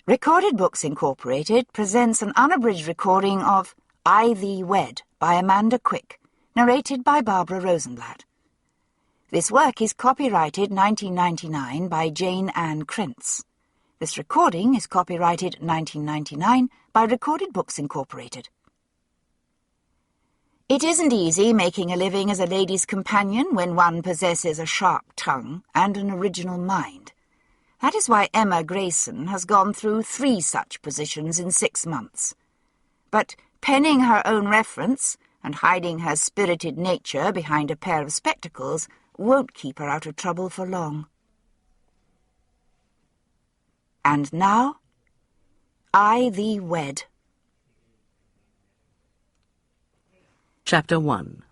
Recorded Books Incorporated presents an unabridged recording of I Thee Wed by Amanda Quick, narrated by Barbara Rosenblatt. This work is copyrighted 1999 by Jane Ann Krentz. This recording is copyrighted 1999 by Recorded Books Incorporated. It isn't easy making a living as a lady's companion when one possesses a sharp tongue and an original mind. That is why Emma Grayson has gone through 3 such positions in 6 months. But penning her own reference and hiding her spirited nature behind a pair of spectacles won't keep her out of trouble for long. And now, I Thee Wed. Chapter 1.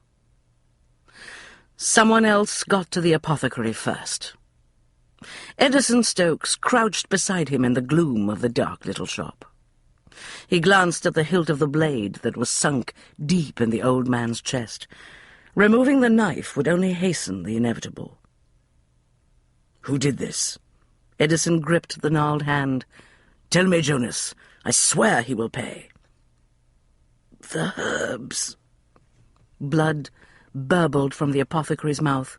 Someone else got to the apothecary first. Edison Stokes crouched beside him in the gloom of the dark little shop. He glanced at the hilt of the blade that was sunk deep in the old man's chest. Removing the knife would only hasten the inevitable. "Who did this?" Edison gripped the gnarled hand. "Tell me, Jonas. I swear he will pay." "The herbs." Blood burbled from the apothecary's mouth.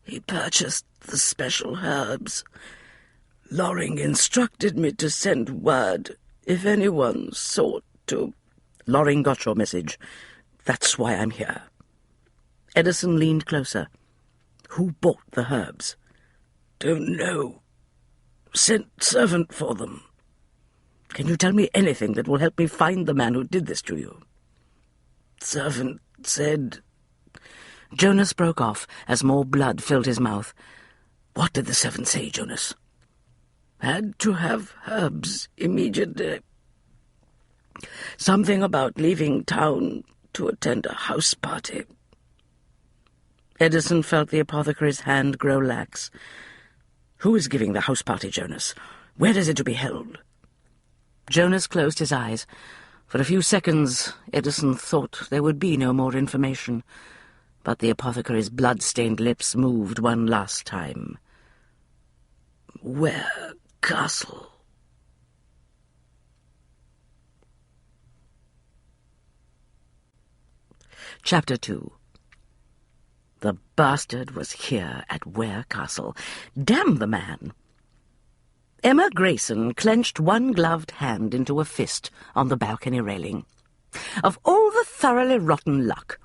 "He purchased the special herbs. Loring instructed me to send word if anyone sought to—" "Loring got your message. That's why I'm here." Edison leaned closer. "Who bought the herbs?" "Don't know. Sent servant for them." "Can you tell me anything that will help me find the man who did this to you?" "Servant said—" Jonas broke off as more blood filled his mouth. "What did the servant say, Jonas?" "Had to have herbs immediately. Something about leaving town to attend a house party." Edison felt the apothecary's hand grow lax. "Who is giving the house party, Jonas? Where is it to be held?" Jonas closed his eyes. For a few seconds, Edison thought there would be no more information, but the apothecary's blood-stained lips moved one last time. "Where castle?" Chapter 2. The bastard was here at Ware Castle. Damn the man! Emma Grayson clenched one gloved hand into a fist on the balcony railing. Of all the thoroughly rotten luck!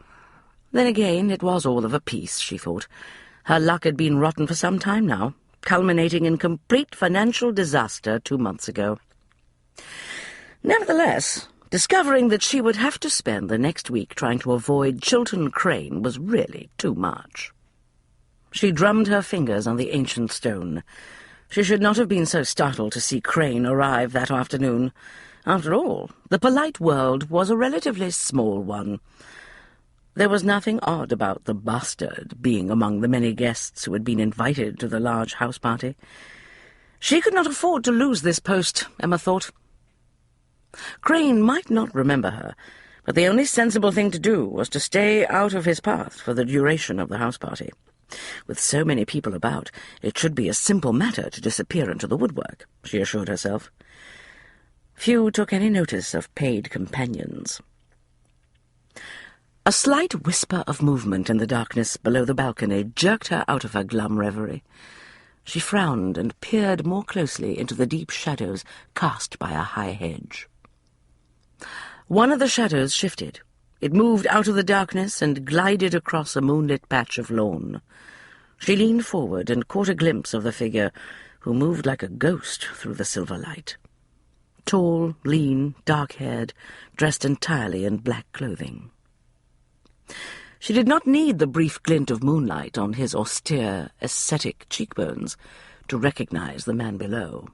Then again, it was all of a piece, she thought. Her luck had been rotten for some time now, culminating in complete financial disaster 2 months ago. Nevertheless, discovering that she would have to spend the next week trying to avoid Chilton Crane was really too much. She drummed her fingers on the ancient stone. She should not have been so startled to see Crane arrive that afternoon. After all, the polite world was a relatively small one. There was nothing odd about the bastard being among the many guests who had been invited to the large house party. She could not afford to lose this post, Emma thought. Crane might not remember her, but the only sensible thing to do was to stay out of his path for the duration of the house party. With so many people about, it should be a simple matter to disappear into the woodwork, she assured herself. Few took any notice of paid companions. A slight whisper of movement in the darkness below the balcony jerked her out of her glum reverie. She frowned and peered more closely into the deep shadows cast by a high hedge. One of the shadows shifted. It moved out of the darkness and glided across a moonlit patch of lawn. She leaned forward and caught a glimpse of the figure, who moved like a ghost through the silver light. Tall, lean, dark-haired, dressed entirely in black clothing. She did not need the brief glint of moonlight on his austere, ascetic cheekbones to recognize the man below.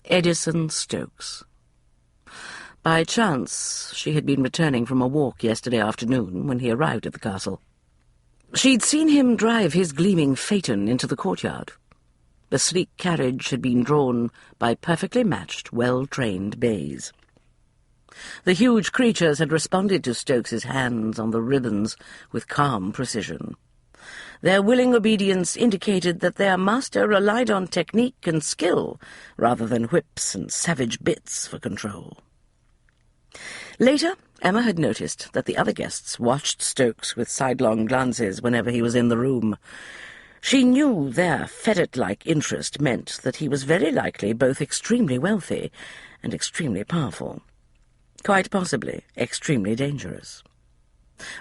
Edison Stokes. By chance, she had been returning from a walk yesterday afternoon when he arrived at the castle. She'd seen him drive his gleaming phaeton into the courtyard. The sleek carriage had been drawn by perfectly matched, well-trained bays. The huge creatures had responded to Stokes's hands on the ribbons with calm precision. Their willing obedience indicated that their master relied on technique and skill rather than whips and savage bits for control. Later, Emma had noticed that the other guests watched Stokes with sidelong glances whenever he was in the room. She knew their ferret-like interest meant that he was very likely both extremely wealthy and extremely powerful. Quite possibly extremely dangerous.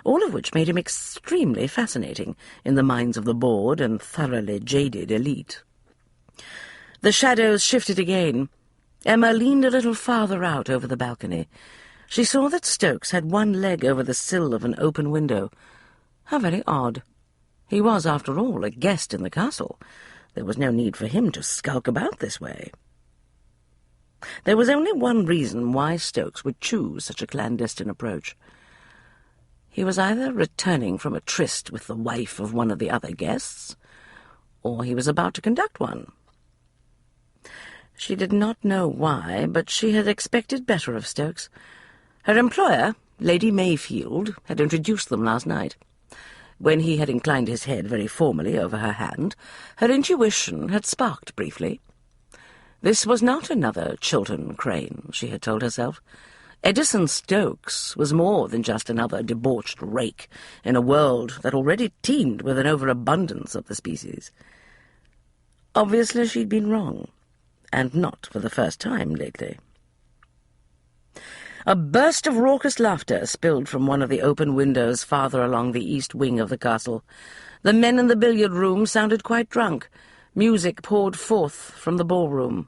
All of which made him extremely fascinating in the minds of the bored and thoroughly jaded elite. The shadows shifted again. Emma leaned a little farther out over the balcony. She saw that Stokes had one leg over the sill of an open window. How very odd. He was, after all, a guest in the castle. There was no need for him to skulk about this way. There was only one reason why Stokes would choose such a clandestine approach. He was either returning from a tryst with the wife of one of the other guests, or he was about to conduct one. She did not know why, but she had expected better of Stokes. Her employer, Lady Mayfield, had introduced them last night. When he had inclined his head very formally over her hand, her intuition had sparked briefly. This was not another Chiltern Crane, she had told herself. Edison Stokes was more than just another debauched rake in a world that already teemed with an overabundance of the species. Obviously she'd been wrong, and not for the first time lately. A burst of raucous laughter spilled from one of the open windows farther along the east wing of the castle. The men in the billiard room sounded quite drunk. Music poured forth from the ballroom.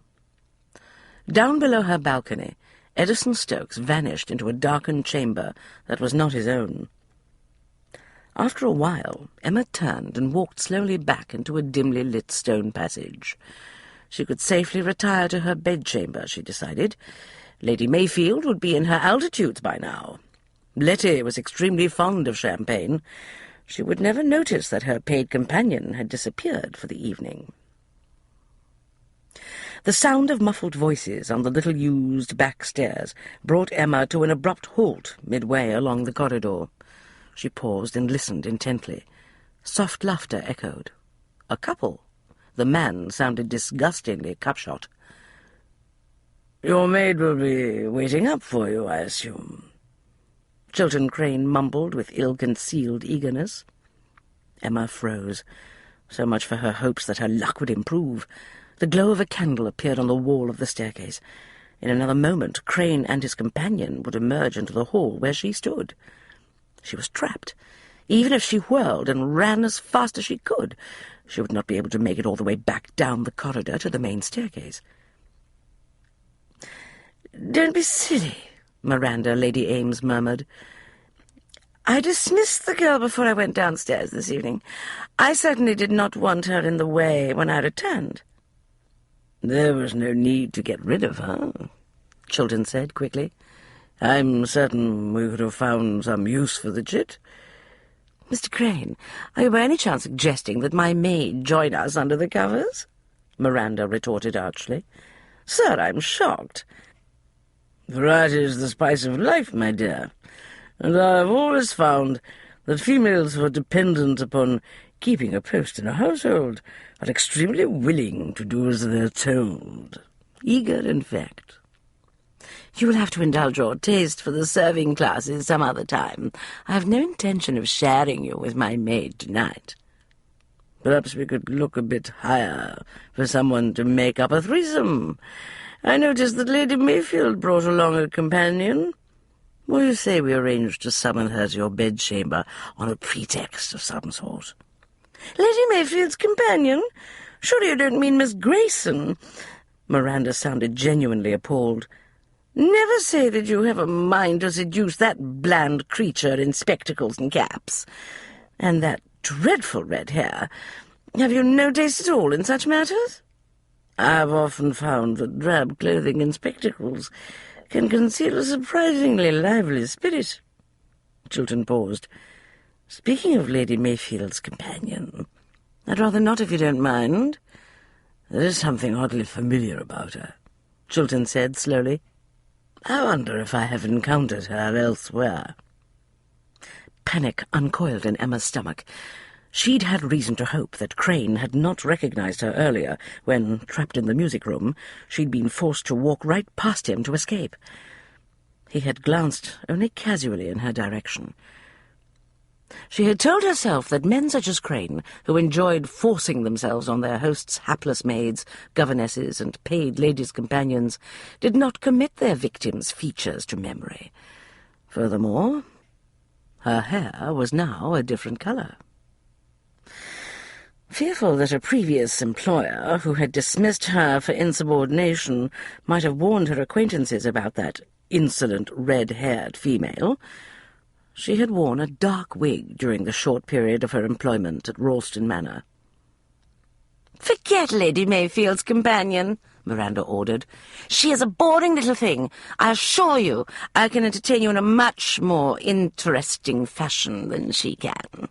Down below her balcony, Edison Stokes vanished into a darkened chamber that was not his own. After a while, Emma turned and walked slowly back into a dimly lit stone passage. She could safely retire to her bedchamber, she decided. Lady Mayfield would be in her altitudes by now. Letty was extremely fond of champagne. She would never notice that her paid companion had disappeared for the evening. The sound of muffled voices on the little-used back stairs brought Emma to an abrupt halt midway along the corridor. She paused and listened intently. Soft laughter echoed. A couple. The man sounded disgustingly cupshot. "Your maid will be waiting up for you, I assume," Chiltern Crane mumbled with ill-concealed eagerness. Emma froze. So much for her hopes that her luck would improve. The glow of a candle appeared on the wall of the staircase. In another moment, Crane and his companion would emerge into the hall where she stood. She was trapped. Even if she whirled and ran as fast as she could, she would not be able to make it all the way back down the corridor to the main staircase. "Don't be silly," Miranda, Lady Ames murmured. "I dismissed the girl before I went downstairs this evening. I certainly did not want her in the way when I returned." "There was no need to get rid of her," Chiltern said quickly. "I'm certain we could have found some use for the chit." "Mr. Crane, are you by any chance suggesting that my maid join us under the covers?" Miranda retorted archly. "Sir, I'm shocked." "Variety is the spice of life, my dear, and I've always found that females who are dependent upon keeping a post in a household are extremely willing to do as they're told. Eager, in fact." "You will have to indulge your taste for the serving classes some other time. I have no intention of sharing you with my maid tonight." "Perhaps we could look a bit higher for someone to make up a threesome. I noticed that Lady Mayfield brought along a companion. What do you say we arrange to summon her to your bedchamber on a pretext of some sort?" "Lady Mayfield's companion? Surely you don't mean Miss Grayson?" Miranda sounded genuinely appalled. "Never say that you have a mind to seduce that bland creature in spectacles and caps. And that dreadful red hair. Have you no taste at all in such matters?" "I've often found that drab clothing and spectacles can conceal a surprisingly lively spirit." Chiltern paused. "Speaking of Lady Mayfield's companion, I'd rather not if you don't mind." "There is something oddly familiar about her," Chiltern said slowly. "I wonder if I have encountered her elsewhere." Panic uncoiled in Emma's stomach. She'd had reason to hope that Crane had not recognized her earlier when, trapped in the music room, she'd been forced to walk right past him to escape. He had glanced only casually in her direction. She had told herself that men such as Crane, who enjoyed forcing themselves on their host's hapless maids, governesses, and paid ladies' companions, did not commit their victims' features to memory. Furthermore, her hair was now a different colour. Fearful that a previous employer, who had dismissed her for insubordination, might have warned her acquaintances about that insolent red-haired female, she had worn a dark wig during the short period of her employment at Ralston Manor. "Forget Lady Mayfield's companion," Miranda ordered. "She is a boring little thing. I assure you I can entertain you in a much more interesting fashion than she can."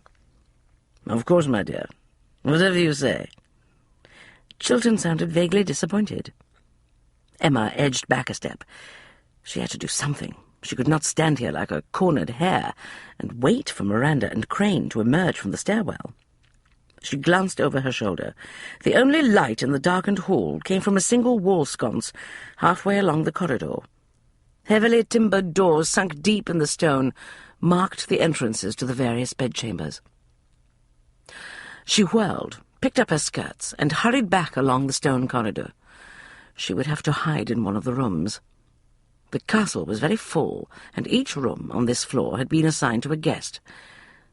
"Of course, my dear. Whatever you say." Chiltern sounded vaguely disappointed. Emma edged back a step. She had to do something. She could not stand here like a cornered hare and wait for Miranda and Crane to emerge from the stairwell. She glanced over her shoulder. The only light in the darkened hall came from a single wall sconce halfway along the corridor. Heavily timbered doors sunk deep in the stone marked the entrances to the various bedchambers. She whirled, picked up her skirts, and hurried back along the stone corridor. She would have to hide in one of the rooms. The castle was very full, and each room on this floor had been assigned to a guest.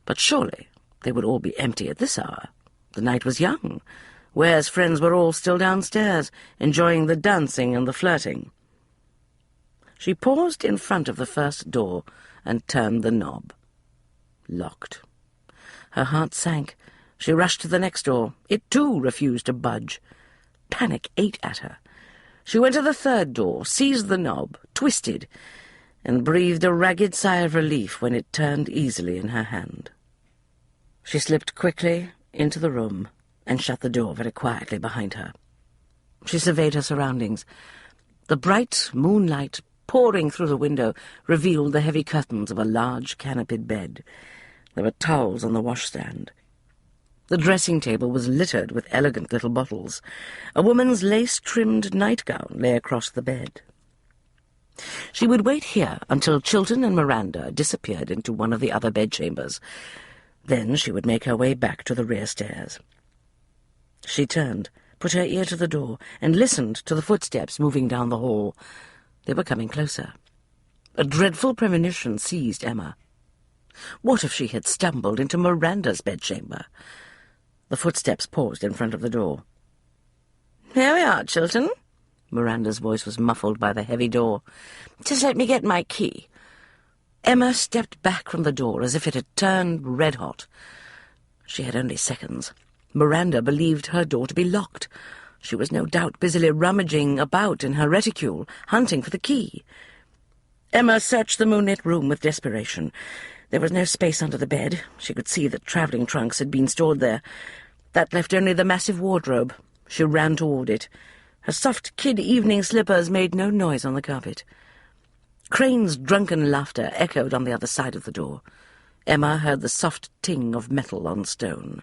But surely they would all be empty at this hour. The night was young. Ware's friends were all still downstairs, enjoying the dancing and the flirting. She paused in front of the first door and turned the knob. Locked. Her heart sank. She rushed to the next door. It, too, refused to budge. Panic ate at her. She went to the third door, seized the knob, twisted, and breathed a ragged sigh of relief when it turned easily in her hand. She slipped quickly into the room and shut the door very quietly behind her. She surveyed her surroundings. The bright moonlight pouring through the window revealed the heavy curtains of a large canopied bed. There were towels on the washstand. The dressing-table was littered with elegant little bottles. A woman's lace-trimmed nightgown lay across the bed. She would wait here until Chiltern and Miranda disappeared into one of the other bedchambers. Then she would make her way back to the rear stairs. She turned, put her ear to the door, and listened to the footsteps moving down the hall. They were coming closer. A dreadful premonition seized Emma. What if she had stumbled into Miranda's bedchamber? The footsteps paused in front of the door. "Here we are, Chiltern." Miranda's voice was muffled by the heavy door. "Just let me get my key." Emma stepped back from the door as if it had turned red-hot. She had only seconds. Miranda believed her door to be locked. She was no doubt busily rummaging about in her reticule, hunting for the key. Emma searched the moonlit room with desperation. There was no space under the bed. She could see that travelling trunks had been stored there. That left only the massive wardrobe. She ran toward it. Her soft kid evening slippers made no noise on the carpet. Crane's drunken laughter echoed on the other side of the door. Emma heard the soft ting of metal on stone.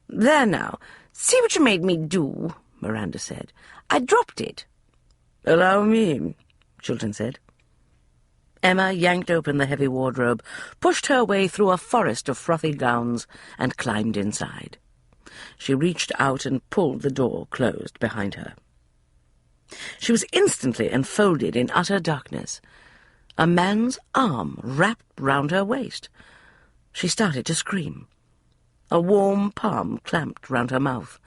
"There now, see what you made me do," Miranda said. "I dropped it." "Allow me," Chiltern said. Emma yanked open the heavy wardrobe, pushed her way through a forest of frothy gowns, and climbed inside. She reached out and pulled the door closed behind her. She was instantly enfolded in utter darkness. A man's arm wrapped round her waist. She started to scream. A warm palm clamped round her mouth.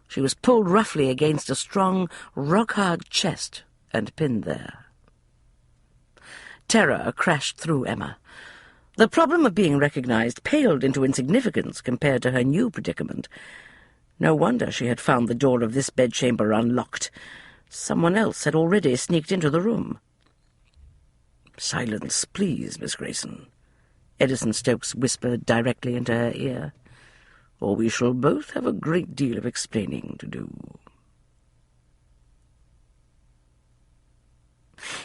She was pulled roughly against a strong, rock-hard chest and pinned there. Terror crashed through Emma. The problem of being recognized paled into insignificance compared to her new predicament. No wonder she had found the door of this bedchamber unlocked. Someone else had already sneaked into the room. "Silence, please, Miss Grayson," Edison Stokes whispered directly into her ear, "or we shall both have a great deal of explaining to do."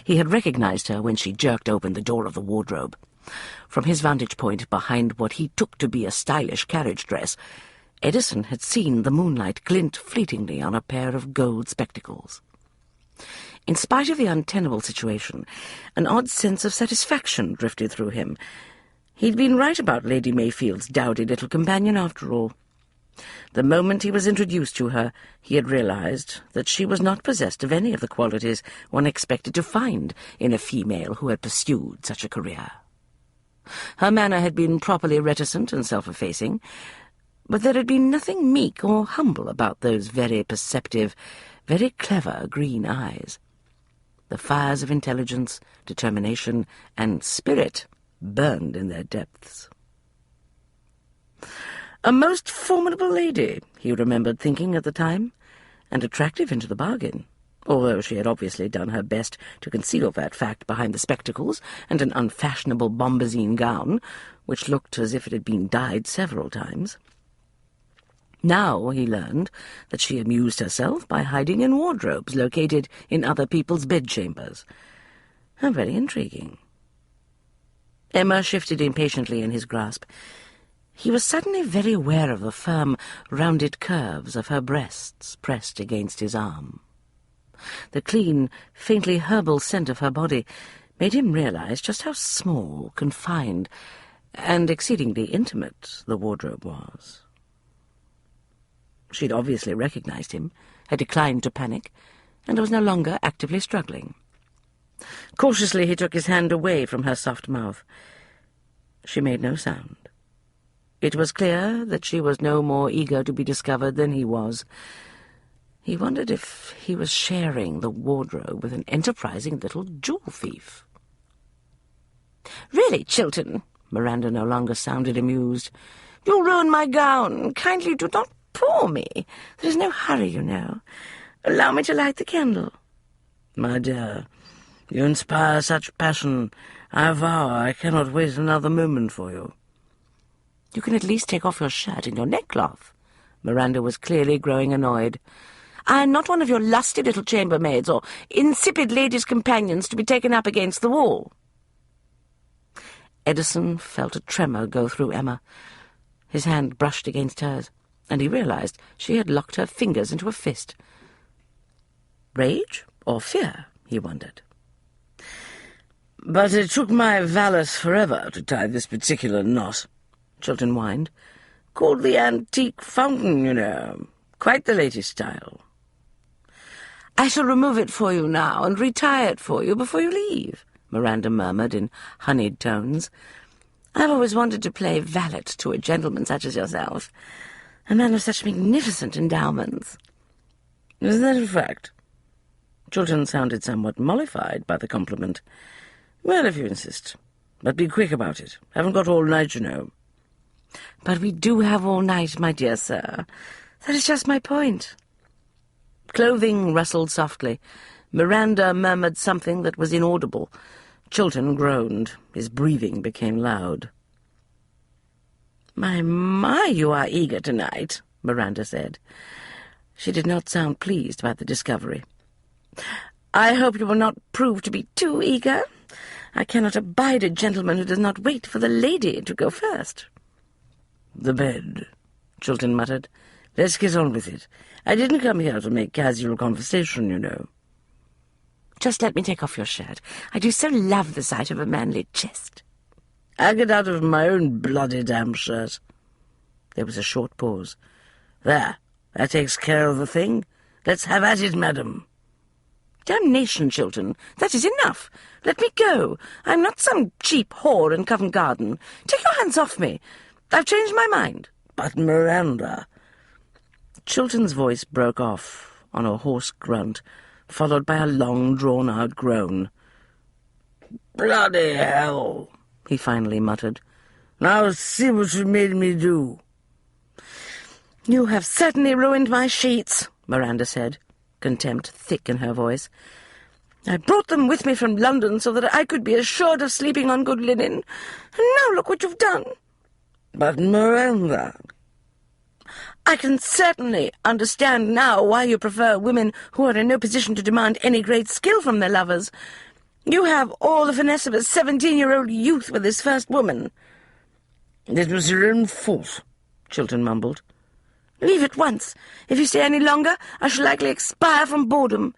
He had recognized her when she jerked open the door of the wardrobe. From his vantage point behind what he took to be a stylish carriage dress, Edison had seen the moonlight glint fleetingly on a pair of gold spectacles. In spite of the untenable situation, an odd sense of satisfaction drifted through him. He'd been right about Lady Mayfield's dowdy little companion after all. The moment he was introduced to her, he had realized that she was not possessed of any of the qualities one expected to find in a female who had pursued such a career. Her manner had been properly reticent and self-effacing, but there had been nothing meek or humble about those very perceptive, very clever green eyes. The fires of intelligence, determination, and spirit burned in their depths. A most formidable lady, he remembered thinking at the time, and attractive into the bargain, although she had obviously done her best to conceal that fact behind the spectacles and an unfashionable bombazine gown, which looked as if it had been dyed several times. Now he learned that she amused herself by hiding in wardrobes located in other people's bedchambers. How very intriguing. Emma shifted impatiently in his grasp. He was suddenly very aware of the firm, rounded curves of her breasts pressed against his arm. The clean, faintly herbal scent of her body made him realize just how small, confined, and exceedingly intimate the wardrobe was. She'd obviously recognized him, had declined to panic, and was no longer actively struggling. Cautiously he took his hand away from her soft mouth. She made no sound. It was clear that she was no more eager to be discovered than he was. He wondered if he was sharing the wardrobe with an enterprising little jewel thief. "Really, Chiltern," Miranda no longer sounded amused, "you'll ruin my gown. Kindly do not pour me. There is no hurry, you know. Allow me to light the candle." "My dear, you inspire such passion. I vow I cannot wait another moment for you." "You can at least take off your shirt and your neckcloth." Miranda was clearly growing annoyed. "I am not one of your lusty little chambermaids or insipid ladies' companions to be taken up against the wall." Edison felt a tremor go through Emma. His hand brushed against hers, and he realized she had locked her fingers into a fist. Rage or fear, he wondered. "But it took my valet forever to tie this particular knot," Chiltern whined. "Called the antique fountain, you know. Quite the latest style." "I shall remove it for you now and retie it for you before you leave," Miranda murmured in honeyed tones. "I've always wanted to play valet to a gentleman such as yourself, a man of such magnificent endowments." "Is that a fact?" Chiltern sounded somewhat mollified by the compliment. "Well, if you insist. But be quick about it. Haven't got all night, you know." "But we do have all night, my dear sir. That is just my point." Clothing rustled softly. Miranda murmured something that was inaudible. Chiltern groaned. His breathing became loud. My, you are eager tonight," Miranda said. She did not sound pleased about the discovery. "I hope you will not prove to be too eager. I cannot abide a gentleman who does not wait for the lady to go first." "The bed," Chiltern muttered. "Let's get on with it. I didn't come here to make casual conversation, you know." "Just let me take off your shirt. I do so love the sight of a manly chest." "I get out of my own bloody damn shirt." There was a short pause. "There, that takes care of the thing. Let's have at it, madam." "Damnation, Chiltern, that is enough. Let me go. I'm not some cheap whore in Covent Garden. Take your hands off me. I've changed my mind." "But Miranda—" Chiltern's voice broke off on a hoarse grunt, followed by a long, drawn-out groan. "Bloody hell," he finally muttered. "Now see what you made me do." "You have certainly ruined my sheets," Miranda said, contempt thick in her voice. "I brought them with me from London so that I could be assured of sleeping on good linen. And now look what you've done." "But Miranda—" "I can certainly understand now why you prefer women who are in no position to demand any great skill from their lovers. You have all the finesse of a 17-year-old youth with his first woman." "It was your own fault," Chiltern mumbled. "Leave at once. If you stay any longer, I shall likely expire from boredom.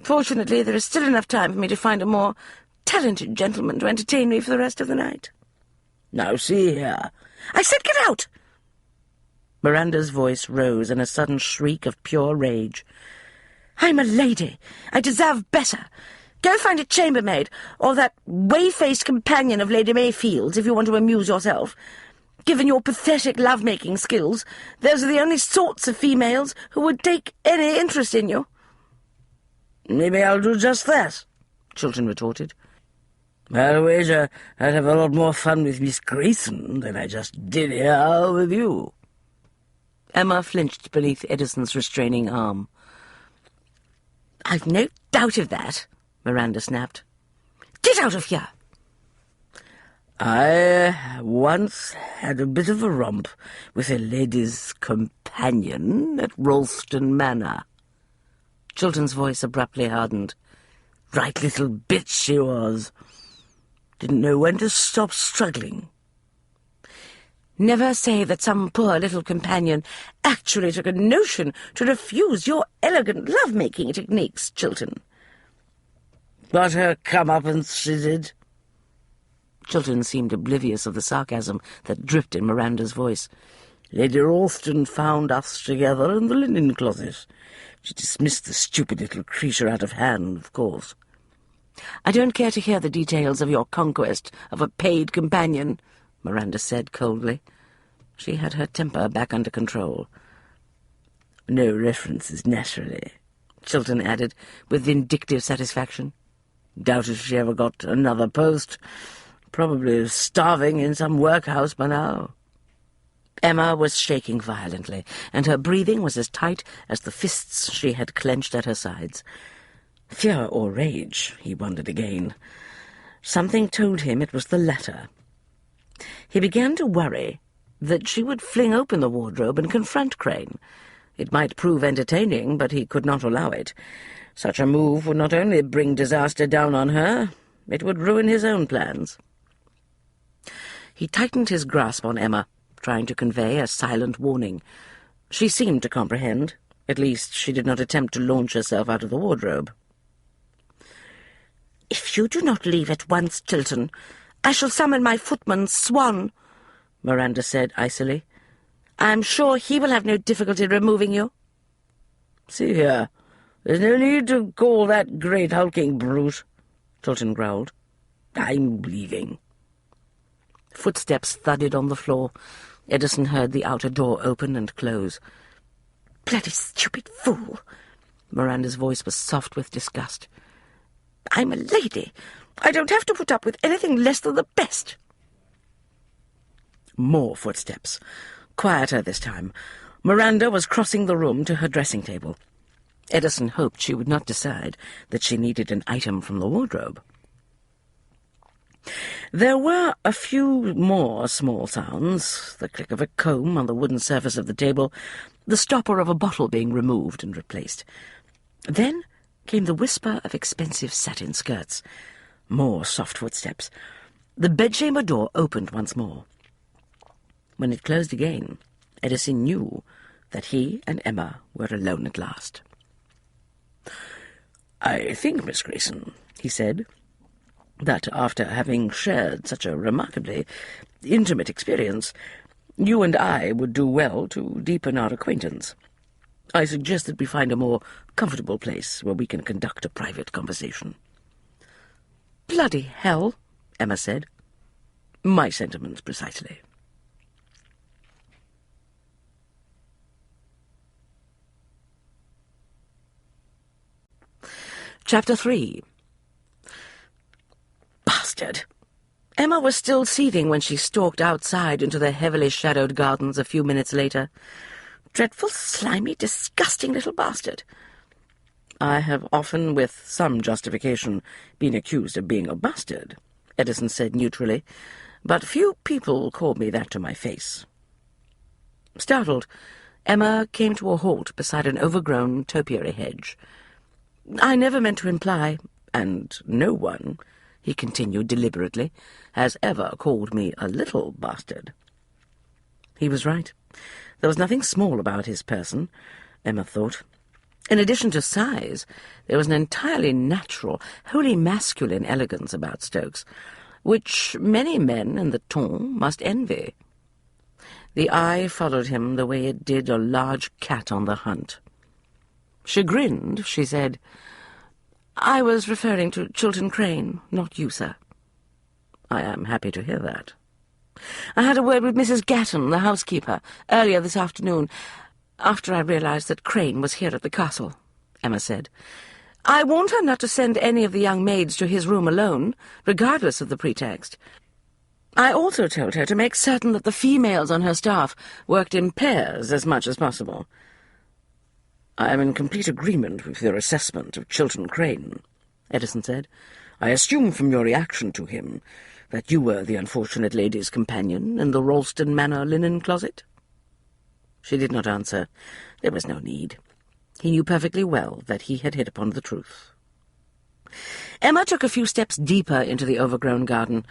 Fortunately, there is still enough time for me to find a more talented gentleman to entertain me for the rest of the night." "Now, see here." "I said get out!" Miranda's voice rose in a sudden shriek of pure rage. "I'm a lady. I deserve better. Go find a chambermaid, or that whey-faced companion of Lady Mayfield's, if you want to amuse yourself. Given your pathetic love-making skills, those are the only sorts of females who would take any interest in you." "Maybe I'll do just that," Chiltern retorted. "I'll wager I'd have a lot more fun with Miss Grayson than I just did here with you." Emma flinched beneath Edison's restraining arm. "I've no doubt of that," Miranda snapped. "Get out of here!" "I once had a bit of a romp with a lady's companion at Ralston Manor." Chiltern's voice abruptly hardened. "Right little bitch she was. Didn't know when to stop struggling." "Never say that some poor little companion actually took a notion to refuse your elegant love-making techniques, Chiltern." "But her comeuppance she did." Chiltern seemed oblivious of the sarcasm that dripped in Miranda's voice. "Lady Ralston found us together in the linen closet. She dismissed the stupid little creature out of hand, of course." "I don't care to hear the details of your conquest of a paid companion," Miranda said coldly. She had her temper back under control. "No references, naturally," Chiltern added with vindictive satisfaction. "Doubt if she ever got another post. Probably starving in some workhouse by now." Emma was shaking violently, and her breathing was as tight as the fists she had clenched at her sides. Fear or rage, he wondered again. Something told him it was the latter. He began to worry that she would fling open the wardrobe and confront Crane. It might prove entertaining, but he could not allow it. Such a move would not only bring disaster down on her, it would ruin his own plans. He tightened his grasp on Emma, trying to convey a silent warning. She seemed to comprehend. At least she did not attempt to launch herself out of the wardrobe. "If you do not leave at once, Chiltern, I shall summon my footman, Swan," Miranda said icily. "I am sure he will have no difficulty removing you." "See here, there's no need to call that great hulking brute," Chiltern growled. "I'm leaving." Footsteps thudded on the floor. Edison heard the outer door open and close. "Bloody stupid fool!" Miranda's voice was soft with disgust. "I'm a lady. I don't have to put up with anything less than the best." More footsteps. Quieter this time. Miranda was crossing the room to her dressing table. Edison hoped she would not decide that she needed an item from the wardrobe. There were a few more small sounds, the click of a comb on the wooden surface of the table, the stopper of a bottle being removed and replaced. Then came the whisper of expensive satin skirts. More soft footsteps. The bedchamber door opened once more. When it closed again, Edison knew that he and Emma were alone at last. "I think, Miss Grayson," he said, "that after having shared such a remarkably intimate experience, you and I would do well to deepen our acquaintance. I suggest that we find a more comfortable place where we can conduct a private conversation." "Bloody hell," Emma said. "My sentiments, precisely." Chapter 3. Bastard! Emma was still seething when she stalked outside into the heavily shadowed gardens a few minutes later. Dreadful, slimy, disgusting little bastard. "I have often, with some justification, been accused of being a bastard," Edison said neutrally, "but few people call me that to my face." Startled, Emma came to a halt beside an overgrown topiary hedge. "I never meant to imply," And no one," he continued deliberately, "has ever called me a little bastard." He was right. There was nothing small about his person, Emma thought. In addition to size, there was an entirely natural, wholly masculine elegance about Stokes, which many men in the ton must envy. The eye followed him the way it did a large cat on the hunt. Chagrined, she said, "I was referring to Chiltern Crane, not you, sir." "I am happy to hear that." "I had a word with Mrs. Gatton, the housekeeper, earlier this afternoon, after I realized that Crane was here at the castle," Emma said. "I warned her not to send any of the young maids to his room alone, regardless of the pretext. I also told her to make certain that the females on her staff worked in pairs as much as possible." "I am in complete agreement with your assessment of Chiltern Crane," Edison said. "I assume from your reaction to him that you were the unfortunate lady's companion in the Ralston Manor linen closet?" She did not answer. There was no need. He knew perfectly well that he had hit upon the truth. Emma took a few steps deeper into the overgrown garden.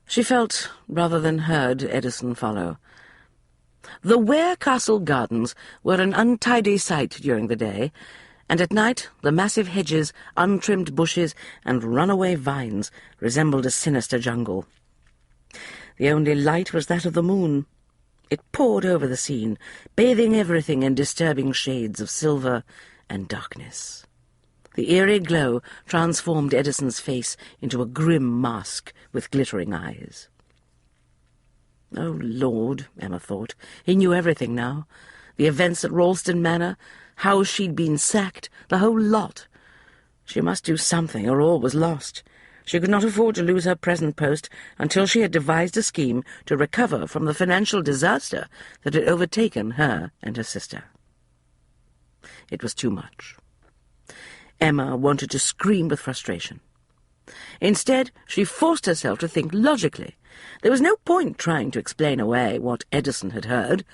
She felt, rather than heard, Edison follow. The Ware Castle gardens were an untidy sight during the day, and at night the massive hedges, untrimmed bushes, and runaway vines resembled a sinister jungle. The only light was that of the moon. It poured over the scene, bathing everything in disturbing shades of silver and darkness. The eerie glow transformed Edison's face into a grim mask with glittering eyes. Oh, Lord, Emma thought. He knew everything now. The events at Ralston Manor, how she'd been sacked, the whole lot. She must do something, or all was lost. She could not afford to lose her present post until she had devised a scheme to recover from the financial disaster that had overtaken her and her sister. It was too much. Emma wanted to scream with frustration. Instead, she forced herself to think logically. There was no point trying to explain away what Edison had heard.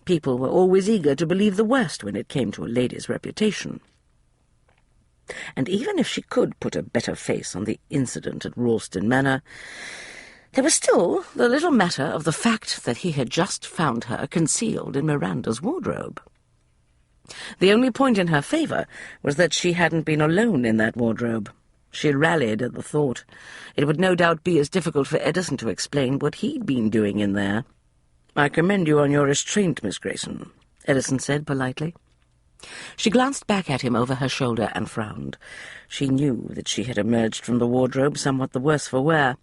People were always eager to believe the worst when it came to a lady's reputation. And even if she could put a better face on the incident at Ralston Manor, there was still the little matter of the fact that he had just found her concealed in Miranda's wardrobe. The only point in her favour was that she hadn't been alone in that wardrobe. She rallied at the thought. It would no doubt be as difficult for Edison to explain what he'd been doing in there. "I commend you on your restraint, Miss Grayson," Edison said politely. She glanced back at him over her shoulder and frowned. She knew that she had emerged from the wardrobe somewhat the worse for wear.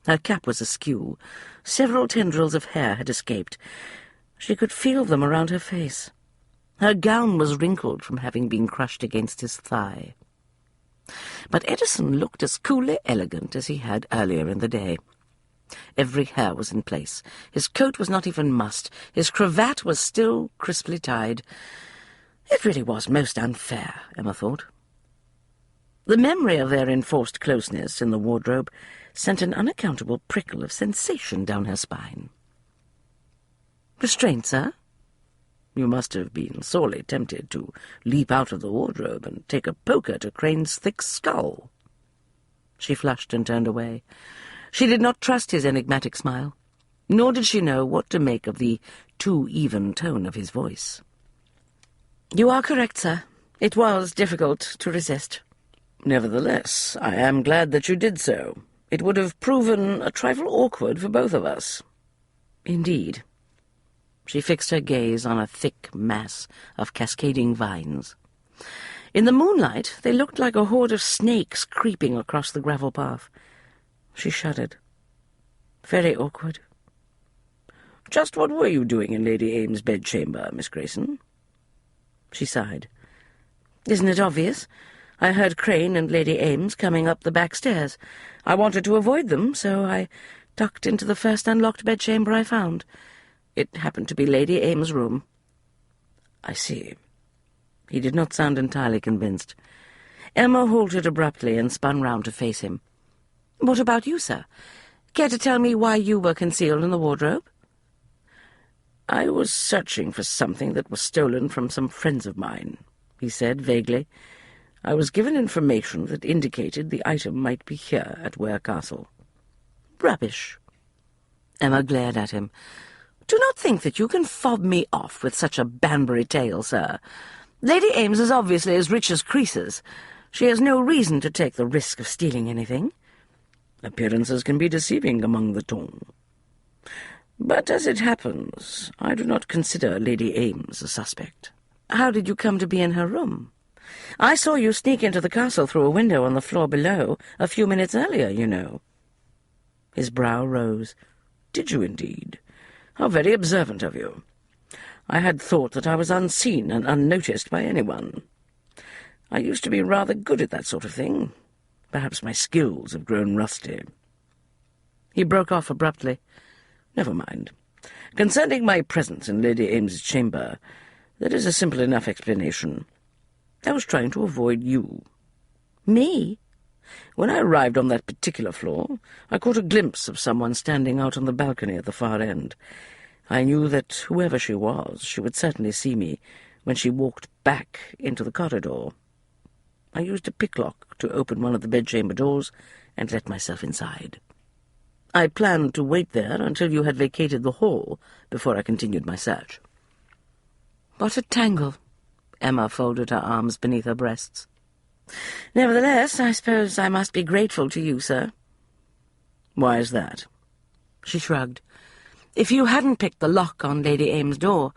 Her cap was askew. Several tendrils of hair had escaped. She could feel them around her face. Her gown was wrinkled from having been crushed against his thigh. But Edison looked as coolly elegant as he had earlier in the day. Every hair was in place. His coat was not even mussed. His cravat was still crisply tied. It really was most unfair, Emma thought. The memory of their enforced closeness in the wardrobe sent an unaccountable prickle of sensation down her spine. "Restraint, sir?" "You must have been sorely tempted to leap out of the wardrobe and take a poker to Crane's thick skull." She flushed and turned away. She did not trust his enigmatic smile, nor did she know what to make of the too even tone of his voice. "You are correct, sir. It was difficult to resist." "Nevertheless, I am glad that you did so. It would have proven a trifle awkward for both of us." "Indeed." She fixed her gaze on a thick mass of cascading vines. In the moonlight, they looked like a horde of snakes creeping across the gravel path. She shuddered. "Very awkward." "Just what were you doing in Lady Ames's bedchamber, Miss Grayson?" She sighed. "Isn't it obvious? I heard Crane and Lady Ames coming up the back stairs. I wanted to avoid them, so I ducked into the first unlocked bedchamber I found. It happened to be Lady Ames's room." "I see." He did not sound entirely convinced. Emma halted abruptly and spun round to face him. "What about you, sir? Care to tell me why you were concealed in the wardrobe?" "I was searching for something that was stolen from some friends of mine," he said vaguely. I was given information that indicated the item might be here at Ware Castle." "Rubbish." Emma glared at him. "Do not think that you can fob me off with such a Banbury tale, sir. Lady Ames is obviously as rich as Croesus. She has no reason to take the risk of stealing anything. Appearances can be deceiving among the tongue. But as it happens, I do not consider Lady Ames a suspect." "How did you come to be in her room? I saw you sneak into the castle through a window on the floor below a few minutes earlier, you know." His brow rose. "Did you indeed? How very observant of you. I had thought that I was unseen and unnoticed by anyone. I used to be rather good at that sort of thing. Perhaps my skills have grown rusty." He broke off abruptly. "Never mind. Concerning my presence in Lady Ames's chamber, there is a simple enough explanation. I was trying to avoid you." "Me?" "When I arrived on that particular floor, I caught a glimpse of someone standing out on the balcony at the far end. I knew that whoever she was, she would certainly see me when she walked back into the corridor. I used a picklock to open one of the bedchamber doors and let myself inside. I planned to wait there until you had vacated the hall before I continued my search." "What a tangle!" Emma folded her arms beneath her breasts. "Nevertheless, I suppose I must be grateful to you, sir." "Why is that?" She shrugged. "If you hadn't picked the lock on Lady Ames's door,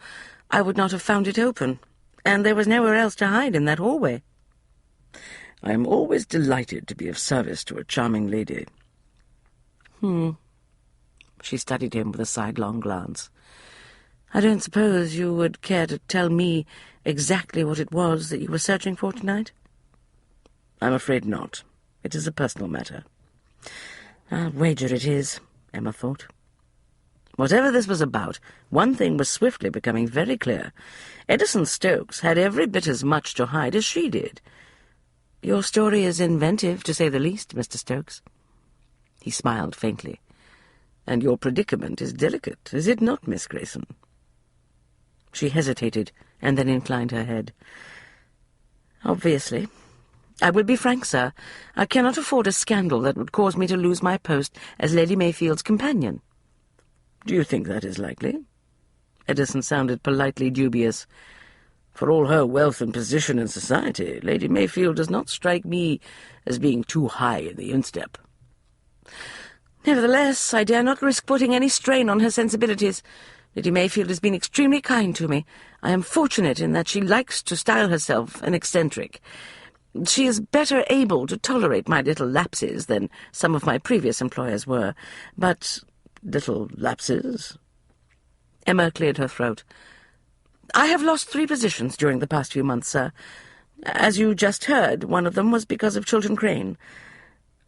I would not have found it open, and there was nowhere else to hide in that hallway." "I am always delighted to be of service to a charming lady." She studied him with a sidelong glance. "I don't suppose you would care to tell me exactly what it was that you were searching for tonight?" "I'm afraid not. It is a personal matter." "I'll wager it is," Emma thought. Whatever this was about, one thing was swiftly becoming very clear. Edison Stokes had every bit as much to hide as she did. "Your story is inventive, to say the least, Mr. Stokes." He smiled faintly. "And your predicament is delicate, is it not, Miss Grayson?" She hesitated, and then inclined her head. "Obviously. I will be frank, sir. I cannot afford a scandal that would cause me to lose my post as Lady Mayfield's companion." "Do you think that is likely?" Edison sounded politely dubious. "For all her wealth and position in society, Lady Mayfield does not strike me as being too high in the instep." "Nevertheless, I dare not risk putting any strain on her sensibilities. Lady Mayfield has been extremely kind to me. I am fortunate in that she likes to style herself an eccentric. She is better able to tolerate my little lapses than some of my previous employers were. But little lapses?" Emma cleared her throat. "I have lost 3 positions during the past few months, sir. As you just heard, one of them was because of Chiltern Crane.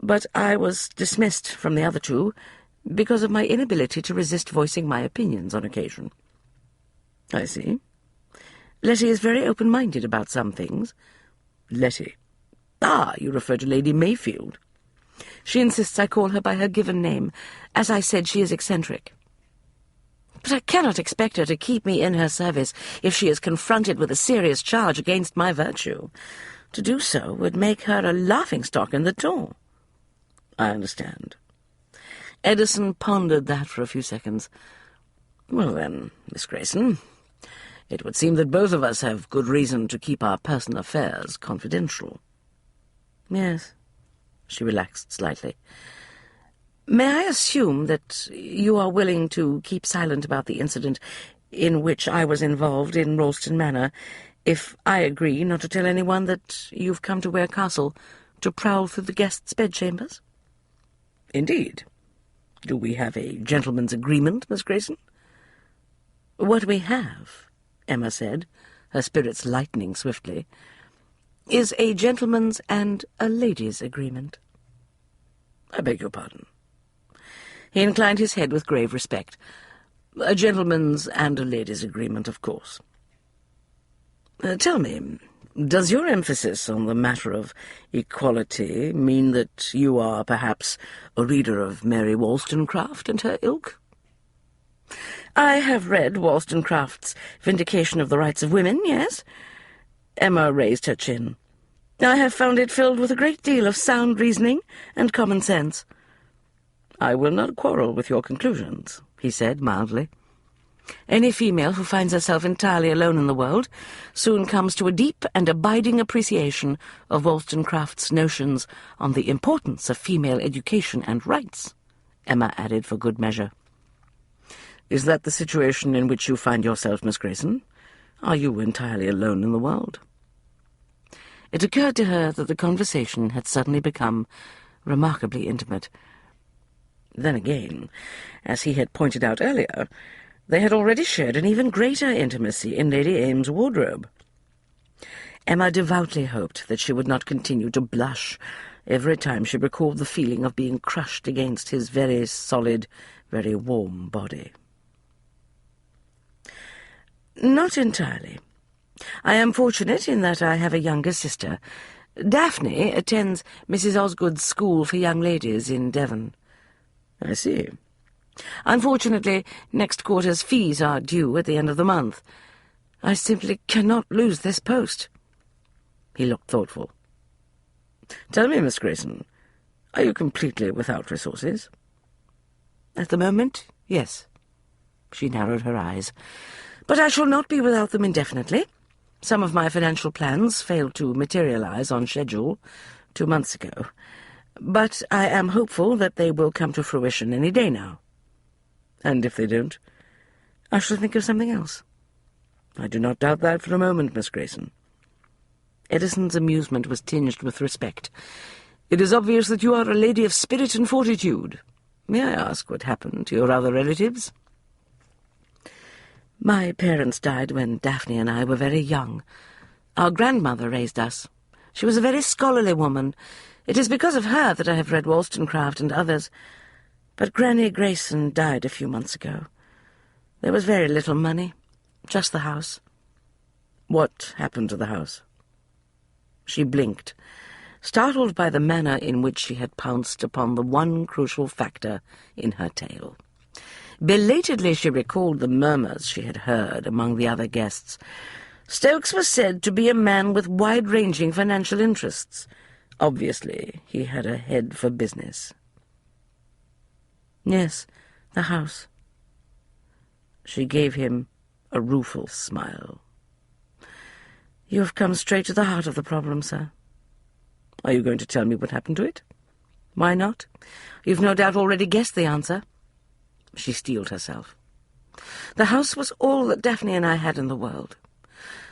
But I was dismissed from the other 2 because of my inability to resist voicing my opinions on occasion." "I see. Letty is very open-minded about some things." "Letty? Ah, you refer to Lady Mayfield." "She insists I call her by her given name. As I said, she is eccentric. But I cannot expect her to keep me in her service if she is confronted with a serious charge against my virtue. To do so would make her a laughingstock in the ton." "I understand." Edison pondered that for a few seconds. "Well then, Miss Grayson, it would seem that both of us have good reason to keep our personal affairs confidential." "Yes." She relaxed slightly. "May I assume that you are willing to keep silent about the incident in which I was involved in Ralston Manor, if I agree not to tell anyone that you've come to Ware Castle to prowl through the guests' bedchambers?" "Indeed. Do we have a gentleman's agreement, Miss Grayson?" "What we have," Emma said, her spirits lightening swiftly, "is a gentleman's and a lady's agreement." "I beg your pardon." He inclined his head with grave respect. "A gentleman's and a lady's agreement, of course. Tell me, does your emphasis on the matter of equality mean that you are, perhaps, a reader of Mary Wollstonecraft and her ilk?" "I have read Wollstonecraft's Vindication of the Rights of Women, yes." Emma raised her chin. I have found it filled with a great deal of sound reasoning and common sense." "I will not quarrel with your conclusions," he said mildly. "Any female who finds herself entirely alone in the world soon comes to a deep and abiding appreciation of Wollstonecraft's notions on the importance of female education and rights," Emma added for good measure. "Is that the situation in which you find yourself, Miss Grayson? Are you entirely alone in the world?" It occurred to her that the conversation had suddenly become remarkably intimate. Then again, as he had pointed out earlier, they had already shared an even greater intimacy in Lady Ames's wardrobe. Emma devoutly hoped that she would not continue to blush every time she recalled the feeling of being crushed against his very solid, very warm body. "Not entirely. I am fortunate in that I have a younger sister. Daphne attends Mrs. Osgood's School for Young Ladies in Devon." "I see. Unfortunately, next quarter's fees are due at the end of the month. I simply cannot lose this post." He looked thoughtful. "Tell me, Miss Grayson, are you completely without resources?" "At the moment, yes." She narrowed her eyes. "But I shall not be without them indefinitely. Some of my financial plans failed to materialize on schedule 2 months ago, but I am hopeful that they will come to fruition any day now. And if they don't, I shall think of something else." "I do not doubt that for a moment, Miss Grayson." Edison's amusement was tinged with respect. "It is obvious that you are a lady of spirit and fortitude. May I ask what happened to your other relatives?" "My parents died when Daphne and I were very young. Our grandmother raised us. She was a very scholarly woman. It is because of her that I have read Wollstonecraft and others. But Granny Grayson died a few months ago. There was very little money, just the house." "What happened to the house?" She blinked, startled by the manner in which she had pounced upon the one crucial factor in her tale. Belatedly she recalled the murmurs she had heard among the other guests. Stokes was said to be a man with wide-ranging financial interests. Obviously, he had a head for business. "Yes, the house." She gave him a rueful smile. "You have come straight to the heart of the problem, sir." "Are you going to tell me what happened to it?" "Why not? You've no doubt already guessed the answer." She steeled herself. "The house was all that Daphne and I had in the world.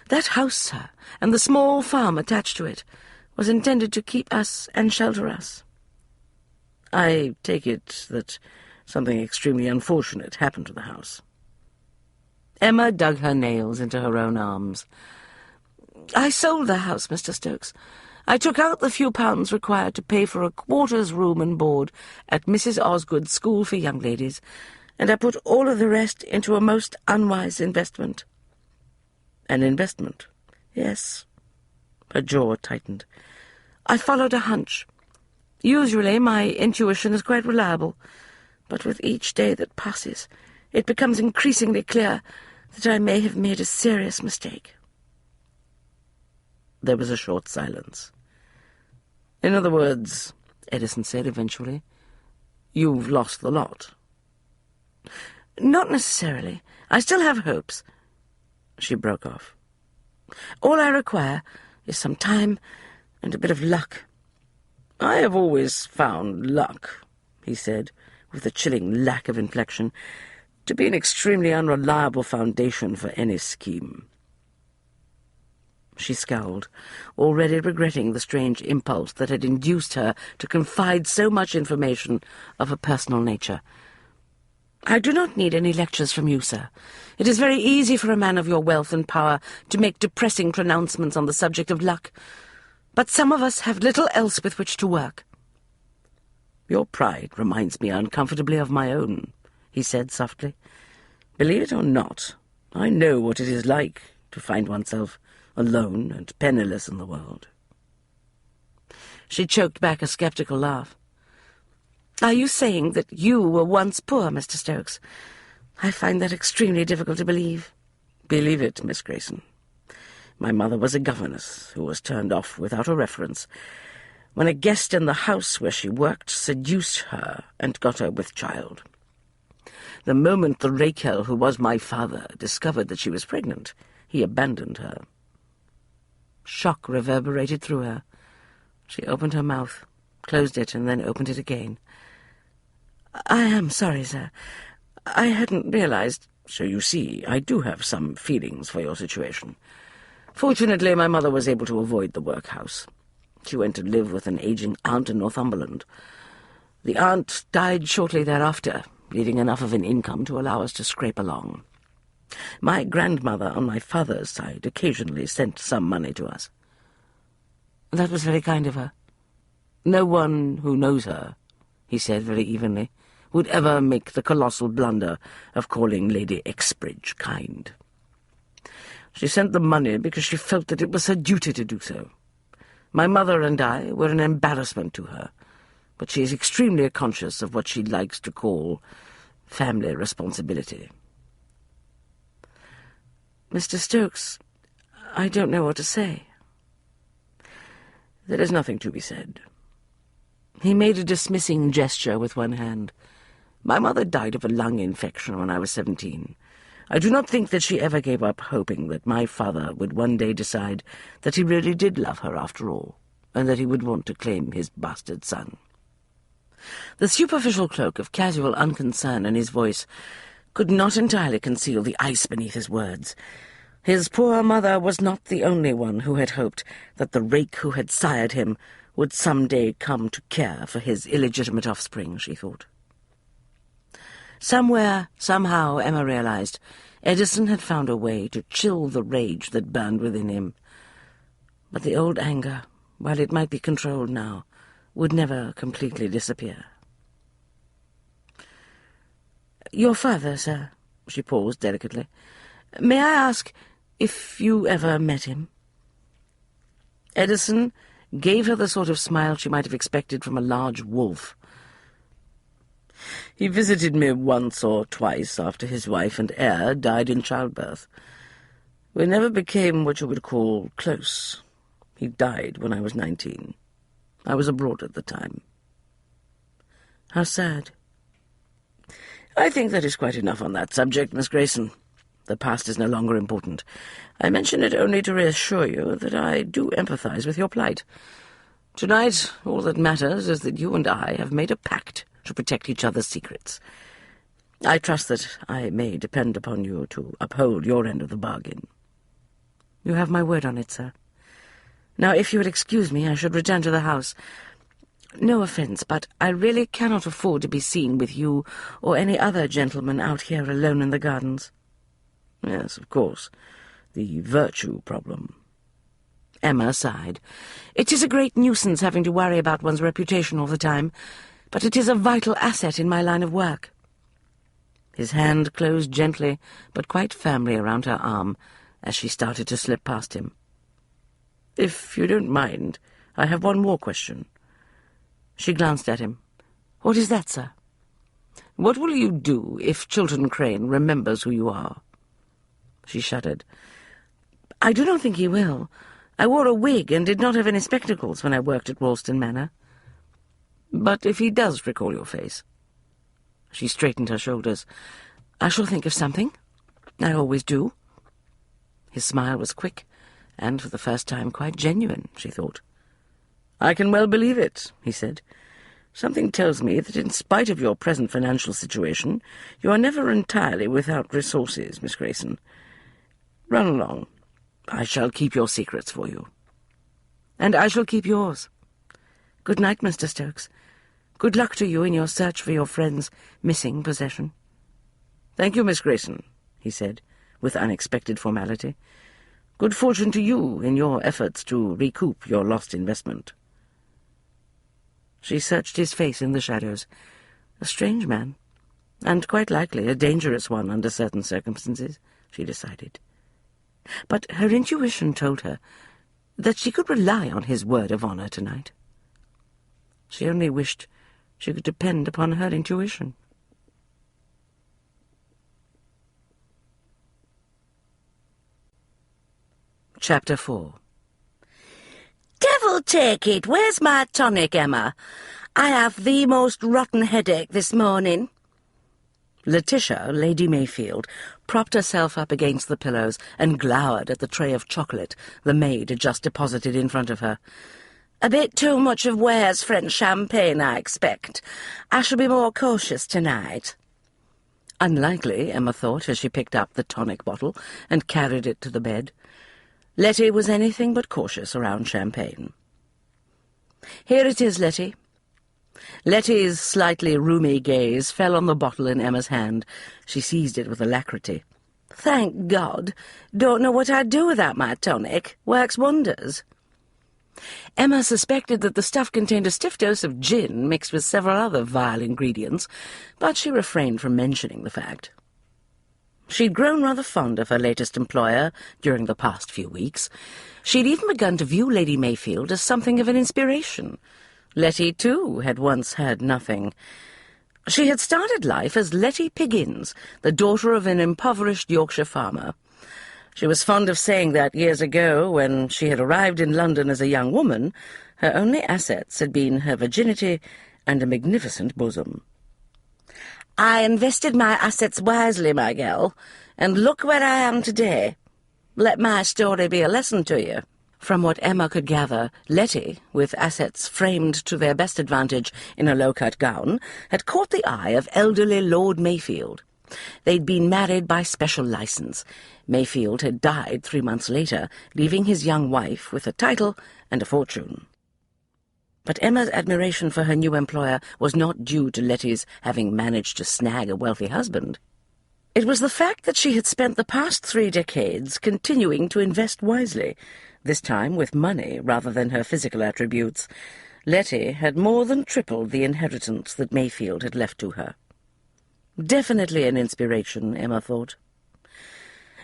That house, sir, and the small farm attached to it, was intended to keep us and shelter us." "I take it that something extremely unfortunate happened to the house." Emma dug her nails into her own arms. "I sold the house, Mr. Stokes. I took out the few pounds required to pay for a quarter's room and board at Mrs. Osgood's School for Young Ladies, and I put all of the rest into a most unwise investment." "An investment?" "Yes." Her jaw tightened. "I followed a hunch. Usually my intuition is quite reliable, but with each day that passes, it becomes increasingly clear that I may have made a serious mistake." There was a short silence. "In other words," Edison said eventually, "you've lost the lot." "Not necessarily. I still have hopes." She broke off. "All I require is some time and a bit of luck." "I have always found luck," he said, with a chilling lack of inflection, "to be an extremely unreliable foundation for any scheme." She scowled, already regretting the strange impulse that had induced her to confide so much information of a personal nature. "I do not need any lectures from you, sir. It is very easy for a man of your wealth and power to make depressing pronouncements on the subject of luck, but some of us have little else with which to work." "Your pride reminds me uncomfortably of my own," he said softly. "Believe it or not, I know what it is like to find oneself alone and penniless in the world." She choked back a sceptical laugh. "Are you saying that you were once poor, Mr. Stokes? I find that extremely difficult to believe." "Believe it, Miss Grayson. My mother was a governess who was turned off without a reference when a guest in the house where she worked seduced her and got her with child. The moment the Raquel, who was my father, discovered that she was pregnant, he abandoned her. Shock reverberated through her. She opened her mouth, closed it, and then opened it again. "I am sorry, sir. I hadn't realized—" "So you see, I do have some feelings for your situation. Fortunately, my mother was able to avoid the workhouse. She went to live with an aging aunt in Northumberland. The aunt died shortly thereafter, leaving enough of an income to allow us to scrape along. My grandmother on my father's side occasionally sent some money to us." "That was very kind of her." "No one who knows her," he said very evenly, "would ever make the colossal blunder of calling Lady Exbridge kind. She sent the money because she felt that it was her duty to do so. My mother and I were an embarrassment to her, but she is extremely conscious of what she likes to call family responsibility." "Mr. Stokes, I don't know what to say." "There is nothing to be said." He made a dismissing gesture with one hand. "My mother died of a lung infection when I was 17. I do not think that she ever gave up hoping that my father would one day decide that he really did love her after all, and that he would want to claim his bastard son." The superficial cloak of casual unconcern in his voice could not entirely conceal the ice beneath his words. His poor mother was not the only one who had hoped that the rake who had sired him would some day come to care for his illegitimate offspring, she thought. Somewhere, somehow, Emma realized, Edison had found a way to chill the rage that burned within him. But the old anger, while it might be controlled now, would never completely disappear. "Your father, sir," she paused delicately. "May I ask if you ever met him?" Edison gave her the sort of smile she might have expected from a large wolf. "He visited me once or twice after his wife and heir died in childbirth. We never became what you would call close. He died when I was 19. I was abroad at the time." "How sad." "I think that is quite enough on that subject, Miss Grayson. The past is no longer important. I mention it only to reassure you that I do empathize with your plight. Tonight, all that matters is that you and I have made a pact to protect each other's secrets. I trust that I may depend upon you to uphold your end of the bargain." "You have my word on it, sir. Now, if you would excuse me, I should return to the house. No offence, but I really cannot afford to be seen with you or any other gentleman out here alone in the gardens." "Yes, of course. The virtue problem." Emma sighed. "It is a great nuisance having to worry about one's reputation all the time, but it is a vital asset in my line of work." His hand closed gently but quite firmly around her arm as she started to slip past him. "If you don't mind, I have one more question." She glanced at him. "What is that, sir?" "What will you do if Chiltern Crane remembers who you are?" She shuddered. "I do not think he will. I wore a wig and did not have any spectacles when I worked at Ralston Manor." "But if he does recall your face?" She straightened her shoulders. "I shall think of something. I always do." His smile was quick, and for the first time quite genuine, she thought. "I can well believe it," he said. "Something tells me that in spite of your present financial situation, you are never entirely without resources, Miss Grayson. Run along. I shall keep your secrets for you." "And I shall keep yours. Good night, Mr. Stokes. Good luck to you in your search for your friend's missing possession." "Thank you, Miss Grayson," he said, with unexpected formality. "Good fortune to you in your efforts to recoup your lost investment." She searched his face in the shadows. A strange man, and quite likely a dangerous one under certain circumstances, she decided. But her intuition told her that she could rely on his word of honor tonight. She only wished she could depend upon her intuition. Chapter 4. "Devil take it! Where's my tonic, Emma? I have the most rotten headache this morning." Letitia, Lady Mayfield, propped herself up against the pillows and glowered at the tray of chocolate the maid had just deposited in front of her. "A bit too much of Ware's French champagne, I expect. I shall be more cautious tonight." Unlikely, Emma thought, as she picked up the tonic bottle and carried it to the bed. Letty was anything but cautious around champagne. "Here it is, Letty." Letty's slightly rheumy gaze fell on the bottle in Emma's hand. She seized it with alacrity. "Thank God! Don't know what I'd do without my tonic. Works wonders." Emma suspected that the stuff contained a stiff dose of gin mixed with several other vile ingredients, but she refrained from mentioning the fact. She'd grown rather fond of her latest employer during the past few weeks. She'd even begun to view Lady Mayfield as something of an inspiration. Letty, too, had once had nothing. She had started life as Letty Piggins, the daughter of an impoverished Yorkshire farmer. She was fond of saying that years ago, when she had arrived in London as a young woman, her only assets had been her virginity and a magnificent bosom. "I invested my assets wisely, my girl, and look where I am today. Let my story be a lesson to you." From what Emma could gather, Letty, with assets framed to their best advantage in a low-cut gown, had caught the eye of elderly Lord Mayfield. They'd been married by special license. Mayfield had died 3 months later, leaving his young wife with a title and a fortune. But Emma's admiration for her new employer was not due to Letty's having managed to snag a wealthy husband. It was the fact that she had spent the past 3 decades continuing to invest wisely, this time with money rather than her physical attributes. Letty had more than tripled the inheritance that Mayfield had left to her. Definitely an inspiration, Emma thought.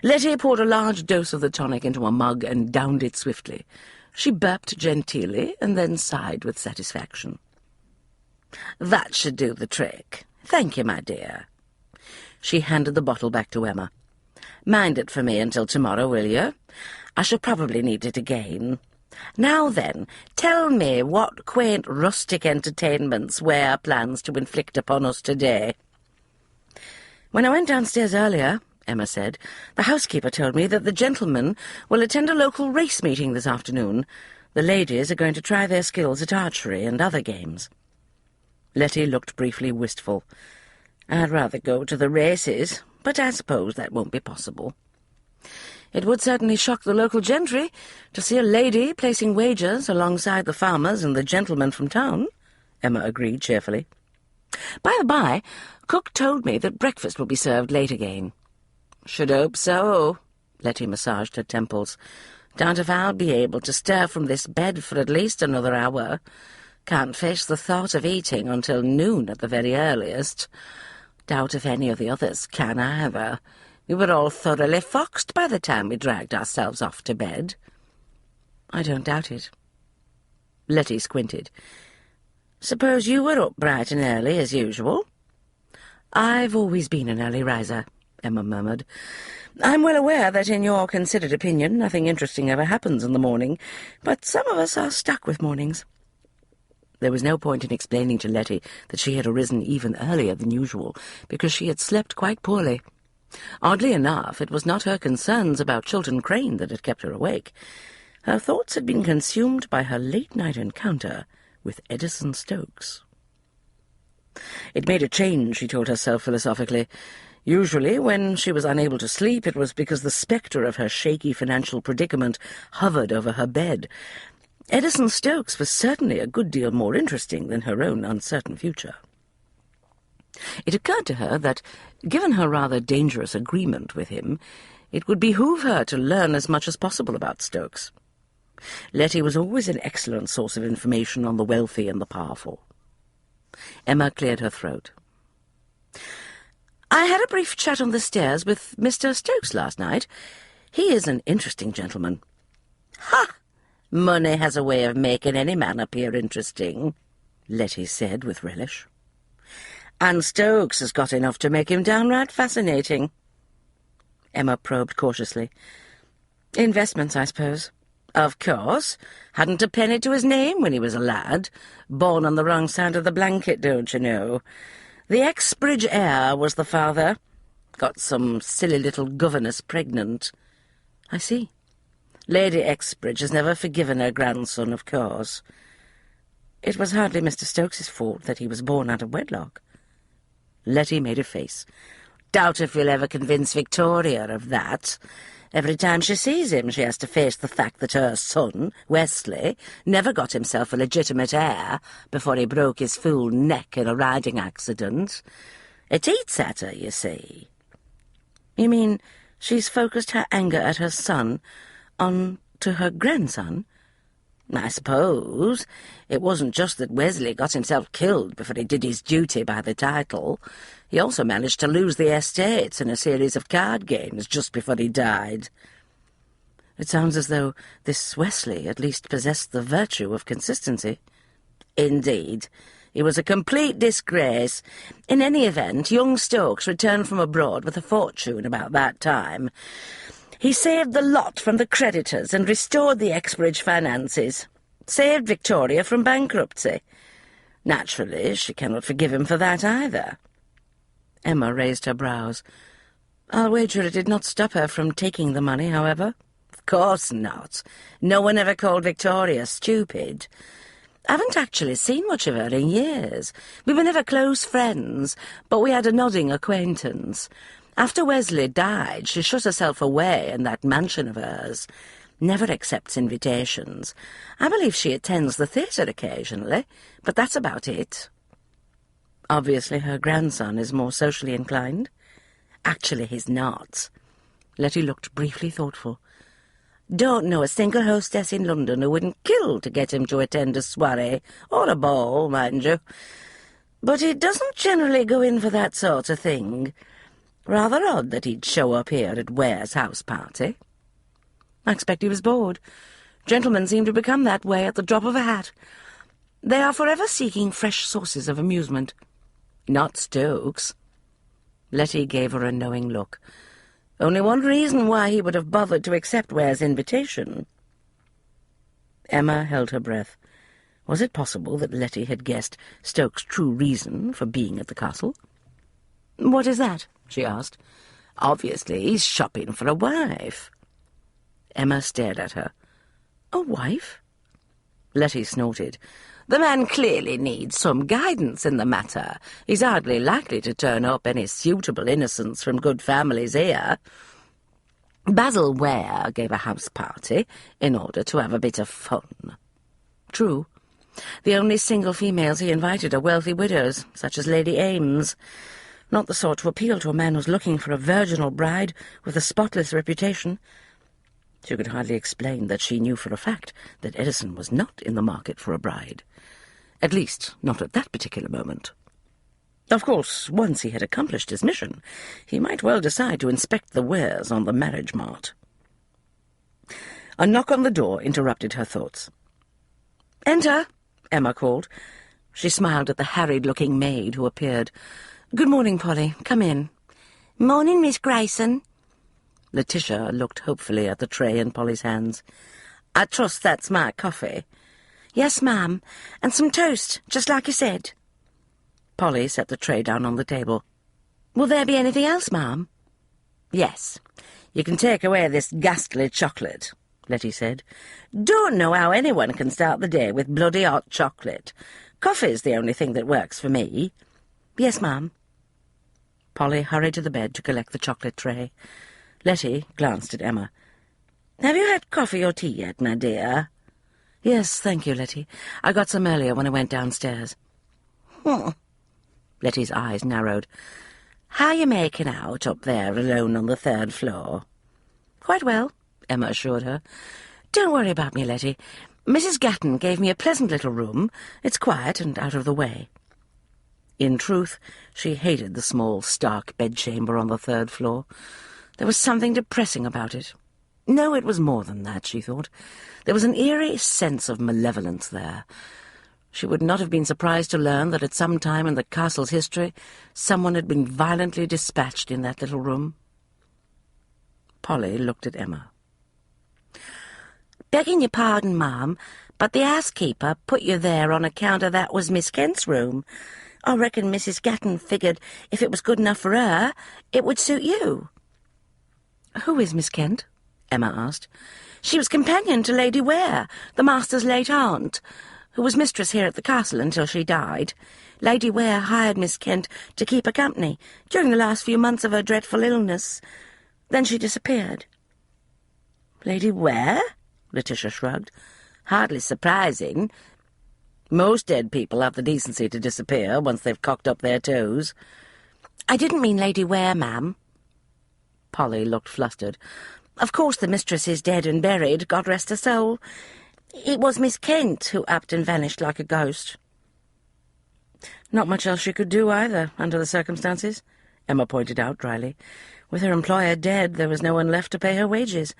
Letty poured a large dose of the tonic into a mug and downed it swiftly. She burped genteelly and then sighed with satisfaction. "That should do the trick. Thank you, my dear." She handed the bottle back to Emma. "Mind it for me until tomorrow, will you? I shall probably need it again. Now then, tell me what quaint rustic entertainments Ware plans to inflict upon us today." "When I went downstairs earlier," Emma said, "the housekeeper told me that the gentlemen will attend a local race meeting this afternoon. The ladies are going to try their skills at archery and other games." Letty looked briefly wistful. "I'd rather go to the races, but I suppose that won't be possible." "It would certainly shock the local gentry to see a lady placing wagers alongside the farmers and the gentlemen from town," Emma agreed cheerfully. "By the by, Cook told me that breakfast will be served late again." "Should hope so." Letty massaged her temples. "Doubt if I'll be able to stir from this bed for at least another hour. Can't face the thought of eating until noon at the very earliest. Doubt if any of the others can either. We were all thoroughly foxed by the time we dragged ourselves off to bed." "I don't doubt it." Letty squinted. "Suppose you were up bright and early as usual?" "I've always been an early riser," Emma murmured. "I'm well aware that in your considered opinion nothing interesting ever happens in the morning, but some of us are stuck with mornings." There was no point in explaining to Letty that she had arisen even earlier than usual, because she had slept quite poorly. Oddly enough, it was not her concerns about Chiltern Crane that had kept her awake. Her thoughts had been consumed by her late-night encounter with Edison Stokes. It made a change, she told herself philosophically. Usually, when she was unable to sleep, it was because the spectre of her shaky financial predicament hovered over her bed. Edison Stokes was certainly a good deal more interesting than her own uncertain future. It occurred to her that, given her rather dangerous agreement with him, it would behoove her to learn as much as possible about Stokes. Letty was always an excellent source of information on the wealthy and the powerful. Emma cleared her throat. "I had a brief chat on the stairs with Mr. Stokes last night. He is an interesting gentleman." "Ha! Money has a way of making any man appear interesting," Letty said with relish. "And Stokes has got enough to make him downright fascinating." Emma probed cautiously. Investments, I suppose. Of course. Hadn't a penny to his name when he was a lad. Born on the wrong side of the blanket, don't you know? The Exbridge heir was the father. Got some silly little governess pregnant. I see. Lady Exbridge has never forgiven her grandson, of course. It was hardly Mr. Stokes's fault that he was born out of wedlock. Letty made a face. Doubt if you'll ever convince Victoria of that. Every time she sees him, she has to face the fact that her son, Wesley, never got himself a legitimate heir before he broke his fool neck in a riding accident. It eats at her, you see. You mean she's focused her anger at her son on to her grandson? I suppose. It wasn't just that Wesley got himself killed before he did his duty by the title. He also managed to lose the estates in a series of card games just before he died. It sounds as though this Wesley at least possessed the virtue of consistency. Indeed. He was a complete disgrace. In any event, young Stokes returned from abroad with a fortune about that time. He saved the lot from the creditors and restored the Exbridge finances. Saved Victoria from bankruptcy. Naturally, she cannot forgive him for that either. Emma raised her brows. I'll wager it did not stop her from taking the money, however. Of course not. No one ever called Victoria stupid. I haven't actually seen much of her in years. We were never close friends, but we had a nodding acquaintance. After Wesley died, she shut herself away in that mansion of hers. Never accepts invitations. I believe she attends the theatre occasionally, but that's about it. Obviously her grandson is more socially inclined. Actually, he's not. Letty looked briefly thoughtful. Don't know a single hostess in London who wouldn't kill to get him to attend a soirée, or a ball, mind you. But he doesn't generally go in for that sort of thing. Rather odd that he'd show up here at Ware's house party. I expect he was bored. Gentlemen seem to become that way at the drop of a hat. They are forever seeking fresh sources of amusement. Not Stokes. Letty gave her a knowing look. Only one reason why he would have bothered to accept Ware's invitation. Emma held her breath. Was it possible that Letty had guessed Stokes' true reason for being at the castle? "What is that?" she asked. "Obviously, he's shopping for a wife." Emma stared at her. "A wife?" Letty snorted. "The man clearly needs some guidance in the matter. He's hardly likely to turn up any suitable innocents from good families here. Basil Ware gave a house party in order to have a bit of fun." "True. The only single females he invited are wealthy widows, such as Lady Ames. Not the sort to appeal to a man who's looking for a virginal bride with a spotless reputation." She could hardly explain that she knew for a fact that Edison was not in the market for a bride. At least, not at that particular moment. Of course, once he had accomplished his mission, he might well decide to inspect the wares on the marriage mart. A knock on the door interrupted her thoughts. "Enter," Emma called. She smiled at the harried-looking maid who appeared. "Good morning, Polly. Come in." "Morning, Miss Grayson." Letitia looked hopefully at the tray in Polly's hands. "I trust that's my coffee." "Yes, ma'am, and some toast, just like you said." Polly set the tray down on the table. "Will there be anything else, ma'am?" "Yes. You can take away this ghastly chocolate," Letty said. "Don't know how anyone can start the day with bloody hot chocolate. Coffee's the only thing that works for me." "Yes, ma'am." Polly hurried to the bed to collect the chocolate tray. Letty glanced at Emma. "Have you had coffee or tea yet, my dear?" "Yes, thank you, Letty. I got some earlier when I went downstairs." Letty's eyes narrowed. "How are you making out up there alone on the 3rd floor?" "Quite well," Emma assured her. "Don't worry about me, Letty. Mrs. Gatton gave me a pleasant little room. It's quiet and out of the way." In truth, she hated the small, stark bedchamber on the 3rd floor. There was something depressing about it. No, it was more than that, she thought. There was an eerie sense of malevolence there. She would not have been surprised to learn that at some time in the castle's history someone had been violently dispatched in that little room. Polly looked at Emma. Begging your pardon, ma'am, but the housekeeper put you there on account of that was Miss Kent's room. I reckon Mrs. Gatton figured if it was good enough for her, it would suit you." "Who is Miss Kent?" Emma asked. "She was companion to Lady Ware, the master's late aunt, who was mistress here at the castle until she died. Lady Ware hired Miss Kent to keep her company during the last few months of her dreadful illness. Then she disappeared." "Lady Ware?" Letitia shrugged. "Hardly surprising. Most dead people have the decency to disappear once they've cocked up their toes." "I didn't mean Lady Ware, ma'am." Polly looked flustered. "Of course the mistress is dead and buried, God rest her soul. It was Miss Kent who upped and vanished like a ghost." "Not much else she could do, either, under the circumstances," Emma pointed out dryly. "With her employer dead, there was no one left to pay her wages.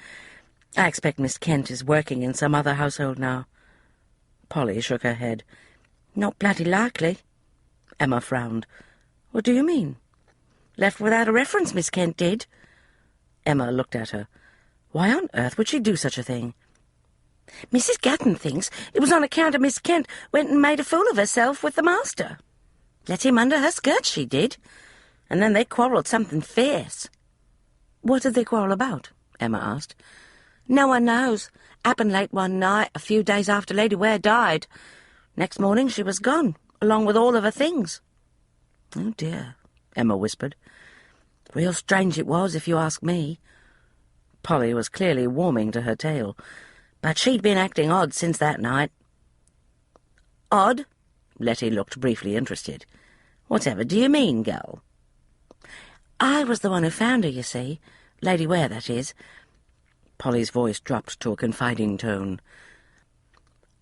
I expect Miss Kent is working in some other household now." Polly shook her head. "Not bloody likely." Emma frowned. "What do you mean?" "Left without a reference, Miss Kent did." Emma looked at her. Why on earth would she do such a thing? "Mrs. Gatton thinks it was on account of Miss Kent went and made a fool of herself with the master. Let him under her skirt, she did. And then they quarrelled something fierce." "What did they quarrel about?" Emma asked. "No one knows. Happened late one night, a few days after Lady Ware died. Next morning she was gone, along with all of her things." "Oh, dear," Emma whispered. "Real strange it was, if you ask me." Polly was clearly warming to her tale. "But she'd been acting odd since that night." "Odd?" Letty looked briefly interested. "Whatever do you mean, girl?" "I was the one who found her, you see. Lady Ware, that is." Polly's voice dropped to a confiding tone.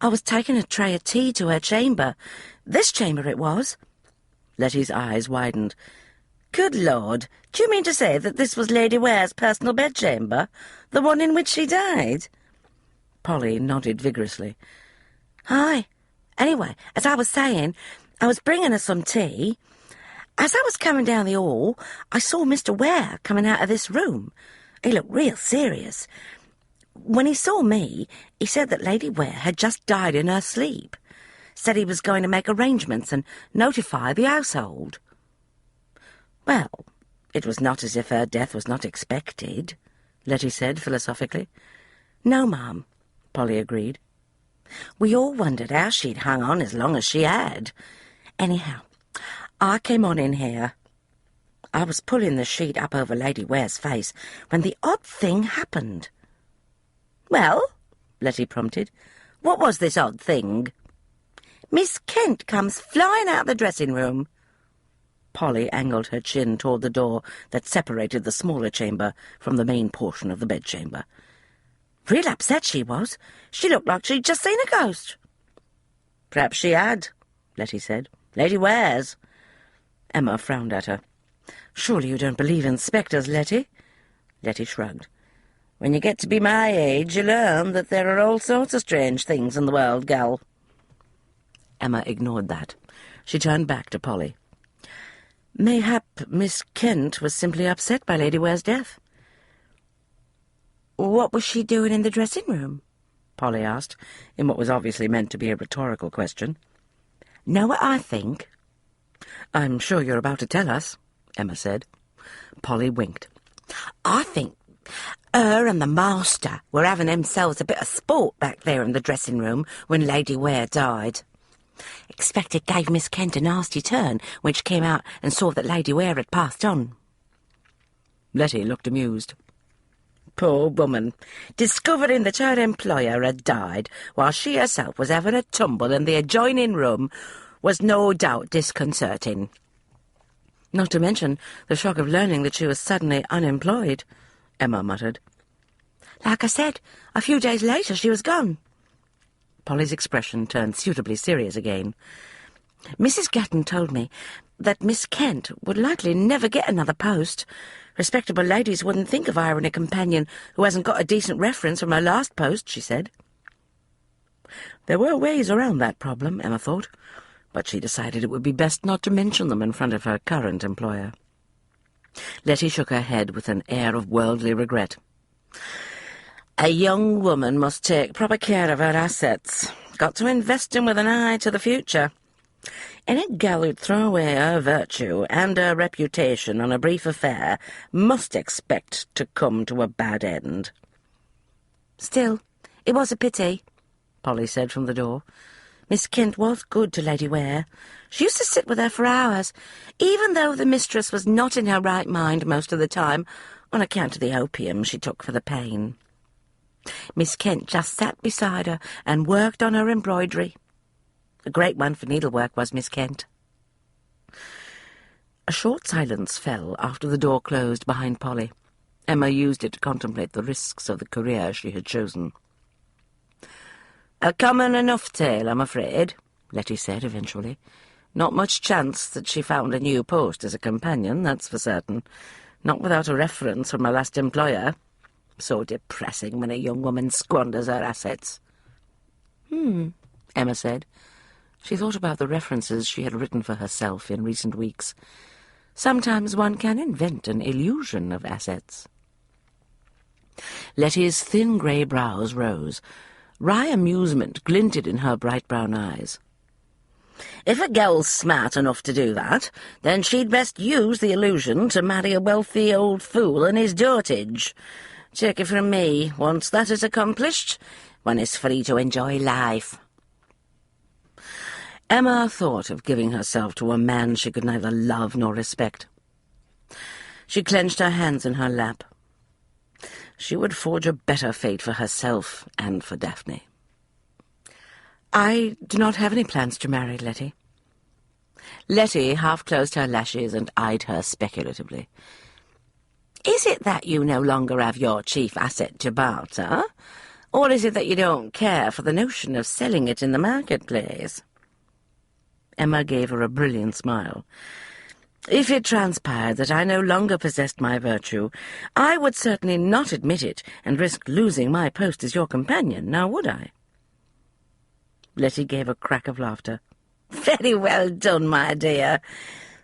"I was taking a tray of tea to her chamber. This chamber it was." Letty's eyes widened. "Good Lord, do you mean to say that this was Lady Ware's personal bedchamber, the one in which she died?" Polly nodded vigorously. "Aye. Anyway, as I was saying, I was bringing her some tea. As I was coming down the hall, I saw Mr. Ware coming out of this room. He looked real serious. When he saw me, he said that Lady Ware had just died in her sleep. Said he was going to make arrangements and notify the household." "Well, it was not as if her death was not expected," Letty said philosophically. "No, ma'am," Polly agreed. "We all wondered how she'd hung on as long as she had. Anyhow, I came on in here. I was pulling the sheet up over Lady Ware's face when the odd thing happened." "Well," Letty prompted, "what was this odd thing?" "Miss Kent comes flying out of the dressing-room." Polly angled her chin toward the door that separated the smaller chamber from the main portion of the bedchamber. "Real upset she was. She looked like she'd just seen a ghost." "Perhaps she had," Letty said. "Lady Ware's." Emma frowned at her. "Surely you don't believe in spectres, Letty?" Letty shrugged. "When you get to be my age, you learn that there are all sorts of strange things in the world, gal." Emma ignored that. She turned back to Polly. "Mayhap Miss Kent was simply upset by Lady Ware's death." "What was she doing in the dressing-room?" Polly asked, in what was obviously meant to be a rhetorical question. "Know what I think?" "I'm sure you're about to tell us," Emma said. Polly winked. "I think her and the master were having themselves a bit of sport back there in the dressing-room when Lady Ware died. Expect it gave Miss Kent a nasty turn when she came out and saw that Lady Ware had passed on." Letty looked amused. "Poor woman, discovering that her employer had died while she herself was having a tumble in the adjoining room was no doubt disconcerting." "Not to mention the shock of learning that she was suddenly unemployed," Emma muttered. "Like I said, a few days later she was gone." Polly's expression turned suitably serious again. "Mrs. Gatton told me that Miss Kent would likely never get another post. Respectable ladies wouldn't think of hiring a companion who hasn't got a decent reference from her last post," she said. There were ways around that problem, Emma thought, but she decided it would be best not to mention them in front of her current employer. Letty shook her head with an air of worldly regret. A young woman must take proper care of her assets. Got to invest them with an eye to the future. Any gal who'd throw away her virtue and her reputation on a brief affair must expect to come to a bad end. Still, it was a pity, Polly said from the door. Miss Kent was good to Lady Ware. She used to sit with her for hours, even though the mistress was not in her right mind most of the time, on account of the opium she took for the pain. Miss Kent just sat beside her and worked on her embroidery. A great one for needlework was Miss Kent. A short silence fell after the door closed behind Polly. Emma used it to contemplate the risks of the career she had chosen. "A common enough tale, I'm afraid," Letty said eventually. "Not much chance that she found a new post as a companion, that's for certain. Not without a reference from her last employer. So depressing when a young woman squanders her assets." Emma said. She thought about the references she had written for herself in recent weeks. Sometimes one can invent an illusion of assets. Letty's thin grey brows rose. Wry amusement glinted in her bright brown eyes. "If a girl's smart enough to do that, then she'd best use the illusion to marry a wealthy old fool and his dotage. Take it from me, once that is accomplished, one is free to enjoy life." Emma thought of giving herself to a man she could neither love nor respect. She clenched her hands in her lap. She would forge a better fate for herself and for Daphne. "I do not have any plans to marry, Letty." Letty half closed her lashes and eyed her speculatively. "Is it that you no longer have your chief asset to barter? Or is it that you don't care for the notion of selling it in the marketplace?" Emma gave her a brilliant smile. "If it transpired that I no longer possessed my virtue, I would certainly not admit it and risk losing my post as your companion, now would I?" Letty gave a crack of laughter. "Very well done, my dear.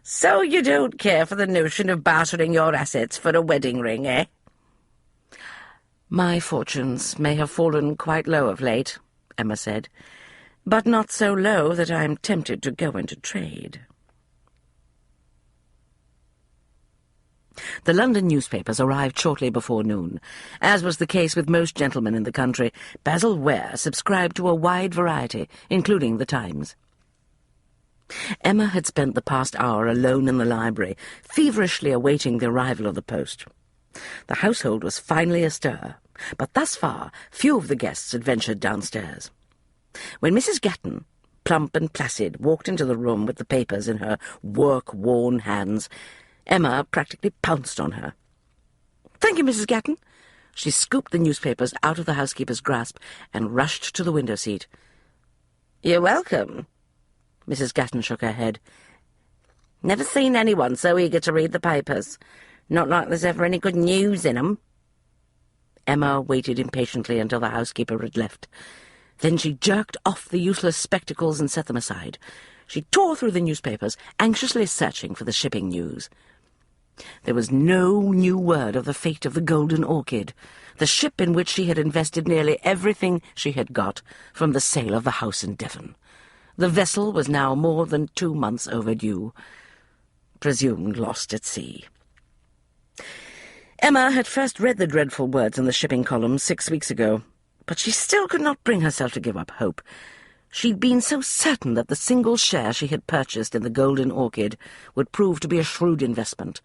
So you don't care for the notion of bartering your assets for a wedding ring, eh?" "My fortunes may have fallen quite low of late," Emma said, "but not so low that I am tempted to go into trade." The London newspapers arrived shortly before noon. As was the case with most gentlemen in the country, Basil Ware subscribed to a wide variety, including the Times. Emma had spent the past hour alone in the library, feverishly awaiting the arrival of the post. The household was finally astir, but thus far few of the guests had ventured downstairs. When Mrs. Gatton, plump and placid, walked into the room with the papers in her work-worn hands, Emma practically pounced on her. "Thank you, Mrs. Gatton." She scooped the newspapers out of the housekeeper's grasp and rushed to the window seat. "You're welcome." Mrs. Gatton shook her head. "Never seen anyone so eager to read the papers. Not like there's ever any good news in 'em." Emma waited impatiently until the housekeeper had left. Then she jerked off the useless spectacles and set them aside. She tore through the newspapers, anxiously searching for the shipping news. There was no new word of the fate of the Golden Orchid, the ship in which she had invested nearly everything she had got from the sale of the house in Devon. The vessel was now more than 2 months overdue, presumed lost at sea. Emma had first read the dreadful words in the shipping column 6 weeks ago, but she still could not bring herself to give up hope. She'd been so certain that the single share she had purchased in the Golden Orchid would prove to be a shrewd investment.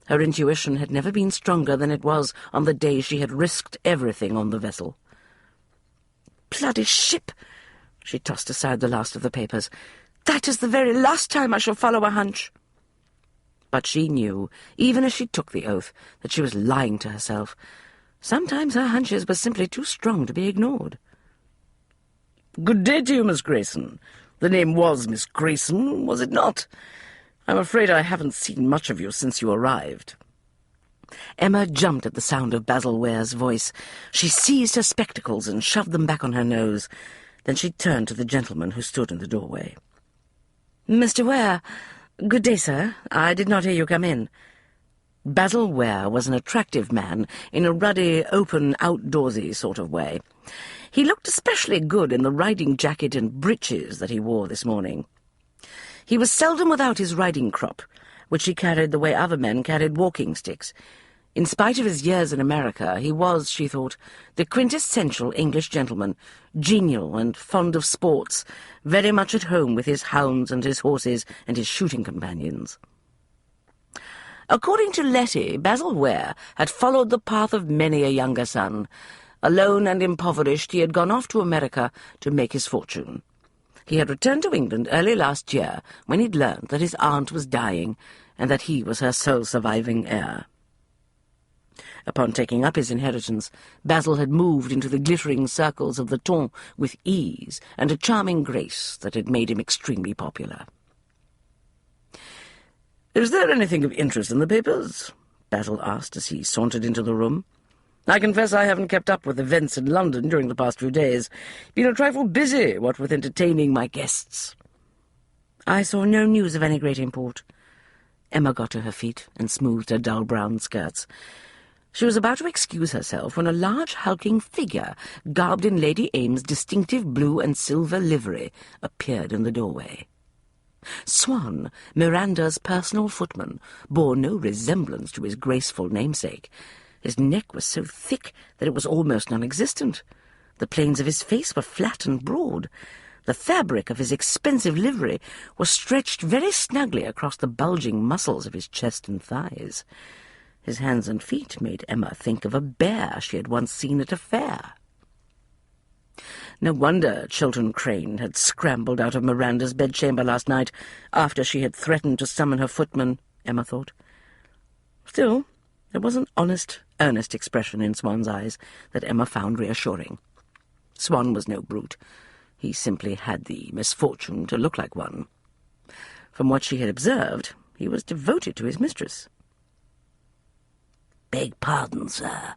Her intuition had never been stronger than it was on the day she had risked everything on the vessel. "Bloody ship!" She tossed aside the last of the papers. "That is the very last time I shall follow a hunch." But she knew, even as she took the oath, that she was lying to herself. Sometimes her hunches were simply too strong to be ignored. "Good day to you, Miss Grayson. The name was Miss Grayson, was it not? I'm afraid I haven't seen much of you since you arrived." Emma jumped at the sound of Basil Ware's voice. She seized her spectacles and shoved them back on her nose. Then she turned to the gentleman who stood in the doorway. "Mr. Ware, good day, sir. I did not hear you come in." Basil Ware was an attractive man in a ruddy, open, outdoorsy sort of way. He looked especially good in the riding jacket and breeches that he wore this morning. He was seldom without his riding crop, which he carried the way other men carried walking sticks. In spite of his years in America, he was, she thought, the quintessential English gentleman, genial and fond of sports, very much at home with his hounds and his horses and his shooting companions. According to Letty, Basil Ware had followed the path of many a younger son. Alone and impoverished, he had gone off to America to make his fortune. He had returned to England early last year when he'd learned that his aunt was dying and that he was her sole surviving heir. Upon taking up his inheritance, Basil had moved into the glittering circles of the ton with ease and a charming grace that had made him extremely popular. "Is there anything of interest in the papers?" Basil asked as he sauntered into the room. "I confess I haven't kept up with events in London during the past few days. Been a trifle busy, what with entertaining my guests." "I saw no news of any great import." Emma got to her feet and smoothed her dull brown skirts. She was about to excuse herself when a large hulking figure, garbed in Lady Ames's distinctive blue and silver livery, appeared in the doorway. Swan, Miranda's personal footman, bore no resemblance to his graceful namesake. His neck was so thick that it was almost non-existent. The planes of his face were flat and broad. The fabric of his expensive livery was stretched very snugly across the bulging muscles of his chest and thighs. His hands and feet made Emma think of a bear she had once seen at a fair. No wonder Chiltern Crane had scrambled out of Miranda's bedchamber last night after she had threatened to summon her footman, Emma thought. Still, there was an honest, earnest expression in Swan's eyes that Emma found reassuring. Swan was no brute. He simply had the misfortune to look like one. From what she had observed, he was devoted to his mistress. "Beg pardon, sir,"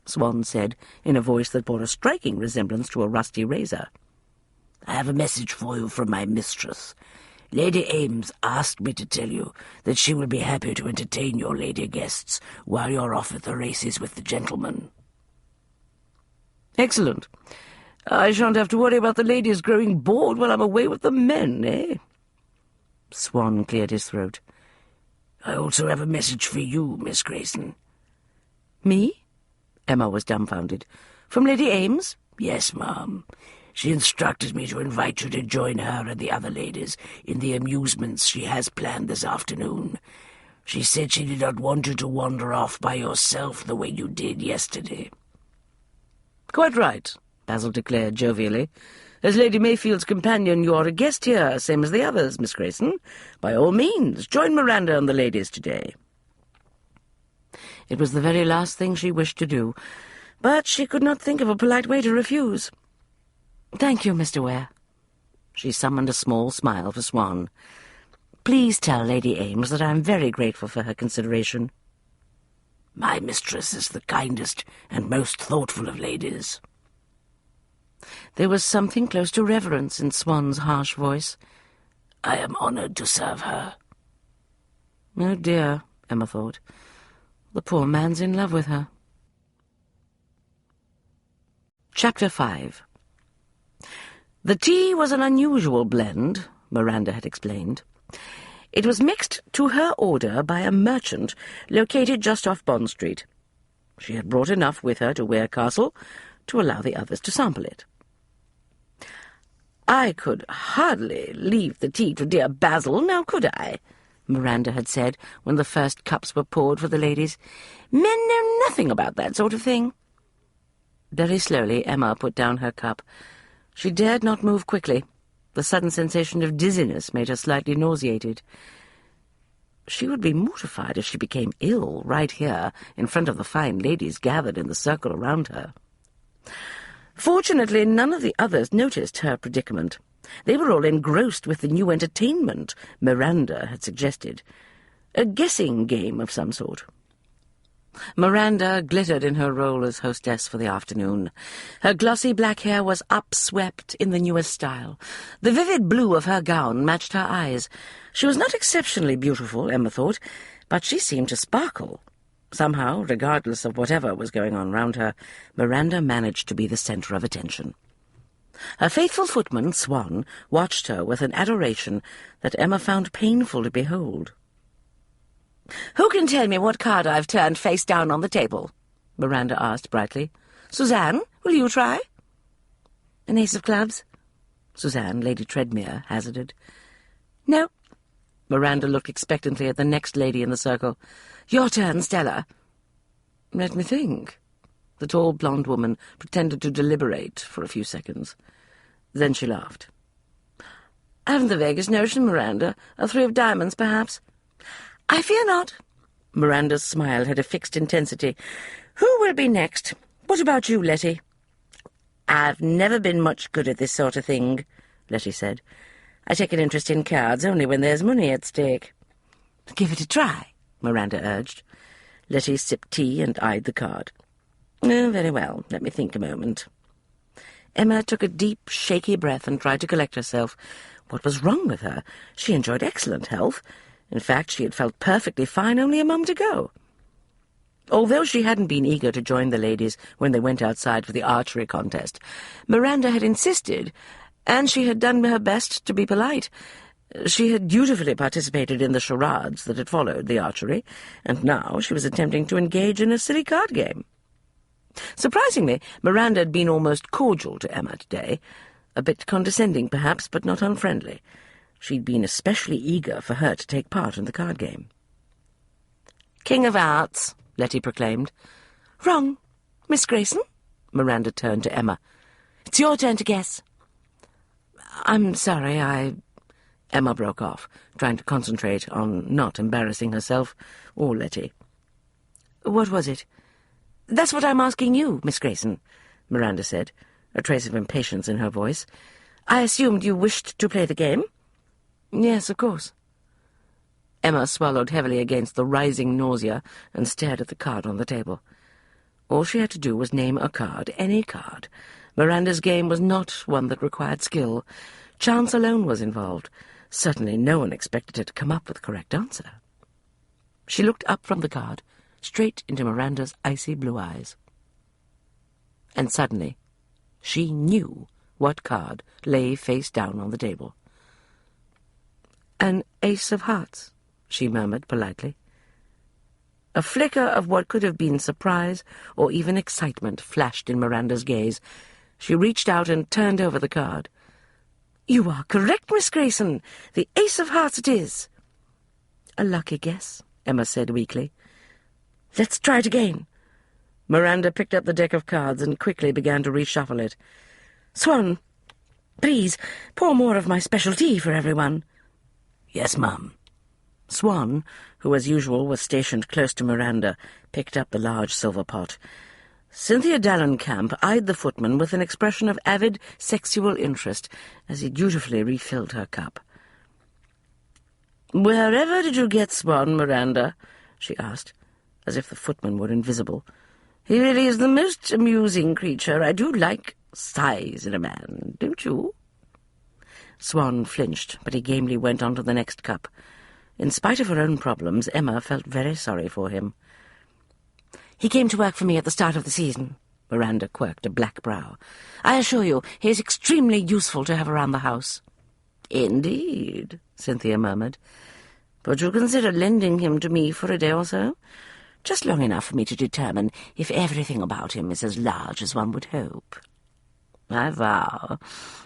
Swan said, in a voice that bore a striking resemblance to a rusty razor. "I have a message for you from my mistress. Lady Ames asked me to tell you that she will be happy to entertain your lady guests while you're off at the races with the gentlemen." "Excellent. I shan't have to worry about the ladies growing bored while I'm away with the men, eh?" Swan cleared his throat. "I also have a message for you, Miss Grayson." "Me?" Emma was dumbfounded. "From Lady Ames?" "Yes, ma'am. She instructed me to invite you to join her and the other ladies in the amusements she has planned this afternoon. She said she did not want you to wander off by yourself the way you did yesterday." "Quite right," Basil declared jovially. "As Lady Mayfield's companion, you are a guest here, same as the others, Miss Grayson. By all means, join Miranda and the ladies today." It was the very last thing she wished to do, but she could not think of a polite way to refuse. "Thank you, Mr. Ware." She summoned a small smile for Swan. "Please tell Lady Ames that I am very grateful for her consideration." "My mistress is the kindest and most thoughtful of ladies." There was something close to reverence in Swan's harsh voice. "I am honoured to serve her." Oh dear, Emma thought. The poor man's in love with her. Chapter 5. The tea was an unusual blend, Miranda had explained. It was mixed to her order by a merchant located just off Bond Street. She had brought enough with her to Ware Castle to allow the others to sample it. "I could hardly leave the tea to dear Basil, now could I?" Miranda had said when the first cups were poured for the ladies. "Men know nothing about that sort of thing." Very slowly Emma put down her cup. She dared not move quickly. The sudden sensation of dizziness made her slightly nauseated. She would be mortified if she became ill right here, in front of the fine ladies gathered in the circle around her. Fortunately, none of the others noticed her predicament. They were all engrossed with the new entertainment Miranda had suggested. A guessing game of some sort. Miranda glittered in her role as hostess for the afternoon. Her glossy black hair was upswept in the newest style. The vivid blue of her gown matched her eyes. She was not exceptionally beautiful, Emma thought, but she seemed to sparkle. Somehow, regardless of whatever was going on round her, Miranda managed to be the centre of attention. Her faithful footman, Swan, watched her with an adoration that Emma found painful to behold. "Who can tell me what card I've turned face down on the table?" Miranda asked brightly. "Suzanne, will you try?" "An ace of clubs?" Suzanne, Lady Treadmere, hazarded. "No." Miranda looked expectantly at the next lady in the circle. "Your turn, Stella." "Let me think." The tall blonde woman pretended to deliberate for a few seconds. Then she laughed. "I haven't the vaguest notion, Miranda. A three of diamonds, perhaps?" "I fear not." Miranda's smile had a fixed intensity. "Who will be next? What about you, Letty?" "I've never been much good at this sort of thing," Letty said. "I take an interest in cards only when there's money at stake." "Give it a try," Miranda urged. Letty sipped tea and eyed the card. "Oh, very well. Let me think a moment." Emma took a deep, shaky breath and tried to collect herself. What was wrong with her? She enjoyed excellent health. In fact, she had felt perfectly fine only a moment ago. Although she hadn't been eager to join the ladies when they went outside for the archery contest, Miranda had insisted, and she had done her best to be polite. She had dutifully participated in the charades that had followed the archery, and now she was attempting to engage in a silly card game. Surprisingly, Miranda had been almost cordial to Emma today, a bit condescending perhaps, but not unfriendly. She'd been especially eager for her to take part in the card game. "King of Hearts," Letty proclaimed. "Wrong. Miss Grayson?" Miranda turned to Emma. "It's your turn to guess." "I'm sorry, Emma broke off, trying to concentrate on not embarrassing herself or Letty. "What was it?" "That's what I'm asking you, Miss Grayson," Miranda said, a trace of impatience in her voice. "I assumed you wished to play the game?" "Yes, of course." Emma swallowed heavily against the rising nausea and stared at the card on the table. All she had to do was name a card, any card. Miranda's game was not one that required skill. Chance alone was involved. Certainly no one expected her to come up with the correct answer. She looked up from the card, straight into Miranda's icy blue eyes. And suddenly she knew what card lay face down on the table. "An ace of hearts," she murmured politely. A flicker of what could have been surprise or even excitement flashed in Miranda's gaze. She reached out and turned over the card. "You are correct, Miss Grayson. The ace of hearts it is." "A lucky guess," Emma said weakly. "Let's try it again." Miranda picked up the deck of cards and quickly began to reshuffle it. "Swan, please pour more of my special tea for everyone." "Yes, ma'am." Swan, who as usual was stationed close to Miranda, picked up the large silver pot. Cynthia Dallenkamp eyed the footman with an expression of avid sexual interest as he dutifully refilled her cup. "Wherever did you get Swan, Miranda?" she asked, as if the footman were invisible. "He really is the most amusing creature. I do like size in a man, don't you?" Swan flinched, but he gamely went on to the next cup. In spite of her own problems, Emma felt very sorry for him. "He came to work for me at the start of the season," Miranda quirked a black brow. "I assure you, he is extremely useful to have around the house." "Indeed," Cynthia murmured. "Would you consider lending him to me for a day or so? Just long enough for me to determine if everything about him is as large as one would hope. I vow,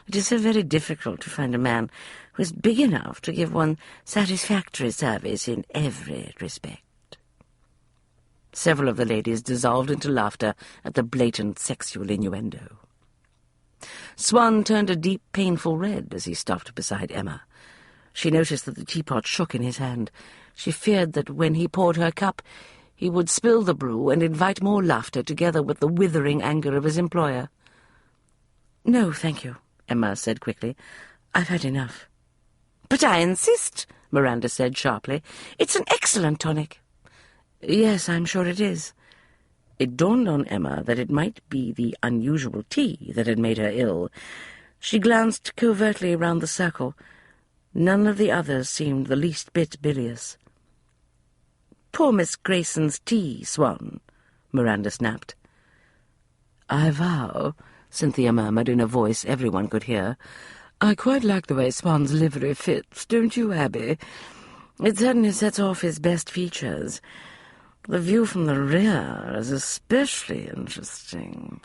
it is so very difficult to find a man who is big enough to give one satisfactory service in every respect." Several of the ladies dissolved into laughter at the blatant sexual innuendo. Swan turned a deep, painful red as he stopped beside Emma. She noticed that the teapot shook in his hand. She feared that when he poured her cup, he would spill the brew and invite more laughter together with the withering anger of his employer. "No, thank you," Emma said quickly. "I've had enough." "But I insist," Miranda said sharply. "It's an excellent tonic." "Yes, I'm sure it is." It dawned on Emma that it might be the unusual tea that had made her ill. She glanced covertly round the circle. None of the others seemed the least bit bilious. Poor Miss Grayson's tea, Swan, Miranda snapped. I vow, Cynthia murmured in a voice everyone could hear, I quite like the way Swan's livery fits, don't you, Abby? It certainly sets off his best features. The view from the rear is especially interesting.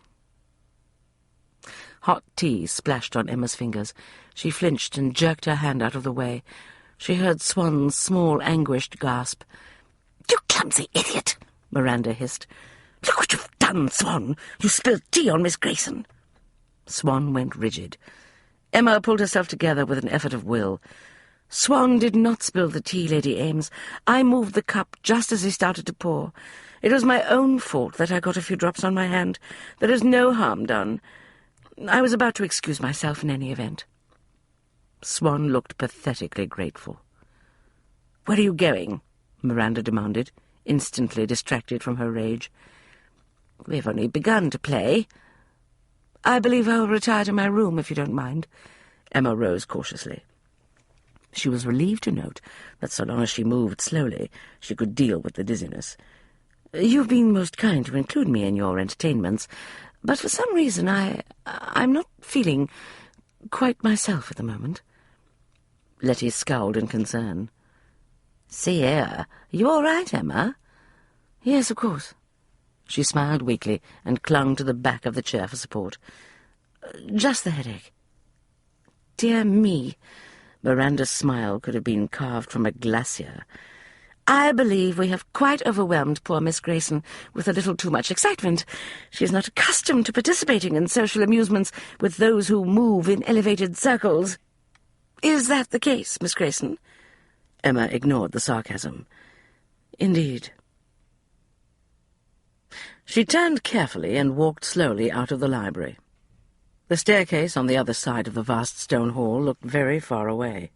Hot tea splashed on Emma's fingers. She flinched and jerked her hand out of the way. She heard Swan's small, anguished gasp. "You clumsy idiot!" Miranda hissed. "Look what you've done, Swan! You spilled tea on Miss Grayson!" Swan went rigid. Emma pulled herself together with an effort of will. "Swan did not spill the tea, Lady Ames. I moved the cup just as he started to pour. It was my own fault that I got a few drops on my hand. There is no harm done. I was about to excuse myself in any event." Swan looked pathetically grateful. "Where are you going?" Miranda demanded, instantly distracted from her rage. "We've only begun to play. I believe I will retire to my room, if you don't mind." Emma rose cautiously. She was relieved to note that so long as she moved slowly, she could deal with the dizziness. "You've been most kind to include me in your entertainments, but for some reason I'm not feeling quite myself at the moment." Letty scowled in concern. "See here, you all right, Emma?" "Yes, of course." She smiled weakly and clung to the back of the chair for support. "Just the headache." "Dear me," Miranda's smile could have been carved from a glacier. "I believe we have quite overwhelmed poor Miss Grayson with a little too much excitement. She is not accustomed to participating in social amusements with those who move in elevated circles. Is that the case, Miss Grayson?" Emma ignored the sarcasm. "Indeed." She turned carefully and walked slowly out of the library. The staircase on the other side of the vast stone hall looked very far away.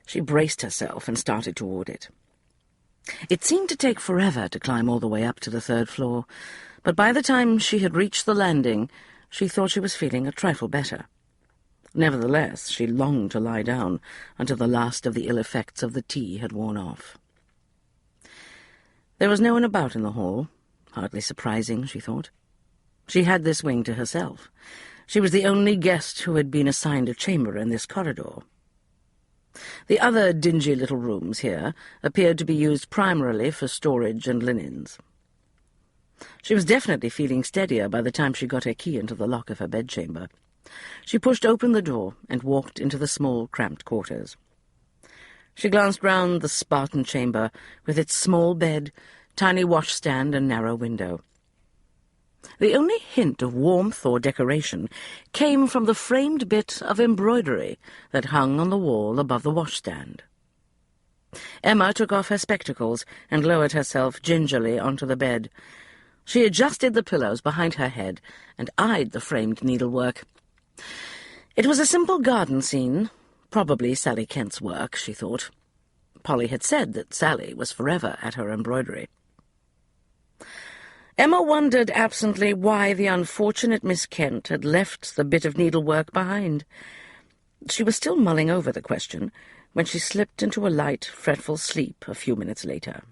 She braced herself and started toward it. It seemed to take forever to climb all the way up to the third floor, but by the time she had reached the landing, she thought she was feeling a trifle better. Nevertheless, she longed to lie down until the last of the ill effects of the tea had worn off. There was no one about in the hall. Hardly surprising, she thought. She had this wing to herself. She was the only guest who had been assigned a chamber in this corridor. The other dingy little rooms here appeared to be used primarily for storage and linens. She was definitely feeling steadier by the time she got her key into the lock of her bedchamber. She pushed open the door and walked into the small, cramped quarters. She glanced round the Spartan chamber with its small bed, tiny washstand and narrow window. The only hint of warmth or decoration came from the framed bit of embroidery that hung on the wall above the washstand. Emma took off her spectacles and lowered herself gingerly onto the bed. She adjusted the pillows behind her head and eyed the framed needlework. It was a simple garden scene, probably Sally Kent's work, she thought. Polly had said that Sally was forever at her embroidery. Emma wondered absently why the unfortunate Miss Kent had left the bit of needlework behind. She was still mulling over the question when she slipped into a light, fretful sleep a few minutes later.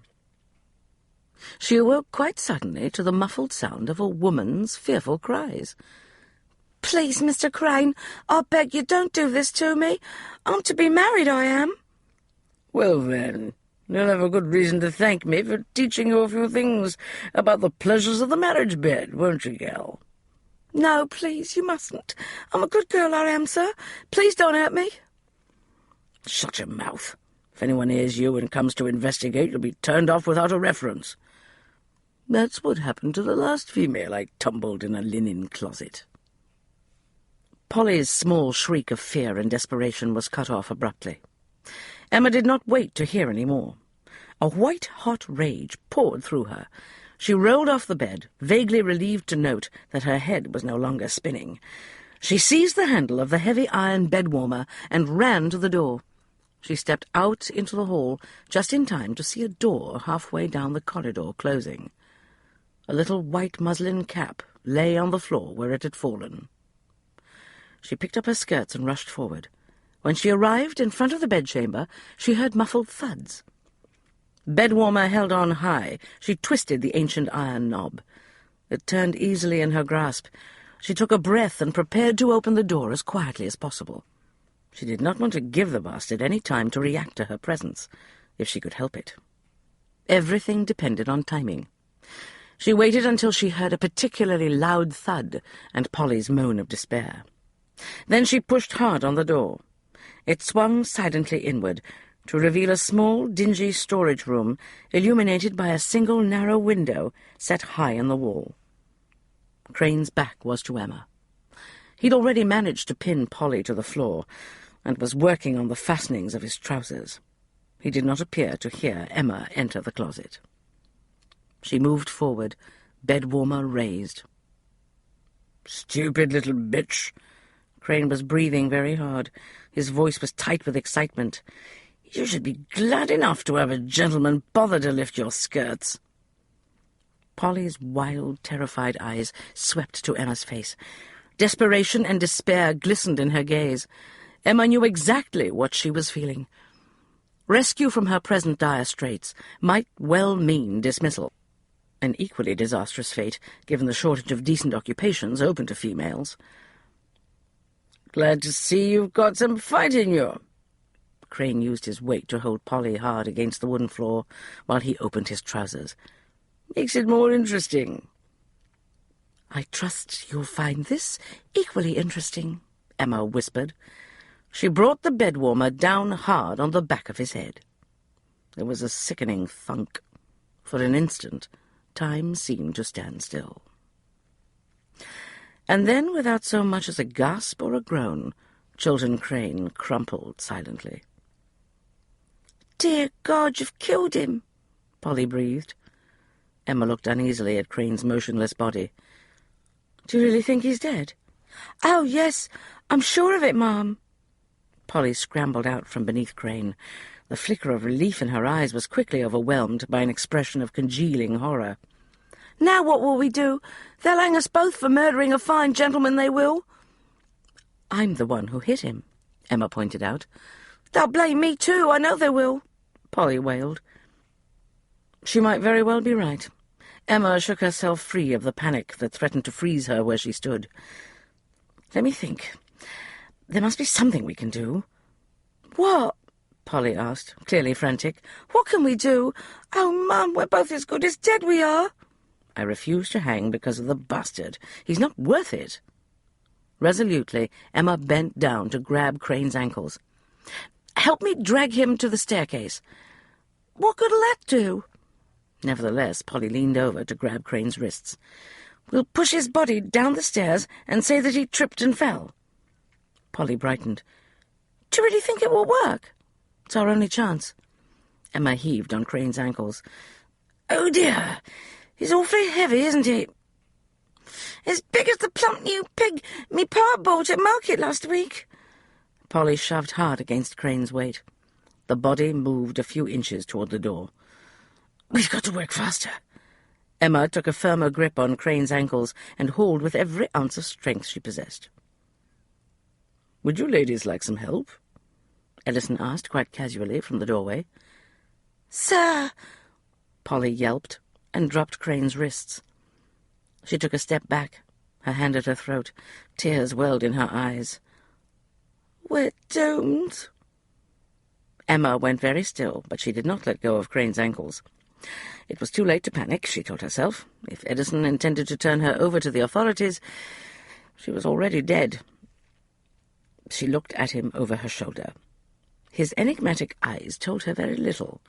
She awoke quite suddenly to the muffled sound of a woman's fearful cries. "Please, Mr. Crane, I beg you don't do this to me. I'm to be married, I am." "Well, then, you'll have a good reason to thank me for teaching you a few things about the pleasures of the marriage bed, won't you, gal?" "No, please, you mustn't. I'm a good girl, I am, sir. Please don't hurt me." "Shut your mouth. If anyone hears you and comes to investigate, you'll be turned off without a reference. That's what happened to the last female I tumbled in a linen closet." Polly's small shriek of fear and desperation was cut off abruptly. Emma did not wait to hear any more. A white-hot rage poured through her. She rolled off the bed, vaguely relieved to note that her head was no longer spinning. She seized the handle of the heavy iron bed-warmer and ran to the door. She stepped out into the hall just in time to see a door halfway down the corridor closing. A little white muslin cap lay on the floor where it had fallen. She picked up her skirts and rushed forward. When she arrived in front of the bedchamber, she heard muffled thuds. Bedwarmer held on high. She twisted the ancient iron knob. It turned easily in her grasp. She took a breath and prepared to open the door as quietly as possible. She did not want to give the bastard any time to react to her presence, if she could help it. Everything depended on timing. She waited until she heard a particularly loud thud and Polly's moan of despair. Then she pushed hard on the door. It swung silently inward, to reveal a small, dingy storage room illuminated by a single narrow window set high in the wall. Crane's back was to Emma. He'd already managed to pin Polly to the floor and was working on the fastenings of his trousers. He did not appear to hear Emma enter the closet. She moved forward, bedwarmer raised. "Stupid little bitch!" Crane was breathing very hard. His voice was tight with excitement. "You should be glad enough to have a gentleman bother to lift your skirts." Polly's wild, terrified eyes swept to Emma's face. Desperation and despair glistened in her gaze. Emma knew exactly what she was feeling. Rescue from her present dire straits might well mean dismissal. An equally disastrous fate, given the shortage of decent occupations open to females. "Glad to see you've got some fight in you." Crane used his weight to hold Polly hard against the wooden floor while he opened his trousers. "Makes it more interesting." "I trust you'll find this equally interesting," Emma whispered. She brought the bedwarmer down hard on the back of his head. There was a sickening thunk. For an instant, time seemed to stand still. And then, without so much as a gasp or a groan, Chiltern Crane crumpled silently. "Dear God, you've killed him," Polly breathed. Emma looked uneasily at Crane's motionless body. "Do you really think he's dead?" "Oh, yes, I'm sure of it, Ma'am." Polly scrambled out from beneath Crane. The flicker of relief in her eyes was quickly overwhelmed by an expression of congealing horror. "Now what will we do? They'll hang us both for murdering a fine gentleman, they will." "I'm the one who hit him," Emma pointed out. "They'll blame me too, I know they will," Polly wailed. She might very well be right. Emma shook herself free of the panic that threatened to freeze her where she stood. "Let me think. There must be something we can do." "What?" Polly asked, clearly frantic. "What can we do? Oh, Mum, we're both as good as dead, we are." "I refuse to hang because of the bastard. He's not worth it." Resolutely, Emma bent down to grab Crane's ankles. "Help me drag him to the staircase." "What good'll that do?" Nevertheless, Polly leaned over to grab Crane's wrists. "We'll push his body down the stairs and say that he tripped and fell." Polly brightened. "Do you really think it will work?" "It's our only chance." Emma heaved on Crane's ankles. "Oh, dear! He's awfully heavy, isn't he?" "As big as the plump new pig me pa bought at market last week." Polly shoved hard against Crane's weight. The body moved a few inches toward the door. "We've got to work faster." Emma took a firmer grip on Crane's ankles and hauled with every ounce of strength she possessed. "Would you ladies like some help?" Edison asked quite casually from the doorway. "Sir!" Polly yelped and dropped Crane's wrists. She took a step back, her hand at her throat. Tears welled in her eyes. "We're doomed." Emma went very still, but she did not let go of Crane's ankles. It was too late to panic, she told herself. If Edison intended to turn her over to the authorities, she was already dead. She looked at him over her shoulder. His enigmatic eyes told her very little,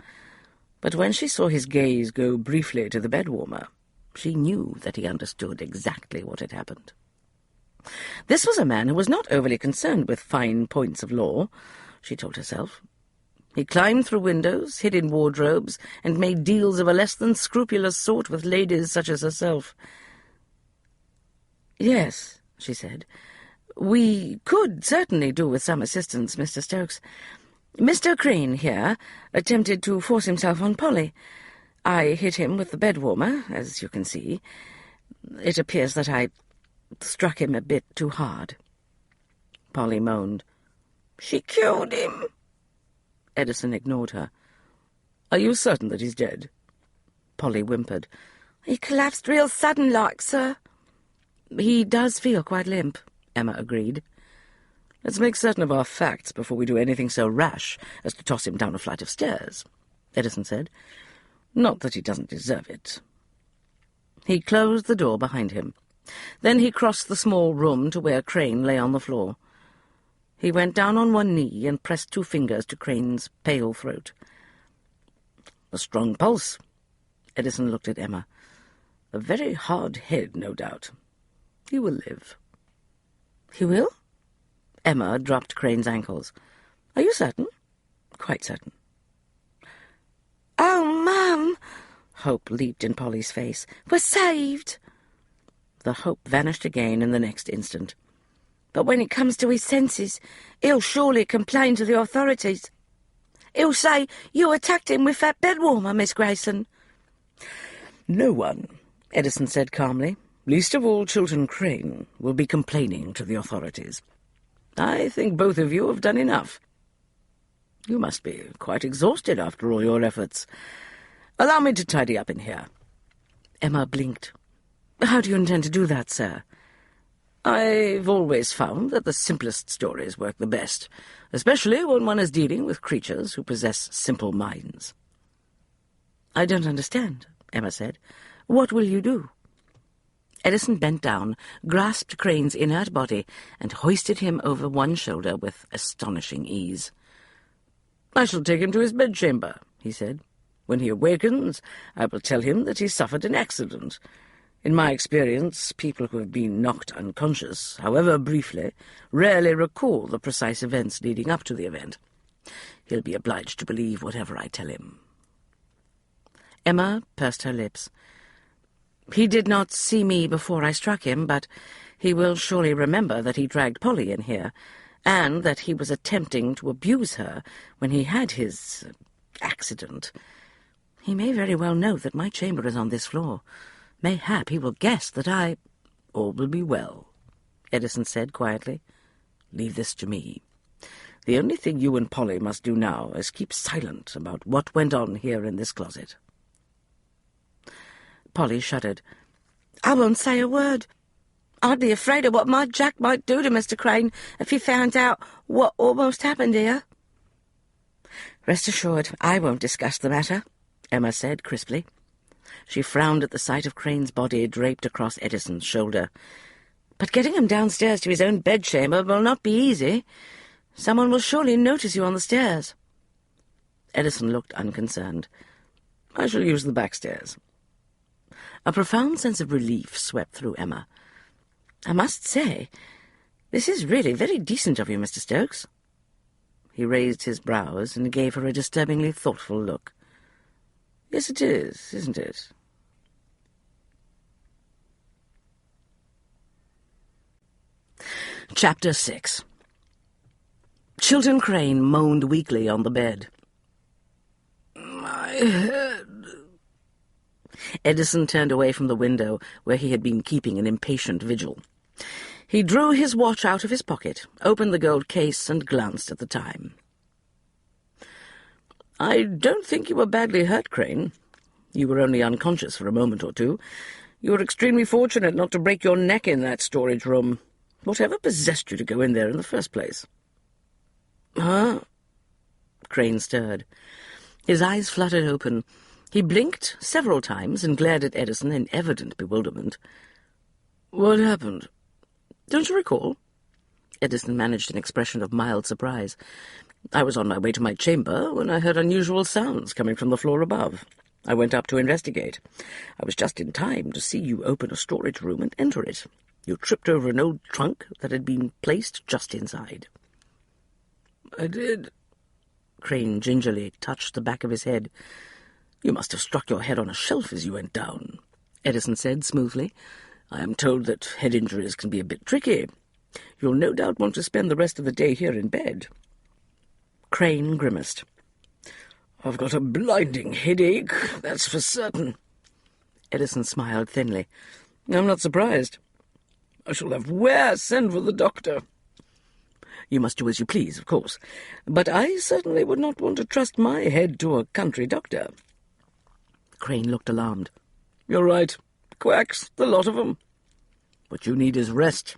but when she saw his gaze go briefly to the bedwarmer, she knew that he understood exactly what had happened. This was a man who was not overly concerned with fine points of law, she told herself. He climbed through windows, hid in wardrobes, and made deals of a less than scrupulous sort with ladies such as herself. "Yes," she said, "we could certainly do with some assistance, Mr. Stokes. Mr. Crane here attempted to force himself on Polly. I hit him with the bedwarmer, as you can see. It appears that I struck him a bit too hard." Polly moaned. "She killed him." Edison ignored her. Are you certain that he's dead? Polly whimpered. He collapsed real sudden-like, sir. He does feel quite limp, Emma agreed. Let's make certain of our facts before we do anything so rash as to toss him down a flight of stairs, Edison said. Not that he doesn't deserve it. He closed the door behind him. Then he crossed the small room to where Crane lay on the floor. He went down on one knee and pressed 2 fingers to Crane's pale throat. A strong pulse. Edison looked at Emma. A very hard head, no doubt. He will live. He will? Emma dropped Crane's ankles. Are you certain? Quite certain. Oh, Mum! Hope leaped in Polly's face. We're saved! The hope vanished again in the next instant. But when it comes to his senses, he'll surely complain to the authorities. He'll say you attacked him with that bed warmer, Miss Grayson. No one, Edison said calmly, least of all Chiltern Crane, will be complaining to the authorities. I think both of you have done enough. You must be quite exhausted after all your efforts. Allow me to tidy up in here. Emma blinked. How do you intend to do that, sir? I've always found that the simplest stories work the best, especially when one is dealing with creatures who possess simple minds. I don't understand, Emma said. What will you do? Edison bent down, grasped Crane's inert body, and hoisted him over one shoulder with astonishing ease. I shall take him to his bedchamber, he said. When he awakens, I will tell him that he suffered an accident. In my experience, people who have been knocked unconscious, however briefly, rarely recall the precise events leading up to the event. He'll be obliged to believe whatever I tell him. Emma pursed her lips. He did not see me before I struck him, but he will surely remember that he dragged Polly in here, and that he was attempting to abuse her when he had his accident. He may very well know that my chamber is on this floor. Mayhap he will guess that I— All will be well, Edison said quietly. Leave this to me. The only thing you and Polly must do now is keep silent about what went on here in this closet. Polly shuddered. I won't say a word. I'd be afraid of what my Jack might do to Mr. Crane if he found out what almost happened here. Rest assured, I won't discuss the matter, Emma said crisply. She frowned at the sight of Crane's body draped across Edison's shoulder. But getting him downstairs to his own bedchamber will not be easy. Someone will surely notice you on the stairs. Edison looked unconcerned. I shall use the back stairs. A profound sense of relief swept through Emma. I must say, this is really very decent of you, Mr. Stokes. He raised his brows and gave her a disturbingly thoughtful look. Yes, it is, isn't it? Chapter 6. Chiltern Crane moaned weakly on the bed. My head. Edison turned away from the window, where he had been keeping an impatient vigil. He drew his watch out of his pocket, opened the gold case, and glanced at the time. I don't think you were badly hurt, Crane. You were only unconscious for a moment or two. You were extremely fortunate not to break your neck in that storage room. Whatever possessed you to go in there in the first place? Huh? Crane stirred. His eyes fluttered open. He blinked several times and glared at Edison in evident bewilderment. What happened? Don't you recall? Edison managed an expression of mild surprise. I was on my way to my chamber when I heard unusual sounds coming from the floor above. I went up to investigate. I was just in time to see you open a storage room and enter it. You tripped over an old trunk that had been placed just inside. I did. Crane gingerly touched the back of his head. You must have struck your head on a shelf as you went down, Edison said smoothly. I am told that head injuries can be a bit tricky. You'll no doubt want to spend the rest of the day here in bed. Crane grimaced. I've got a blinding headache, that's for certain. Edison smiled thinly. I'm not surprised. I shall have Ware send for the doctor. You must do as you please, of course. But I certainly would not want to trust my head to a country doctor." Crane looked alarmed. "You're right. Quacks, the lot of 'em. What you need is rest."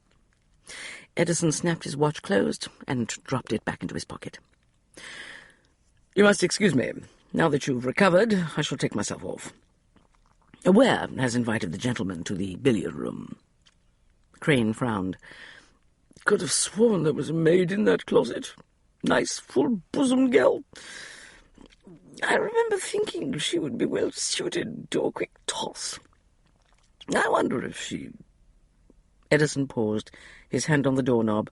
Edison snapped his watch closed and dropped it back into his pocket. "You must excuse me. Now that you've recovered, I shall take myself off. Ware has invited the gentleman to the billiard-room." Crane frowned. "Could have sworn there was a maid in that closet. Nice, full-bosomed girl. I remember thinking she would be well suited to a quick toss. I wonder if she—" Edison paused, his hand on the doorknob.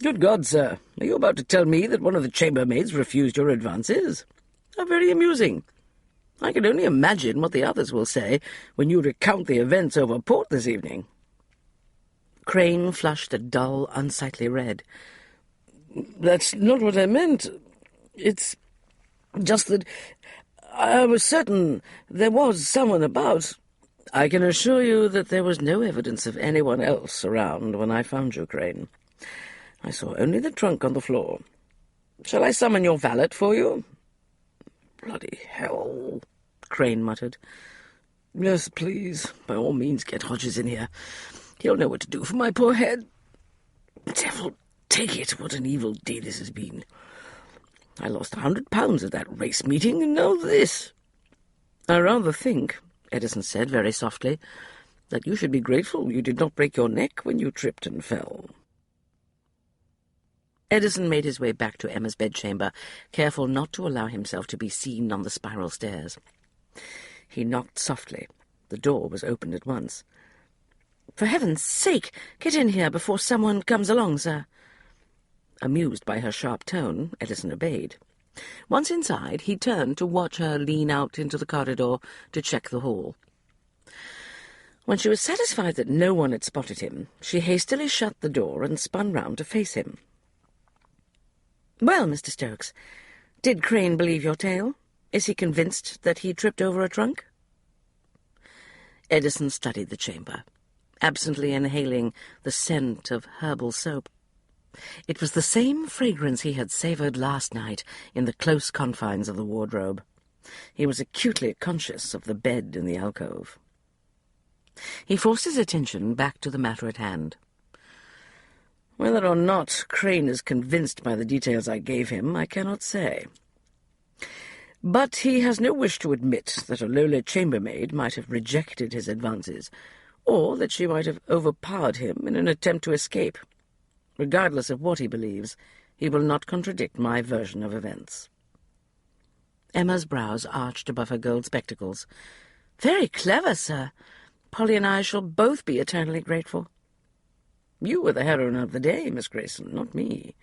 "Good God, sir, are you about to tell me that one of the chambermaids refused your advances? How very amusing. I can only imagine what the others will say when you recount the events over port this evening." Crane flushed a dull, unsightly red. "That's not what I meant. It's just that I was certain there was someone about." "I can assure you that there was no evidence of anyone else around when I found you, Crane. I saw only the trunk on the floor. Shall I summon your valet for you?" "Bloody hell," Crane muttered. "Yes, please. By all means get Hodges in here. He'll know what to do for my poor head. Devil take it, what an evil day this has been. I lost £100 at that race meeting, and now this." "I rather think," Edison said very softly, "that you should be grateful you did not break your neck when you tripped and fell." Edison made his way back to Emma's bedchamber, careful not to allow himself to be seen on the spiral stairs. He knocked softly. The door was opened at once. "For heaven's sake, get in here before someone comes along, sir." Amused by her sharp tone, Edison obeyed. Once inside, he turned to watch her lean out into the corridor to check the hall. When she was satisfied that no one had spotted him, she hastily shut the door and spun round to face him. "Well, Mr. Stokes, did Crane believe your tale? Is he convinced that he tripped over a trunk?" Edison studied the chamber, absently inhaling the scent of herbal soap. It was the same fragrance he had savoured last night in the close confines of the wardrobe. He was acutely conscious of the bed in the alcove. He forced his attention back to the matter at hand. "Whether or not Crane is convinced by the details I gave him, I cannot say. But he has no wish to admit that a lowly chambermaid might have rejected his advances, or that she might have overpowered him in an attempt to escape. Regardless of what he believes, he will not contradict my version of events." Emma's brows arched above her gold spectacles. "Very clever, sir. Polly and I shall both be eternally grateful." "You were the heroine of the day, Miss Grayson, not me.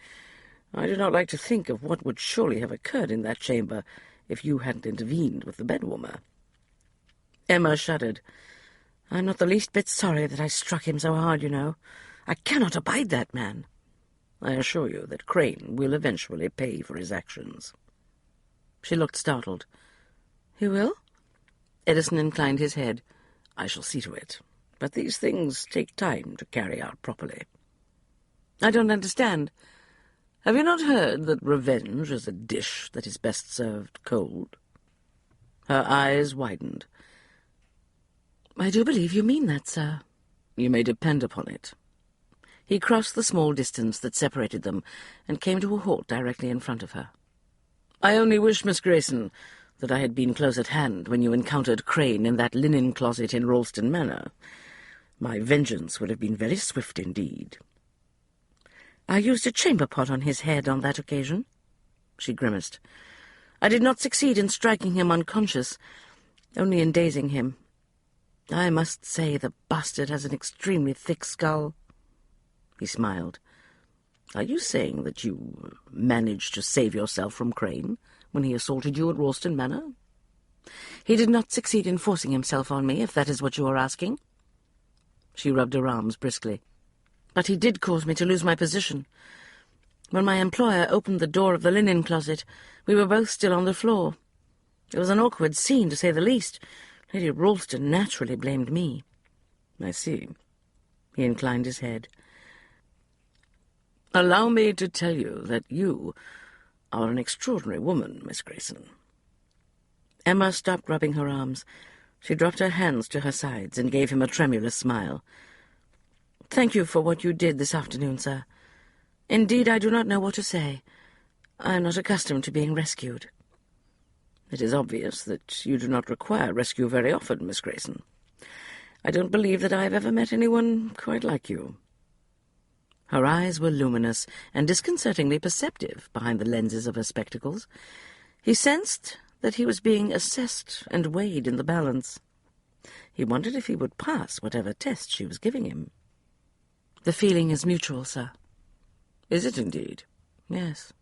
I do not like to think of what would surely have occurred in that chamber if you hadn't intervened with the bedwarmer." Emma shuddered. "I'm not the least bit sorry that I struck him so hard, you know. I cannot abide that man." "I assure you that Crane will eventually pay for his actions." She looked startled. "He will?" Edison inclined his head. "I shall see to it. But these things take time to carry out properly." "I don't understand. Have you not heard that revenge is a dish that is best served cold?" Her eyes widened. "I do believe you mean that, sir." "You may depend upon it." He crossed the small distance that separated them and came to a halt directly in front of her. "I only wish, Miss Grayson, that I had been close at hand when you encountered Crane in that linen closet in Ralston Manor. My vengeance would have been very swift indeed." "I used a chamber pot on his head on that occasion." She grimaced. "I did not succeed in striking him unconscious, only in dazing him. I must say the bastard has an extremely thick skull." He smiled. "Are you saying that you managed to save yourself from Crane when he assaulted you at Ralston Manor?" "He did not succeed in forcing himself on me, if that is what you are asking." She rubbed her arms briskly. "But he did cause me to lose my position. When my employer opened the door of the linen closet, we were both still on the floor. It was an awkward scene, to say the least. Lady Ralston naturally blamed me." "I see." He inclined his head. Allow me to tell you that you are an extraordinary woman, Miss Grayson. Emma stopped rubbing her arms. She dropped her hands to her sides and gave him a tremulous smile. "Thank you for what you did this afternoon, sir. Indeed, I do not know what to say. I am not accustomed to being rescued." It is obvious that you do not require rescue very often, Miss Grayson. I don't believe that I have ever met anyone quite like you. Her eyes were luminous and disconcertingly perceptive behind the lenses of her spectacles. He sensed that he was being assessed and weighed in the balance. He wondered if he would pass whatever test she was giving him. "The feeling is mutual, sir." "Is it indeed?" "Yes."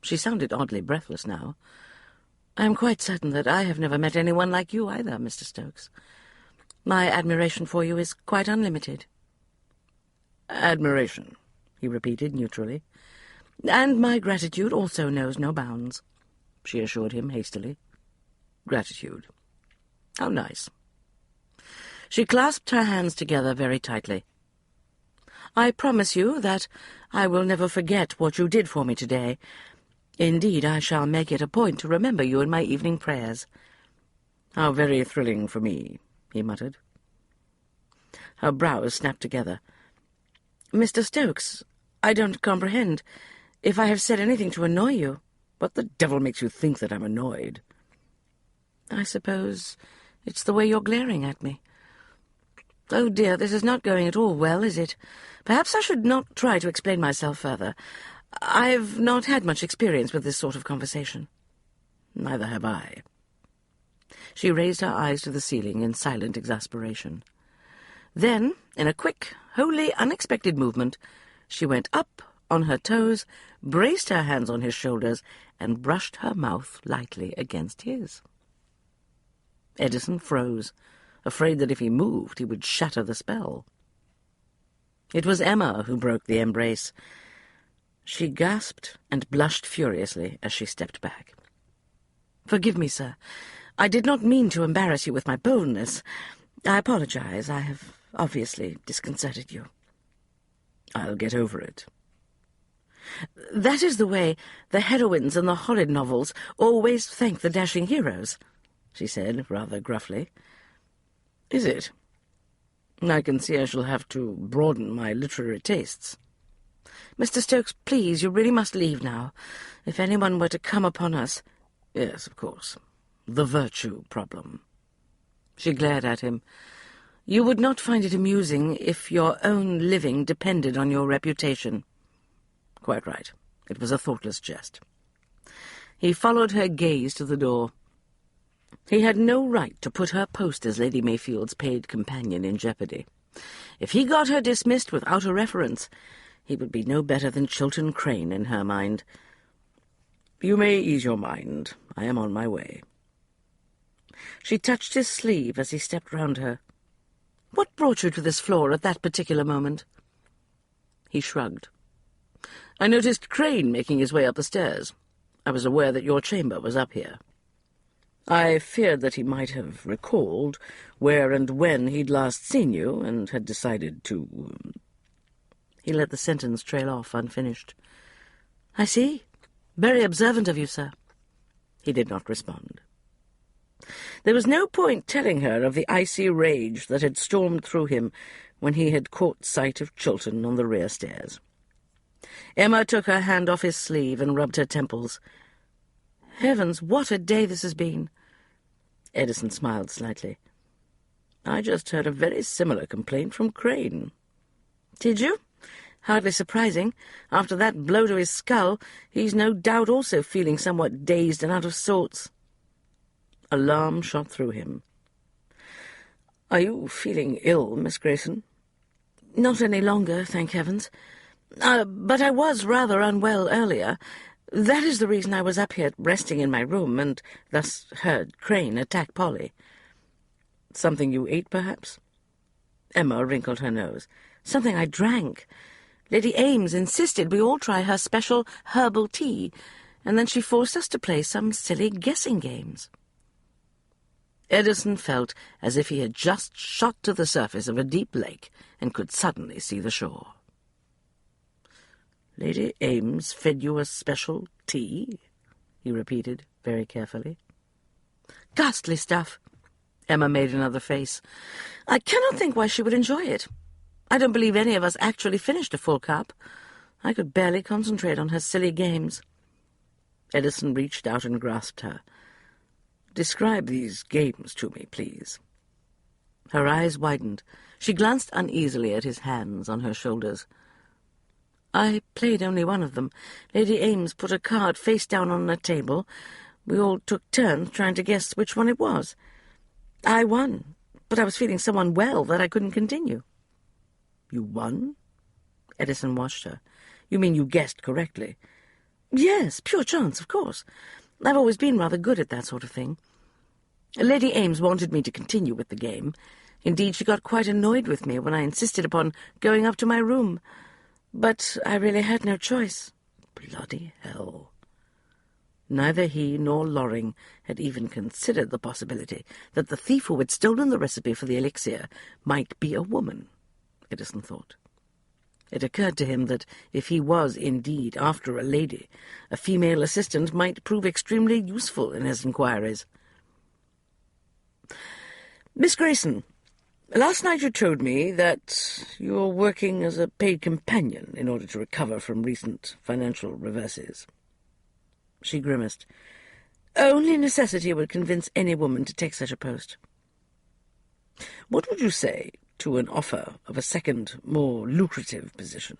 She sounded oddly breathless now. "I am quite certain that I have never met anyone like you either, Mr. Stokes. My admiration for you is quite unlimited." "Admiration," he repeated neutrally. "And my gratitude also knows no bounds," she assured him hastily. "Gratitude. How nice." She clasped her hands together very tightly. "I promise you that I will never forget what you did for me today. Indeed, I shall make it a point to remember you in my evening prayers." "How very thrilling for me," he muttered. Her brows snapped together. "Mr. Stokes, I don't comprehend. If I have said anything to annoy you—" "What the devil makes you think that I'm annoyed?" "I suppose it's the way you're glaring at me. Oh dear, this is not going at all well, is it? Perhaps I should not try to explain myself further. I've not had much experience with this sort of conversation." "Neither have I." She raised her eyes to the ceiling in silent exasperation. Then, in a quick, wholly unexpected movement, she went up on her toes, braced her hands on his shoulders, and brushed her mouth lightly against his. Edison froze, afraid that if he moved he would shatter the spell. It was Emma who broke the embrace. She gasped and blushed furiously as she stepped back. "Forgive me, sir. I did not mean to embarrass you with my boldness. I apologize. I have obviously disconcerted you." "I'll get over it." "That is the way the heroines in the horrid novels always thank the dashing heroes," she said, rather gruffly. "Is it? I can see I shall have to broaden my literary tastes." "Mr. Stokes, please, you really must leave now. If anyone were to come upon us—" "Yes, of course. The virtue problem." She glared at him. "You would not find it amusing if your own living depended on your reputation." "Quite right. It was a thoughtless jest." He followed her gaze to the door. He had no right to put her post as Lady Mayfield's paid companion in jeopardy. If he got her dismissed without a reference, he would be no better than Chiltern Crane in her mind. "You may ease your mind. I am on my way." She touched his sleeve as he stepped round her. "What brought you to this floor at that particular moment?" He shrugged. "I noticed Crane making his way up the stairs. I was aware that your chamber was up here. I feared that he might have recalled where and when he'd last seen you, and had decided to—" He let the sentence trail off unfinished. "I see. Very observant of you, sir." He did not respond. There was no point telling her of the icy rage that had stormed through him when he had caught sight of Chiltern on the rear stairs. Emma took her hand off his sleeve and rubbed her temples. "Heavens, what a day this has been!" Edison smiled slightly. "I just heard a very similar complaint from Crane." "Did you? Hardly surprising. After that blow to his skull, he's no doubt also feeling somewhat dazed and out of sorts." Alarm shot through him. "Are you feeling ill, Miss Grayson?" "Not any longer, thank heavens. But I was rather unwell earlier. That is the reason I was up here resting in my room, and thus heard Crane attack Polly." "Something you ate, perhaps?" Emma wrinkled her nose. "Something I drank. Lady Ames insisted we all try her special herbal tea, and then she forced us to play some silly guessing games." Edison felt as if he had just shot to the surface of a deep lake and could suddenly see the shore. Lady Ames fed you a special tea? He repeated, very carefully. Ghastly stuff. Emma made another face. I cannot think why she would enjoy it. I don't believe any of us actually finished a full cup. I could barely concentrate on her silly games. Edison reached out and grasped her. Describe these games to me, please. Her eyes widened. She glanced uneasily at his hands on her shoulders. I played only one of them. Lady Ames put a card face down on a table. We all took turns trying to guess which one it was. I won, but I was feeling so unwell that I couldn't continue. You won? Edison watched her. You mean you guessed correctly? Yes, pure chance, of course. I've always been rather good at that sort of thing. Lady Ames wanted me to continue with the game. Indeed, she got quite annoyed with me when I insisted upon going up to my room. But I really had no choice. Bloody hell. Neither he nor Loring had even considered the possibility that the thief who had stolen the recipe for the elixir might be a woman, Edison thought. It occurred to him that if he was indeed after a lady, a female assistant might prove extremely useful in his inquiries. Miss Grayson, last night you told me that you were working as a paid companion in order to recover from recent financial reverses. She grimaced. Only necessity would convince any woman to take such a post. What would you say to an offer of a second, more lucrative position?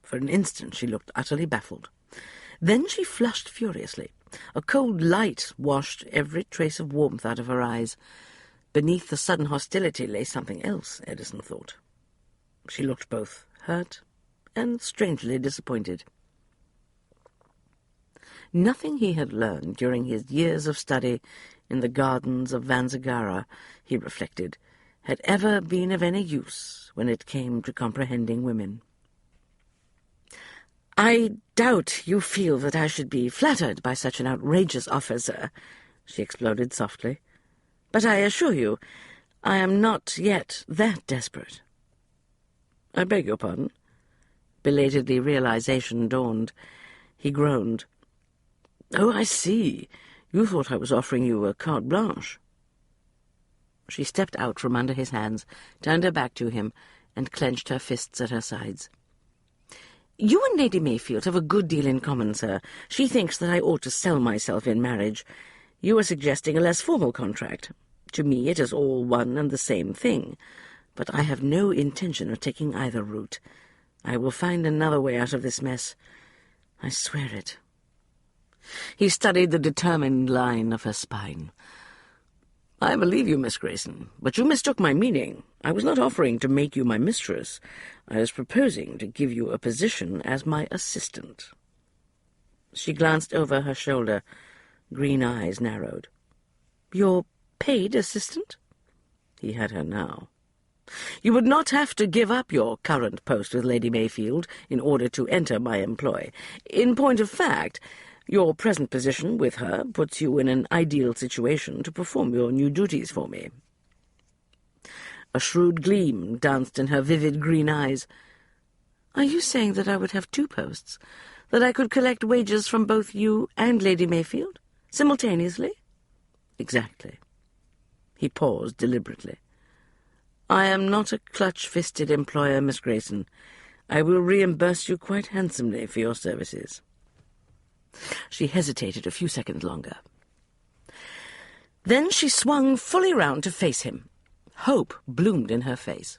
For an instant she looked utterly baffled. Then she flushed furiously. A cold light washed every trace of warmth out of her eyes. Beneath the sudden hostility lay something else, Edison thought. She looked both hurt and strangely disappointed. Nothing he had learned during his years of study in the gardens of Vanza, he reflected, had ever been of any use when it came to comprehending women. I doubt you feel that I should be flattered by such an outrageous offer, sir, she exploded softly. But I assure you, I am not yet that desperate. I beg your pardon? Belatedly realization dawned. He groaned. Oh, I see. You thought I was offering you a carte blanche. She stepped out from under his hands, turned her back to him, and clenched her fists at her sides. You and Lady Mayfield have a good deal in common, sir. She thinks that I ought to sell myself in marriage. You are suggesting a less formal contract. To me it is all one and the same thing, but I have no intention of taking either route. I will find another way out of this mess. I swear it. He studied the determined line of her spine. I believe you, Miss Grayson, but you mistook my meaning. I was not offering to make you my mistress. I was proposing to give you a position as my assistant. She glanced over her shoulder. Green eyes narrowed. Your paid assistant? He had her now. You would not have to give up your current post with Lady Mayfield in order to enter my employ. In point of fact, your present position with her puts you in an ideal situation to perform your new duties for me. A shrewd gleam danced in her vivid green eyes. Are you saying that I would have two posts? That I could collect wages from both you and Lady Mayfield? Simultaneously? Exactly. He paused deliberately. I am not a clutch-fisted employer, Miss Grayson. I will reimburse you quite handsomely for your services. She hesitated a few seconds longer. Then she swung fully round to face him. Hope bloomed in her face.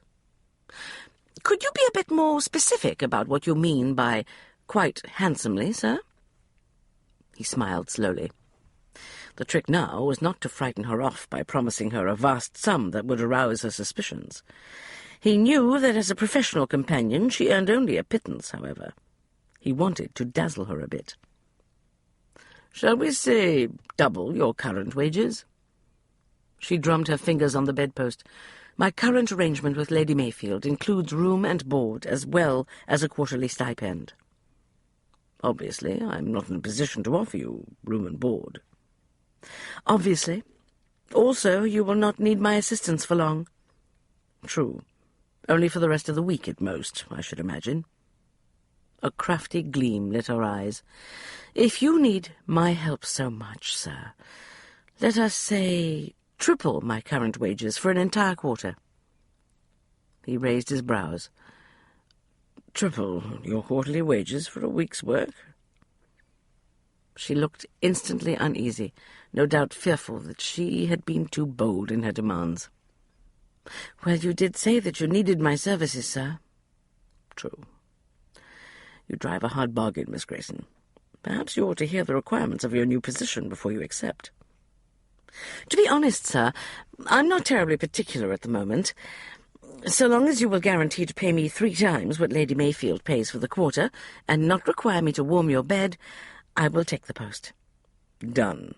Could you be a bit more specific about what you mean by quite handsomely, sir? He smiled slowly. The trick now was not to frighten her off by promising her a vast sum that would arouse her suspicions. He knew that as a professional companion she earned only a pittance, however. He wanted to dazzle her a bit. Shall we say double your current wages? She drummed her fingers on the bedpost. My current arrangement with Lady Mayfield includes room and board as well as a quarterly stipend. Obviously, I'm not in a position to offer you room and board. Obviously. Also, you will not need my assistance for long. True. Only for the rest of the week at most, I should imagine. A crafty gleam lit her eyes. "If you need my help so much, sir, let us say triple my current wages for an entire quarter." He raised his brows. "Triple your quarterly wages for a week's work?" She looked instantly uneasy, no doubt fearful that she had been too bold in her demands. "Well, you did say that you needed my services, sir." "True. You drive a hard bargain, Miss Grayson. Perhaps you ought to hear the requirements of your new position before you accept." "To be honest, sir, I'm not terribly particular at the moment. So long as you will guarantee to pay me 3 times what Lady Mayfield pays for the quarter, and not require me to warm your bed, I will take the post." "Done.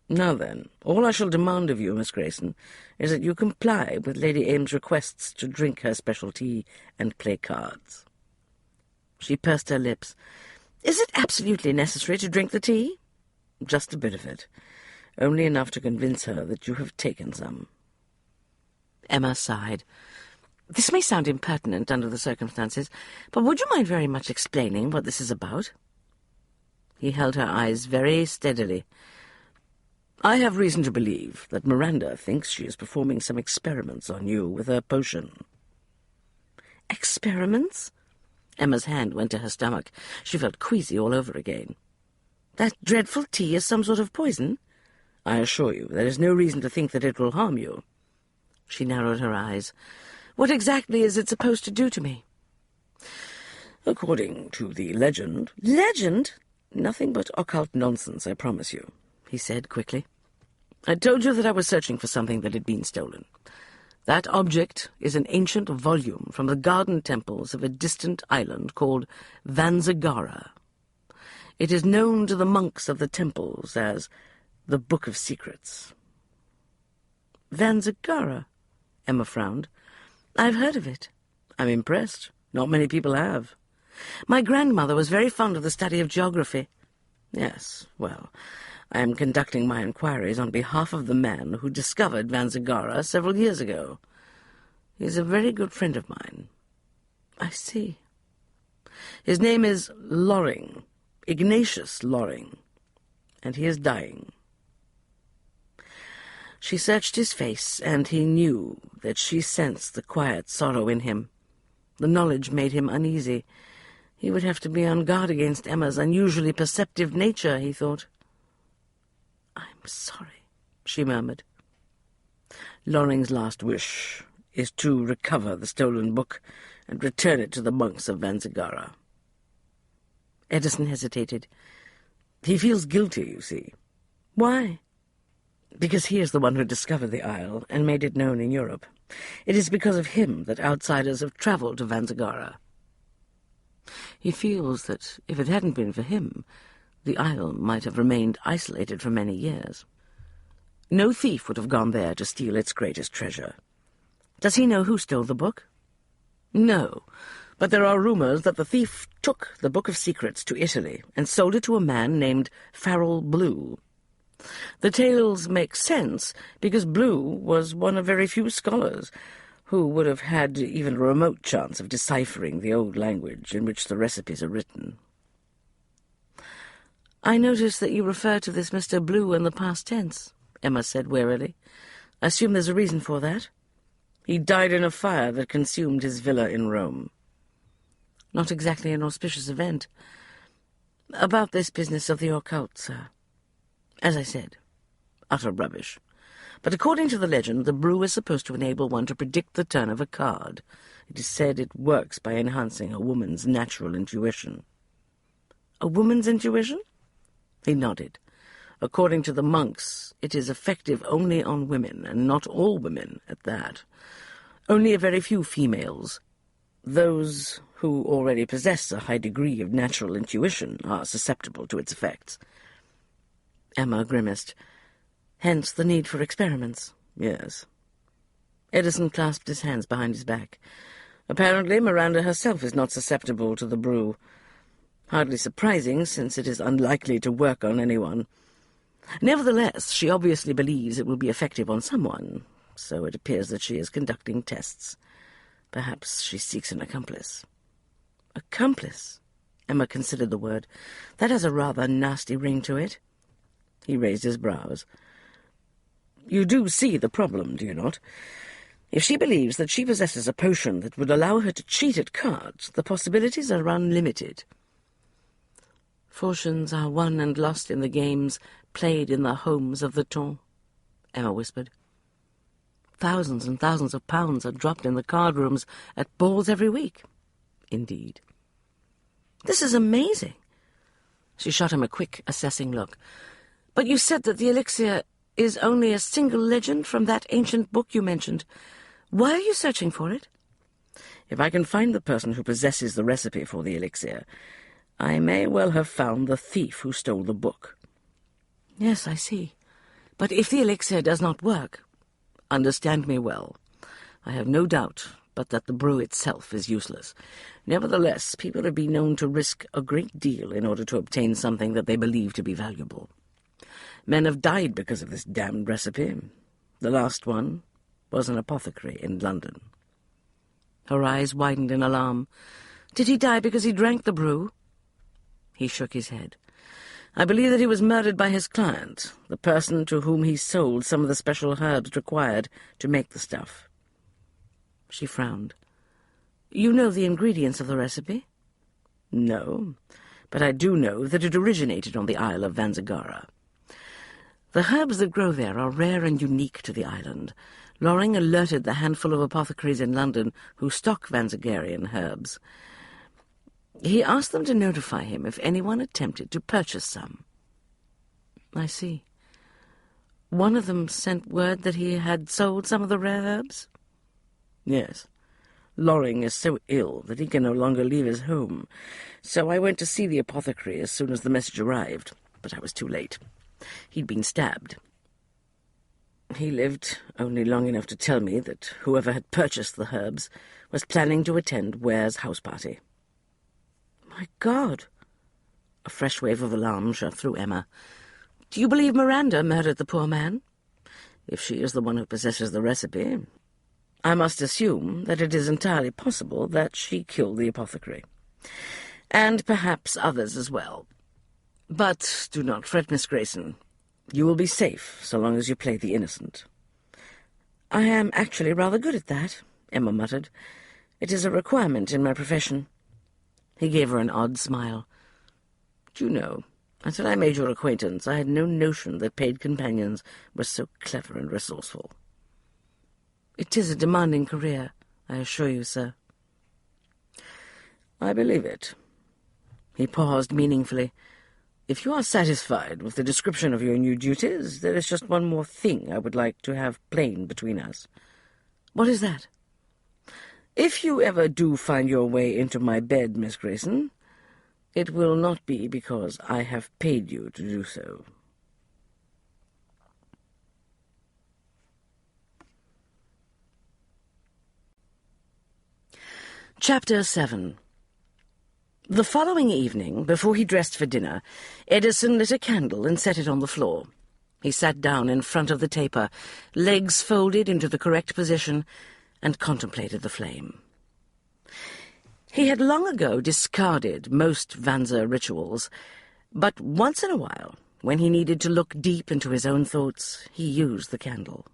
Now then, all I shall demand of you, Miss Grayson, is that you comply with Lady Ames' requests to drink her special tea and play cards." She pursed her lips. "Is it absolutely necessary to drink the tea?" "Just a bit of it. Only enough to convince her that you have taken some." Emma sighed. "This may sound impertinent under the circumstances, but would you mind very much explaining what this is about?" He held her eyes very steadily. "I have reason to believe that Miranda thinks she is performing some experiments on you with her potion." "Experiments?" Emma's hand went to her stomach. She felt queasy all over again. "That dreadful tea is some sort of poison?" "I assure you, there is no reason to think that it will harm you." She narrowed her eyes. "What exactly is it supposed to do to me?" "According to the legend—" "Legend?" "Nothing but occult nonsense, I promise you," he said quickly. "I told you that I was searching for something that had been stolen. That object is an ancient volume from the garden temples of a distant island called Vanza. It is known to the monks of the temples as the Book of Secrets." "Vanza?" Emma frowned. "I've heard of it." "I'm impressed. Not many people have." "My grandmother was very fond of the study of geography." "Yes, well, I am conducting my inquiries on behalf of the man who discovered Vanza several years ago. He is a very good friend of mine." "I see." "His name is Loring, Ignatius Loring, and he is dying." She searched his face, and he knew that she sensed the quiet sorrow in him. The knowledge made him uneasy. He would have to be on guard against Emma's unusually perceptive nature, he thought. "I'm sorry," she murmured. "Loring's last wish is to recover the stolen book and return it to the monks of Vanza." Edison hesitated. "He feels guilty, you see." "Why?" "Because he is the one who discovered the isle and made it known in Europe. It is because of him that outsiders have travelled to Vanza. He feels that if it hadn't been for him, the isle might have remained isolated for many years. No thief would have gone there to steal its greatest treasure." "Does he know who stole the book?" "No, but there are rumours that the thief took the Book of Secrets to Italy and sold it to a man named Farrell Blue. The tales make sense because Blue was one of very few scholars who would have had even a remote chance of deciphering the old language in which the recipes are written." "I notice that you refer to this Mr. Blue in the past tense," Emma said warily. "I assume there's a reason for that?" "He died in a fire that consumed his villa in Rome." "Not exactly an auspicious event. About this business of the occult, sir. As I said, utter rubbish. But according to the legend, the brew is supposed to enable one to predict the turn of a card. It is said it works by enhancing a woman's natural intuition." "A woman's intuition?" He nodded. "According to the monks, it is effective only on women, and not all women at that. Only a very few females. Those who already possess a high degree of natural intuition are susceptible to its effects." Emma grimaced. "Hence the need for experiments." "Yes." Edison clasped his hands behind his back. "Apparently Miranda herself is not susceptible to the brew. Hardly surprising, since it is unlikely to work on anyone. Nevertheless, she obviously believes it will be effective on someone, so it appears that she is conducting tests. Perhaps she seeks an accomplice." "Accomplice?" Emma considered the word. "That has a rather nasty ring to it." He raised his brows. "You do see the problem, do you not? If she believes that she possesses a potion that would allow her to cheat at cards, the possibilities are unlimited." "Fortunes are won and lost in the games played in the homes of the ton," Emma whispered. "Thousands and thousands of pounds are dropped in the card rooms at balls every week." "Indeed." "This is amazing." She shot him a quick, assessing look. "But you said that the elixir is only a single legend from that ancient book you mentioned. Why are you searching for it?" "If I can find the person who possesses the recipe for the elixir, I may well have found the thief who stole the book." "Yes, I see. But if the elixir does not work—" "Understand me well. I have no doubt but that the brew itself is useless. Nevertheless, people have been known to risk a great deal in order to obtain something that they believe to be valuable. Men have died because of this damned recipe. The last one was an apothecary in London." Her eyes widened in alarm. "Did he die because he drank the brew?" He shook his head. "I believe that he was murdered by his client, the person to whom he sold some of the special herbs required to make the stuff." She frowned. "You know the ingredients of the recipe?" "No, but I do know that it originated on the Isle of Vanza. The herbs that grow there are rare and unique to the island. Loring alerted the handful of apothecaries in London who stock Vanzagarian herbs. He asked them to notify him if anyone attempted to purchase some." "I see. One of them sent word that he had sold some of the rare herbs?" "Yes. Loring is so ill that he can no longer leave his home, so I went to see the apothecary as soon as the message arrived, but I was too late. He'd been stabbed. He lived only long enough to tell me that whoever had purchased the herbs was planning to attend Ware's house party." "My God!" A fresh wave of alarm shot through Emma. "Do you believe Miranda murdered the poor man?" "If she is the one who possesses the recipe, I must assume that it is entirely possible that she killed the apothecary. And perhaps others as well. But do not fret, Miss Grayson. You will be safe so long as you play the innocent." "I am actually rather good at that," Emma muttered. "It is a requirement in my profession." He gave her an odd smile. "Do you know, until I made your acquaintance, I had no notion that paid companions were so clever and resourceful." "It is a demanding career, I assure you, sir." "I believe it." He paused meaningfully. "If you are satisfied with the description of your new duties, there is just one more thing I would like to have plain between us." "What is that?" "If you ever do find your way into my bed, Miss Grayson, it will not be because I have paid you to do so." Chapter 7. The following evening, before he dressed for dinner, Edison lit a candle and set it on the floor. He sat down in front of the taper, legs folded into the correct position, and contemplated the flame. He had long ago discarded most Vanza rituals, but once in a while, when he needed to look deep into his own thoughts, he used the candle.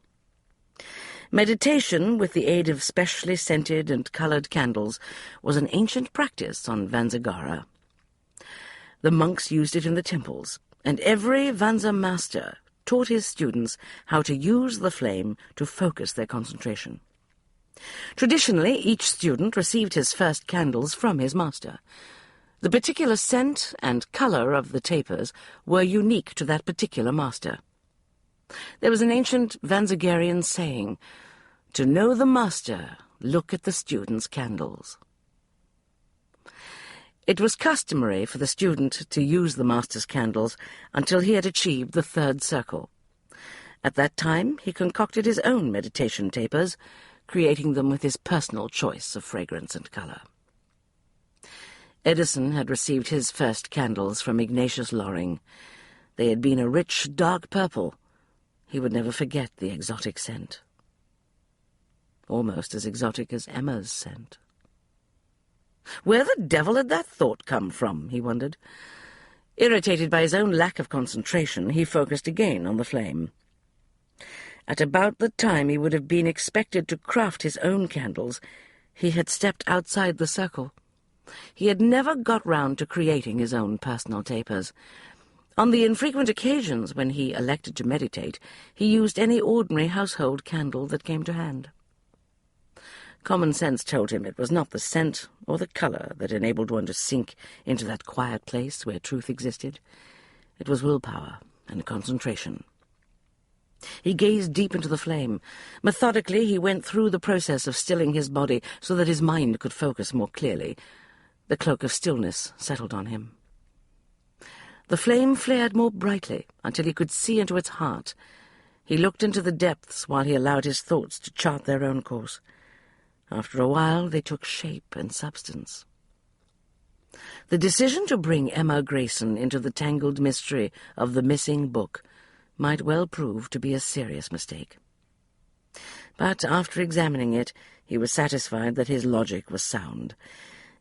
Meditation, with the aid of specially scented and coloured candles, was an ancient practice on Vanzagara. The monks used it in the temples, and every Vanza master taught his students how to use the flame to focus their concentration. Traditionally, each student received his first candles from his master. The particular scent and colour of the tapers were unique to that particular master. There was an ancient Vanzagarian saying, "To know the master, look at the student's candles." It was customary for the student to use the master's candles until he had achieved the third circle. At that time, he concocted his own meditation tapers, creating them with his personal choice of fragrance and colour. Edison had received his first candles from Ignatius Loring. They had been a rich, dark purple. He would never forget the exotic scent. Almost as exotic as Emma's scent. Where the devil had that thought come from, he wondered. Irritated by his own lack of concentration, he focused again on the flame. At about the time he would have been expected to craft his own candles, he had stepped outside the circle. He had never got round to creating his own personal tapers. On the infrequent occasions when he elected to meditate, he used any ordinary household candle that came to hand. Common sense told him it was not the scent or the colour that enabled one to sink into that quiet place where truth existed. It was willpower and concentration. He gazed deep into the flame. Methodically, he went through the process of stilling his body so that his mind could focus more clearly. The cloak of stillness settled on him. The flame flared more brightly until he could see into its heart. He looked into the depths while he allowed his thoughts to chart their own course. After a while, they took shape and substance. The decision to bring Emma Grayson into the tangled mystery of the missing book might well prove to be a serious mistake. But after examining it, he was satisfied that his logic was sound.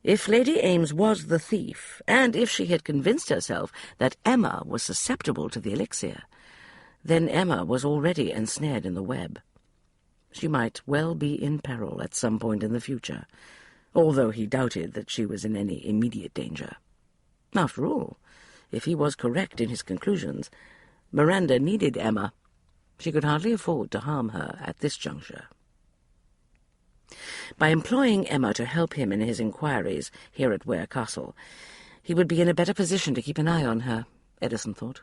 If Lady Ames was the thief, and if she had convinced herself that Emma was susceptible to the elixir, then Emma was already ensnared in the web. She might well be in peril at some point in the future, although he doubted that she was in any immediate danger. After all, if he was correct in his conclusions, Miranda needed Emma. She could hardly afford to harm her at this juncture. By employing Emma to help him in his inquiries here at Ware Castle, he would be in a better position to keep an eye on her, Edison thought.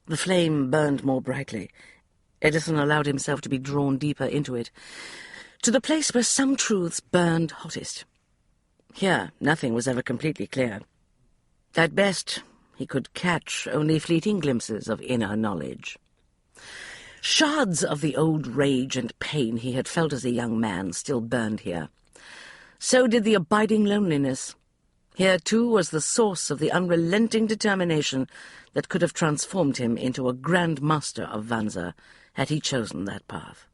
The flame burned more brightly. Edison allowed himself to be drawn deeper into it, to the place where some truths burned hottest. Here, nothing was ever completely clear. At best, he could catch only fleeting glimpses of inner knowledge. Shards of the old rage and pain he had felt as a young man still burned here. So did the abiding loneliness. Here, too, was the source of the unrelenting determination that could have transformed him into a Grand Master of Vanza, had he chosen that path.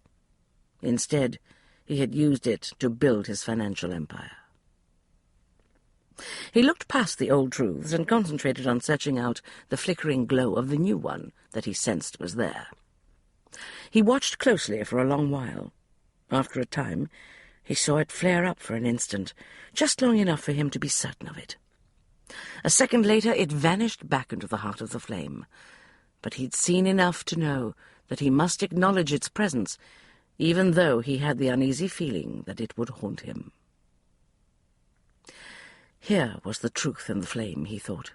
Instead, he had used it to build his financial empire. He looked past the old truths and concentrated on searching out the flickering glow of the new one that he sensed was there. He watched closely for a long while. After a time, he saw it flare up for an instant, just long enough for him to be certain of it. A second later, it vanished back into the heart of the flame. But he'd seen enough to know that he must acknowledge its presence, even though he had the uneasy feeling that it would haunt him. Here was the truth in the flame, he thought.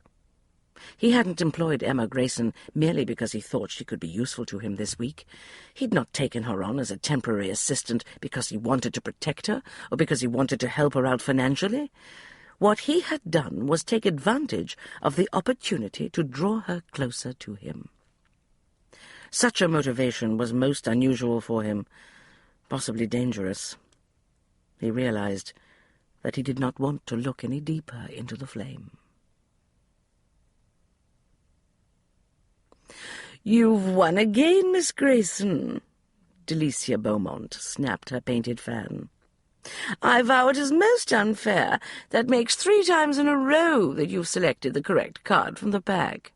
He hadn't employed Emma Grayson merely because he thought she could be useful to him this week. He'd not taken her on as a temporary assistant because he wanted to protect her or because he wanted to help her out financially. What he had done was take advantage of the opportunity to draw her closer to him. Such a motivation was most unusual for him, possibly dangerous. He realized that he did not want to look any deeper into the flame. "You've won again, Miss Grayson," Delicia Beaumont snapped her painted fan. "I vow it is most unfair. That makes 3 times in a row that you've selected the correct card from the pack."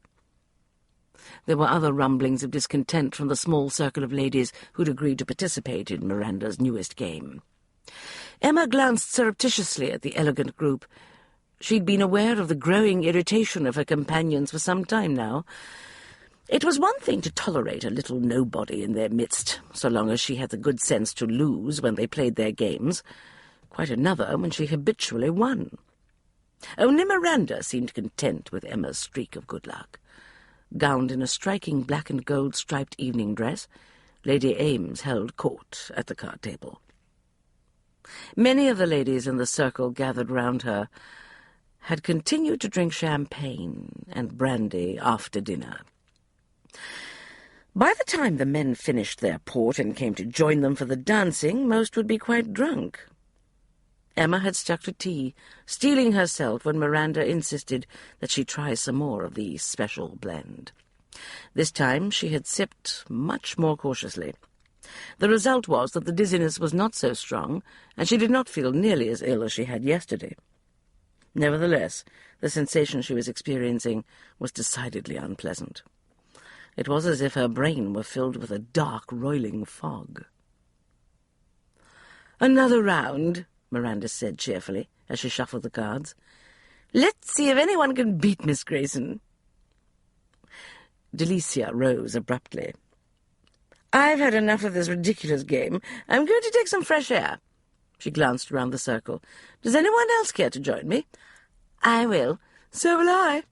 There were other rumblings of discontent from the small circle of ladies who'd agreed to participate in Miranda's newest game. Emma glanced surreptitiously at the elegant group. She'd been aware of the growing irritation of her companions for some time now. It was one thing to tolerate a little nobody in their midst, so long as she had the good sense to lose when they played their games. Quite another when she habitually won. Only Miranda seemed content with Emma's streak of good luck. Gowned in a striking black and gold striped evening dress, Lady Ames held court at the card table. Many of the ladies in the circle gathered round her had continued to drink champagne and brandy after dinner. By the time the men finished their port and came to join them for the dancing, most would be quite drunk. Emma had stuck to tea, steeling herself when Miranda insisted that she try some more of the special blend. This time she had sipped much more cautiously. The result was that the dizziness was not so strong, and she did not feel nearly as ill as she had yesterday. Nevertheless, the sensation she was experiencing was decidedly unpleasant. It was as if her brain were filled with a dark, roiling fog. "Another round," Miranda said cheerfully, as she shuffled the cards. "Let's see if anyone can beat Miss Grayson." Delicia rose abruptly. "I've had enough of this ridiculous game. I'm going to take some fresh air." She glanced round the circle. "Does anyone else care to join me?" "I will." "So will I."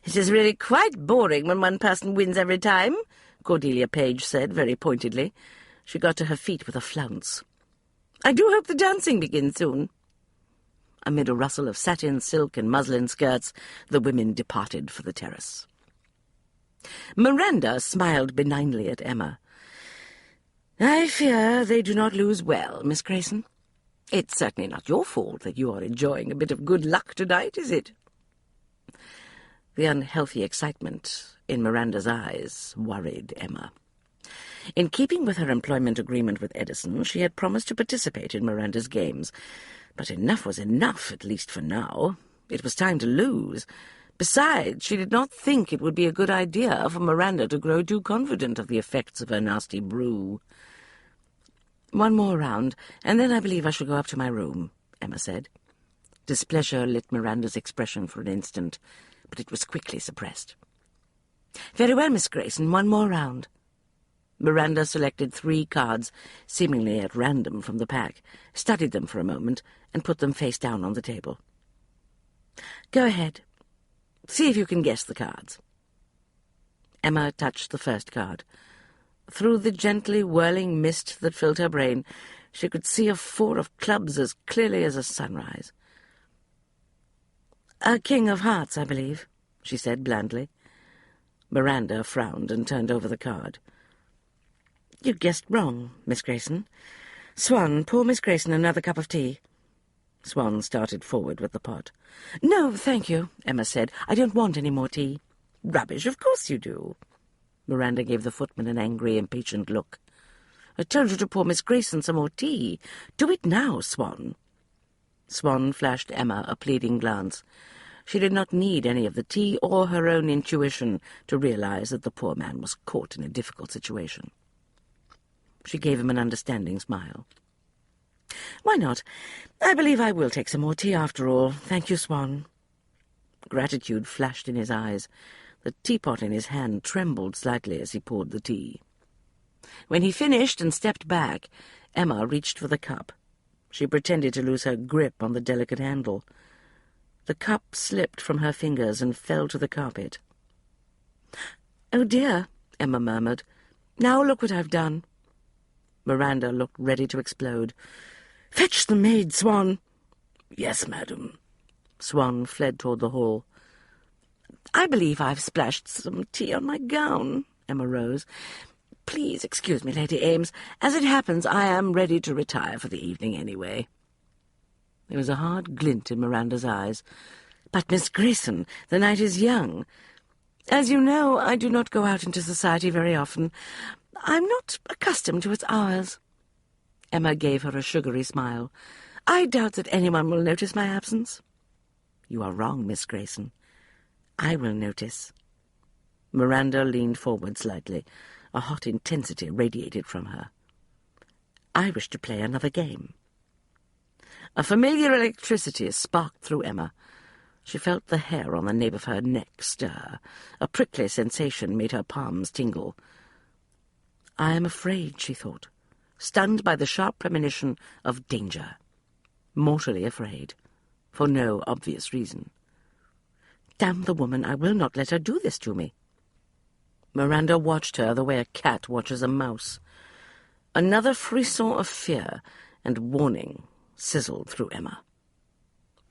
"It is really quite boring when one person wins every time," Cordelia Page said very pointedly. She got to her feet with a flounce. "I do hope the dancing begins soon." Amid a rustle of satin, silk, and muslin skirts, the women departed for the terrace. Miranda smiled benignly at Emma. "I fear they do not lose well, Miss Grayson. It's certainly not your fault that you are enjoying a bit of good luck tonight, is it?" The unhealthy excitement in Miranda's eyes worried Emma. In keeping with her employment agreement with Edison, she had promised to participate in Miranda's games, but enough was enough, at least for now. It was time to lose. Besides, she did not think it would be a good idea for Miranda to grow too confident of the effects of her nasty brew. "One more round, and then I believe I shall go up to my room," Emma said. Displeasure lit Miranda's expression for an instant, but it was quickly suppressed. "Very well, Miss Grayson, one more round." Miranda selected 3 cards, seemingly at random from the pack, studied them for a moment, and put them face down on the table. "Go ahead. See if you can guess the cards." Emma touched the first card. Through the gently whirling mist that filled her brain, she could see a 4 of clubs as clearly as a sunrise. "A king of hearts, I believe," she said blandly. Miranda frowned and turned over the card. "You guessed wrong, Miss Grayson. Swan, pour Miss Grayson another cup of tea." Swan started forward with the pot. "No, thank you," Emma said. "I don't want any more tea." "Rubbish, of course you do." Miranda gave the footman an angry, impatient look. "I told you to pour Miss Grayson some more tea. Do it now, Swan." Swan flashed Emma a pleading glance. She did not need any of the tea or her own intuition to realize that the poor man was caught in a difficult situation. She gave him an understanding smile. "Why not? I believe I will take some more tea after all. Thank you, Swan." Gratitude flashed in his eyes. The teapot in his hand trembled slightly as he poured the tea. When he finished and stepped back, Emma reached for the cup. She pretended to lose her grip on the delicate handle. The cup slipped from her fingers and fell to the carpet. "Oh, dear," Emma murmured. "Now look what I've done." Miranda looked ready to explode. "Fetch the maid, Swan." "Yes, madam." Swan fled toward the hall. "I believe I've splashed some tea on my gown." Emma rose. "Please excuse me, Lady Ames. As it happens, I am ready to retire for the evening anyway." There was a hard glint in Miranda's eyes. "But, Miss Grayson, the night is young. As you know, I do not go out into society very often. I'm not accustomed to its hours." Emma gave her a sugary smile. "I doubt that anyone will notice my absence." "You are wrong, Miss Grayson. I will notice." Miranda leaned forward slightly. A hot intensity radiated from her. "I wish to play another game." A familiar electricity sparked through Emma. She felt the hair on the nape of her neck stir. A prickly sensation made her palms tingle. "I am afraid," she thought, stunned by the sharp premonition of danger. Mortally afraid, for no obvious reason. "Damn the woman, I will not let her do this to me." Miranda watched her the way a cat watches a mouse. Another frisson of fear and warning sizzled through Emma.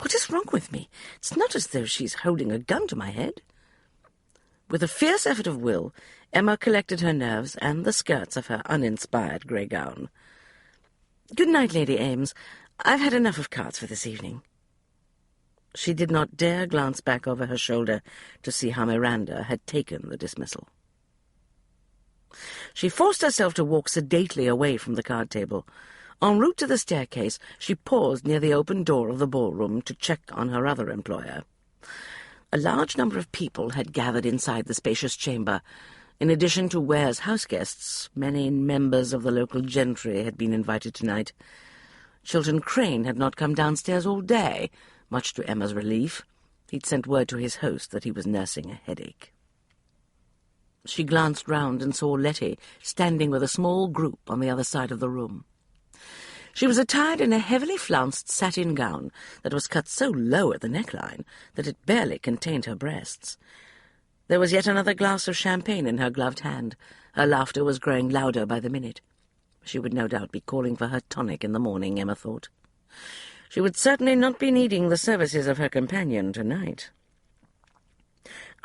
What is wrong with me? It's not as though she's holding a gun to my head. With a fierce effort of will, Emma collected her nerves and the skirts of her uninspired grey gown. "Good night, Lady Ames. I've had enough of cards for this evening." She did not dare glance back over her shoulder to see how Miranda had taken the dismissal. She forced herself to walk sedately away from the card table. En route to the staircase, she paused near the open door of the ballroom to check on her other employer. A large number of people had gathered inside the spacious chamber. In addition to Ware's houseguests, many members of the local gentry had been invited tonight. Chilton Crane had not come downstairs all day, much to Emma's relief. He'd sent word to his host that he was nursing a headache. She glanced round and saw Letty standing with a small group on the other side of the room. She was attired in a heavily flounced satin gown that was cut so low at the neckline that it barely contained her breasts. There was yet another glass of champagne in her gloved hand. Her laughter was growing louder by the minute. She would no doubt be calling for her tonic in the morning, Emma thought. She would certainly not be needing the services of her companion tonight.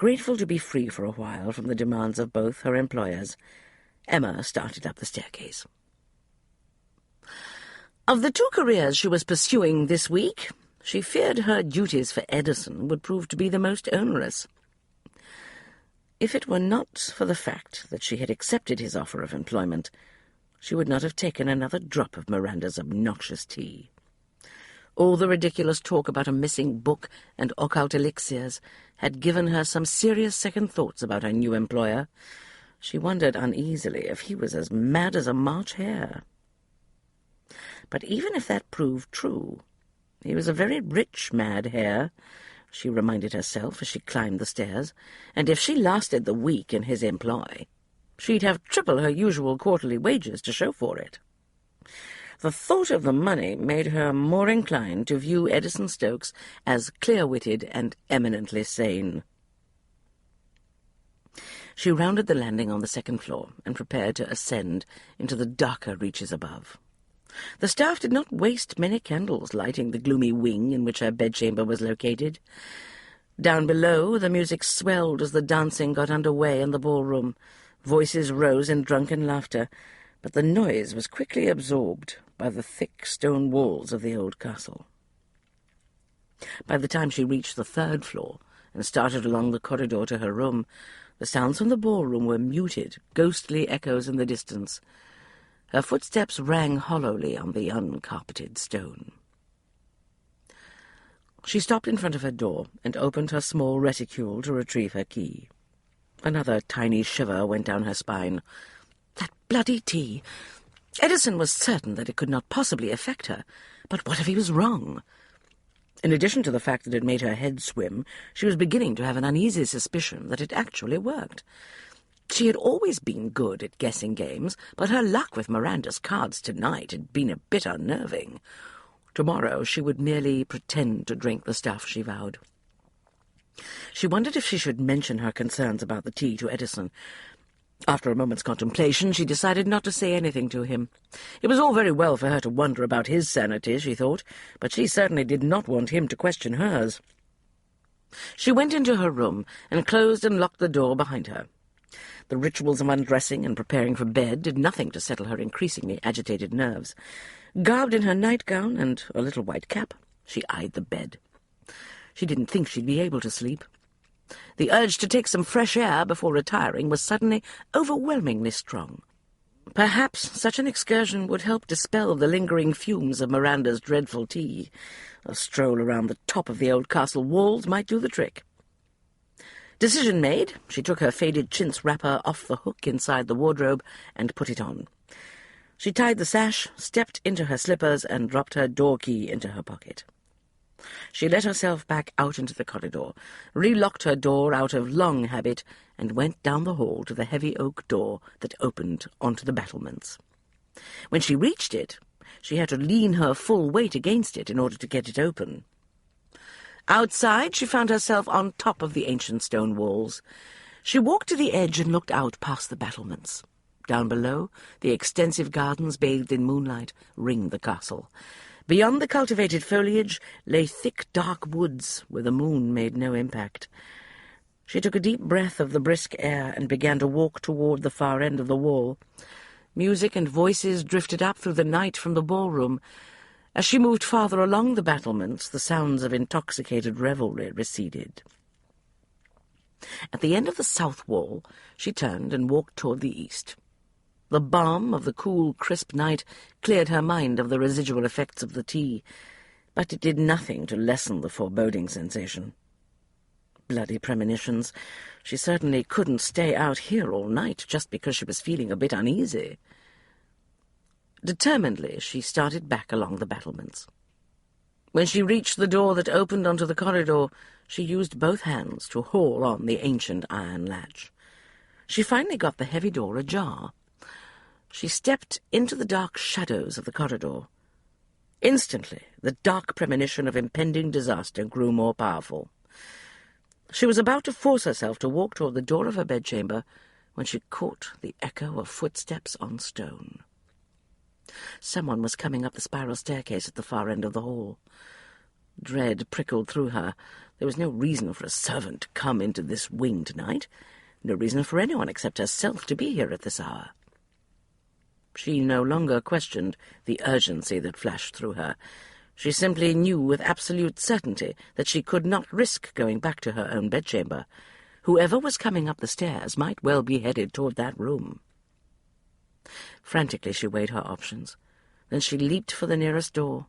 Grateful to be free for a while from the demands of both her employers, Emma started up the staircase. Of the two careers she was pursuing this week, she feared her duties for Edison would prove to be the most onerous. If it were not for the fact that she had accepted his offer of employment, she would not have taken another drop of Miranda's obnoxious tea. All the ridiculous talk about a missing book and occult elixirs had given her some serious second thoughts about her new employer. She wondered uneasily if he was as mad as a March hare. But even if that proved true, he was a very rich mad hare, she reminded herself as she climbed the stairs, and if she lasted the week in his employ, she'd have triple her usual quarterly wages to show for it. The thought of the money made her more inclined to view Edison Stokes as clear-witted and eminently sane. She rounded the landing on the second floor and prepared to ascend into the darker reaches above. The staff did not waste many candles lighting the gloomy wing in which her bedchamber was located. Down below, the music swelled as the dancing got under way in the ballroom. Voices rose in drunken laughter, but the noise was quickly absorbed by the thick stone walls of the old castle. By the time she reached the third floor and started along the corridor to her room, the sounds from the ballroom were muted, ghostly echoes in the distance. Her footsteps rang hollowly on the uncarpeted stone. She stopped in front of her door and opened her small reticule to retrieve her key. Another tiny shiver went down her spine. That bloody tea! Edison was certain that it could not possibly affect her, but what if he was wrong? In addition to the fact that it made her head swim, she was beginning to have an uneasy suspicion that it actually worked. She had always been good at guessing games, but her luck with Miranda's cards tonight had been a bit unnerving. Tomorrow she would merely pretend to drink the stuff, she vowed. She wondered if she should mention her concerns about the tea to Edison. After a moment's contemplation, she decided not to say anything to him. It was all very well for her to wonder about his sanity, she thought, but she certainly did not want him to question hers. She went into her room and closed and locked the door behind her. The rituals of undressing and preparing for bed did nothing to settle her increasingly agitated nerves. Garbed in her nightgown and a little white cap, she eyed the bed. She didn't think she'd be able to sleep. The urge to take some fresh air before retiring was suddenly overwhelmingly strong. Perhaps such an excursion would help dispel the lingering fumes of Miranda's dreadful tea. A stroll around the top of the old castle walls might do the trick. Decision made, she took her faded chintz wrapper off the hook inside the wardrobe and put it on. She tied the sash, stepped into her slippers, and dropped her door key into her pocket. She let herself back out into the corridor, relocked her door out of long habit, and went down the hall to the heavy oak door that opened onto the battlements. When she reached it, she had to lean her full weight against it in order to get it open. Outside, she found herself on top of the ancient stone walls. She walked to the edge and looked out past the battlements. Down below, the extensive gardens bathed in moonlight ringed the castle. Beyond the cultivated foliage lay thick, dark woods where the moon made no impact. She took a deep breath of the brisk air and began to walk toward the far end of the wall. Music and voices drifted up through the night from the ballroom. As she moved farther along the battlements, the sounds of intoxicated revelry receded. At the end of the south wall, she turned and walked toward the east. The balm of the cool, crisp night cleared her mind of the residual effects of the tea, but it did nothing to lessen the foreboding sensation. Bloody premonitions. She certainly couldn't stay out here all night just because she was feeling a bit uneasy. Determinedly, she started back along the battlements. When she reached the door that opened onto the corridor, she used both hands to haul on the ancient iron latch. She finally got the heavy door ajar. She stepped into the dark shadows of the corridor. Instantly, the dark premonition of impending disaster grew more powerful. She was about to force herself to walk toward the door of her bedchamber when she caught the echo of footsteps on stone. Someone was coming up the spiral staircase at the far end of the hall. Dread prickled through her. There was no reason for a servant to come into this wing tonight. No reason for anyone except herself to be here at this hour. She no longer questioned the urgency that flashed through her. She simply knew with absolute certainty that she could not risk going back to her own bedchamber. Whoever was coming up the stairs might well be headed toward that room. Frantically she weighed her options. Then she leaped for the nearest door.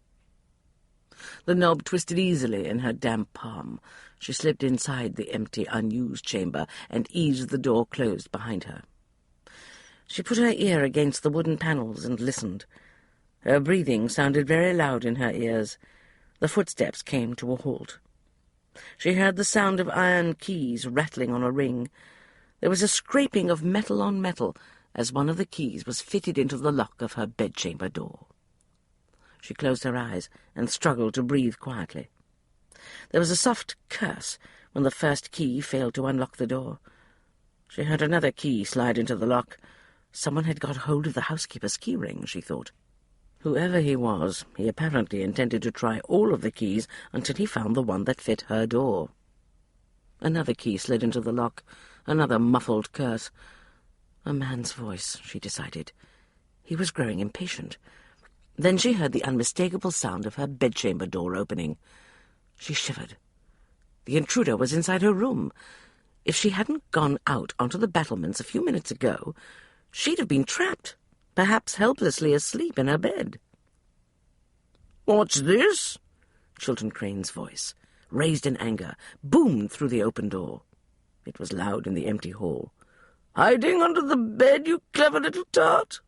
The knob twisted easily in her damp palm. She slipped inside the empty, unused chamber and eased the door closed behind her. She put her ear against the wooden panels and listened. Her breathing sounded very loud in her ears. The footsteps came to a halt. She heard the sound of iron keys rattling on a ring. There was a scraping of metal on metal as one of the keys was fitted into the lock of her bedchamber door. She closed her eyes and struggled to breathe quietly. There was a soft curse when the first key failed to unlock the door. She heard another key slide into the lock. Someone had got hold of the housekeeper's key ring, she thought. Whoever he was, he apparently intended to try all of the keys until he found the one that fit her door. Another key slid into the lock, another muffled curse. A man's voice, she decided. He was growing impatient. Then she heard the unmistakable sound of her bedchamber door opening. She shivered. The intruder was inside her room. If she hadn't gone out onto the battlements a few minutes ago, she'd have been trapped, perhaps helplessly asleep in her bed. "What's this?" Chilton Crane's voice, raised in anger, boomed through the open door. It was loud in the empty hall. "Hiding under the bed, you clever little tart?"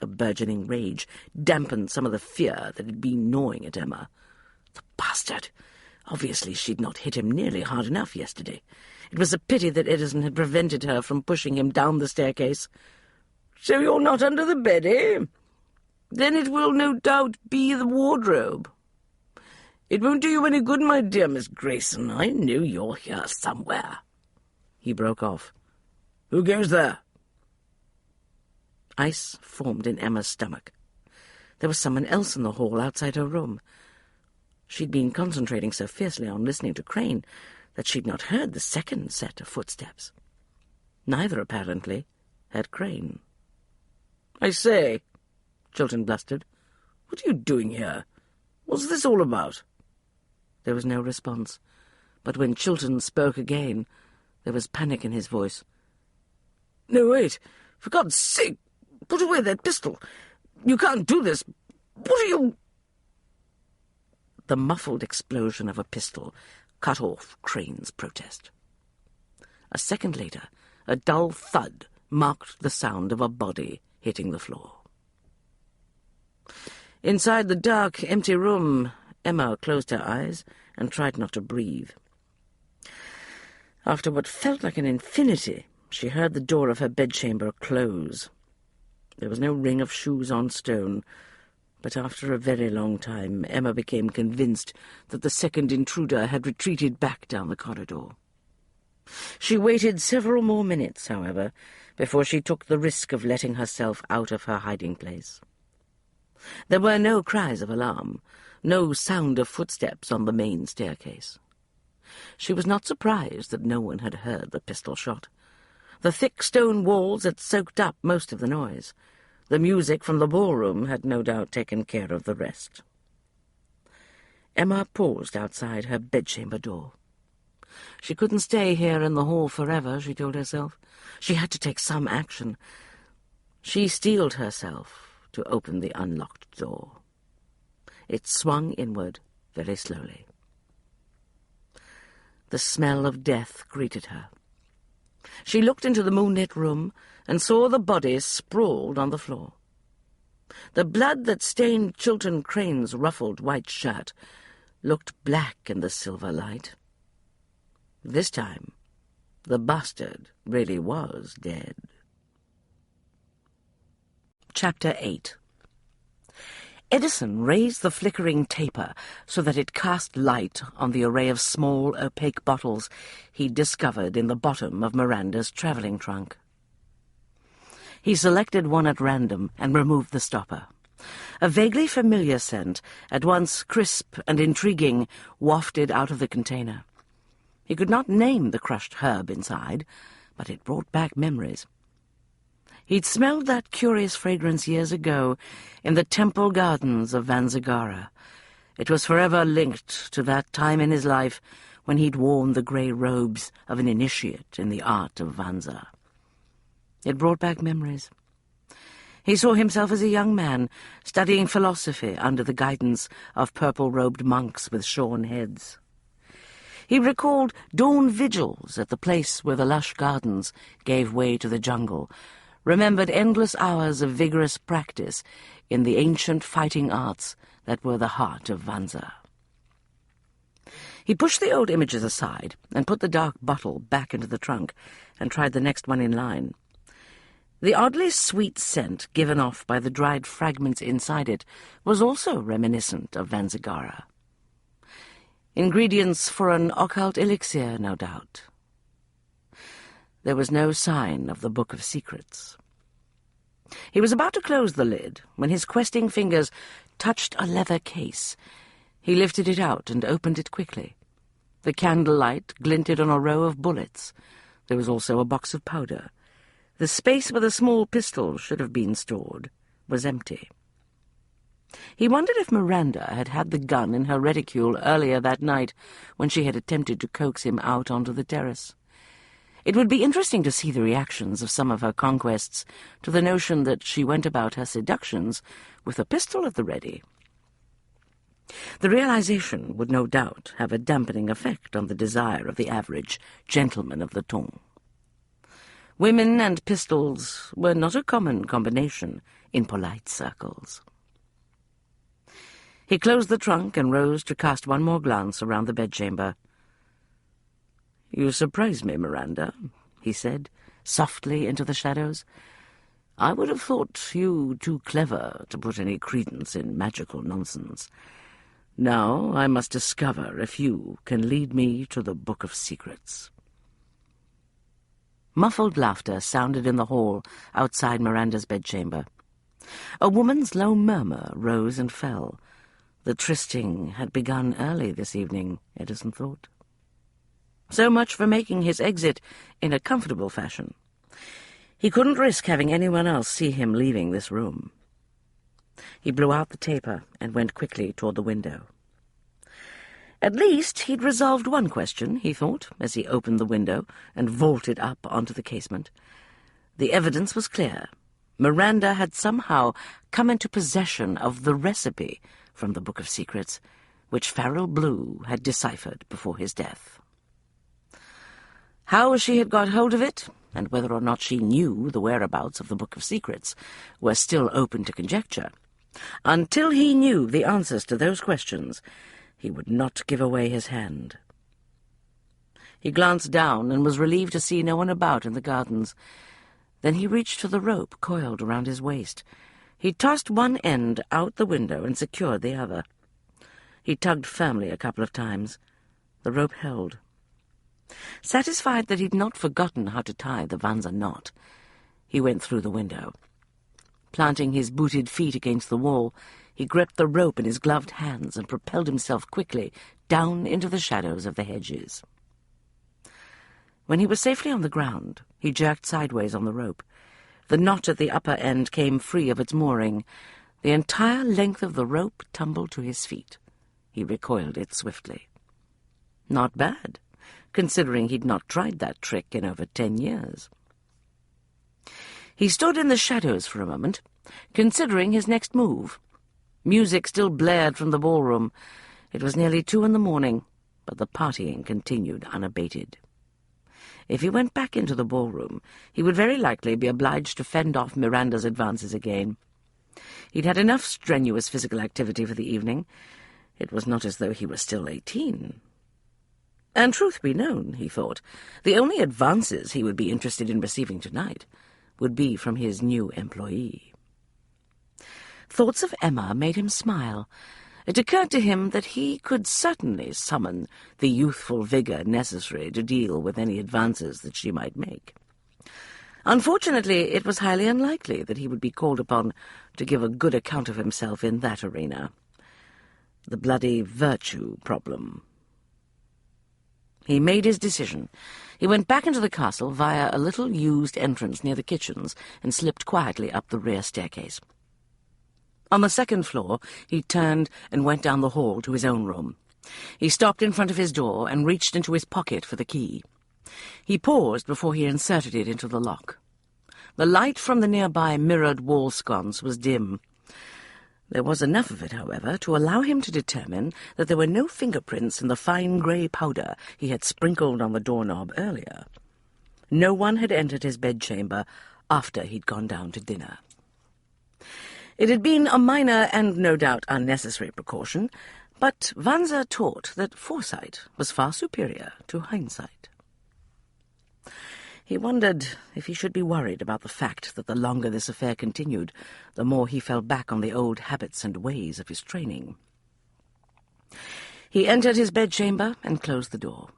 A burgeoning rage dampened some of the fear that had been gnawing at Emma. The bastard! Obviously she'd not hit him nearly hard enough yesterday. It was a pity that Edison had prevented her from pushing him down the staircase. "So you're not under the bed, eh? Then it will no doubt be the wardrobe. It won't do you any good, my dear Miss Grayson. I know you're here somewhere." He broke off. "Who goes there?" Ice formed in Emma's stomach. There was someone else in the hall outside her room. She'd been concentrating so fiercely on listening to Crane that she'd not heard the second set of footsteps. Neither, apparently, had Crane. "I say," Chilton blustered, "what are you doing here? What's this all about?" There was no response, but when Chilton spoke again, there was panic in his voice. "No, wait! For God's sake, put away that pistol! You can't do this! What are you—" The muffled explosion of a pistol cut off Crane's protest. A second later, a dull thud marked the sound of a body hitting the floor. Inside the dark, empty room, Emma closed her eyes and tried not to breathe. After what felt like an infinity, she heard the door of her bedchamber close. There was no ring of shoes on stone, but after a very long time Emma became convinced that the second intruder had retreated back down the corridor. She waited several more minutes, however, before she took the risk of letting herself out of her hiding place. There were no cries of alarm, no sound of footsteps on the main staircase. She was not surprised that no one had heard the pistol shot. The thick stone walls had soaked up most of the noise. The music from the ballroom had no doubt taken care of the rest. Emma paused outside her bedchamber door. She couldn't stay here in the hall forever, she told herself. She had to take some action. She steeled herself to open the unlocked door. It swung inward very slowly. The smell of death greeted her. She looked into the moonlit room and saw the bodies sprawled on the floor. The blood that stained Chilton Crane's ruffled white shirt looked black in the silver light. This time, the bastard really was dead. Chapter 8. Edison raised the flickering taper so that it cast light on the array of small, opaque bottles he'd discovered in the bottom of Miranda's travelling trunk. He selected one at random and removed the stopper. A vaguely familiar scent, at once crisp and intriguing, wafted out of the container. He could not name the crushed herb inside, but it brought back memories. He'd smelled that curious fragrance years ago in the temple gardens of Vanza. It was forever linked to that time in his life when he'd worn the grey robes of an initiate in the art of Vanza. It brought back memories. He saw himself as a young man, studying philosophy under the guidance of purple-robed monks with shorn heads. He recalled dawn vigils at the place where the lush gardens gave way to the jungle, remembered endless hours of vigorous practice in the ancient fighting arts that were the heart of Vanza. He pushed the old images aside and put the dark bottle back into the trunk and tried the next one in line. The oddly sweet scent given off by the dried fragments inside it was also reminiscent of Vanza. Ingredients for an occult elixir, no doubt. There was no sign of the Book of Secrets. He was about to close the lid when his questing fingers touched a leather case. He lifted it out and opened it quickly. The candlelight glinted on a row of bullets. There was also a box of powder. The space where the small pistol should have been stored was empty. He wondered if Miranda had had the gun in her reticule earlier that night when she had attempted to coax him out onto the terrace. It would be interesting to see the reactions of some of her conquests to the notion that she went about her seductions with a pistol at the ready. The realization would no doubt have a dampening effect on the desire of the average gentleman of the ton. Women and pistols were not a common combination in polite circles. He closed the trunk and rose to cast one more glance around the bedchamber. "You surprise me, Miranda," he said, softly into the shadows. "I would have thought you too clever to put any credence in magical nonsense. Now I must discover if you can lead me to the Book of Secrets." Muffled laughter sounded in the hall outside Miranda's bedchamber. A woman's low murmur rose and fell. The trysting had begun early this evening, Edison thought. So much for making his exit in a comfortable fashion. He couldn't risk having anyone else see him leaving this room. He blew out the taper and went quickly toward the window. At least he'd resolved one question, he thought, as he opened the window and vaulted up onto the casement. The evidence was clear. Miranda had somehow come into possession of the recipe from the Book of Secrets, which Farrell Blue had deciphered before his death. How she had got hold of it, and whether or not she knew the whereabouts of the Book of Secrets, were still open to conjecture. Until he knew the answers to those questions, he would not give away his hand. He glanced down and was relieved to see no one about in the gardens. Then he reached for the rope coiled around his waist. He tossed one end out the window and secured the other. He tugged firmly a couple of times. The rope held. Satisfied that he'd not forgotten how to tie the Vanza knot, he went through the window. Planting his booted feet against the wall, he gripped the rope in his gloved hands and propelled himself quickly down into the shadows of the hedges. When he was safely on the ground, he jerked sideways on the rope. The knot at the upper end came free of its mooring. The entire length of the rope tumbled to his feet. He recoiled it swiftly. Not bad, considering he'd not tried that trick in over 10 years. He stood in the shadows for a moment, considering his next move. Music still blared from the ballroom. It was nearly 2 in the morning, but the partying continued unabated. If he went back into the ballroom, he would very likely be obliged to fend off Miranda's advances again. He'd had enough strenuous physical activity for the evening. It was not as though he was still 18. And truth be known, he thought, the only advances he would be interested in receiving tonight would be from his new employee. Thoughts of Emma made him smile. It occurred to him that he could certainly summon the youthful vigour necessary to deal with any advances that she might make. Unfortunately, it was highly unlikely that he would be called upon to give a good account of himself in that arena. The bloody virtue problem. He made his decision. He went back into the castle via a little used entrance near the kitchens and slipped quietly up the rear staircase. On the second floor, he turned and went down the hall to his own room. He stopped in front of his door and reached into his pocket for the key. He paused before he inserted it into the lock. The light from the nearby mirrored wall sconce was dim. There was enough of it, however, to allow him to determine that there were no fingerprints in the fine grey powder he had sprinkled on the doorknob earlier. No one had entered his bedchamber after he'd gone down to dinner. It had been a minor and no doubt unnecessary precaution, but Vanza taught that foresight was far superior to hindsight. He wondered if he should be worried about the fact that the longer this affair continued, the more he fell back on the old habits and ways of his training. He entered his bedchamber and closed the door.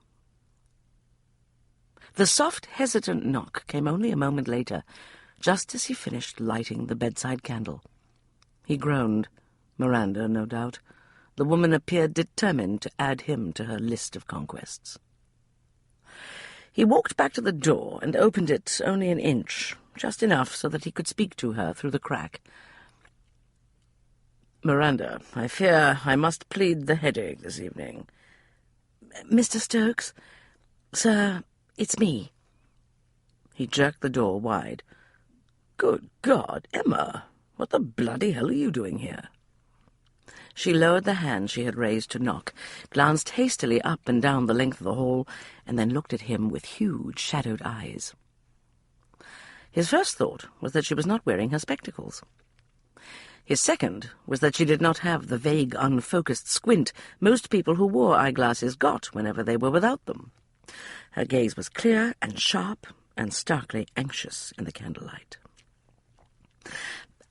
The soft, hesitant knock came only a moment later, just as he finished lighting the bedside candle. He groaned. Miranda, no doubt. The woman appeared determined to add him to her list of conquests. He walked back to the door and opened it only an inch, just enough so that he could speak to her through the crack. "Miranda, I fear I must plead the headache this evening." "Mr. Stokes? Sir, it's me." He jerked the door wide. "Good God, Emma! What the bloody hell are you doing here?" She lowered the hand she had raised to knock, glanced hastily up and down the length of the hall, and then looked at him with huge, shadowed eyes. His first thought was that she was not wearing her spectacles. His second was that she did not have the vague, unfocused squint most people who wore eyeglasses got whenever they were without them. Her gaze was clear and sharp and starkly anxious in the candlelight.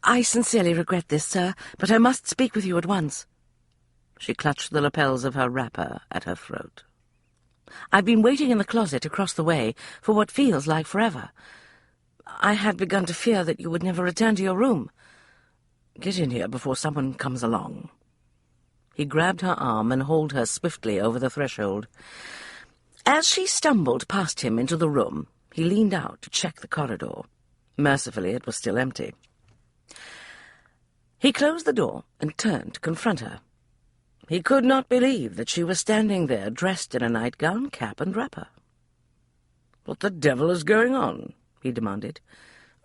"I sincerely regret this, sir, but I must speak with you at once." She clutched the lapels of her wrapper at her throat. "I've been waiting in the closet across the way for what feels like forever. I had begun to fear that you would never return to your room. Get in here before someone comes along." He grabbed her arm and hauled her swiftly over the threshold. As she stumbled past him into the room, he leaned out to check the corridor. Mercifully, it was still empty. He closed the door and turned to confront her. He could not believe that she was standing there dressed in a nightgown, cap, and wrapper. "What the devil is going on?" he demanded.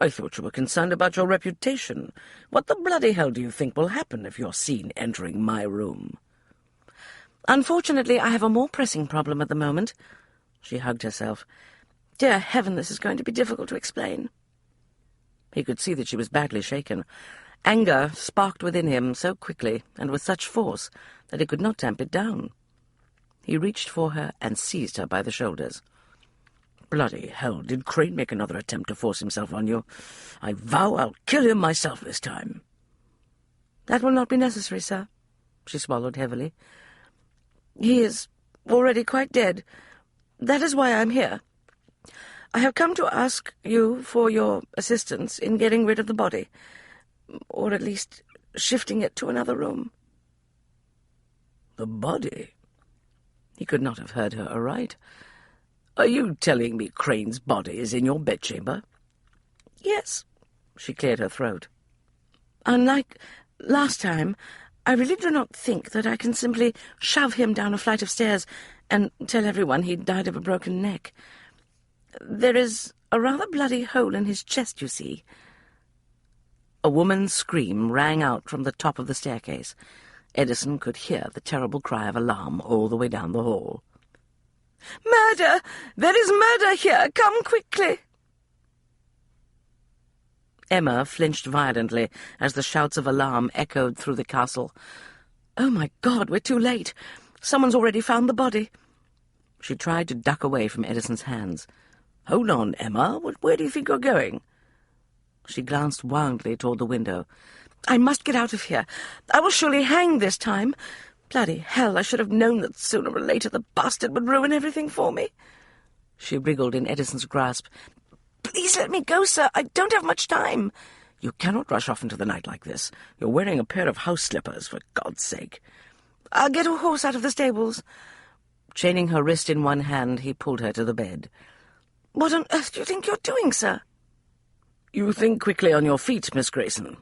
"I thought you were concerned about your reputation. What the bloody hell do you think will happen if you're seen entering my room?" "Unfortunately, I have a more pressing problem at the moment." She hugged herself. "Dear heaven, this is going to be difficult to explain." He could see that she was badly shaken. Anger sparked within him so quickly and with such force that he could not tamp it down. He reached for her and seized her by the shoulders. "Bloody hell, did Crane make another attempt to force himself on you? I vow I'll kill him myself this time." "That will not be necessary, sir." She swallowed heavily. "He is already quite dead. That is why I am here. I have come to ask you for your assistance in getting rid of the body, or at least shifting it to another room." "The body?" He could not have heard her aright. "Are you telling me Crane's body is in your bedchamber?" "Yes." She cleared her throat. "Unlike last time, I really do not think that I can simply shove him down a flight of stairs and tell everyone he died of a broken neck. There is A rather bloody hole in his chest, you see. A woman's scream rang out from the top of the staircase. Edison could hear the terrible cry of alarm all the way down the hall. "Murder! There is murder here! Come quickly!" Emma flinched violently as the shouts of alarm echoed through the castle. "Oh, my God, we're too late. Someone's already found the body." She tried to duck away from Edison's hands. "Hold on, Emma. Where do you think you're going?" She glanced wildly toward the window. "I must get out of here. I will surely hang this time. Bloody hell, I should have known that sooner or later the bastard would ruin everything for me." She wriggled in Edison's grasp. "Please let me go, sir. I don't have much time." "You cannot rush off into the night like this. You're wearing a pair of house slippers, for God's sake." "I'll get a horse out of the stables." Chaining her wrist in one hand, he pulled her to the bed. "What on earth do you think you're doing, sir?" "You think quickly on your feet, Miss Grayson."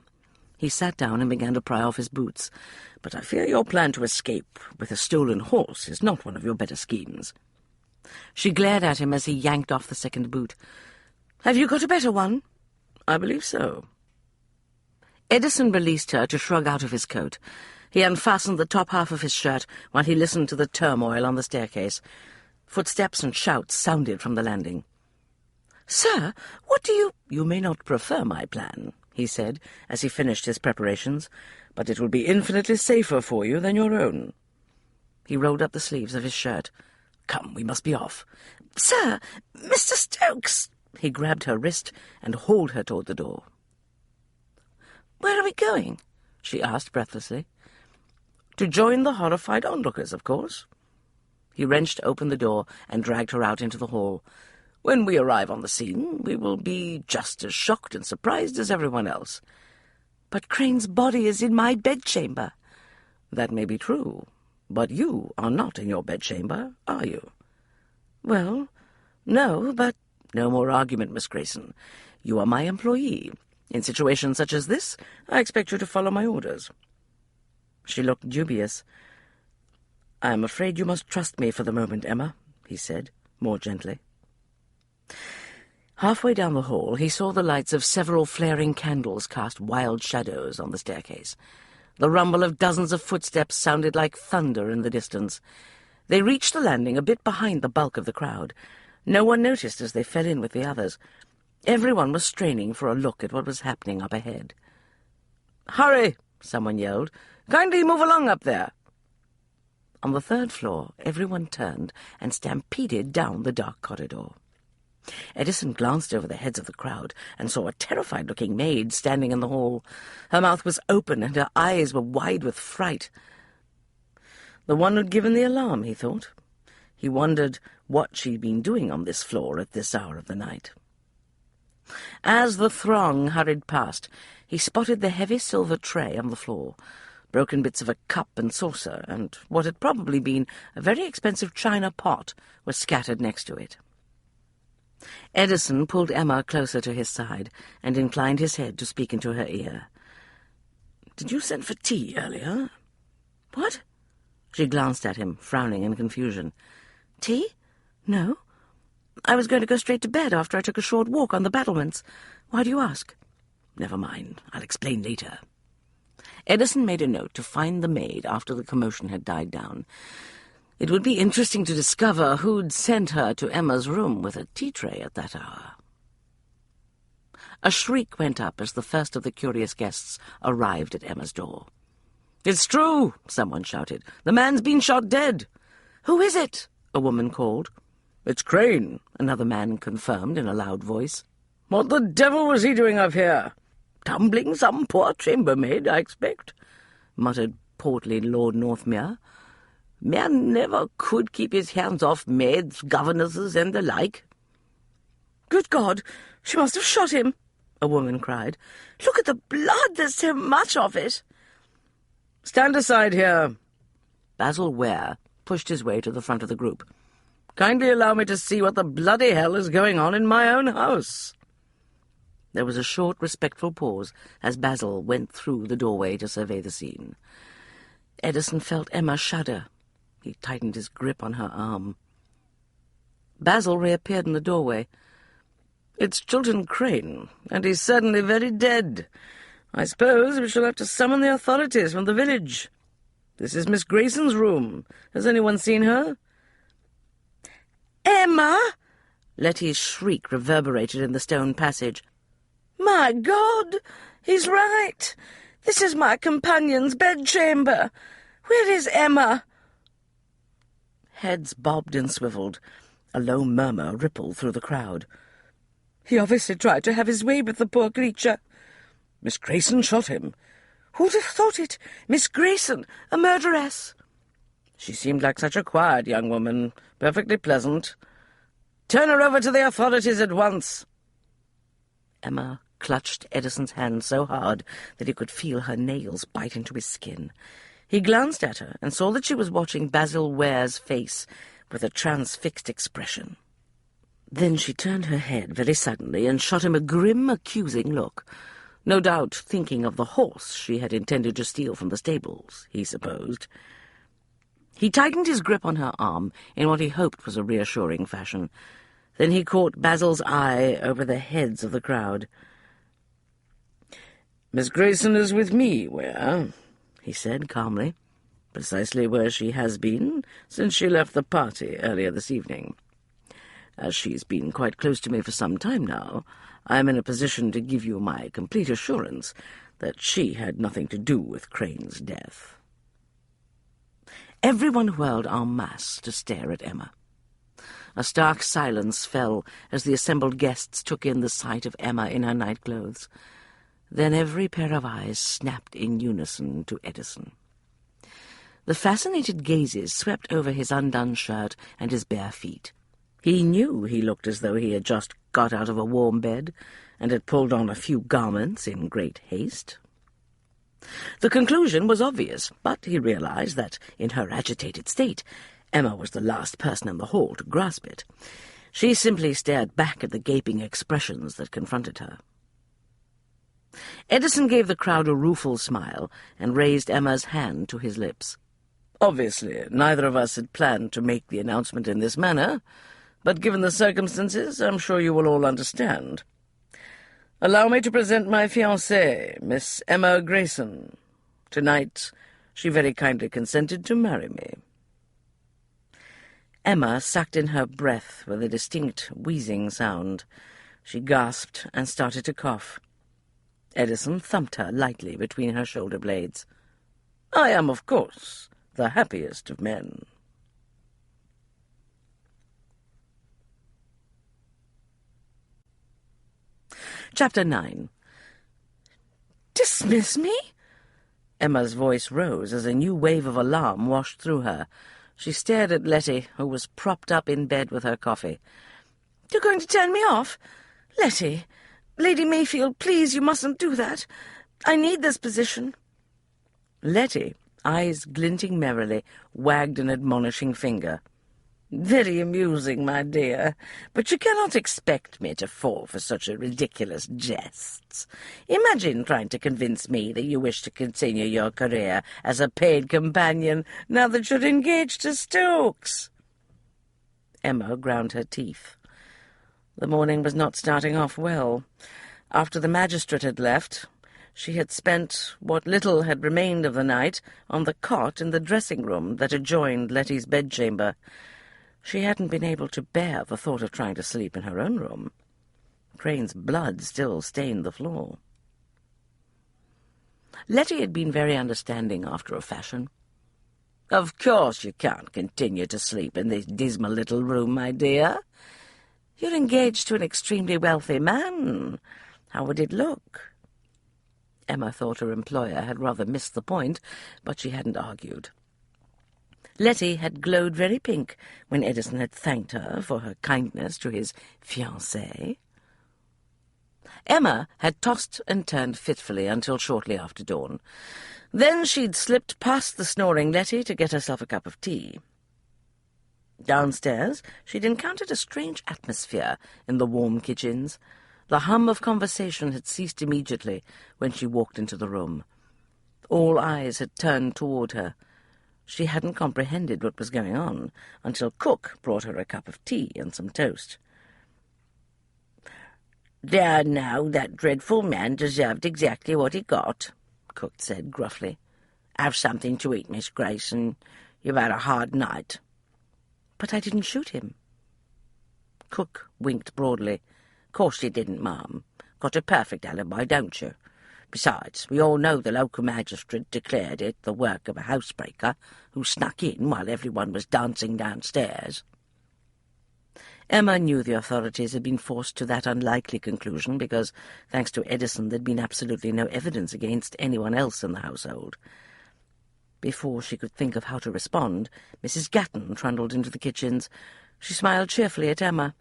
He sat down and began to pry off his boots. "But I fear your plan to escape with a stolen horse is not one of your better schemes." She glared at him as he yanked off the second boot. "Have you got a better one?" "I believe so." Edison released her to shrug out of his coat. He unfastened the top half of his shirt while he listened to the turmoil on the staircase. Footsteps and shouts sounded from the landing. "Sir, what do you—" "You may not prefer my plan," he said, as he finished his preparations, "but it will be infinitely safer for you than your own." He rolled up the sleeves of his shirt. "Come, we must be off." "Sir, Mr. Stokes!" He grabbed her wrist and hauled her toward the door. "Where are we going?" she asked breathlessly. "To join the horrified onlookers, of course." He wrenched open the door and dragged her out into the hall. "When we arrive on the scene, we will be just as shocked and surprised as everyone else." "But Crane's body is in my bedchamber." "That may be true, but you are not in your bedchamber, are you?" "Well, no, but—" "No more argument, Miss Grayson. You are my employee. In situations such as this, I expect you to follow my orders." She looked dubious. "I am afraid you must trust me for the moment, Emma," he said, more gently. Halfway down the hall, he saw the lights of several flaring candles cast wild shadows on the staircase. The rumble of dozens of footsteps sounded like thunder in the distance. They reached the landing a bit behind the bulk of the crowd. No one noticed as they fell in with the others. Everyone was straining for a look at what was happening up ahead. "Hurry!" someone yelled. "Kindly move along up there." On the third floor, everyone turned and stampeded down the dark corridor. Edison glanced over the heads of the crowd and saw a terrified-looking maid standing in the hall. Her mouth was open and her eyes were wide with fright. The one who'd given the alarm, he thought. He wondered what she'd been doing on this floor at this hour of the night. As the throng hurried past, he spotted the heavy silver tray on the floor. Broken bits of a cup and saucer, and what had probably been a very expensive china pot, were scattered next to it. Edison pulled Emma closer to his side and inclined his head to speak into her ear. "Did you send for tea earlier?" "What?" She glanced at him, frowning in confusion. "Tea? No. I was going to go straight to bed after I took a short walk on the battlements. Why do you ask?" "Never mind. I'll explain later." Edison made a note to find the maid after the commotion had died down. It would be interesting to discover who'd sent her to Emma's room with a tea tray at that hour. A shriek went up as the first of the curious guests arrived at Emma's door. "It's true!" someone shouted. "The man's been shot dead." "Who is it?" a woman called. "It's Crane," another man confirmed in a loud voice. "What the devil was he doing up here?" "Tumbling some poor chambermaid, I expect," muttered portly Lord Northmere. "Man never could keep his hands off maids, governesses, and the like." "Good God, she must have shot him," a woman cried. "Look at the blood, there's so much of it." "Stand aside here." Basil Ware pushed his way to the front of the group. "Kindly allow me to see what the bloody hell is going on in my own house." There was a short, respectful pause as Basil went through the doorway to survey the scene. Edison felt Emma shudder. He tightened his grip on her arm. Basil reappeared in the doorway. "It's Chilton Crane, and he's certainly very dead. I suppose we shall have to summon the authorities from the village. This is Miss Grayson's room. Has anyone seen her?" "Emma!" Letty's shriek reverberated in the stone passage. "My God! He's right! This is my companion's bedchamber. Where is Emma?" Heads bobbed and swiveled. A low murmur rippled through the crowd. "He obviously tried to have his way with the poor creature. Miss Grayson shot him." "Who'd have thought it? Miss Grayson, a murderess!" "She seemed like such a quiet young woman, perfectly pleasant. Turn her over to the authorities at once." Emma clutched Edison's hand so hard that he could feel her nails bite into his skin. He glanced at her and saw that she was watching Basil Ware's face with a transfixed expression. Then she turned her head very suddenly and shot him a grim, accusing look, no doubt thinking of the horse she had intended to steal from the stables, he supposed. He tightened his grip on her arm in what he hoped was a reassuring fashion. Then he caught Basil's eye over the heads of the crowd. "Miss Grayson is with me, Ware," he said calmly, "precisely where she has been since she left the party earlier this evening. As she's been quite close to me for some time now, I am in a position to give you my complete assurance that she had nothing to do with Crane's death." Everyone whirled en masse to stare at Emma. A stark silence fell as the assembled guests took in the sight of Emma in her nightclothes. Then every pair of eyes snapped in unison to Edison. The fascinated gazes swept over his undone shirt and his bare feet. He knew he looked as though he had just got out of a warm bed and had pulled on a few garments in great haste. The conclusion was obvious, but he realized that, in her agitated state, Emma was the last person in the hall to grasp it. She simply stared back at the gaping expressions that confronted her. Edison gave the crowd a rueful smile and raised Emma's hand to his lips. "Obviously, neither of us had planned to make the announcement in this manner, but given the circumstances, I'm sure you will all understand. Allow me to present my fiancée, Miss Emma Grayson. Tonight, she very kindly consented to marry me." Emma sucked in her breath with a distinct wheezing sound. She gasped and started to cough. Edison thumped her lightly between her shoulder blades. "I am, of course, the happiest of men." Chapter 9. "Dismiss me?" Emma's voice rose as a new wave of alarm washed through her. She stared at Letty, who was propped up in bed with her coffee. "You're going to turn me off? Letty, Lady Mayfield, please, you mustn't do that. I need this position." Letty, eyes glinting merrily, wagged an admonishing finger. Very amusing, my dear, but you cannot expect me to fall for such ridiculous jests. Imagine trying to convince me that you wish to continue your career as a paid companion now that you're engaged to Stokes. Emma ground her teeth. The morning was not starting off well. After the magistrate had left, she had spent what little had remained of the night on the cot in the dressing-room that adjoined Letty's bedchamber. She hadn't been able to bear the thought of trying to sleep in her own room. Crane's blood still stained the floor. Letty had been very understanding after a fashion. Of course you can't continue to sleep in this dismal little room, my dear. You're engaged to an extremely wealthy man. How would it look? Emma thought her employer had rather missed the point, but she hadn't argued. Letty had glowed very pink when Edison had thanked her for her kindness to his fiancée. Emma had tossed and turned fitfully until shortly after dawn. Then she'd slipped past the snoring Letty to get herself a cup of tea. Downstairs, she'd encountered a strange atmosphere in the warm kitchens. The hum of conversation had ceased immediately when she walked into the room. All eyes had turned toward her. She hadn't comprehended what was going on until Cook brought her a cup of tea and some toast. "There now, that dreadful man deserved exactly what he got," Cook said gruffly. "Have something to eat, Miss Grayson. You've had a hard night." "But I didn't shoot him." Cook winked broadly. "Course you didn't, ma'am. Got a perfect alibi, don't you? Besides, we all know the local magistrate declared it the work of a housebreaker who snuck in while everyone was dancing downstairs." Emma knew the authorities had been forced to that unlikely conclusion because, thanks to Edison, there'd been absolutely no evidence against anyone else in the household. Before she could think of how to respond, Mrs. Gatton trundled into the kitchens. She smiled cheerfully at Emma.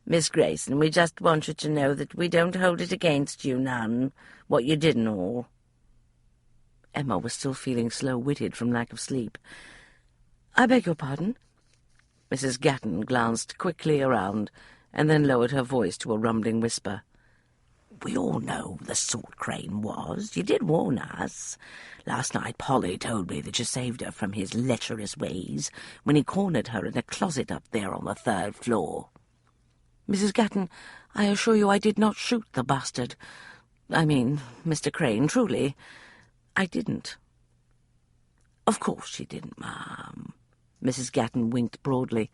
"Miss Grayson, we just want you to know that we don't hold it against you none, what you did and all." Emma was still feeling slow-witted from lack of sleep. "I beg your pardon?" Mrs. Gatton glanced quickly around and then lowered her voice to a rumbling whisper. "We all know the sort Crane was. You did warn us. Last night Polly told me that you saved her from his lecherous ways when he cornered her in a closet up there on the 3rd floor. "Mrs. Gatton, I assure you I did not shoot the bastard. I mean, Mr. Crane, truly. I didn't." "Of course you didn't, ma'am." Mrs. Gatton winked broadly.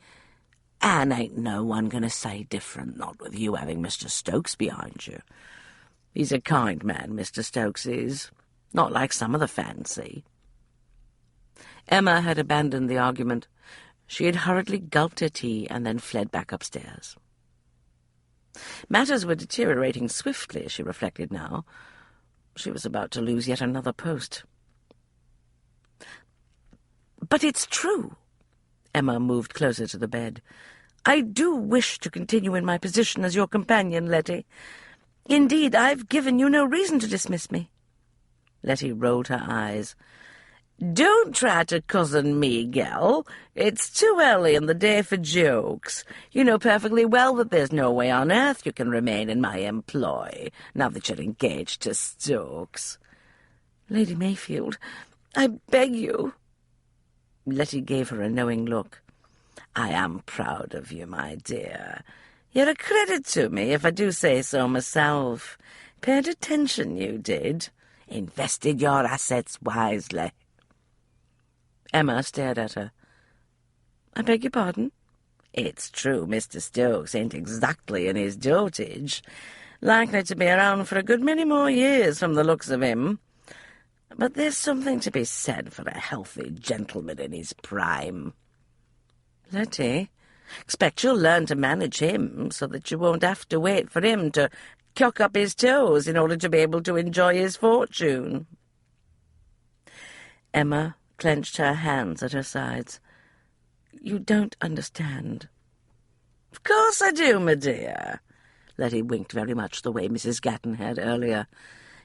"And ain't no one going to say different, not with you having Mr. Stokes behind you. He's a kind man, Mr. Stokes is. Not like some of the fancy." Emma had abandoned the argument. She had hurriedly gulped her tea and then fled back upstairs. Matters were deteriorating swiftly, she reflected now. She was about to lose yet another post. "But it's true." Emma moved closer to the bed. "I do wish to continue in my position as your companion, Letty. Indeed, I've given you no reason to dismiss me." Letty rolled her eyes. "Don't try to cousin me, gal. It's too early in the day for jokes. You know perfectly well that there's no way on earth you can remain in my employ, now that you're engaged to Stokes." "Lady Mayfield, I beg you." Letty gave her a knowing look. "I am proud of you, my dear. You're a credit to me, if I do say so myself. Paid attention, you did. Invested your assets wisely." Emma stared at her. "I beg your pardon?" "It's true Mr. Stokes ain't exactly in his dotage. Likely to be around for a good many more years from the looks of him. But there's something to be said for a healthy gentleman in his prime." "Letty, "Expect you'll learn to manage him so that you won't have to wait for him to cock up his toes in order to be able to enjoy his fortune." Emma clenched her hands at her sides. "You don't understand." "Of course I do, my dear." Letty winked very much the way Mrs. Gatton had earlier.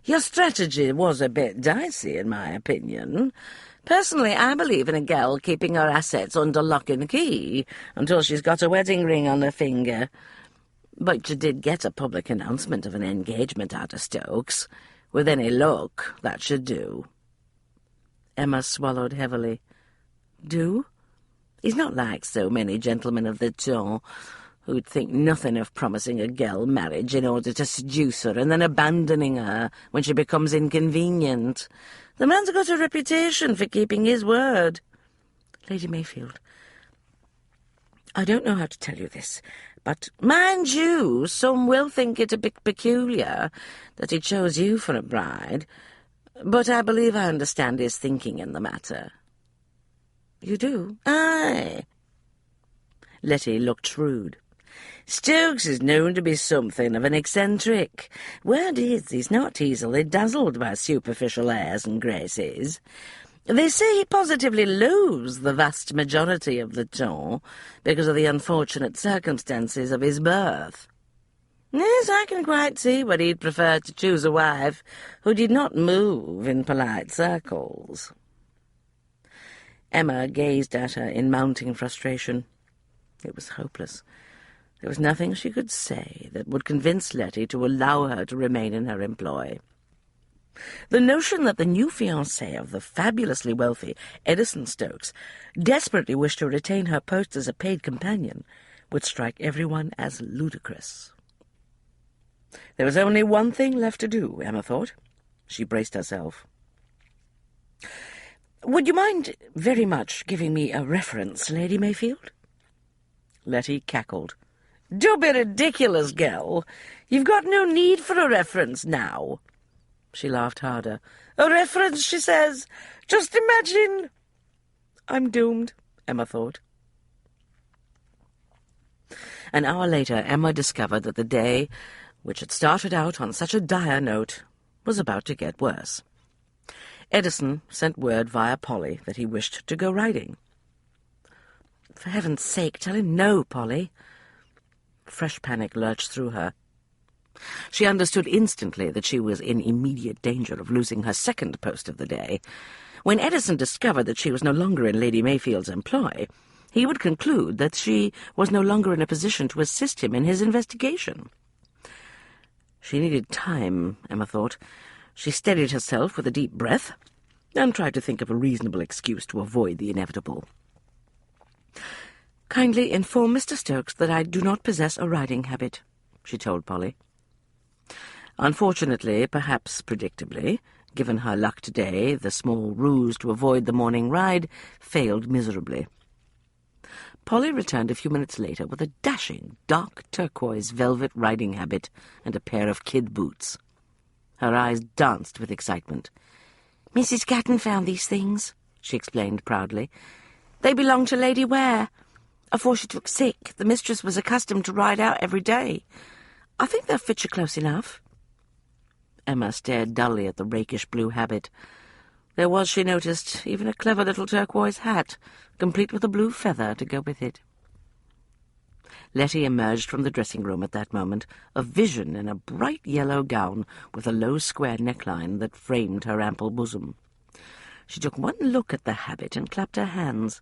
"Your strategy was a bit dicey, in my opinion. Personally, I believe in a gal keeping her assets under lock and key until she's got a wedding ring on her finger. But you did get a public announcement of an engagement out of Stokes. With any luck, that should do." Emma swallowed heavily. "Do?" "He's not like so many gentlemen of the ton who'd think nothing of promising a girl marriage in order to seduce her and then abandoning her when she becomes inconvenient. The man's got a reputation for keeping his word." "Lady Mayfield, I don't know how to tell you this, but mind you, some will think it a bit peculiar that he chose you for a bride, but I believe I understand his thinking in the matter." "You do?" "Aye." Letty looked shrewd. "Stokes is known to be something of an eccentric. Word is, he's not easily dazzled by superficial airs and graces. They say he positively loathes the vast majority of the ton because of the unfortunate circumstances of his birth. Yes, I can quite see what he'd prefer to choose a wife who did not move in polite circles." Emma gazed at her in mounting frustration. It was hopeless. There was nothing she could say that would convince Letty to allow her to remain in her employ. The notion that the new fiancé of the fabulously wealthy Edison Stokes desperately wished to retain her post as a paid companion would strike everyone as ludicrous. There was only one thing left to do, Emma thought. She braced herself. "Would you mind very much giving me a reference, Lady Mayfield?" Letty cackled. "Don't be ridiculous, girl. You've got no need for a reference now." She laughed harder. "A reference," she says. "Just imagine." I'm doomed, Emma thought. An hour later, Emma discovered that the day, which had started out on such a dire note, was about to get worse. Edison sent word via Polly that he wished to go riding. "For heaven's sake, tell him no, Polly." Fresh panic lurched through her. She understood instantly that she was in immediate danger of losing her second post of the day. When Edison discovered that she was no longer in Lady Mayfield's employ, he would conclude that she was no longer in a position to assist him in his investigation. She needed time, Emma thought. She steadied herself with a deep breath and tried to think of a reasonable excuse to avoid the inevitable. "Kindly inform Mr. Stokes that I do not possess a riding habit," she told Polly. Unfortunately, perhaps predictably, given her luck today, the small ruse to avoid the morning ride failed miserably. Polly returned a few minutes later with a dashing, dark turquoise velvet riding habit and a pair of kid boots. Her eyes danced with excitement. "Mrs. Gatton found these things," she explained proudly. "They belong to Lady Ware. Afore she took sick, the mistress was accustomed to ride out every day. I think they'll fit you close enough." Emma stared dully at the rakish blue habit. There was, she noticed, even a clever little turquoise hat, complete with a blue feather to go with it. Letty emerged from the dressing-room at that moment, a vision in a bright yellow gown with a low square neckline that framed her ample bosom. She took one look at the habit and clapped her hands.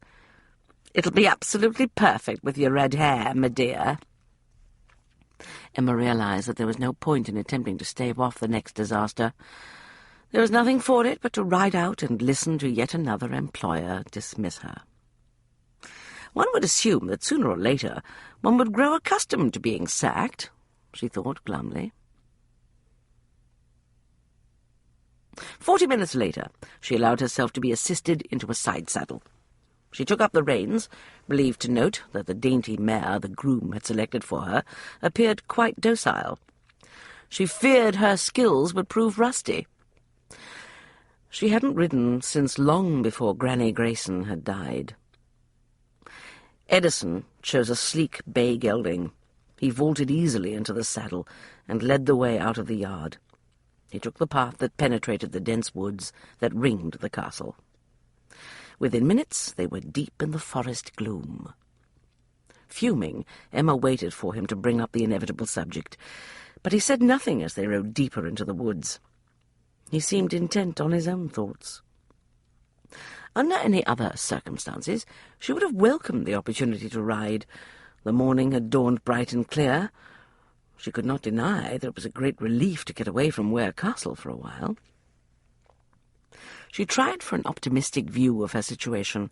"It'll be absolutely perfect with your red hair, my dear." Emma realized that there was no point in attempting to stave off the next disaster. There was nothing for it but to ride out and listen to yet another employer dismiss her. One would assume that sooner or later one would grow accustomed to being sacked, she thought glumly. 40 minutes later, she allowed herself to be assisted into a side saddle. She took up the reins, relieved to note that the dainty mare the groom had selected for her appeared quite docile. She feared her skills would prove rusty. She hadn't ridden since long before Granny Grayson had died. Edison chose a sleek bay gelding. He vaulted easily into the saddle and led the way out of the yard. He took the path that penetrated the dense woods that ringed the castle. Within minutes they were deep in the forest gloom. Fuming, Emma waited for him to bring up the inevitable subject, but he said nothing as they rode deeper into the woods. He seemed intent on his own thoughts. Under any other circumstances, she would have welcomed the opportunity to ride. The morning had dawned bright and clear. She could not deny that it was a great relief to get away from Ware Castle for a while. She tried for an optimistic view of her situation.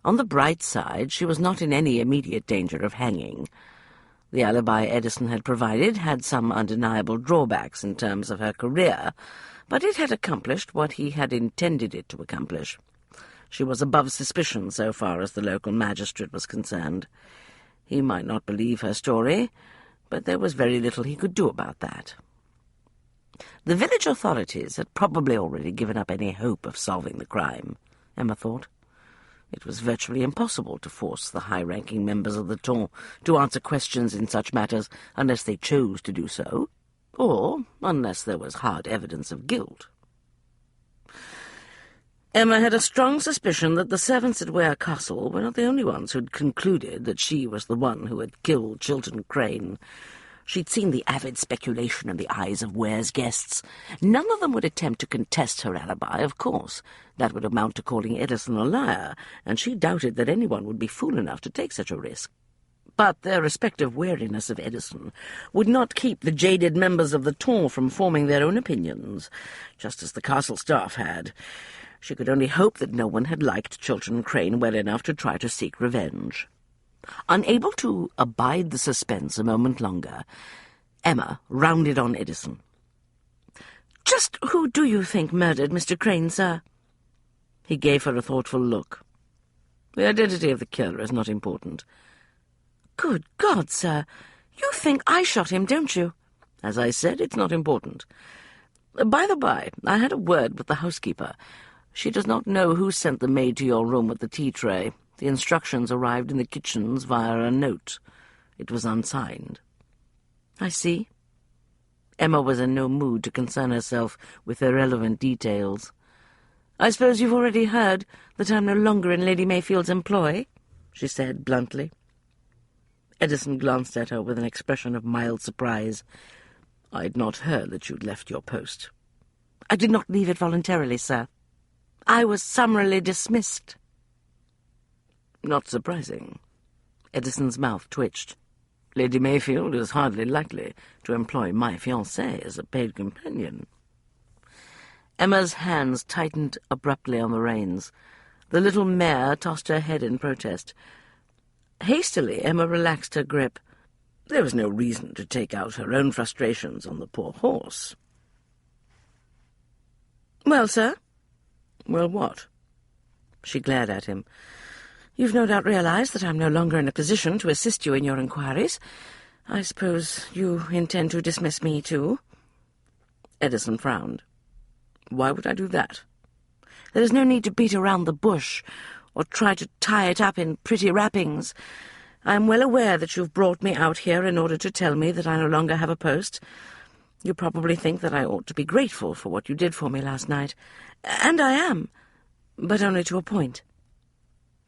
On the bright side, she was not in any immediate danger of hanging. The alibi Edison had provided had some undeniable drawbacks in terms of her career, but it had accomplished what he had intended it to accomplish. She was above suspicion so far as the local magistrate was concerned. He might not believe her story, but there was very little he could do about that. The village authorities had probably already given up any hope of solving the crime, Emma thought. It was virtually impossible to force the high-ranking members of the ton to answer questions in such matters unless they chose to do so, or unless there was hard evidence of guilt. Emma had a strong suspicion that the servants at Ware Castle were not the only ones who had concluded that she was the one who had killed Chiltern Crane. She'd seen the avid speculation in the eyes of Ware's guests. None of them would attempt to contest her alibi, of course. That would amount to calling Edison a liar, and she doubted that anyone would be fool enough to take such a risk. But their respective wariness of Edison would not keep the jaded members of the ton from forming their own opinions, just as the castle staff had. She could only hope that no one had liked Chiltern Crane well enough to try to seek revenge. Unable to abide the suspense a moment longer, Emma rounded on Edison. "Just who do you think murdered Mr. Crane, sir?" He gave her a thoughtful look. "The identity of the killer is not important." "Good God, sir! You think I shot him, don't you?" "As I said, it's not important. By the by, I had a word with the housekeeper. She does not know who sent the maid to your room with the tea tray. The instructions arrived in the kitchens via a note. It was unsigned." "I see." Emma was in no mood to concern herself with irrelevant details. "I suppose you've already heard that I'm no longer in Lady Mayfield's employ?" she said bluntly. Edison glanced at her with an expression of mild surprise. "I'd not heard that you'd left your post." "I did not leave it voluntarily, sir. I was summarily dismissed." "Not surprising." Edison's mouth twitched. "Lady Mayfield is hardly likely to employ my fiancé as a paid companion." Emma's hands tightened abruptly on the reins. The little mare tossed her head in protest. Hastily, Emma relaxed her grip. There was no reason to take out her own frustrations on the poor horse. "Well, sir?" "Well, what?" She glared at him. "You've no doubt realized that I'm no longer in a position to assist you in your inquiries. I suppose you intend to dismiss me, too?" Edison frowned. "Why would I do that?" "There is no need to beat around the bush, or try to tie it up in pretty wrappings. I am well aware that you've brought me out here in order to tell me that I no longer have a post. You probably think that I ought to be grateful for what you did for me last night. And I am, but only to a point."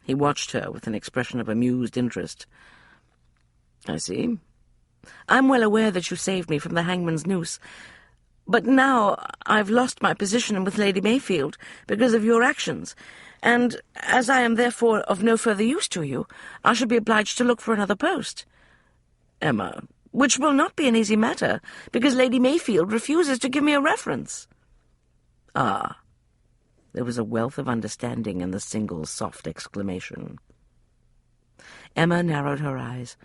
He watched her with an expression of amused interest. "I see. I'm well aware that you saved me from the hangman's noose. But now I've lost my position with Lady Mayfield because of your actions, and as I am therefore of no further use to you, I shall be obliged to look for another post." "Emma, which will not be an easy matter, because Lady Mayfield refuses to give me a reference." "Ah." There was a wealth of understanding in the single soft exclamation. Emma narrowed her eyes.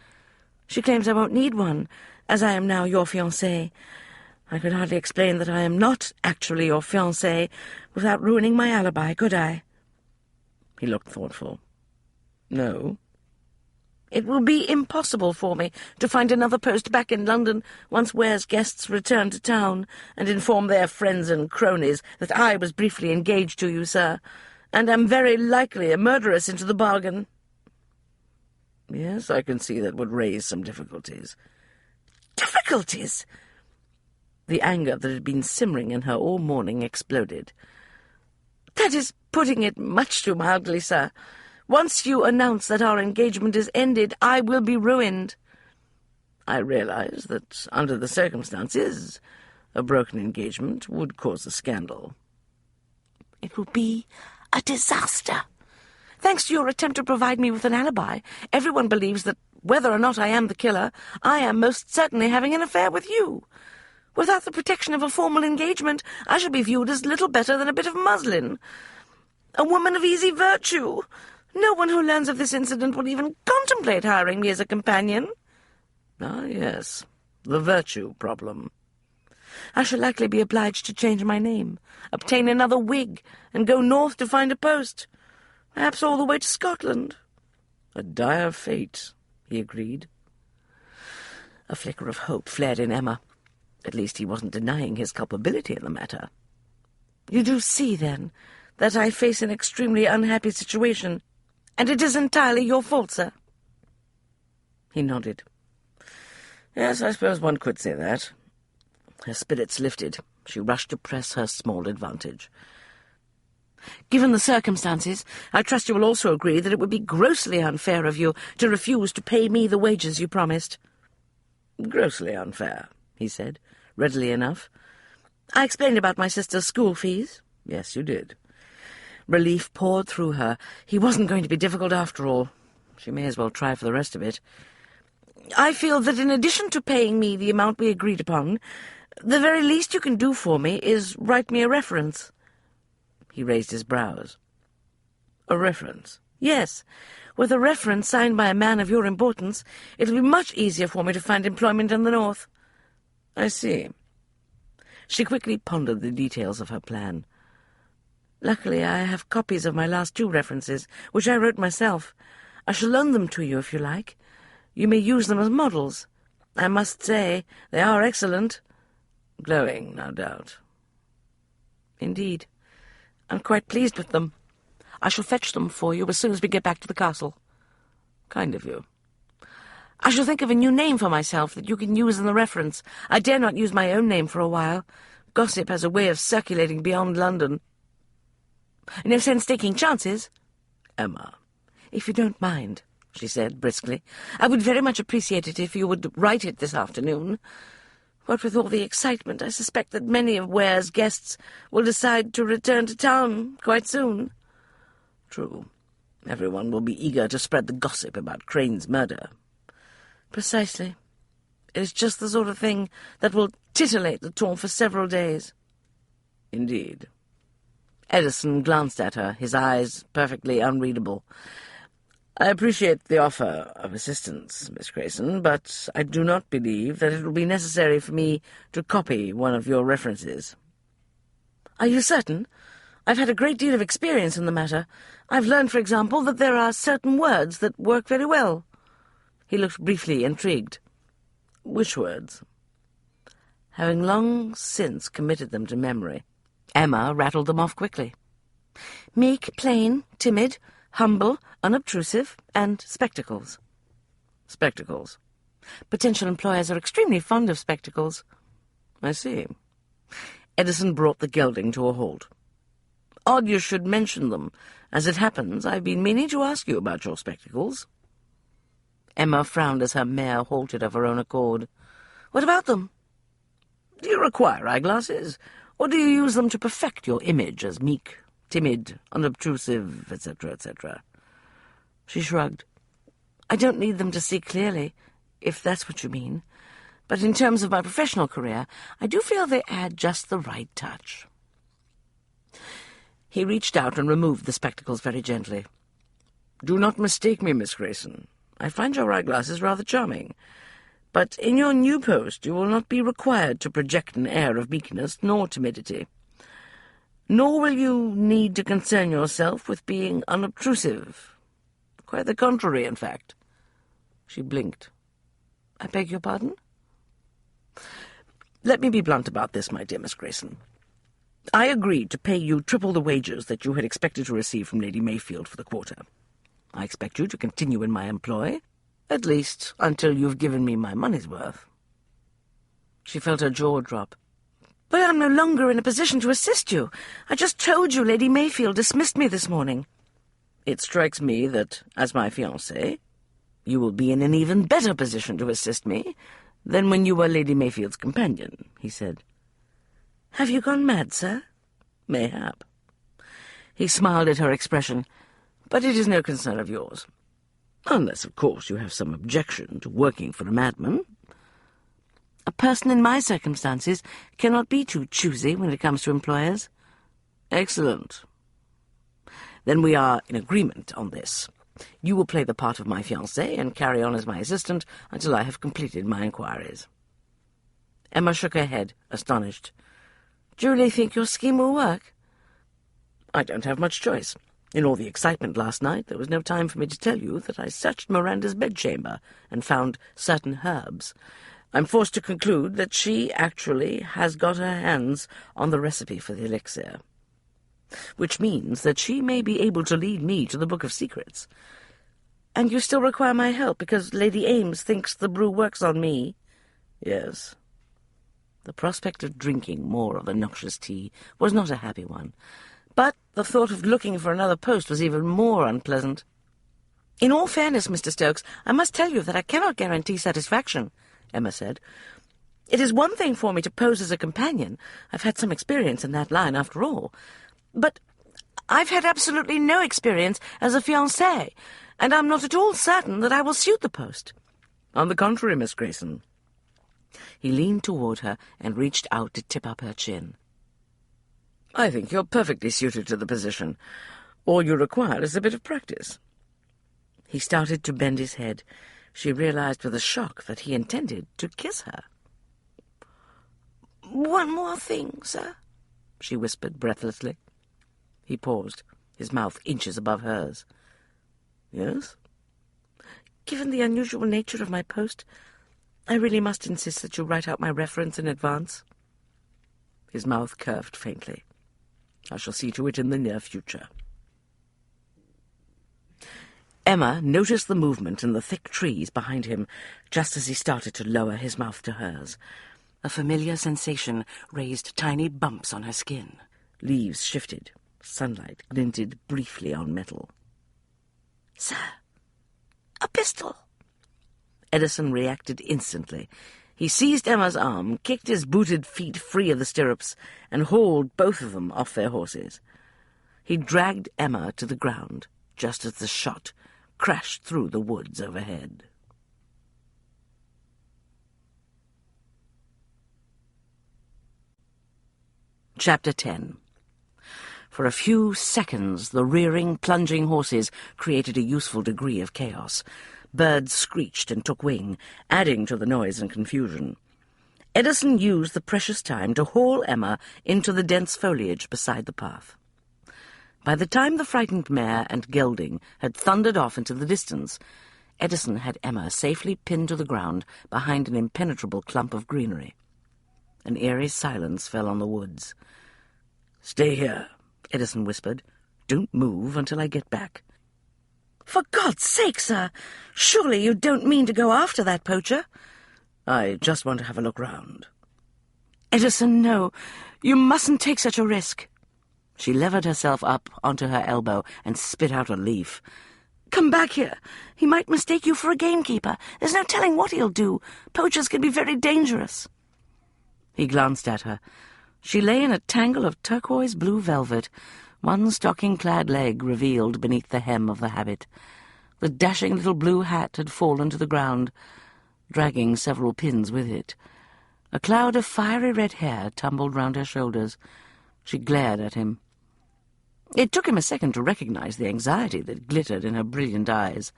"She claims I won't need one, as I am now your fiancé. I could hardly explain that I am not actually your fiancé without ruining my alibi, could I?" He looked thoughtful. "No." "It will be impossible for me to find another post back in London once Ware's guests return to town and inform their friends and cronies that I was briefly engaged to you, sir, and am very likely a murderess into the bargain." "Yes, I can see that would raise some difficulties." "Difficulties?" The anger that had been simmering in her all morning exploded. "That is putting it much too mildly, sir. Once you announce that our engagement is ended, I will be ruined." "I realize that, under the circumstances, a broken engagement would cause a scandal." "It will be a disaster. Thanks to your attempt to provide me with an alibi, everyone believes that, whether or not I am the killer, I am most certainly having an affair with you. Without the protection of a formal engagement, I shall be viewed as little better than a bit of muslin. A woman of easy virtue. No one who learns of this incident will even contemplate hiring me as a companion." "Ah, yes, the virtue problem." "I shall likely be obliged to change my name, obtain another wig, and go north to find a post. Perhaps all the way to Scotland." "A dire fate," he agreed. A flicker of hope flared in Emma. At least he wasn't denying his culpability in the matter. "You do see, then, that I face an extremely unhappy situation, and it is entirely your fault, sir?" He nodded. "Yes, I suppose one could say that." Her spirits lifted. She rushed to press her small advantage. "Given the circumstances, I trust you will also agree that it would be grossly unfair of you to refuse to pay me the wages you promised." "Grossly unfair," he said, readily enough. "I explained about my sister's school fees." "Yes, you did." Relief poured through her. He wasn't going to be difficult after all. She may as well try for the rest of it. "I feel that in addition to paying me the amount we agreed upon, the very least you can do for me is write me a reference." He raised his brows. "A reference?" "Yes. With a reference signed by a man of your importance, it'll be much easier for me to find employment in the north." I see. She quickly pondered the details of her plan. Luckily, I have copies of my last 2 references, which I wrote myself. I shall loan them to you if you like. You may use them as models. I must say, they are excellent. Glowing, no doubt. Indeed. I'm quite pleased with them. I shall fetch them for you as soon as we get back to the castle. Kind of you. I shall think of a new name for myself that you can use in the reference. I dare not use my own name for a while. Gossip has a way of circulating beyond London. No sense taking chances. Emma. If you don't mind, she said briskly. I would very much appreciate it if you would write it this afternoon. What with all the excitement, I suspect that many of Ware's guests will decide to return to town quite soon. True. Everyone will be eager to spread the gossip about Crane's murder. Precisely. It is just the sort of thing that will titillate the talk for several days. Indeed. Edison glanced at her, his eyes perfectly unreadable. I appreciate the offer of assistance, Miss Grayson, but I do not believe that it will be necessary for me to copy one of your references. Are you certain? I've had a great deal of experience in the matter. I've learned, for example, that there are certain words that work very well. He looked briefly intrigued. Which words? Having long since committed them to memory, Emma rattled them off quickly. Meek, plain, timid, humble, unobtrusive, and spectacles. Spectacles. Potential employers are extremely fond of spectacles. I see. Edison brought the gelding to a halt. Odd you should mention them. As it happens, I've been meaning to ask you about your spectacles. Emma frowned as her mare halted of her own accord. What about them? Do you require eyeglasses, or do you use them to perfect your image as meek, timid, unobtrusive, etc., etc.? She shrugged. I don't need them to see clearly, if that's what you mean. But in terms of my professional career, I do feel they add just the right touch. He reached out and removed the spectacles very gently. Do not mistake me, Miss Grayson. I find your eyeglasses rather charming. But in your new post you will not be required to project an air of meekness nor timidity. Nor will you need to concern yourself with being unobtrusive. Quite the contrary, in fact. She blinked. I beg your pardon? Let me be blunt about this, my dear Miss Grayson. I agreed to pay you triple the wages that you had expected to receive from Lady Mayfield for the quarter. I expect you to continue in my employ, at least until you've given me my money's worth. She felt her jaw drop. But I'm no longer in a position to assist you. I just told you Lady Mayfield dismissed me this morning. It strikes me that, as my fiancé, you will be in an even better position to assist me than when you were Lady Mayfield's companion, he said. Have you gone mad, sir? Mayhap. He smiled at her expression. But it is no concern of yours. Unless, of course, you have some objection to working for a madman. A person in my circumstances cannot be too choosy when it comes to employers. Excellent. Then we are in agreement on this. You will play the part of my fiancé and carry on as my assistant until I have completed my inquiries. Emma shook her head, astonished. Do you really think your scheme will work? I don't have much choice. In all the excitement last night, there was no time for me to tell you that I searched Miranda's bedchamber and found certain herbs. I'm forced to conclude that she actually has got her hands on the recipe for the elixir, which means that she may be able to lead me to the Book of Secrets. And you still require my help because Lady Ames thinks the brew works on me? Yes. The prospect of drinking more of the noxious tea was not a happy one, but the thought of looking for another post was even more unpleasant. In all fairness, Mr. Stokes, I must tell you that I cannot guarantee satisfaction, Emma said. It is one thing for me to pose as a companion. I've had some experience in that line, after all. But I've had absolutely no experience as a fiancé, and I'm not at all certain that I will suit the post. On the contrary, Miss Grayson. He leaned toward her and reached out to tip up her chin. I think you're perfectly suited to the position. All you require is a bit of practice. He started to bend his head. She realized with a shock that he intended to kiss her. One more thing, sir, she whispered breathlessly. He paused, his mouth inches above hers. Yes? Given the unusual nature of my post, I really must insist that you write out my reference in advance. His mouth curved faintly. I shall see to it in the near future. Emma noticed the movement in the thick trees behind him just as he started to lower his mouth to hers. A familiar sensation raised tiny bumps on her skin. Leaves shifted. Sunlight glinted briefly on metal. Sir, a pistol! Edison reacted instantly. He seized Emma's arm, kicked his booted feet free of the stirrups, and hauled both of them off their horses. He dragged Emma to the ground, just as the shot crashed through the woods overhead. Chapter 10. For a few seconds, the rearing, plunging horses created a useful degree of chaos. Birds screeched and took wing, adding to the noise and confusion. Edison used the precious time to haul Emma into the dense foliage beside the path. By the time the frightened mare and gelding had thundered off into the distance, Edison had Emma safely pinned to the ground behind an impenetrable clump of greenery. An eerie silence fell on the woods. "Stay here," Edison whispered. "Don't move until I get back." For God's sake, sir, surely you don't mean to go after that poacher? I just want to have a look round. Edison, no. You mustn't take such a risk. She levered herself up onto her elbow and spit out a leaf. Come back here. He might mistake you for a gamekeeper. There's no telling what he'll do. Poachers can be very dangerous. He glanced at her. She lay in a tangle of turquoise blue velvet, one stocking-clad leg revealed beneath the hem of the habit. The dashing little blue hat had fallen to the ground, dragging several pins with it. A cloud of fiery red hair tumbled round her shoulders. She glared at him. It took him a second to recognize the anxiety that glittered in her brilliant eyes.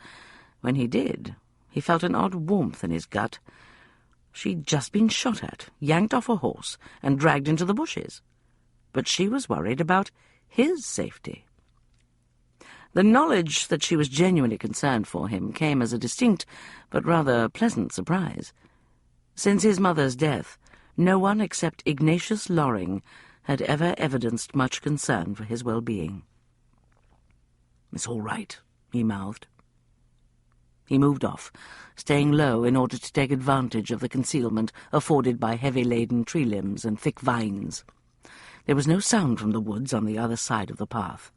When he did, he felt an odd warmth in his gut. She'd just been shot at, yanked off a horse, and dragged into the bushes. But she was worried about his safety. The knowledge that she was genuinely concerned for him came as a distinct but rather pleasant surprise. Since his mother's death, no one except Ignatius Loring had ever evidenced much concern for his well-being. "It's all right," he mouthed. He moved off, staying low in order to take advantage of the concealment afforded by heavy-laden tree limbs and thick vines. There was no sound from the woods on the other side of the path.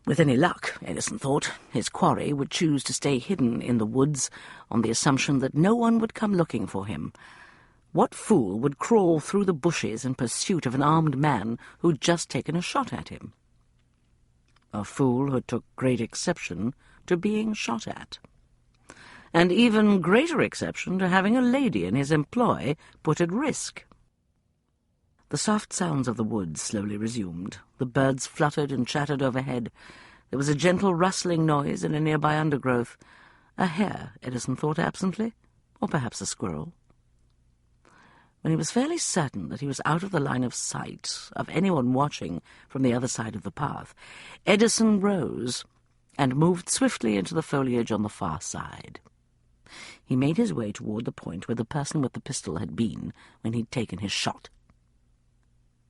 With any luck, Edison thought, his quarry would choose to stay hidden in the woods on the assumption that no one would come looking for him. What fool would crawl through the bushes in pursuit of an armed man who'd just taken a shot at him? A fool who took great exception to being shot at. And even greater exception to having a lady in his employ put at risk. The soft sounds of the woods slowly resumed. The birds fluttered and chattered overhead. There was a gentle rustling noise in a nearby undergrowth. A hare, Edison thought absently, or perhaps a squirrel. When he was fairly certain that he was out of the line of sight of anyone watching from the other side of the path, Edison rose and moved swiftly into the foliage on the far side. He made his way toward the point where the person with the pistol had been when he'd taken his shot.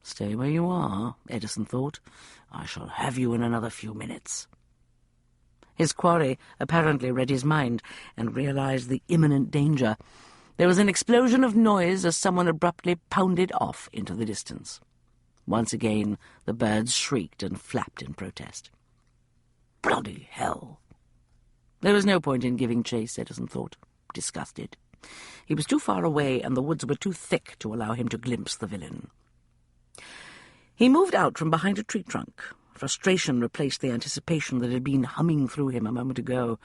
"Stay where you are," Edison thought. "I shall have you in another few minutes." His quarry apparently read his mind and realized the imminent danger. There was an explosion of noise as someone abruptly pounded off into the distance. Once again, the birds shrieked and flapped in protest. Bloody hell! There was no point in giving chase, Edison thought, disgusted. He was too far away, and the woods were too thick to allow him to glimpse the villain. He moved out from behind a tree trunk. Frustration replaced the anticipation that had been humming through him a moment ago.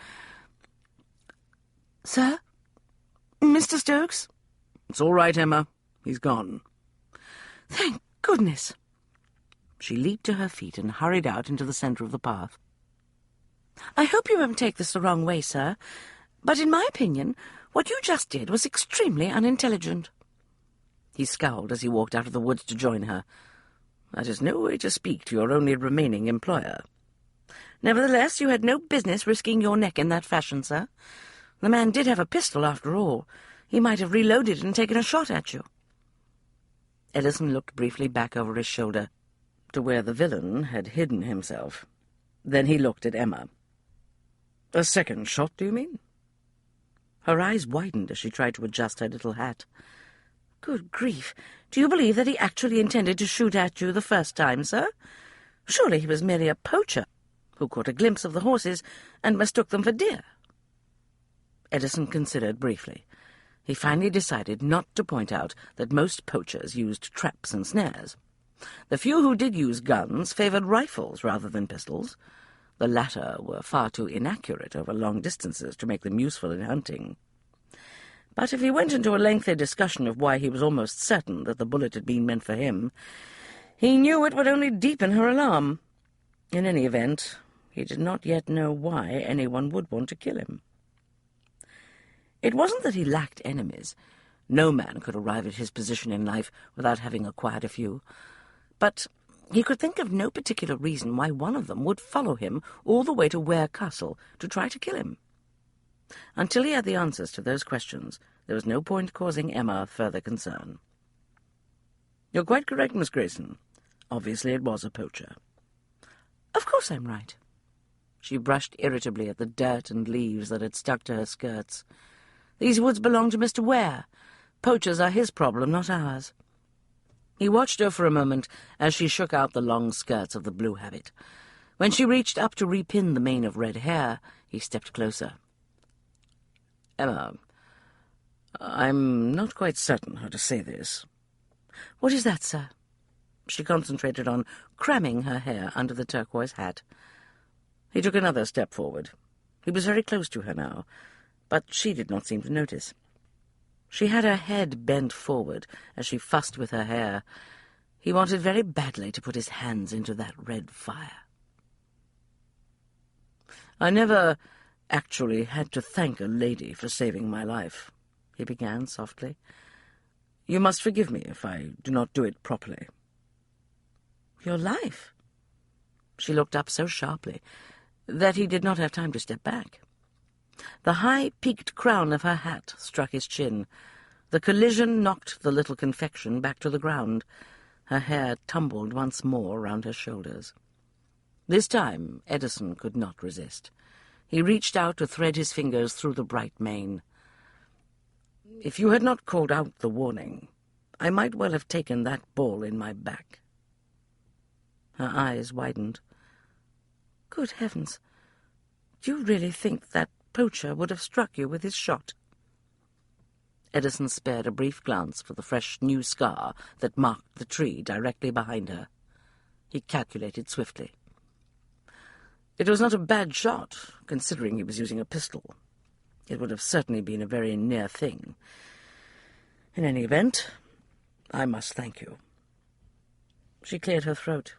"Sir? Mr. Stokes?" "It's all right, Emma. He's gone." "Thank goodness." She leaped to her feet and hurried out into the centre of the path. "I hope you won't take this the wrong way, sir, but in my opinion, what you just did was extremely unintelligent." He scowled as he walked out of the woods to join her. That is no way to speak to your only remaining employer. Nevertheless, you had no business risking your neck in that fashion, sir. The man did have a pistol, after all. He might have reloaded and taken a shot at you. Edison looked briefly back over his shoulder to where the villain had hidden himself. Then he looked at Emma. A second shot, do you mean? Her eyes widened as she tried to adjust her little hat. Good grief! Do you believe that he actually intended to shoot at you the first time, sir? Surely he was merely a poacher who caught a glimpse of the horses and mistook them for deer. Edison considered briefly. He finally decided not to point out that most poachers used traps and snares. The few who did use guns favoured rifles rather than pistols. The latter were far too inaccurate over long distances to make them useful in hunting. But if he went into a lengthy discussion of why he was almost certain that the bullet had been meant for him, he knew it would only deepen her alarm. In any event, he did not yet know why anyone would want to kill him. It wasn't that he lacked enemies. No man could arrive at his position in life without having acquired a few. But he could think of no particular reason why one of them would follow him all the way to Ware Castle to try to kill him. Until he had the answers to those questions, there was no point causing Emma further concern. You're quite correct, Miss Grayson. Obviously it was a poacher. Of course I'm right. She brushed irritably at the dirt and leaves that had stuck to her skirts. These woods belong to Mr. Ware. Poachers are his problem, not ours. He watched her for a moment as she shook out the long skirts of the blue habit. When she reached up to repin the mane of red hair, he stepped closer. Emma, I'm not quite certain how to say this. What is that, sir? She concentrated on cramming her hair under the turquoise hat. He took another step forward. He was very close to her now, but she did not seem to notice. She had her head bent forward as she fussed with her hair. He wanted very badly to put his hands into that red fire. I never actually had to thank a lady for saving my life, he began softly. You must forgive me if I do not do it properly. Your life? She looked up so sharply that he did not have time to step back. The high, peaked crown of her hat struck his chin. The collision knocked the little confection back to the ground. Her hair tumbled once more round her shoulders. This time Edison could not resist. He reached out to thread his fingers through the bright mane. If you had not called out the warning, I might well have taken that ball in my back. Her eyes widened. Good heavens! Do you really think that poacher would have struck you with his shot? Edison spared a brief glance for the fresh new scar that marked the tree directly behind her. He calculated swiftly. It was not a bad shot, considering he was using a pistol. It would have certainly been a very near thing. In any event, I must thank you. She cleared her throat.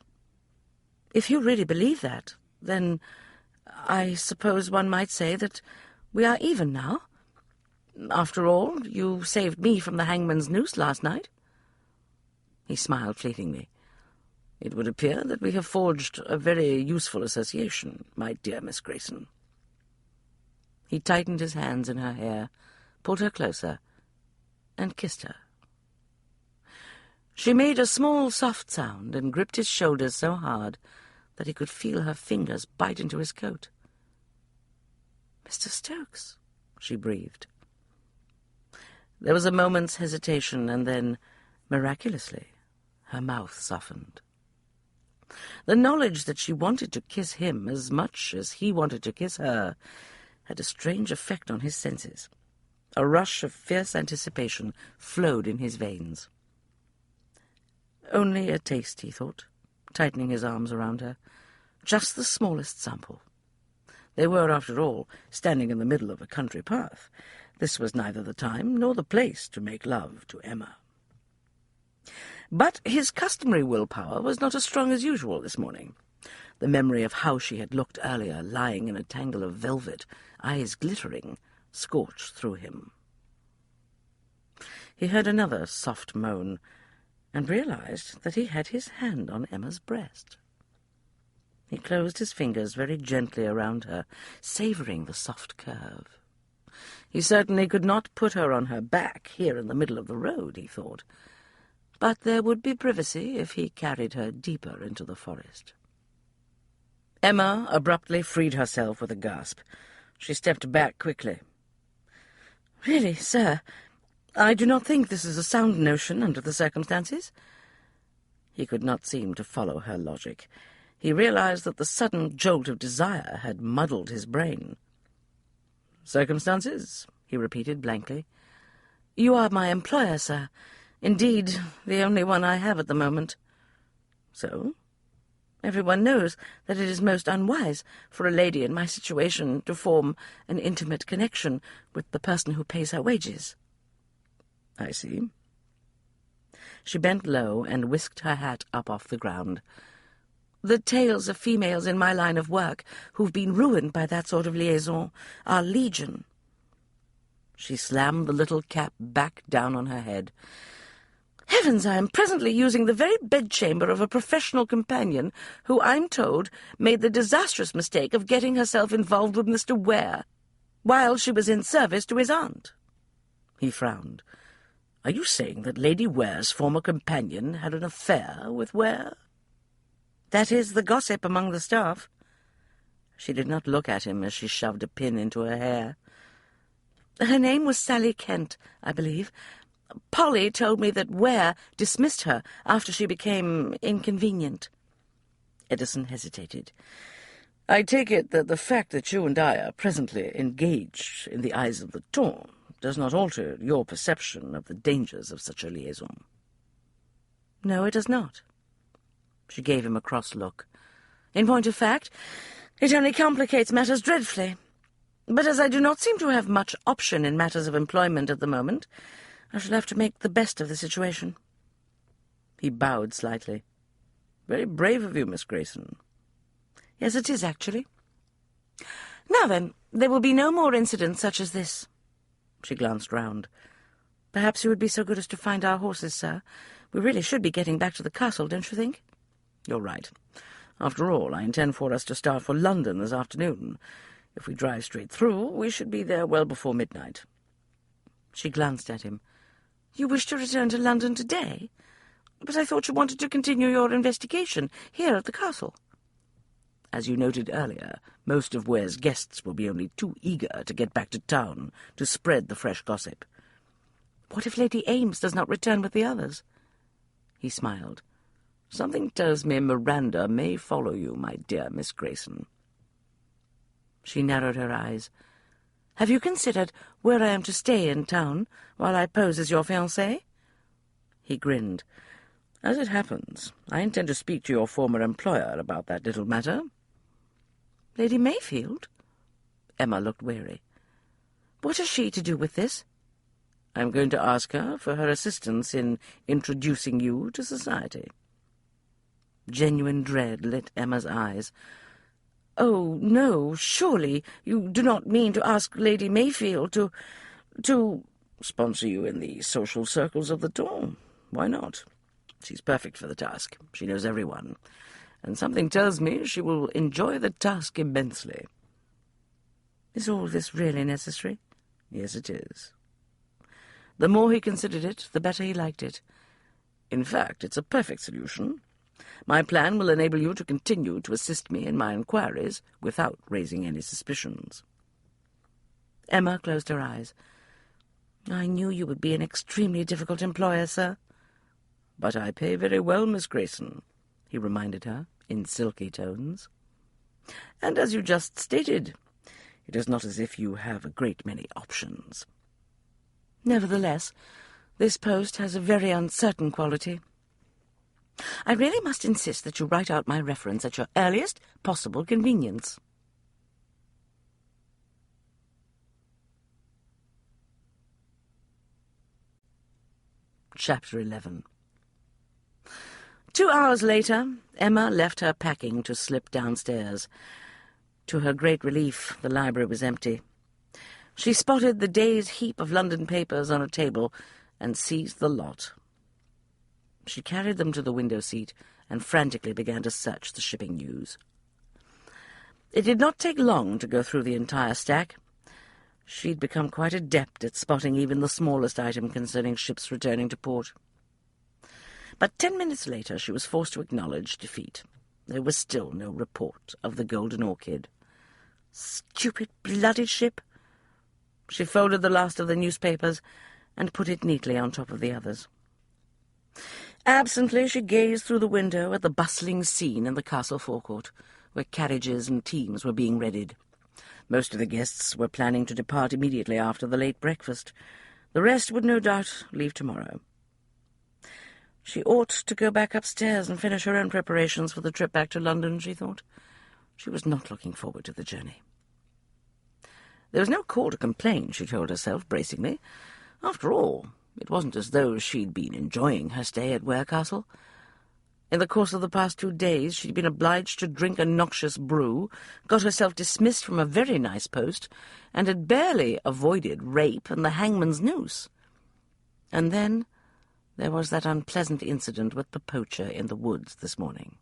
If you really believe that, then I suppose one might say that we are even now. After all, you saved me from the hangman's noose last night. He smiled fleetingly. It would appear that we have forged a very useful association, my dear Miss Grayson. He tightened his hands in her hair, pulled her closer, and kissed her. She made a small, soft sound and gripped his shoulders so hard that he could feel her fingers bite into his coat. Mr. Stokes, she breathed. There was a moment's hesitation, and then, miraculously, her mouth softened. The knowledge that she wanted to kiss him as much as he wanted to kiss her had a strange effect on his senses. A rush of fierce anticipation flowed in his veins. Only a taste, he thought, tightening his arms around her. Just the smallest sample. They were, after all, standing in the middle of a country path. This was neither the time nor the place to make love to Emma. But his customary willpower was not as strong as usual this morning. The memory of how she had looked earlier, lying in a tangle of velvet, eyes glittering, scorched through him. He heard another soft moan, and realized that he had his hand on Emma's breast. He closed his fingers very gently around her, savouring the soft curve. He certainly could not put her on her back here in the middle of the road, he thought, but there would be privacy if he carried her deeper into the forest. Emma abruptly freed herself with a gasp. She stepped back quickly. "Really, sir, I do not think this is a sound notion under the circumstances." He could not seem to follow her logic. He realized that the sudden jolt of desire had muddled his brain. "Circumstances?" he repeated blankly. "You are my employer, sir. Indeed, the only one I have at the moment." "So?" "Everyone knows that it is most unwise for a lady in my situation to form an intimate connection with the person who pays her wages." "I see." She bent low and whisked her hat up off the ground. "The tales of females in my line of work who've been ruined by that sort of liaison are legion." She slammed the little cap back down on her head. "Heavens, I am presently using the very bedchamber of a professional companion who, I'm told, made the disastrous mistake of getting herself involved with Mr. Ware, while she was in service to his aunt." He frowned. "Are you saying that Lady Ware's former companion had an affair with Ware?" "That is the gossip among the staff." She did not look at him as she shoved a pin into her hair. "Her name was Sally Kent, I believe. Polly told me that Ware dismissed her after she became inconvenient." Edison hesitated. "I take it that the fact that you and I are presently engaged in the eyes of the ton does not alter your perception of the dangers of such a liaison." "No, it does not." She gave him a cross look. "In point of fact, it only complicates matters dreadfully. But as I do not seem to have much option in matters of employment at the moment, I shall have to make the best of the situation." He bowed slightly. "Very brave of you, Miss Grayson." "Yes, it is, actually. Now then, there will be no more incidents such as this." She glanced round. "Perhaps you would be so good as to find our horses, sir. We really should be getting back to the castle, don't you think?" "You're right. After all, I intend for us to start for London this afternoon. If we drive straight through, we should be there well before midnight." She glanced at him. "You wish to return to London today? But I thought you wanted to continue your investigation here at the castle." "As you noted earlier, most of Ware's guests will be only too eager to get back to town to spread the fresh gossip." "What if Lady Ames does not return with the others?" He smiled. "Something tells me Miranda may follow you, my dear Miss Grayson." She narrowed her eyes. "Have you considered where I am to stay in town while I pose as your fiancé?" He grinned. "As it happens, I intend to speak to your former employer about that little matter." "Lady Mayfield?" Emma looked weary. "What has she to do with this?" "I'm going to ask her for her assistance in introducing you to society." Genuine dread lit Emma's eyes. "Oh, no, surely you do not mean to ask Lady Mayfield to sponsor you in the social circles of the ton? Why not? She's perfect for the task. She knows everyone. And something tells me she will enjoy the task immensely." "Is all this really necessary?" "Yes, it is." The more he considered it, the better he liked it. "In fact, it's a perfect solution. My plan will enable you to continue to assist me in my inquiries without raising any suspicions." Emma closed her eyes. "I knew you would be an extremely difficult employer, sir." "But I pay very well, Miss Grayson," he reminded her in silky tones. "And as you just stated, it is not as if you have a great many options." "Nevertheless, this post has a very uncertain quality. I really must insist that you write out my reference at your earliest possible convenience." Chapter 11. 2 hours later, Emma left her packing to slip downstairs. To her great relief, the library was empty. She spotted the day's heap of London papers on a table and seized the lot. She carried them to the window seat and frantically began to search the shipping news. It did not take long to go through the entire stack. She'd become quite adept at spotting even the smallest item concerning ships returning to port. But 10 minutes later she was forced to acknowledge defeat. There was still no report of the Golden Orchid. Stupid, bloody ship! She folded the last of the newspapers and put it neatly on top of the others. Absently she gazed through the window at the bustling scene in the castle forecourt, where carriages and teams were being readied. Most of the guests were planning to depart immediately after the late breakfast. The rest would no doubt leave tomorrow. She ought to go back upstairs and finish her own preparations for the trip back to London, she thought. She was not looking forward to the journey. There was no call to complain, she told herself bracingly. After all, it wasn't as though she'd been enjoying her stay at Ware Castle. In the course of the past 2 days she'd been obliged to drink a noxious brew, got herself dismissed from a very nice post, and had barely avoided rape and the hangman's noose. And then there was that unpleasant incident with the poacher in the woods this morning.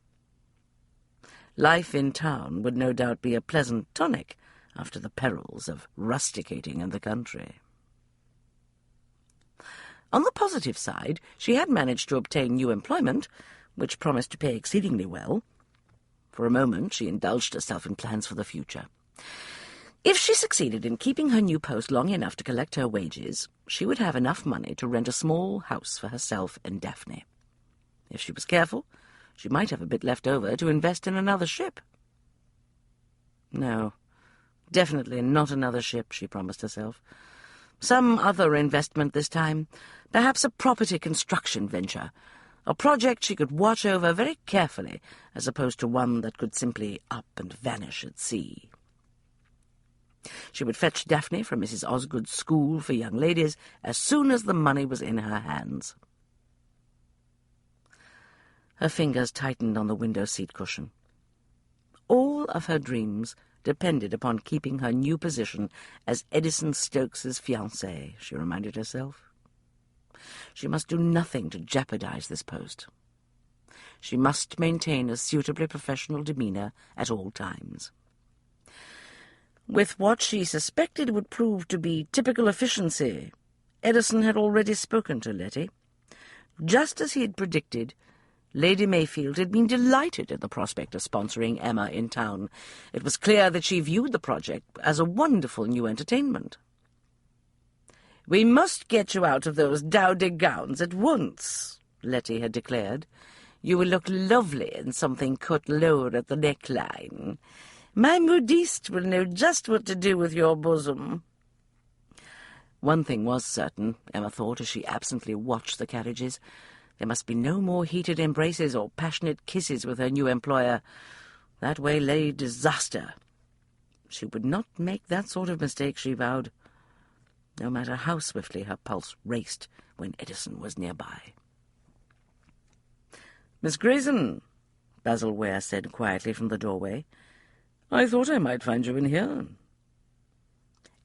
Life in town would no doubt be a pleasant tonic after the perils of rusticating in the country. On the positive side, she had managed to obtain new employment, which promised to pay exceedingly well. For a moment she indulged herself in plans for the future. If she succeeded in keeping her new post long enough to collect her wages, she would have enough money to rent a small house for herself and Daphne. If she was careful, she might have a bit left over to invest in another ship. No, definitely not another ship, she promised herself. Some other investment this time, perhaps a property construction venture, a project she could watch over very carefully, as opposed to one that could simply up and vanish at sea. She would fetch Daphne from Mrs. Osgood's school for young ladies as soon as the money was in her hands. Her fingers tightened on the window seat cushion. All of her dreams depended upon keeping her new position as Edison Stokes's fiancée, she reminded herself. She must do nothing to jeopardize this post. She must maintain a suitably professional demeanor at all times. With what she suspected would prove to be typical efficiency, Edison had already spoken to Letty. Just as he had predicted, Lady Mayfield had been delighted at the prospect of sponsoring Emma in town. It was clear that she viewed the project as a wonderful new entertainment. "We must get you out of those dowdy gowns at once," Letty had declared. "You will look lovely in something cut lower at the neckline. My modiste will know just what to do with your bosom." One thing was certain, Emma thought as she absently watched the carriages. There must be no more heated embraces or passionate kisses with her new employer. That way lay disaster. She would not make that sort of mistake, she vowed, no matter how swiftly her pulse raced when Edison was nearby. "Miss Grayson," Basil Ware said quietly from the doorway, "I thought I might find you in here."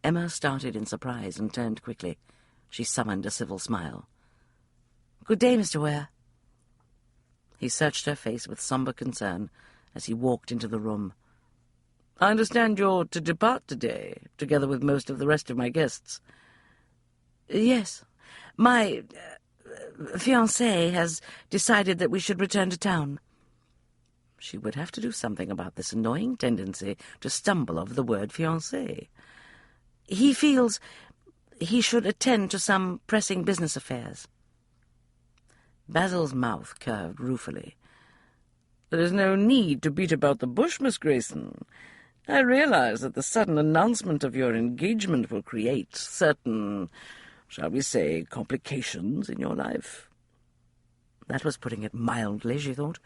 Emma started in surprise and turned quickly. She summoned a civil smile. "Good day, Mr. Ware." He searched her face with sombre concern as he walked into the room. "I understand you're to depart today, together with most of the rest of my guests." "Yes. My fiancé has decided that we should return to town." She would have to do something about this annoying tendency to stumble over the word fiancé. "He feels he should attend to some pressing business affairs." Basil's mouth curved ruefully. "There is no need to beat about the bush, Miss Grayson. I realize that the sudden announcement of your engagement will create certain, shall we say, complications in your life." That was putting it mildly, she thought,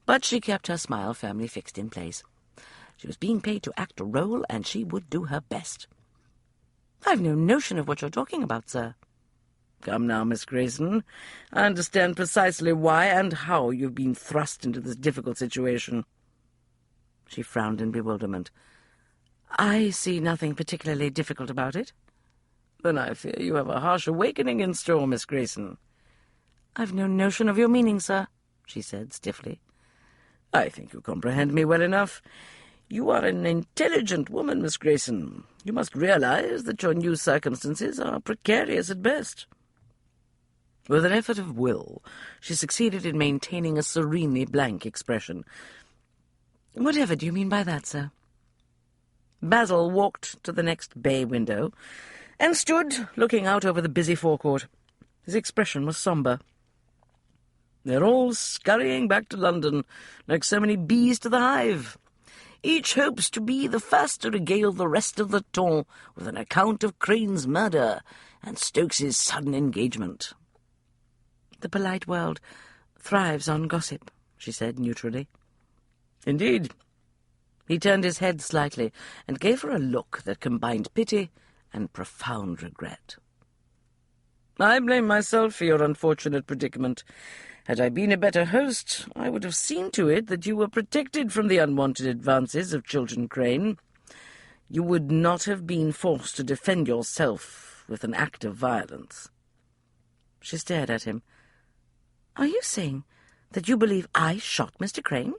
but she kept her smile firmly fixed in place. She was being paid to act a role, and she would do her best. "I've no notion of what you're talking about, sir." "Come now, Miss Grayson. I understand precisely why and how you've been thrust into this difficult situation." She frowned in bewilderment. "I see nothing particularly difficult about it." Then I fear you have a harsh awakening in store, Miss Grayson. "I've no notion of your meaning, sir," she said stiffly. I think you comprehend me well enough. You are an intelligent woman, Miss Grayson. You must realize that your new circumstances are precarious at best. With an effort of will, she succeeded in maintaining a serenely blank expression. "Whatever do you mean by that, sir?" Basil walked to the next bay window and stood looking out over the busy forecourt. His expression was sombre. They're all scurrying back to London like so many bees to the hive. Each hopes to be the first to regale the rest of the ton with an account of Crane's murder and Stokes's sudden engagement. "The polite world thrives on gossip," she said neutrally. Indeed. He turned his head slightly and gave her a look that combined pity and profound regret. I blame myself for your unfortunate predicament. Had I been a better host, I would have seen to it that you were protected from the unwanted advances of Chiltern Crane. You would not have been forced to defend yourself with an act of violence. She stared at him. "Are you saying that you believe I shot Mr. Crane?"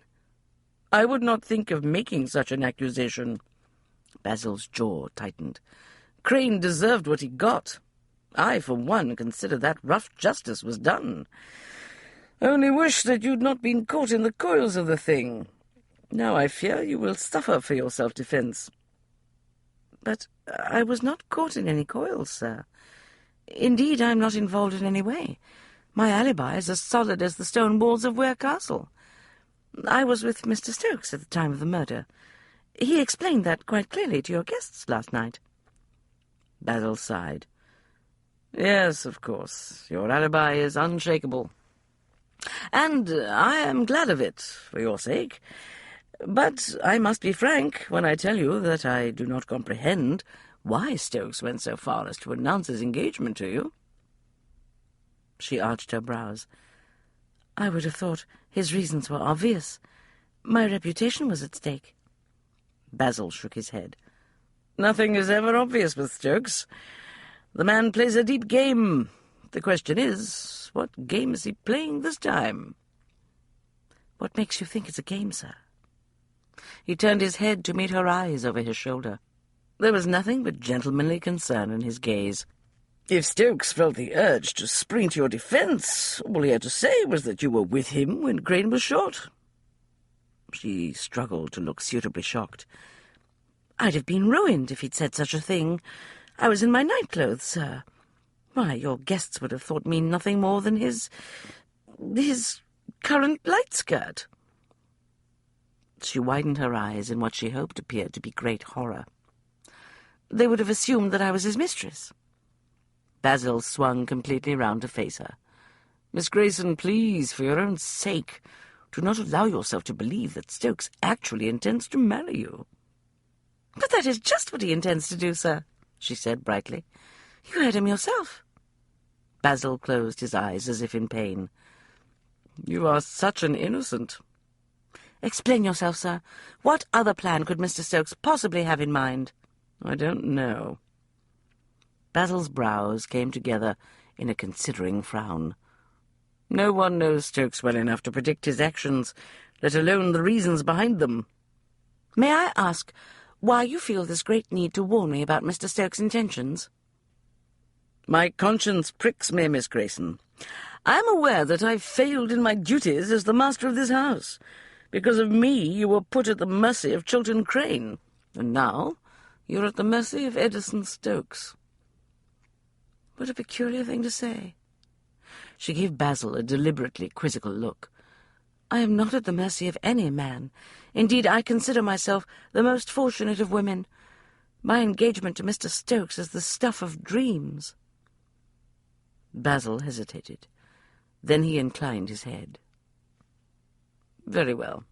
I would not think of making such an accusation. Basil's jaw tightened. Crane deserved what he got. I, for one, consider that rough justice was done. Only wish that you'd not been caught in the coils of the thing. Now I fear you will suffer for your self-defence. "But I was not caught in any coils, sir. Indeed, I am not involved in any way. My alibi is as solid as the stone walls of Ware Castle. I was with Mr. Stokes at the time of the murder. He explained that quite clearly to your guests last night." Basil sighed. "Yes, of course. Your alibi is unshakable. And I am glad of it, for your sake. But I must be frank when I tell you that I do not comprehend why Stokes went so far as to announce his engagement to you." She arched her brows. "I would have thought his reasons were obvious. My reputation was at stake." Basil shook his head. "Nothing is ever obvious with Stokes. The man plays a deep game. The question is, what game is he playing this time?" "What makes you think it's a game, sir?" He turned his head to meet her eyes over his shoulder. There was nothing but gentlemanly concern in his gaze. If Stokes felt the urge to spring to your defence, all he had to say was that you were with him when Crane was shot. She struggled to look suitably shocked. "I'd have been ruined if he'd said such a thing. I was in my nightclothes, sir. Why, your guests would have thought me nothing more than his currant light skirt." She widened her eyes in what she hoped appeared to be great horror. "They would have assumed that I was his mistress." Basil swung completely round to face her. "Miss Grayson, please, for your own sake, do not allow yourself to believe that Stokes actually intends to marry you." "But that is just what he intends to do, sir," she said brightly. "You heard him yourself." Basil closed his eyes as if in pain. "You are such an innocent." "Explain yourself, sir. What other plan could Mr. Stokes possibly have in mind?" "I don't know." Basil's brows came together in a considering frown. "No one knows Stokes well enough to predict his actions, let alone the reasons behind them." "May I ask why you feel this great need to warn me about Mr. Stokes' intentions?" "My conscience pricks me, Miss Grayson. I am aware that I failed in my duties as the master of this house. Because of me you were put at the mercy of Chiltern Crane, and now you're at the mercy of Edison Stokes." What a peculiar thing to say. She gave Basil a deliberately quizzical look. "I am not at the mercy of any man. Indeed, I consider myself the most fortunate of women. My engagement to Mr. Stokes is the stuff of dreams." Basil hesitated. Then he inclined his head. "Very well.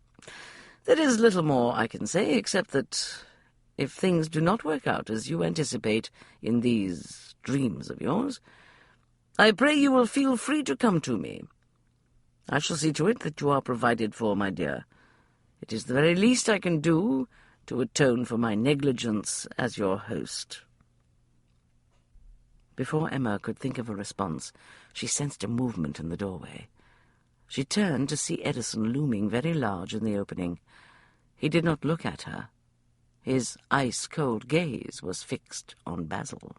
There is little more I can say, except that if things do not work out as you anticipate in these dreams of yours, I pray you will feel free to come to me. I shall see to it that you are provided for, my dear. It is the very least I can do to atone for my negligence as your host." Before Emma could think of a response, she sensed a movement in the doorway. She turned to see Edison looming very large in the opening. He did not look at her. His ice-cold gaze was fixed on Basil.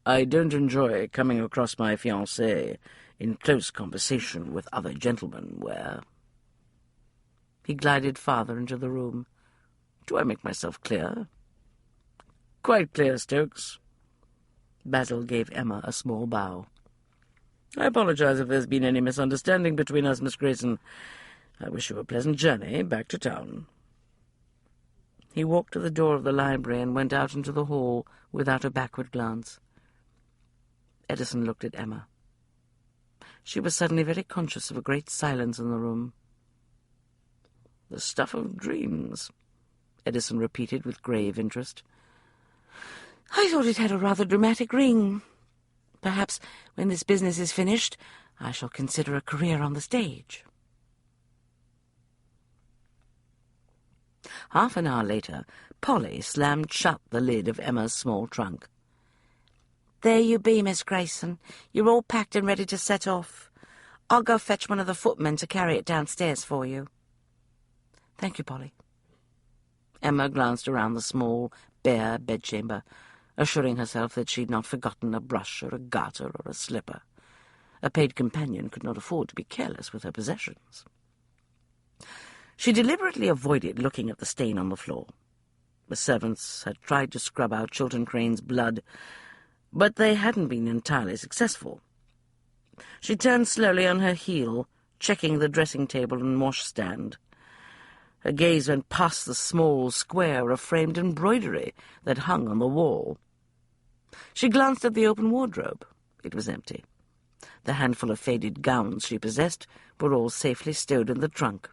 "I don't enjoy coming across my fiancée in close conversation with other gentlemen, Ware." He glided farther into the room. "Do I make myself clear?" "Quite clear, Stokes." Basil gave Emma a small bow. "I apologize if there's been any misunderstanding between us, Miss Grayson. I wish you a pleasant journey back to town." He walked to the door of the library and went out into the hall without a backward glance. Edison looked at Emma. She was suddenly very conscious of a great silence in the room. "The stuff of dreams," Edison repeated with grave interest. "I thought it had a rather dramatic ring. Perhaps when this business is finished, I shall consider a career on the stage." Half an hour later, Polly slammed shut the lid of Emma's small trunk. "There you be, Miss Grayson. You're all packed and ready to set off. I'll go fetch one of the footmen to carry it downstairs for you." "Thank you, Polly." Emma glanced around the small, bare bedchamber, assuring herself that she'd not forgotten a brush or a garter or a slipper. A paid companion could not afford to be careless with her possessions. She deliberately avoided looking at the stain on the floor. The servants had tried to scrub out Chilton Crane's blood, but they hadn't been entirely successful. She turned slowly on her heel, checking the dressing table and washstand. Her gaze went past the small square of framed embroidery that hung on the wall. She glanced at the open wardrobe. It was empty. The handful of faded gowns she possessed were all safely stowed in the trunk.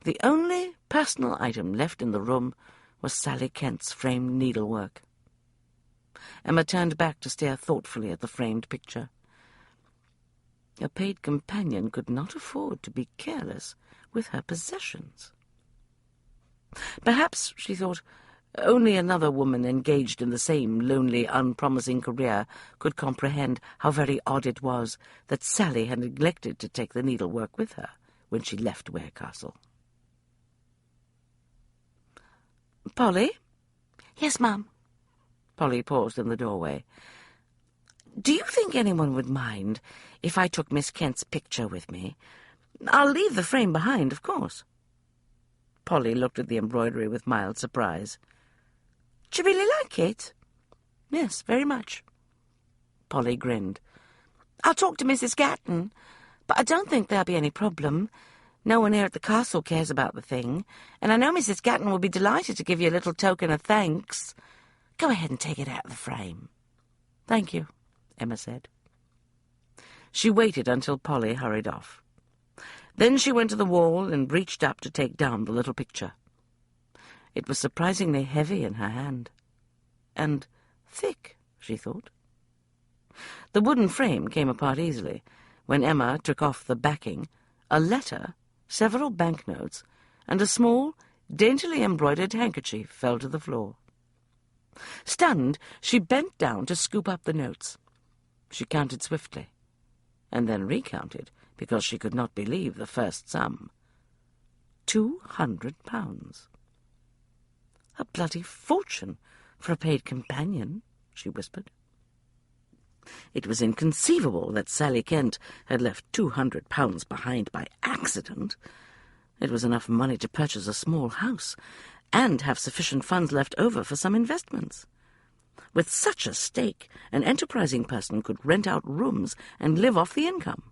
The only personal item left in the room was Sally Kent's framed needlework. Emma turned back to stare thoughtfully at the framed picture. A paid companion could not afford to be careless with her possessions. Perhaps, she thought, only another woman engaged in the same lonely, unpromising career could comprehend how very odd it was that Sally had neglected to take the needlework with her when she left Ware Castle. "Polly?" "Yes, Mum." Polly paused in the doorway. "Do you think anyone would mind if I took Miss Kent's picture with me? I'll leave the frame behind, of course." Polly looked at the embroidery with mild surprise. "Do you really like it?" "Yes, very much." Polly grinned. "I'll talk to Mrs. Gatton, but I don't think there'll be any problem. No one here at the castle cares about the thing, and I know Mrs. Gatton will be delighted to give you a little token of thanks. Go ahead and take it out of the frame." "Thank you," Emma said. She waited until Polly hurried off. Then she went to the wall and reached up to take down the little picture. It was surprisingly heavy in her hand. And thick, she thought. The wooden frame came apart easily. When Emma took off the backing, a letter, several banknotes, and a small, daintily embroidered handkerchief fell to the floor. Stunned, she bent down to scoop up the notes. She counted swiftly, and then recounted, because she could not believe the first sum. £200. "A bloody fortune for a paid companion," she whispered. It was inconceivable that Sally Kent had left £200 behind by accident. It was enough money to purchase a small house and have sufficient funds left over for some investments. With such a stake, an enterprising person could rent out rooms and live off the income.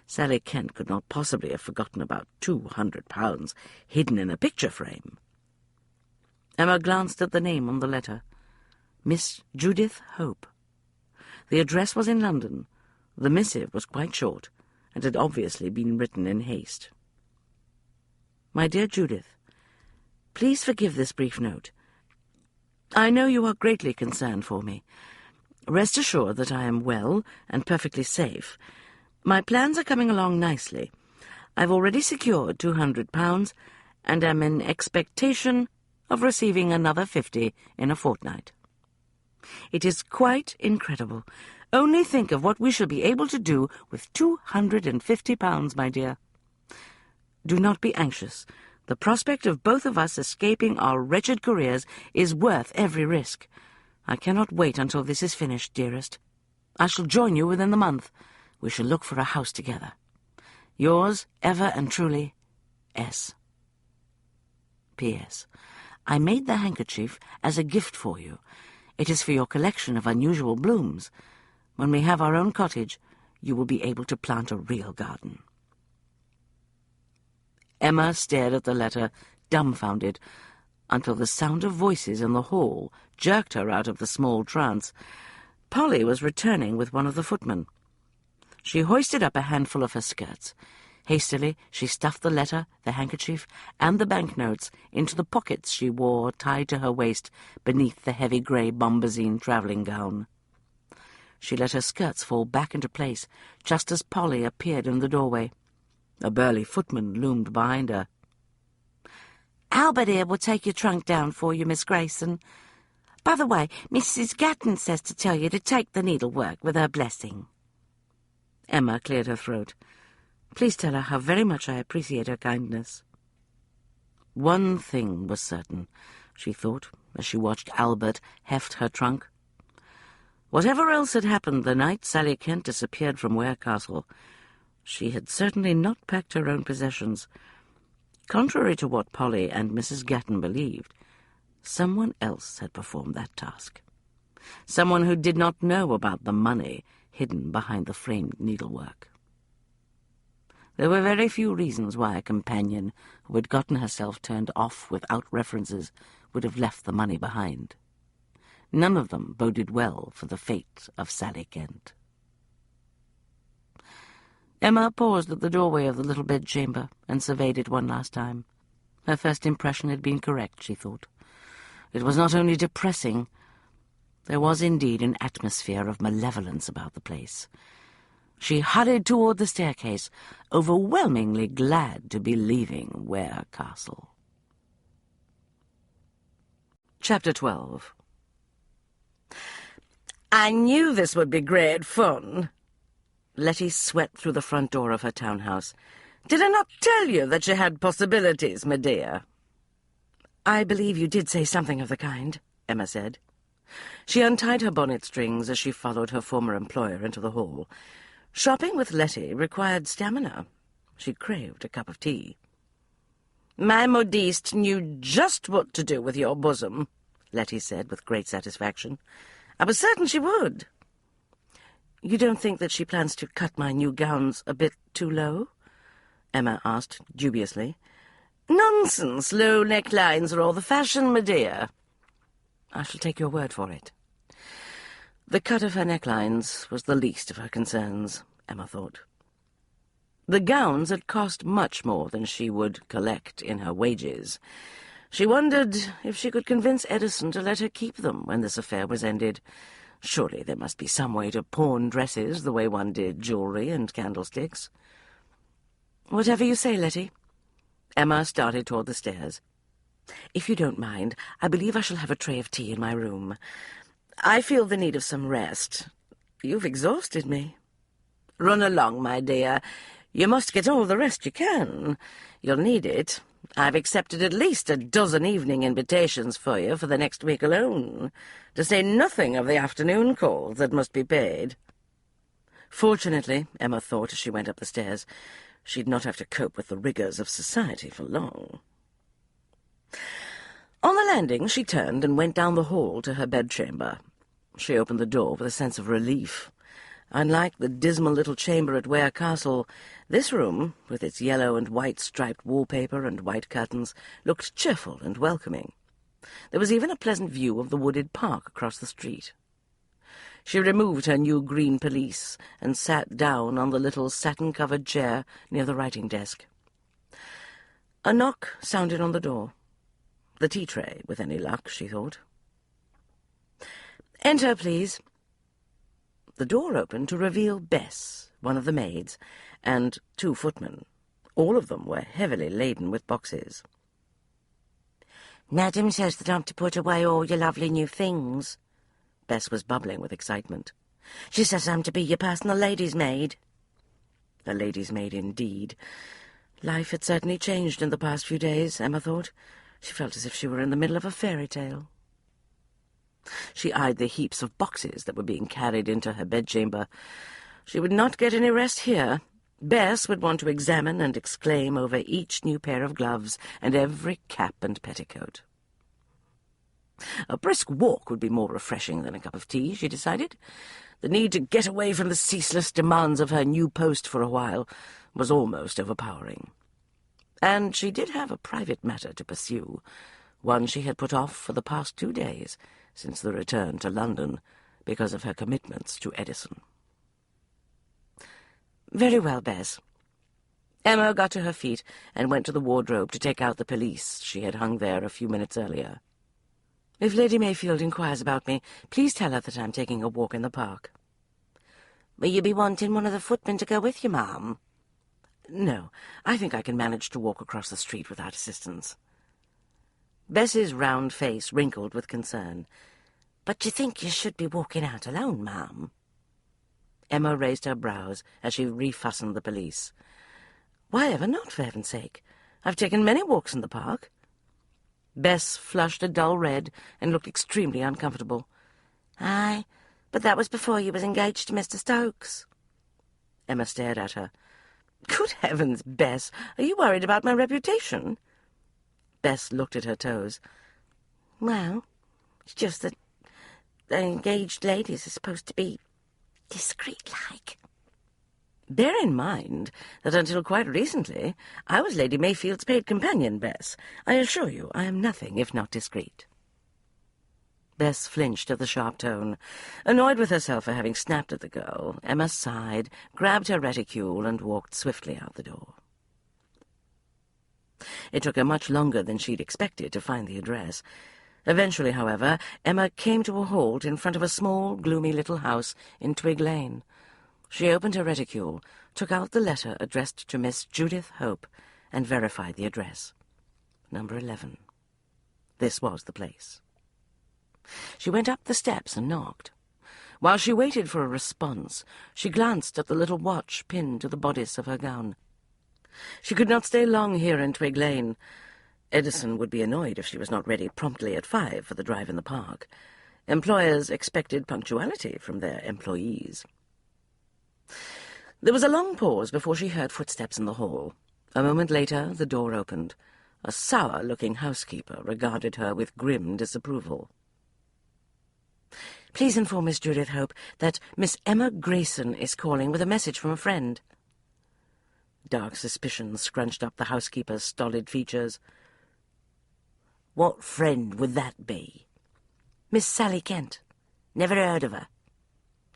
Sally Kent could not possibly have forgotten about £200 hidden in a picture frame. Emma glanced at the name on the letter. Miss Judith Hope. The address was in London. The missive was quite short, and had obviously been written in haste. "My dear Judith, please forgive this brief note. I know you are greatly concerned for me. Rest assured that I am well and perfectly safe. My plans are coming along nicely. I've already secured £200, and am in expectation..." of receiving another 50 in a fortnight. It is quite incredible. Only think of what we shall be able to do with £250, my dear. Do not be anxious. The prospect of both of us escaping our wretched careers is worth every risk. I cannot wait until this is finished, dearest. I shall join you within the month. We shall look for a house together. Yours, ever and truly, S. P.S. I made the handkerchief as a gift for you. It is for your collection of unusual blooms. When we have our own cottage, you will be able to plant a real garden. Emma stared at the letter, dumbfounded, until the sound of voices in the hall jerked her out of the small trance. Polly was returning with one of the footmen. She hoisted up a handful of her skirts. Hastily, she stuffed the letter, the handkerchief, and the banknotes into the pockets she wore tied to her waist beneath the heavy grey bombazine travelling gown. She let her skirts fall back into place just as Polly appeared in the doorway. A burly footman loomed behind her. "Albert here will take your trunk down for you, Miss Grayson. By the way, Mrs. Gatton says to tell you to take the needlework with her blessing." Emma cleared her throat. Please tell her how very much I appreciate her kindness. One thing was certain, she thought, as she watched Albert heft her trunk. Whatever else had happened the night Sally Kent disappeared from Ware Castle, she had certainly not packed her own possessions. Contrary to what Polly and Mrs. Gatton believed, someone else had performed that task. Someone who did not know about the money hidden behind the framed needlework. There were very few reasons why a companion who had gotten herself turned off without references would have left the money behind. None of them boded well for the fate of Sally Kent. Emma paused at the doorway of the little bedchamber and surveyed it one last time. Her first impression had been correct, she thought. It was not only depressing. There was indeed an atmosphere of malevolence about the place. She hurried toward the staircase, overwhelmingly glad to be leaving Ware Castle. Chapter 12. "I knew this would be great fun." Letty swept through the front door of her townhouse. "Did I not tell you that you had possibilities, my dear?" "I believe you did say something of the kind," Emma said. She untied her bonnet strings as she followed her former employer into the hall. Shopping with Letty required stamina. She craved a cup of tea. "My modiste knew just what to do with your bosom," Letty said with great satisfaction. "I was certain she would." "You don't think that she plans to cut my new gowns a bit too low?" Emma asked dubiously. "Nonsense! Low necklines are all the fashion, my dear." "I shall take your word for it." The cut of her necklines was the least of her concerns, Emma thought. The gowns had cost much more than she would collect in her wages. She wondered if she could convince Edison to let her keep them when this affair was ended. Surely there must be some way to pawn dresses the way one did jewellery and candlesticks. "Whatever you say, Letty." Emma started toward the stairs. "If you don't mind, I believe I shall have a tray of tea in my room. I feel the need of some rest. You've exhausted me." "Run along, my dear. You must get all the rest you can. You'll need it. I've accepted at least a dozen evening invitations for you for the next week alone, to say nothing of the afternoon calls that must be paid." Fortunately, Emma thought as she went up the stairs, she'd not have to cope with the rigours of society for long. On the landing, she turned and went down the hall to her bedchamber. She opened the door with a sense of relief. Unlike the dismal little chamber at Ware Castle, this room, with its yellow and white striped wallpaper and white curtains, looked cheerful and welcoming. There was even a pleasant view of the wooded park across the street. She removed her new green pelisse and sat down on the little satin-covered chair near the writing desk. A knock sounded on the door. The tea-tray, with any luck, she thought. "Enter, please." The door opened to reveal Bess, one of the maids, and 2 footmen. All of them were heavily laden with boxes. Madam says that I'm to put away all your lovely new things. Bess was bubbling with excitement. She says I'm to be your personal lady's maid. A lady's maid indeed. Life had certainly changed in the past few days, Emma thought. She felt as if she were in the middle of a fairy tale. She eyed the heaps of boxes that were being carried into her bedchamber. She would not get any rest here. Bess would want to examine and exclaim over each new pair of gloves and every cap and petticoat. A brisk walk would be more refreshing than a cup of tea, she decided. The need to get away from the ceaseless demands of her new post for a while was almost overpowering. And she did have a private matter to pursue, one she had put off for the past 2 days, since the return to London, because of her commitments to Edison. Very well, Bess. Emma got to her feet and went to the wardrobe to take out the pelisse she had hung there a few minutes earlier. If Lady Mayfield inquires about me, please tell her that I'm taking a walk in the park. Will you be wanting one of the footmen to go with you, ma'am? No, I think I can manage to walk across the street without assistance. Bess's round face wrinkled with concern. But you think you should be walking out alone, ma'am? Emma raised her brows as she refastened the pelisse. Why ever not, for heaven's sake? I've taken many walks in the park. Bess flushed a dull red and looked extremely uncomfortable. Aye, but that was before you was engaged to Mr. Stokes. Emma stared at her. Good heavens, Bess, are you worried about my reputation? Bess looked at her toes. Well, it's just that the engaged ladies are supposed to be discreet-like. Bear in mind that until quite recently I was Lady Mayfield's paid companion, Bess. I assure you I am nothing if not discreet. Bess flinched at the sharp tone. Annoyed with herself for having snapped at the girl, Emma sighed, grabbed her reticule, and walked swiftly out the door. It took her much longer than she'd expected to find the address. Eventually, however, Emma came to a halt in front of a small, gloomy little house in Twig Lane. She opened her reticule, took out the letter addressed to Miss Judith Hope, and verified the address. Number 11. This was the place. She went up the steps and knocked. While she waited for a response, she glanced at the little watch pinned to the bodice of her gown. She could not stay long here in Twig Lane. Edison would be annoyed if she was not ready promptly at 5 for the drive in the park. Employers expected punctuality from their employees. There was a long pause before she heard footsteps in the hall. A moment later, the door opened. A sour-looking housekeeper regarded her with grim disapproval. Please inform Miss Judith Hope that Miss Emma Grayson is calling with a message from a friend. Dark suspicion scrunched up the housekeeper's stolid features. What friend would that be? Miss Sally Kent. Never heard of her.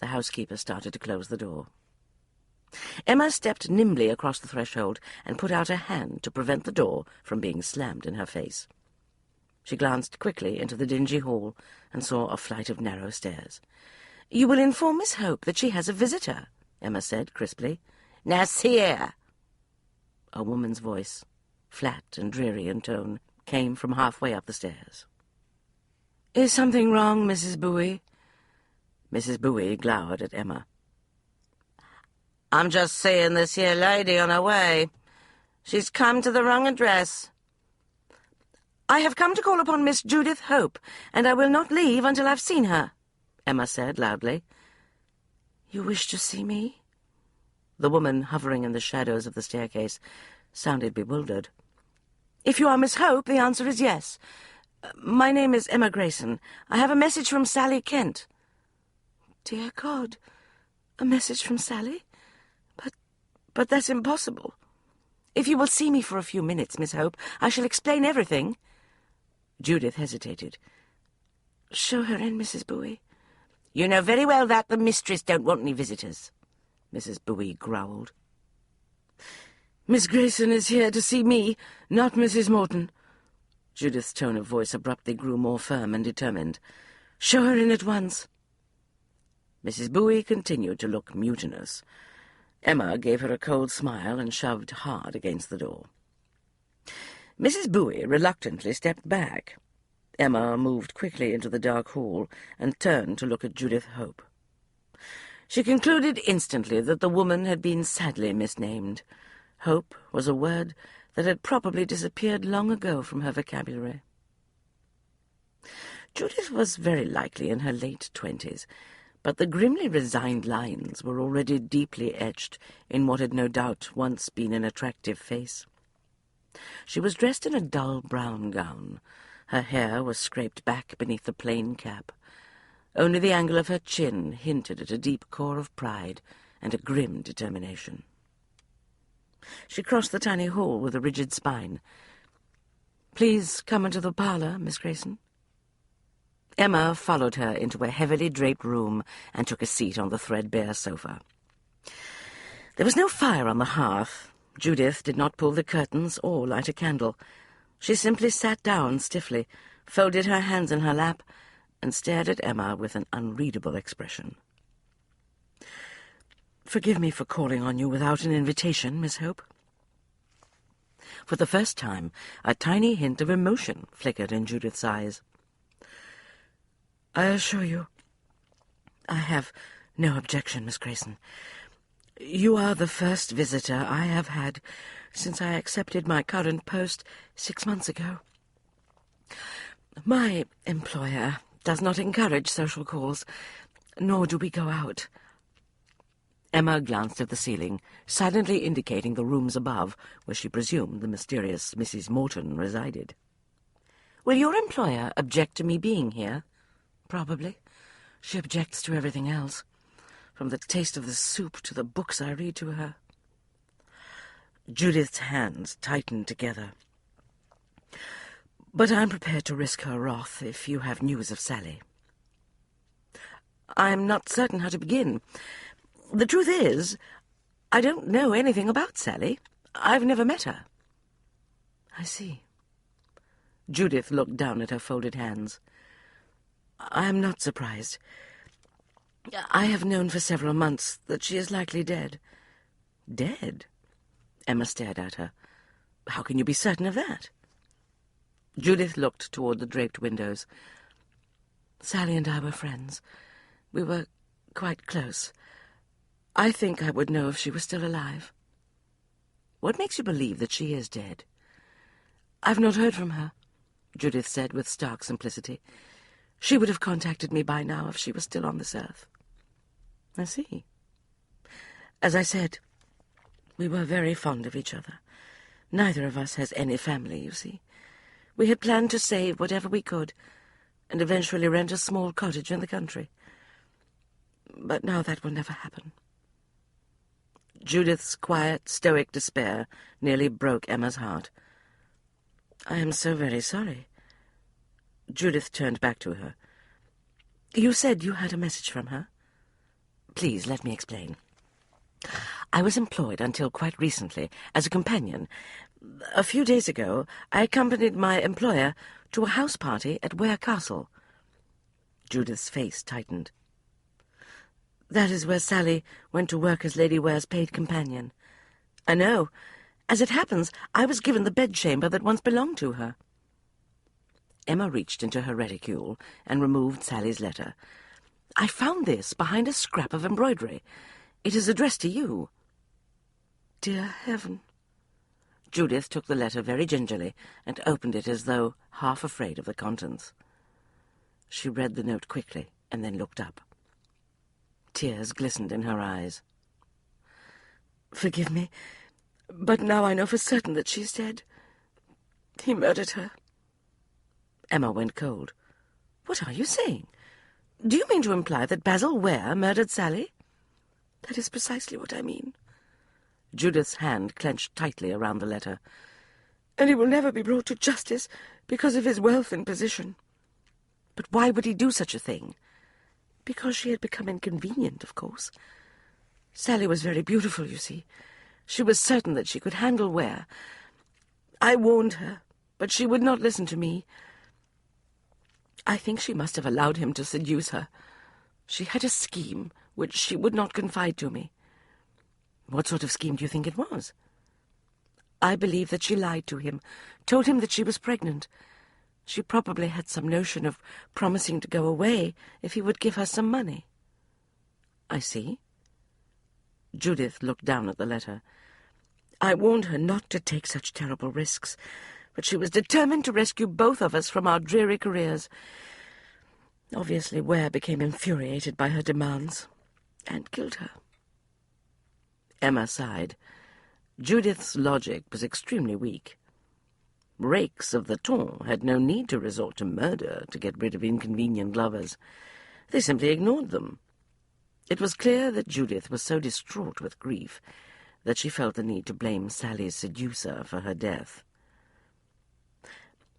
The housekeeper started to close the door. Emma stepped nimbly across the threshold and put out a hand to prevent the door from being slammed in her face. She glanced quickly into the dingy hall and saw a flight of narrow stairs. "You will inform Miss Hope that she has a visitor," Emma said crisply. "Now see here." A woman's voice, flat and dreary in tone, came from halfway up the stairs. "Is something wrong, Mrs. Bowie?" Mrs. Bowie glowered at Emma. "I'm just seeing this here lady on her way. She's come to the wrong address." "I have come to call upon Miss Judith Hope, and I will not leave until I've seen her," Emma said loudly. "You wish to see me?" The woman, hovering in the shadows of the staircase, sounded bewildered. "If you are Miss Hope, the answer is yes. My name is Emma Grayson. I have a message from Sally Kent." "Dear God, a message from Sally? But that's impossible. If you will see me for a few minutes, Miss Hope, I shall explain everything." Judith hesitated. "Show her in, Mrs. Bowie." "You know very well that the mistress don't want any visitors," Mrs. Bowie growled. "Miss Grayson is here to see me, not Mrs. Morton." Judith's tone of voice abruptly grew more firm and determined. "Show her in at once." Mrs. Bowie continued to look mutinous. Emma gave her a cold smile and shoved hard against the door. Mrs. Bowie reluctantly stepped back. Emma moved quickly into the dark hall and turned to look at Judith Hope. She concluded instantly that the woman had been sadly misnamed. Hope was a word that had probably disappeared long ago from her vocabulary. Judith was very likely in her late 20s, but the grimly resigned lines were already deeply etched in what had no doubt once been an attractive face. She was dressed in a dull brown gown. Her hair was scraped back beneath the plain cap. Only the angle of her chin hinted at a deep core of pride and a grim determination. She crossed the tiny hall with a rigid spine. "Please come into the parlour, Miss Grayson." Emma followed her into a heavily draped room and took a seat on the threadbare sofa. There was no fire on the hearth. Judith did not pull the curtains or light a candle. She simply sat down stiffly, folded her hands in her lap, and stared at Emma with an unreadable expression. "Forgive me for calling on you without an invitation, Miss Hope." For the first time, a tiny hint of emotion flickered in Judith's eyes. "I assure you, I have no objection, Miss Grayson. You are the first visitor I have had since I accepted my current post 6 months ago. My employer does not encourage social calls, nor do we go out." Emma glanced at the ceiling, silently indicating the rooms above, where she presumed the mysterious Mrs. Morton resided. "Will your employer object to me being here?" "Probably. She objects to everything else, from the taste of the soup to the books I read to her." Judith's hands tightened together. "But I'm prepared to risk her wrath if you have news of Sally." "I'm not certain how to begin. The truth is, I don't know anything about Sally. I've never met her." "I see." Judith looked down at her folded hands. "I am not surprised. I have known for several months that she is likely dead." "Dead?" Emma stared at her. "How can you be certain of that?" Judith looked toward the draped windows. "Sally and I were friends. We were quite close. I think I would know if she was still alive." "What makes you believe that she is dead?" "I've not heard from her," Judith said with stark simplicity. "She would have contacted me by now if she was still on this earth." "I see." "As I said, we were very fond of each other. Neither of us has any family, you see. We had planned to save whatever we could, and eventually rent a small cottage in the country. But now that will never happen." Judith's quiet, stoic despair nearly broke Emma's heart. "I am so very sorry." Judith turned back to her. "You said you had a message from her?" "Please, let me explain. I was employed until quite recently as a companion. A few days ago, I accompanied my employer to a house party at Ware Castle." Judith's face tightened. "That is where Sally went to work as Lady Ware's paid companion." "I know. As it happens, I was given the bedchamber that once belonged to her." Emma reached into her reticule and removed Sally's letter. "I found this behind a scrap of embroidery. It is addressed to you." "Dear heaven!" Judith took the letter very gingerly and opened it as though half afraid of the contents. She read the note quickly and then looked up. Tears glistened in her eyes. "Forgive me, but now I know for certain that she's dead. He murdered her." Emma went cold. "What are you saying? Do you mean to imply that Basil Ware murdered Sally?" "That is precisely what I mean." Judith's hand clenched tightly around the letter. "And he will never be brought to justice because of his wealth and position." "But why would he do such a thing?" "Because she had become inconvenient, of course. Sally was very beautiful, you see. She was certain that she could handle Ware. I warned her, but she would not listen to me. I think she must have allowed him to seduce her. She had a scheme which she would not confide to me." "What sort of scheme do you think it was?" "I believe that she lied to him, told him that she was pregnant. She probably had some notion of promising to go away if he would give her some money. I see. Judith looked down at the letter. I warned her not to take such terrible risks, but she was determined to rescue both of us from our dreary careers. Obviously, Ware became infuriated by her demands and killed her. Emma sighed. Judith's logic was extremely weak. Rakes of the ton had no need to resort to murder to get rid of inconvenient lovers. They simply ignored them. It was clear that Judith was so distraught with grief that she felt the need to blame Sally's seducer for her death.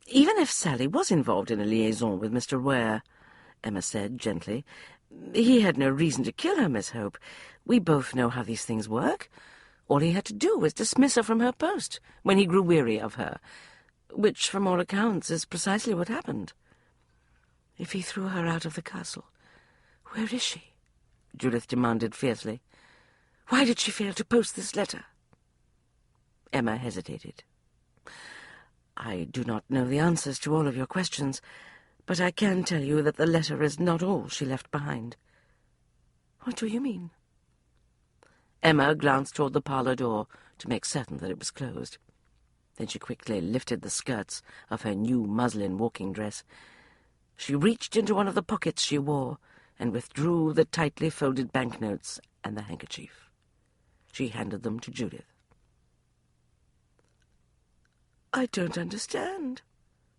Even if Sally was involved in a liaison with Mr. Ware, Emma said gently, he had no reason to kill her, Miss Hope. We both know how these things work. All he had to do was dismiss her from her post when he grew weary of her, which, from all accounts, is precisely what happened. If he threw her out of the castle, where is she? Judith demanded fiercely. Why did she fail to post this letter? Emma hesitated. I do not know the answers to all of your questions, but I can tell you that the letter is not all she left behind. What do you mean? Emma glanced toward the parlour door to make certain that it was closed. Then she quickly lifted the skirts of her new muslin walking dress. She reached into one of the pockets she wore and withdrew the tightly folded banknotes and the handkerchief. She handed them to Judith. I don't understand.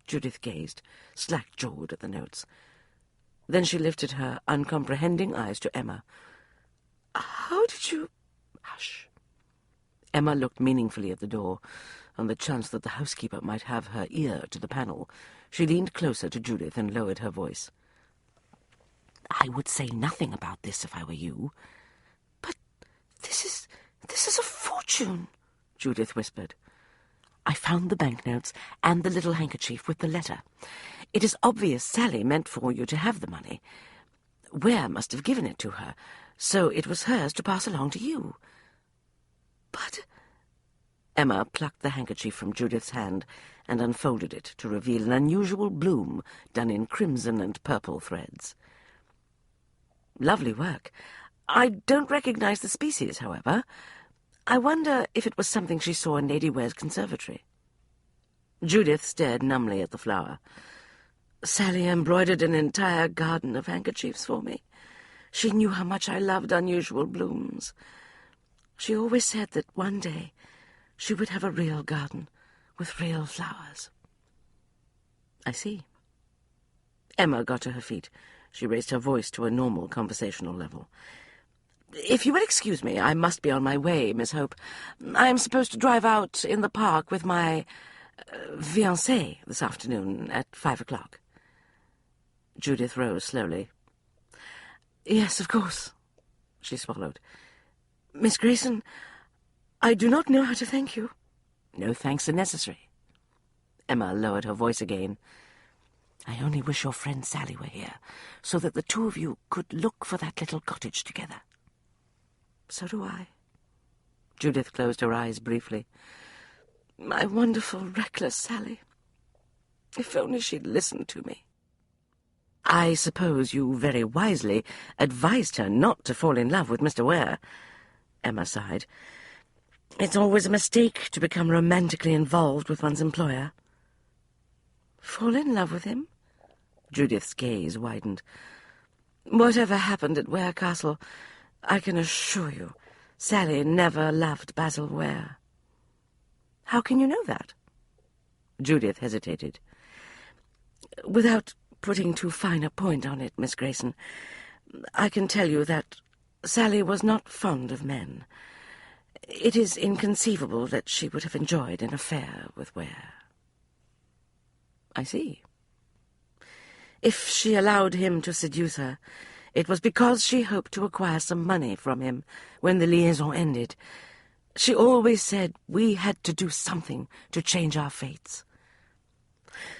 Judith gazed, slack-jawed at the notes. Then she lifted her uncomprehending eyes to Emma. How did you... Hush. Emma looked meaningfully at the door. On the chance that the housekeeper might have her ear to the panel, she leaned closer to Judith and lowered her voice. I would say nothing about this if I were you. But this is a fortune, Judith whispered. I found the banknotes and the little handkerchief with the letter. It is obvious Sally meant for you to have the money. Ware must have given it to her, so it was hers to pass along to you. But... Emma plucked the handkerchief from Judith's hand and unfolded it to reveal an unusual bloom done in crimson and purple threads. Lovely work. I don't recognize the species, however. I wonder if it was something she saw in Lady Ware's conservatory. Judith stared numbly at the flower. Sally embroidered an entire garden of handkerchiefs for me. She knew how much I loved unusual blooms. She always said that one day she would have a real garden with real flowers. I see. Emma got to her feet. She raised her voice to a normal conversational level. If you will excuse me, I must be on my way, Miss Hope. I am supposed to drive out in the park with my fiancé this afternoon at 5 o'clock. Judith rose slowly. Yes, of course, she swallowed. Miss Grayson, I do not know how to thank you. No thanks are necessary. Emma lowered her voice again. I only wish your friend Sally were here, so that the two of you could look for that little cottage together. So do I. Judith closed her eyes briefly. My wonderful, reckless Sally. If only she'd listened to me. I suppose you very wisely advised her not to fall in love with Mr. Ware. Emma sighed. It's always a mistake to become romantically involved with one's employer. Fall in love with him? Judith's gaze widened. Whatever happened at Ware Castle, I can assure you, Sally never loved Basil Ware. How can you know that? Judith hesitated. Without putting too fine a point on it, Miss Grayson, I can tell you that Sally was not fond of men. It is inconceivable that she would have enjoyed an affair with Ware. I see. If she allowed him to seduce her, it was because she hoped to acquire some money from him when the liaison ended. She always said we had to do something to change our fates.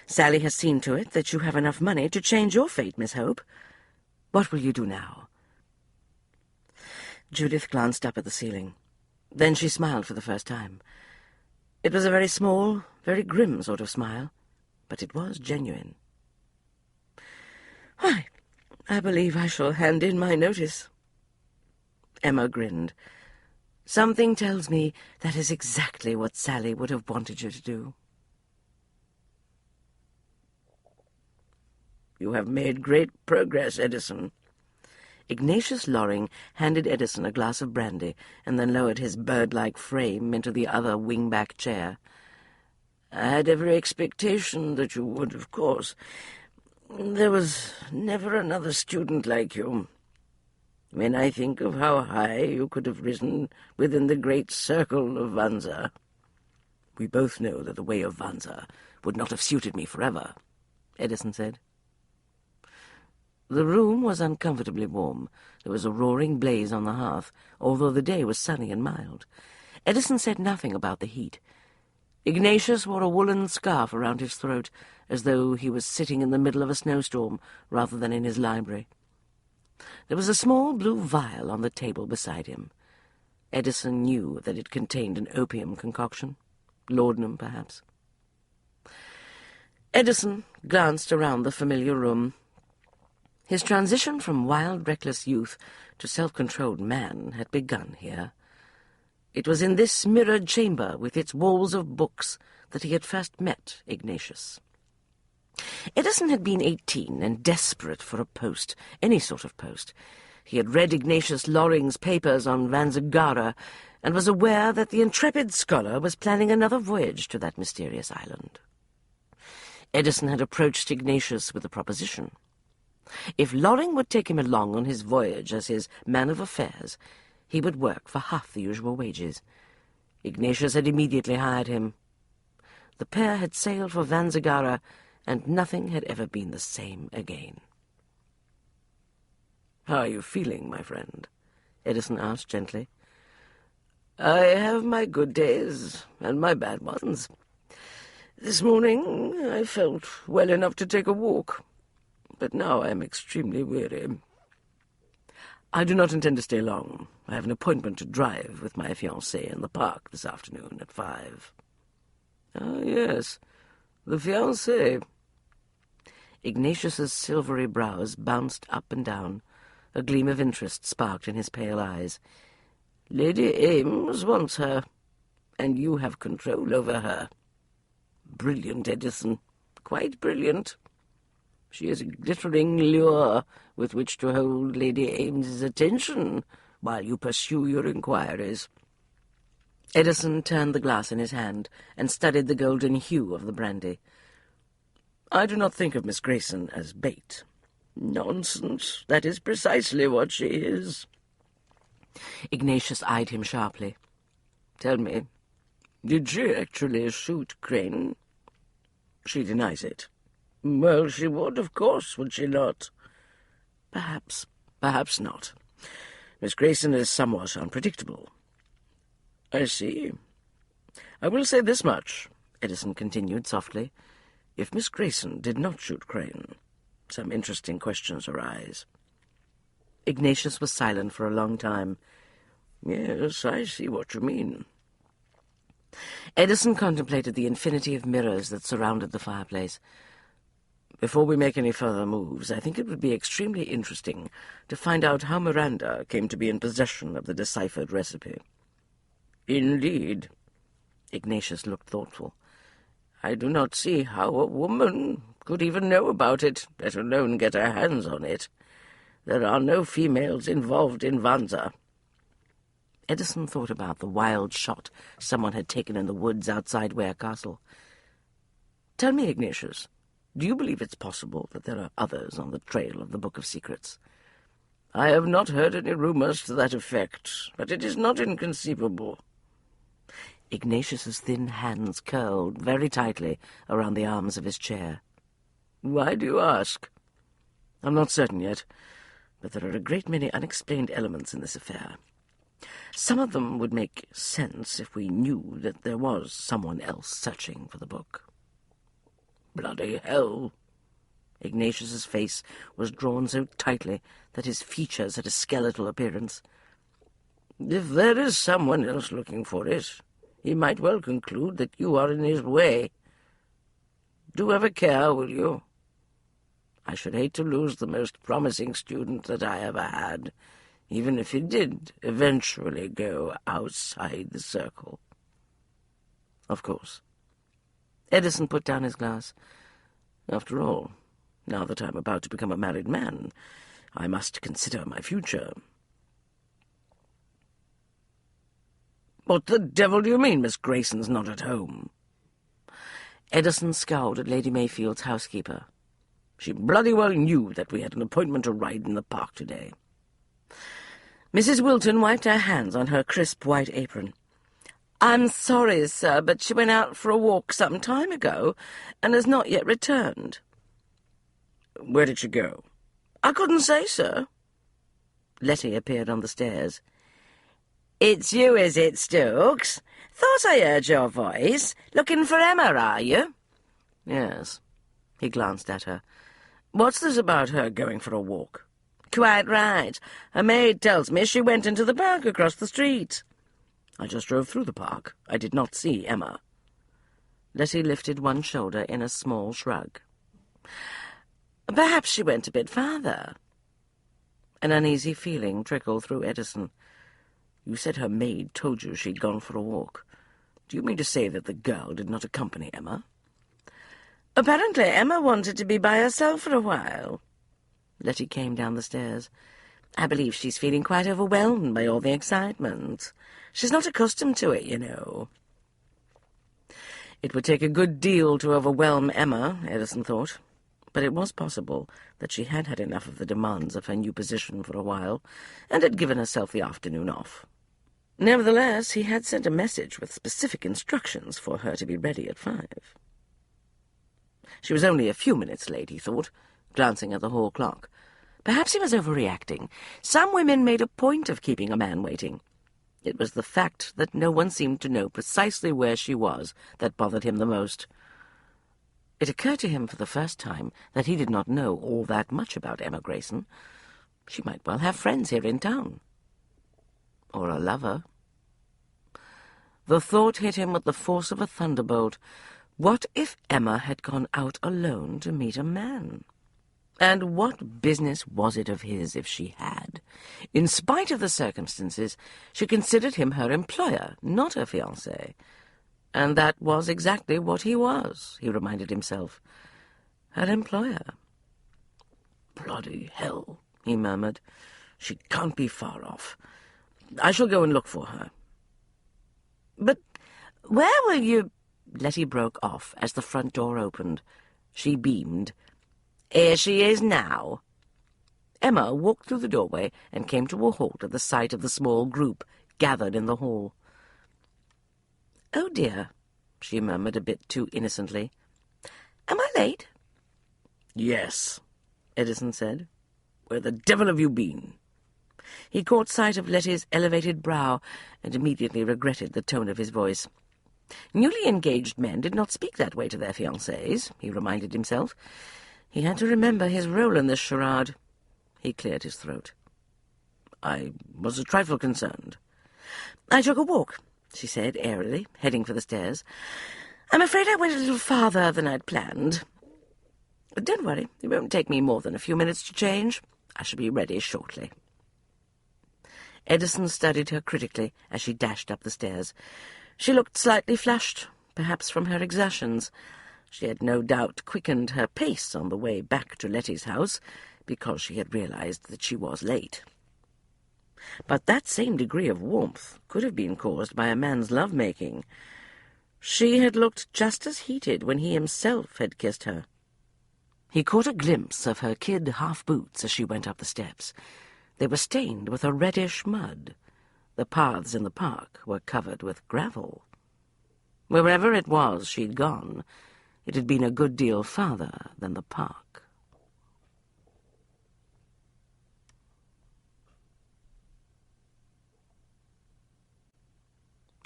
Sally has seen to it that you have enough money to change your fate, Miss Hope. What will you do now? Judith glanced up at the ceiling. Then she smiled for the first time. It was a very small, very grim sort of smile. but it was genuine. "Why, I believe I shall hand in my notice." Emma grinned. "Something tells me that is exactly what Sally would have wanted you to do." "You have made great progress, Edison." Ignatius Loring handed Edison a glass of brandy and then lowered his bird-like frame into the other wing-back chair. "I had every expectation that you would, of course. There was never another student like you. When I think of how high you could have risen within the great circle of Vanza." "We both know that the way of Vanza would not have suited me forever," Edison said. The room was uncomfortably warm. There was a roaring blaze on the hearth, although the day was sunny and mild. Edison said nothing about the heat. Ignatius wore a woolen scarf around his throat, as though he was sitting in the middle of a snowstorm rather than in his library. There was a small blue vial on the table beside him. Edison knew that it contained an opium concoction. Laudanum, perhaps. Edison glanced around the familiar room. His transition from wild, reckless youth to self-controlled man had begun here. It was in this mirrored chamber, with its walls of books, that he had first met Ignatius. Edison had been 18 and desperate for a post, any sort of post. He had read Ignatius Loring's papers on Vanza and was aware that the intrepid scholar was planning another voyage to that mysterious island. Edison had approached Ignatius with a proposition. If Loring would take him along on his voyage as his man of affairs, he would work for half the usual wages. Ignatius had immediately hired him. The pair had sailed for Vanza, and nothing had ever been the same again. "How are you feeling, my friend?" Edison asked gently. "I have my good days and my bad ones. This morning I felt well enough to take a walk, but now I am extremely weary." "I do not intend to stay long. I have an appointment to drive with my fiancée in the park this afternoon at 5. "Ah, yes, the fiancée." Ignatius's silvery brows bounced up and down. A gleam of interest sparked in his pale eyes. "Lady Ames wants her, and you have control over her. Brilliant, Edison, quite brilliant. She is a glittering lure with which to hold Lady Ames's attention while you pursue your inquiries." Edison turned the glass in his hand and studied the golden hue of the brandy. "I do not think of Miss Grayson as bait." "Nonsense. That is precisely what she is." Ignatius eyed him sharply. "Tell me, did she actually shoot Crane?" "She denies it." "Well, she would, of course, would she not?" "Perhaps, perhaps not. Miss Grayson is somewhat unpredictable." "I see. I will say this much," Edison continued softly. "If Miss Grayson did not shoot Crane, some interesting questions arise." Ignatius was silent for a long time. "Yes, I see what you mean." Edison contemplated the infinity of mirrors that surrounded the fireplace. "Before we make any further moves, I think it would be extremely interesting to find out how Miranda came to be in possession of the deciphered recipe." "Indeed." Ignatius looked thoughtful. "I do not see how a woman could even know about it, let alone get her hands on it. There are no females involved in Vanza." Edison thought about the wild shot someone had taken in the woods outside Ware Castle. "Tell me, Ignatius, do you believe it's possible that there are others on the trail of the Book of Secrets?" "I have not heard any rumors to that effect, but it is not inconceivable." Ignatius's thin hands curled very tightly around the arms of his chair. "Why do you ask?" "I'm not certain yet, but there are a great many unexplained elements in this affair. Some of them would make sense if we knew that there was someone else searching for the book." "Bloody hell!" Ignatius's face was drawn so tightly that his features had a skeletal appearance. "If there is someone else looking for it, he might well conclude that you are in his way." do ever care, will you? I should hate to lose the most promising student that I ever had, even if he did eventually go outside the circle. Of course. Edison put down his glass. After all, now that I'm about to become a married man, I must consider my future. What the devil do you mean Miss Grayson's not at home? Edison scowled at Lady Mayfield's housekeeper. She bloody well knew that we had an appointment to ride in the park today. Mrs. Wilton wiped her hands on her crisp white apron. I'm sorry, sir, but she went out for a walk some time ago and has not yet returned. Where did she go? I couldn't say, sir. Letty appeared on the stairs. It's you, is it, Stokes? Thought I heard your voice. Looking for Emma, are you? Yes. He glanced at her. What's this about her going for a walk? Quite right. Her maid tells me she went into the park across the street. I just drove through the park. I did not see Emma. Letty lifted one shoulder in a small shrug. Perhaps she went a bit farther. An uneasy feeling trickled through Edison. You said her maid told you she'd gone for a walk. Do you mean to say that the girl did not accompany Emma? Apparently Emma wanted to be by herself for a while. Letty came down the stairs. I believe she's feeling quite overwhelmed by all the excitement. She's not accustomed to it, you know. It would take a good deal to overwhelm Emma, Edison thought. But it was possible that she had had enough of the demands of her new position for a while, and had given herself the afternoon off. Nevertheless, he had sent a message with specific instructions for her to be ready at 5. She was only a few minutes late, he thought, glancing at the hall clock. Perhaps he was overreacting. Some women made a point of keeping a man waiting. It was the fact that no one seemed to know precisely where she was that bothered him the most. It occurred to him for the first time that he did not know all that much about Emma Grayson. She might well have friends here in town. Or a lover. The thought hit him with the force of a thunderbolt. What if Emma had gone out alone to meet a man? And what business was it of his if she had? In spite of the circumstances, she considered him her employer, not her fiancé. And that was exactly what he was, he reminded himself. Her employer. Bloody hell, he murmured. She can't be far off. I shall go and look for her. But where will you... Letty broke off as the front door opened. She beamed. Here she is now. Emma walked through the doorway and came to a halt at the sight of the small group gathered in the hall. Oh, dear, she murmured a bit too innocently. Am I late? Yes, Edison said. Where the devil have you been? He caught sight of Letty's elevated brow and immediately regretted the tone of his voice. Newly engaged men did not speak that way to their fiancées, he reminded himself. He had to remember his role in this charade. He cleared his throat. I was a trifle concerned. I took a walk, she said airily, heading for the stairs. I'm afraid I went a little farther than I'd planned. Don't worry, it won't take me more than a few minutes to change. I shall be ready shortly. Edison studied her critically as she dashed up the stairs. She looked slightly flushed, perhaps from her exertions. She had no doubt quickened her pace on the way back to Letty's house, because she had realized that she was late. But that same degree of warmth could have been caused by a man's love-making. She had looked just as heated when he himself had kissed her. He caught a glimpse of her kid half-boots as she went up the steps. They were stained with a reddish mud. The paths in the park were covered with gravel. Wherever it was she'd gone, it had been a good deal farther than the park.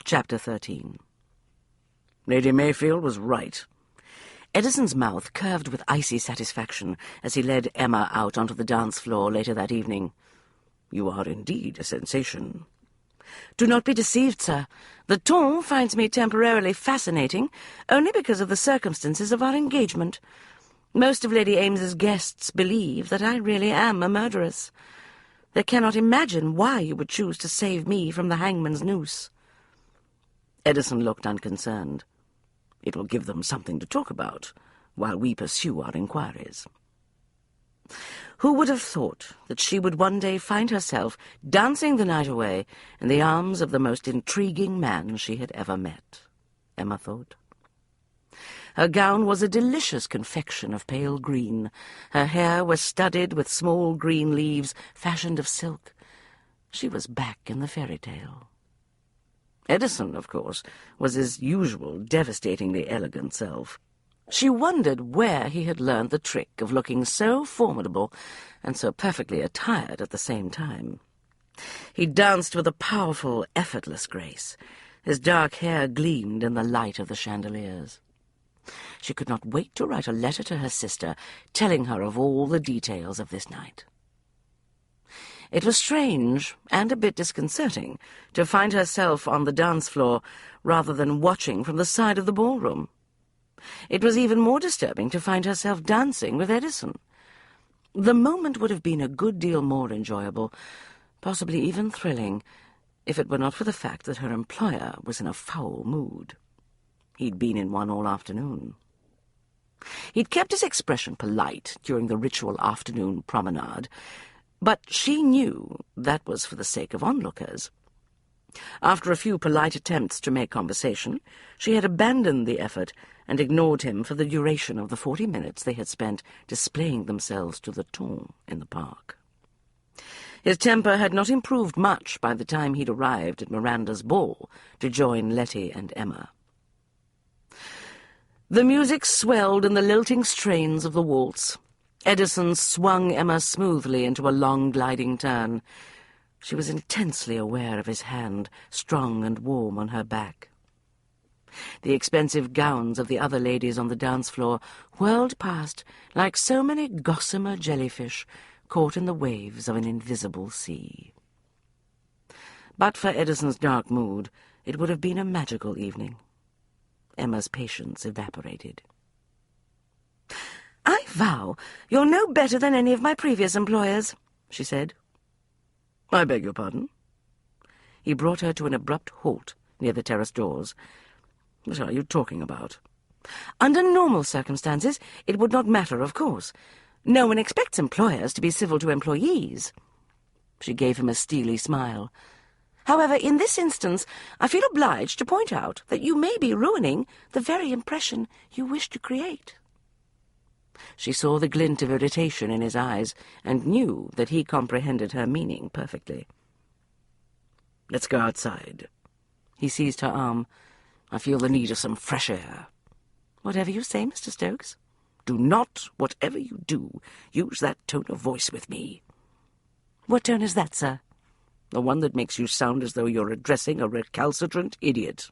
Chapter 13. Lady Mayfield was right. Edison's mouth curved with icy satisfaction as he led Emma out onto the dance floor later that evening. You are indeed a sensation. "Do not be deceived, sir. The ton finds me temporarily fascinating only because of the circumstances of our engagement. Most of Lady Ames's guests believe that I really am a murderess. They cannot imagine why you would choose to save me from the hangman's noose." Edison looked unconcerned. "It will give them something to talk about while we pursue our inquiries." Who would have thought that she would one day find herself dancing the night away in the arms of the most intriguing man she had ever met? Emma thought. Her gown was a delicious confection of pale green. Her hair was studded with small green leaves fashioned of silk. She was back in the fairy tale. Edison, of course, was his usual devastatingly elegant self. She wondered where he had learned the trick of looking so formidable and so perfectly attired at the same time. He danced with a powerful, effortless grace. His dark hair gleamed in the light of the chandeliers. She could not wait to write a letter to her sister, telling her of all the details of this night. It was strange and a bit disconcerting to find herself on the dance floor rather than watching from the side of the ballroom. It was even more disturbing to find herself dancing with Edison. The moment would have been a good deal more enjoyable, possibly even thrilling, if it were not for the fact that her employer was in a foul mood. He'd been in one all afternoon. He'd kept his expression polite during the ritual afternoon promenade, but she knew that was for the sake of onlookers. After a few polite attempts to make conversation, she had abandoned the effort and ignored him for the duration of the 40 minutes they had spent displaying themselves to the ton in the park. His temper had not improved much by the time he'd arrived at Miranda's ball to join Letty and Emma. The music swelled in the lilting strains of the waltz. Edison swung Emma smoothly into a long gliding turn. She was intensely aware of his hand, strong and warm on her back. The expensive gowns of the other ladies on the dance floor whirled past like so many gossamer jellyfish caught in the waves of an invisible sea. But for Edison's dark mood, it would have been a magical evening. Emma's patience evaporated. "I vow you're no better than any of my previous employers," she said. "I beg your pardon?" He brought her to an abrupt halt near the terrace doors. "What are you talking about?" "Under normal circumstances, it would not matter, of course. No one expects employers to be civil to employees." She gave him a steely smile. "However, in this instance, I feel obliged to point out that you may be ruining the very impression you wish to create." She saw the glint of irritation in his eyes and knew that he comprehended her meaning perfectly. "Let's go outside." He seized her arm. "I feel the need of some fresh air." "Whatever you say, Mr. Stokes." "Do not, whatever you do, use that tone of voice with me." "What tone is that, sir?" "The one that makes you sound as though you're addressing a recalcitrant idiot."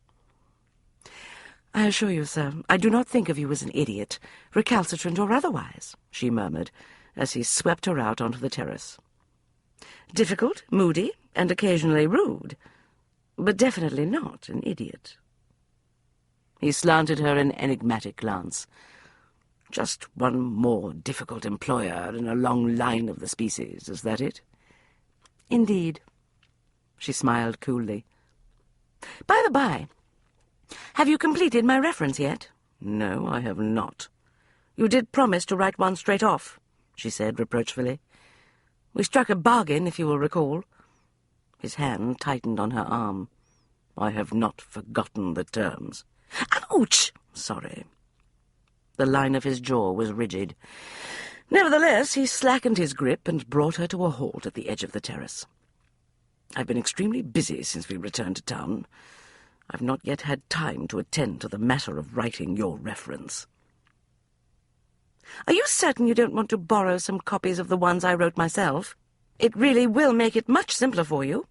"I assure you, sir, I do not think of you as an idiot, recalcitrant or otherwise," she murmured, as he swept her out onto the terrace. "Difficult, moody, and occasionally rude, but definitely not an idiot." He slanted her an enigmatic glance. "Just one more difficult employer in a long line of the species, is that it?" "Indeed." She smiled coolly. "By the by, have you completed my reference yet?" "No, I have not." "You did promise to write one straight off," she said reproachfully. "We struck a bargain, if you will recall." His hand tightened on her arm. "I have not forgotten the terms." "Ouch!" "Sorry." The line of his jaw was rigid. Nevertheless, he slackened his grip and brought her to a halt at the edge of the terrace. "I've been extremely busy since we returned to town. I've not yet had time to attend to the matter of writing your reference." "Are you certain you don't want to borrow some copies of the ones I wrote myself? It really will make it much simpler for you."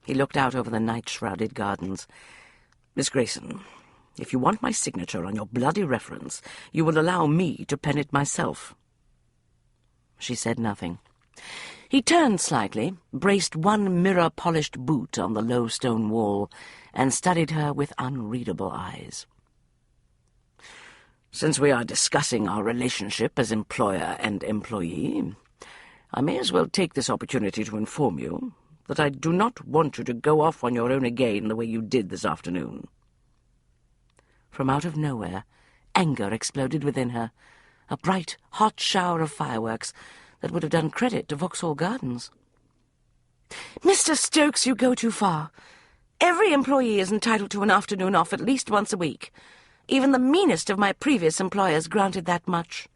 He looked out over the night-shrouded gardens. "Miss Grayson, if you want my signature on your bloody reference, you will allow me to pen it myself." She said nothing. He turned slightly, braced one mirror-polished boot on the low stone wall, and studied her with unreadable eyes. "Since we are discussing our relationship as employer and employee, I may as well take this opportunity to inform you that I do not want you to go off on your own again the way you did this afternoon." From out of nowhere, anger exploded within her, a bright, hot shower of fireworks that would have done credit to Vauxhall Gardens. "Mr. Stokes, you go too far. Every employee is entitled to an afternoon off at least once a week. Even the meanest of my previous employers granted that much."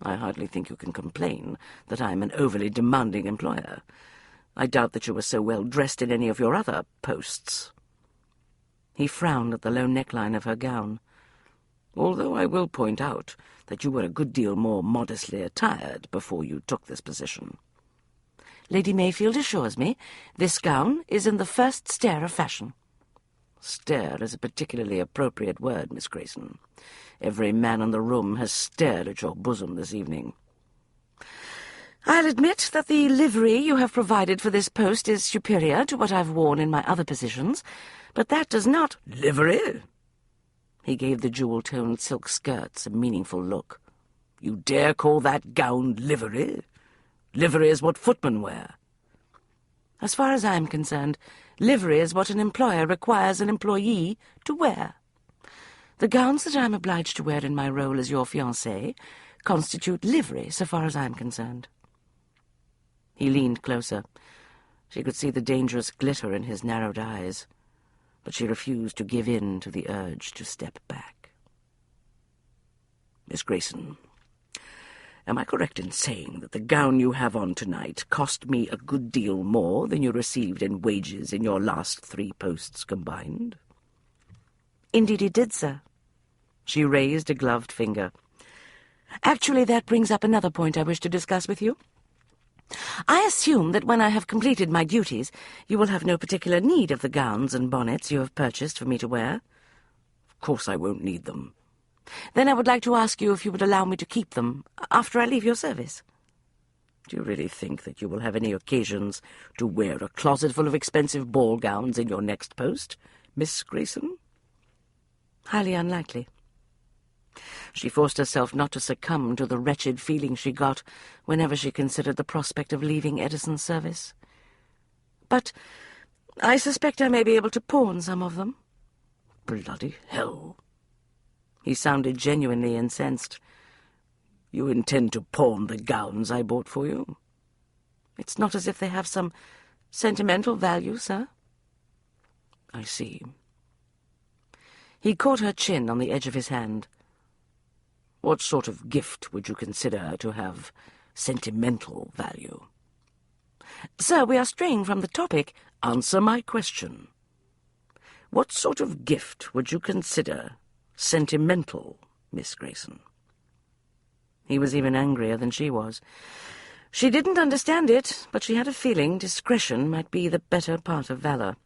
"I hardly think you can complain that I am an overly demanding employer. I doubt that you were so well dressed in any of your other posts." He frowned at the low neckline of her gown. "Although I will point out that you were a good deal more modestly attired before you took this position." "Lady Mayfield assures me this gown is in the first stare of fashion." "Stare is a particularly appropriate word, Miss Grayson. Every man in the room has stared at your bosom this evening." "I'll admit that the livery you have provided for this post is superior to what I've worn in my other positions, but that does not—" "Livery?" He gave the jewel-toned silk skirts a meaningful look. "You dare call that gown livery? Livery is what footmen wear." "As far as I am concerned, livery is what an employer requires an employee to wear. The gowns that I am obliged to wear in my role as your fiancée constitute livery so far as I am concerned." He leaned closer. She could see the dangerous glitter in his narrowed eyes, but she refused to give in to the urge to step back. "Miss Grayson, am I correct in saying that the gown you have on tonight cost me a good deal more than you received in wages in your last 3 posts combined?" "Indeed it did, sir." She raised a gloved finger. "Actually, that brings up another point I wish to discuss with you. I assume that when I have completed my duties, you will have no particular need of the gowns and bonnets you have purchased for me to wear." "Of course I won't need them." "Then I would like to ask you if you would allow me to keep them after I leave your service." "Do you really think that you will have any occasions to wear a closet full of expensive ball gowns in your next post, Miss Grayson?" "Highly unlikely." She forced herself not to succumb to the wretched feeling she got whenever she considered the prospect of leaving Edison's service. "But I suspect I may be able to pawn some of them." "Bloody hell!" He sounded genuinely incensed. "You intend to pawn the gowns I bought for you?" "It's not as if they have some sentimental value, sir." "I see." He caught her chin on the edge of his hand. "What sort of gift would you consider to have sentimental value?" "Sir, we are straying from the topic." "Answer my question. What sort of gift would you consider sentimental, Miss Grayson?" He was even angrier than she was. She didn't understand it, but she had a feeling discretion might be the better part of valor.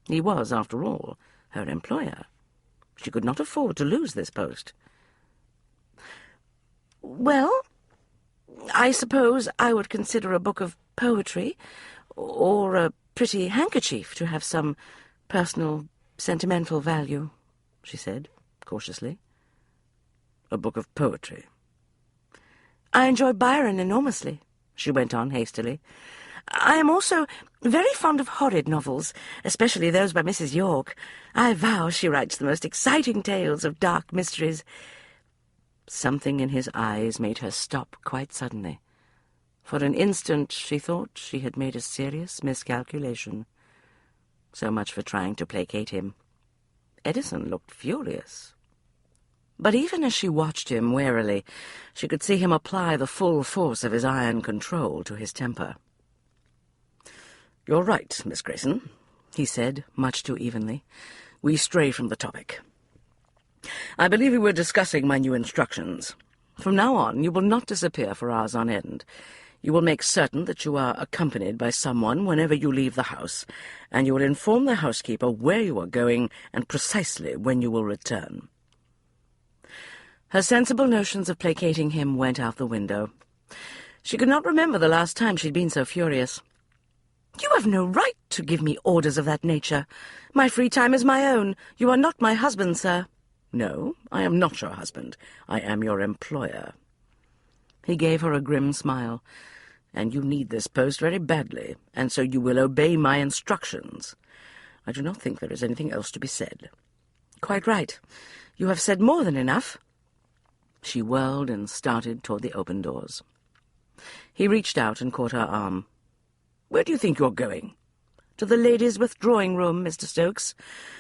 He was, after all, her employer. She could not afford to lose this post. "Well, I suppose I would consider a book of poetry or a pretty handkerchief to have some personal, sentimental value," she said, cautiously. "A book of poetry?" "I enjoy Byron enormously," she went on hastily. "I am also very fond of horrid novels, especially those by Mrs. York. I vow she writes the most exciting tales of dark mysteries." Something in his eyes made her stop quite suddenly. For an instant she thought she had made a serious miscalculation. So much for trying to placate him. Edison looked furious. But even as she watched him warily, she could see him apply the full force of his iron control to his temper. "You're right, Miss Grayson," he said, much too evenly. "We stray from the topic. I believe we were discussing my new instructions. From now on, you will not disappear for hours on end. You will make certain that you are accompanied by someone whenever you leave the house, and you will inform the housekeeper where you are going and precisely when you will return." Her sensible notions of placating him went out the window. She could not remember the last time she'd been so furious. "You have no right to give me orders of that nature. My free time is my own. You are not my husband, sir." "No, I am not your husband. I am your employer." He gave her a grim smile. "And you need this post very badly, and so you will obey my instructions. I do not think there is anything else to be said." "Quite right. You have said more than enough." She whirled and started toward the open doors. He reached out and caught her arm. "Where do you think you're going?" "To the ladies' withdrawing room, Mr. Stokes.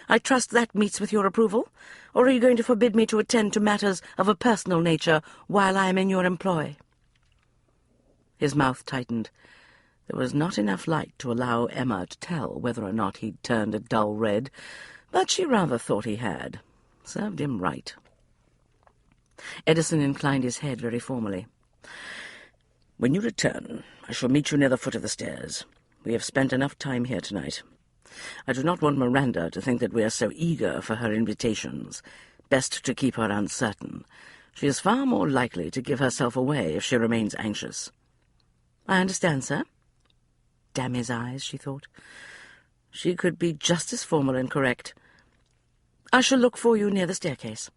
I trust that meets with your approval. Or are you going to forbid me to attend to matters of a personal nature while I am in your employ?" His mouth tightened. There was not enough light to allow Emma to tell whether or not he'd turned a dull red, but she rather thought he had. Served him right. Edison inclined his head very formally. "When you return, I shall meet you near the foot of the stairs. We have spent enough time here tonight. I do not want Miranda to think that we are so eager for her invitations. Best to keep her uncertain. She is far more likely to give herself away if she remains anxious." "I understand, sir." Damn his eyes, she thought. She could be just as formal and correct. "I shall look for you near the staircase."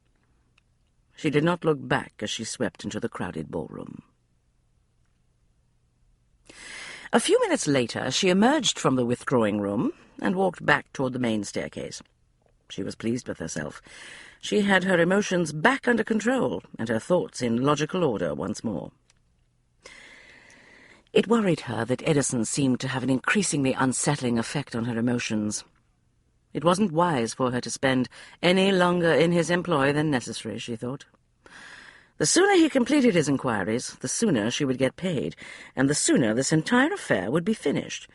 She did not look back as she swept into the crowded ballroom. A few minutes later, she emerged from the withdrawing room and walked back toward the main staircase. She was pleased with herself. She had her emotions back under control and her thoughts in logical order once more. It worried her that Edison seemed to have an increasingly unsettling effect on her emotions. It wasn't wise for her to spend any longer in his employ than necessary, she thought. The sooner he completed his inquiries, the sooner she would get paid, and the sooner this entire affair would be finished.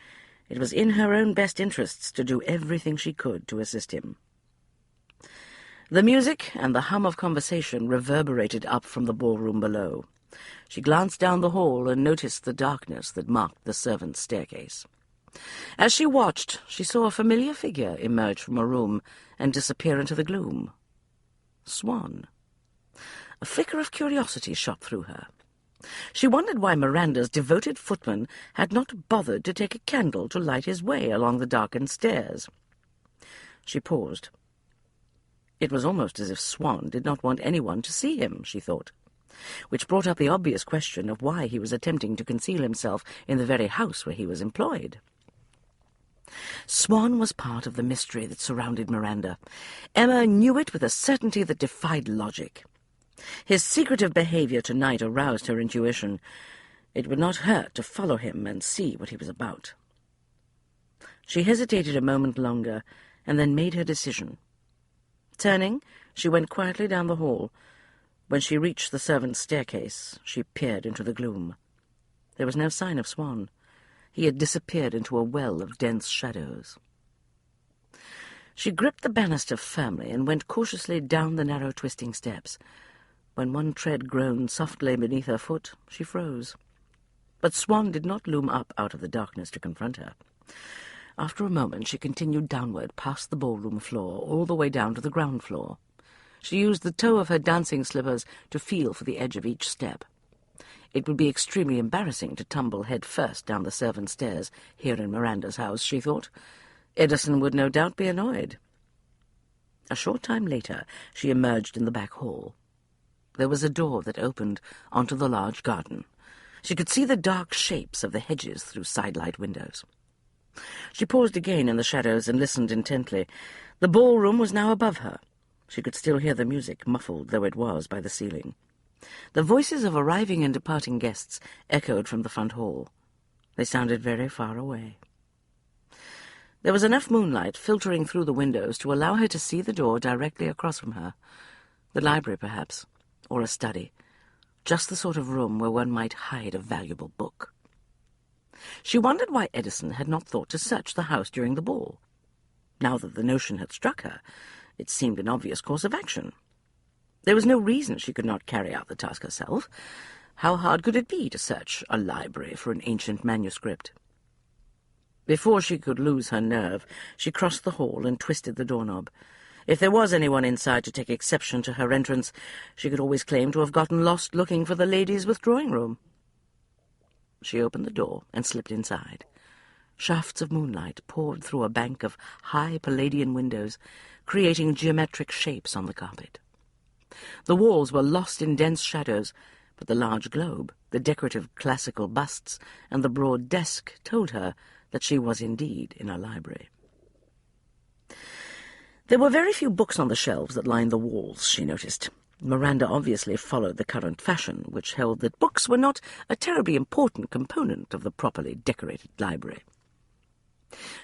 It was in her own best interests to do everything she could to assist him. The music and the hum of conversation reverberated up from the ballroom below. She glanced down the hall and noticed the darkness that marked the servants' staircase. As she watched, she saw a familiar figure emerge from a room and disappear into the gloom. Swan. A flicker of curiosity shot through her. She wondered why Miranda's devoted footman had not bothered to take a candle to light his way along the darkened stairs. She paused. It was almost as if Swan did not want anyone to see him, she thought, which brought up the obvious question of why he was attempting to conceal himself in the very house where he was employed. Swan was part of the mystery that surrounded Miranda. Emma knew it with a certainty that defied logic. His secretive behavior tonight aroused her intuition. It would not hurt to follow him and see what he was about. She hesitated a moment longer, and then made her decision. Turning, she went quietly down the hall. When she reached the servants' staircase, she peered into the gloom. There was no sign of Swan. He had disappeared into a well of dense shadows. She gripped the banister firmly and went cautiously down the narrow twisting steps. When one tread groaned softly beneath her foot, she froze. But Swan did not loom up out of the darkness to confront her. After a moment, she continued downward past the ballroom floor, all the way down to the ground floor. She used the toe of her dancing slippers to feel for the edge of each step. It would be extremely embarrassing to tumble head first down the servants' stairs here in Miranda's house, she thought. Edison would no doubt be annoyed. A short time later, she emerged in the back hall. There was a door that opened onto the large garden. She could see the dark shapes of the hedges through sidelight windows. She paused again in the shadows and listened intently. The ballroom was now above her. She could still hear the music, muffled though it was by the ceiling. The voices of arriving and departing guests echoed from the front hall. They sounded very far away. There was enough moonlight filtering through the windows to allow her to see the door directly across from her. The library, perhaps, or a study. Just the sort of room where one might hide a valuable book. She wondered why Edison had not thought to search the house during the ball. Now that the notion had struck her, it seemed an obvious course of action. There was no reason she could not carry out the task herself. How hard could it be to search a library for an ancient manuscript? Before she could lose her nerve, she crossed the hall and twisted the doorknob. If there was anyone inside to take exception to her entrance, she could always claim to have gotten lost looking for the ladies' withdrawing room. She opened the door and slipped inside. Shafts of moonlight poured through a bank of high Palladian windows, creating geometric shapes on the carpet. The walls were lost in dense shadows, but the large globe, the decorative classical busts, and the broad desk told her that she was indeed in a library. There were very few books on the shelves that lined the walls, she noticed. Miranda obviously followed the current fashion, which held that books were not a terribly important component of the properly decorated library.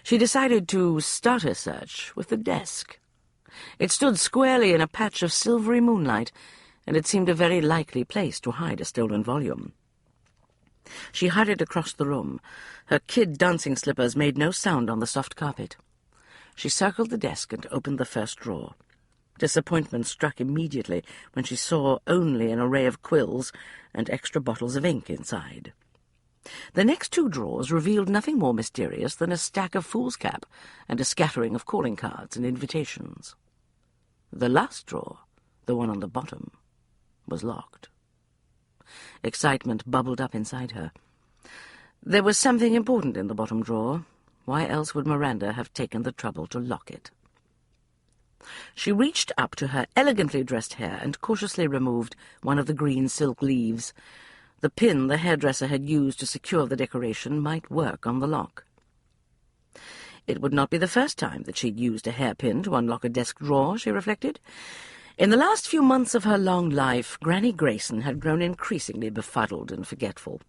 She decided to start her search with the desk. It stood squarely in a patch of silvery moonlight, and it seemed a very likely place to hide a stolen volume. She hurried across the room. Her kid dancing slippers made no sound on the soft carpet. She circled the desk and opened the first drawer. Disappointment struck immediately when she saw only an array of quills and extra bottles of ink inside. The next two drawers revealed nothing more mysterious than a stack of foolscap and a scattering of calling cards and invitations. The last drawer, the one on the bottom, was locked. Excitement bubbled up inside her. There was something important in the bottom drawer. Why else would Miranda have taken the trouble to lock it? She reached up to her elegantly dressed hair and cautiously removed one of the green silk leaves. The pin the hairdresser had used to secure the decoration might work on the lock. It would not be the first time that she'd used a hairpin to unlock a desk drawer, she reflected. In the last few months of her long life, Granny Grayson had grown increasingly befuddled and forgetful.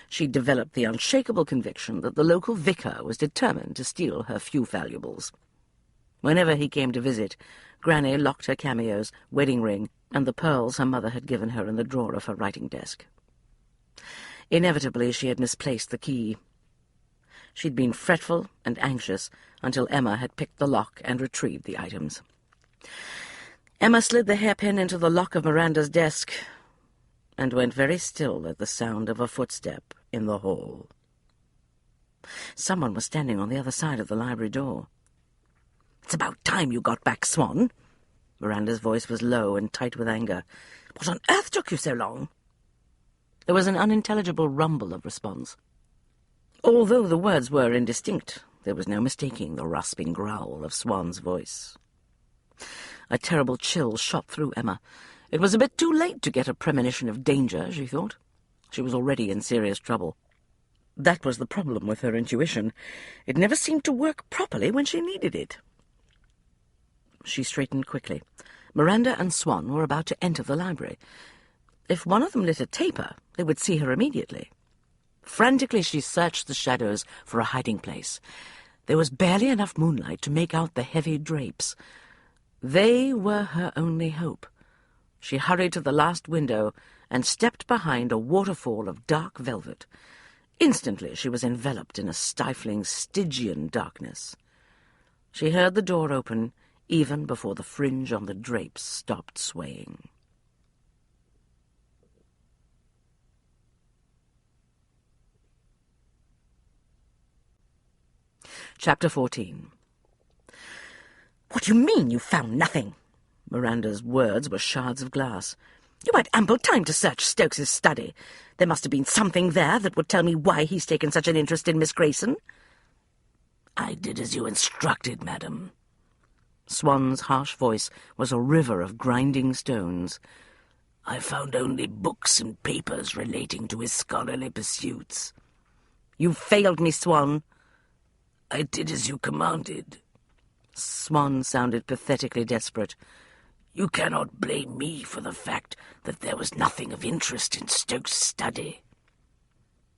She'd developed the unshakable conviction that the local vicar was determined to steal her few valuables. Whenever he came to visit, Granny locked her cameos, wedding ring, and the pearls her mother had given her in the drawer of her writing desk. Inevitably, she had misplaced the key. She'd been fretful and anxious until Emma had picked the lock and retrieved the items. Emma slid the hairpin into the lock of Miranda's desk and went very still at the sound of a footstep in the hall. Someone was standing on the other side of the library door. "It's about time you got back, Swan." Miranda's voice was low and tight with anger. "What on earth took you so long?" There was an unintelligible rumble of response. Although the words were indistinct, there was no mistaking the rasping growl of Swan's voice. A terrible chill shot through Emma. It was a bit too late to get a premonition of danger, she thought. She was already in serious trouble. That was the problem with her intuition. It never seemed to work properly when she needed it. She straightened quickly. Miranda and Swan were about to enter the library. If one of them lit a taper, they would see her immediately. Frantically she searched the shadows for a hiding place. There was barely enough moonlight to make out the heavy drapes. They were her only hope. She hurried to the last window and stepped behind a waterfall of dark velvet. Instantly she was enveloped in a stifling Stygian darkness. She heard the door open even before the fringe on the drapes stopped swaying. Chapter 14. "What do you mean you found nothing?" Miranda's words were shards of glass. "You had ample time to search Stokes's study. There must have been something there that would tell me why he's taken such an interest in Miss Grayson." "I did as you instructed, madam." Swan's harsh voice was a river of grinding stones. "I found only books and papers relating to his scholarly pursuits." "You failed me, Swan." "I did as you commanded." Swan sounded pathetically desperate. "You cannot blame me for the fact that there was nothing of interest in Stokes' study."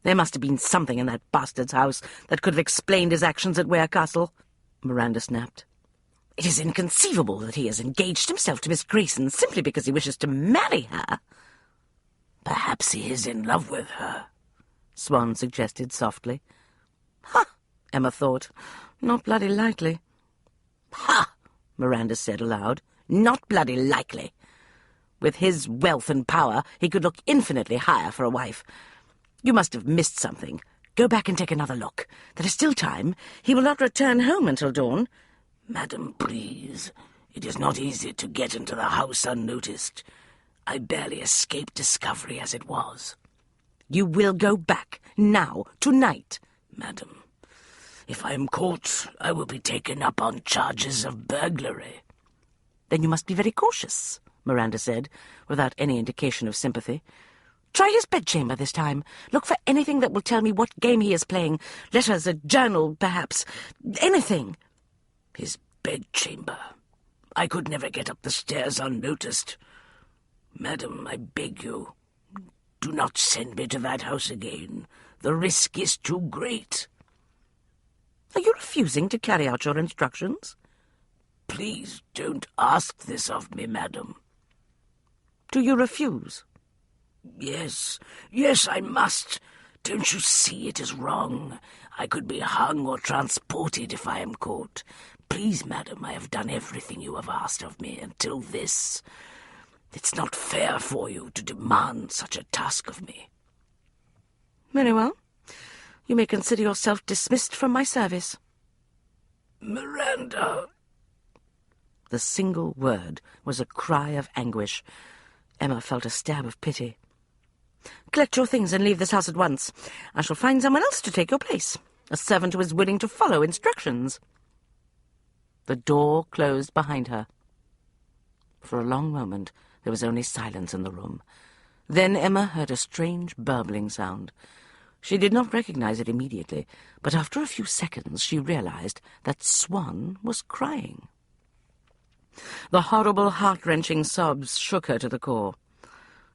"There must have been something in that bastard's house that could have explained his actions at Ware Castle," Miranda snapped. "It is inconceivable that he has engaged himself to Miss Grayson simply because he wishes to marry her." "Perhaps he is in love with her," Swan suggested softly. "Ha!" Emma thought. "Not bloody likely." "Ha!" Miranda said aloud. "Not bloody likely. With his wealth and power, he could look infinitely higher for a wife. You must have missed something. Go back and take another look. There is still time. He will not return home until dawn." "Madam, please. It is not easy to get into the house unnoticed. I barely escaped discovery as it was." You will go back, now, tonight. Madam, if I am caught, I will be taken up on charges of burglary. Then you must be very cautious, Miranda said, without any indication of sympathy. Try his bedchamber this time. Look for anything that will tell me what game he is playing. Letters, a journal, perhaps. Anything. His bedchamber. I could never get up the stairs unnoticed. Madam, I beg you, do not send me to that house again. The risk is too great. Are you refusing to carry out your instructions? Please don't ask this of me, madam. Do you refuse? Yes, I must. Don't you see it is wrong? I could be hung or transported if I am caught. Please, madam, I have done everything you have asked of me until this. It's not fair for you to demand such a task of me. Very well. You may consider yourself dismissed from my service. Miranda! The single word was a cry of anguish. Emma felt a stab of pity. Collect your things and leave this house at once. I shall find someone else to take your place, a servant who is willing to follow instructions. The door closed behind her. For a long moment there was only silence in the room. Then Emma heard a strange burbling sound. She did not recognize it immediately, but after a few seconds she realized that Swan was crying. The horrible, heart-wrenching sobs shook her to the core.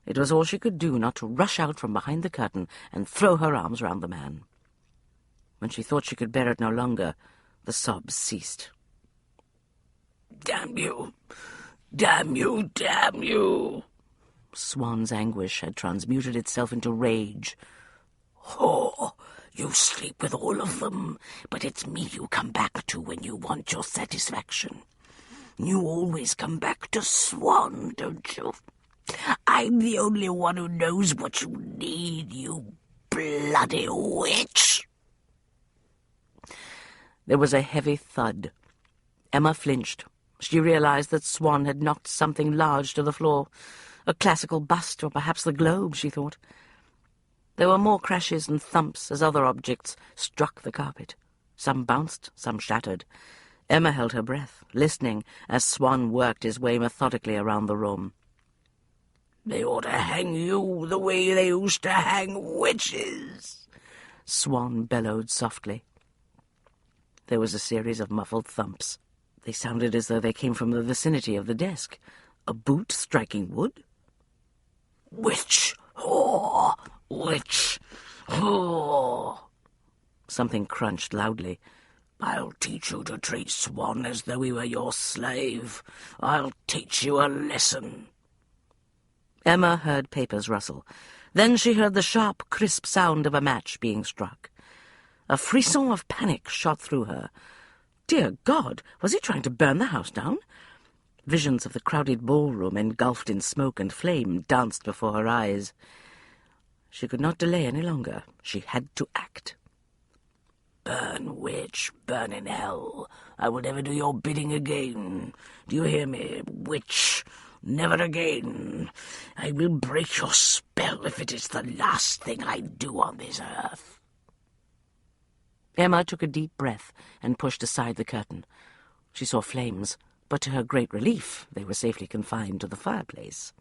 It was all she could do not to rush out from behind the curtain and throw her arms round the man. When she thought she could bear it no longer, the sobs ceased. "Damn you! Damn you! Damn you!" Swan's anguish had transmuted itself into rage. "Oh, you sleep with all of them, but it's me you come back to when you want your satisfaction. You always come back to Swan, don't you? I'm the only one who knows what you need, you bloody witch!" There was a heavy thud. Emma flinched. She realized that Swan had knocked something large to the floor. A classical bust, or perhaps the globe, she thought. There were more crashes and thumps as other objects struck the carpet. Some bounced, some shattered. Emma held her breath, listening as Swan worked his way methodically around the room. "They ought to hang you the way they used to hang witches," Swan bellowed softly. There was a series of muffled thumps. They sounded as though they came from the vicinity of the desk. A boot striking wood? "Witch! Oh! Witch! Oh!" Something crunched loudly. "I'll teach you to treat Swan as though he were your slave. I'll teach you a lesson." Emma heard papers rustle. Then she heard the sharp, crisp sound of a match being struck. A frisson of panic shot through her. Dear God, was he trying to burn the house down? Visions of the crowded ballroom engulfed in smoke and flame danced before her eyes. She could not delay any longer. She had to act. "Burn, witch, burn in hell. I will never do your bidding again. Do you hear me, witch? Never again. I will break your spell if it is the last thing I do on this earth." Emma took a deep breath and pushed aside the curtain. She saw flames, but to her great relief they were safely confined to the fireplace.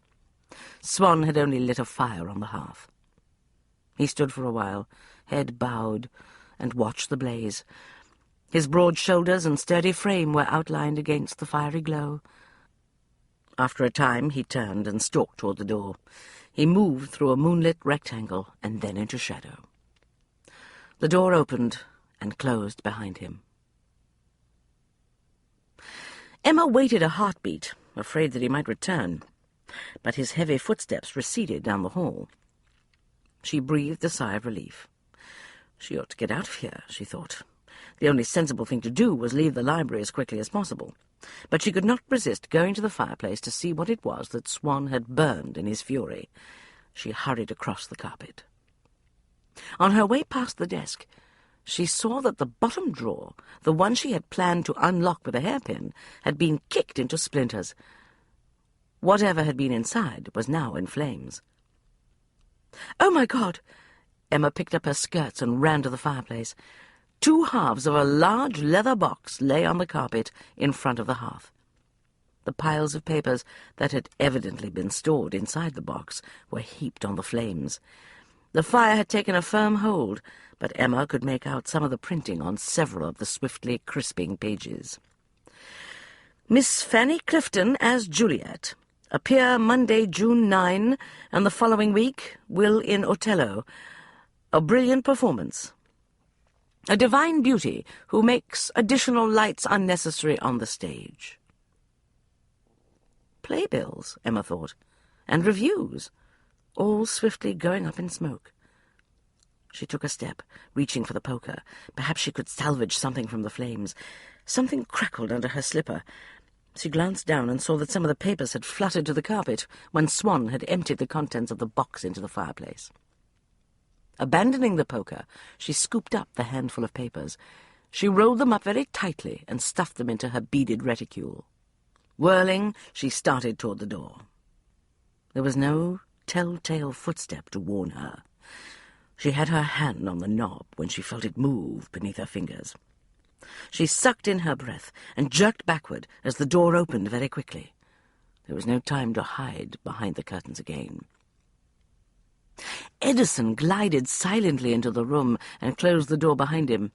Swan had only lit a fire on the hearth. He stood for a while, head bowed, and watched the blaze. His broad shoulders and sturdy frame were outlined against the fiery glow. After a time he turned and stalked toward the door. He moved through a moonlit rectangle and then into shadow. The door opened and closed behind him. Emma waited a heartbeat, afraid that he might return, but his heavy footsteps receded down the hall. She breathed a sigh of relief. She ought to get out of here, she thought. The only sensible thing to do was leave the library as quickly as possible. But she could not resist going to the fireplace to see what it was that Swan had burned in his fury. She hurried across the carpet. On her way past the desk, she saw that the bottom drawer, the one she had planned to unlock with a hairpin, had been kicked into splinters. Whatever had been inside was now in flames. "Oh, my God!" Emma picked up her skirts and ran to the fireplace. 2 halves of a large leather box lay on the carpet in front of the hearth. The piles of papers that had evidently been stored inside the box were heaped on the flames. The fire had taken a firm hold, but Emma could make out some of the printing on several of the swiftly crisping pages. Miss Fanny Clifton as Juliet. Appear Monday, June 9, and the following week will in Othello. A brilliant performance. A divine beauty who makes additional lights unnecessary on the stage. Playbills, Emma thought, and reviews, all swiftly going up in smoke. She took a step, reaching for the poker. Perhaps she could salvage something from the flames. Something crackled under her slipper. She glanced down and saw that some of the papers had fluttered to the carpet when Swan had emptied the contents of the box into the fireplace. Abandoning the poker, she scooped up the handful of papers. She rolled them up very tightly and stuffed them into her beaded reticule. Whirling, she started toward the door. There was no telltale footstep to warn her. She had her hand on the knob when she felt it move beneath her fingers. She sucked in her breath and jerked backward as the door opened very quickly. There was no time to hide behind the curtains again. Edison glided silently into the room and closed the door behind him.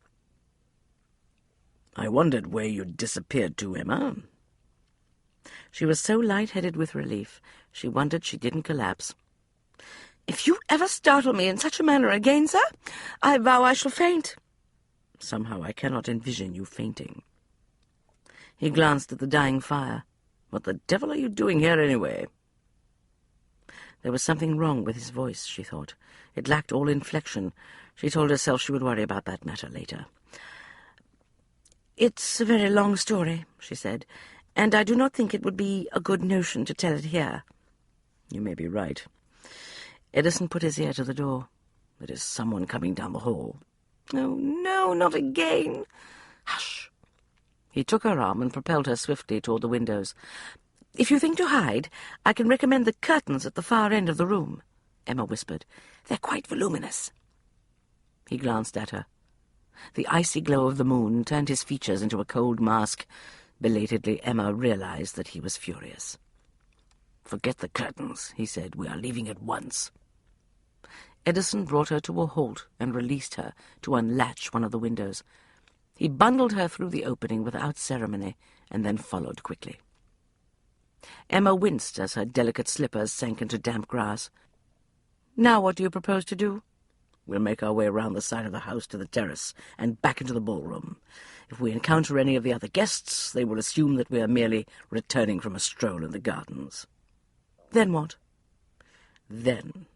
"I wondered where you'd disappeared to, Emma." She was so light-headed with relief, she wondered she didn't collapse. "If you ever startle me in such a manner again, sir, I vow I shall faint." "Somehow I cannot envision you fainting." He glanced at the dying fire. "What the devil are you doing here, anyway?" There was something wrong with his voice, she thought. It lacked all inflection. She told herself she would worry about that matter later. "It's a very long story," she said, "and I do not think it would be a good notion to tell it here." "You may be right." Edison put his ear to the door. "There is someone coming down the hall." "Oh, no, not again." "Hush." He took her arm and propelled her swiftly toward the windows. "If you think to hide, I can recommend the curtains at the far end of the room," Emma whispered. "They're quite voluminous." He glanced at her. The icy glow of the moon turned his features into a cold mask. Belatedly, Emma realized that he was furious. "Forget the curtains," he said. "We are leaving at once." Edison brought her to a halt and released her to unlatch one of the windows. He bundled her through the opening without ceremony and then followed quickly. Emma winced as her delicate slippers sank into damp grass. "Now what do you propose to do?" "We'll make our way round the side of the house to the terrace and back into the ballroom. If we encounter any of the other guests, they will assume that we are merely returning from a stroll in the gardens." "Then what?" "Then,"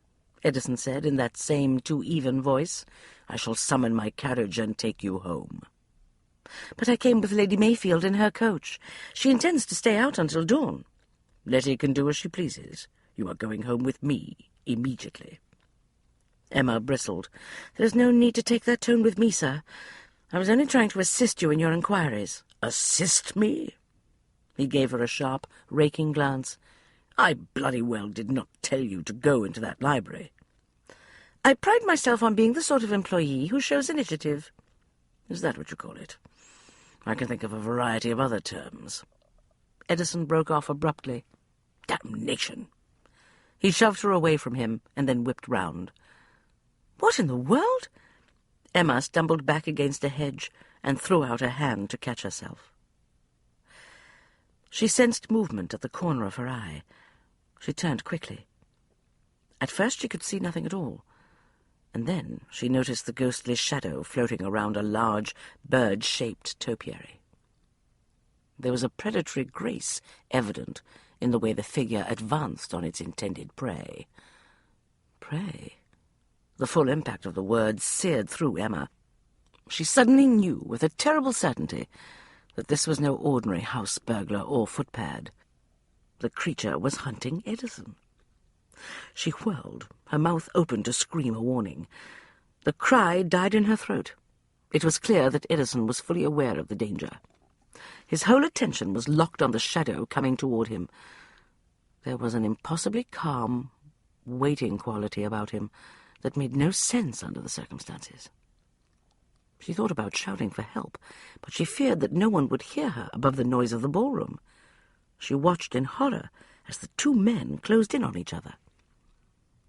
Edison said in that same too-even voice, "I shall summon my carriage and take you home." "But I came with Lady Mayfield in her coach. She intends to stay out until dawn." "Letty can do as she pleases. You are going home with me immediately." Emma bristled. "There is no need to take that tone with me, sir. I was only trying to assist you in your inquiries." "Assist me?" He gave her a sharp, raking glance. "I bloody well did not tell you to go into that library." "I pride myself on being the sort of employee who shows initiative." "Is that what you call it? I can think of a variety of other terms." Edison broke off abruptly. "Damnation!" He shoved her away from him and then whipped round. "What in the world?" Emma stumbled back against a hedge and threw out a hand to catch herself. She sensed movement at the corner of her eye. She turned quickly. At first she could see nothing at all, and then she noticed the ghostly shadow floating around a large, bird-shaped topiary. There was a predatory grace evident in the way the figure advanced on its intended prey. Prey? The full impact of the word seared through Emma. She suddenly knew with a terrible certainty that this was no ordinary house burglar or footpad. The creature was hunting Edison. She whirled, her mouth open to scream a warning. The cry died in her throat. It was clear that Edison was fully aware of the danger. His whole attention was locked on the shadow coming toward him. There was an impossibly calm, waiting quality about him that made no sense under the circumstances. She thought about shouting for help, but she feared that no one would hear her above the noise of the ballroom. She watched in horror as the two men closed in on each other.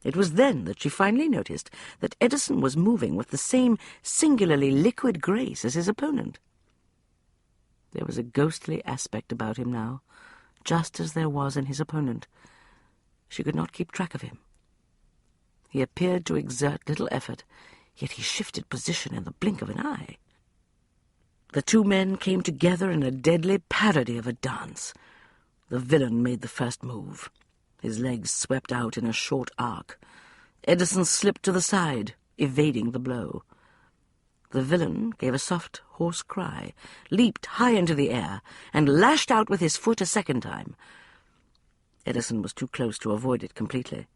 It was then that she finally noticed that Edison was moving with the same singularly liquid grace as his opponent. There was a ghostly aspect about him now, just as there was in his opponent. She could not keep track of him. He appeared to exert little effort, yet he shifted position in the blink of an eye. The two men came together in a deadly parody of a dance. The villain made the first move. His legs swept out in a short arc. Edison slipped to the side, evading the blow. The villain gave a soft, hoarse cry, leaped high into the air, and lashed out with his foot a second time. Edison was too close to avoid it completely.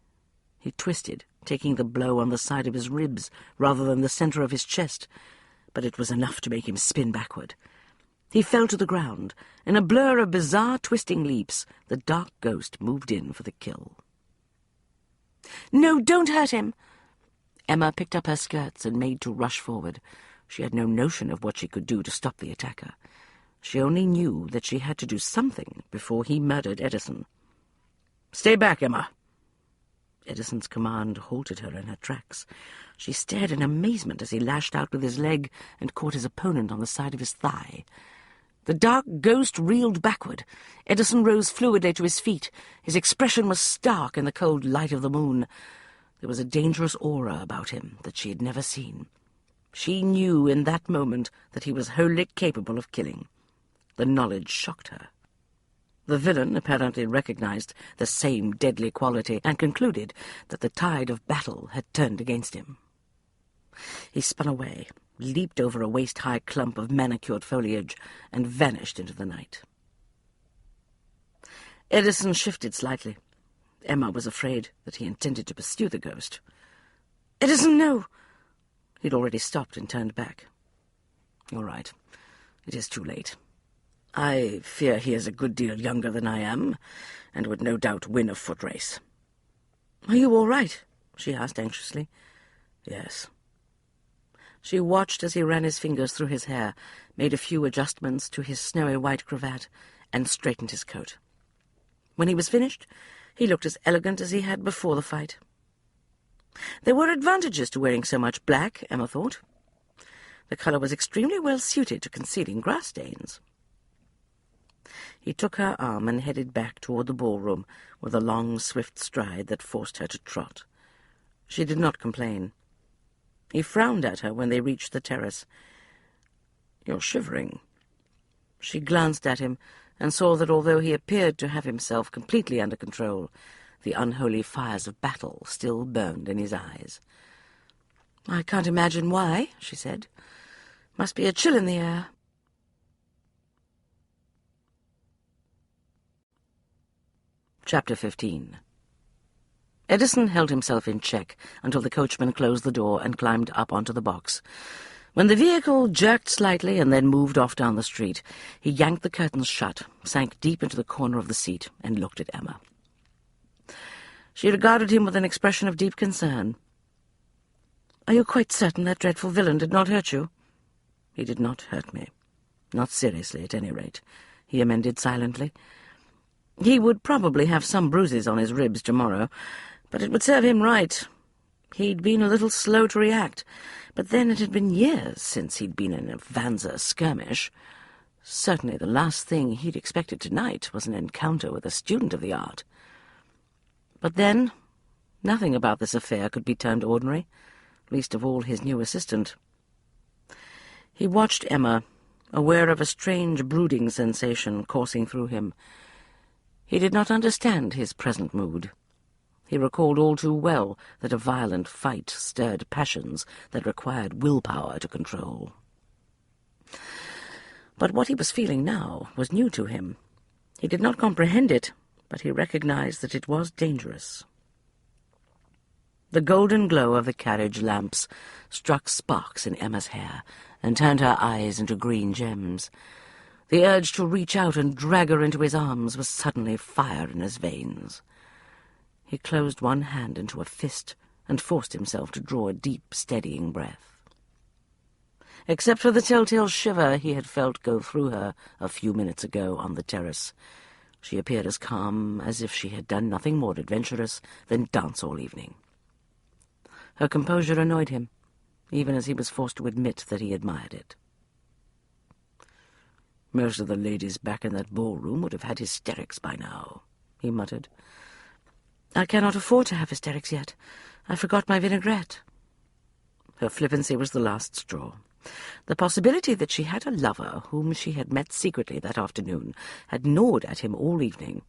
He twisted, taking the blow on the side of his ribs rather than the center of his chest, but it was enough to make him spin backward. He fell to the ground. In a blur of bizarre twisting leaps, the dark ghost moved in for the kill. "No, don't hurt him!" Emma picked up her skirts and made to rush forward. She had no notion of what she could do to stop the attacker. She only knew that she had to do something before he murdered Edison. "Stay back, Emma!" Edison's command halted her in her tracks. She stared in amazement as he lashed out with his leg and caught his opponent on the side of his thigh. The dark ghost reeled backward. Edison rose fluidly to his feet. His expression was stark in the cold light of the moon. There was a dangerous aura about him that she had never seen. She knew in that moment that he was wholly capable of killing. The knowledge shocked her. The villain apparently recognized the same deadly quality and concluded that the tide of battle had turned against him. He spun away, leaped over a waist-high clump of manicured foliage, and vanished into the night. Edison shifted slightly. Emma was afraid that he intended to pursue the ghost. "Edison, no!" He'd already stopped and turned back. "All right. It is too late. I fear he is a good deal younger than I am, and would no doubt win a foot race." "Are you all right?" she asked anxiously. "Yes." She watched as he ran his fingers through his hair, made a few adjustments to his snowy white cravat, and straightened his coat. When he was finished, he looked as elegant as he had before the fight. There were advantages to wearing so much black, Emma thought. The colour was extremely well suited to concealing grass stains. He took her arm and headed back toward the ballroom with a long, swift stride that forced her to trot. She did not complain. He frowned at her when they reached the terrace. "You're shivering." She glanced at him and saw that although he appeared to have himself completely under control, the unholy fires of battle still burned in his eyes. "I can't imagine why," she said. "Must be a chill in the air." Chapter 15. Edison held himself in check until the coachman closed the door and climbed up onto the box. When the vehicle jerked slightly and then moved off down the street, he yanked the curtains shut, sank deep into the corner of the seat, and looked at Emma. She regarded him with an expression of deep concern. "Are you quite certain that dreadful villain did not hurt you?" "He did not hurt me. Not seriously, at any rate," he amended silently. "He would probably have some bruises on his ribs tomorrow, but it would serve him right. He'd been a little slow to react, but then it had been years since he'd been in a Vanza skirmish. Certainly the last thing he'd expected tonight was an encounter with a student of the art. But then, nothing about this affair could be termed ordinary, least of all his new assistant. He watched Emma, aware of a strange brooding sensation coursing through him. He did not understand his present mood. He recalled all too well that a violent fight stirred passions that required willpower to control. But what he was feeling now was new to him. He did not comprehend it, but he recognized that it was dangerous. The golden glow of the carriage lamps struck sparks in Emma's hair and turned her eyes into green gems. The urge to reach out and drag her into his arms was suddenly fire in his veins. He closed one hand into a fist and forced himself to draw a deep, steadying breath. Except for the telltale shiver he had felt go through her a few minutes ago on the terrace, she appeared as calm as if she had done nothing more adventurous than dance all evening. Her composure annoyed him, even as he was forced to admit that he admired it. "Most of the ladies back in that ballroom would have had hysterics by now," he muttered. "I cannot afford to have hysterics yet. I forgot my vinaigrette." Her flippancy was the last straw. The possibility that she had a lover whom she had met secretly that afternoon had gnawed at him all evening.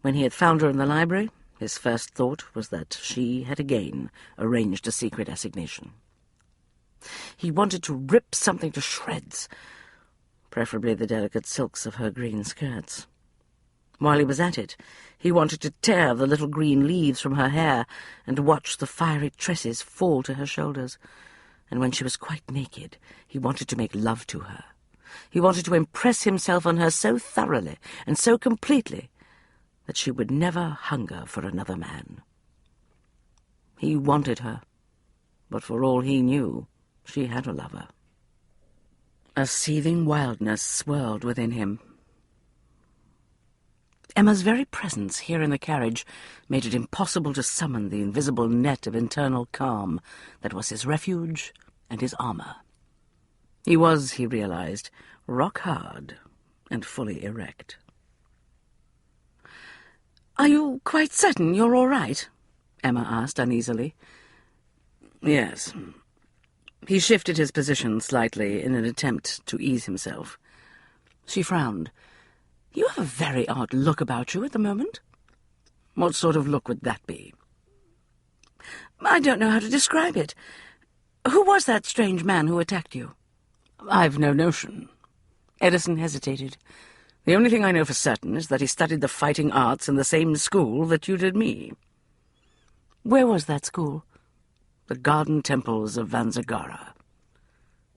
When he had found her in the library, his first thought was that she had again arranged a secret assignation. He wanted to rip something to shreds, preferably the delicate silks of her green skirts. While he was at it, he wanted to tear the little green leaves from her hair and watch the fiery tresses fall to her shoulders. And when she was quite naked, he wanted to make love to her. He wanted to impress himself on her so thoroughly and so completely that she would never hunger for another man. He wanted her, but for all he knew, she had a lover. A seething wildness swirled within him. Emma's very presence here in the carriage made it impossible to summon the invisible net of internal calm that was his refuge and his armor. He was, he realized, rock hard and fully erect. "Are you quite certain you're all right?" Emma asked uneasily. "Yes." He shifted his position slightly in an attempt to ease himself. She frowned. "You have a very odd look about you at the moment." "What sort of look would that be?" "I don't know how to describe it. Who was that strange man who attacked you?" "I've no notion." Edison hesitated. "The only thing I know for certain is that he studied the fighting arts in the same school that you did me." "Where was that school?" "The garden temples of Vanza."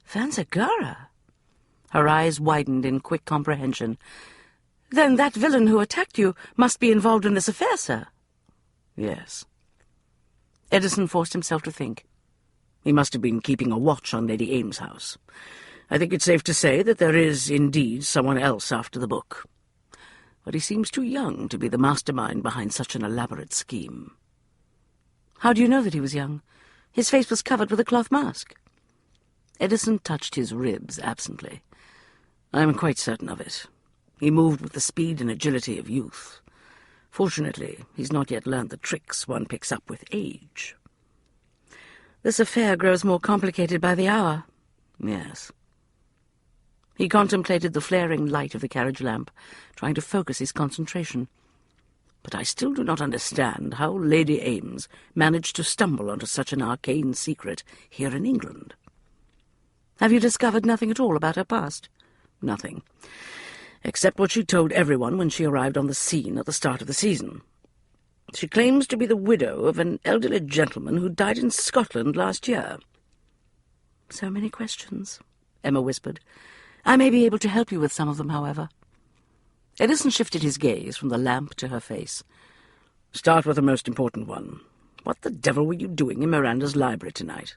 "Vanza?" Her eyes widened in quick comprehension. "Then that villain who attacked you must be involved in this affair, sir." "Yes." Edison forced himself to think. He must have been keeping a watch on Lady Ames' house. I think it's safe to say that there is indeed someone else after the book. But he seems too young to be the mastermind behind such an elaborate scheme. "How do you know that he was young? His face was covered with a cloth mask." Edison touched his ribs absently. "I am quite certain of it. He moved with the speed and agility of youth. Fortunately, he's not yet learned the tricks one picks up with age." "This affair grows more complicated by the hour." "Yes." He contemplated the flaring light of the carriage lamp, trying to focus his concentration. "But I still do not understand how Lady Ames managed to stumble onto such an arcane secret here in England." "Have you discovered nothing at all about her past?" "Nothing, except what she told everyone when she arrived on the scene at the start of the season. She claims to be the widow of an elderly gentleman who died in Scotland last year." "So many questions," Emma whispered. "I may be able to help you with some of them, however." Edison shifted his gaze from the lamp to her face. "Start with the most important one. What the devil were you doing in Miranda's library tonight?"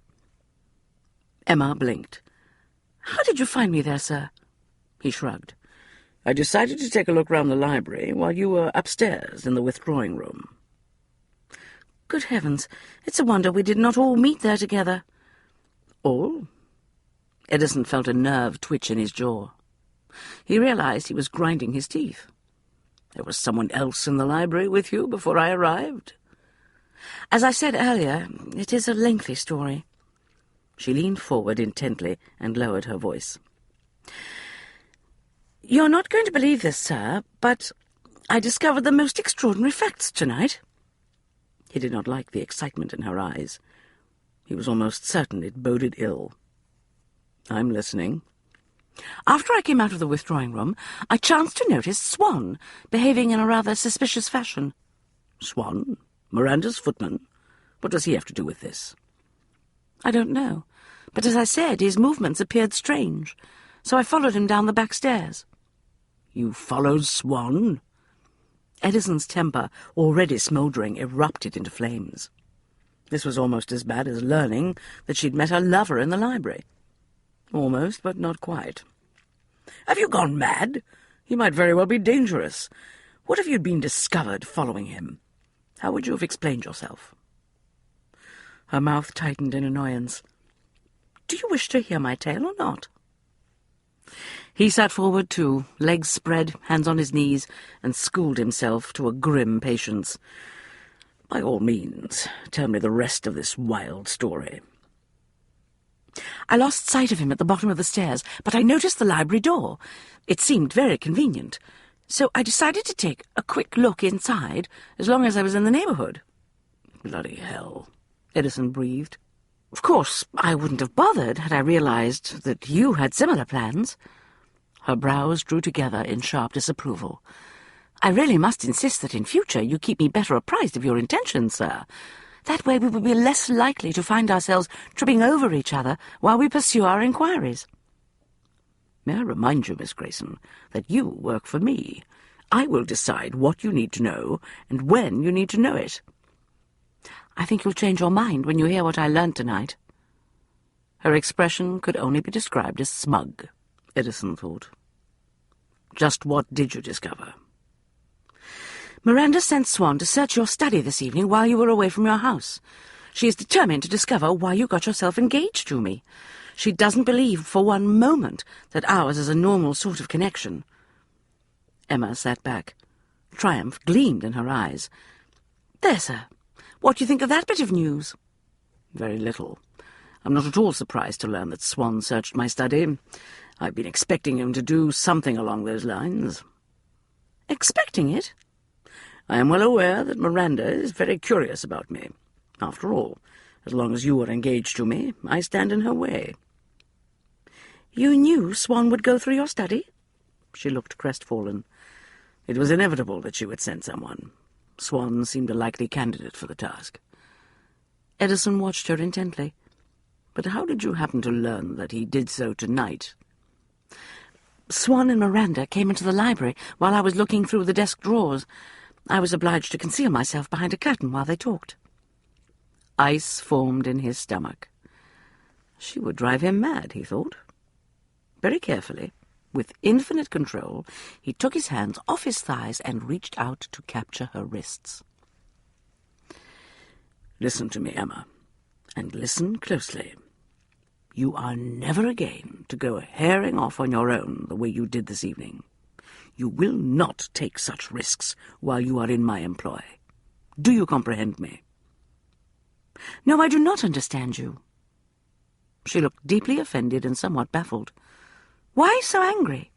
Emma blinked. "How did you find me there, sir?" He shrugged. "I decided to take a look round the library while you were upstairs in the withdrawing room." "Good heavens, it's a wonder we did not all meet there together." "All?" Edison felt a nerve twitch in his jaw. He realized he was grinding his teeth. "There was someone else in the library with you before I arrived?" "As I said earlier, it is a lengthy story." She leaned forward intently and lowered her voice. "You're not going to believe this, sir, but I discovered the most extraordinary facts tonight." He did not like the excitement in her eyes. He was almost certain it boded ill. "I'm listening." "After I came out of the withdrawing room, I chanced to notice Swan behaving in a rather suspicious fashion." "Swan? Miranda's footman? What does he have to do with this?" "I don't know, but as I said, his movements appeared strange, so I followed him down the back stairs." "You followed Swan?" Edison's temper, already smouldering, erupted into flames. This was almost as bad as learning that she'd met her lover in the library. Almost, but not quite. "Have you gone mad? He might very well be dangerous. What if you'd been discovered following him? How would you have explained yourself?" Her mouth tightened in annoyance. "Do you wish to hear my tale or not?" He sat forward too, legs spread, hands on his knees, and schooled himself to a grim patience. "By all means, tell me the rest of this wild story." "I lost sight of him at the bottom of the stairs, but I noticed the library door. It seemed very convenient, so I decided to take a quick look inside as long as I was in the neighborhood." "Bloody hell," Edison breathed. "Of course, I wouldn't have bothered had I realized that you had similar plans." Her brows drew together in sharp disapproval. "I really must insist that in future you keep me better apprised of your intentions, sir. That way we will be less likely to find ourselves tripping over each other while we pursue our inquiries." "May I remind you, Miss Grayson, that you work for me. I will decide what you need to know and when you need to know it." "I think you'll change your mind when you hear what I learned tonight." Her expression could only be described as smug, Edison thought. "Just what did you discover?" "Miranda sent Swan to search your study this evening while you were away from your house. She is determined to discover why you got yourself engaged to me. She doesn't believe for one moment that ours is a normal sort of connection." Emma sat back. Triumph gleamed in her eyes. "There, sir. What do you think of that bit of news?" "Very little. I'm not at all surprised to learn that Swan searched my study. I've been expecting him to do something along those lines." "Expecting it?" "I am well aware that Miranda is very curious about me. After all, as long as you are engaged to me, I stand in her way." "You knew Swan would go through your study?" She looked crestfallen. "It was inevitable that she would send someone. Swan seemed a likely candidate for the task." Edison watched her intently. "But how did you happen to learn that he did so tonight?" "Swan and Miranda came into the library while I was looking through the desk drawers. I was obliged to conceal myself behind a curtain while they talked." Ice formed in his stomach. She would drive him mad, he thought. Very carefully, with infinite control, he took his hands off his thighs and reached out to capture her wrists. "Listen to me, Emma, and listen closely. You are never again to go herring off on your own the way you did this evening. You will not take such risks while you are in my employ. Do you comprehend me?" "No, I do not understand you." She looked deeply offended and somewhat baffled. "Why so angry?"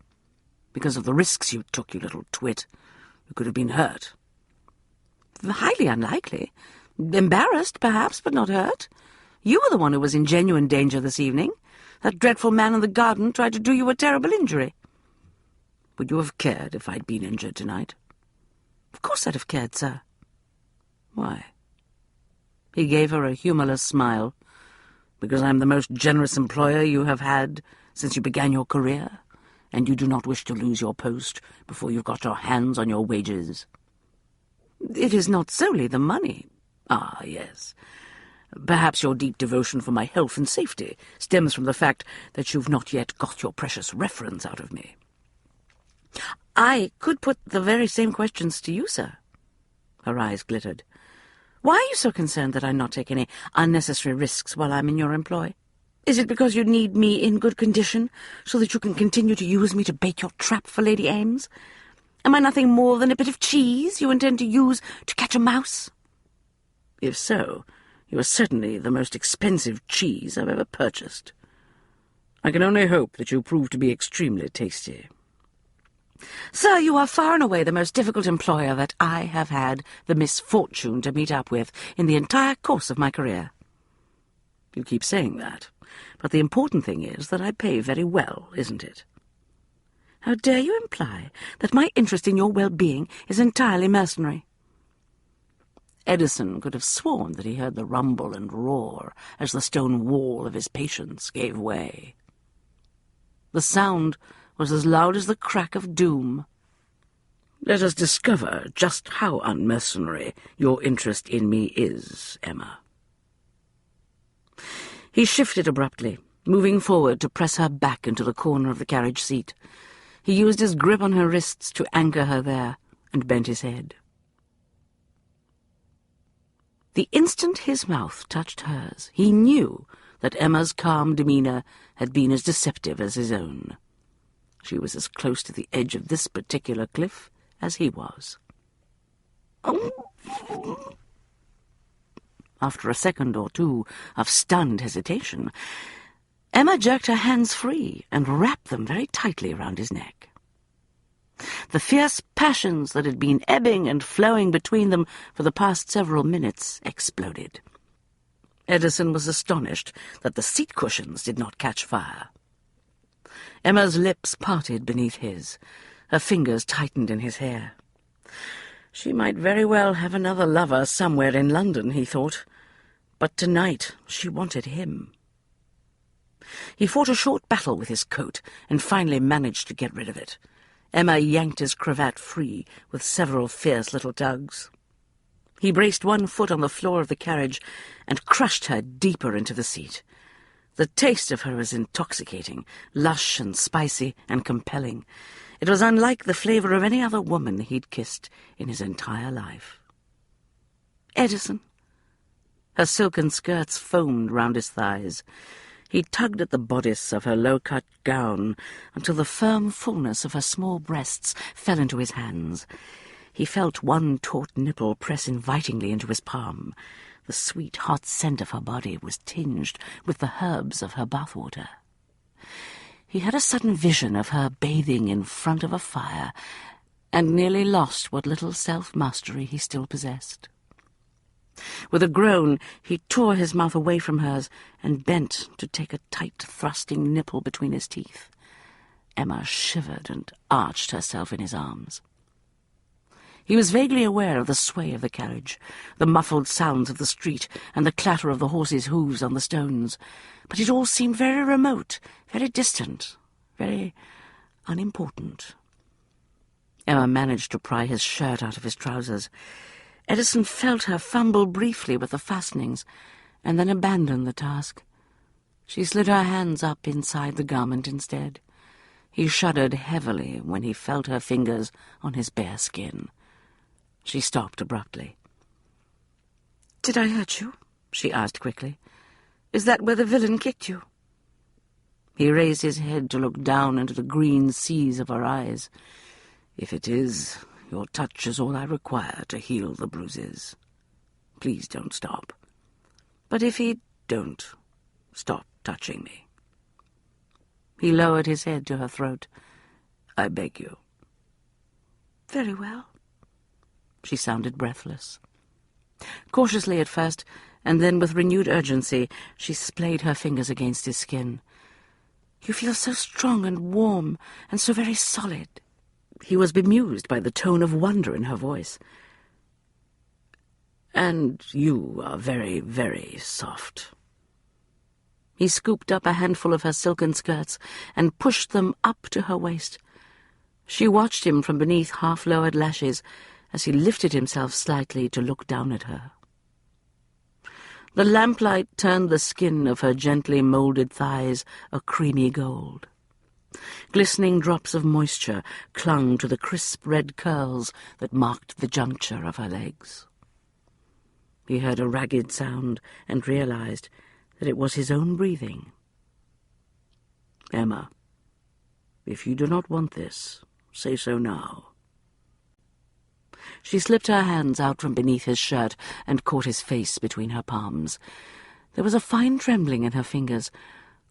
"Because of the risks you took, you little twit. You could have been hurt." "Highly unlikely. Embarrassed, perhaps, but not hurt. You were the one who was in genuine danger this evening. That dreadful man in the garden tried to do you a terrible injury." "Would you have cared if I'd been injured tonight?" "Of course I'd have cared, sir." "Why?" He gave her a humorless smile. "Because I'm the most generous employer you have had since you began your career, and you do not wish to lose your post before you've got your hands on your wages?" "It is not solely the money." "Ah, yes. Perhaps your deep devotion for my health and safety stems from the fact that you've not yet got your precious reference out of me." "I could put the very same questions to you, sir." Her eyes glittered. "Why are you so concerned that I not take any unnecessary risks while I'm in your employ? Is it because you need me in good condition, so that you can continue to use me to bait your trap for Lady Ames? Am I nothing more than a bit of cheese you intend to use to catch a mouse?" "If so, you are certainly the most expensive cheese I've ever purchased. I can only hope that you prove to be extremely tasty." "Sir, you are far and away the most difficult employer that I have had the misfortune to meet up with in the entire course of my career." "You keep saying that, but the important thing is that I pay very well, isn't it?" "How dare you imply that my interest in your well-being is entirely mercenary?" Edison could have sworn that he heard the rumble and roar as the stone wall of his patience gave way. The sound was as loud as the crack of doom. "Let us discover just how unmercenary your interest in me is, Emma." He shifted abruptly, moving forward to press her back into the corner of the carriage seat. He used his grip on her wrists to anchor her there, and bent his head. The instant his mouth touched hers, he knew that Emma's calm demeanour had been as deceptive as his own. She was as close to the edge of this particular cliff as he was. After a second or two of stunned hesitation, Emma jerked her hands free and wrapped them very tightly around his neck. The fierce passions that had been ebbing and flowing between them for the past several minutes exploded. Edison was astonished that the seat cushions did not catch fire. Emma's lips parted beneath his. Her fingers tightened in his hair. She might very well have another lover somewhere in London, he thought, but tonight she wanted him. He fought a short battle with his coat and finally managed to get rid of it. Emma yanked his cravat free with several fierce little tugs. He braced one foot on the floor of the carriage and crushed her deeper into the seat. The taste of her was intoxicating, lush and spicy and compelling. It was unlike the flavour of any other woman he'd kissed in his entire life. Edison. Her silken skirts foamed round his thighs. He tugged at the bodice of her low-cut gown until the firm fullness of her small breasts fell into his hands. He felt one taut nipple press invitingly into his palm. The sweet, hot scent of her body was tinged with the herbs of her bathwater. He had a sudden vision of her bathing in front of a fire, and nearly lost what little self-mastery he still possessed. With a groan, he tore his mouth away from hers and bent to take a tight, thrusting nipple between his teeth. Emma shivered and arched herself in his arms. He was vaguely aware of the sway of the carriage, the muffled sounds of the street, and the clatter of the horses' hooves on the stones, but it all seemed very remote, very distant, very unimportant. Emma managed to pry his shirt out of his trousers. Edison felt her fumble briefly with the fastenings, and then abandon the task. She slid her hands up inside the garment instead. He shuddered heavily when he felt her fingers on his bare skin. She stopped abruptly. "Did I hurt you?" she asked quickly. "Is that where the villain kicked you?" He raised his head to look down into the green seas of her eyes. "If it is, your touch is all I require to heal the bruises. Please don't stop. But if he don't, stop touching me." He lowered his head to her throat. "I beg you." "Very well." She sounded breathless. Cautiously at first, and then with renewed urgency, she splayed her fingers against his skin. "You feel so strong and warm, and so very solid." He was bemused by the tone of wonder in her voice. "And you are very, very soft." He scooped up a handful of her silken skirts and pushed them up to her waist. She watched him from beneath half-lowered lashes as he lifted himself slightly to look down at her. The lamplight turned the skin of her gently moulded thighs a creamy gold. Glistening drops of moisture clung to the crisp red curls that marked the juncture of her legs. He heard a ragged sound and realized that it was his own breathing. "Emma, if you do not want this, say so now." She slipped her hands out from beneath his shirt and caught his face between her palms. There was a fine trembling in her fingers.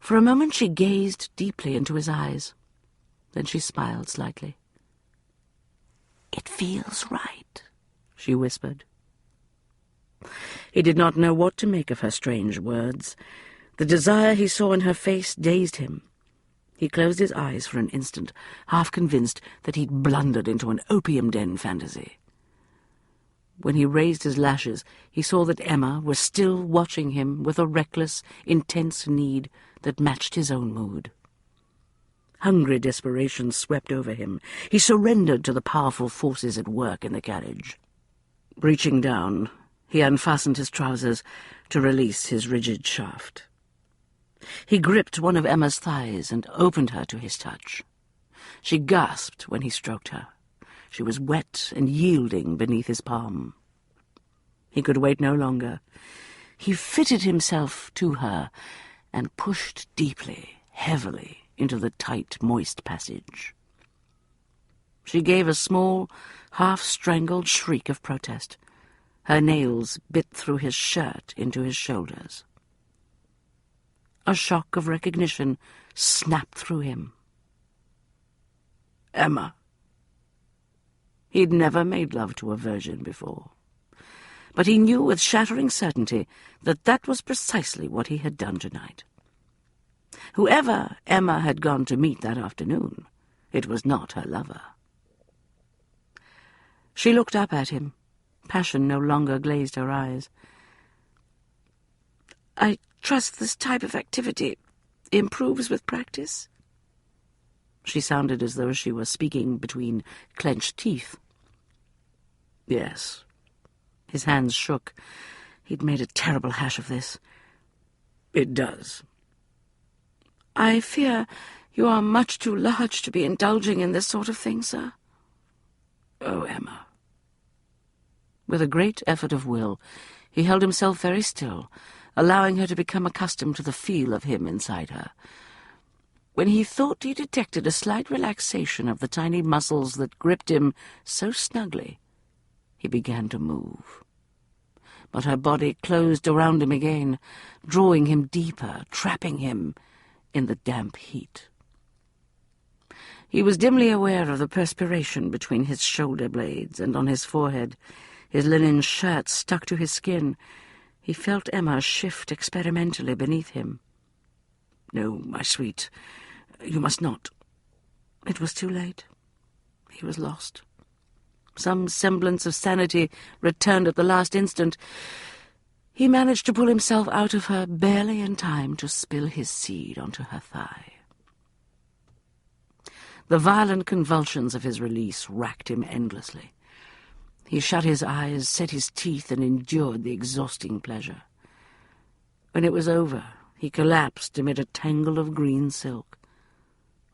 For a moment she gazed deeply into his eyes. Then she smiled slightly. "It feels right," she whispered. He did not know what to make of her strange words. The desire he saw in her face dazed him. He closed his eyes for an instant, half convinced that he'd blundered into an opium den fantasy. When he raised his lashes, he saw that Emma was still watching him with a reckless, intense need that matched his own mood. Hungry desperation swept over him. He surrendered to the powerful forces at work in the carriage. Reaching down, he unfastened his trousers to release his rigid shaft. He gripped one of Emma's thighs and opened her to his touch. She gasped when he stroked her. She was wet and yielding beneath his palm. He could wait no longer. He fitted himself to her and pushed deeply, heavily, into the tight, moist passage. She gave a small, half-strangled shriek of protest. Her nails bit through his shirt into his shoulders. A shock of recognition snapped through him. Emma. He'd never made love to a virgin before, but he knew with shattering certainty that that was precisely what he had done tonight. Whoever Emma had gone to meet that afternoon, it was not her lover. She looked up at him. Passion no longer glazed her eyes. I trust this type of activity improves with practice. She sounded as though she were speaking between clenched teeth. Yes. His hands shook. He'd made a terrible hash of this. It does. I fear you are much too large to be indulging in this sort of thing, sir. Oh, Emma. With a great effort of will, he held himself very still, allowing her to become accustomed to the feel of him inside her. When he thought he detected a slight relaxation of the tiny muscles that gripped him so snugly, he began to move. But her body closed around him again, drawing him deeper, trapping him in the damp heat. He was dimly aware of the perspiration between his shoulder blades and on his forehead. His linen shirt stuck to his skin. He felt Emma shift experimentally beneath him. No, my sweet, you must not. It was too late. He was lost. Some semblance of sanity returned at the last instant. He managed to pull himself out of her barely in time to spill his seed onto her thigh. The violent convulsions of his release racked him endlessly. He shut his eyes, set his teeth, and endured the exhausting pleasure. When it was over, he collapsed amid a tangle of green silk.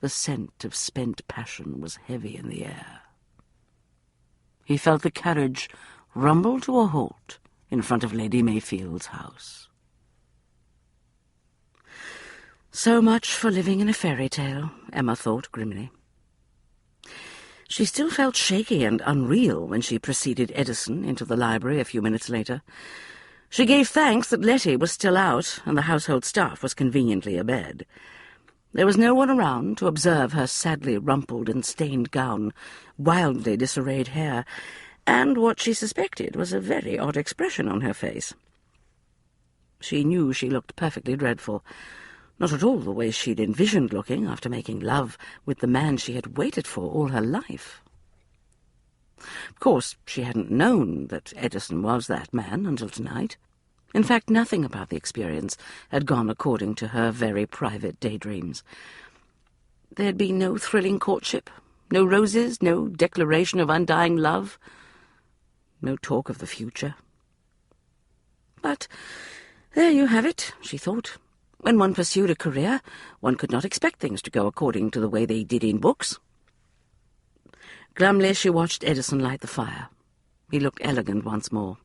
The scent of spent passion was heavy in the air. He felt the carriage rumble to a halt in front of Lady Mayfield's house. So much for living in a fairy tale, Emma thought grimly. She still felt shaky and unreal when she preceded Edison into the library a few minutes later. She gave thanks that Letty was still out and the household staff was conveniently abed. There was no one around to observe her sadly rumpled and stained gown, wildly disarrayed hair, and what she suspected was a very odd expression on her face. She knew she looked perfectly dreadful, not at all the way she'd envisioned looking after making love with the man she had waited for all her life. Of course, she hadn't known that Edison was that man until tonight. In fact, nothing about the experience had gone according to her very private daydreams. There'd been no thrilling courtship, no roses, no declaration of undying love, no talk of the future. But there you have it, she thought. When one pursued a career, one could not expect things to go according to the way they did in books. Glumly she watched Edison light the fire. He looked elegant once more.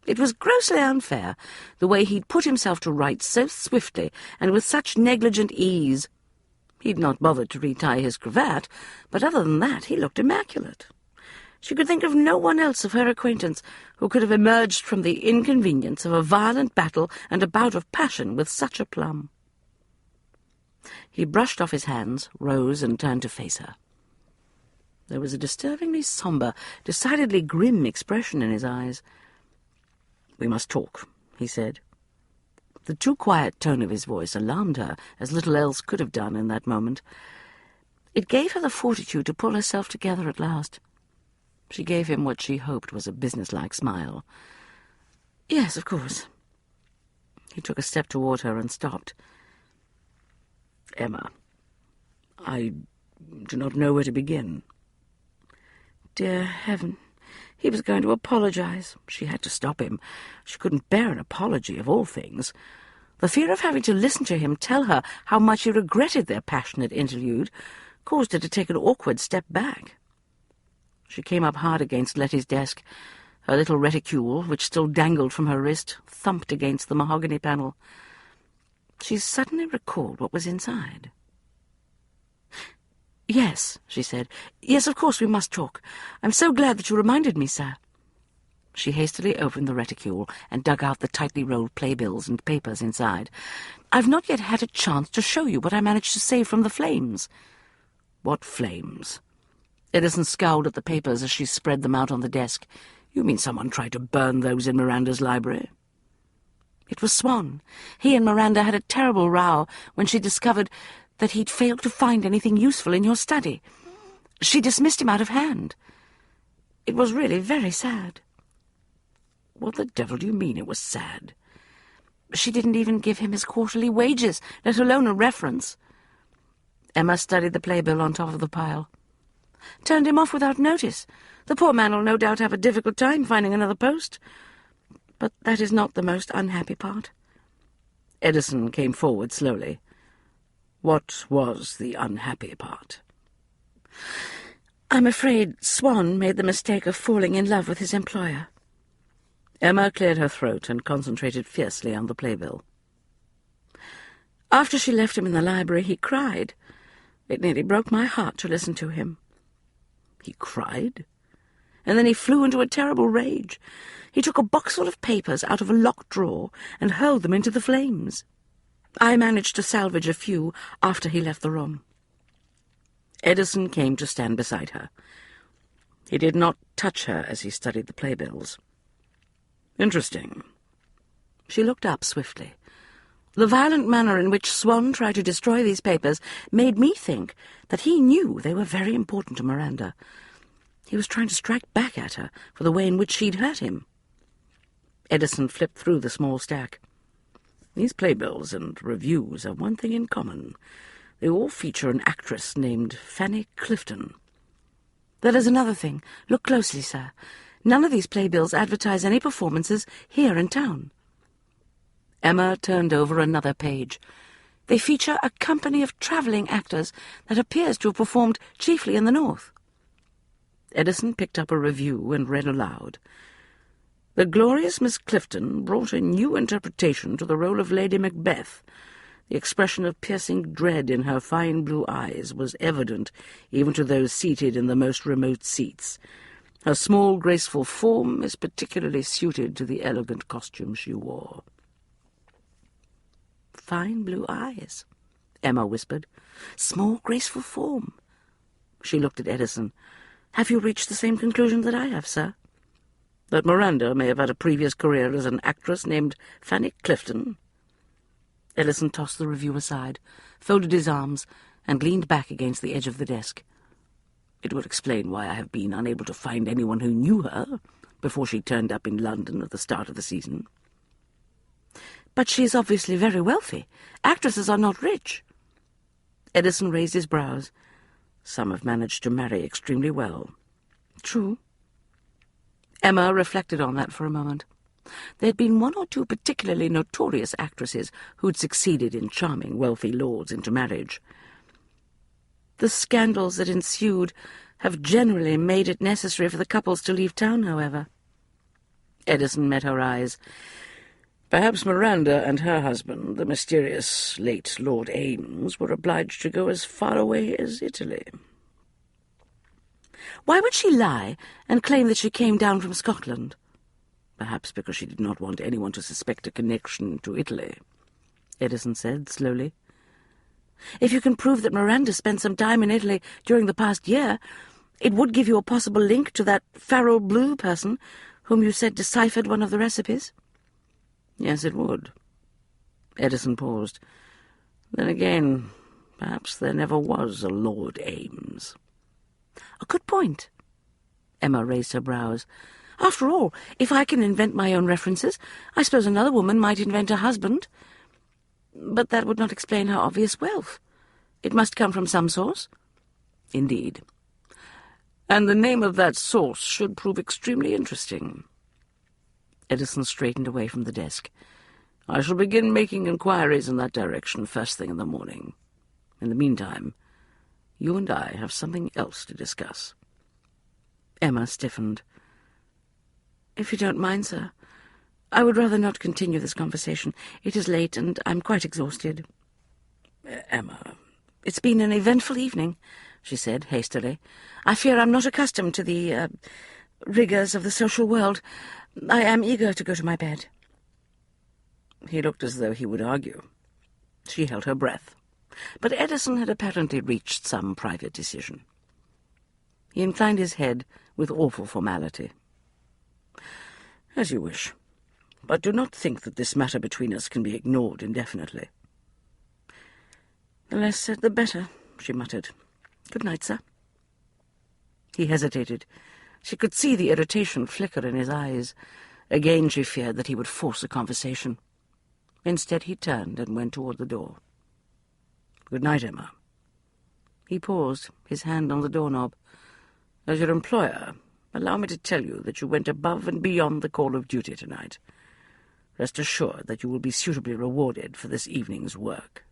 It was grossly unfair, the way he'd put himself to rights so swiftly and with such negligent ease. He'd not bothered to retie his cravat, but other than that he looked immaculate. She could think of no one else of her acquaintance who could have emerged from the inconvenience of a violent battle and a bout of passion with such aplomb. He brushed off his hands, rose, and turned to face her. There was a disturbingly sombre, decidedly grim expression in his eyes. "We must talk," he said. The too quiet tone of his voice alarmed her, as little else could have done in that moment. It gave her the fortitude to pull herself together at last. She gave him what she hoped was a businesslike smile. "Yes, of course." He took a step toward her and stopped. "Emma, I do not know where to begin." Dear heaven, he was going to apologize. She had to stop him. She couldn't bear an apology, of all things. The fear of having to listen to him tell her how much he regretted their passionate interlude caused her to take an awkward step back. She came up hard against Letty's desk. Her little reticule, which still dangled from her wrist, thumped against the mahogany panel. She suddenly recalled what was inside. "Yes," she said. "Yes, of course we must talk. I'm so glad that you reminded me, sir." She hastily opened the reticule and dug out the tightly rolled playbills and papers inside. "I've not yet had a chance to show you what I managed to save from the flames." "What flames?" Edison scowled at the papers as she spread them out on the desk. "You mean someone tried to burn those in Miranda's library?" "It was Swan. He and Miranda had a terrible row when she discovered that he'd failed to find anything useful in your study. She dismissed him out of hand. It was really very sad." "What the devil do you mean it was sad?" "She didn't even give him his quarterly wages, let alone a reference." Emma studied the playbill on top of the pile. "Turned him off without notice. The poor man will no doubt have a difficult time finding another post. But that is not the most unhappy part." Edison came forward slowly. "What was the unhappy part?" "I'm afraid Swan made the mistake of falling in love with his employer." Emma cleared her throat and concentrated fiercely on the playbill. "After she left him in the library, he cried. It nearly broke my heart to listen to him." "He cried?" "And then he flew into a terrible rage. He took a box full of papers out of a locked drawer and hurled them into the flames. I managed to salvage a few after he left the room." Edison came to stand beside her. He did not touch her as he studied the playbills. "Interesting." She looked up swiftly. "The violent manner in which Swan tried to destroy these papers made me think that he knew they were very important to Miranda. He was trying to strike back at her for the way in which she'd hurt him." Edison flipped through the small stack. "These playbills and reviews have one thing in common. They all feature an actress named Fanny Clifton." "That is another thing. Look closely, sir. None of these playbills advertise any performances here in town." Emma turned over another page. "They feature a company of travelling actors that appears to have performed chiefly in the north." Edison picked up a review and read aloud. "The glorious Miss Clifton brought a new interpretation to the role of Lady Macbeth. The expression of piercing dread in her fine blue eyes was evident even to those seated in the most remote seats. Her small, graceful form is particularly suited to the elegant costume she wore." "Fine blue eyes," Emma whispered. "Small, graceful form." She looked at Edison. "Have you reached the same conclusion that I have, sir?" "That Miranda may have had a previous career as an actress named Fanny Clifton?" Edison tossed the review aside, folded his arms, and leaned back against the edge of the desk. "It would explain why I have been unable to find anyone who knew her before she turned up in London at the start of the season." "But she is obviously very wealthy. Actresses are not rich." Edison raised his brows. "Some have managed to marry extremely well." "True." Emma reflected on that for a moment. There had been one or two particularly notorious actresses who'd succeeded in charming wealthy lords into marriage. "The scandals that ensued have generally made it necessary for the couples to leave town, however." Edison met her eyes. "Perhaps Miranda and her husband, the mysterious late Lord Ames, were obliged to go as far away as Italy." "Why would she lie and claim that she came down from Scotland?" "Perhaps because she did not want anyone to suspect a connection to Italy," Edison said slowly. "If you can prove that Miranda spent some time in Italy during the past year, it would give you a possible link to that Farrell Blue person whom you said deciphered one of the recipes." "Yes, it would." Edison paused. "Then again, perhaps there never was a Lord Ames." "A good point." Emma raised her brows. "After all, if I can invent my own references, I suppose another woman might invent a husband. But that would not explain her obvious wealth. It must come from some source." "Indeed. And the name of that source should prove extremely interesting." Edison straightened away from the desk. I shall begin making inquiries in that direction first thing in the morning. In the meantime, you and I have something else to discuss." Emma stiffened. "If you don't mind, sir, I would rather not continue this conversation. It is late, and I'm quite exhausted." "Emma—" "It's been an eventful evening," she said hastily. "I fear I'm not accustomed to the rigours of the social world. I am eager to go to my bed." He looked as though he would argue. She held her breath, but Edison had apparently reached some private decision. He inclined his head with awful formality. "As you wish. But do not think that this matter between us can be ignored indefinitely." "The less said, the better," she muttered. "Good night, sir." He hesitated. She could see the irritation flicker in his eyes. Again she feared that he would force a conversation. Instead he turned and went toward the door. "Good night, Emma." He paused, his hand on the doorknob. "As your employer, allow me to tell you that you went above and beyond the call of duty tonight. Rest assured that you will be suitably rewarded for this evening's work."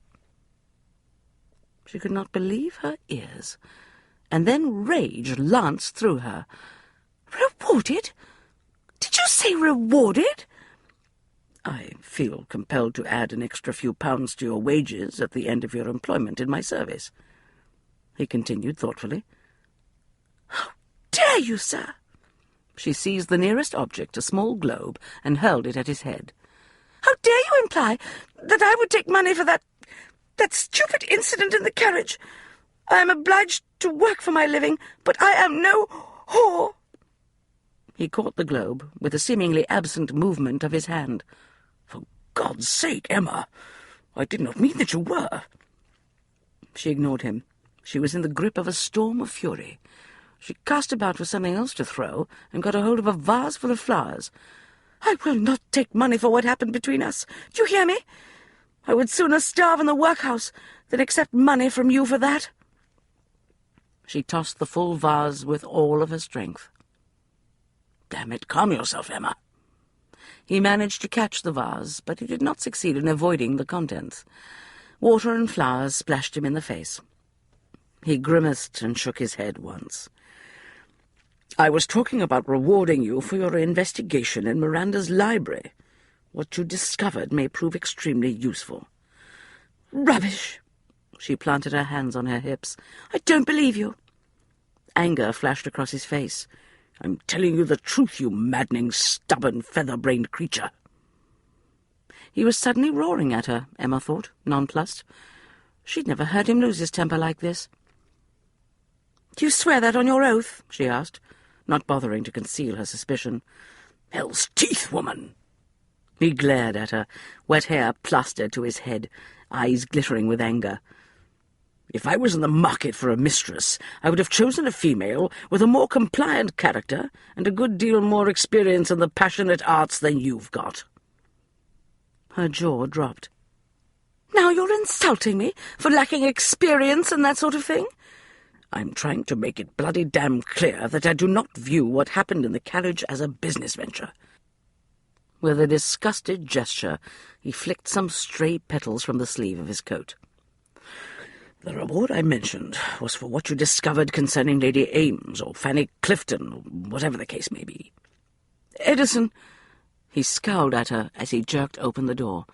She could not believe her ears, and then rage lanced through her. "Rewarded? Did you say rewarded?" "I feel compelled to add an extra few pounds to your wages at the end of your employment in my service," he continued thoughtfully. "How dare you, sir?" She seized the nearest object, a small globe, and hurled it at his head. "How dare you imply that I would take money for that stupid incident in the carriage? I am obliged to work for my living, but I am no whore." He caught the globe with a seemingly absent movement of his hand. "For God's sake, Emma, I did not mean that you were." She ignored him. She was in the grip of a storm of fury. She cast about for something else to throw, and got a hold of a vase full of flowers. "I will not take money for what happened between us. Do you hear me? I would sooner starve in the workhouse than accept money from you for that." She tossed the full vase with all of her strength. "Damn it, calm yourself, Emma." He managed to catch the vase, but he did not succeed in avoiding the contents. Water and flowers splashed him in the face. He grimaced and shook his head once. "I was talking about rewarding you for your investigation in Miranda's library. What you discovered may prove extremely useful." "Rubbish!" She planted her hands on her hips. "I don't believe you." Anger flashed across his face. "I'm telling you the truth, you maddening, stubborn, feather-brained creature." He was suddenly roaring at her, Emma thought, nonplussed. She'd never heard him lose his temper like this. "Do you swear that on your oath?" she asked, not bothering to conceal her suspicion. "Hell's teeth, woman!" He glared at her, wet hair plastered to his head, eyes glittering with anger. "If I was in the market for a mistress, I would have chosen a female with a more compliant character and a good deal more experience in the passionate arts than you've got." Her jaw dropped. "Now you're insulting me for lacking experience and that sort of thing?" "I'm trying to make it bloody damn clear that I do not view what happened in the carriage as a business venture." With a disgusted gesture, he flicked some stray petals from the sleeve of his coat. "The reward I mentioned was for what you discovered concerning Lady Ames, or Fanny Clifton, or whatever the case may be." "Edison!" He scowled at her as he jerked open the door.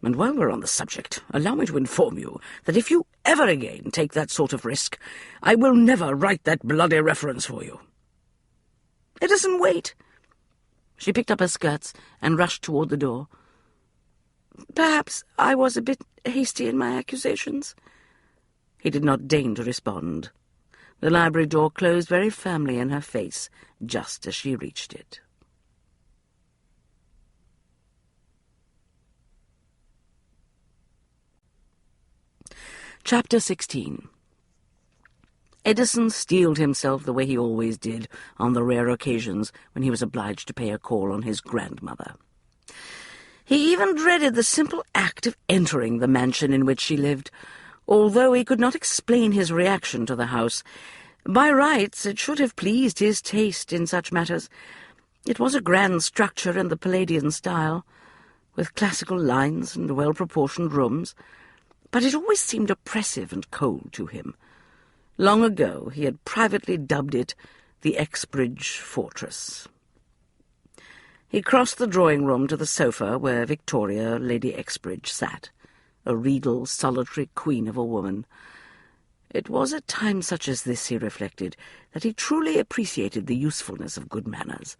"And while we're on the subject, allow me to inform you that if you ever again take that sort of risk, I will never write that bloody reference for you." "Edison, wait!" She picked up her skirts and rushed toward the door. "Perhaps I was a bit hasty in my accusations." He did not deign to respond. The library door closed very firmly in her face, just as she reached it. Chapter 16. Edison steeled himself the way he always did on the rare occasions when he was obliged to pay a call on his grandmother. He even dreaded the simple act of entering the mansion in which she lived, although he could not explain his reaction to the house. By rights, it should have pleased his taste in such matters. It was a grand structure in the Palladian style. with classical lines and well-proportioned rooms, but it always seemed oppressive and cold to him. Long ago he had privately dubbed it the Exbridge Fortress. He crossed the drawing-room to the sofa where Victoria, Lady Exbridge, sat, a regal, solitary queen of a woman. It was at times such as this, he reflected, that he truly appreciated the usefulness of good manners.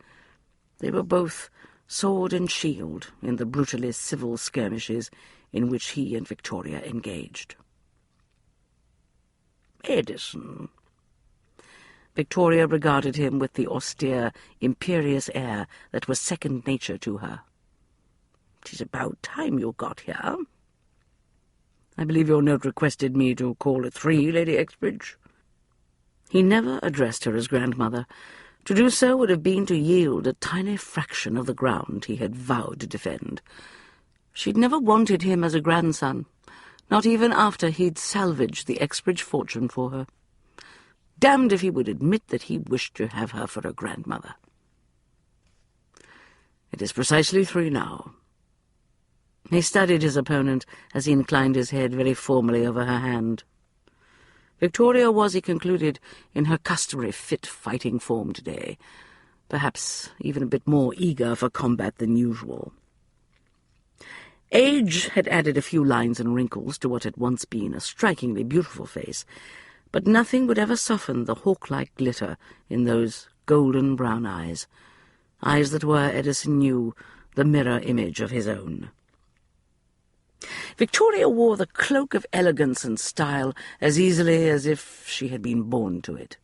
They were both sword and shield in the brutally civil skirmishes in which he and Victoria engaged. "Edison." Victoria regarded him with the austere, imperious air that was second nature to her. "'Tis about time you got here." "I believe your note requested me to call at 3, Lady Exbridge." He never addressed her as grandmother. To do so would have been to yield a tiny fraction of the ground he had vowed to defend. She'd never wanted him as a grandson, not even after he'd salvaged the Exbridge fortune for her. Damned if he would admit that he wished to have her for a grandmother. "It is precisely 3 now." He studied his opponent as he inclined his head very formally over her hand. Victoria was, he concluded, in her customary fit fighting form today, perhaps even a bit more eager for combat than usual. Age had added a few lines and wrinkles to what had once been a strikingly beautiful face, but nothing would ever soften the hawk-like glitter in those golden brown eyes that were, Edison knew, the mirror image of his own. Victoria wore the cloak of elegance and style as easily as if she had been born to it.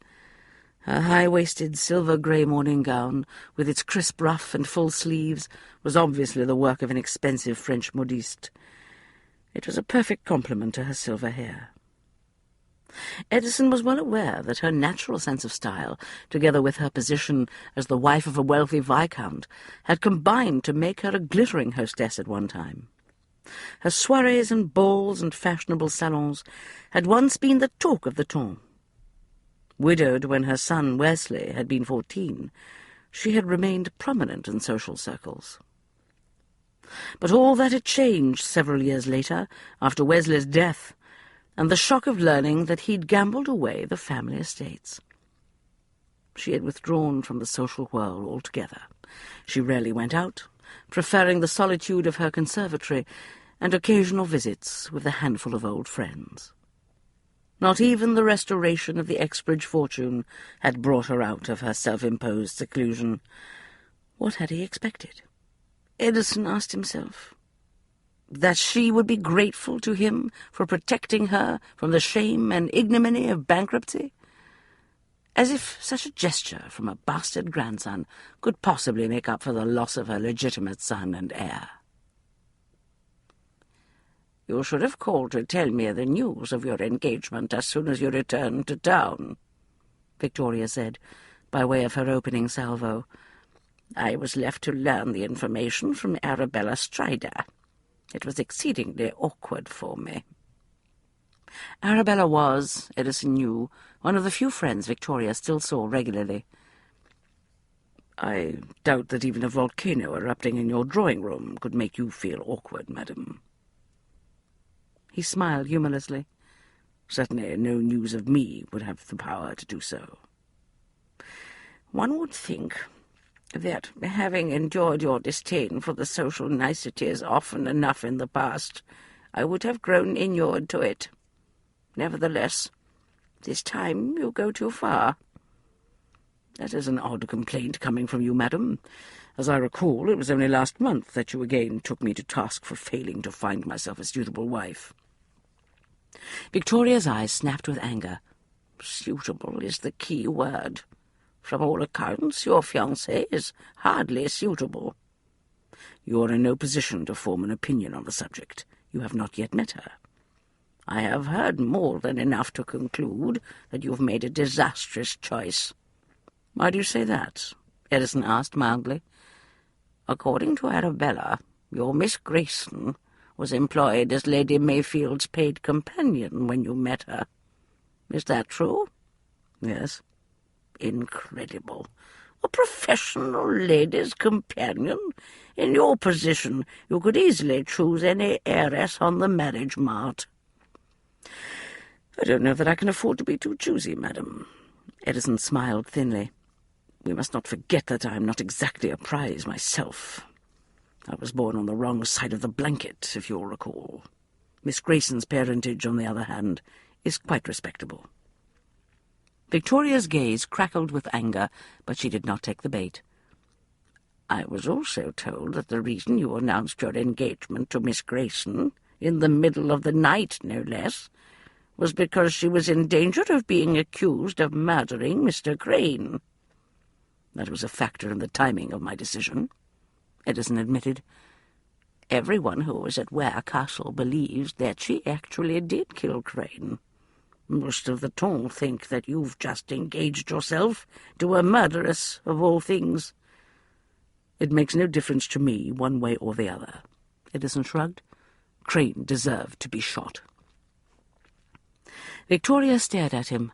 Her high-waisted silver-grey morning gown, with its crisp ruff and full sleeves, was obviously the work of an expensive French modiste. It was a perfect complement to her silver hair. Edison was well aware that her natural sense of style, together with her position as the wife of a wealthy viscount, had combined to make her a glittering hostess at one time. Her soirees and balls and fashionable salons had once been the talk of the temps. Widowed when her son Wesley had been 14, she had remained prominent in social circles. But all that had changed several years later, after Wesley's death, and the shock of learning that he'd gambled away the family estates. She had withdrawn from the social world altogether. She rarely went out, preferring the solitude of her conservatory and occasional visits with a handful of old friends. Not even the restoration of the Exbridge fortune had brought her out of her self-imposed seclusion. What had he expected? Edison asked himself. That she would be grateful to him for protecting her from the shame and ignominy of bankruptcy? As if such a gesture from a bastard grandson could possibly make up for the loss of her legitimate son and heir. "You should have called to tell me the news of your engagement as soon as you returned to town," Victoria said, by way of her opening salvo. "I was left to learn the information from Arabella Strider. It was exceedingly awkward for me." Arabella was, Edison knew, one of the few friends Victoria still saw regularly. "I doubt that even a volcano erupting in your drawing-room could make you feel awkward, madam." He smiled humorlessly. "Certainly no news of me would have the power to do so." "One would think that, having enjoyed your disdain for the social niceties often enough in the past, I would have grown inured to it. Nevertheless, this time you go too far." "That is an odd complaint coming from you, madam. As I recall, it was only last month that you again took me to task for failing to find myself a suitable wife." Victoria's eyes snapped with anger. "Suitable is the key word. From all accounts, your fiancée is hardly suitable." "You are in no position to form an opinion on the subject. You have not yet met her." "I have heard more than enough to conclude that you've made a disastrous choice." "Why do you say that?" Edison asked mildly. "According to Arabella, your Miss Grayson was employed as Lady Mayfield's paid companion when you met her. Is that true?" "Yes." "Incredible. A professional lady's companion? In your position, you could easily choose any heiress on the marriage mart." "I don't know that I can afford to be too choosy, madam." Edison smiled thinly. "We must not forget that I am not exactly a prize myself. I was born on the wrong side of the blanket, if you'll recall. Miss Grayson's parentage, on the other hand, is quite respectable." Victoria's gaze crackled with anger, but she did not take the bait. "I was also told that the reason you announced your engagement to Miss Grayson, in the middle of the night, no less, was because she was in danger of being accused of murdering Mr. Crane." "That was a factor in the timing of my decision," Edison admitted. "Everyone who was at Ware Castle believes that she actually did kill Crane. Most of the ton think that you've just engaged yourself to a murderess, of all things." "It makes no difference to me, one way or the other," Edison shrugged. "Crane deserved to be shot." Victoria stared at him.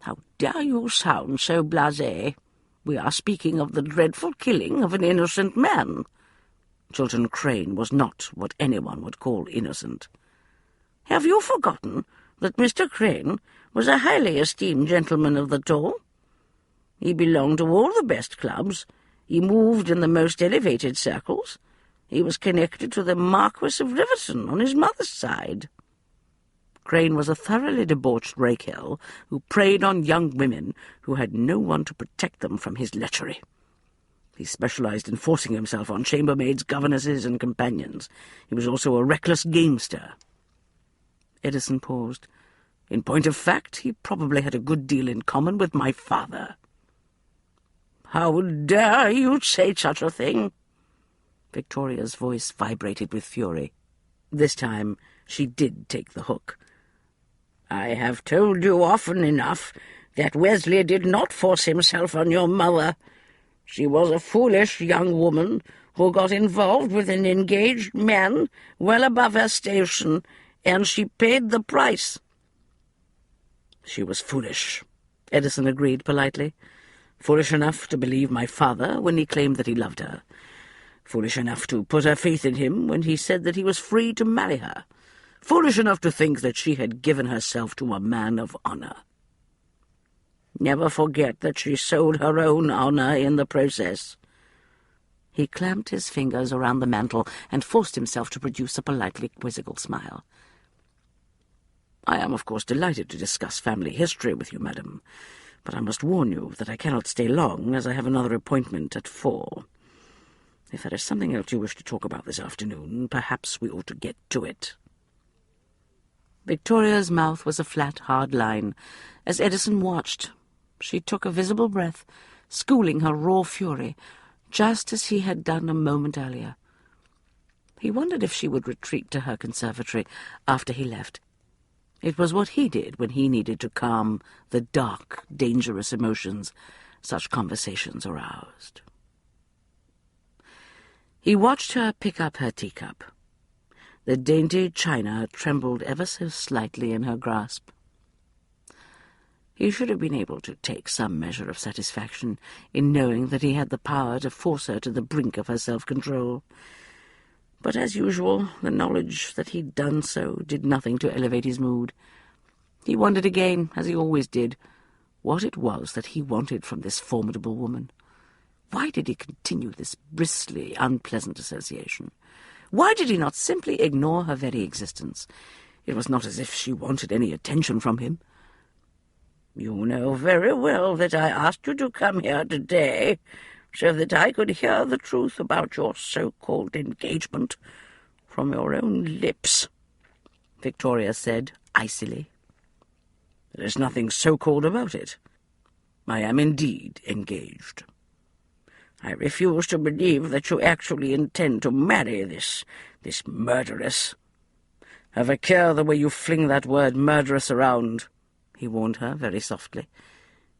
"How dare you sound so blasé? We are speaking of the dreadful killing of an innocent man." Chilton Crane was not what anyone would call innocent. "Have you forgotten that Mr. Crane was a highly esteemed gentleman of the tour? He belonged to all the best clubs. He moved in the most elevated circles. He was connected to the Marquis of Riverton on his mother's side." Crane was a thoroughly debauched rakehill who preyed on young women who had no one to protect them from his lechery. He specialized in forcing himself on chambermaids, governesses, and companions. He was also a reckless gamester. Edison paused. "In point of fact, he probably had a good deal in common with my father." "How dare you say such a thing?" Victoria's voice vibrated with fury. This time she did take the hook. "I have told you often enough that Wesley did not force himself on your mother. She was a foolish young woman who got involved with an engaged man well above her station, and she paid the price." "She was foolish," Edison agreed politely. "Foolish enough to believe my father when he claimed that he loved her. Foolish enough to put her faith in him when he said that he was free to marry her. Foolish enough to think that she had given herself to a man of honor." "Never forget that she sold her own honor in the process." He clamped his fingers around the mantel and forced himself to produce a politely quizzical smile. "I am, of course, delighted to discuss family history with you, madam, but I must warn you that I cannot stay long, as I have another appointment at 4. If there is something else you wish to talk about this afternoon, perhaps we ought to get to it." Victoria's mouth was a flat, hard line. As Edison watched, she took a visible breath, schooling her raw fury, just as he had done a moment earlier. He wondered if she would retreat to her conservatory after he left. It was what he did when he needed to calm the dark, dangerous emotions such conversations aroused. He watched her pick up her teacup. The dainty china trembled ever so slightly in her grasp. He should have been able to take some measure of satisfaction in knowing that he had the power to force her to the brink of her self-control. But as usual, the knowledge that he'd done so did nothing to elevate his mood. He wondered again, as he always did, what it was that he wanted from this formidable woman. Why did he continue this bristly, unpleasant association? Why did he not simply ignore her very existence? It was not as if she wanted any attention from him. "You know very well that I asked you to come here today so that I could hear the truth about your so-called engagement from your own lips," Victoria said icily. "There is nothing so-called about it. I am indeed engaged." "I refuse to believe that you actually intend to marry this murderess." "Have a care the way you fling that word murderess around," he warned her very softly.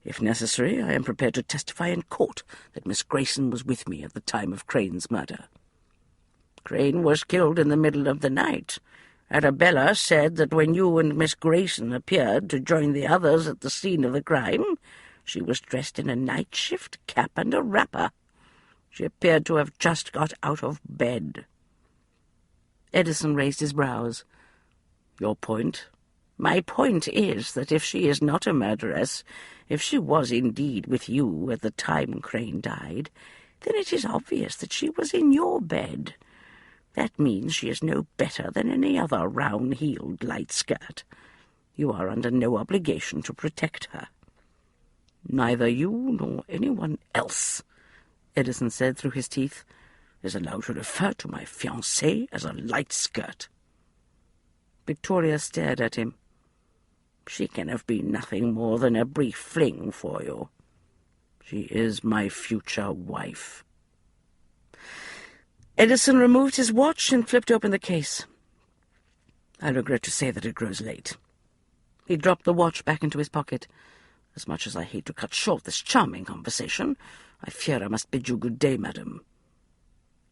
"If necessary, I am prepared to testify in court that Miss Grayson was with me at the time of Crane's murder." "Crane was killed in the middle of the night. Arabella said that when you and Miss Grayson appeared to join the others at the scene of the crime, She was dressed in a night shift, cap and a wrapper. She appeared to have just got out of bed." Edison raised his brows. "Your point?" "My point is that if she is not a murderess, if she was indeed with you at the time Crane died, then it is obvious that she was in your bed. That means she is no better than any other round-heeled light skirt. You are under no obligation to protect her." "Neither you nor anyone else," Edison said through his teeth, "is allowed to refer to my fiancée as a light skirt." Victoria stared at him. "She can have been nothing more than a brief fling for you. She is my future wife." Edison removed his watch and flipped open the case. "I regret to say that it grows late." He dropped the watch back into his pocket. "As much as I hate to cut short this charming conversation, I fear I must bid you good day, madam."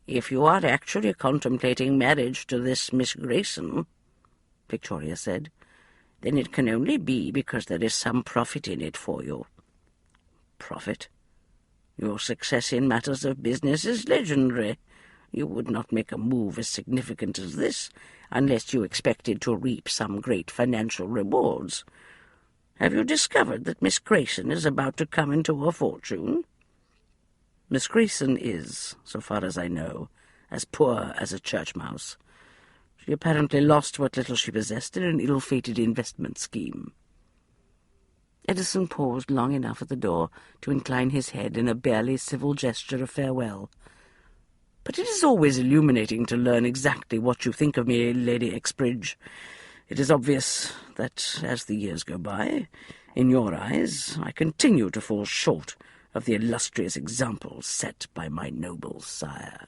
"If you are actually contemplating marriage to this Miss Grayson," Victoria said, "then it can only be because there is some profit in it for you." "Profit?" "Your success in matters of business is legendary. You would not make a move as significant as this unless you expected to reap some great financial rewards. Have you discovered that Miss Grayson is about to come into her fortune?" "Miss Grayson is, so far as I know, as poor as a church mouse. She apparently lost what little she possessed in an ill-fated investment scheme." Edison paused long enough at the door to incline his head in a barely civil gesture of farewell. "But it is always illuminating to learn exactly what you think of me, Lady Exbridge. It is obvious that, as the years go by, in your eyes I continue to fall short of the illustrious example set by my noble sire."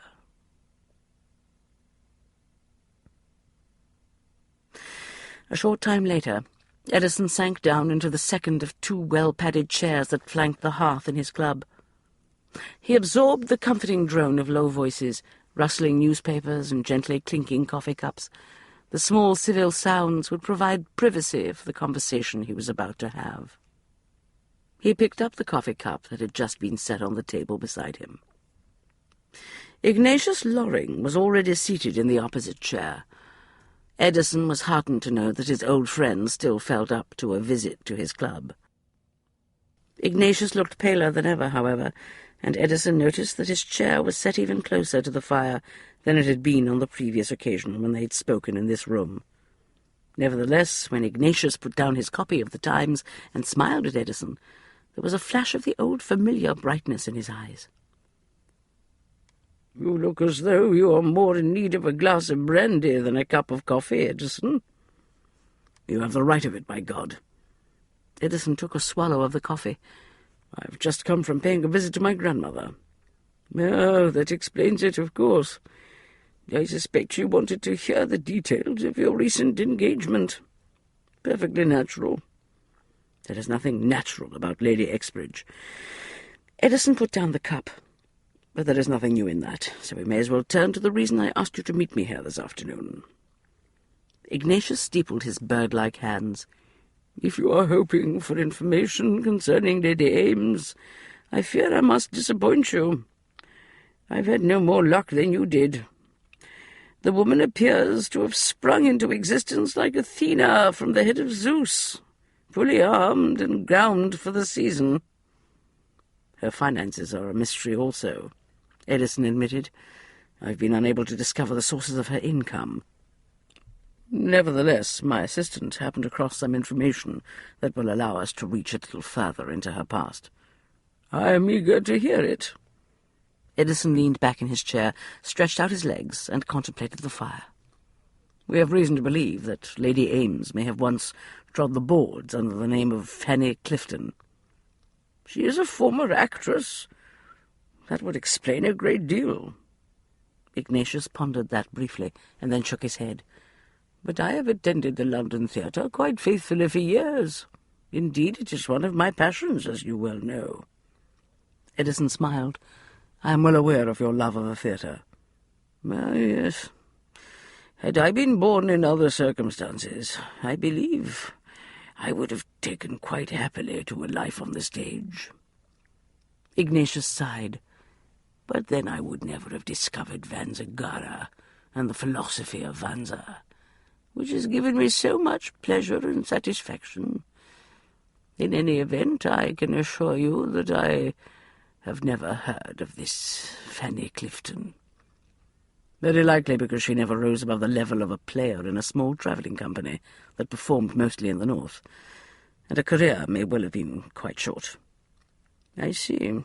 A short time later, Edison sank down into the second of two well-padded chairs that flanked the hearth in his club. He absorbed the comforting drone of low voices, rustling newspapers and gently clinking coffee cups. The small civil sounds would provide privacy for the conversation he was about to have. He picked up the coffee cup that had just been set on the table beside him. Ignatius Loring was already seated in the opposite chair. Edison was heartened to know that his old friend still felt up to a visit to his club. Ignatius looked paler than ever, however, and Edison noticed that his chair was set even closer to the fire than it had been on the previous occasion when they had spoken in this room. Nevertheless, when Ignatius put down his copy of the Times and smiled at Edison, there was a flash of the old familiar brightness in his eyes. "You look as though you are more in need of a glass of brandy than a cup of coffee, Edison." "You have the right of it, by God." Edison took a swallow of the coffee. "I've just come from paying a visit to my grandmother." "Oh, that explains it, of course. I suspect she wanted to hear the details of your recent engagement. Perfectly natural." "There is nothing natural about Lady Exbridge." Edison put down the cup. "But there is nothing new in that, so we may as well turn to the reason I asked you to meet me here this afternoon." Ignatius steepled his bird-like hands. "If you are hoping for information concerning Lady Ames, I fear I must disappoint you. I've had no more luck than you did. The woman appears to have sprung into existence like Athena from the head of Zeus, fully armed and ground for the season." "Her finances are a mystery also," Edison admitted. "I've been unable to discover the sources of her income. Nevertheless, my assistant happened across some information that will allow us to reach a little further into her past." "I am eager to hear it." Edison leaned back in his chair, stretched out his legs, and contemplated the fire. "We have reason to believe that Lady Ames may have once trod the boards under the name of Fanny Clifton." "She is a former actress. That would explain a great deal." Ignatius pondered that briefly, and then shook his head. "But I have attended the London theatre quite faithfully for years. Indeed, it is one of my passions, as you well know." Edison smiled. "I am well aware of your love of the theatre." "Ah, yes. Had I been born in other circumstances, I believe I would have taken quite happily to a life on the stage. Ignatius sighed. But then I would never have discovered Vanza and the philosophy of Vanza, which has given me so much pleasure and satisfaction. In any event, I can assure you that I have never heard of this Fanny Clifton. Very likely because she never rose above the level of a player in a small travelling company that performed mostly in the north, and her career may well have been quite short. I see.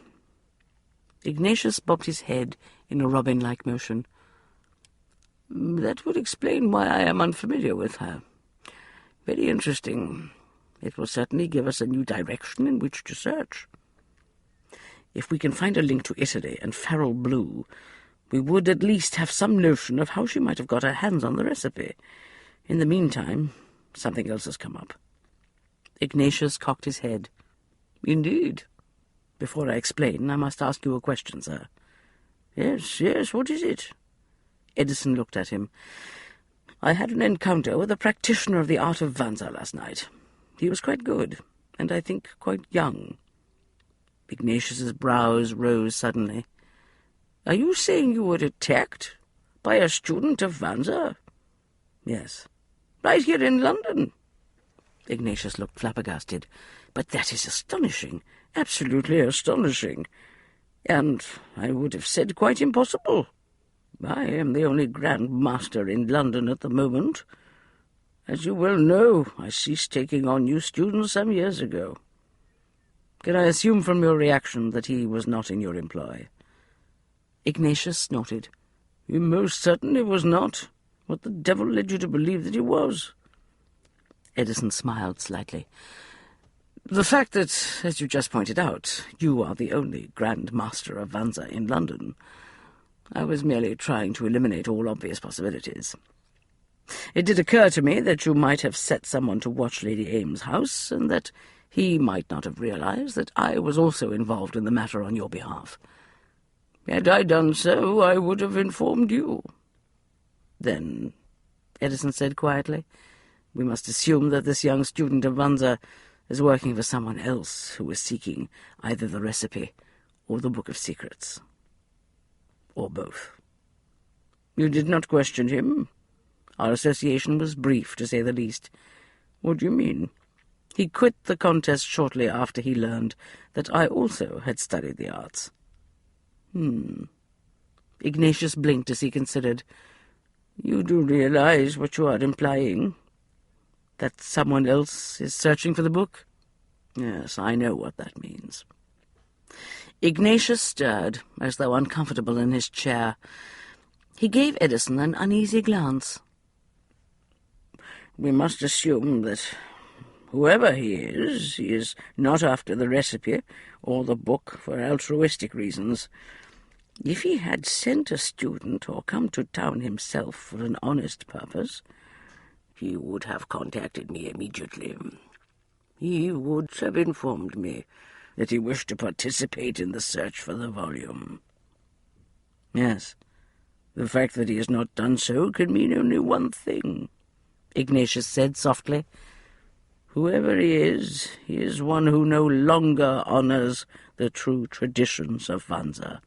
Ignatius bobbed his head in a robin-like motion. That would explain why I am unfamiliar with her. Very interesting. It will certainly give us a new direction in which to search. If we can find a link to Italy and Farrell Blue, we would at least have some notion of how she might have got her hands on the recipe. In the meantime, something else has come up. Ignatius cocked his head. Indeed. Before I explain, I must ask you a question, sir. Yes, what is it? Edison looked at him. I had an encounter with a practitioner of the art of Vanza last night. He was quite good, and I think quite young. Ignatius's brows rose suddenly. Are you saying you were attacked by a student of Vanza? Yes. Right here in London? Ignatius looked flabbergasted. But that is astonishing, absolutely astonishing, and I would have said quite impossible. I am the only Grand Master in London at the moment. As you well know, I ceased taking on new students some years ago. Can I assume from your reaction that he was not in your employ? Ignatius snorted. He most certainly was not. What the devil led you to believe that he was? Edison smiled slightly. The fact that, as you just pointed out, you are the only Grand Master of Vanza in London. I was merely trying to eliminate all obvious possibilities. It did occur to me that you might have set someone to watch Lady Ames's house, and that he might not have realized that I was also involved in the matter on your behalf. Had I done so, I would have informed you. Then, Edison said quietly, we must assume that this young student of Vanza is working for someone else who is seeking either the recipe or the Book of Secrets. Or both. You did not question him? Our association was brief, to say the least. What do you mean? He quit the contest shortly after he learned that I also had studied the arts. Ignatius blinked as he considered. You do realize what you are implying? That someone else is searching for the book? Yes, I know what that means. Ignatius stirred, as though uncomfortable in his chair. He gave Edison an uneasy glance. We must assume that whoever he is not after the recipe or the book for altruistic reasons. If he had sent a student or come to town himself for an honest purpose, he would have contacted me immediately. He would have informed me that he wished to participate in the search for the volume. Yes. The fact that he has not done so can mean only one thing, Ignatius said softly. Whoever he is one who no longer honors the true traditions of Vanza.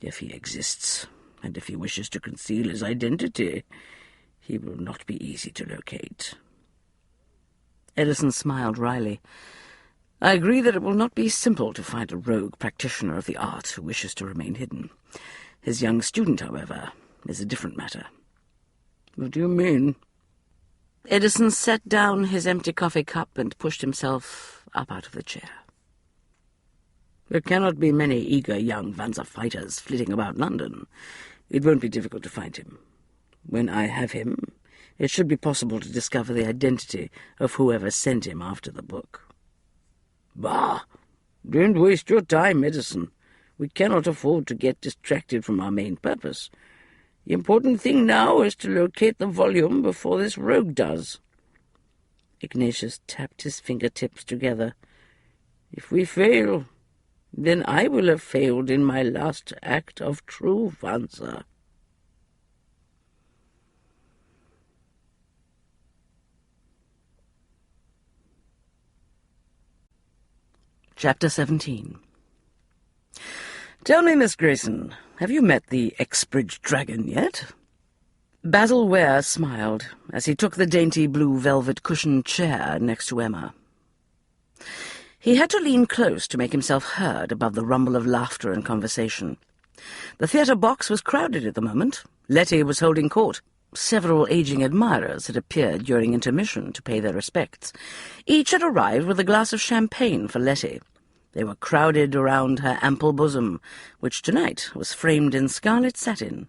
If he exists, and if he wishes to conceal his identity, he will not be easy to locate. Edison smiled wryly. I agree that it will not be simple to find a rogue practitioner of the art who wishes to remain hidden. His young student, however, is a different matter. What do you mean? Edison set down his empty coffee cup and pushed himself up out of the chair. There cannot be many eager young Vanza fighters flitting about London. It won't be difficult to find him. When I have him, it should be possible to discover the identity of whoever sent him after the book. Bah! Don't waste your time, Edison. We cannot afford to get distracted from our main purpose. The important thing now is to locate the volume before this rogue does. Ignatius tapped his fingertips together. If we fail, then I will have failed in my last act of true Vanza. Chapter 17. "Tell me, Miss Grayson, have you met the Exbridge dragon yet?" Basil Ware smiled as he took the dainty blue velvet cushioned chair next to Emma. He had to lean close to make himself heard above the rumble of laughter and conversation. The theatre box was crowded at the moment. Letty was holding court. Several aging admirers had appeared during intermission to pay their respects. Each had arrived with a glass of champagne for Letty. They were crowded around her ample bosom, which tonight was framed in scarlet satin.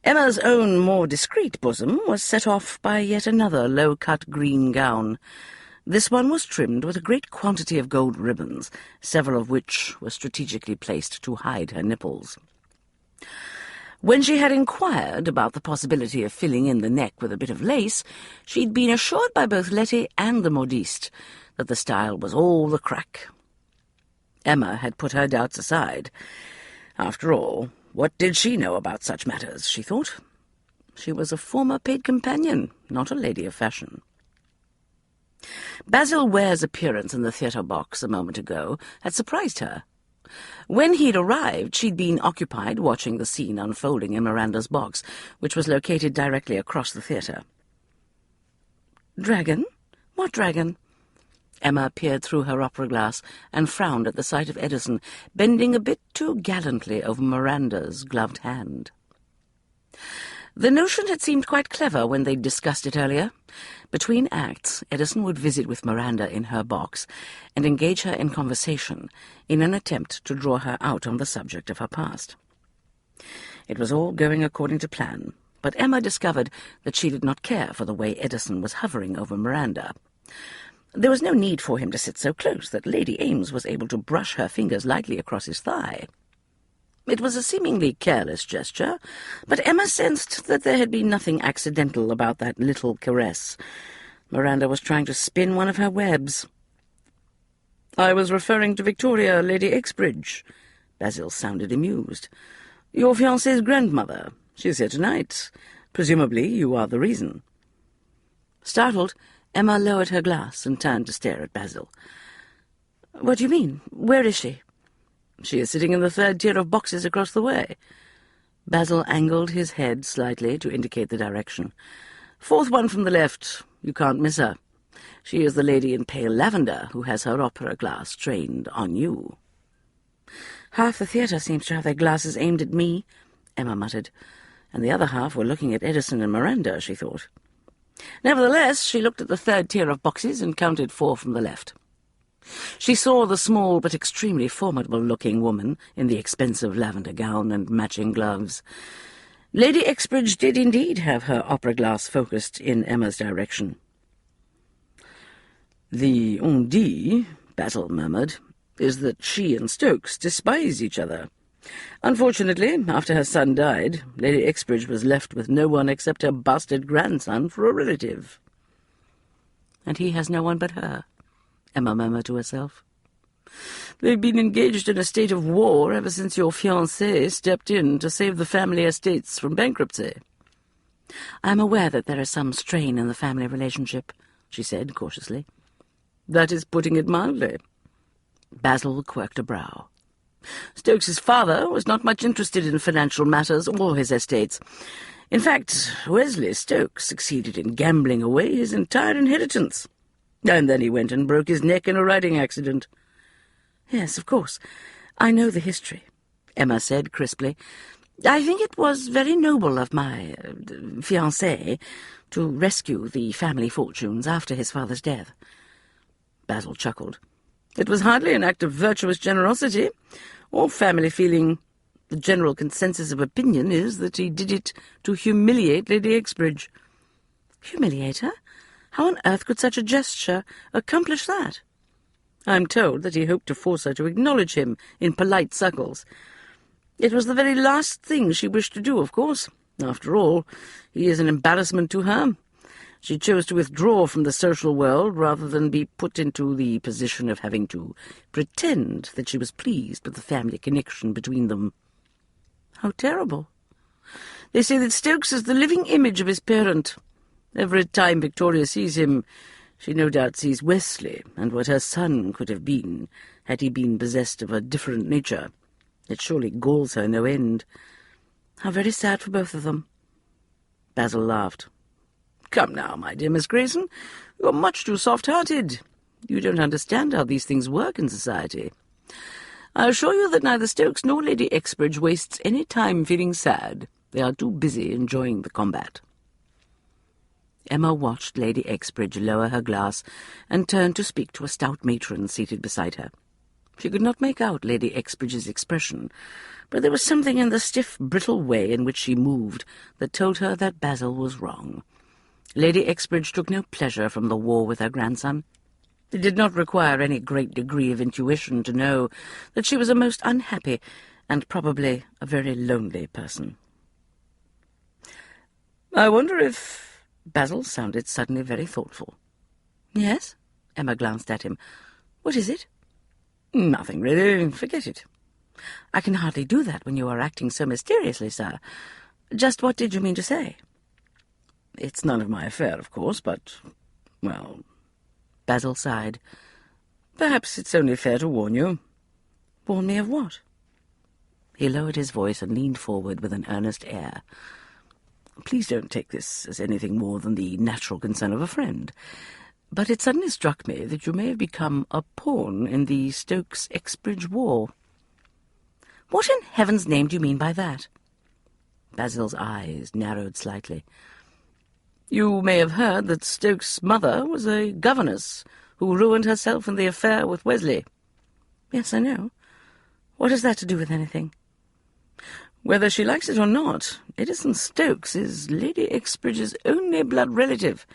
Emma's own more discreet bosom was set off by yet another low-cut green gown. This one was trimmed with a great quantity of gold ribbons, several of which were strategically placed to hide her nipples. When she had inquired about the possibility of filling in the neck with a bit of lace, she'd been assured by both Letty and the modiste that the style was all the crack. Emma had put her doubts aside. After all, what did she know about such matters, she thought? She was a former paid companion, not a lady of fashion. Basil Ware's appearance in the theatre box a moment ago had surprised her. When he'd arrived, she'd been occupied watching the scene unfolding in Miranda's box, which was located directly across the theatre. "Dragon? What dragon?" Emma peered through her opera glass and frowned at the sight of Edison, bending a bit too gallantly over Miranda's gloved hand. The notion had seemed quite clever when they'd discussed it earlier. Between acts, Edison would visit with Miranda in her box and engage her in conversation in an attempt to draw her out on the subject of her past. It was all going according to plan, but Emma discovered that she did not care for the way Edison was hovering over Miranda. There was no need for him to sit so close that Lady Ames was able to brush her fingers lightly across his thigh. It was a seemingly careless gesture, but Emma sensed that there had been nothing accidental about that little caress. Miranda was trying to spin one of her webs. "I was referring to Victoria, Lady Exbridge." Basil sounded amused. "Your fiancé's grandmother. She's here tonight. Presumably you are the reason." Startled, Emma lowered her glass and turned to stare at Basil. "What do you mean? Where is she?" "She is sitting in the third tier of boxes across the way." Basil angled his head slightly to indicate the direction. "Fourth one from the left. You can't miss her. She is the lady in pale lavender who has her opera glass trained on you." "Half the theatre seems to have their glasses aimed at me," Emma muttered, and the other half were looking at Edison and Miranda, she thought. Nevertheless, she looked at the third tier of boxes and counted 4 from the left. She saw the small but extremely formidable-looking woman in the expensive lavender gown and matching gloves. Lady Exbridge did indeed have her opera glass focused in Emma's direction. "The on dit," Basil murmured, "is that she and Stokes despise each other. Unfortunately, after her son died, Lady Exbridge was left with no one except her bastard grandson for a relative." "And he has no one but her," Emma murmured to herself. "They've been engaged in a state of war ever since your fiancé stepped in to save the family estates from bankruptcy." "I am aware that there is some strain in the family relationship," she said cautiously. "That is putting it mildly." Basil quirked a brow. "Stokes's father was not much interested in financial matters or his estates. In fact, Wesley Stokes succeeded in gambling away his entire inheritance. And then he went and broke his neck in a riding accident." "Yes, of course. I know the history," Emma said crisply. "I think it was very noble of my fiancé to rescue the family fortunes after his father's death." Basil chuckled. "It was hardly an act of virtuous generosity or family feeling. The general consensus of opinion is that he did it to humiliate Lady Exbridge." "Humiliate her? How on earth could such a gesture accomplish that?" "I'm told that he hoped to force her to acknowledge him in polite circles. It was the very last thing she wished to do, of course. After all, he is an embarrassment to her. She chose to withdraw from the social world rather than be put into the position of having to pretend that she was pleased with the family connection between them." "How terrible." "They say that Stokes is the living image of his parent. Every time Victoria sees him, She no doubt sees Wesley and what her son could have been had he been possessed of a different nature. It surely galls her no end. How very sad for both of them." Basil laughed. "Come now, my dear Miss Grayson, you're much too soft-hearted. You don't understand how these things work in society. I assure you that neither Stokes nor Lady Exbridge wastes any time feeling sad. They are too busy enjoying the combat." Emma watched Lady Exbridge lower her glass and turn to speak to a stout matron seated beside her. She could not make out Lady Exbridge's expression, but there was something in the stiff, brittle way in which she moved that told her that Basil was wrong. Lady Exbridge took no pleasure from the war with her grandson. It did not require any great degree of intuition to know that she was a most unhappy and probably a very lonely person. "I wonder if—" Basil sounded suddenly very thoughtful. "Yes?" Emma glanced at him. "What is it?" "Nothing, really. Forget it." "I can hardly do that when you are acting so mysteriously, sir. Just what did you mean to say?" "It's none of my affair, of course, but, well—" Basil sighed. "Perhaps it's only fair to warn you." "Warn me of what?" He lowered his voice and leaned forward with an earnest air. "Please don't take this as anything more than the natural concern of a friend, but it suddenly struck me that you may have become a pawn in the Stokes-Exbridge war." "What in heaven's name do you mean by that?" Basil's eyes narrowed slightly. "You may have heard that Stokes' mother was a governess who ruined herself in the affair with Wesley." "Yes, I know. What has that to do with anything?" "Whether she likes it or not, Edison Stokes is Lady Exbridge's only blood relative,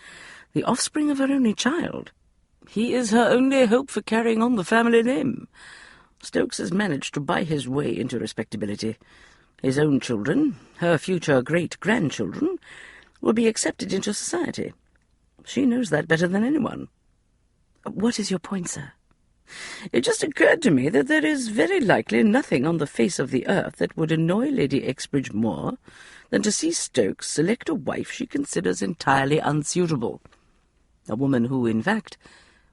the offspring of her only child. He is her only hope for carrying on the family name. Stokes has managed to buy his way into respectability. His own children, her future great-grandchildren, will be accepted into society. She knows that better than anyone." "What is your point, sir?" "It just occurred to me that there is very likely nothing on the face of the earth that would annoy Lady Exbridge more than to see Stokes select a wife she considers entirely unsuitable. A woman who, in fact,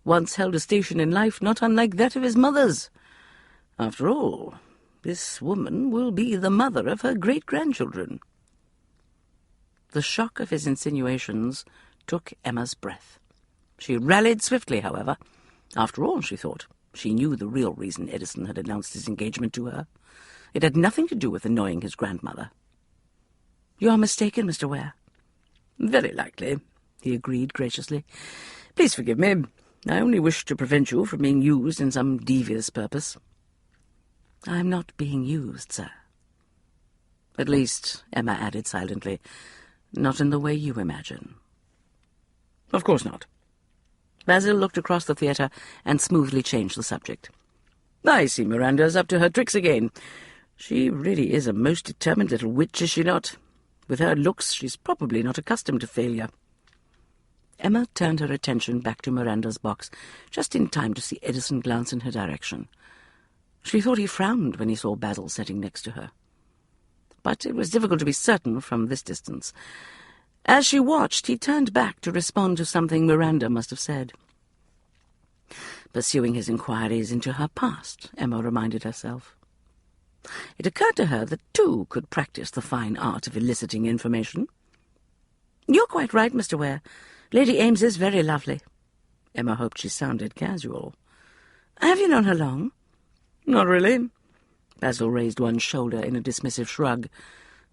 once held a station in life not unlike that of his mother's. After all, this woman will be the mother of her great-grandchildren." The shock of his insinuations took Emma's breath. She rallied swiftly, however. After all, she thought, she knew the real reason Edison had announced his engagement to her. It had nothing to do with annoying his grandmother. "You are mistaken, Mr. Ware." "Very likely," he agreed graciously. "Please forgive me. I only wished to prevent you from being used in some devious purpose." "I am not being used, sir." "At least," Emma added silently, "not in the way you imagine." "Of course not." Basil looked across the theatre and smoothly changed the subject. "I see Miranda's up to her tricks again. She really is a most determined little witch, is she not? With her looks, she's probably not accustomed to failure." Emma turned her attention back to Miranda's box, just in time to see Edison glance in her direction. She thought he frowned when he saw Basil sitting next to her. But it was difficult to be certain from this distance. As she watched, he turned back to respond to something Miranda must have said. Pursuing his inquiries into her past, Emma reminded herself. It occurred to her that two could practice the fine art of eliciting information. "You're quite right, Mr. Ware. Lady Ames is very lovely." Emma hoped she sounded casual. "Have you known her long?" "Not really." Basil raised one shoulder in a dismissive shrug.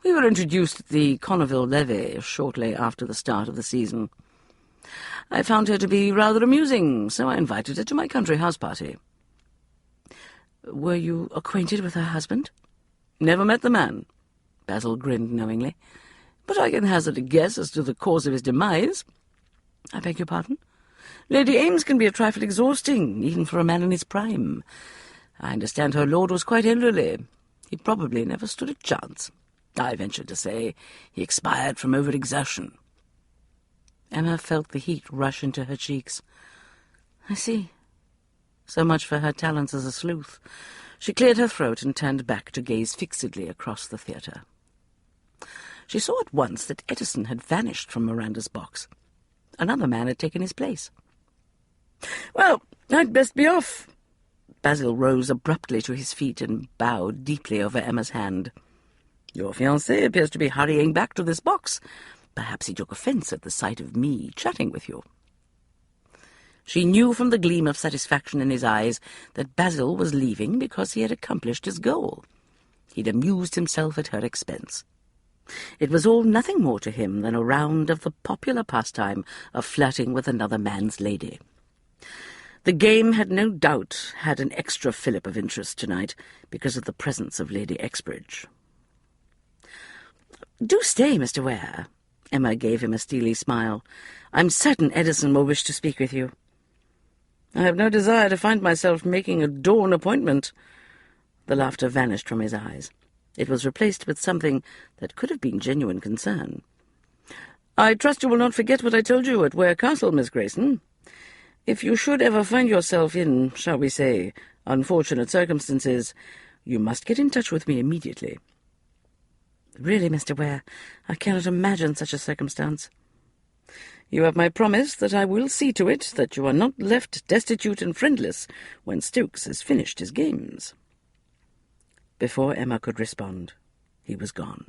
"We were introduced at the Conneville levee shortly after the start of the season. I found her to be rather amusing, so I invited her to my country house party." "Were you acquainted with her husband?" "Never met the man." Basil grinned knowingly. "But I can hazard a guess as to the cause of his demise." "I beg your pardon?" "Lady Ames can be a trifle exhausting, even for a man in his prime. I understand her lord was quite elderly. He probably never stood a chance. I venture to say he expired from overexertion." Emma felt the heat rush into her cheeks. "I see. So much for her talents as a sleuth." She cleared her throat and turned back to gaze fixedly across the theatre. She saw at once that Edison had vanished from Miranda's box. Another man had taken his place. Well, I'd best be off. Basil rose abruptly to his feet and bowed deeply over Emma's hand. Your fiancé appears to be hurrying back to this box. Perhaps he took offence at the sight of me chatting with you. She knew from the gleam of satisfaction in his eyes that Basil was leaving because he had accomplished his goal. He'd amused himself at her expense. It was all nothing more to him than a round of the popular pastime of flirting with another man's lady. The game had no doubt had an extra fillip of interest tonight because of the presence of Lady Exbridge. "Do stay, Mr. Ware." Emma gave him a steely smile. "I'm certain Edison will wish to speak with you." "I have no desire to find myself making a dawn appointment." The laughter vanished from his eyes. It was replaced with something that could have been genuine concern. "I trust you will not forget what I told you at Ware Castle, Miss Grayson. If you should ever find yourself in, shall we say, unfortunate circumstances, you must get in touch with me immediately." "Really, Mr. Ware, I cannot imagine such a circumstance." "You have my promise that I will see to it that you are not left destitute and friendless when Stokes has finished his games." Before Emma could respond, he was gone.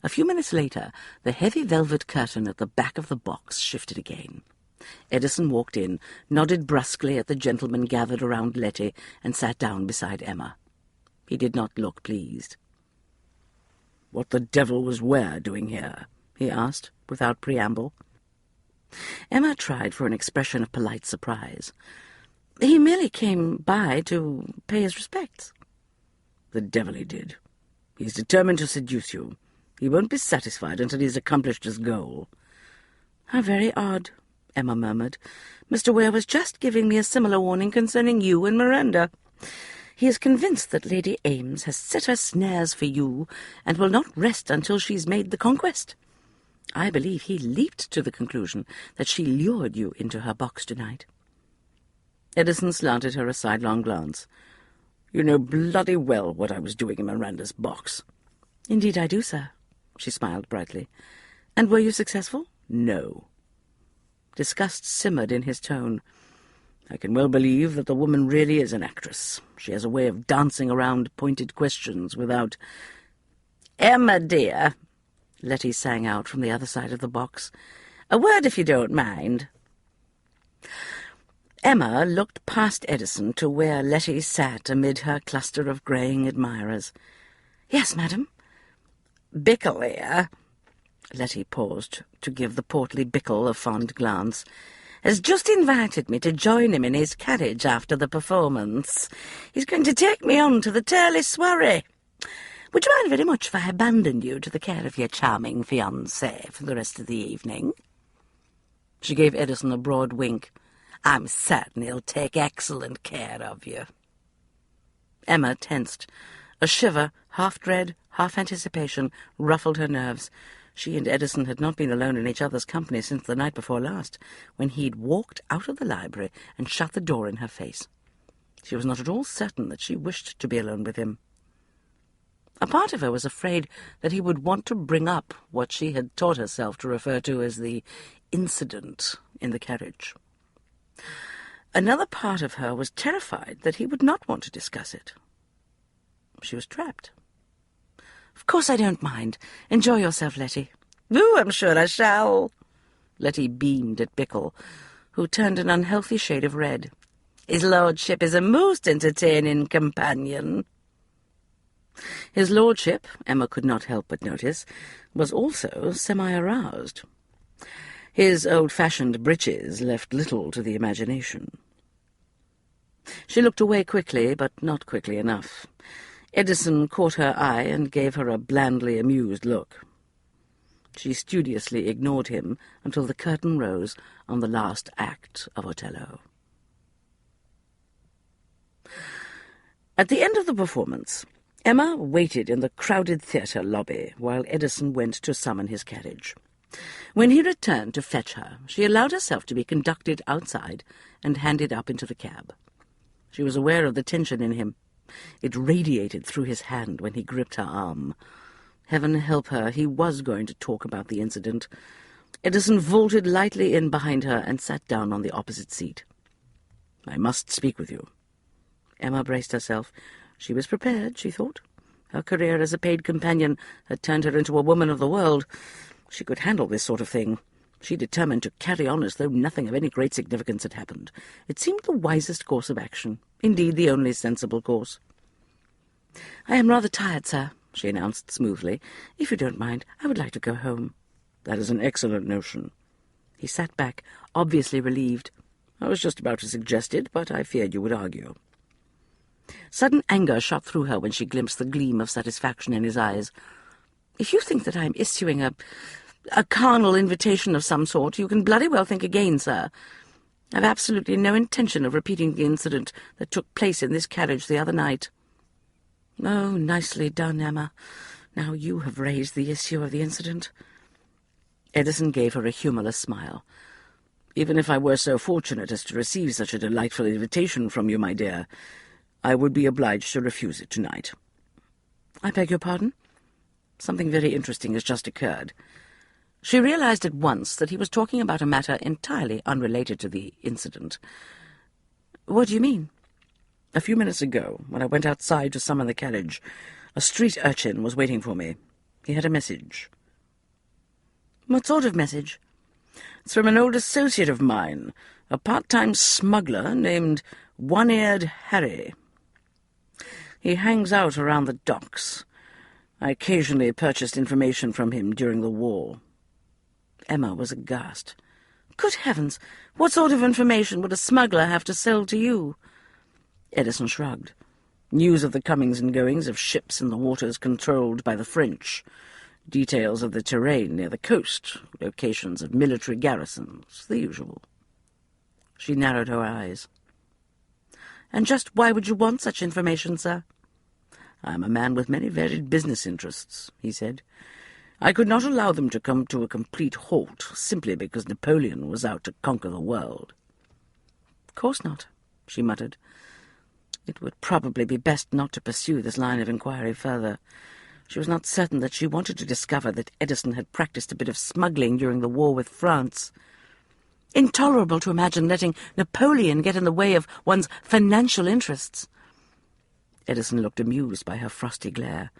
A few minutes later, the heavy velvet curtain at the back of the box shifted again. Edison walked in, nodded brusquely at the gentlemen gathered around Letty, and sat down beside Emma. He did not look pleased. "What the devil was Ware doing here?" he asked, without preamble. Emma tried for an expression of polite surprise. "He merely came by to pay his respects." "The devil he did. He's determined to seduce you. He won't be satisfied until he's accomplished his goal." "How very odd," Emma murmured. "Mr. Ware was just giving me a similar warning concerning you and Miranda. He is convinced that Lady Ames has set her snares for you and will not rest until she's made the conquest. I believe he leaped to the conclusion that she lured you into her box tonight." Edison slanted her a sidelong glance. "You know bloody well what I was doing in Miranda's box." "Indeed I do, sir." She smiled brightly. "And were you successful?" "No." Disgust simmered in his tone. "I can well believe that the woman really is an actress. She has a way of dancing around pointed questions without—" "Emma, dear," Letty sang out from the other side of the box. "A word if you don't mind." Emma looked past Edison to where Letty sat amid her cluster of greying admirers. "Yes, madam." "Bickle here," Letty paused to give the portly Bickle a fond glance, "has just invited me to join him in his carriage after the performance. He's going to take me on to the Turley soiree. Would you mind very much if I abandoned you to the care of your charming fiancé for the rest of the evening?" She gave Edison a broad wink. "I'm certain he'll take excellent care of you." Emma tensed. A shiver, half dread, half anticipation, ruffled her nerves. She and Edison had not been alone in each other's company since the night before last, when he'd walked out of the library and shut the door in her face. She was not at all certain that she wished to be alone with him. A part of her was afraid that he would want to bring up what she had taught herself to refer to as the incident in the carriage. Another part of her was terrified that he would not want to discuss it. She was trapped. "Of course I don't mind. Enjoy yourself, Letty." "Oh, I'm sure I shall." Letty beamed at Bickle, who turned an unhealthy shade of red. "His lordship is a most entertaining companion." His lordship, Emma could not help but notice, was also semi-aroused. His old-fashioned breeches left little to the imagination. She looked away quickly, but not quickly enough. Edison caught her eye and gave her a blandly amused look. She studiously ignored him until the curtain rose on the last act of Othello. At the end of the performance, Emma waited in the crowded theatre lobby while Edison went to summon his carriage. When he returned to fetch her, she allowed herself to be conducted outside and handed up into the cab. She was aware of the tension in him. It radiated through his hand when he gripped her arm. Heaven help her, he was going to talk about the incident. Edison vaulted lightly in behind her and sat down on the opposite seat. "I must speak with you." Emma braced herself. She was prepared, she thought. Her career as a paid companion had turned her into a woman of the world. She could handle this sort of thing. She determined to carry on as though nothing of any great significance had happened. It seemed the wisest course of action, indeed the only sensible course. "I am rather tired, sir," she announced smoothly. "If you don't mind, I would like to go home." "That is an excellent notion." He sat back, obviously relieved. "I was just about to suggest it, but I feared you would argue." Sudden anger shot through her when she glimpsed the gleam of satisfaction in his eyes. "If you think that I am issuing a carnal invitation of some sort, you can bloody well think again, sir. I've absolutely no intention of repeating the incident that took place in this carriage the other night." "Oh, nicely done, Emma. Now you have raised the issue of the incident." Edison gave her a humorless smile. "Even if I were so fortunate as to receive such a delightful invitation from you, my dear, I would be obliged to refuse it tonight." "I beg your pardon?" "Something very interesting has just occurred." She realized at once that he was talking about a matter entirely unrelated to the incident. "What do you mean?" "A few minutes ago, when I went outside to summon the carriage, a street urchin was waiting for me. He had a message." "What sort of message?" "It's from an old associate of mine, a part-time smuggler named One-Eared Harry. He hangs out around the docks. I occasionally purchased information from him during the war." Emma was aghast. "Good heavens! What sort of information would a smuggler have to sell to you?" Edison shrugged. "News of the comings and goings of ships in the waters controlled by the French. Details of the terrain near the coast, locations of military garrisons, the usual." She narrowed her eyes. "And just why would you want such information, sir?" "I am a man with many varied business interests," he said. "I could not allow them to come to a complete halt simply because Napoleon was out to conquer the world." "Of course not," she muttered. It would probably be best not to pursue this line of inquiry further. She was not certain that she wanted to discover that Edison had practiced a bit of smuggling during the war with France. Intolerable to imagine letting Napoleon get in the way of one's financial interests. Edison looked amused by her frosty glare.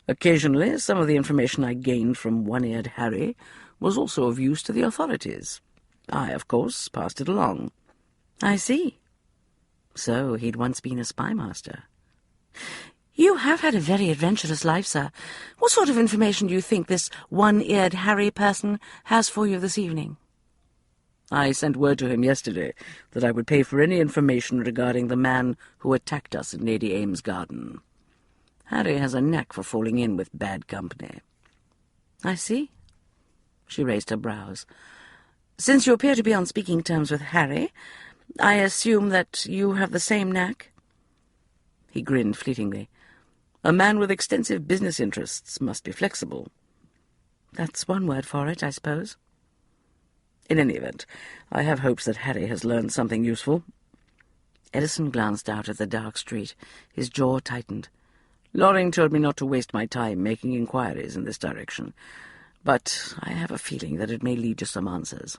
"Occasionally, some of the information I gained from One-Eared Harry was also of use to the authorities. I, of course, passed it along." "I see. So he'd once been a spymaster." "You have had a very adventurous life, sir. What sort of information do you think this One-Eared Harry person has for you this evening?" "I sent word to him yesterday that I would pay for any information regarding the man who attacked us in Lady Ames' garden. Harry has a knack for falling in with bad company." "I see." She raised her brows. "Since you appear to be on speaking terms with Harry, I assume that you have the same knack?" He grinned fleetingly. "A man with extensive business interests must be flexible." "That's one word for it, I suppose." "In any event, I have hopes that Harry has learned something useful." Edison glanced out at the dark street. His jaw tightened. "Loring told me not to waste my time making inquiries in this direction, but I have a feeling that it may lead to some answers."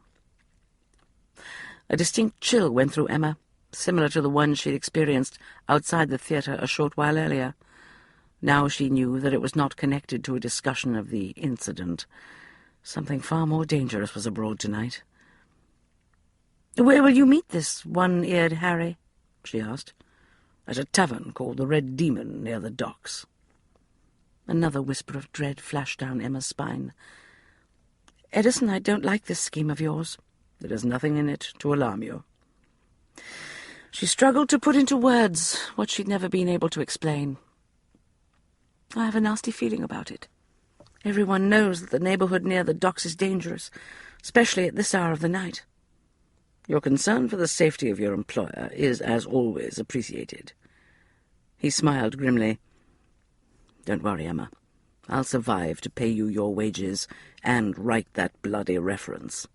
A distinct chill went through Emma, similar to the one she'd experienced outside the theatre a short while earlier. Now she knew that it was not connected to a discussion of the incident. Something far more dangerous was abroad tonight. "Where will you meet this One-Eared Harry?" she asked. "At a tavern called the Red Demon near the docks." Another whisper of dread flashed down Emma's spine. "Edison, I don't like this scheme of yours." "There is nothing in it to alarm you." She struggled to put into words what she'd never been able to explain. "I have a nasty feeling about it. Everyone knows that the neighborhood near the docks is dangerous, especially at this hour of the night." "Your concern for the safety of your employer is, as always, appreciated." He smiled grimly. "Don't worry, Emma. I'll survive to pay you your wages and write that bloody reference."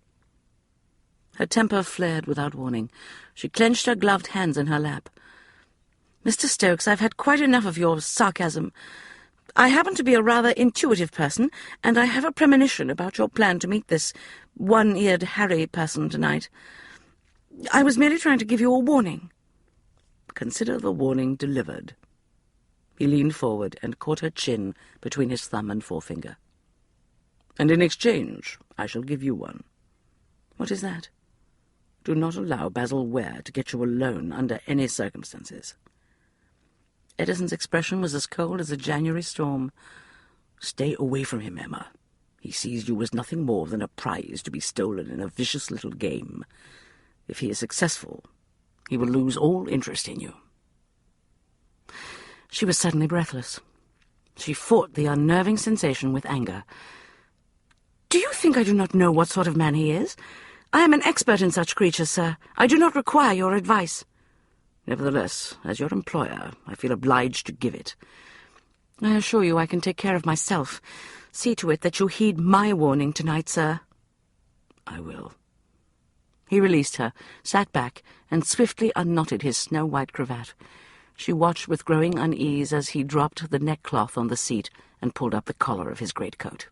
Her temper flared without warning. She clenched her gloved hands in her lap. "Mr. Stokes, I've had quite enough of your sarcasm. I happen to be a rather intuitive person, and I have a premonition about your plan to meet this one-eared Harry person tonight. I was merely trying to give you a warning." Consider the warning delivered. He leaned forward and caught her chin between his thumb and forefinger. "And in exchange, I shall give you one." "What is that?" "Do not allow Basil Ware to get you alone under any circumstances." Edison's expression was as cold as a January storm. "Stay away from him, Emma. He sees you as nothing more than a prize to be stolen in a vicious little game. If he is successful, he will lose all interest in you." She was suddenly breathless. She fought the unnerving sensation with anger. "Do you think I do not know what sort of man he is? I am an expert in such creatures, sir. I do not require your advice." "Nevertheless, as your employer, I feel obliged to give it." "I assure you I can take care of myself. See to it that you heed my warning tonight, sir." "I will." He released her, sat back, and swiftly unknotted his snow-white cravat. She watched with growing unease as he dropped the neckcloth on the seat and pulled up the collar of his greatcoat.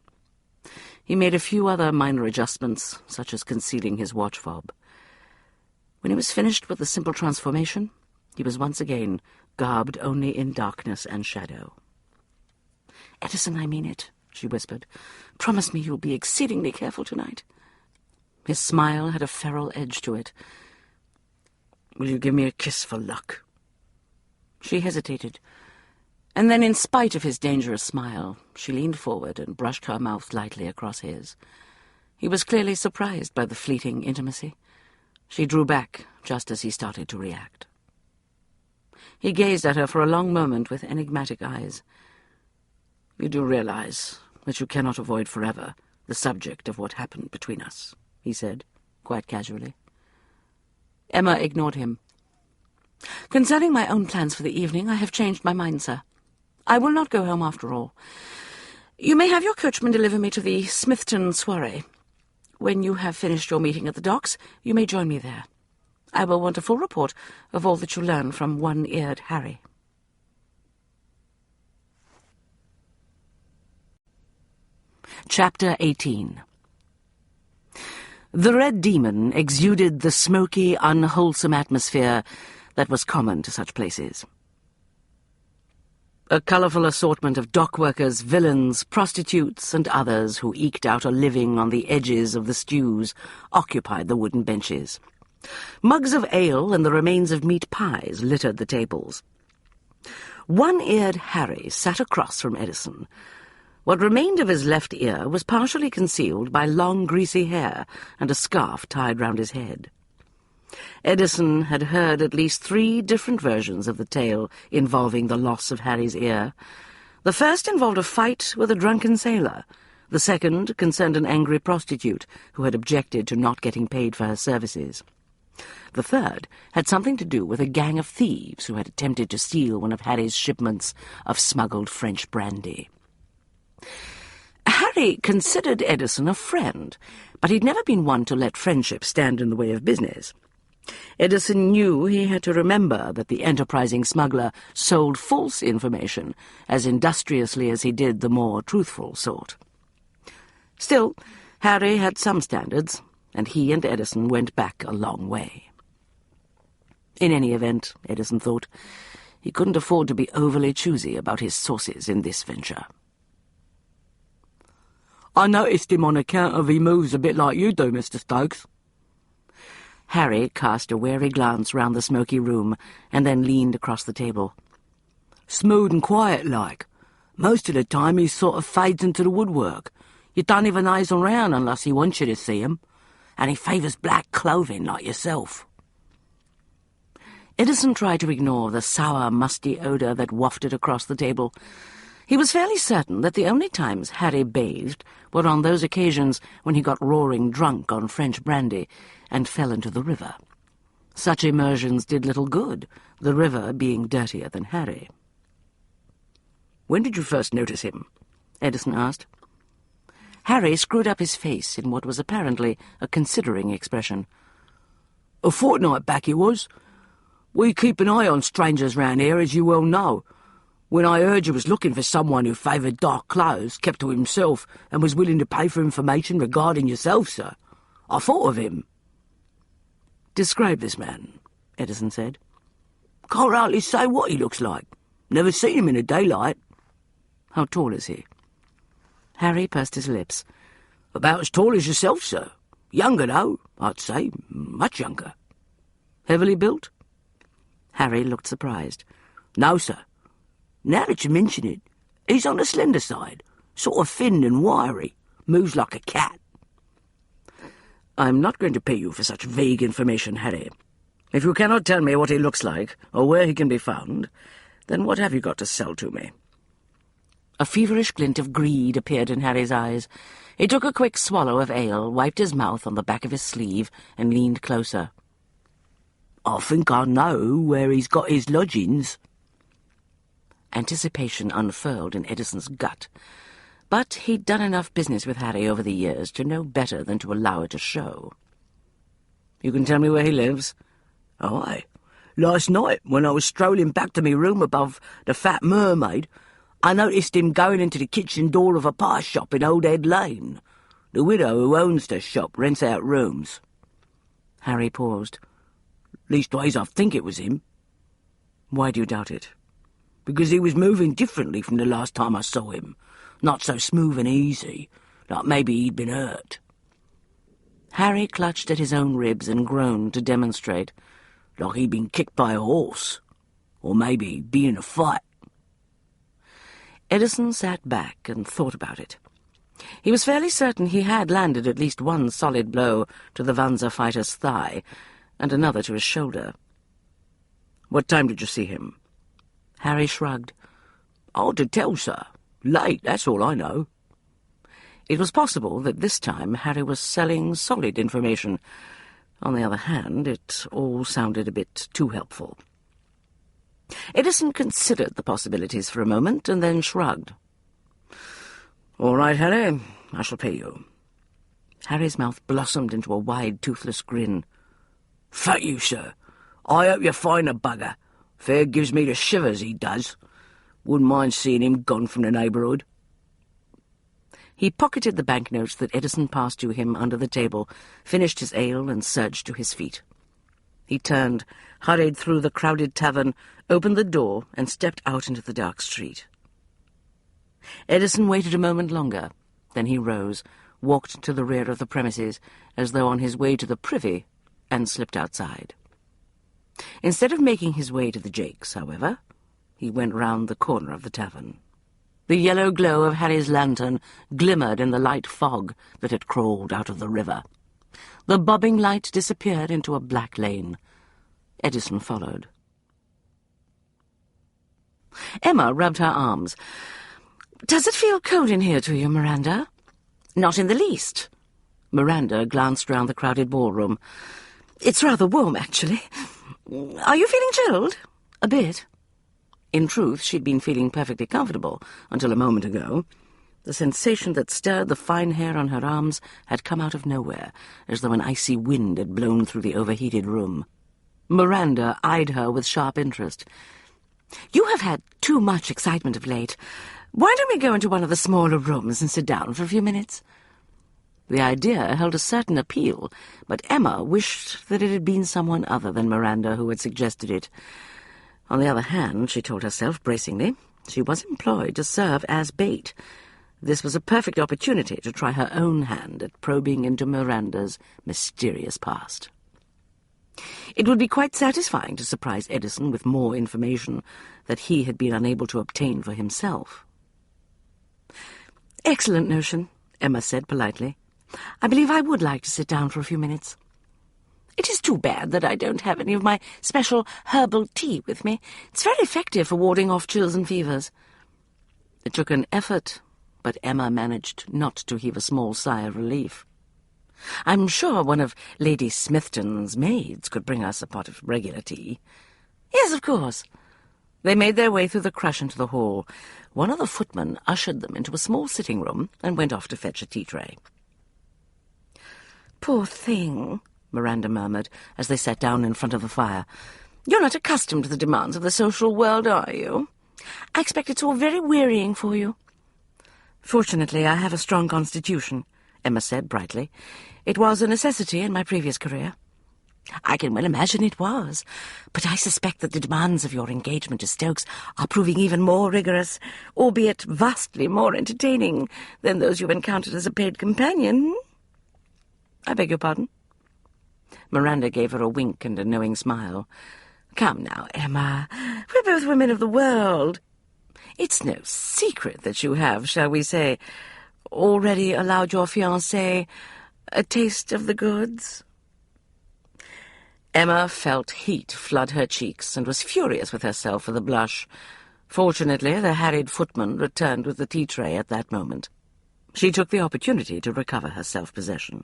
He made a few other minor adjustments, such as concealing his watch fob. When he was finished with the simple transformation, he was once again garbed only in darkness and shadow. "Edison, I mean it," she whispered. "Promise me you'll be exceedingly careful tonight." His smile had a feral edge to it. "Will you give me a kiss for luck?" She hesitated, and then, in spite of his dangerous smile, she leaned forward and brushed her mouth lightly across his. He was clearly surprised by the fleeting intimacy. She drew back just as he started to react. He gazed at her for a long moment with enigmatic eyes. "You do realize that you cannot avoid forever the subject of what happened between us," he said, quite casually. Emma ignored him. "Concerning my own plans for the evening, I have changed my mind, sir. I will not go home after all. You may have your coachman deliver me to the Smithton soiree. When you have finished your meeting at the docks, you may join me there. I will want a full report of all that you learn from one-eared Harry." Chapter 18. The Red Demon exuded the smoky, unwholesome atmosphere that was common to such places. A colourful assortment of dock workers, villains, prostitutes, and others who eked out a living on the edges of the stews occupied the wooden benches. Mugs of ale and the remains of meat pies littered the tables. One-eared Harry sat across from Edison. What remained of his left ear was partially concealed by long, greasy hair and a scarf tied round his head. Edison had heard at least 3 different versions of the tale involving the loss of Harry's ear. The first involved a fight with a drunken sailor. The second concerned an angry prostitute who had objected to not getting paid for her services. The third had something to do with a gang of thieves who had attempted to steal one of Harry's shipments of smuggled French brandy. Harry considered Edison a friend, but he'd never been one to let friendship stand in the way of business. Edison knew he had to remember that the enterprising smuggler sold false information as industriously as he did the more truthful sort. Still, Harry had some standards, and he and Edison went back a long way. In any event, Edison thought, he couldn't afford to be overly choosy about his sources in this venture. "I noticed him on account of he moves a bit like you do, Mr. Stokes." Harry cast a wary glance round the smoky room and then leaned across the table. "Smooth and quiet-like. Most of the time he sort of fades into the woodwork. You don't even eyes him round unless he wants you to see him. And he favours black clothing like yourself." Edison tried to ignore the sour, musty odour that wafted across the table. He was fairly certain that the only times Harry bathed were on those occasions when he got roaring drunk on French brandy and fell into the river. Such immersions did little good, the river being dirtier than Harry. "When did you first notice him?" Edison asked. Harry screwed up his face in what was apparently a considering expression. "A fortnight back he was. We keep an eye on strangers round here, as you well know. When I heard you was looking for someone who favoured dark clothes, kept to himself, and was willing to pay for information regarding yourself, sir, I thought of him." "Describe this man," Edison said. "Can't rightly say what he looks like. Never seen him in the daylight." "How tall is he?" Harry pursed his lips. "About as tall as yourself, sir. Younger, though, I'd say. Much younger." "Heavily built?" Harry looked surprised. "No, sir. Now that you mention it, he's on the slender side, sort of thin and wiry, moves like a cat." "I'm not going to pay you for such vague information, Harry. If you cannot tell me what he looks like, or where he can be found, then what have you got to sell to me?" A feverish glint of greed appeared in Harry's eyes. He took a quick swallow of ale, wiped his mouth on the back of his sleeve, and leaned closer. "I think I know where he's got his lodgings." Anticipation unfurled in Edison's gut, but he'd done enough business with Harry over the years to know better than to allow it to show. "You can tell me where he lives?" "Aye. Last night, when I was strolling back to me room above the Fat Mermaid, I noticed him going into the kitchen door of a pie shop in Old Head Lane. The widow who owns the shop rents out rooms." Harry paused. "Leastways, I think it was him." "Why do you doubt it?" "Because he was moving differently from the last time I saw him. Not so smooth and easy, like maybe he'd been hurt." Harry clutched at his own ribs and groaned to demonstrate. "Like he'd been kicked by a horse. Or maybe been in a fight." Edison sat back and thought about it. He was fairly certain he had landed at least one solid blow to the Vanza fighter's thigh, and another to his shoulder. "What time did you see him?" Harry shrugged. "Hard to tell, sir. Late, that's all I know." It was possible that this time Harry was selling solid information. On the other hand, it all sounded a bit too helpful. Edison considered the possibilities for a moment and then shrugged. "All right, Harry, I shall pay you." Harry's mouth blossomed into a wide, toothless grin. "Thank you, sir. I hope you find the bugger. Fair gives me the shivers, he does. Wouldn't mind seeing him gone from the neighbourhood." He pocketed the banknotes that Edison passed to him under the table, finished his ale, and surged to his feet. He turned, hurried through the crowded tavern, opened the door, and stepped out into the dark street. Edison waited a moment longer. Then he rose, walked to the rear of the premises, as though on his way to the privy, and slipped outside. Instead of making his way to the Jakes, however, he went round the corner of the tavern. The yellow glow of Harry's lantern glimmered in the light fog that had crawled out of the river. The bobbing light disappeared into a black lane. Edison followed. Emma rubbed her arms. "Does it feel cold in here to you, Miranda?" "Not in the least." Miranda glanced round the crowded ballroom. "It's rather warm, actually. Are you feeling chilled?" "A bit." In truth, she'd been feeling perfectly comfortable until a moment ago. The sensation that stirred the fine hair on her arms had come out of nowhere, as though an icy wind had blown through the overheated room. Miranda eyed her with sharp interest. "You have had too much excitement of late. Why don't we go into one of the smaller rooms and sit down for a few minutes?" The idea held a certain appeal, but Emma wished that it had been someone other than Miranda who had suggested it. On the other hand, she told herself bracingly, she was employed to serve as bait. This was a perfect opportunity to try her own hand at probing into Miranda's mysterious past. It would be quite satisfying to surprise Edison with more information that he had been unable to obtain for himself. "Excellent notion," Emma said politely. "I believe I would like to sit down for a few minutes. It is too bad that I don't have any of my special herbal tea with me. It's very effective for warding off chills and fevers." It took an effort, but Emma managed not to heave a small sigh of relief. "I'm sure one of Lady Smithton's maids could bring us a pot of regular tea." "Yes, of course." They made their way through the crush into the hall. One of the footmen ushered them into a small sitting room and went off to fetch a tea tray. "Poor thing," Miranda murmured, as they sat down in front of the fire. "You're not accustomed to the demands of the social world, are you? I expect it's all very wearying for you. Fortunately, I have a strong constitution, Emma said brightly. It was a necessity in my previous career. I can well imagine it was, but I suspect that the demands of your engagement to Stokes are proving even more rigorous, albeit vastly more entertaining than those you've encountered as a paid companion. I beg your pardon? Miranda gave her a wink and a knowing smile. Come now, Emma, we're both women of the world. It's no secret that you have, shall we say, already allowed your fiancé a taste of the goods. Emma felt heat flood her cheeks and was furious with herself for the blush. Fortunately, the harried footman returned with the tea tray at that moment. She took the opportunity to recover her self-possession.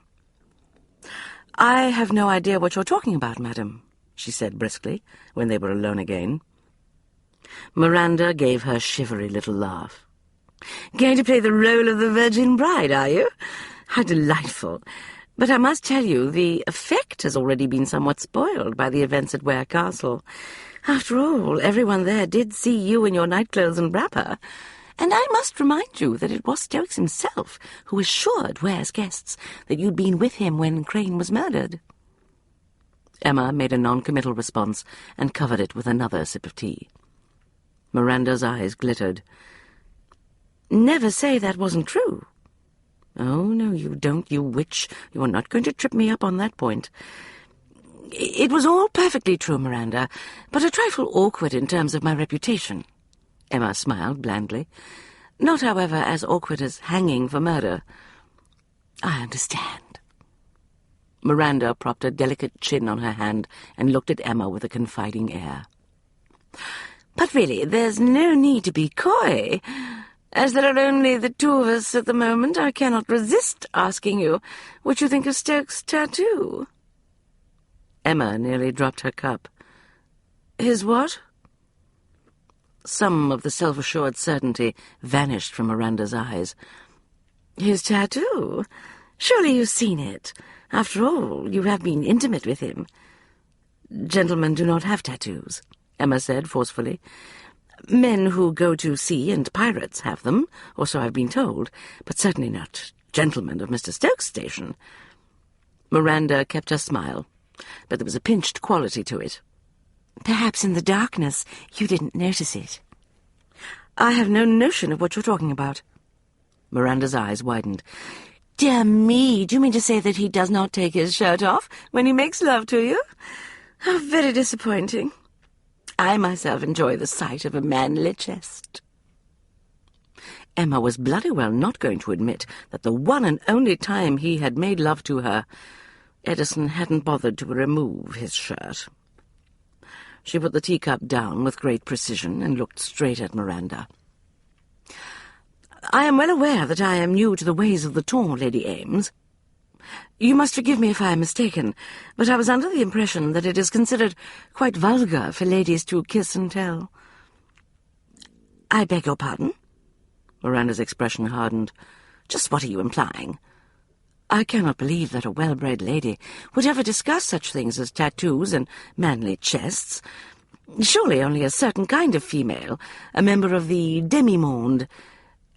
"I have no idea what you're talking about, madam," she said briskly, when they were alone again. Miranda gave her shivery little laugh. "Going to play the role of the Virgin Bride, are you? How delightful! But I must tell you, the effect has already been somewhat spoiled by the events at Ware Castle. After all, everyone there did see you in your nightclothes and wrapper, and I must remind you that it was Stokes himself who assured Ware's guests that you'd been with him when Crane was murdered." Emma made a non-committal response and covered it with another sip of tea. Miranda's eyes glittered. "Never say that wasn't true." "Oh, no, you don't, you witch. You are not going to trip me up on that point." "It was all perfectly true, Miranda, but a trifle awkward in terms of my reputation." Emma smiled blandly. "Not, however, as awkward as hanging for murder." "I understand." Miranda propped a delicate chin on her hand and looked at Emma with a confiding air. "But really, there's no need to be coy. As there are only the two of us at the moment, I cannot resist asking you what you think of Stokes' tattoo." Emma nearly dropped her cup. "His what?" Some of the self-assured certainty vanished from Miranda's eyes. "His tattoo? Surely you've seen it. After all, you have been intimate with him." "Gentlemen do not have tattoos," Emma said forcefully. "Men who go to sea and pirates have them, or so I've been told, but certainly not gentlemen of Mr. Stokes' station." Miranda kept her smile, but there was a pinched quality to it. "Perhaps in the darkness you didn't notice it." "I have no notion of what you're talking about." Miranda's eyes widened. "Dear me, do you mean to say that he does not take his shirt off when he makes love to you? How very disappointing. I myself enjoy the sight of a manly chest." Emma was bloody well not going to admit that the one and only time he had made love to her, Edison hadn't bothered to remove his shirt. She put the teacup down with great precision and looked straight at Miranda. "I am well aware that I am new to the ways of the Ton, Lady Ames. You must forgive me if I am mistaken, but I was under the impression that it is considered quite vulgar for ladies to kiss and tell." "I beg your pardon?" Miranda's expression hardened. "Just what are you implying?" "I cannot believe that a well-bred lady would ever discuss such things as tattoos and manly chests. Surely only a certain kind of female, a member of the demi-monde—"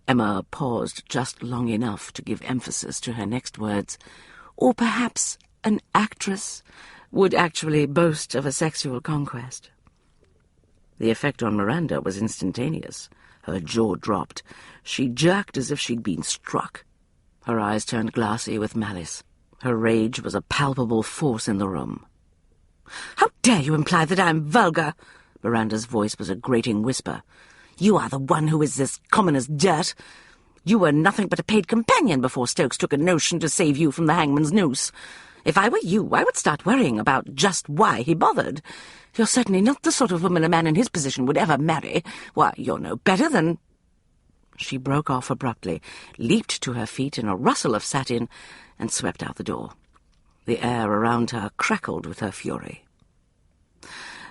Emma paused just long enough to give emphasis to her next words. "Or perhaps an actress would actually boast of a sexual conquest." The effect on Miranda was instantaneous. Her jaw dropped. She jerked as if she'd been struck. Her eyes turned glassy with malice. Her rage was a palpable force in the room. "How dare you imply that I am vulgar?" Miranda's voice was a grating whisper. "You are the one who is as common as dirt. You were nothing but a paid companion before Stokes took a notion to save you from the hangman's noose. If I were you, I would start worrying about just why he bothered. You're certainly not the sort of woman a man in his position would ever marry. Why, you're no better than—" She broke off abruptly, leaped to her feet in a rustle of satin, and swept out the door. The air around her crackled with her fury.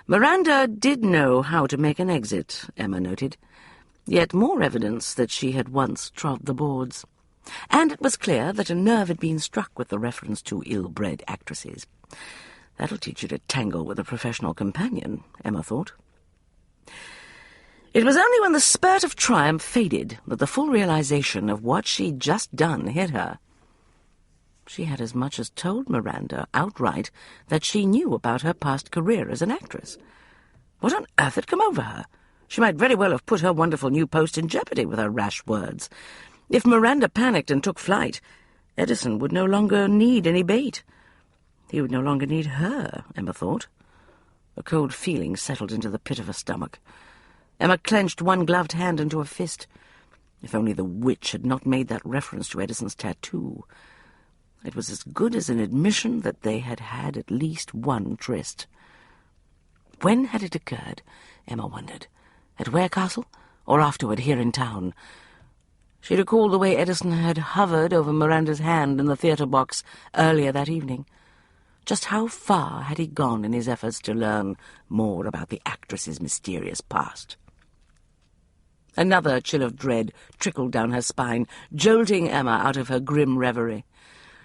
Miranda did know how to make an exit, Emma noted, yet more evidence that she had once trod the boards. And it was clear that a nerve had been struck with the reference to ill-bred actresses. That'll teach you to tangle with a professional companion, Emma thought. It was only when the spurt of triumph faded that the full realization of what she'd just done hit her. She had as much as told Miranda outright that she knew about her past career as an actress. What on earth had come over her? She might very well have put her wonderful new post in jeopardy with her rash words. If Miranda panicked and took flight, Edison would no longer need any bait. He would no longer need her, Emma thought. A cold feeling settled into the pit of her stomach. Emma clenched one gloved hand into a fist. If only the witch had not made that reference to Edison's tattoo. It was as good as an admission that they had had at least one tryst. When had it occurred, Emma wondered? At Ware Castle, or afterward here in town? She recalled the way Edison had hovered over Miranda's hand in the theatre box earlier that evening. Just how far had he gone in his efforts to learn more about the actress's mysterious past? Another chill of dread trickled down her spine, jolting Emma out of her grim reverie.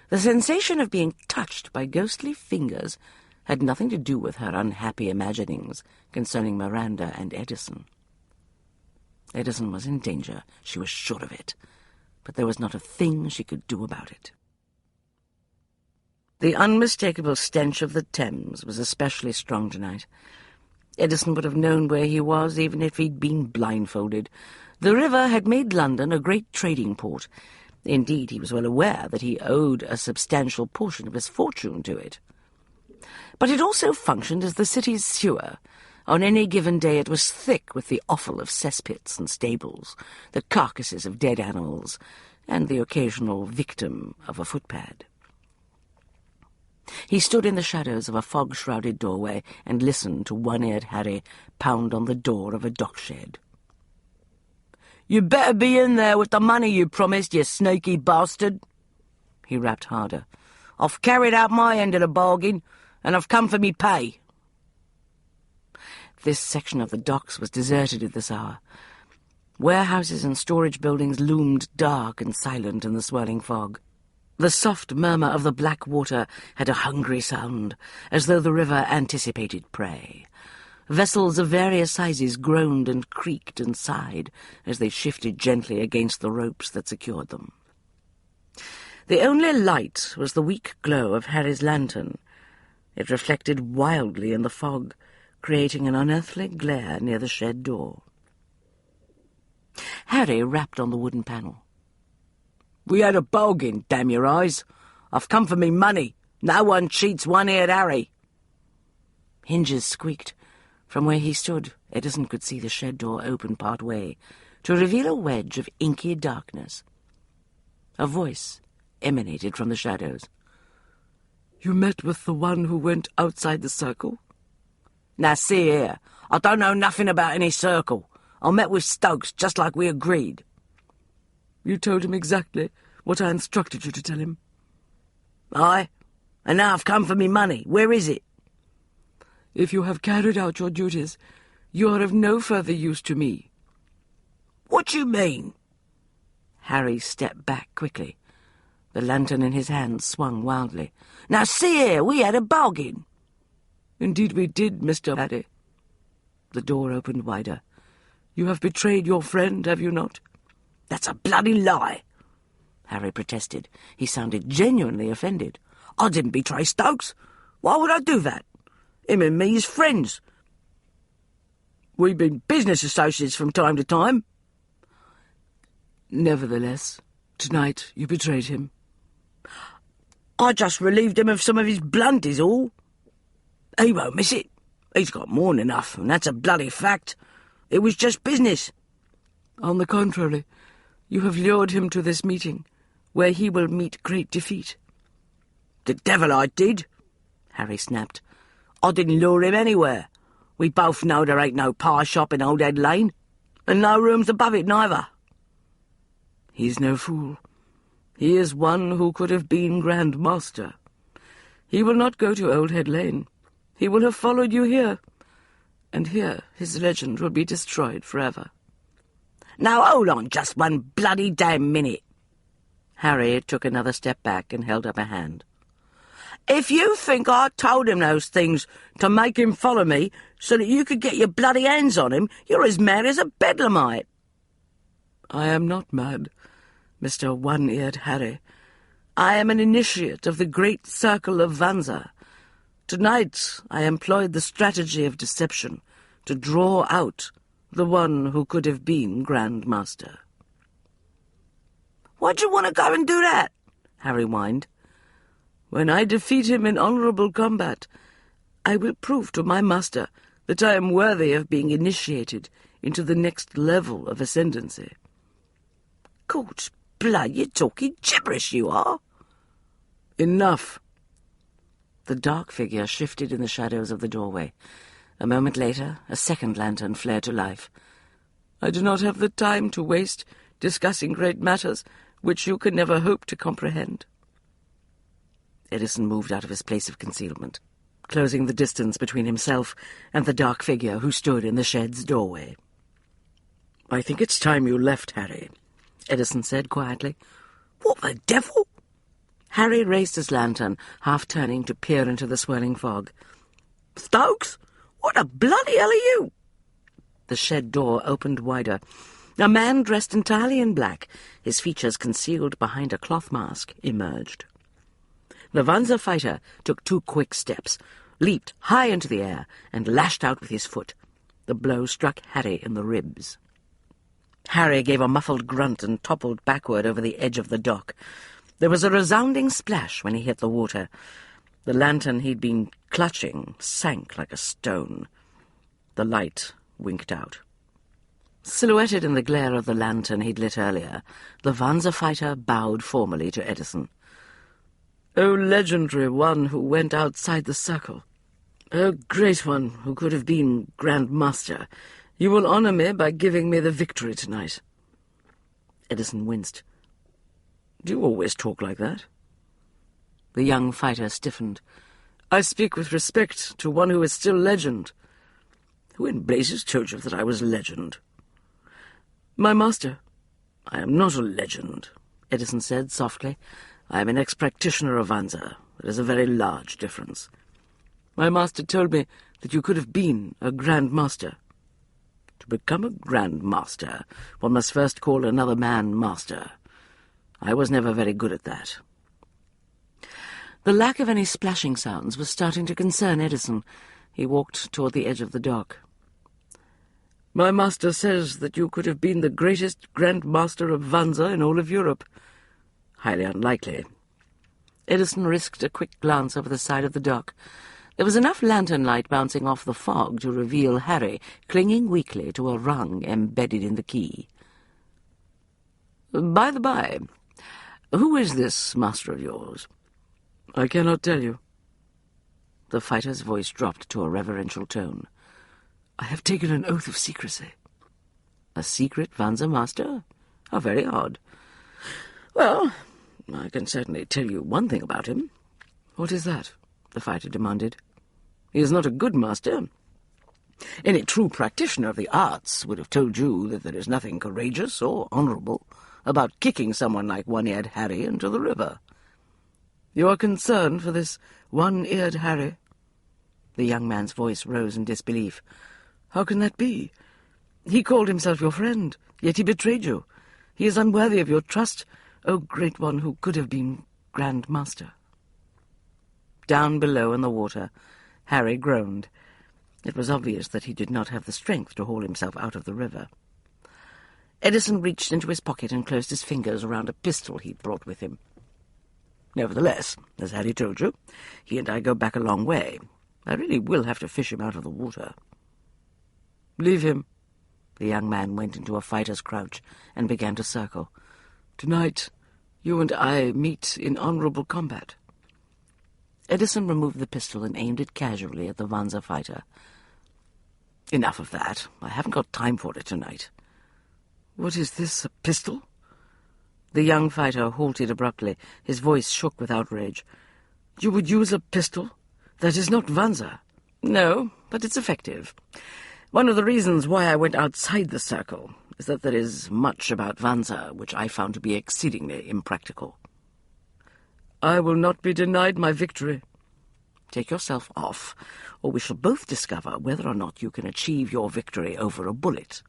The sensation of being touched by ghostly fingers had nothing to do with her unhappy imaginings concerning Miranda and Edison. Edison was in danger, she was sure of it, but there was not a thing she could do about it. The unmistakable stench of the Thames was especially strong tonight. Edison would have known where he was even if he'd been blindfolded. The river had made London a great trading port. Indeed, he was well aware that he owed a substantial portion of his fortune to it. But it also functioned as the city's sewer. On any given day it was thick with the offal of cesspits and stables, the carcasses of dead animals, and the occasional victim of a footpad. He stood in the shadows of a fog-shrouded doorway and listened to one-eared Harry pound on the door of a dock shed. "You better be in there with the money you promised, you snaky bastard!" He rapped harder. "I've carried out my end of the bargain, and I've come for me pay." This section of the docks was deserted at this hour. Warehouses and storage buildings loomed dark and silent in the swirling fog. The soft murmur of the black water had a hungry sound, as though the river anticipated prey. Vessels of various sizes groaned and creaked and sighed as they shifted gently against the ropes that secured them. The only light was the weak glow of Harry's lantern. It reflected wildly in the fog, creating an unearthly glare near the shed door. Harry rapped on the wooden panel. "We had a bargain, damn your eyes. I've come for me money. No one cheats one-eared Harry." Hinges squeaked. From where he stood, Edison could see the shed door open part way, to reveal a wedge of inky darkness. A voice emanated from the shadows. "You met with the one who went outside the circle?" "Now see here, I don't know nothing about any circle. I met with Stokes, just like we agreed." "You told him exactly what I instructed you to tell him?" "Aye, and now I've come for me money. Where is it?" "If you have carried out your duties, you are of no further use to me." "What do you mean?" Harry stepped back quickly. The lantern in his hand swung wildly. "Now see here, we had a bargain." "Indeed we did, Mr. Harry." The door opened wider. "You have betrayed your friend, have you not?" "That's a bloody lie," Harry protested. He sounded genuinely offended. "I didn't betray Stokes. Why would I do that? Him and me is friends. We've been business associates from time to time." "Nevertheless, tonight you betrayed him." "I just relieved him of some of his blunt is all. He won't miss it. He's got more than enough, and that's a bloody fact. It was just business." "On the contrary, you have lured him to this meeting, where he will meet great defeat." "The devil I did," Harry snapped. "I didn't lure him anywhere. We both know there ain't no pie shop in Old Head Lane, and no rooms above it neither." "He's no fool. He is one who could have been Grand Master. He will not go to Old Head Lane. He will have followed you here, and here his legend will be destroyed forever." "Now hold on just one bloody damn minute." Harry took another step back and held up a hand. If you think I told him those things to make him follow me so that you could get your bloody hands on him, you're as mad as a bedlamite." "I am not mad, Mr. One-Eared Harry. I am an initiate of the great circle of Vanza. Tonight I employed the strategy of deception to draw out the one who could have been Grand Master." "Why'd you want to go and do that?" Harry whined. "When I defeat him in honourable combat, I will prove to my master that I am worthy of being initiated into the next level of ascendancy." "Gord's blood, you're talking gibberish, you are." "Enough." The dark figure shifted in the shadows of the doorway. A moment later, a second lantern flared to life. "I do not have the time to waste discussing great matters which you can never hope to comprehend." Edison moved out of his place of concealment, closing the distance between himself and the dark figure who stood in the shed's doorway. "I think it's time you left, Harry," Edison said quietly. "What the devil?" Harry raised his lantern, half-turning to peer into the swirling fog. "Stokes, what the bloody hell are you?" The shed door opened wider. A man dressed entirely in black, his features concealed behind a cloth mask, emerged. The Vanza fighter took 2 quick steps, leaped high into the air, and lashed out with his foot. The blow struck Harry in the ribs. Harry gave a muffled grunt and toppled backward over the edge of the dock. There was a resounding splash when he hit the water. The lantern he'd been clutching sank like a stone. The light winked out. Silhouetted in the glare of the lantern he'd lit earlier, the Vanza fighter bowed formally to Edison. "O legendary one who went outside the circle, O great one who could have been Grand Master, you will honour me by giving me the victory tonight." Edison winced. "Do you always talk like that?" The young fighter stiffened. "I speak with respect to one who is still legend." "Who in blazes told you that I was legend?" "My master." "I am not a legend," Edison said softly. "I am an ex-practitioner of Vanza. There is a very large difference." "My master told me that you could have been a Grand Master." "To become a Grand Master, one must first call another man master. I was never very good at that." The lack of any splashing sounds was starting to concern Edison. He walked toward the edge of the dock. "My master says that you could have been the greatest Grand Master of Vanza in all of Europe." "Highly unlikely." Edison risked a quick glance over the side of the dock. There was enough lantern light bouncing off the fog to reveal Harry clinging weakly to a rung embedded in the quay. "By the by, who is this master of yours?" "I cannot tell you." The fighter's voice dropped to a reverential tone. "I have taken an oath of secrecy." "A secret Vanza master? How very odd." "Well, I can certainly tell you one thing about him." "What is that?" the fighter demanded. "He is not a good master. Any true practitioner of the arts would have told you that there is nothing courageous or honourable about kicking someone like One-Eared Harry into the river." "You are concerned for this One-Eared Harry?" The young man's voice rose in disbelief. "How can that be? He called himself your friend, yet he betrayed you. He is unworthy of your trust, O great one who could have been Grand Master." Down below in the water, Harry groaned. It was obvious that he did not have the strength to haul himself out of the river. Edison reached into his pocket and closed his fingers around a pistol he'd brought with him. "Nevertheless, as Harry told you, he and I go back a long way. I really will have to fish him out of the water." "Leave him." The young man went into a fighter's crouch and began to circle. "Tonight, you and I meet in honourable combat." Edison removed the pistol and aimed it casually at the Vanza fighter. "Enough of that. I haven't got time for it tonight." "What is this, a pistol?" The young fighter halted abruptly. His voice shook with outrage. "You would use a pistol? That is not Vanza." "No, but it's effective. One of the reasons why I went outside the circle is that there is much about Vanza which I found to be exceedingly impractical." "I will not be denied my victory." Take yourself off, or we shall both discover whether or not you can achieve your victory over a bullet."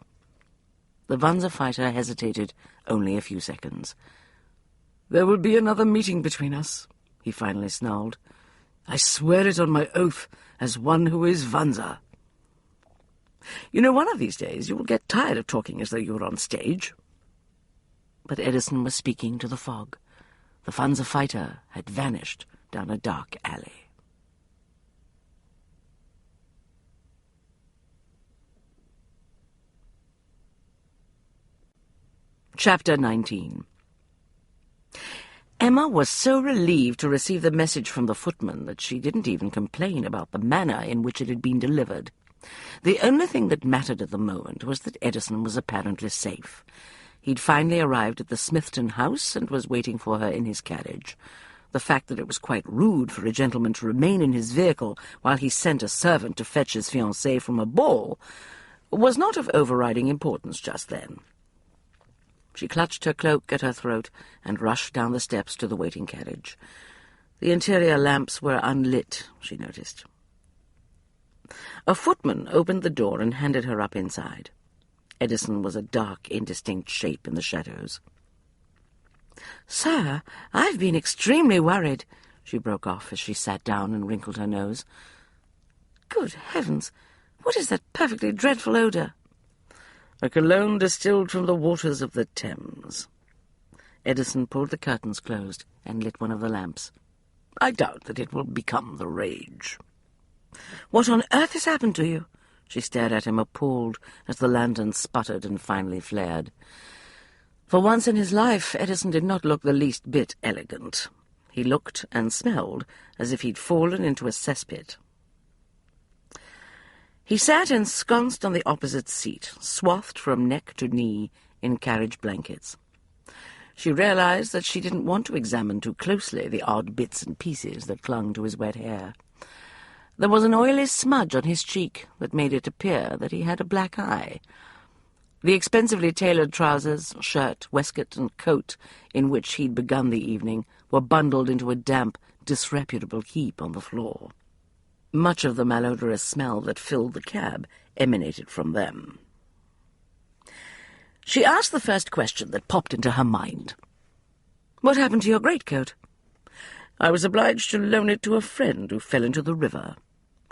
The Vanza fighter hesitated only a few seconds. "There will be another meeting between us," he finally snarled. "I swear it on my oath as one who is Vanza. You know, one of these days you will get tired of talking as though you were on stage." But Edison was speaking to the fog. The Vanza fighter had vanished down a dark alley. Chapter 19. Emma was so relieved to receive the message from the footman that she didn't even complain about the manner in which it had been delivered. The only thing that mattered at the moment was that Edison was apparently safe. He'd finally arrived at the Smithton house and was waiting for her in his carriage. The fact that it was quite rude for a gentleman to remain in his vehicle while he sent a servant to fetch his fiancée from a ball was not of overriding importance just then. She clutched her cloak at her throat and rushed down the steps to the waiting carriage. The interior lamps were unlit, she noticed. A footman opened the door and handed her up inside. Edison was a dark, indistinct shape in the shadows. "Sir, I've been extremely worried," she broke off as she sat down and wrinkled her nose. "Good heavens, what is that perfectly dreadful odour?" "A cologne distilled from the waters of the Thames." Edison pulled the curtains closed and lit one of the lamps. "I doubt that it will become the rage." "What on earth has happened to you?" She stared at him, appalled, as the lantern sputtered and finally flared. For once in his life, Edison did not look the least bit elegant. He looked and smelled as if he'd fallen into a cesspit. He sat ensconced on the opposite seat, swathed from neck to knee in carriage blankets. She realized that she didn't want to examine too closely the odd bits and pieces that clung to his wet hair. There was an oily smudge on his cheek that made it appear that he had a black eye. The expensively tailored trousers, shirt, waistcoat, and coat in which he'd begun the evening were bundled into a damp, disreputable heap on the floor. Much of the malodorous smell that filled the cab emanated from them. She asked the first question that popped into her mind. "What happened to your greatcoat?" "I was obliged to loan it to a friend who fell into the river."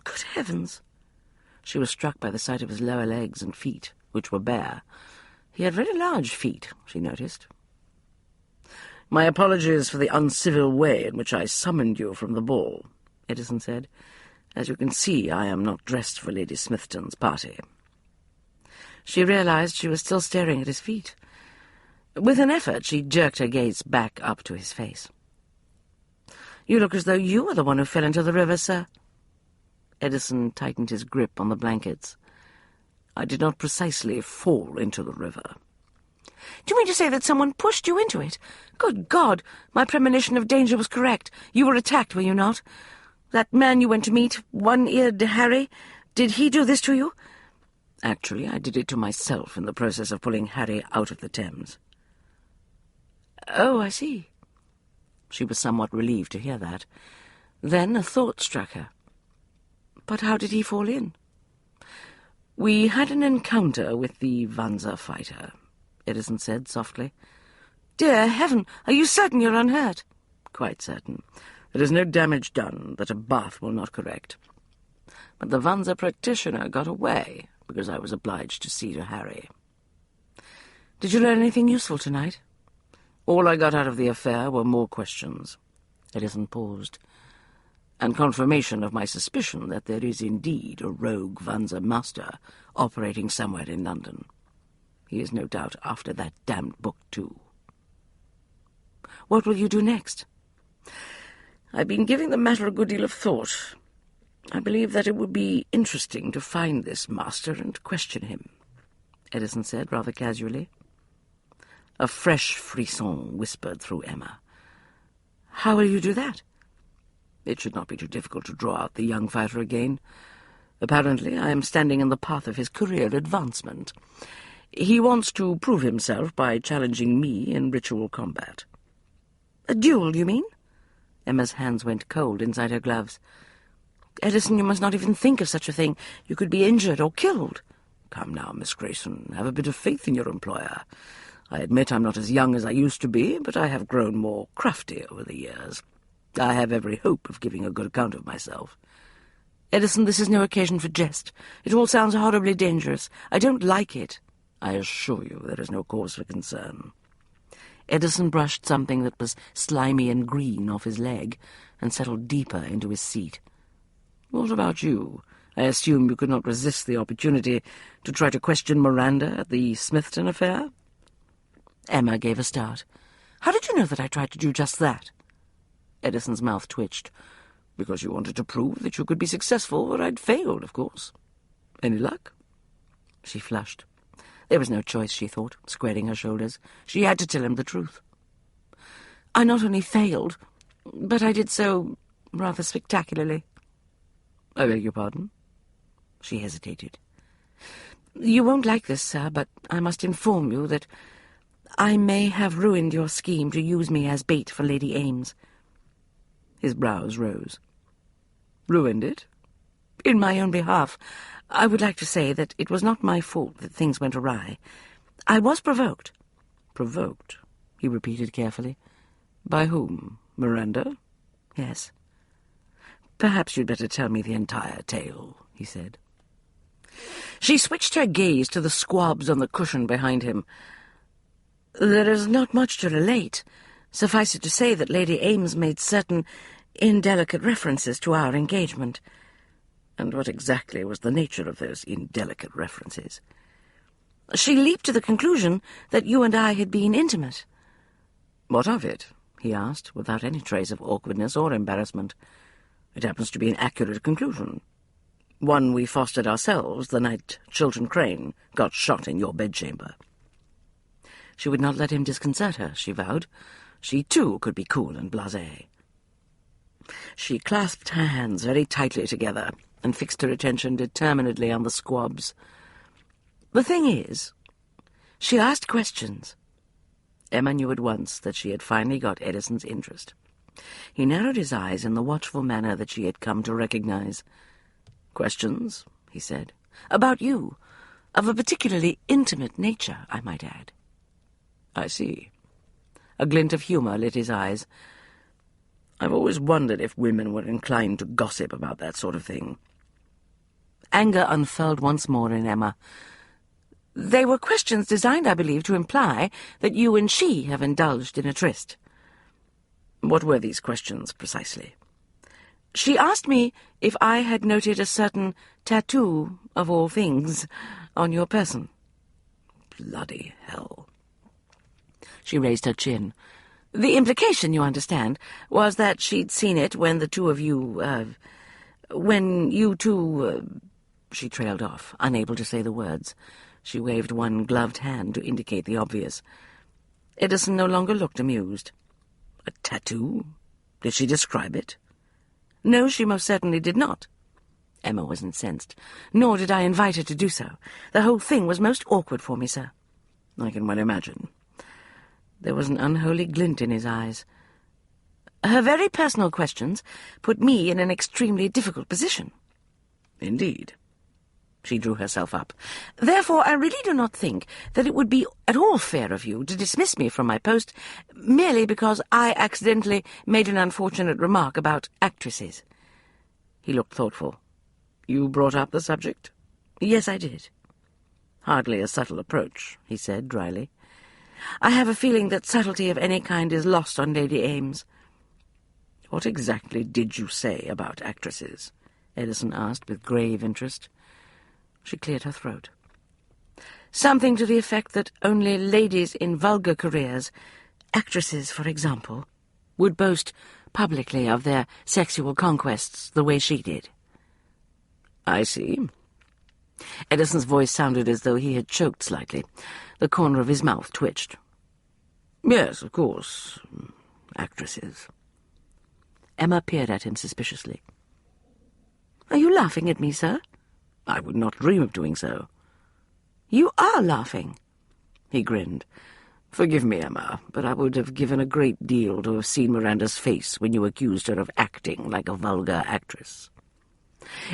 "Good heavens!" She was struck by the sight of his lower legs and feet, which were bare. He had very large feet, she noticed. "My apologies for the uncivil way in which I summoned you from the ball," Edison said. "As you can see, I am not dressed for Lady Smithton's party." She realized she was still staring at his feet. With an effort, she jerked her gaze back up to his face. "You look as though you were the one who fell into the river, sir." Edison tightened his grip on the blankets. "I did not precisely fall into the river." "Do you mean to say that someone pushed you into it? Good God, my premonition of danger was correct. You were attacked, were you not? That man you went to meet, one-eared Harry, did he do this to you?" "Actually, I did it to myself in the process of pulling Harry out of the Thames." "Oh, I see." She was somewhat relieved to hear that. Then a thought struck her. "But how did he fall in?" "We had an encounter with the Vanza fighter," Edison said softly. "Dear heaven, are you certain you're unhurt?" "Quite certain. There is no damage done that a bath will not correct. But the Vanza practitioner got away because I was obliged to see to Harry." "Did you learn anything useful tonight?" "All I got out of the affair were more questions." Edison paused. "And confirmation of my suspicion that there is indeed a rogue Vanza master operating somewhere in London. He is no doubt after that damned book, too." "What will you do next?" "I've been giving the matter a good deal of thought. I believe that it would be interesting to find this master and question him," Edison said rather casually. A fresh frisson whispered through Emma. "How will you do that?" "It should not be too difficult to draw out the young fighter again. Apparently I am standing in the path of his career advancement. He wants to prove himself by challenging me in ritual combat." "A duel, you mean?" Emma's hands went cold inside her gloves. Edison, you must not even think of such a thing. You could be injured or killed. Come now, Miss Grayson, have a bit of faith in your employer. I admit I'm not as young as I used to be, but I have grown more crafty over the years. I have every hope of giving a good account of myself. Edison, this is no occasion for jest. It all sounds horribly dangerous. I don't like it. I assure you there is no cause for concern. Edison brushed something that was slimy and green off his leg and settled deeper into his seat. What about you? I assume you could not resist the opportunity to try to question Miranda at the Smithton affair? Emma gave a start. How did you know that I tried to do just that? Edison's mouth twitched. Because you wanted to prove that you could be successful where I'd failed, of course. Any luck? She flushed. There was no choice, she thought, squaring her shoulders. She had to tell him the truth. I not only failed, but I did so rather spectacularly. I beg your pardon? She hesitated. You won't like this, sir, but I must inform you that I may have ruined your scheme to use me as bait for Lady Ames. His brows rose. Ruined it? In my own behalf, I would like to say that it was not my fault that things went awry. I was provoked. Provoked, he repeated carefully. By whom? Miranda? Yes. Perhaps you'd better tell me the entire tale, he said. She switched her gaze to the squabs on the cushion behind him. There is not much to relate. Suffice it to say that Lady Ames made certain indelicate references to our engagement. And what exactly was the nature of those indelicate references? She leaped to the conclusion that you and I had been intimate. What of it? He asked, without any trace of awkwardness or embarrassment. It happens to be an accurate conclusion. One we fostered ourselves the night Chiltern Crane got shot in your bedchamber. She would not let him disconcert her, she vowed. She, too, could be cool and blasé. She clasped her hands very tightly together and fixed her attention determinedly on the squabs. The thing is, she asked questions. Emma knew at once that she had finally got Edison's interest. He narrowed his eyes in the watchful manner that she had come to recognize. "Questions?" he said. "About you. Of a particularly intimate nature, I might add." "I see." A glint of humour lit his eyes. "I've always wondered if women were inclined to gossip about that sort of thing." Anger unfurled once more in Emma. "They were questions designed, I believe, to imply that you and she have indulged in a tryst." "What were these questions, precisely?" "She asked me if I had noted a certain tattoo, of all things, on your person." "Bloody hell." She raised her chin. "The implication, you understand, was that she'd seen it when the two of you, when you two, She trailed off, unable to say the words. She waved one gloved hand to indicate the obvious. Edison no longer looked amused. "A tattoo? Did she describe it?" "No, she most certainly did not." Emma was incensed. "Nor did I invite her to do so. The whole thing was most awkward for me, sir." "I can well imagine." There was an unholy glint in his eyes. "Her very personal questions put me in an extremely difficult position." "Indeed." She drew herself up. "Therefore, I really do not think that it would be at all fair of you to dismiss me from my post merely because I accidentally made an unfortunate remark about actresses." He looked thoughtful. "You brought up the subject?" "Yes, I did." "Hardly a subtle approach," he said dryly. "I have a feeling that subtlety of any kind is lost on Lady Ames." "What exactly did you say about actresses?" Edison asked with grave interest. She cleared her throat. "Something to the effect that only ladies in vulgar careers, actresses, for example, would boast publicly of their sexual conquests the way she did." "I see." Edison's voice sounded as though he had choked slightly. The corner of his mouth twitched. "Yes, of course. Actresses." Emma peered at him suspiciously. "Are you laughing at me, sir?" "I would not dream of doing so." "You are laughing." He grinned. "Forgive me, Emma, but I would have given a great deal to have seen Miranda's face when you accused her of acting like a vulgar actress."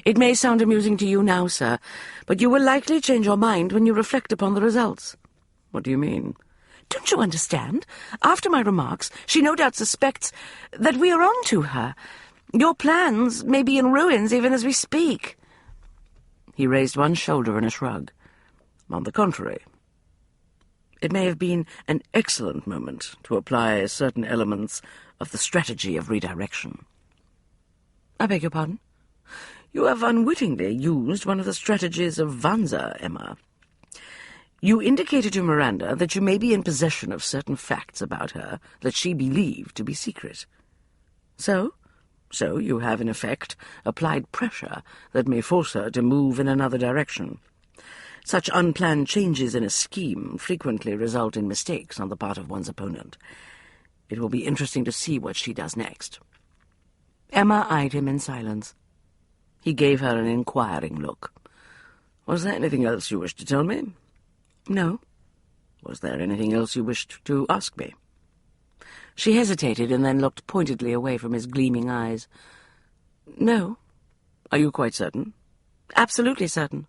It may sound amusing to you now, sir, but you will likely change your mind when you reflect upon the results. What do you mean? Don't you understand? After my remarks, she no doubt suspects that we are on to her. Your plans may be in ruins even as we speak. He raised one shoulder in a shrug. On the contrary, it may have been an excellent moment to apply certain elements of the strategy of redirection. I beg your pardon? You have unwittingly used one of the strategies of Vanza, Emma. You indicated to Miranda that you may be in possession of certain facts about her that she believed to be secret. So you have, in effect, applied pressure that may force her to move in another direction. Such unplanned changes in a scheme frequently result in mistakes on the part of one's opponent. It will be interesting to see what she does next. Emma eyed him in silence. He gave her an inquiring look. Was there anything else you wished to tell me? No. Was there anything else you wished to ask me? She hesitated and then looked pointedly away from his gleaming eyes. No. Are you quite certain? Absolutely certain.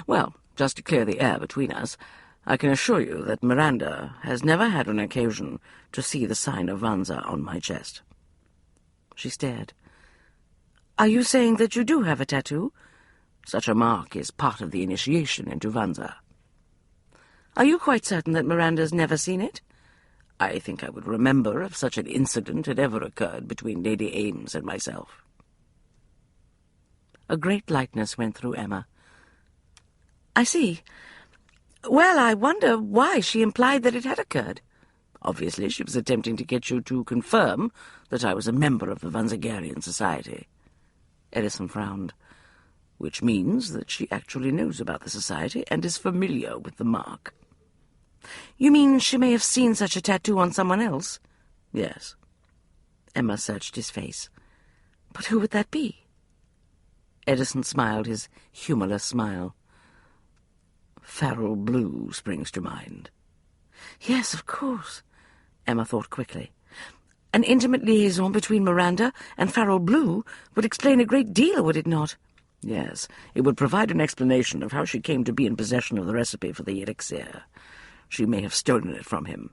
Well, just to clear the air between us, I can assure you that Miranda has never had an occasion to see the sign of Vanza on my chest. She stared. Are you saying that you do have a tattoo? Such a mark is part of the initiation into Vanza. Are you quite certain that Miranda's never seen it? I think I would remember if such an incident had ever occurred between Lady Ames and myself. A great lightness went through Emma. I see. Well, I wonder why she implied that it had occurred. Obviously, she was attempting to get you to confirm that I was a member of the Vanzagarian Society. Edison frowned. Which means that she actually knows about the society and is familiar with the mark. You mean she may have seen such a tattoo on someone else? Yes. Emma searched his face. But who would that be? Edison smiled his humorless smile. Farrell Blue springs to mind. Yes, of course, Emma thought quickly. An intimate liaison between Miranda and Farrell Blue would explain a great deal, would it not? Yes, it would provide an explanation of how she came to be in possession of the recipe for the elixir. She may have stolen it from him.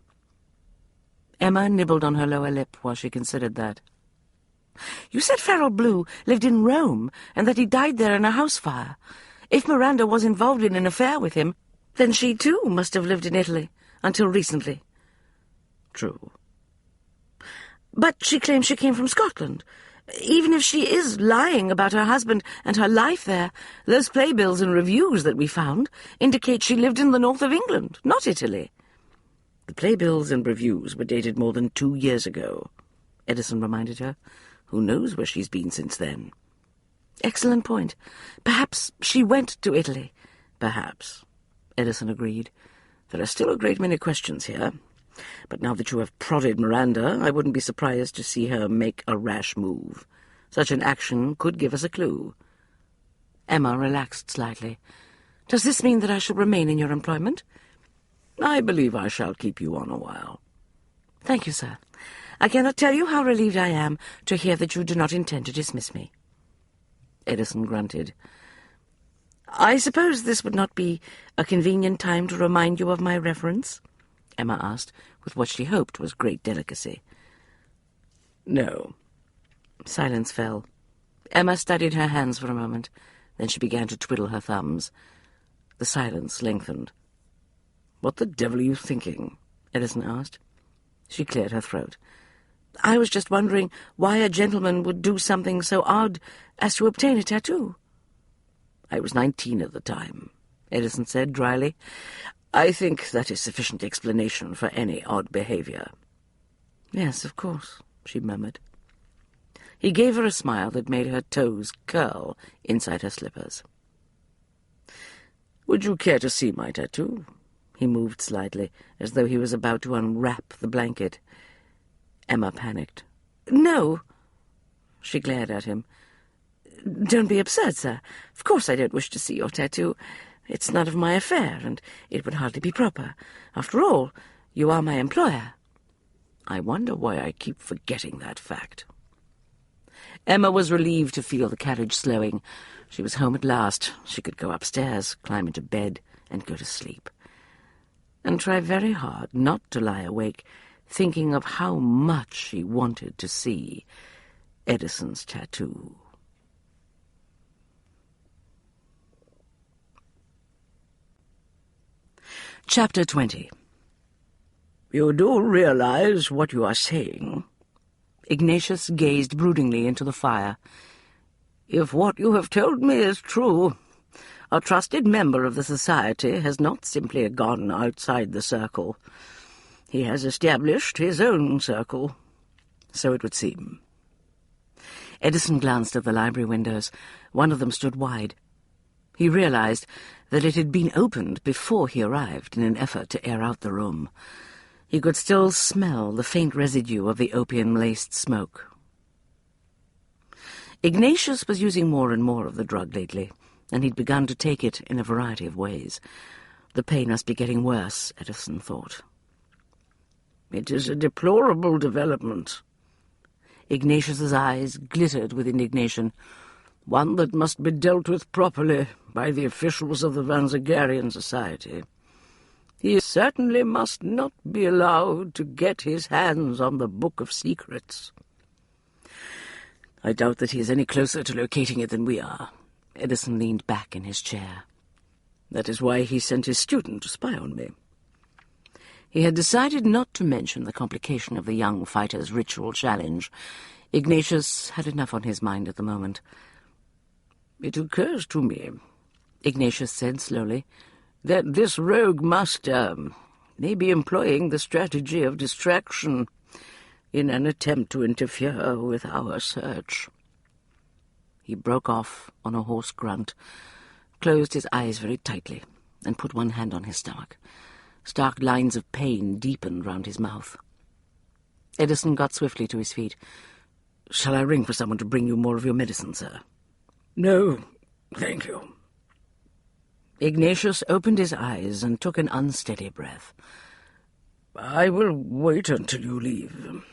Emma nibbled on her lower lip while she considered that. You said Farrell Blue lived in Rome and that he died there in a house fire. If Miranda was involved in an affair with him, then she too must have lived in Italy until recently. True. But she claims she came from Scotland. Even if she is lying about her husband and her life there, those playbills and reviews that we found indicate she lived in the north of England, not Italy. The playbills and reviews were dated more than 2 years ago, Edison reminded her. Who knows where she's been since then? Excellent point. Perhaps she went to Italy. Perhaps, Edison agreed. There are still a great many questions here. But now that you have prodded Miranda, I wouldn't be surprised to see her make a rash move. Such an action could give us a clue. Emma relaxed slightly. Does this mean that I shall remain in your employment? I believe I shall keep you on a while. Thank you, sir. I cannot tell you how relieved I am to hear that you do not intend to dismiss me. Edison grunted. I suppose this would not be a convenient time to remind you of my reference? Emma asked, with what she hoped was great delicacy. No. Silence fell. Emma studied her hands for a moment. Then she began to twiddle her thumbs. The silence lengthened. What the devil are you thinking? Edison asked. She cleared her throat. I was just wondering why a gentleman would do something so odd as to obtain a tattoo. I was 19 at the time, Edison said dryly. I think that is sufficient explanation for any odd behavior. Yes, of course, she murmured. He gave her a smile that made her toes curl inside her slippers. Would you care to see my tattoo? He moved slightly, as though he was about to unwrap the blanket. Emma panicked. No. She glared at him. Don't be absurd, sir. Of course I don't wish to see your tattoo. It's none of my affair, and it would hardly be proper. After all, you are my employer. I wonder why I keep forgetting that fact. Emma was relieved to feel the carriage slowing. She was home at last. She could go upstairs, climb into bed, and go to sleep. And try very hard not to lie awake, thinking of how much she wanted to see Edison's tattoo. Chapter 20. You do realize what you are saying? Ignatius gazed broodingly into the fire. If what you have told me is true, a trusted member of the society has not simply gone outside the circle. He has established his own circle. So it would seem. Edison glanced at the library windows. One of them stood wide. He realized that it had been opened before he arrived in an effort to air out the room. He could still smell the faint residue of the opium-laced smoke. Ignatius was using more and more of the drug lately, and he'd begun to take it in a variety of ways. The pain must be getting worse, Edison thought. It is a deplorable development. Ignatius's eyes glittered with indignation, one that must be dealt with properly by the officials of the Vanzagarian Society. He certainly must not be allowed to get his hands on the Book of Secrets. I doubt that he is any closer to locating it than we are. Edison leaned back in his chair. That is why he sent his student to spy on me. He had decided not to mention the complication of the young fighter's ritual challenge. Ignatius had enough on his mind at the moment. It occurs to me, Ignatius said slowly, that this rogue master may be employing the strategy of distraction in an attempt to interfere with our search. He broke off on a hoarse grunt, closed his eyes very tightly, and put one hand on his stomach. Stark lines of pain deepened round his mouth. Edison got swiftly to his feet. "Shall I ring for someone to bring you more of your medicine, sir?" "No, thank you." Ignatius opened his eyes and took an unsteady breath. "I will wait until you leave.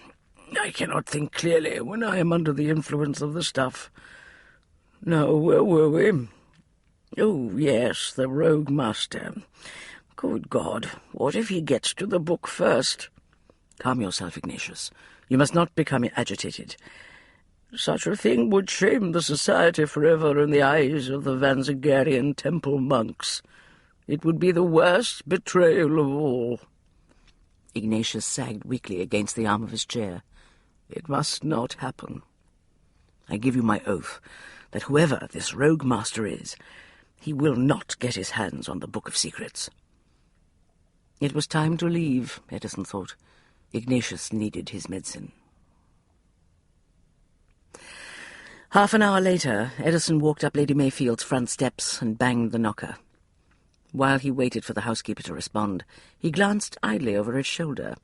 I cannot think clearly when I am under the influence of the stuff. Now, where were we? Oh, yes, the rogue master. Good God, what if he gets to the book first?" "Calm yourself, Ignatius. You must not become agitated. Such a thing would shame the society forever in the eyes of the Vanzagarian temple monks. It would be the worst betrayal of all." Ignatius sagged weakly against the arm of his chair. "It must not happen. I give you my oath that whoever this rogue master is, he will not get his hands on the Book of Secrets." It was time to leave, Edison thought. Ignatius needed his medicine. Half an hour later, Edison walked up Lady Mayfield's front steps and banged the knocker. While he waited for the housekeeper to respond, he glanced idly over his shoulder.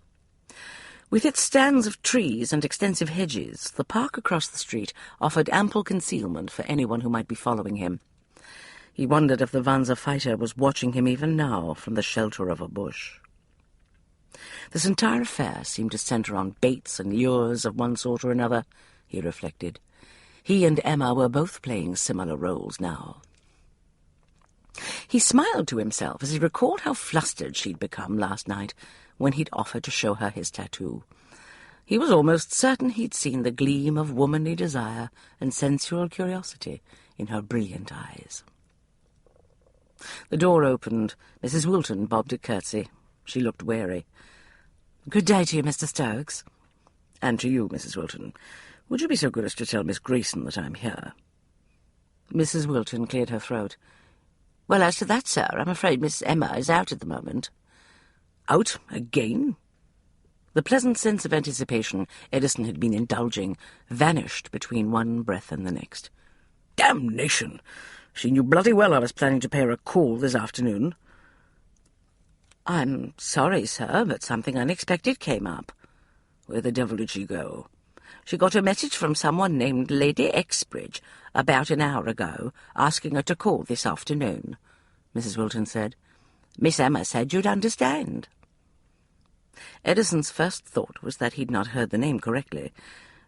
With its stands of trees and extensive hedges, the park across the street offered ample concealment for anyone who might be following him. He wondered if the Vanza fighter was watching him even now from the shelter of a bush. This entire affair seemed to centre on baits and lures of one sort or another, he reflected. He and Emma were both playing similar roles now. He smiled to himself as he recalled how flustered she'd become last night when he'd offered to show her his tattoo. He was almost certain he'd seen the gleam of womanly desire and sensual curiosity in her brilliant eyes. The door opened. Mrs. Wilton bobbed a curtsy. She looked wary. "Good day to you, Mr. Stokes." "And to you, Mrs. Wilton. Would you be so good as to tell Miss Grayson that I'm here?" Mrs. Wilton cleared her throat. "Well, as to that, sir, I'm afraid Miss Emma is out at the moment." "Out again?" The pleasant sense of anticipation Edison had been indulging vanished between one breath and the next. "Damnation! She knew bloody well I was planning to pay her a call this afternoon." "I'm sorry, sir, but something unexpected came up." "Where the devil did she go?" "She got a message from someone named Lady Exbridge about an hour ago, asking her to call this afternoon," Mrs. Wilton said. "Miss Emma said you'd understand." Edison's first thought was that he'd not heard the name correctly.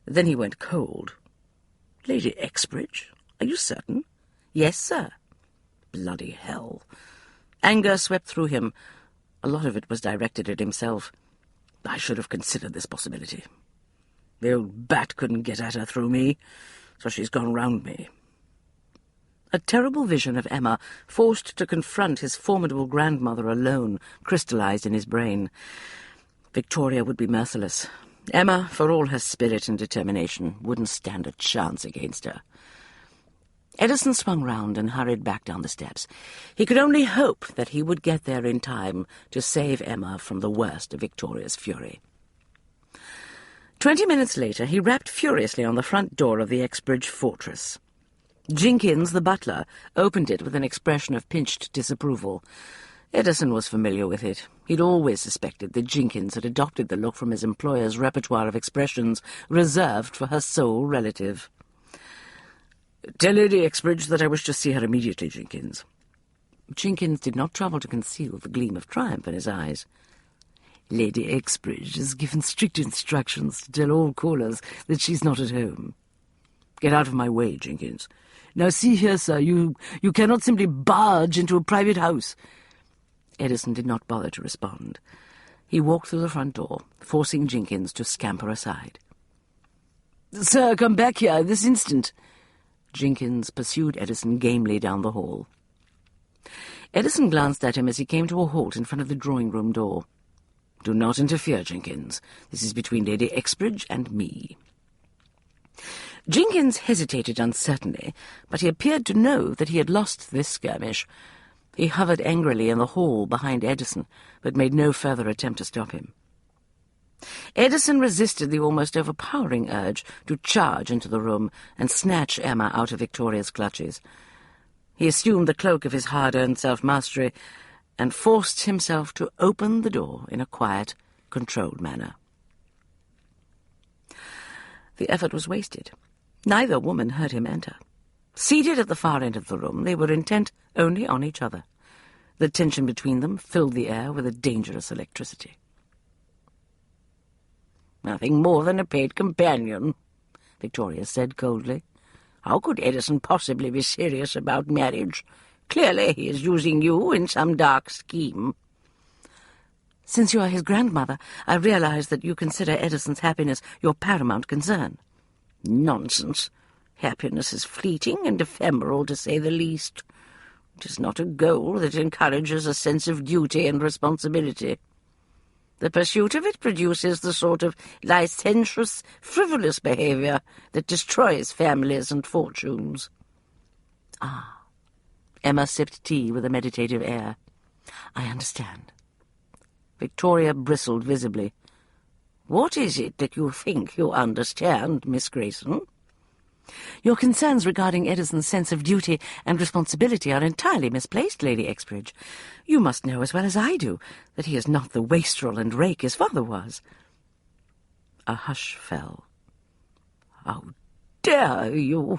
Then he went cold. Lady Exbridge? Are you certain? Yes, sir. Bloody hell. Anger swept through him. A lot of it was directed at himself. I should have considered this possibility. The old bat couldn't get at her through me, so she's gone round me. A terrible vision of Emma, forced to confront his formidable grandmother alone, crystallized in his brain. Victoria would be merciless. Emma, for all her spirit and determination, wouldn't stand a chance against her. Edison swung round and hurried back down the steps. He could only hope that he would get there in time to save Emma from the worst of Victoria's fury. 20 minutes later, he rapped furiously on the front door of the Exbridge fortress. Jenkins, the butler, opened it with an expression of pinched disapproval. Edison was familiar with it. He'd always suspected that Jenkins had adopted the look from his employer's repertoire of expressions reserved for her sole relative. "Tell Lady Exbridge that I wish to see her immediately, Jenkins." Jenkins did not trouble to conceal the gleam of triumph in his eyes. "Lady Exbridge has given strict instructions to tell all callers that she's not at home." "Get out of my way, Jenkins. Now see here, sir, you cannot simply barge into a private house." Edison did not bother to respond. He walked through the front door, forcing Jenkins to scamper aside. "Sir, come back here this instant." Jenkins pursued Edison gamely down the hall. Edison glanced at him as he came to a halt in front of the drawing-room door. "Do not interfere, Jenkins. This is between Lady Exbridge and me." Jenkins hesitated uncertainly, but he appeared to know that he had lost this skirmish. He hovered angrily in the hall behind Edison, but made no further attempt to stop him. Edison resisted the almost overpowering urge to charge into the room and snatch Emma out of Victoria's clutches. He assumed the cloak of his hard-earned self-mastery and forced himself to open the door in a quiet, controlled manner. The effort was wasted. Neither woman heard him enter. Seated at the far end of the room, they were intent only on each other. The tension between them filled the air with a dangerous electricity. "Nothing more than a paid companion," Victoria said coldly. "How could Edison possibly be serious about marriage? Clearly he is using you in some dark scheme." "Since you are his grandmother, I realize that you consider Edison's happiness your paramount concern." "Nonsense. Happiness is fleeting and ephemeral, to say the least. It is not a goal that encourages a sense of duty and responsibility. The pursuit of it produces the sort of licentious, frivolous behavior that destroys families and fortunes." "Ah." Emma sipped tea with a meditative air. "I understand." Victoria bristled visibly. "What is it that you think you understand, Miss Grayson?" "Your concerns regarding Edison's sense of duty and responsibility are entirely misplaced, Lady Exbridge. You must know as well as I do that he is not the wastrel and rake his father was." A hush fell. "How dare you!"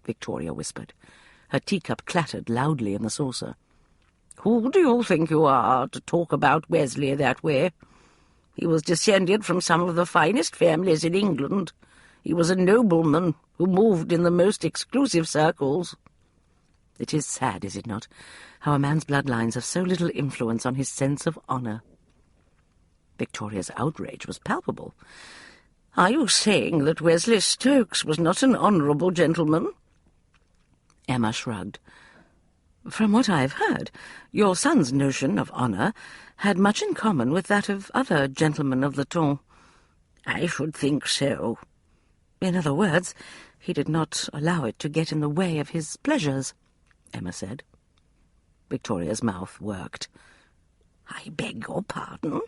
Victoria whispered. Her teacup clattered loudly in the saucer. "Who do you think you are to talk about Wesley that way? He was descended from some of the finest families in England. He was a nobleman who moved in the most exclusive circles." It is sad, is it not, how a man's bloodlines have so little influence on his sense of honour? Victoria's outrage was palpable. "Are you saying that Wesley Stokes was not an honourable gentleman?" Emma shrugged. "From what I have heard, your son's notion of honour had much in common with that of other gentlemen of the ton." "I should think so." "In other words, he did not allow it to get in the way of his pleasures," Emma said. Victoria's mouth worked. "I beg your pardon?"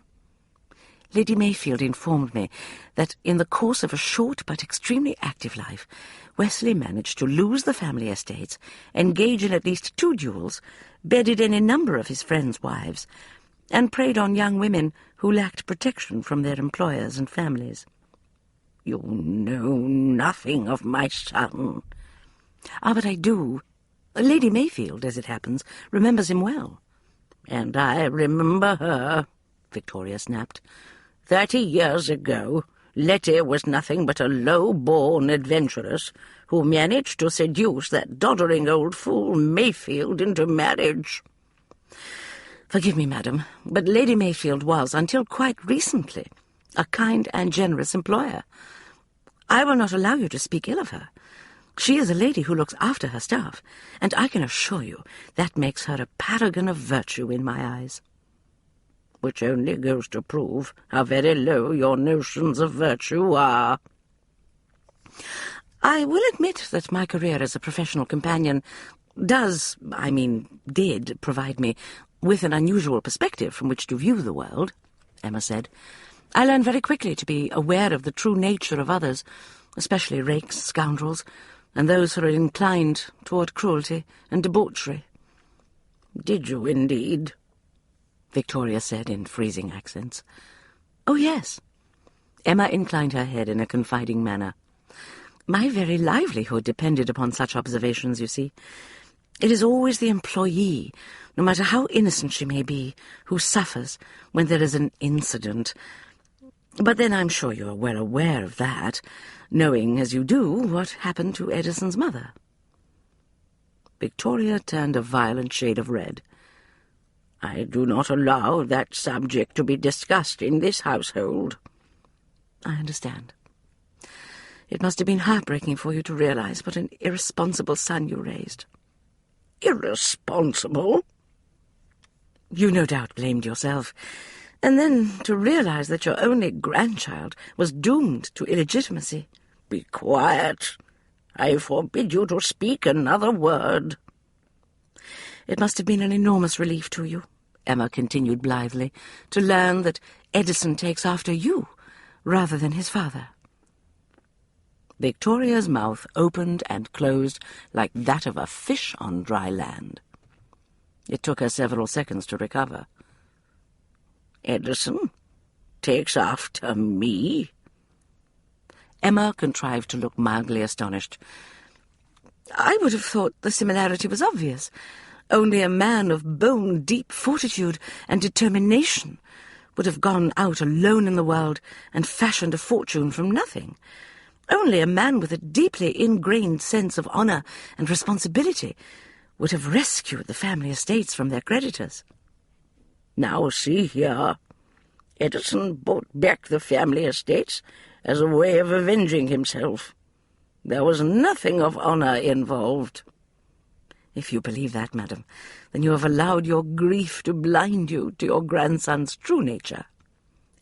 "Lady Mayfield informed me that in the course of a short but extremely active life, Wesley managed to lose the family estates, engage in at least 2 duels, bedded in a number of his friends' wives, and preyed on young women who lacked protection from their employers and families." "You know nothing of my son." "Ah, but I do. Lady Mayfield, as it happens, remembers him well." "And I remember her," Victoria snapped. 30 years ago, Letty was nothing but a low-born adventuress who managed to seduce that doddering old fool Mayfield into marriage. Forgive me, madam, but Lady Mayfield was, until quite recently, a kind and generous employer. I will not allow you to speak ill of her. She is a lady who looks after her staff, and I can assure you that makes her a paragon of virtue in my eyes. Which only goes to prove how very low your notions of virtue are. I will admit that my career as a professional companion did provide me with an unusual perspective from which to view the world, Emma said. I learned very quickly to be aware of the true nature of others, especially rakes, scoundrels, and those who are inclined toward cruelty and debauchery. Did you indeed? Victoria said in freezing accents. Oh, yes. Emma inclined her head in a confiding manner. My very livelihood depended upon such observations, you see. It is always the employee, no matter how innocent she may be, who suffers when there is an incident. But then I'm sure you are well aware of that, knowing, as you do, what happened to Edison's mother. Victoria turned a violent shade of red. I do not allow that subject to be discussed in this household. I understand. It must have been heartbreaking for you to realize what an irresponsible son you raised. Irresponsible? You no doubt blamed yourself. And then to realize that your only grandchild was doomed to illegitimacy. Be quiet. I forbid you to speak another word. It must have been an enormous relief to you, Emma continued blithely, to learn that Edison takes after you rather than his father. Victoria's mouth opened and closed like that of a fish on dry land. It took her several seconds to recover. Edison takes after me? Emma contrived to look mildly astonished. I would have thought the similarity was obvious. Only a man of bone-deep fortitude and determination would have gone out alone in the world and fashioned a fortune from nothing. Only a man with a deeply ingrained sense of honour and responsibility would have rescued the family estates from their creditors. Now see here, Edison bought back the family estates as a way of avenging himself. There was nothing of honour involved. If you believe that, madam, then you have allowed your grief to blind you to your grandson's true nature,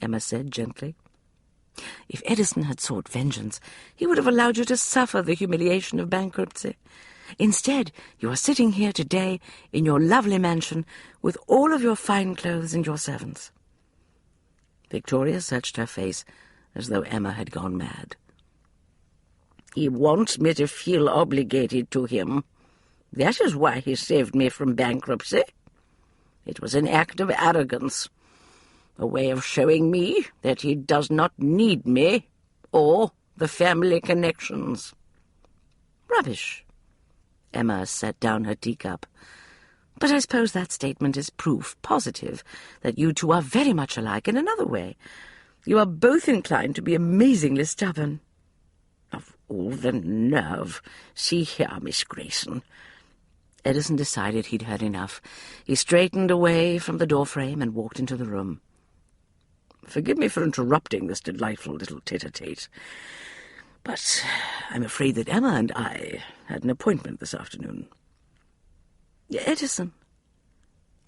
Emma said gently. If Edison had sought vengeance, he would have allowed you to suffer the humiliation of bankruptcy. Instead, you are sitting here today in your lovely mansion with all of your fine clothes and your servants. Victoria searched her face as though Emma had gone mad. He wants me to feel obligated to him. That is why he saved me from bankruptcy. It was an act of arrogance, a way of showing me that he does not need me or the family connections. Rubbish. Emma set down her teacup. But I suppose that statement is proof positive that you two are very much alike in another way. You are both inclined to be amazingly stubborn. Of all the nerve. See here, Miss Grayson. Edison decided he'd heard enough. He straightened away from the doorframe and walked into the room. Forgive me for interrupting this delightful little tete-a-tete, but I'm afraid that Emma and I had an appointment this afternoon. Edison.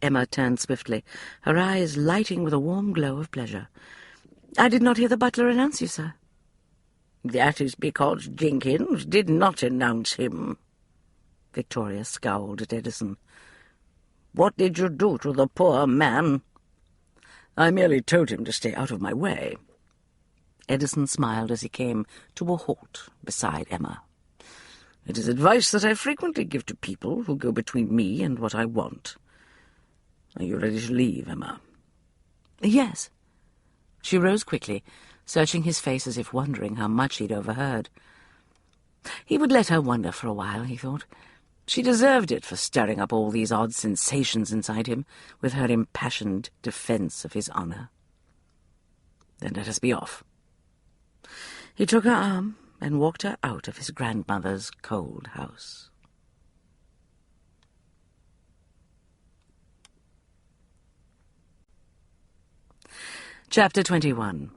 Emma turned swiftly, her eyes lighting with a warm glow of pleasure. I did not hear the butler announce you, sir. That is because Jenkins did not announce him. Victoria scowled at Edison. What did you do to the poor man? I merely told him to stay out of my way. Edison smiled as he came to a halt beside Emma. It is advice that I frequently give to people who go between me and what I want. Are you ready to leave, Emma? Yes. She rose quickly, searching his face as if wondering how much he'd overheard. He would let her wonder for a while, he thought. She deserved it for stirring up all these odd sensations inside him with her impassioned defence of his honour. Then let us be off. He took her arm and walked her out of his grandmother's cold house. Chapter 21.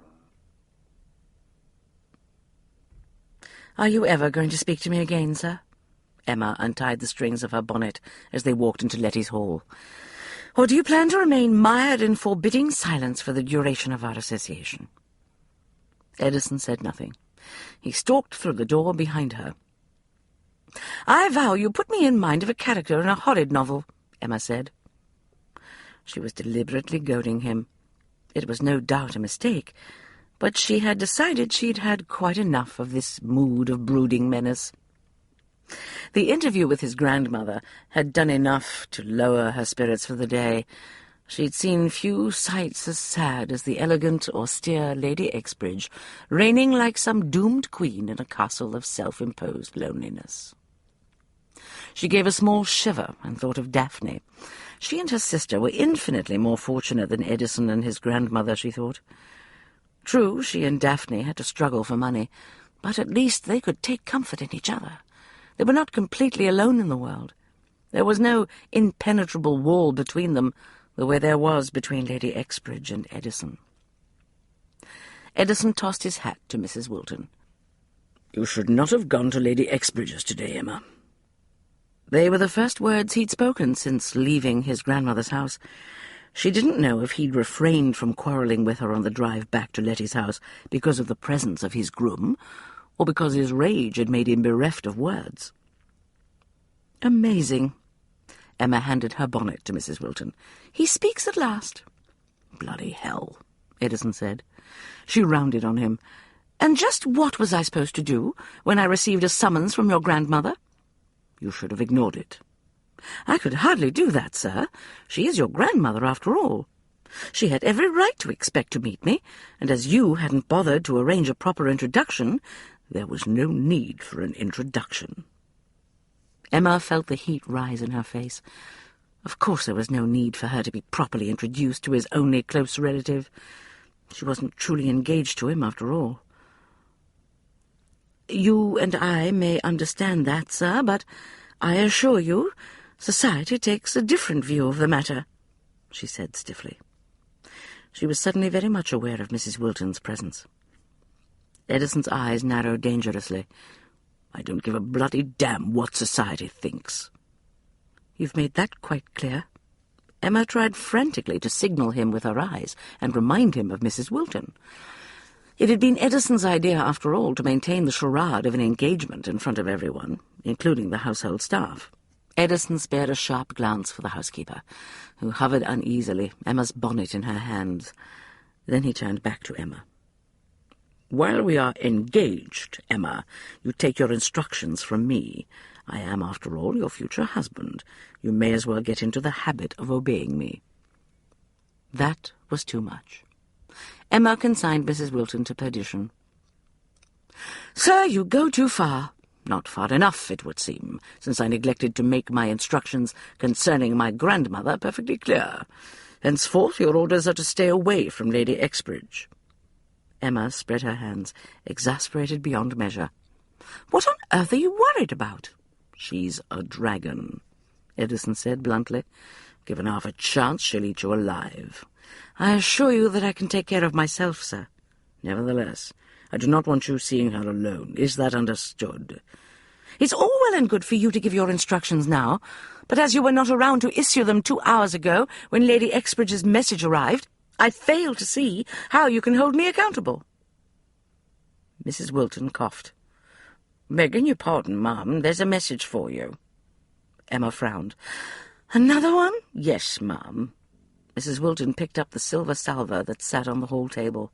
"Are you ever going to speak to me again, sir?" Emma untied the strings of her bonnet as they walked into Letty's hall. "Or do you plan to remain mired in forbidding silence for the duration of our association?" Edison said nothing. He stalked through the door behind her. "I vow you put me in mind of a character in a horrid novel," Emma said. She was deliberately goading him. It was no doubt a mistake, but she had decided she'd had quite enough of this mood of brooding menace. The interview with his grandmother had done enough to lower her spirits for the day. She'd seen few sights as sad as the elegant, austere Lady Exbridge, reigning like some doomed queen in a castle of self-imposed loneliness. She gave a small shiver and thought of Daphne. She and her sister were infinitely more fortunate than Edison and his grandmother, she thought. True, she and Daphne had to struggle for money, but at least they could take comfort in each other. They were not completely alone in the world. There was no impenetrable wall between them, the way there was between Lady Exbridge and Edison. Edison tossed his hat to Mrs. Wilton. "You should not have gone to Lady Exbridge's today, Emma." They were the first words he'd spoken since leaving his grandmother's house. She didn't know if he'd refrained from quarrelling with her on the drive back to Letty's house because of the presence of his groom, or because his rage had made him bereft of words. "Amazing." Emma handed her bonnet to Mrs. Wilton. "He speaks at last." "Bloody hell," Edison said. She rounded on him. "And just what was I supposed to do when I received a summons from your grandmother?" "You should have ignored it." "I could hardly do that, sir. She is your grandmother, after all. She had every right to expect to meet me, and as you hadn't bothered to arrange a proper introduction, there was no need for an introduction." Emma felt the heat rise in her face. Of course there was no need for her to be properly introduced to his only close relative. She wasn't truly engaged to him, after all. "You and I may understand that, sir, but I assure you, society takes a different view of the matter," she said stiffly. She was suddenly very much aware of Mrs. Wilton's presence. Edison's eyes narrowed dangerously. "I don't give a bloody damn what society thinks." "You've made that quite clear." Emma tried frantically to signal him with her eyes and remind him of Mrs. Wilton. It had been Edison's idea, after all, to maintain the charade of an engagement in front of everyone, including the household staff. Edison spared a sharp glance for the housekeeper, who hovered uneasily, Emma's bonnet in her hands. Then he turned back to Emma. "While we are engaged, Emma, you take your instructions from me. I am, after all, your future husband. You may as well get into the habit of obeying me." That was too much. Emma consigned Mrs. Wilton to perdition. "Sir, you go too far. Not far enough, it would seem, since I neglected to make my instructions concerning my grandmother perfectly clear. Henceforth your orders are to stay away from Lady Exbridge." Emma spread her hands, exasperated beyond measure. "What on earth are you worried about?" "She's a dragon," Edison said bluntly. "Given half a chance, she'll eat you alive." "I assure you that I can take care of myself, sir." "Nevertheless, I do not want you seeing her alone. Is that understood?" "It's all well and good for you to give your instructions now, but as you were not around to issue them 2 hours ago when Lady Exbridge's message arrived, I fail to see how you can hold me accountable." Mrs. Wilton coughed. "Begging your pardon, ma'am, there's a message for you." Emma frowned. "Another one?" "Yes, ma'am." Mrs. Wilton picked up the silver salver that sat on the hall table.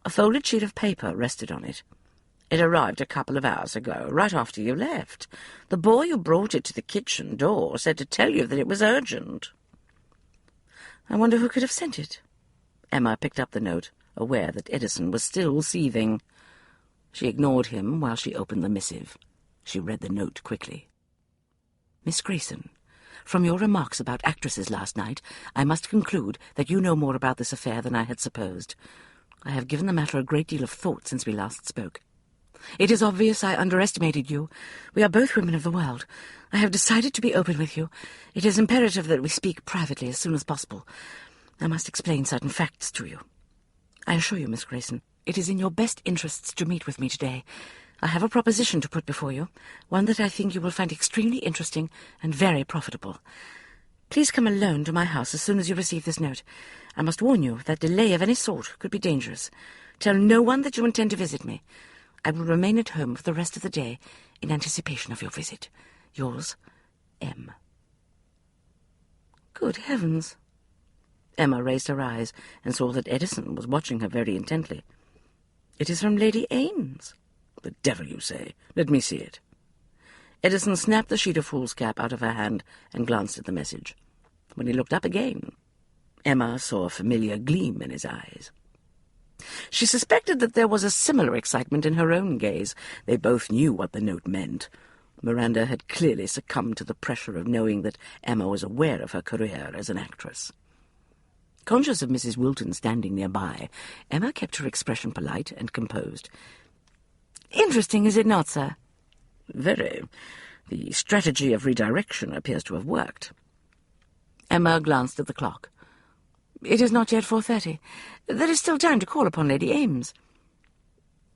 A folded sheet of paper rested on it. "It arrived a couple of hours ago, right after you left. The boy who brought it to the kitchen door said to tell you that it was urgent." "I wonder who could have sent it." Emma picked up the note, aware that Edison was still seething. She ignored him while she opened the missive. She read the note quickly. "Miss Grayson, from your remarks about actresses last night, I must conclude that you know more about this affair than I had supposed. I have given the matter a great deal of thought since we last spoke. It is obvious I underestimated you. We are both women of the world. I have decided to be open with you. It is imperative that we speak privately as soon as possible. I must explain certain facts to you. I assure you, Miss Grayson, it is in your best interests to meet with me today. I have a proposition to put before you, one that I think you will find extremely interesting and very profitable. Please come alone to my house as soon as you receive this note. I must warn you that delay of any sort could be dangerous. Tell no one that you intend to visit me. I will remain at home for the rest of the day in anticipation of your visit. Yours, M. Good heavens! Emma raised her eyes and saw that Edison was watching her very intently. It is from Lady Ames. The devil you say. Let me see it. Edison snapped the sheet of foolscap out of her hand and glanced at the message. When he looked up again, Emma saw a familiar gleam in his eyes. She suspected that there was a similar excitement in her own gaze. They both knew what the note meant. Miranda had clearly succumbed to the pressure of knowing that Emma was aware of her career as an actress. Conscious of Mrs. Wilton standing nearby, Emma kept her expression polite and composed. "Interesting, is it not, sir?" "Very. The strategy of redirection appears to have worked." Emma glanced at the clock. "It is not yet 4:30. There is still time to call upon Lady Ames."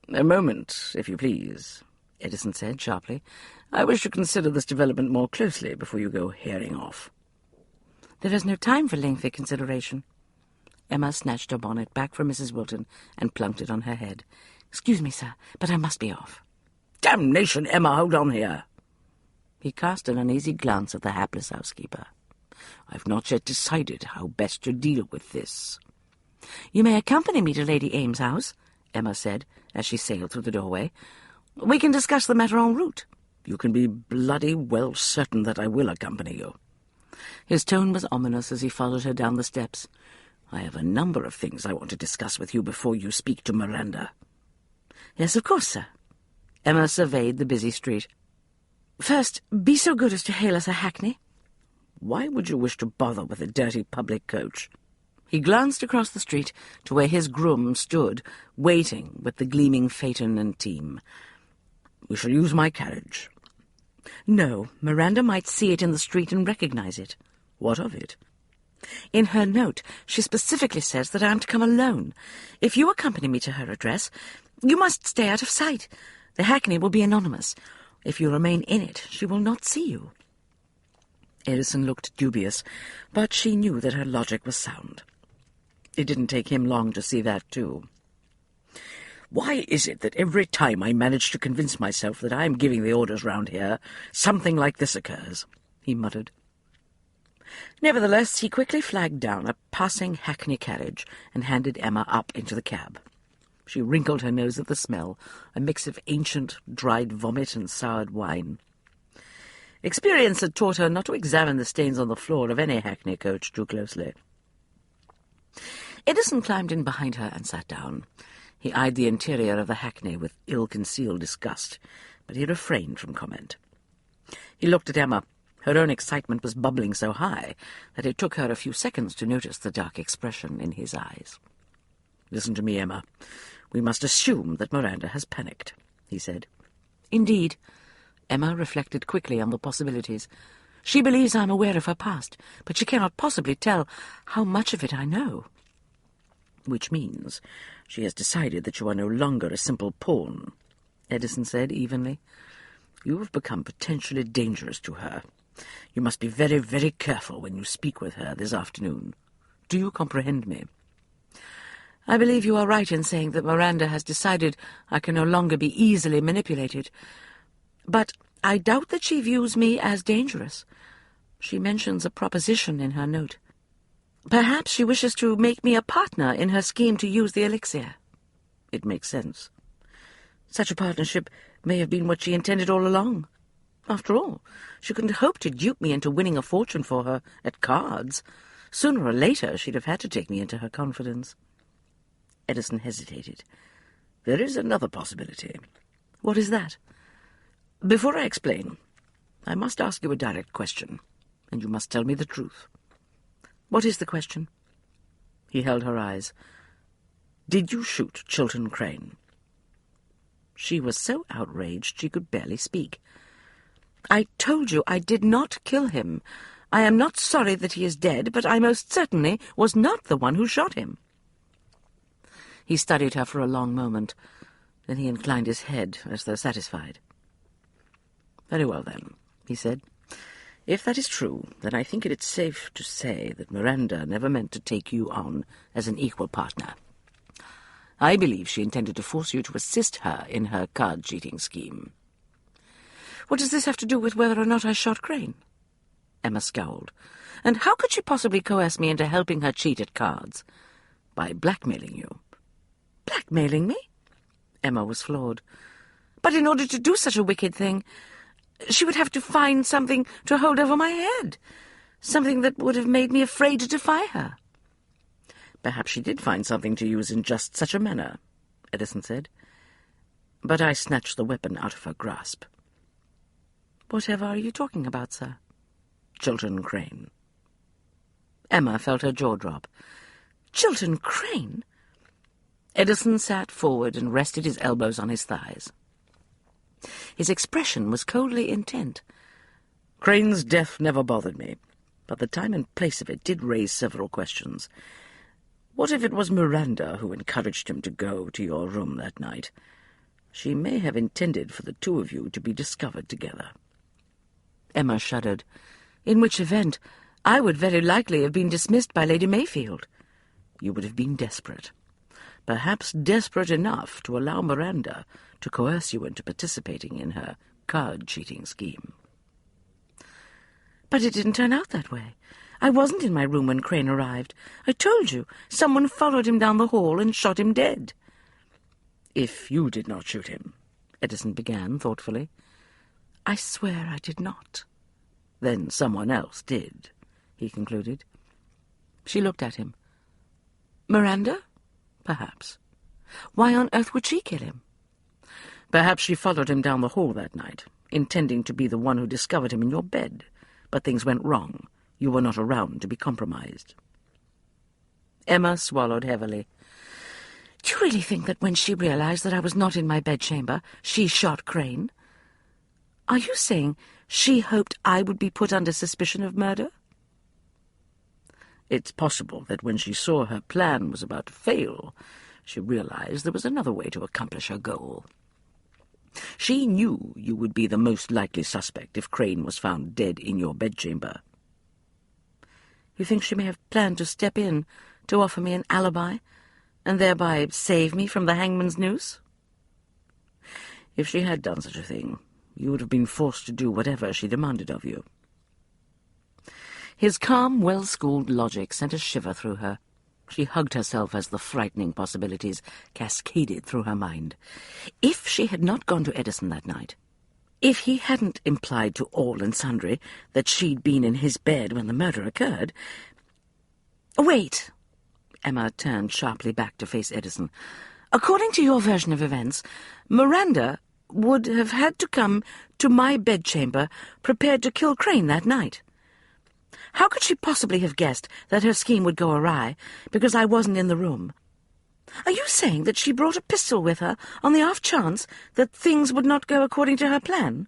"A moment, if you please," Edison said sharply. "I wish to consider this development more closely before you go herring off." "There is no time for lengthy consideration." Emma snatched her bonnet back from Mrs. Wilton and plunked it on her head. "Excuse me, sir, but I must be off." "Damnation, Emma, hold on here." He cast an uneasy glance at the hapless housekeeper. "I've not yet decided how best to deal with this." "You may accompany me to Lady Ames' house," Emma said, as she sailed through the doorway. "We can discuss the matter en route." "You can be bloody well certain that I will accompany you." His tone was ominous as he followed her down the steps. "I have a number of things I want to discuss with you before you speak to Miranda." "Yes, of course, sir." Emma surveyed the busy street. "First, be so good as to hail us a hackney." "Why would you wish to bother with a dirty public coach?" He glanced across the street to where his groom stood, waiting with the gleaming phaeton and team. "We shall use my carriage." "No, Miranda might see it in the street and recognize it." "What of it?" "In her note, she specifically says that I am to come alone. If you accompany me to her address, you must stay out of sight. The hackney will be anonymous. If you remain in it, she will not see you." Edison looked dubious, but she knew that her logic was sound. It didn't take him long to see that, too. "Why is it that every time I manage to convince myself that I am giving the orders round here, something like this occurs?" he muttered. Nevertheless, he quickly flagged down a passing hackney carriage and handed Emma up into the cab. She wrinkled her nose at the smell, a mix of ancient, dried vomit and soured wine. Experience had taught her not to examine the stains on the floor of any hackney coach too closely. Edison climbed in behind her and sat down. He eyed the interior of the hackney with ill-concealed disgust, but he refrained from comment. He looked at Emma. Her own excitement was bubbling so high that it took her a few seconds to notice the dark expression in his eyes. "Listen to me, Emma. We must assume that Miranda has panicked," he said. "Indeed." Emma reflected quickly on the possibilities. "She believes I am aware of her past, but she cannot possibly tell how much of it I know." "Which means she has decided that you are no longer a simple pawn," Edison said evenly. "You have become potentially dangerous to her. You must be very, very careful when you speak with her this afternoon. Do you comprehend me?" "I believe you are right in saying that Miranda has decided I can no longer be easily manipulated. But I doubt that she views me as dangerous. She mentions a proposition in her note. Perhaps she wishes to make me a partner in her scheme to use the elixir." "It makes sense." "Such a partnership may have been what she intended all along. After all, she couldn't hope to dupe me into winning a fortune for her at cards. Sooner or later she'd have had to take me into her confidence." Edison hesitated. "There is another possibility." "What is that?" "Before I explain, I must ask you a direct question, and you must tell me the truth." "What is the question?" He held her eyes. Did you shoot Chilton Crane?" She was so outraged she could barely speak. "I told you I did not kill him. I am not sorry that he is dead, but I most certainly was not the one who shot him." He studied her for a long moment. Then he inclined his head, as though satisfied. "Very well, then," he said. "If that is true, then I think it is safe to say that Miranda never meant to take you on as an equal partner. I believe she intended to force you to assist her in her card-cheating scheme." "What does this have to do with whether or not I shot Crane?" Emma scowled. "And how could she possibly coerce me into helping her cheat at cards?" "By blackmailing you." "Blackmailing me?" Emma was floored. "But in order to do such a wicked thing, she would have to find something to hold over my head, something that would have made me afraid to defy her." "Perhaps she did find something to use in just such a manner," Edison said. "But I snatched the weapon out of her grasp." "Whatever are you talking about, sir?" "Chilton Crane." Emma felt her jaw drop. "Chilton Crane?" Edison sat forward and rested his elbows on his thighs. His expression was coldly intent. "Crane's death never bothered me, but the time and place of it did raise several questions. What if it was Miranda who encouraged him to go to your room that night? She may have intended for the two of you to be discovered together." Emma shuddered. "In which event, I would very likely have been dismissed by Lady Mayfield." "You would have been desperate. Perhaps desperate enough to allow Miranda to coerce you into participating in her card-cheating scheme." "But it didn't turn out that way. I wasn't in my room when Crane arrived. I told you, someone followed him down the hall and shot him dead." "If you did not shoot him," Edison began thoughtfully. "I swear I did not." "Then someone else did," he concluded. She looked at him. "Miranda? Perhaps. Why on earth would she kill him?" "Perhaps she followed him down the hall that night, intending to be the one who discovered him in your bed. But things went wrong. You were not around to be compromised." Emma swallowed heavily. "Do you really think that when she realized that I was not in my bedchamber, she shot Crane? Are you saying she hoped I would be put under suspicion of murder?" "It's possible that when she saw her plan was about to fail, she realized there was another way to accomplish her goal. She knew you would be the most likely suspect if Crane was found dead in your bedchamber." "You think she may have planned to step in to offer me an alibi, and thereby save me from the hangman's noose?" "If she had done such a thing, you would have been forced to do whatever she demanded of you." His calm, well-schooled logic sent a shiver through her. She hugged herself as the frightening possibilities cascaded through her mind. If she had not gone to Edison that night, if he hadn't implied to all and sundry that she'd been in his bed when the murder occurred— "Wait!" Emma turned sharply back to face Edison. "According to your version of events, Miranda would have had to come to my bedchamber prepared to kill Crane that night. How could she possibly have guessed that her scheme would go awry because I wasn't in the room? Are you saying that she brought a pistol with her on the off chance that things would not go according to her plan?"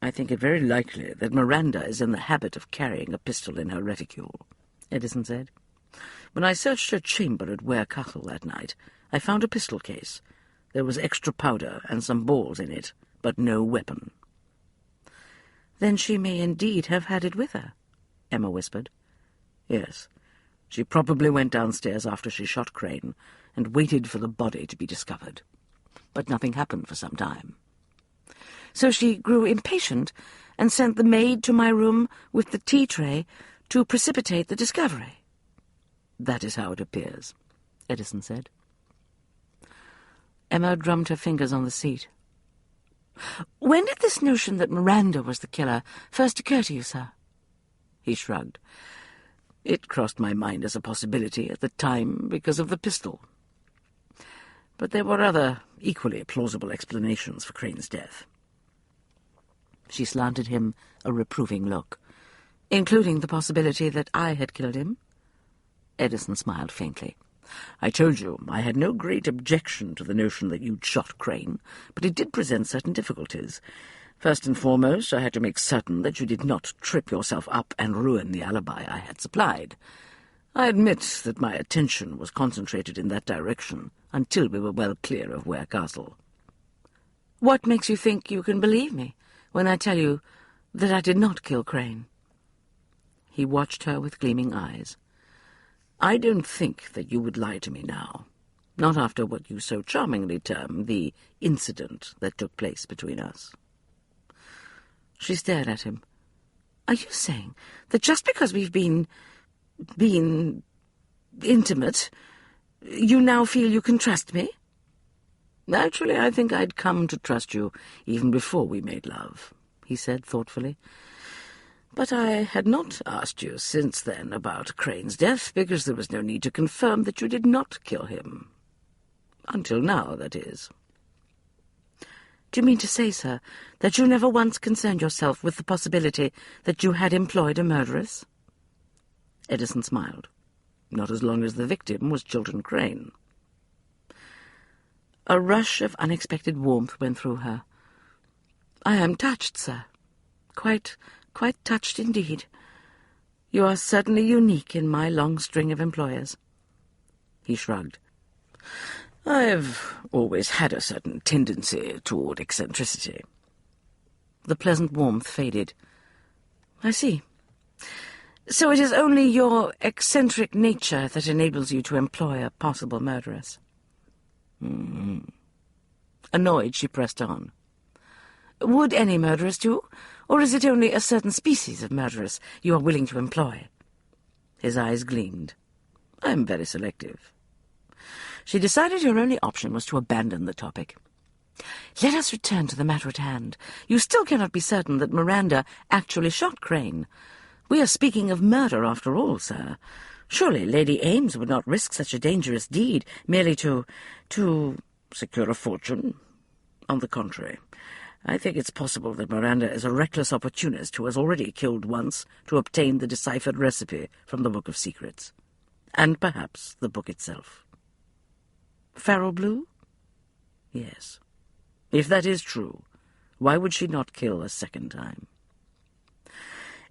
"I think it very likely that Miranda is in the habit of carrying a pistol in her reticule," Edison said. "When I searched her chamber at Ware Castle that night, I found a pistol case. There was extra powder and some balls in it, but no weapon." "Then she may indeed have had it with her," Emma whispered. "Yes. She probably went downstairs after she shot Crane and waited for the body to be discovered. But nothing happened for some time. So she grew impatient and sent the maid to my room with the tea tray to precipitate the discovery." "That is how it appears," Edison said. Emma drummed her fingers on the seat. "When did this notion that Miranda was the killer first occur to you, sir?" He shrugged. "It crossed my mind as a possibility at the time because of the pistol. But there were other, equally plausible explanations for Crane's death." She slanted him a reproving look. "Including the possibility that I had killed him?" Edison smiled faintly. I told you I had no great objection to the notion that you'd shot Crane, but it did present certain difficulties. First and foremost, I had to make certain that you did not trip yourself up and ruin the alibi I had supplied. I admit that my attention was concentrated in that direction until we were well clear of Ware Castle. What makes you think you can believe me when I tell you that I did not kill Crane? He watched her with gleaming eyes. I don't think that you would lie to me now, not after what you so charmingly term the incident that took place between us. She stared at him. Are you saying that just because we've been intimate, you now feel you can trust me? Actually, I think I'd come to trust you even before we made love, he said thoughtfully. But I had not asked you since then about Crane's death, because there was no need to confirm that you did not kill him. Until now, that is. Do you mean to say, sir, that you never once concerned yourself with the possibility that you had employed a murderess? Edison smiled. Not as long as the victim was Chiltern Crane. A rush of unexpected warmth went through her. I am touched, sir. Quite touched indeed. You are certainly unique in my long string of employers. He shrugged. I've always had a certain tendency toward eccentricity. The pleasant warmth faded. I see. So it is only your eccentric nature that enables you to employ a possible murderess. Mm-hmm. Annoyed, she pressed on. Would any murderess do, or is it only a certain species of murderess you are willing to employ? His eyes gleamed. I'm very selective. She decided your only option was to abandon the topic. Let us return to the matter at hand. You still cannot be certain that Miranda actually shot Crane. We are speaking of murder, after all, sir. Surely Lady Ames would not risk such a dangerous deed merely to secure a fortune. On the contrary, I think it's possible that Miranda is a reckless opportunist who has already killed once to obtain the deciphered recipe from the Book of Secrets. And perhaps the book itself. Farrell Blue? Yes. If that is true, why would she not kill a second time?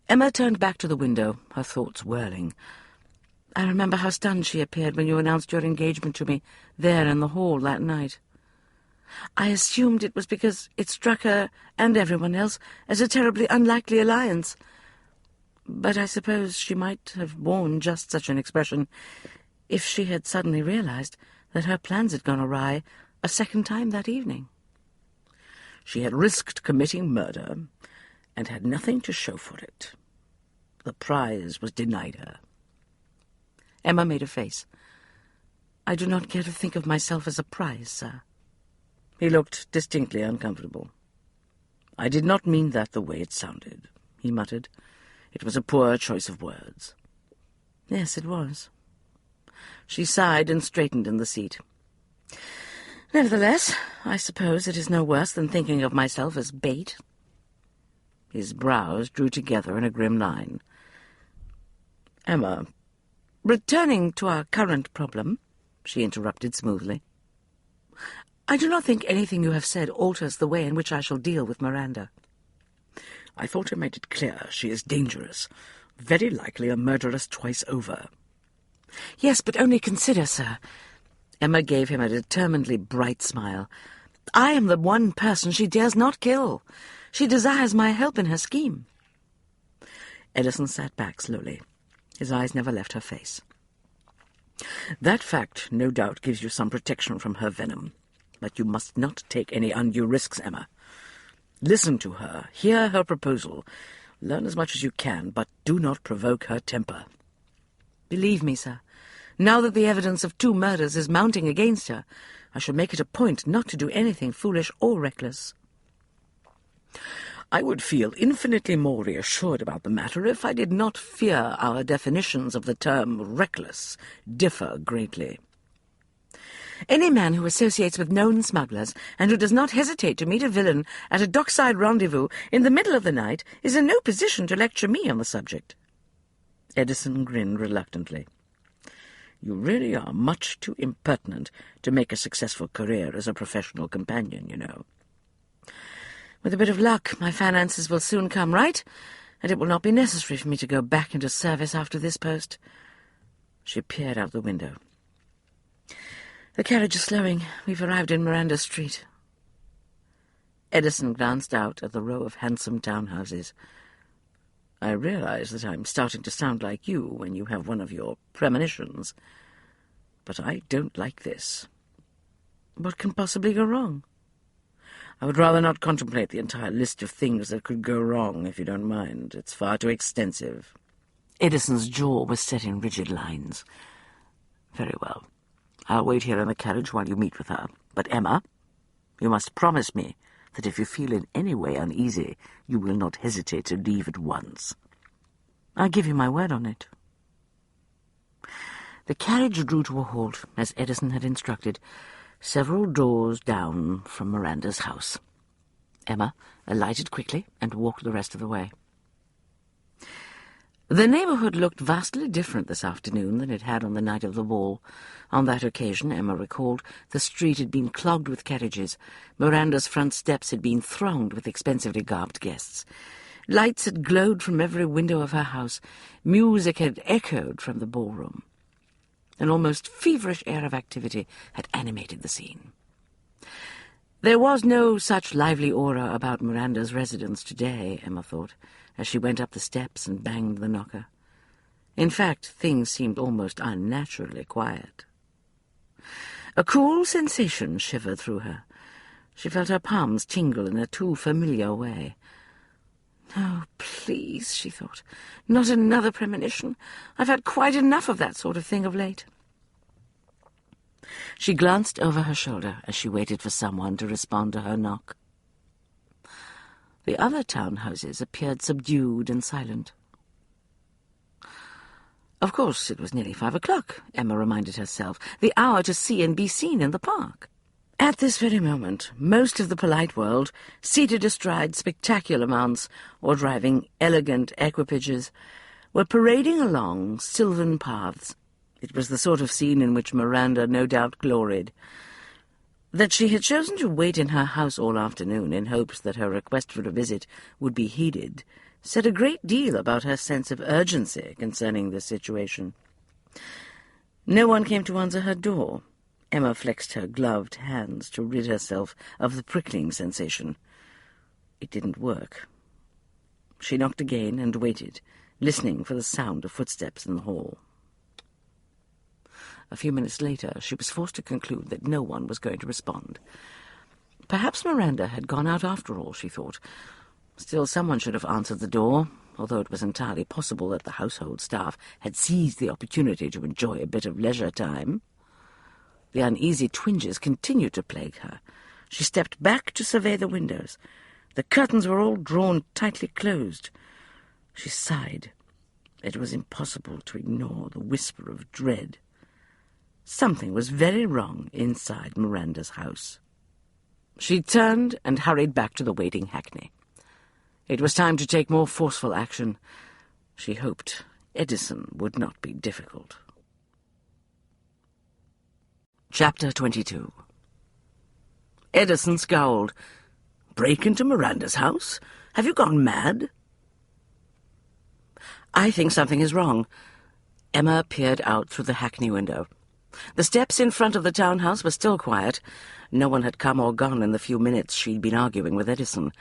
Emma turned back to the window, her thoughts whirling. I remember how stunned she appeared when you announced your engagement to me there in the hall that night. I assumed it was because it struck her and everyone else as a terribly unlikely alliance. But I suppose she might have worn just such an expression if she had suddenly realized that her plans had gone awry a second time that evening. She had risked committing murder and had nothing to show for it. The prize was denied her. Emma made a face. I do not care to think of myself as a prize, sir. He looked distinctly uncomfortable. I did not mean that the way it sounded, he muttered. It was a poor choice of words. Yes, it was. She sighed and straightened in the seat. Nevertheless, I suppose it is no worse than thinking of myself as bait. His brows drew together in a grim line. Emma, returning to our current problem, she interrupted smoothly. I do not think anything you have said alters the way in which I shall deal with Miranda. I thought I made it clear she is dangerous, very likely a murderess twice over. Yes, but only consider, sir. Emma gave him a determinedly bright smile. I am the one person she dares not kill. She desires my help in her scheme. Edison sat back slowly. His eyes never left her face. That fact, no doubt, gives you some protection from her venom. But you must not take any undue risks, Emma. Listen to her, hear her proposal, learn as much as you can, but do not provoke her temper. Believe me, sir, now that the evidence of 2 murders is mounting against her, I shall make it a point not to do anything foolish or reckless. I would feel infinitely more reassured about the matter if I did not fear our definitions of the term reckless differ greatly. Any man who associates with known smugglers and who does not hesitate to meet a villain at a dockside rendezvous in the middle of the night is in no position to lecture me on the subject. Edison grinned reluctantly. You really are much too impertinent to make a successful career as a professional companion, you know. With a bit of luck, my finances will soon come right, and it will not be necessary for me to go back into service after this post. She peered out the window. The carriage is slowing. We've arrived in Miranda Street. Edison glanced out at the row of handsome townhouses. I realize that I'm starting to sound like you when you have one of your premonitions, but I don't like this. What can possibly go wrong? I would rather not contemplate the entire list of things that could go wrong, if you don't mind. It's far too extensive. Edison's jaw was set in rigid lines. Very well. I'll wait here in the carriage while you meet with her. But, Emma, you must promise me that if you feel in any way uneasy, you will not hesitate to leave at once. I give you my word on it. The carriage drew to a halt, as Edison had instructed, several doors down from Miranda's house. Emma alighted quickly and walked the rest of the way. The neighbourhood looked vastly different this afternoon than it had on the night of the ball. On that occasion, Emma recalled, the street had been clogged with carriages. Miranda's front steps had been thronged with expensively garbed guests. Lights had glowed from every window of her house. Music had echoed from the ballroom. An almost feverish air of activity had animated the scene. There was no such lively aura about Miranda's residence today, Emma thought, as she went up the steps and banged the knocker. In fact, things seemed almost unnaturally quiet. A cool sensation shivered through her. She felt her palms tingle in a too familiar way. "Oh, please," she thought, "not another premonition. I've had quite enough of that sort of thing of late." She glanced over her shoulder as she waited for someone to respond to her knock. The other townhouses appeared subdued and silent. Of course, it was nearly 5 o'clock, Emma reminded herself, the hour to see and be seen in the park. At this very moment, most of the polite world, seated astride spectacular mounts or driving elegant equipages, were parading along sylvan paths. It was the sort of scene in which Miranda no doubt gloried. That she had chosen to wait in her house all afternoon in hopes that her request for a visit would be heeded said a great deal about her sense of urgency concerning this situation. No one came to answer her door. Emma flexed her gloved hands to rid herself of the prickling sensation. It didn't work. She knocked again and waited, listening for the sound of footsteps in the hall. A few minutes later, she was forced to conclude that no one was going to respond. Perhaps Miranda had gone out after all, she thought. Still, someone should have answered the door, although it was entirely possible that the household staff had seized the opportunity to enjoy a bit of leisure time. The uneasy twinges continued to plague her. She stepped back to survey the windows. The curtains were all drawn tightly closed. She sighed. It was impossible to ignore the whisper of dread. Something was very wrong inside Miranda's house. She turned and hurried back to the waiting hackney. It was time to take more forceful action. She hoped Edison would not be difficult. Chapter 22. Edison scowled. "Break into Miranda's house? Have you gone mad?" "I think something is wrong." Emma peered out through the hackney window. The steps in front of the townhouse were still quiet. No one had come or gone in the few minutes she'd been arguing with Edison.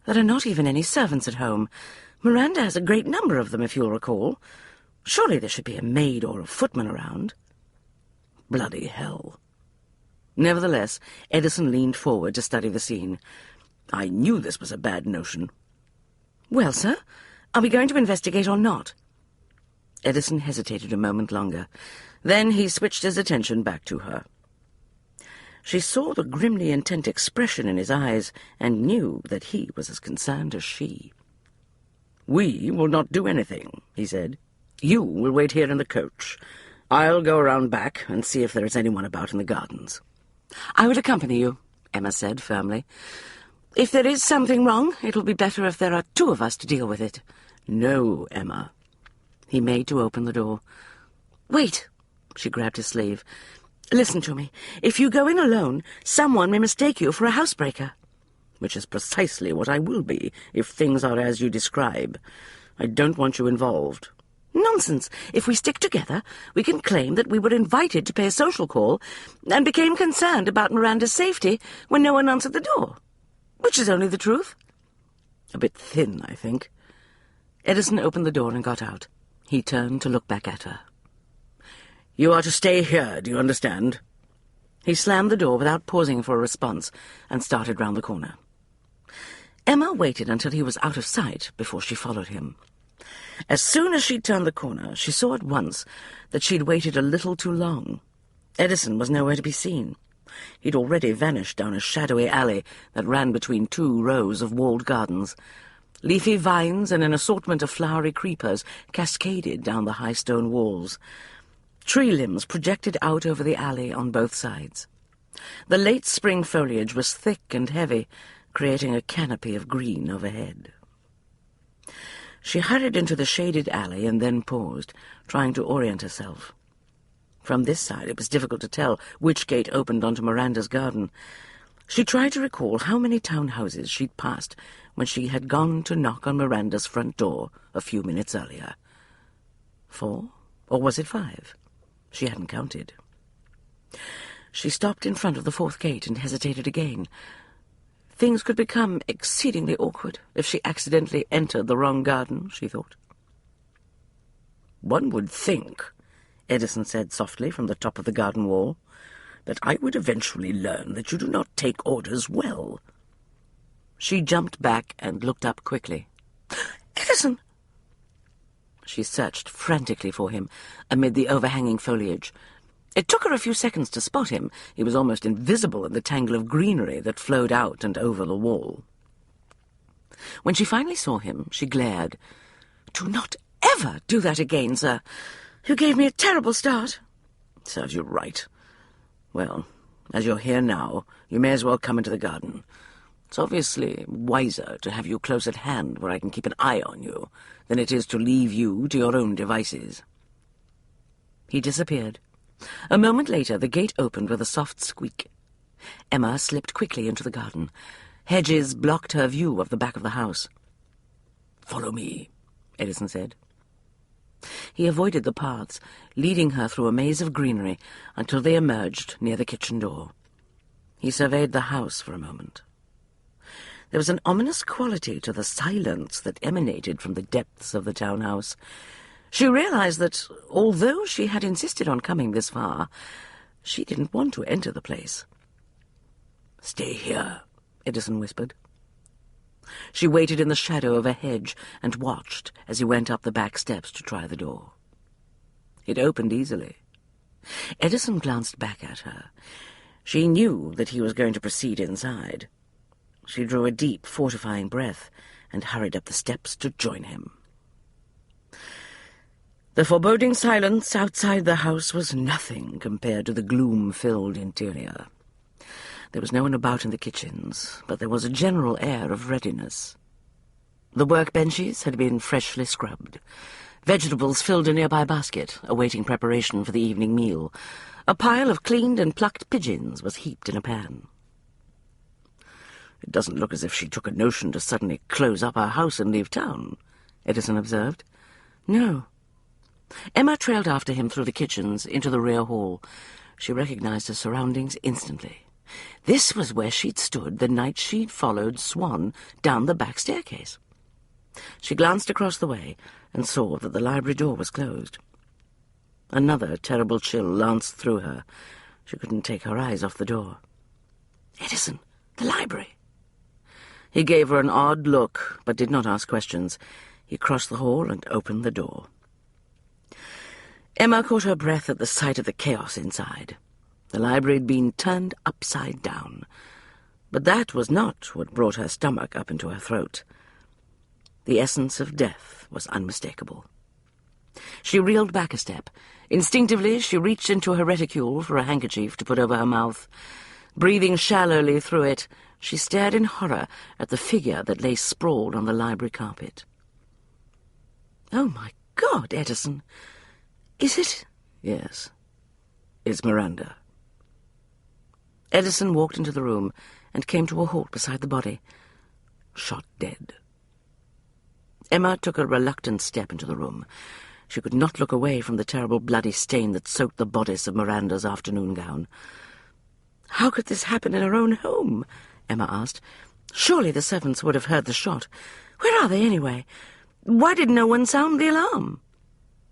There are not even any servants at home. Miranda has a great number of them, if you'll recall. Surely there should be a maid or a footman around. Bloody hell. Nevertheless, Edison leaned forward to study the scene. "I knew this was a bad notion." "Well, sir, are we going to investigate or not?" Edison hesitated a moment longer. Then he switched his attention back to her. She saw the grimly intent expression in his eyes and knew that he was as concerned as she. "We will not do anything," he said. "You will wait here in the coach. I'll go around back and see if there is anyone about in the gardens." "I will accompany you," Emma said firmly. "If there is something wrong, it will be better if there are 2 of us to deal with it." "No, Emma." He made to open the door. "Wait," She grabbed his sleeve. "Listen to me. If you go in alone, someone may mistake you for a housebreaker." "Which is precisely what I will be, if things are as you describe. I don't want you involved." "Nonsense. If we stick together, we can claim that we were invited to pay a social call and became concerned about Miranda's safety when no one answered the door. Which is only the truth." "A bit thin, I think." Edison opened the door and got out. He turned to look back at her. "You are to stay here, do you understand?" He slammed the door without pausing for a response and started round the corner. Emma waited until he was out of sight before she followed him. As soon as she turned the corner, she saw at once that she'd waited a little too long. Edison was nowhere to be seen. He'd already vanished down a shadowy alley that ran between 2 rows of walled gardens. Leafy vines and an assortment of flowery creepers cascaded down the high stone walls. Tree limbs projected out over the alley on both sides. The late spring foliage was thick and heavy, creating a canopy of green overhead. She hurried into the shaded alley and then paused, trying to orient herself. From this side it was difficult to tell which gate opened onto Miranda's garden. She tried to recall how many townhouses she'd passed when she had gone to knock on Miranda's front door a few minutes earlier. 4? Or was it 5? She hadn't counted. She stopped in front of the 4th gate and hesitated again. Things could become exceedingly awkward if she accidentally entered the wrong garden, she thought. "One would think," Edison said softly from the top of the garden wall, "that I would eventually learn that you do not take orders well." She jumped back and looked up quickly. "Edison!" She searched frantically for him amid the overhanging foliage. It took her a few seconds to spot him. He was almost invisible in the tangle of greenery that flowed out and over the wall. When she finally saw him, she glared. "Do not ever do that again, sir. You gave me a terrible start." "Serves you right. Well, as you're here now, you may as well come into the garden. It's obviously wiser to have you close at hand where I can keep an eye on you than it is to leave you to your own devices." He disappeared. A moment later, the gate opened with a soft squeak. Emma slipped quickly into the garden. Hedges blocked her view of the back of the house. "Follow me," Edison said. He avoided the paths, leading her through a maze of greenery until they emerged near the kitchen door. He surveyed the house for a moment. There was an ominous quality to the silence that emanated from the depths of the townhouse. She realized that, although she had insisted on coming this far, she didn't want to enter the place. "Stay here," Edison whispered. She waited in the shadow of a hedge and watched as he went up the back steps to try the door. It opened easily. Edison glanced back at her. She knew that he was going to proceed inside. She drew a deep, fortifying breath and hurried up the steps to join him. The foreboding silence outside the house was nothing compared to the gloom-filled interior. There was no one about in the kitchens, but there was a general air of readiness. The workbenches had been freshly scrubbed. Vegetables filled a nearby basket, awaiting preparation for the evening meal. A pile of cleaned and plucked pigeons was heaped in a pan. "It doesn't look as if she took a notion to suddenly close up her house and leave town," Edison observed. "No." Emma trailed after him through the kitchens into the rear hall. She recognized her surroundings instantly. This was where she'd stood the night she'd followed Swan down the back staircase. She glanced across the way and saw that the library door was closed. Another terrible chill lanced through her. She couldn't take her eyes off the door. "Edison, the library." He gave her an odd look, but did not ask questions. He crossed the hall and opened the door. Emma caught her breath at the sight of the chaos inside. The library had been turned upside down. But that was not what brought her stomach up into her throat. The essence of death was unmistakable. She reeled back a step. Instinctively, she reached into her reticule for a handkerchief to put over her mouth. Breathing shallowly through it, she stared in horror at the figure that lay sprawled on the library carpet. "Oh, my God, Edison! Is it—" "Yes, is Miranda." Edison walked into the room and came to a halt beside the body, shot dead. Emma took a reluctant step into the room. She could not look away from the terrible bloody stain that soaked the bodice of Miranda's afternoon gown. "How could this happen in her own home?" Emma asked. "Surely the servants would have heard the shot. Where are they, anyway? Why did no one sound the alarm?"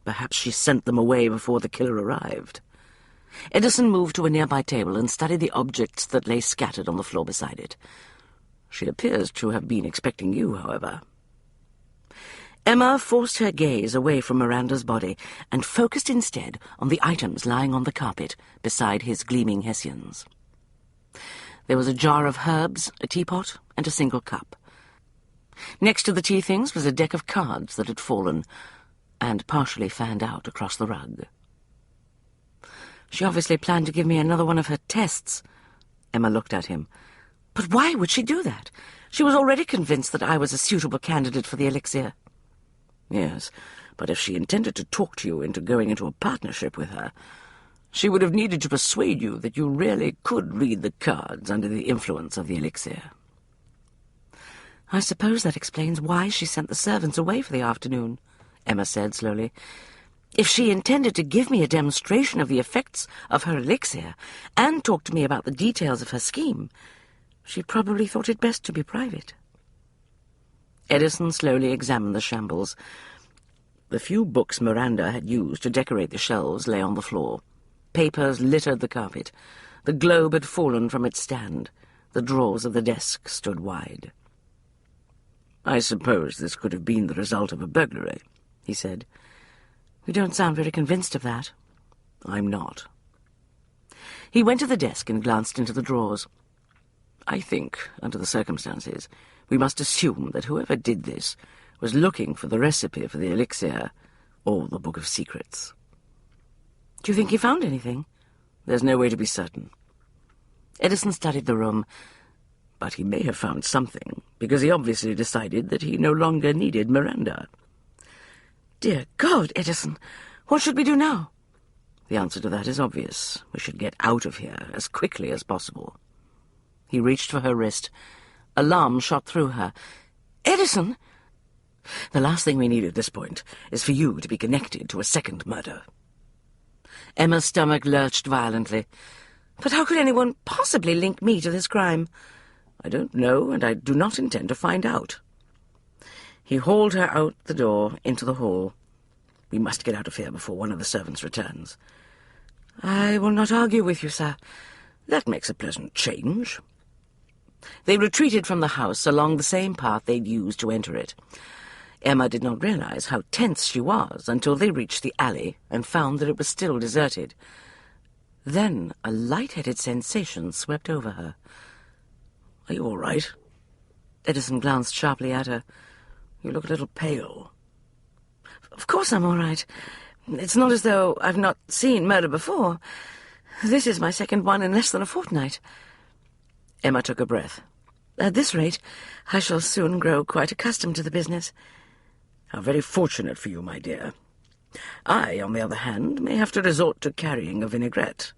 Perhaps she sent them away before the killer arrived. Edison moved to a nearby table and studied the objects that lay scattered on the floor beside it. "She appears to have been expecting you, however." Emma forced her gaze away from Miranda's body and focused instead on the items lying on the carpet beside his gleaming hessians. There was a jar of herbs, a teapot, and a single cup. Next to the tea things was a deck of cards that had fallen and partially fanned out across the rug. "She obviously planned to give me another one of her tests." Emma looked at him. "But why would she do that? She was already convinced that I was a suitable candidate for the elixir." "Yes, but if she intended to talk to you into going into a partnership with her, she would have needed to persuade you that you really could read the cards under the influence of the elixir." "I suppose that explains why she sent the servants away for the afternoon," Emma said slowly. "If she intended to give me a demonstration of the effects of her elixir and talk to me about the details of her scheme, she probably thought it best to be private." Edison slowly examined the shambles. The few books Miranda had used to decorate the shelves lay on the floor. Papers littered the carpet. The globe had fallen from its stand. The drawers of the desk stood wide. "I suppose this could have been the result of a burglary," he said. "You don't sound very convinced of that." "I'm not." He went to the desk and glanced into the drawers. "I think, under the circumstances, we must assume that whoever did this was looking for the recipe for the elixir or the Book of Secrets." "Do you think he found anything?" "There's no way to be certain." Edison studied the room, but he may have found something, because he obviously decided that he no longer needed Miranda. "Dear God, Edison, what should we do now?" "The answer to that is obvious. We should get out of here as quickly as possible." He reached for her wrist. Alarm shot through her. "Edison!" "The last thing we need at this point is for you to be connected to a second murder." Emma's stomach lurched violently. "But how could anyone possibly link me to this crime?" "I don't know, and I do not intend to find out." He hauled her out the door into the hall. "We must get out of here before one of the servants returns." "I will not argue with you, sir." "That makes a pleasant change." They retreated from the house along the same path they'd used to enter it. Emma did not realize how tense she was until they reached the alley and found that it was still deserted. Then a light-headed sensation swept over her. "Are you all right?" Edison glanced sharply at her. "You look a little pale." "Of course I'm all right. It's not as though I've not seen murder before. This is my second one in less than a fortnight." Emma took a breath. "At this rate, I shall soon grow quite accustomed to the business." "How very fortunate for you, my dear. I, on the other hand, may have to resort to carrying a vinaigrette."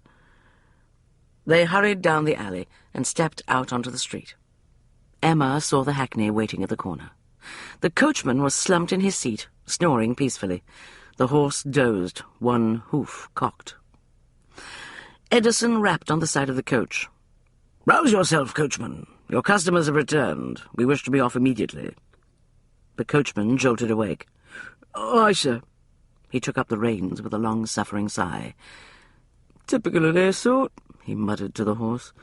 They hurried down the alley and stepped out onto the street. Emma saw the hackney waiting at the corner. The coachman was slumped in his seat, snoring peacefully. The horse dozed, one hoof cocked. Edison rapped on the side of the coach. "Rouse yourself, coachman. Your customers have returned. We wish to be off immediately." The coachman jolted awake. "Aye, sir." He took up the reins with a long-suffering sigh. "Typical of their sort," he muttered to the horse.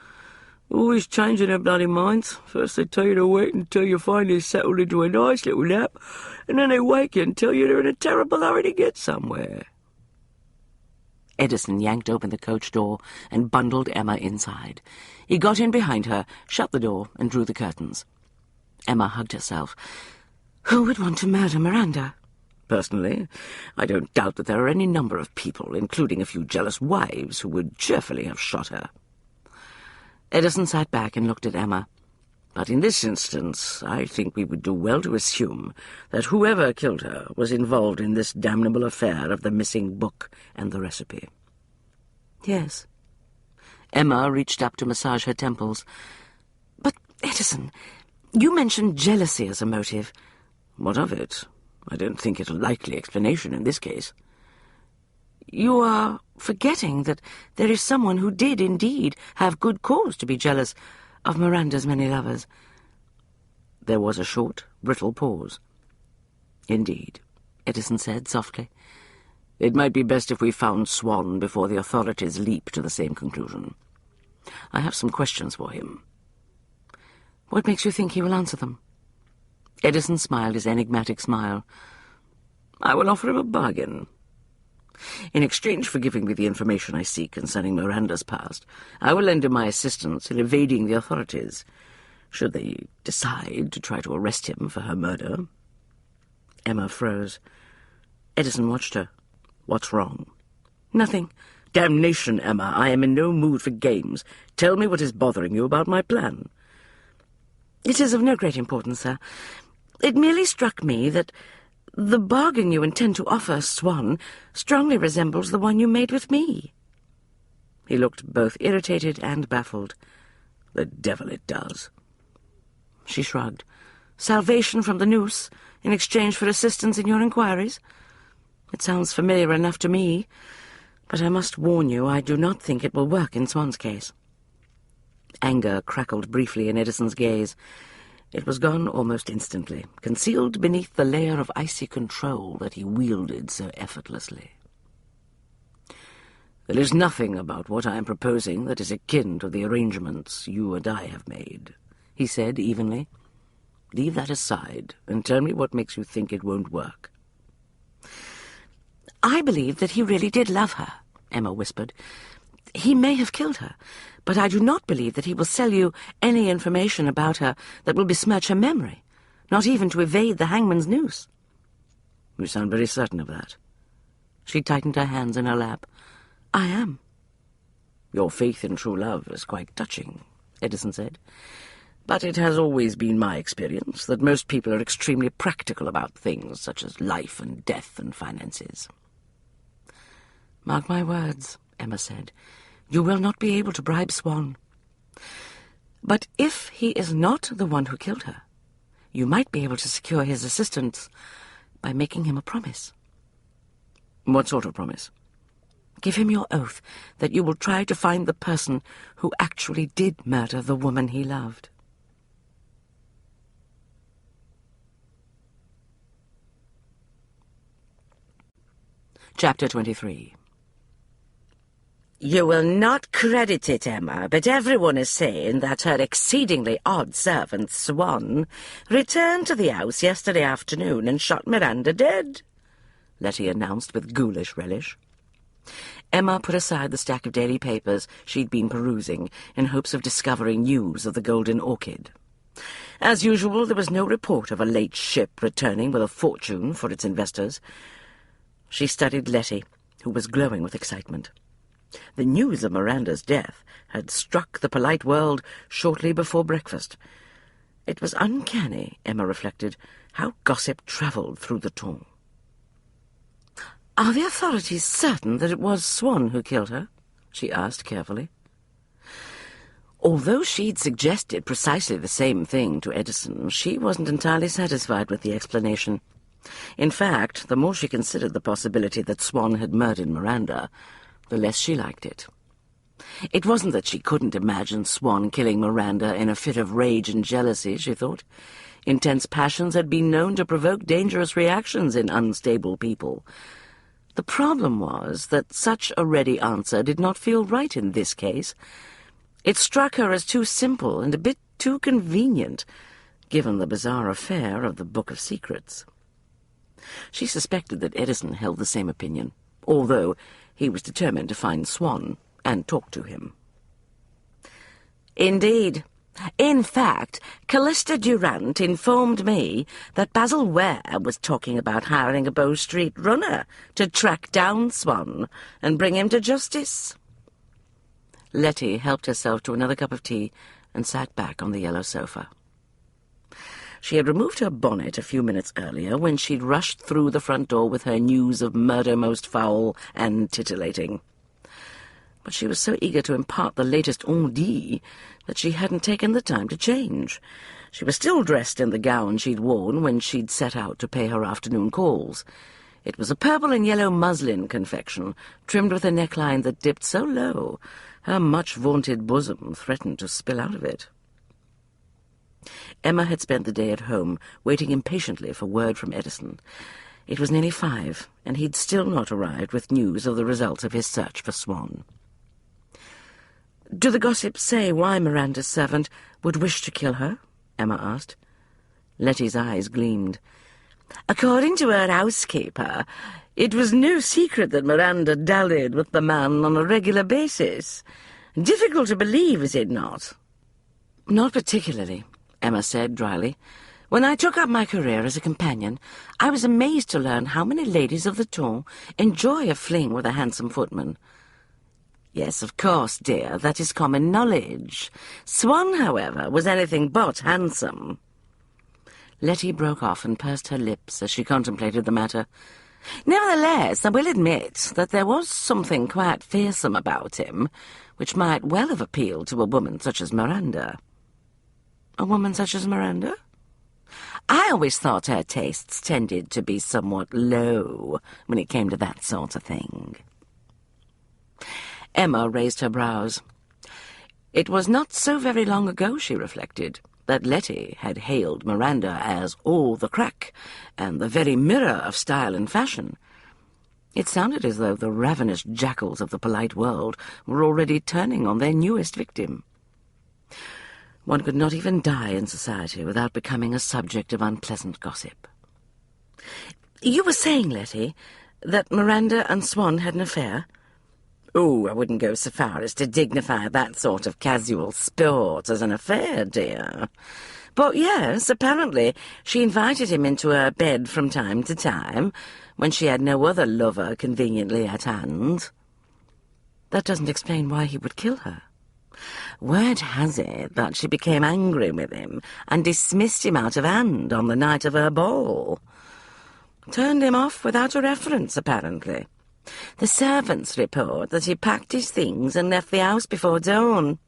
"Always changing their bloody minds. First they tell you to wait until you finally settled into a nice little nap, and then they wake you and tell you they're in a terrible hurry to get somewhere." Edison yanked open the coach door and bundled Emma inside. He got in behind her, shut the door, and drew the curtains. Emma hugged herself. Who would want to murder Miranda? Personally, I don't doubt that there are any number of people, including a few jealous wives, who would cheerfully have shot her. Edison sat back and looked at Emma. But in this instance, I think we would do well to assume that whoever killed her was involved in this damnable affair of the missing book and the recipe. Yes. Emma reached up to massage her temples. But, Edison, you mentioned jealousy as a motive. What of it? I don't think it a likely explanation in this case. You are forgetting that there is someone who did indeed have good cause to be jealous of Miranda's many lovers. There was a short, brittle pause. Indeed, Edison said softly. It might be best if we found Swan before the authorities leap to the same conclusion. I have some questions for him. What makes you think he will answer them? Edison smiled his enigmatic smile. I will offer him a bargain. In exchange for giving me the information I seek concerning Miranda's past, I will lend him my assistance in evading the authorities, should they decide to try to arrest him for her murder. Emma froze. Edison watched her. What's wrong? Nothing. Damnation, Emma, I am in no mood for games. Tell me what is bothering you about my plan. It is of no great importance, sir. It merely struck me that the bargain you intend to offer Swan strongly resembles the one you made with me. He looked both irritated and baffled. The devil it does. She shrugged. Salvation from the noose in exchange for assistance in your inquiries? It sounds familiar enough to me, but I must warn you, I do not think it will work in Swan's case. Anger crackled briefly in Edison's gaze. It was gone almost instantly, concealed beneath the layer of icy control that he wielded so effortlessly. There is nothing about what I am proposing that is akin to the arrangements you and I have made, he said evenly. Leave that aside and tell me what makes you think it won't work. I believe that he really did love her, Emma whispered. He may have killed her, but I do not believe that he will sell you any information about her that will besmirch her memory, not even to evade the hangman's noose. You sound very certain of that. She tightened her hands in her lap. I am. Your faith in true love is quite touching, Edison said. But it has always been my experience that most people are extremely practical about things such as life and death and finances. Mark my words, Emma said. You will not be able to bribe Swan. But if he is not the one who killed her, you might be able to secure his assistance by making him a promise. What sort of promise? Give him your oath that you will try to find the person who actually did murder the woman he loved. Chapter 23. You will not credit it, Emma, but everyone is saying that her exceedingly odd servant, Swan, returned to the house yesterday afternoon and shot Miranda dead, Letty announced with ghoulish relish. Emma put aside the stack of daily papers she'd been perusing in hopes of discovering news of the Golden Orchid. As usual, there was no report of a late ship returning with a fortune for its investors. She studied Letty, who was glowing with excitement. The news of Miranda's death had struck the polite world shortly before breakfast. It was uncanny, Emma reflected, how gossip travelled through the ton. "Are the authorities certain that it was Swan who killed her?" she asked carefully. Although she'd suggested precisely the same thing to Edison, she wasn't entirely satisfied with the explanation. In fact, the more she considered the possibility that Swan had murdered Miranda, the less she liked it. It wasn't that she couldn't imagine Swan killing Miranda in a fit of rage and jealousy, she thought. Intense passions had been known to provoke dangerous reactions in unstable people. The problem was that such a ready answer did not feel right in this case. It struck her as too simple and a bit too convenient, given the bizarre affair of the Book of Secrets. She suspected that Edison held the same opinion, although he was determined to find Swan and talk to him. Indeed. In fact, Callista Durant informed me that Basil Ware was talking about hiring a Bow Street runner to track down Swan and bring him to justice. Letty helped herself to another cup of tea and sat back on the yellow sofa. She had removed her bonnet a few minutes earlier when she'd rushed through the front door with her news of murder most foul and titillating. but she was so eager to impart the latest on dit that she hadn't taken the time to change. She was still dressed in the gown she'd worn when she'd set out to pay her afternoon calls. It was a purple and yellow muslin confection, trimmed with a neckline that dipped so low her much-vaunted bosom threatened to spill out of it. Emma had spent the day at home, waiting impatiently for word from Edison. It was nearly 5, and he'd still not arrived with news of the results of his search for Swan. "Do the gossips say why Miranda's servant would wish to kill her?" Emma asked. Letty's eyes gleamed. "According to her housekeeper, it was no secret that Miranda dallied with the man on a regular basis. Difficult to believe, is it not?" "Not particularly," Emma said dryly. "When I took up my career as a companion, I was amazed to learn how many ladies of the ton enjoy a fling with a handsome footman." "Yes, of course, dear, that is common knowledge. Swan, however, was anything but handsome." Letty broke off and pursed her lips as she contemplated the matter. "Nevertheless, I will admit that there was something quite fearsome about him, which might well have appealed to a woman such as Miranda." "A woman such as Miranda?" "I always thought her tastes tended to be somewhat low when it came to that sort of thing." Emma raised her brows. It was not so very long ago, she reflected, that Letty had hailed Miranda as all the crack and the very mirror of style and fashion. It sounded as though the ravenous jackals of the polite world were already turning on their newest victim. One could not even die in society without becoming a subject of unpleasant gossip. "You were saying, Letty, that Miranda and Swan had an affair?" "Oh, I wouldn't go so far as to dignify that sort of casual sport as an affair, dear. But yes, apparently she invited him into her bed from time to time, when she had no other lover conveniently at hand." "That doesn't explain why he would kill her." "Word has it that she became angry with him and dismissed him out of hand on the night of her ball. Turned him off without a reference, apparently. The servants report that he packed his things and left the house before dawn.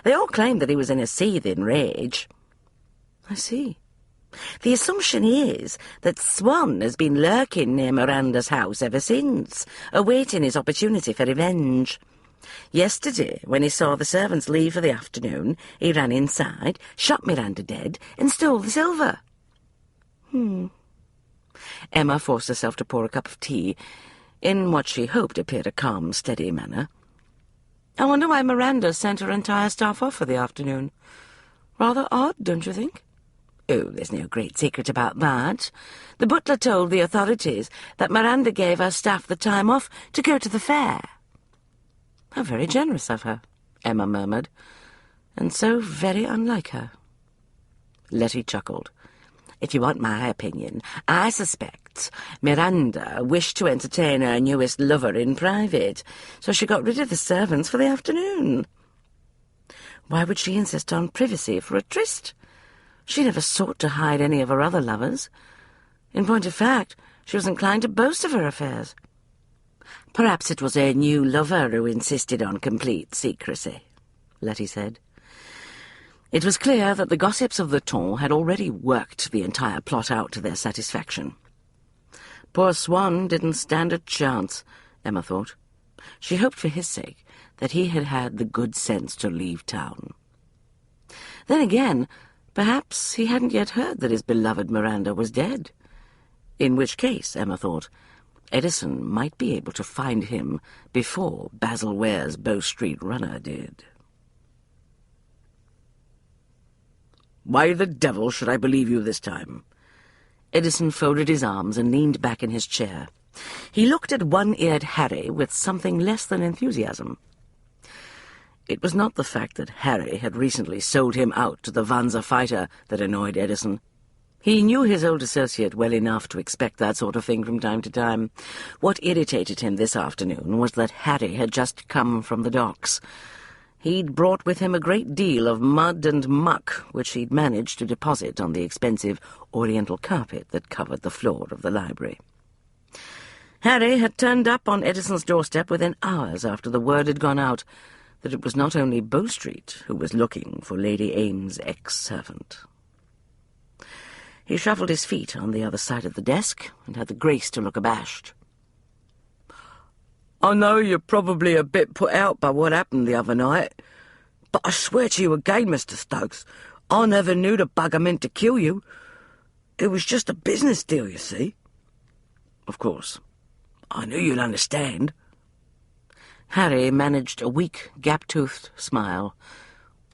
They all claim that he was in a seething rage." "I see. The assumption is that Swan has been lurking near Miranda's house ever since, awaiting his opportunity for revenge. Yesterday, when he saw the servants leave for the afternoon, he ran inside, shot Miranda dead, and stole the silver." Emma forced herself to pour a cup of tea, in what she hoped appeared a calm, steady manner. "I wonder why Miranda sent her entire staff off for the afternoon. Rather odd, don't you think?" "Oh, there's no great secret about that. The butler told the authorities that Miranda gave her staff the time off to go to the fair." "How very generous of her," Emma murmured, "and so very unlike her." Letty chuckled. "If you want my opinion, I suspect Miranda wished to entertain her newest lover in private, so she got rid of the servants for the afternoon." "Why would she insist on privacy for a tryst? She never sought to hide any of her other lovers. In point of fact, she was inclined to boast of her affairs." "Perhaps it was her new lover who insisted on complete secrecy," Letty said. It was clear that the gossips of the ton had already worked the entire plot out to their satisfaction. Poor Swan didn't stand a chance, Emma thought. She hoped for his sake that he had had the good sense to leave town. Then again, perhaps he hadn't yet heard that his beloved Miranda was dead. In which case, Emma thought, Edison might be able to find him before Basil Ware's Bow Street runner did. "Why the devil should I believe you this time?" Edison folded his arms and leaned back in his chair. He looked at one-eared Harry with something less than enthusiasm. It was not the fact that Harry had recently sold him out to the Vanza fighter that annoyed Edison. He knew his old associate well enough to expect that sort of thing from time to time. What irritated him this afternoon was that Harry had just come from the docks. He'd brought with him a great deal of mud and muck, which he'd managed to deposit on the expensive oriental carpet that covered the floor of the library. Harry had turned up on Edison's doorstep within hours after the word had gone out that it was not only Bow Street who was looking for Lady Ames' ex-servant. He shuffled his feet on the other side of the desk and had the grace to look abashed. "I know you're probably a bit put out by what happened the other night, but I swear to you again, Mr. Stokes, I never knew the bugger meant to kill you. It was just a business deal, you see." "Of course. I knew you'd understand." Harry managed a weak, gap-toothed smile.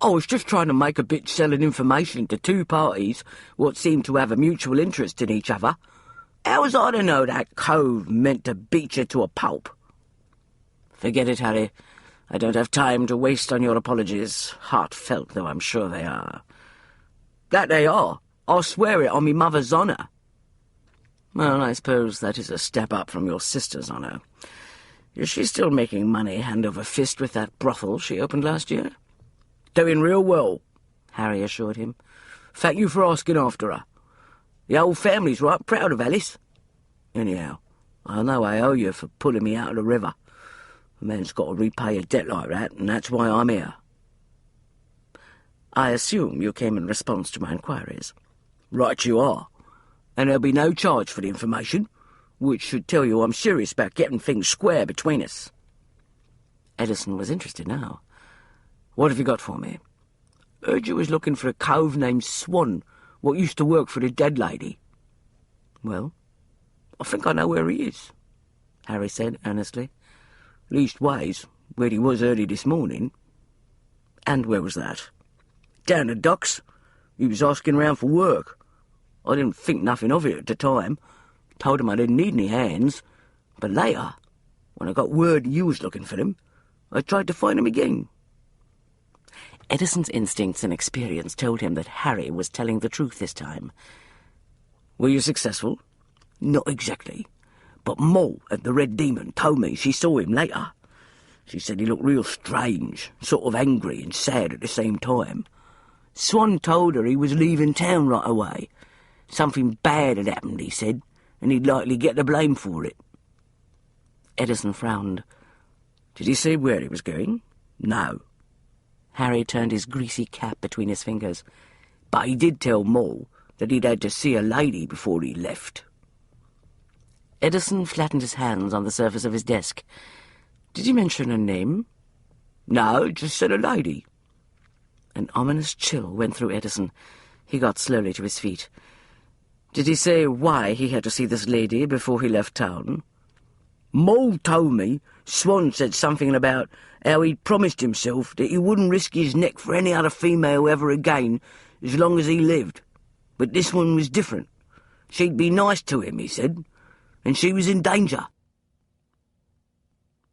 "I was just trying to make a bit selling information to two parties what seemed to have a mutual interest in each other. How was I to know that cove meant to beat you to a pulp?" "Forget it, Harry. I don't have time to waste on your apologies, heartfelt though I'm sure they are." "That they are. I'll swear it on me mother's honour." "Well, I suppose that is a step up from your sister's honour. Is she still making money hand over fist with that brothel she opened last year?" "Doing real well," Harry assured him. "Thank you for asking after her. The whole family's right proud of Alice. Anyhow, I know I owe you for pulling me out of the river. A man's got to repay a debt like that, and that's why I'm here." "I assume you came in response to my inquiries." "Right you are. And there'll be no charge for the information, which should tell you I'm serious about getting things square between us." Edison was interested now. "What have you got for me?" "Heard you was looking for a cove named Swan, what used to work for the dead lady." "Well, I think I know where he is," Harry said earnestly. "Leastways, where he was early this morning." "And where was that?" "Down the docks. He was asking round for work. I didn't think nothing of it at the time. Told him I didn't need any hands. But later, when I got word you was looking for him, I tried to find him again." Edison's instincts and experience told him that Harry was telling the truth this time. "Were you successful?" "Not exactly. But Moll at the Red Demon told me she saw him later. She said he looked real strange, sort of angry and sad at the same time. Swan told her he was leaving town right away. Something bad had happened, he said, and he'd likely get the blame for it." Edison frowned. "Did he say where he was going?" "No." Harry turned his greasy cap between his fingers. "But he did tell Moll that he'd had to see a lady before he left." Edison flattened his hands on the surface of his desk. "Did he mention a name?" "No, just said a lady." An ominous chill went through Edison. He got slowly to his feet. "Did he say why he had to see this lady before he left town?" "Moll told me Swan said something about how he'd promised himself that he wouldn't risk his neck for any other female ever again as long as he lived. But this one was different. She'd be nice to him, he said, and she was in danger."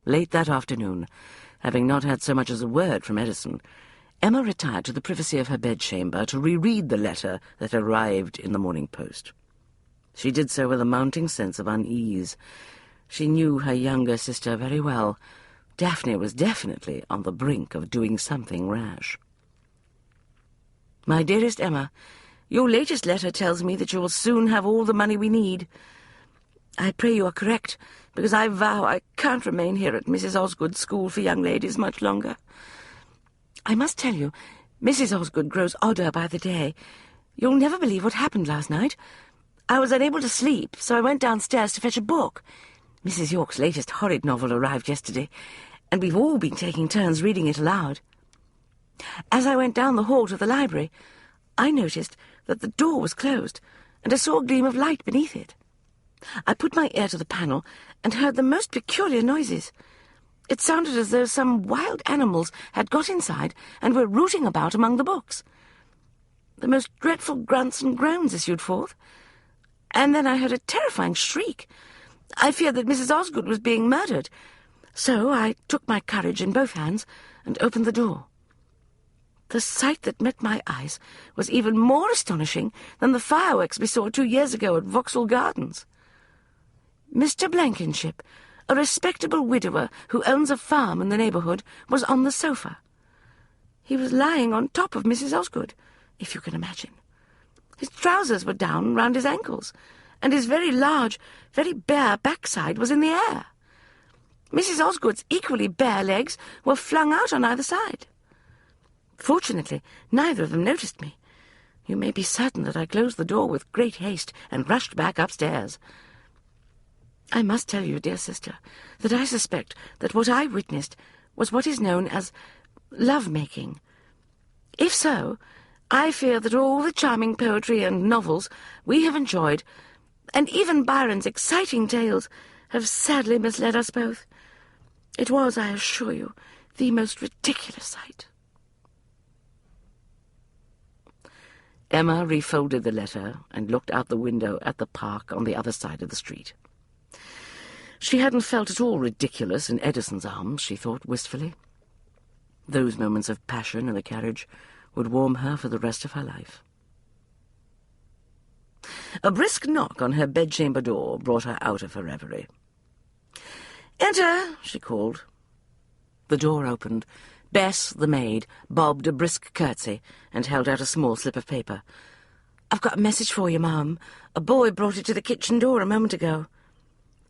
Late that afternoon, having not had so much as a word from Edison, Emma retired to the privacy of her bedchamber to reread the letter that arrived in the Morning Post. She did so with a mounting sense of unease. She knew her younger sister very well. Daphne was definitely on the brink of doing something rash. "My dearest Emma, your latest letter tells me that you will soon have all the money we need. I pray you are correct, because I vow I can't remain here at Mrs. Osgood's School for Young Ladies much longer. I must tell you, Mrs. Osgood grows odder by the day. You'll never believe what happened last night. I was unable to sleep, so I went downstairs to fetch a book. Mrs. York's latest horrid novel arrived yesterday, and we've all been taking turns reading it aloud. As I went down the hall to the library, I noticed that the door was closed, and I saw a gleam of light beneath it. I put my ear to the panel and heard the most peculiar noises. It sounded as though some wild animals had got inside and were rooting about among the books. The most dreadful grunts and groans issued forth, and then I heard a terrifying shriek. I feared that Mrs. Osgood was being murdered, so I took my courage in both hands and opened the door. The sight that met my eyes was even more astonishing than the fireworks we saw 2 years ago at Vauxhall Gardens. Mr. Blankenship, a respectable widower who owns a farm in the neighbourhood, was on the sofa. He was lying on top of Mrs. Osgood, if you can imagine. His trousers were down round his ankles, and his very large, very bare backside was in the air. Mrs. Osgood's equally bare legs were flung out on either side. Fortunately, neither of them noticed me. You may be certain that I closed the door with great haste and rushed back upstairs. I must tell you, dear sister, that I suspect that what I witnessed was what is known as love-making. If so, I fear that all the charming poetry and novels we have enjoyed, and even Byron's exciting tales, have sadly misled us both. It was, I assure you, the most ridiculous sight. Emma refolded the letter and looked out the window at the park on the other side of the street. She hadn't felt at all ridiculous in Edison's arms, she thought wistfully. Those moments of passion in the carriage would warm her for the rest of her life. A brisk knock on her bedchamber door brought her out of her reverie. "Enter," she called. The door opened. Bess, the maid, bobbed a brisk curtsy and held out a small slip of paper. "I've got a message for you, ma'am. A boy brought it to the kitchen door a moment ago."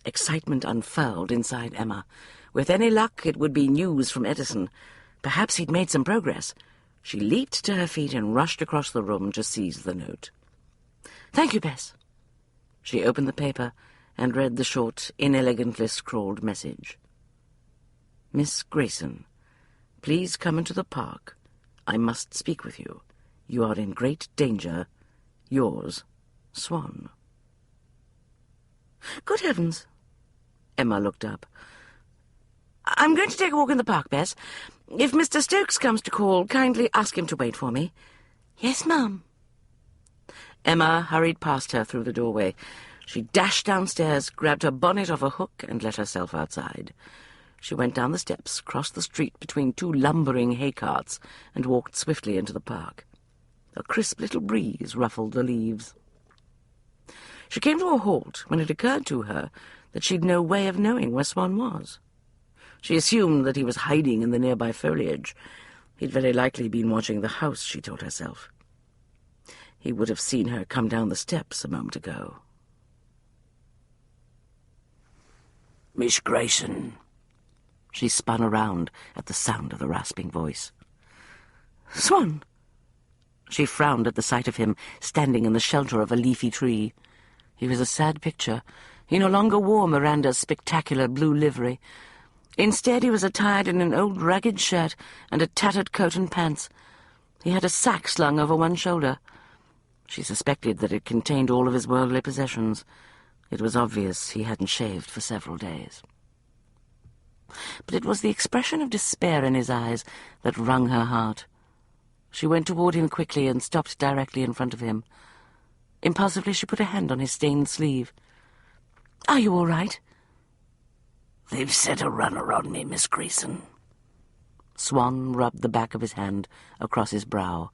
Excitement unfurled inside Emma. With any luck, it would be news from Edison. Perhaps he'd made some progress. She leaped to her feet and rushed across the room to seize the note. "Thank you, Bess." She opened the paper and read the short, inelegantly scrawled message. "Miss Grayson, please come into the park. I must speak with you. You are in great danger. Yours, Swan." Good heavens! Emma looked up. "I'm going to take a walk in the park, Bess. If Mr. Stokes comes to call, kindly ask him to wait for me." "Yes, ma'am." Emma hurried past her through the doorway. She dashed downstairs, grabbed her bonnet off a hook, and let herself outside. She went down the steps, crossed the street between two lumbering hay carts, and walked swiftly into the park. A crisp little breeze ruffled the leaves. She came to a halt when it occurred to her that she'd no way of knowing where Swan was. She assumed that he was hiding in the nearby foliage. He'd very likely been watching the house, she told herself. He would have seen her come down the steps a moment ago. "Miss Grayson." She spun around at the sound of the rasping voice. "Swan!" She frowned at the sight of him standing in the shelter of a leafy tree. He was a sad picture. He no longer wore Miranda's spectacular blue livery. Instead, he was attired in an old ragged shirt and a tattered coat and pants. He had a sack slung over one shoulder. She suspected that it contained all of his worldly possessions. It was obvious he hadn't shaved for several days. But it was the expression of despair in his eyes that wrung her heart. She went toward him quickly and stopped directly in front of him. Impulsively, she put a hand on his stained sleeve. "Are you all right?" "They've set a runner on me, Miss Grayson." Swan rubbed the back of his hand across his brow.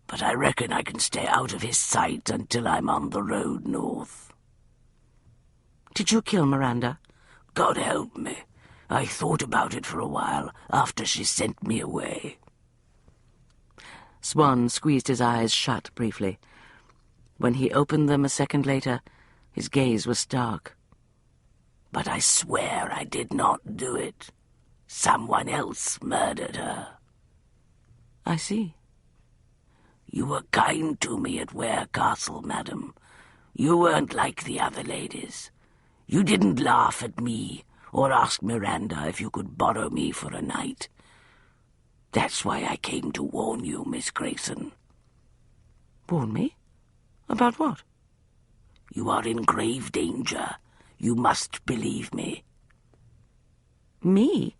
"But I reckon I can stay out of his sight until I'm on the road north." "Did you kill Miranda?" "God help me. I thought about it for a while after she sent me away." Swan squeezed his eyes shut briefly. When he opened them a second later, his gaze was stark. "But I swear I did not do it. Someone else murdered her." "I see." "You were kind to me at Ware Castle, madam. You weren't like the other ladies. You didn't laugh at me or ask Miranda if you could borrow me for a night. That's why I came to warn you, Miss Grayson." "Warn me? About what?" "You are in grave danger. You must believe me." "Me?"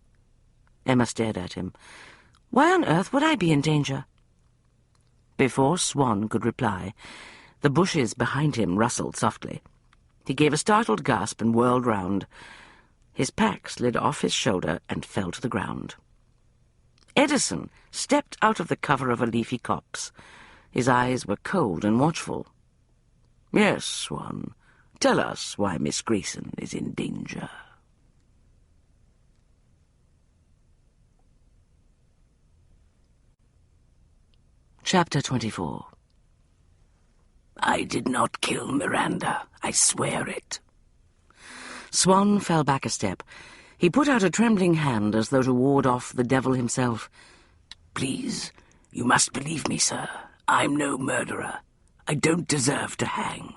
Emma stared at him. "Why on earth would I be in danger?" Before Swan could reply, the bushes behind him rustled softly. He gave a startled gasp and whirled round. His pack slid off his shoulder and fell to the ground. Edison stepped out of the cover of a leafy copse. His eyes were cold and watchful. "Yes, Swan, tell us why Miss Grayson is in danger." Chapter 24. I did not kill Miranda. I swear it. Swan fell back a step. He put out a trembling hand as though to ward off the devil himself. Please, you must believe me, sir. I'm no murderer. I don't deserve to hang.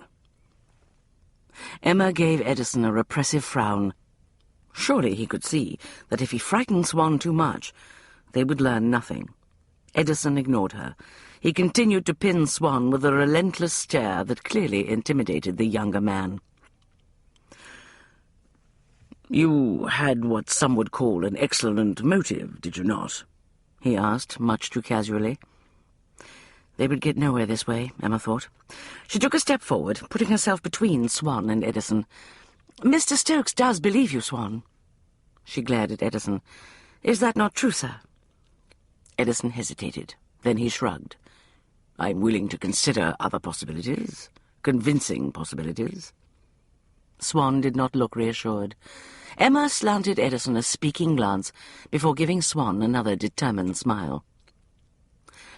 Emma gave Edison a repressive frown. Surely he could see that if he frightened Swan too much, they would learn nothing. Edison ignored her. He continued to pin Swan with a relentless stare that clearly intimidated the younger man. "You had what some would call an excellent motive, did you not?" he asked, much too casually. They would get nowhere this way, Emma thought. She took a step forward, putting herself between Swan and Edison. "Mr. Stokes does believe you, Swan." She glared at Edison. "Is that not true, sir?" Edison hesitated. Then he shrugged. "I'm willing to consider other possibilities, convincing possibilities." Swan did not look reassured. Emma slanted Edison a speaking glance before giving Swan another determined smile.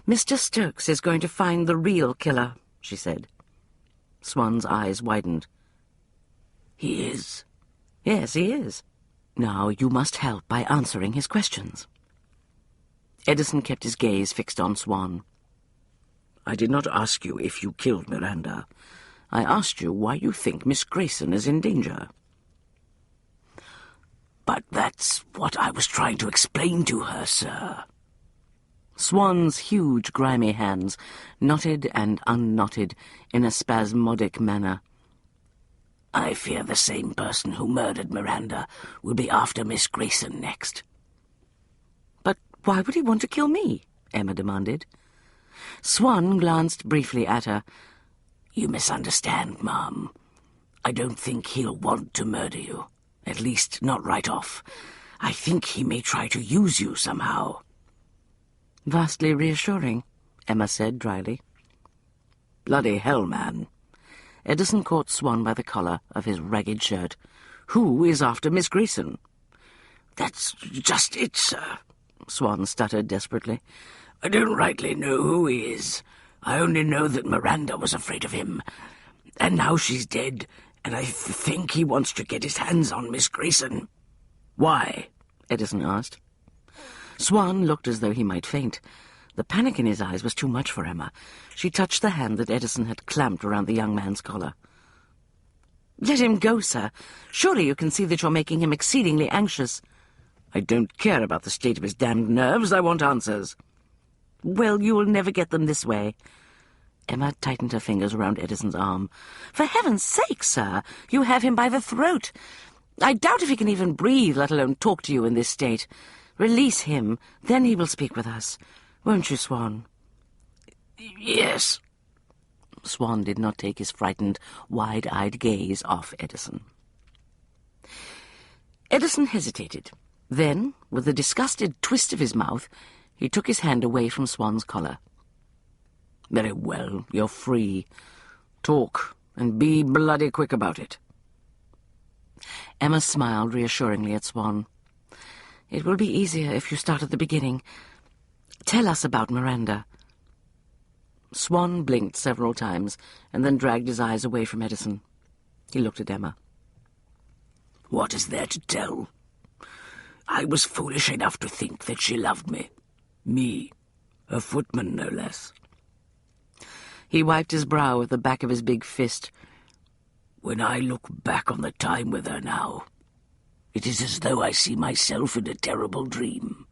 "Mr. Stokes is going to find the real killer," she said. Swan's eyes widened. "He is?" "Yes, he is. Now you must help by answering his questions." Edison kept his gaze fixed on Swan. "I did not ask you if you killed Miranda. I asked you why you think Miss Grayson is in danger." "But that's what I was trying to explain to her, sir." Swan's huge, grimy hands knotted and unknotted in a spasmodic manner. "I fear the same person who murdered Miranda will be after Miss Grayson next." "But why would he want to kill me?" Emma demanded. Swan glanced briefly at her. "You misunderstand, ma'am. I don't think he'll want to murder you. At least, not right off. I think he may try to use you somehow." "Vastly reassuring," Emma said dryly. "Bloody hell, man." Edison caught Swan by the collar of his ragged shirt. "Who is after Miss Grayson?" "That's just it, sir," Swan stuttered desperately. "I don't rightly know who he is. I only know that Miranda was afraid of him. And now she's dead, and I think he wants to get his hands on Miss Grayson." "Why?" Edison asked. Swan looked as though he might faint. The panic in his eyes was too much for Emma. She touched the hand that Edison had clamped around the young man's collar. "Let him go, sir. Surely you can see that you're making him exceedingly anxious." "I don't care about the state of his damned nerves. I want answers." "Well, you will never get them this way." Emma tightened her fingers around Edison's arm. "For heaven's sake, sir, you have him by the throat. I doubt if he can even breathe, let alone talk to you in this state. Release him, then he will speak with us. Won't you, Swan?" "Yes." Swan did not take his frightened, wide-eyed gaze off Edison. Edison hesitated. Then, with a disgusted twist of his mouth, he took his hand away from Swan's collar. "Very well, you're free. Talk, and be bloody quick about it." Emma smiled reassuringly at Swan. "It will be easier if you start at the beginning. Tell us about Miranda." Swan blinked several times, and then dragged his eyes away from Edison. He looked at Emma. "What is there to tell? I was foolish enough to think that she loved me. Me, a footman, no less." He wiped his brow with the back of his big fist. "When I look back on the time with her now, it is as though I see myself in a terrible dream."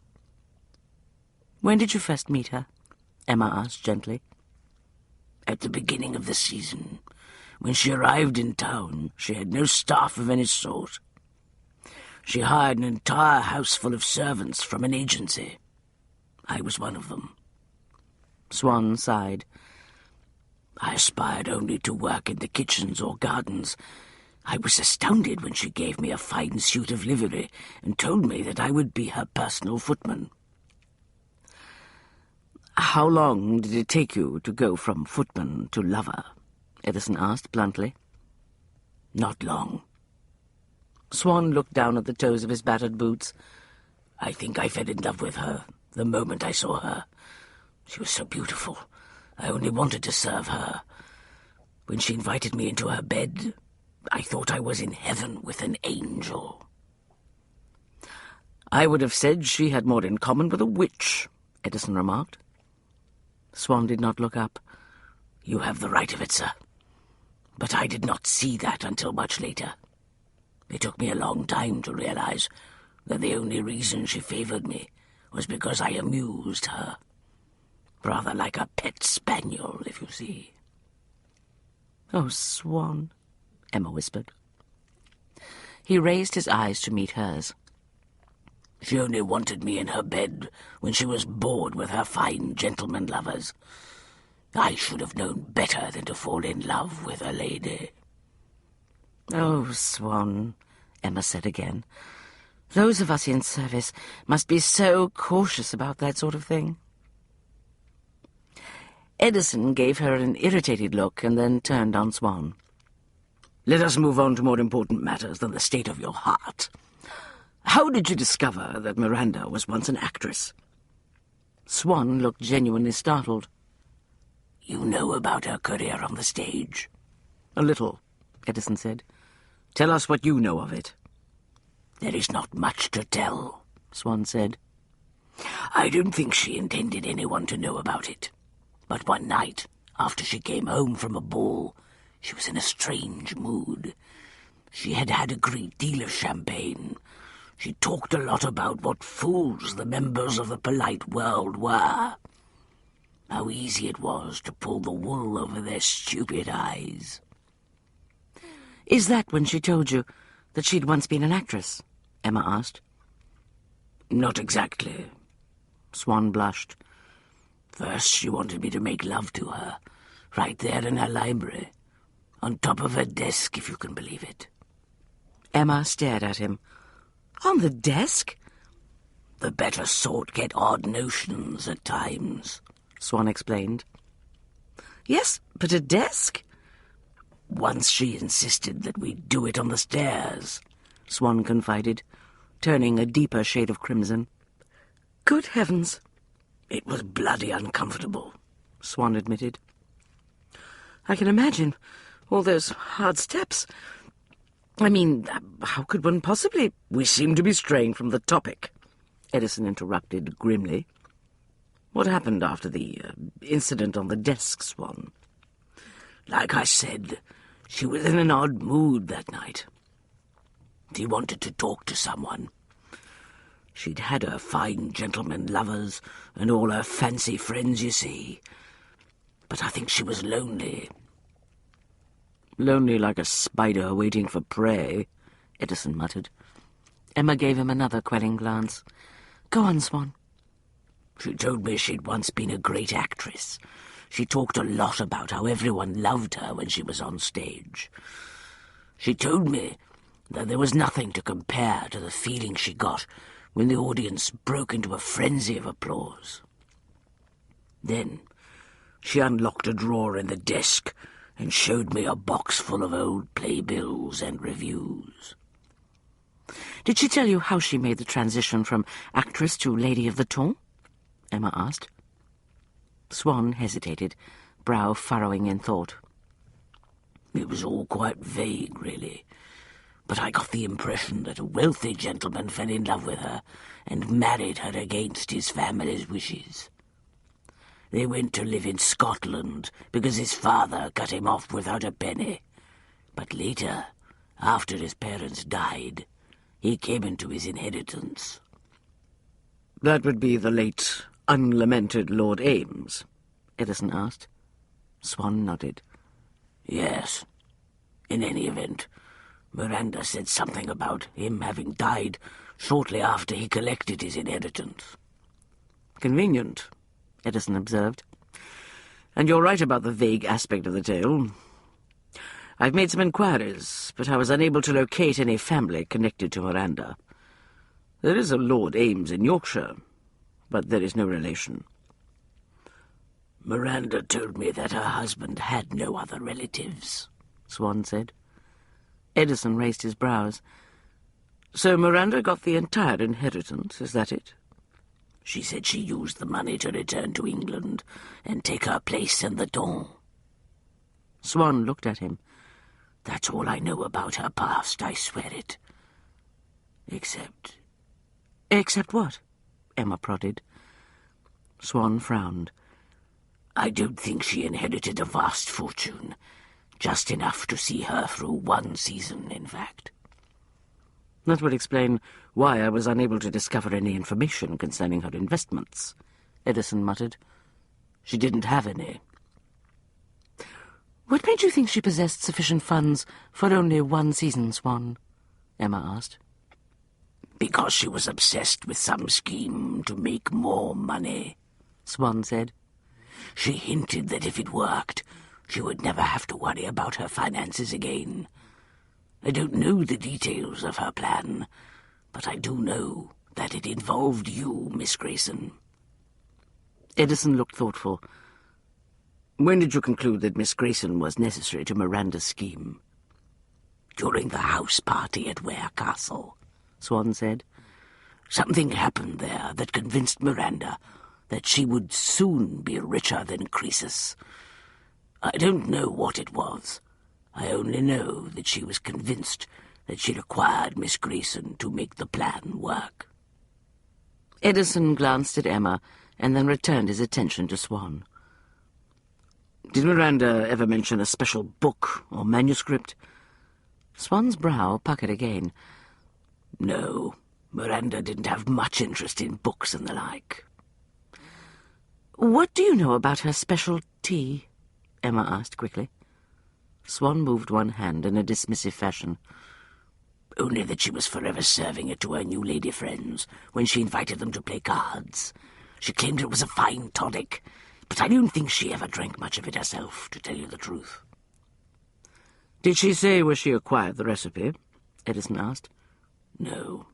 "When did you first meet her?" Emma asked gently. "At the beginning of the season. When she arrived in town, she had no staff of any sort. She hired an entire house full of servants from an agency. I was one of them." Swan sighed. "I aspired only to work in the kitchens or gardens. I was astounded when she gave me a fine suit of livery and told me that I would be her personal footman." "How long did it take you to go from footman to lover?" Edison asked bluntly. "Not long." Swan looked down at the toes of his battered boots. "I think I fell in love with her the moment I saw her. She was so beautiful. I only wanted to serve her. When she invited me into her bed, I thought I was in heaven with an angel." "I would have said she had more in common with a witch," Edison remarked. Swan did not look up. "You have the right of it, sir. But I did not see that until much later. It took me a long time to realize that the only reason she favored me was because I amused her. Rather like a pet spaniel, if you see." "Oh, Swan," Emma whispered. He raised his eyes to meet hers. "She only wanted me in her bed when she was bored with her fine gentleman lovers. I should have known better than to fall in love with a lady." "Oh, Swan," Emma said again. "Those of us in service must be so cautious about that sort of thing." Edison gave her an irritated look and then turned on Swan. "Let us move on to more important matters than the state of your heart. How did you discover that Miranda was once an actress?" Swan looked genuinely startled. "You know about her career on the stage?" "A little," Edison said. "Tell us what you know of it." "There is not much to tell," Swan said. "I don't think she intended anyone to know about it. But one night, after she came home from a ball, she was in a strange mood. She had had a great deal of champagne. She talked a lot about what fools the members of the polite world were. How easy it was to pull the wool over their stupid eyes." "Is that when she told you that she'd once been an actress?" Emma asked. "Not exactly." Swan blushed. "First she wanted me to make love to her, right there in her library, on top of her desk, if you can believe it." Emma stared at him. "On the desk?" "The better sort get odd notions at times," Swan explained. "Yes, but a desk?" "Once she insisted that we do it on the stairs," Swan confided, turning a deeper shade of crimson. "Good heavens!" "It was bloody uncomfortable," Swan admitted. "I can imagine. All those hard steps. I mean, how could one possibly—" "We seem to be straying from the topic," Edison interrupted grimly. "What happened after the incident on the desk, Swan?" "Like I said, she was in an odd mood that night. She wanted to talk to someone. She'd had her fine gentleman lovers and all her fancy friends, you see. But I think she was lonely." "Lonely like a spider waiting for prey," Edison muttered. Emma gave him another quelling glance. "Go on, Swan." "She told me she'd once been a great actress. She talked a lot about how everyone loved her when she was on stage. She told me that there was nothing to compare to the feeling she got when the audience broke into a frenzy of applause. Then she unlocked a drawer in the desk and showed me a box full of old playbills and reviews." "Did she tell you how she made the transition from actress to lady of the ton?" Emma asked. Swan hesitated, brow furrowing in thought. "It was all quite vague, really. But I got the impression that a wealthy gentleman fell in love with her and married her against his family's wishes. They went to live in Scotland because his father cut him off without a penny. But later, after his parents died, he came into his inheritance." "That would be the late, unlamented Lord Ames?" Edison asked. Swan nodded. "Yes. In any event, Miranda said something about him having died shortly after he collected his inheritance." "Convenient," Edison observed. "And you're right about the vague aspect of the tale. I've made some inquiries, but I was unable to locate any family connected to Miranda. There is a Lord Ames in Yorkshire, but there is no relation." "Miranda told me that her husband had no other relatives," Swan said. Edison raised his brows. "So Miranda got the entire inheritance, is that it?" "She said she used the money to return to England and take her place in the Don." Swan looked at him. "That's all I know about her past, I swear it. Except—" "Except what?" Emma prodded. Swan frowned. "I don't think she inherited a vast fortune. Just enough to see her through one season, in fact." "That would explain why I was unable to discover any information concerning her investments," Edison muttered. "She didn't have any." "What made you think she possessed sufficient funds for only one season, Swan?" Emma asked. "Because she was obsessed with some scheme to make more money," Swan said. "She hinted that if it worked, she would never have to worry about her finances again. I don't know the details of her plan, but I do know that it involved you, Miss Grayson." Edison looked thoughtful. "When did you conclude that Miss Grayson was necessary to Miranda's scheme?" "During the house party at Ware Castle," Swan said. "Something happened there that convinced Miranda that she would soon be richer than Croesus. I don't know what it was. I only know that she was convinced that she required Miss Grayson to make the plan work." Edison glanced at Emma and then returned his attention to Swan. "Did Miranda ever mention a special book or manuscript?" Swan's brow puckered again. "No, Miranda didn't have much interest in books and the like." "What do you know about her special tea?" Emma asked quickly. Swan moved one hand in a dismissive fashion. "Only that she was forever serving it to her new lady friends when she invited them to play cards. She claimed it was a fine tonic, but I don't think she ever drank much of it herself, to tell you the truth." "Did she say where she acquired the recipe?" Edison asked. "No.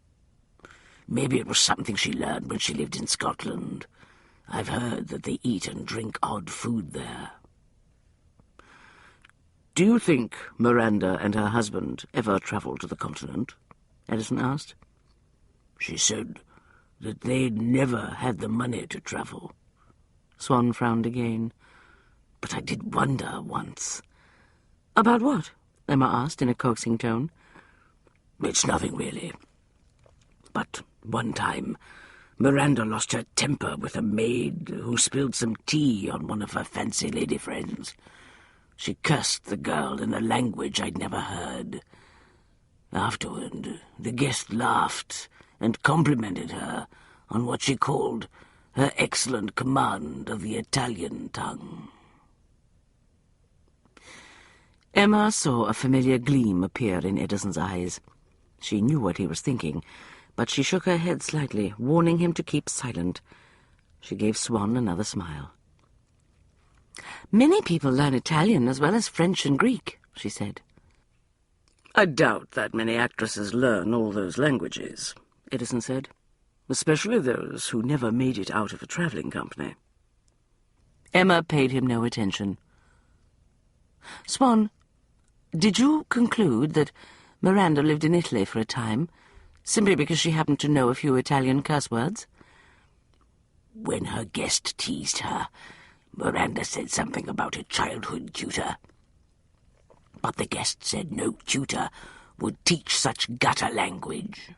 Maybe it was something she learned when she lived in Scotland. I've heard that they eat and drink odd food there." "Do you think Miranda and her husband ever travelled to the continent?" Edison asked. "She said that they'd never had the money to travel." Swan frowned again. "But I did wonder once." "About what?" Emma asked in a coaxing tone. "It's nothing, really. But one time Miranda lost her temper with a maid who spilled some tea on one of her fancy lady friends. She cursed the girl in a language I'd never heard. Afterward, the guest laughed and complimented her on what she called her excellent command of the Italian tongue." Emma saw a familiar gleam appear in Edison's eyes. She knew what he was thinking, but she shook her head slightly, warning him to keep silent. She gave Swan another smile. "Many people learn Italian as well as French and Greek," she said. "I doubt that many actresses learn all those languages," Edison said, "especially those who never made it out of a travelling company." Emma paid him no attention. "Swan, did you conclude that Miranda lived in Italy for a time, simply because she happened to know a few Italian curse words?" "When her guest teased her, Miranda said something about a childhood tutor. But the guest said no tutor would teach such gutter language.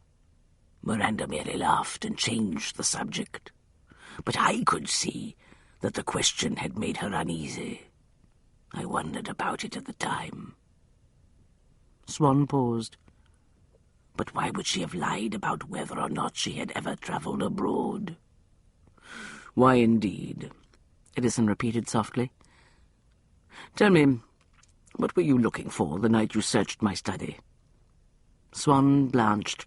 Miranda merely laughed and changed the subject. But I could see that the question had made her uneasy. I wondered about it at the time." Swan paused. "But why would she have lied about whether or not she had ever travelled abroad?" "Why, indeed?" Edison repeated softly. "Tell me, what were you looking for the night you searched my study?" Swan blanched.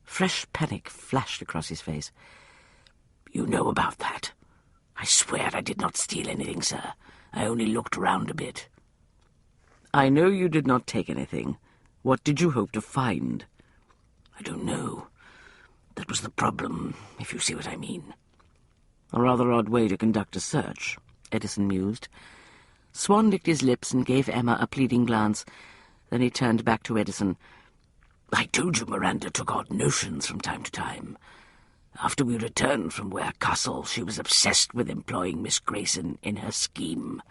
Fresh panic flashed across his face. "You know about that. I swear I did not steal anything, sir. I only looked round a bit." "I know you did not take anything. What did you hope to find?" "I don't know. That was the problem, if you see what I mean." "A rather odd way to conduct a search," Edison mused. Swan licked his lips and gave Emma a pleading glance. Then he turned back to Edison. "I told you Miranda took odd notions from time to time. After we returned from Ware Castle, she was obsessed with employing Miss Grayson in her scheme.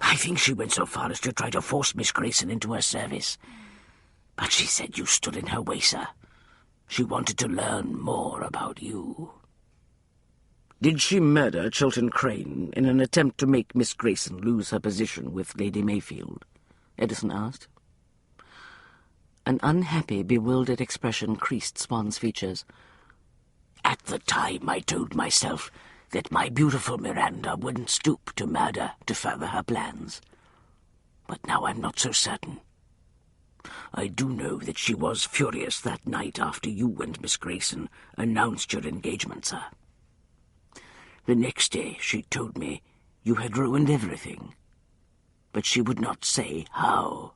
I think she went so far as to try to force Miss Grayson into her service. But she said you stood in her way, sir. She wanted to learn more about you. Did she murder Chilton Crane in an attempt to make Miss Grayson lose her position with Lady Mayfield? Edison asked. An unhappy, bewildered expression creased Swan's features. At the time I told myself that my beautiful Miranda wouldn't stoop to murder to further her plans. But now I'm not so certain. I do know that she was furious that night after you and Miss Grayson announced your engagement, sir. The next day she told me you had ruined everything, but she would not say how.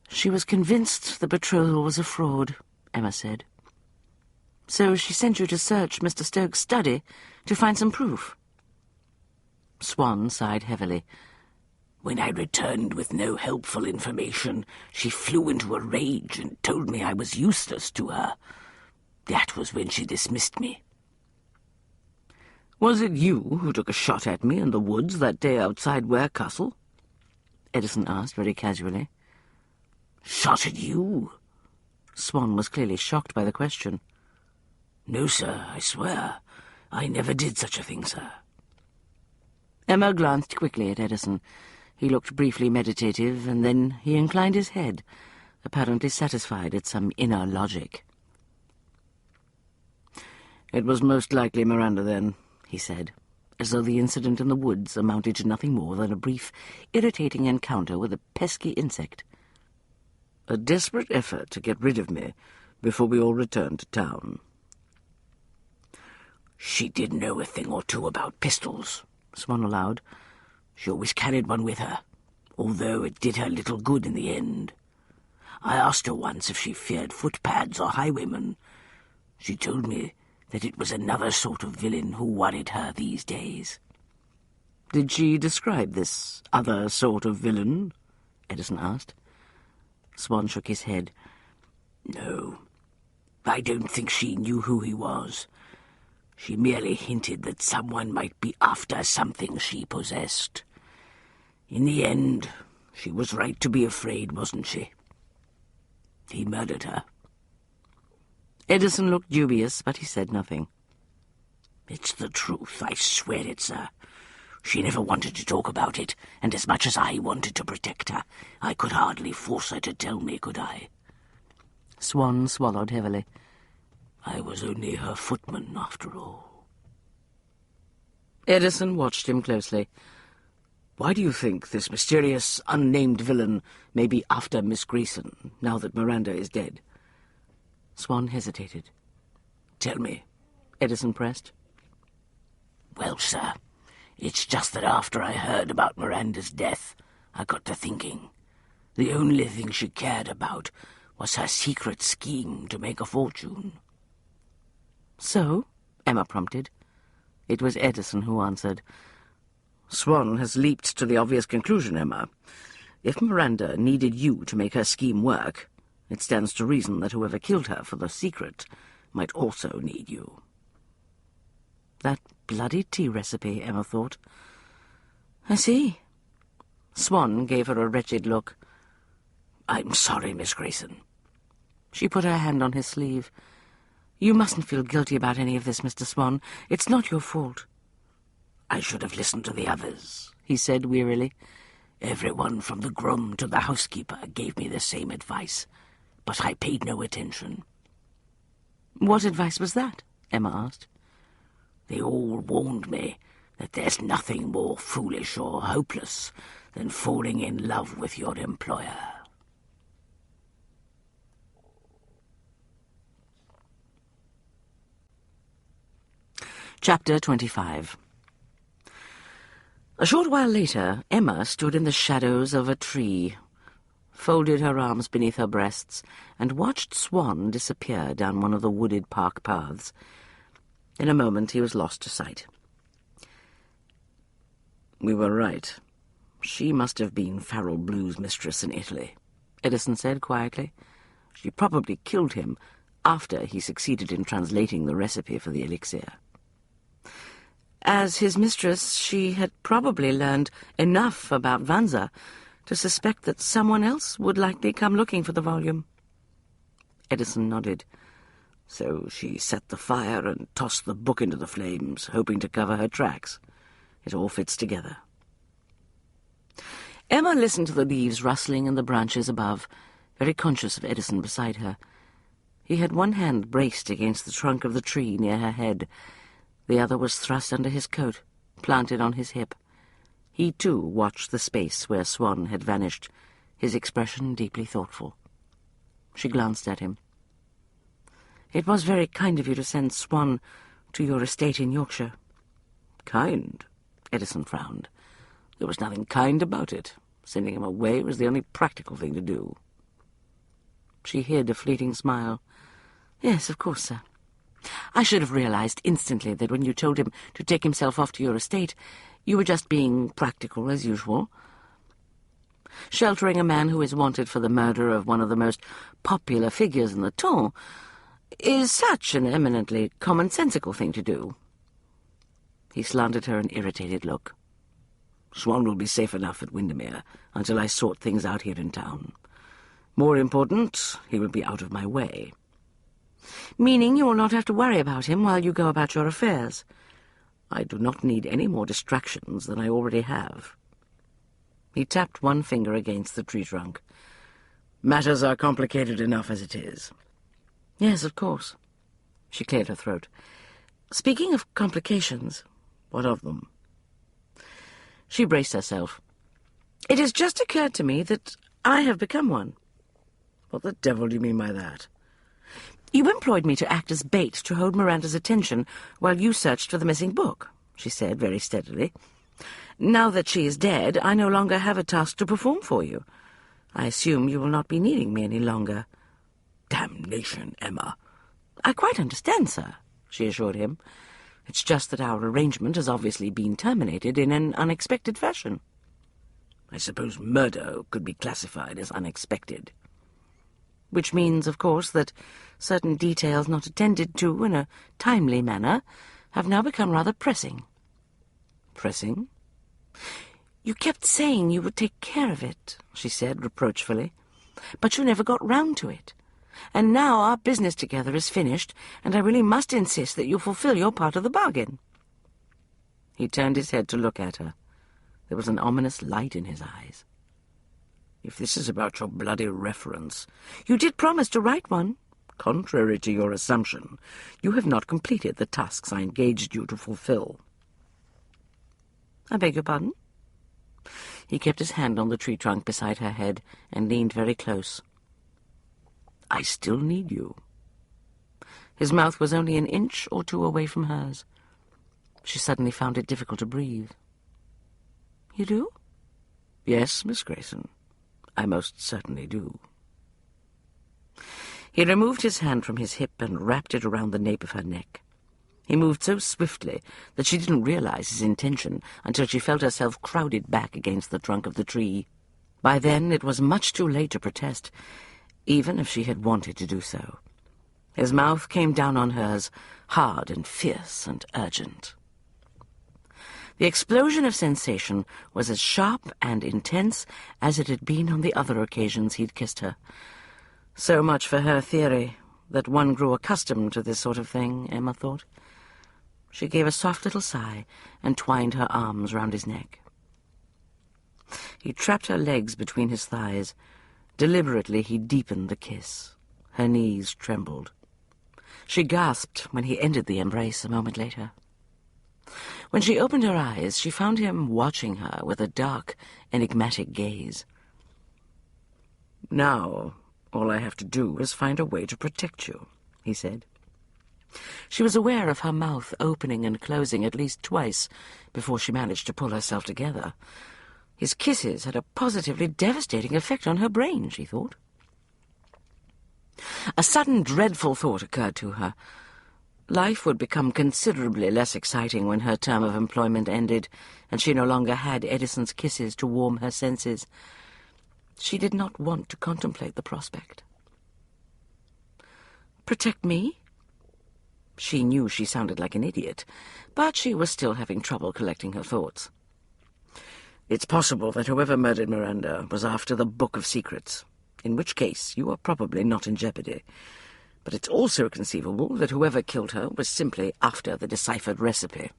She was convinced the betrothal was a fraud, Emma said. So she sent you to search Mr. Stokes' study to find some proof. Swan sighed heavily. When I returned with no helpful information, she flew into a rage and told me I was useless to her. That was when she dismissed me. Was it you who took a shot at me in the woods that day outside Ware Castle? Edison asked very casually. Shot at you? Swan was clearly shocked by the question. No, sir, I swear. I never did such a thing, sir. Emma glanced quickly at Edison. He looked briefly meditative, and then he inclined his head, apparently satisfied at some inner logic. It was most likely Miranda, then, he said, as though the incident in the woods amounted to nothing more than a brief, irritating encounter with a pesky insect. A desperate effort to get rid of me before we all returned to town. She did know a thing or two about pistols, Swan allowed. She always carried one with her, although it did her little good in the end. I asked her once if she feared footpads or highwaymen. She told me that it was another sort of villain who worried her these days. Did she describe this other sort of villain? Edison asked. Swan shook his head. No, I don't think she knew who he was. She merely hinted that someone might be after something she possessed. In the end, she was right to be afraid, wasn't she? He murdered her. Edison looked dubious, but he said nothing. It's the truth, I swear it, sir. She never wanted to talk about it, and as much as I wanted to protect her, I could hardly force her to tell me, could I? Swan swallowed heavily. I was only her footman, after all. Edison watched him closely. Why do you think this mysterious, unnamed villain may be after Miss Grayson, now that Miranda is dead? Swan hesitated. Tell me, Edison pressed. Well, sir, it's just that after I heard about Miranda's death, I got to thinking. The only thing she cared about was her secret scheme to make a fortune. So? Emma prompted. It was Edison who answered. Swan has leaped to the obvious conclusion, Emma. If Miranda needed you to make her scheme work, it stands to reason that whoever killed her for the secret might also need you. That bloody tea recipe, Emma thought. I see. Swan gave her a wretched look. I'm sorry, Miss Grayson. She put her hand on his sleeve. You mustn't feel guilty about any of this, Mr. Swan. It's not your fault. I should have listened to the others, he said wearily. Everyone from the groom to the housekeeper gave me the same advice, but I paid no attention. What advice was that? Emma asked. They all warned me that there's nothing more foolish or hopeless than falling in love with your employer. Chapter 25. A short while later, Emma stood in the shadows of a tree, folded her arms beneath her breasts, and watched Swan disappear down one of the wooded park paths. In a moment he was lost to sight. We were right. She must have been Farrell Blue's mistress in Italy, Edison said quietly. She probably killed him after he succeeded in translating the recipe for the elixir. As his mistress, she had probably learned enough about Vanza to suspect that someone else would likely come looking for the volume. Edison nodded. So she set the fire and tossed the book into the flames, hoping to cover her tracks. It all fits together. Emma listened to the leaves rustling in the branches above, very conscious of Edison beside her. He had one hand braced against the trunk of the tree near her head. The other was thrust under his coat, planted on his hip. He, too, watched the space where Swan had vanished, his expression deeply thoughtful. She glanced at him. "It was very kind of you to send Swan to your estate in Yorkshire." "Kind?" Edison frowned. "There was nothing kind about it. Sending him away was the only practical thing to do." She hid a fleeting smile. "Yes, of course, sir. I should have realized instantly that when you told him to take himself off to your estate, you were just being practical as usual. Sheltering a man who is wanted for the murder of one of the most popular figures in the ton is such an eminently commonsensical thing to do." He slanted her an irritated look. "Swan will be safe enough at Windermere until I sort things out here in town. More important, he will be out of my way." "Meaning you will not have to worry about him while you go about your affairs?" "I do not need any more distractions than I already have." He tapped one finger against the tree trunk. "Matters are complicated enough as it is." "Yes, of course." She cleared her throat. "Speaking of complications—" "What of them?" She braced herself. "It has just occurred to me that I have become one." "What the devil do you mean by that?" "You employed me to act as bait to hold Miranda's attention while you searched for the missing book," she said very steadily. "Now that she is dead, I no longer have a task to perform for you. I assume you will not be needing me any longer." "Damnation, Emma!" "I quite understand, sir," she assured him. "It's just that our arrangement has obviously been terminated in an unexpected fashion." "I suppose murder could be classified as unexpected." "Which means, of course, that certain details not attended to in a timely manner have now become rather pressing." "Pressing?" "You kept saying you would take care of it," she said reproachfully, "but you never got round to it. And now our business together is finished, and I really must insist that you fulfill your part of the bargain." He turned his head to look at her. There was an ominous light in his eyes. "If this is about your bloody reference—" "You did promise to write one." "Contrary to your assumption, you have not completed the tasks I engaged you to fulfill." "I beg your pardon?" He kept his hand on the tree trunk beside her head and leaned very close. "I still need you." His mouth was only an inch or two away from hers. She suddenly found it difficult to breathe. "You do?" "Yes, Miss Grayson, I most certainly do." He removed his hand from his hip and wrapped it around the nape of her neck. He moved so swiftly that she didn't realize his intention until she felt herself crowded back against the trunk of the tree. By then it was much too late to protest, even if she had wanted to do so. His mouth came down on hers, hard and fierce and urgent. The explosion of sensation was as sharp and intense as it had been on the other occasions he'd kissed her. So much for her theory, that one grew accustomed to this sort of thing, Emma thought. She gave a soft little sigh and twined her arms round his neck. He trapped her legs between his thighs. Deliberately he deepened the kiss. Her knees trembled. She gasped when he ended the embrace a moment later. When she opened her eyes, she found him watching her with a dark, enigmatic gaze. "Now, all I have to do is find a way to protect you," he said. She was aware of her mouth opening and closing at least twice before she managed to pull herself together. His kisses had a positively devastating effect on her brain, she thought. A sudden dreadful thought occurred to her. Life would become considerably less exciting when her term of employment ended, and she no longer had Edison's kisses to warm her senses. She did not want to contemplate the prospect. "Protect me?" She knew she sounded like an idiot, but she was still having trouble collecting her thoughts. It's possible that whoever murdered Miranda was after the Book of Secrets, in which case you are probably not in jeopardy. But it's also conceivable that whoever killed her was simply after the deciphered recipe.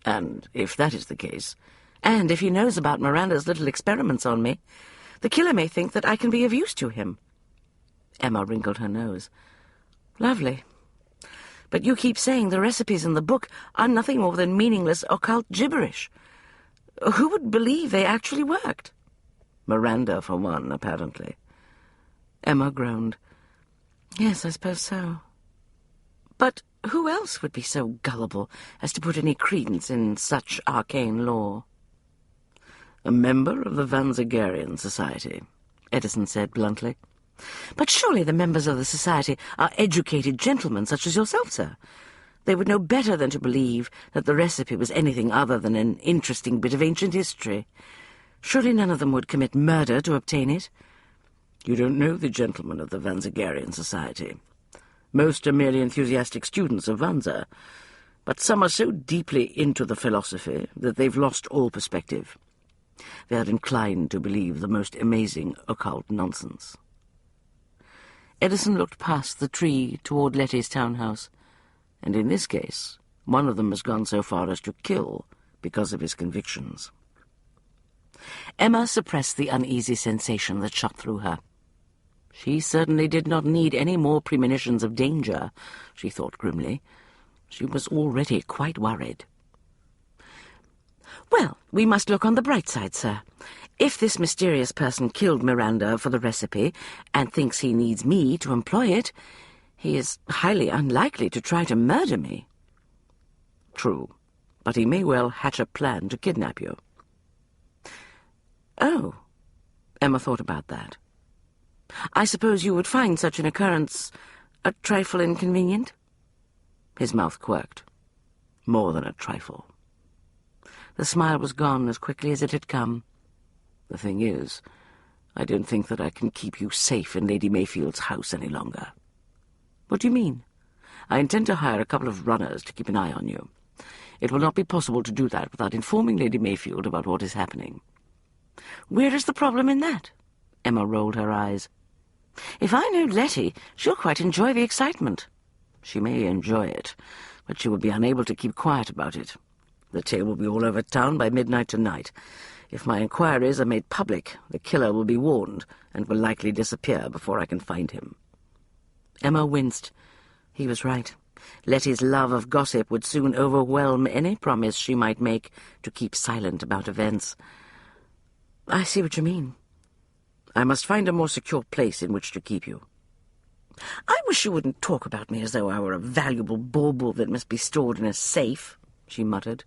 And if that is the case, and if he knows about Miranda's little experiments on me, the killer may think that I can be of use to him. Emma wrinkled her nose. Lovely. But you keep saying the recipes in the book are nothing more than meaningless occult gibberish. Who would believe they actually worked? Miranda, for one, apparently. Emma groaned. Yes, I suppose so. But who else would be so gullible as to put any credence in such arcane lore? A member of the Vanza Society, Edison said bluntly. But surely the members of the society are educated gentlemen such as yourself, sir. They would know better than to believe that the recipe was anything other than an interesting bit of ancient history. Surely none of them would commit murder to obtain it. You don't know the gentlemen of the Vanza Society. Most are merely enthusiastic students of Vanza, but some are so deeply into the philosophy that they've lost all perspective. They are inclined to believe the most amazing occult nonsense. Edison looked past the tree toward Letty's townhouse, and in this case, one of them has gone so far as to kill because of his convictions. Emma suppressed the uneasy sensation that shot through her. She certainly did not need any more premonitions of danger, she thought grimly. She was already quite worried. Well, we must look on the bright side, sir. If this mysterious person killed Miranda for the recipe and thinks he needs me to employ it, he is highly unlikely to try to murder me. True, but he may well hatch a plan to kidnap you. Oh, Emma thought about that. I suppose you would find such an occurrence a trifle inconvenient? His mouth quirked. More than a trifle. The smile was gone as quickly as it had come. The thing is, I don't think that I can keep you safe in Lady Mayfield's house any longer. What do you mean? I intend to hire a couple of runners to keep an eye on you. It will not be possible to do that without informing Lady Mayfield about what is happening. Where is the problem in that? Emma rolled her eyes. If I know Letty, she'll quite enjoy the excitement. She may enjoy it, but she will be unable to keep quiet about it. The tale will be all over town by midnight tonight. If my inquiries are made public, the killer will be warned and will likely disappear before I can find him. Emma winced. He was right. Letty's love of gossip would soon overwhelm any promise she might make to keep silent about events. I see what you mean. I must find a more secure place in which to keep you. I wish you wouldn't talk about me as though I were a valuable bauble that must be stored in a safe, she muttered.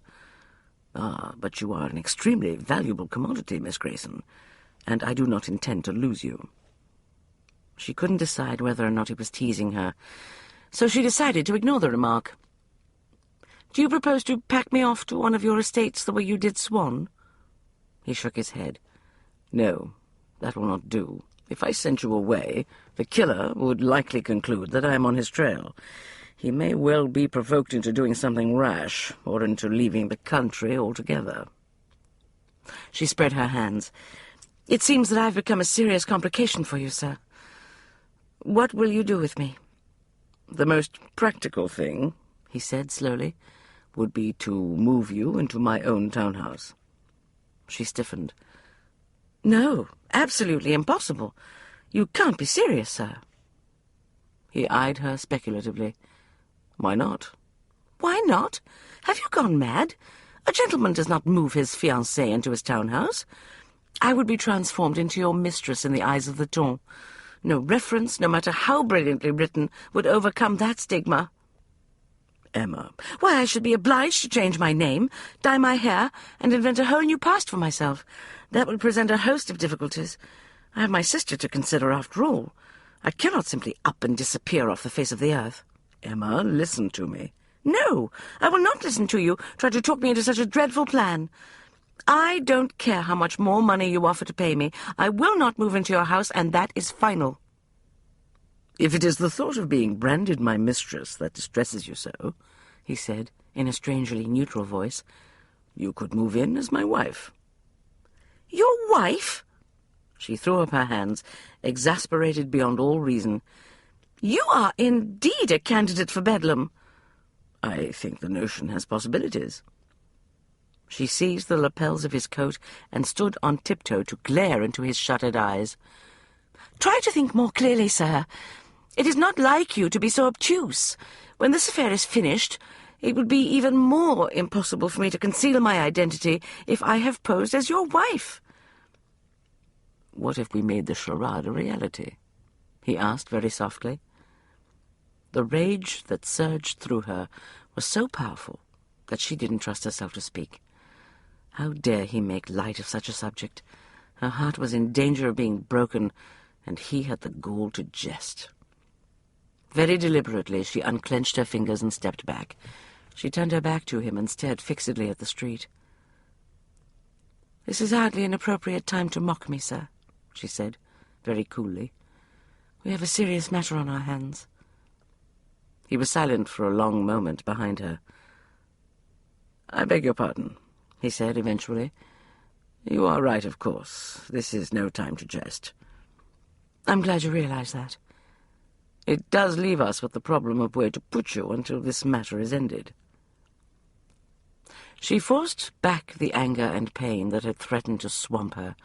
Ah, but you are an extremely valuable commodity, Miss Grayson, and I do not intend to lose you. She couldn't decide whether or not he was teasing her, so she decided to ignore the remark. Do you propose to pack me off to one of your estates the way you did Swan? He shook his head. No, that will not do. If I sent you away, the killer would likely conclude that I am on his trail. He may well be provoked into doing something rash, or into leaving the country altogether. She spread her hands. It seems that I've become a serious complication for you, sir. What will you do with me? The most practical thing, he said slowly, would be to move you into my own townhouse. She stiffened. No, absolutely impossible. You can't be serious, sir. He eyed her speculatively. Why not? Why not? Have you gone mad? A gentleman does not move his fiancée into his townhouse. I would be transformed into your mistress in the eyes of the ton. No reference, no matter how brilliantly written, would overcome that stigma. Emma. Why, I should be obliged to change my name, dye my hair, and invent a whole new past for myself. That would present a host of difficulties. I have my sister to consider after all. I cannot simply up and disappear off the face of the earth. Emma, listen to me. No, I will not listen to you try to talk me into such a dreadful plan. I don't care how much more money you offer to pay me. I will not move into your house, and that is final. "If it is the thought of being branded my mistress that distresses you so," he said, in a strangely neutral voice, "you could move in as my wife." Your wife? She threw up her hands, exasperated beyond all reason. You are indeed a candidate for Bedlam. "I think the notion has possibilities." She seized the lapels of his coat and stood on tiptoe to glare into his shuttered eyes. Try to think more clearly, sir. It is not like you to be so obtuse. When this affair is finished, it would be even more impossible for me to conceal my identity if I have posed as your wife. "What if we made the charade a reality?" he asked very softly. The rage that surged through her was so powerful that she didn't trust herself to speak. How dare he make light of such a subject? Her heart was in danger of being broken, and he had the gall to jest. Very deliberately she unclenched her fingers and stepped back. She turned her back to him and stared fixedly at the street. "This is hardly an appropriate time to mock me, sir," she said, very coolly. "We have a serious matter on our hands." He was silent for a long moment behind her. "I beg your pardon," he said eventually. "You are right, of course. This is no time to jest." "I'm glad you realize that." "It does leave us with the problem of where to put you until this matter is ended." She forced back the anger and pain that had threatened to swamp her.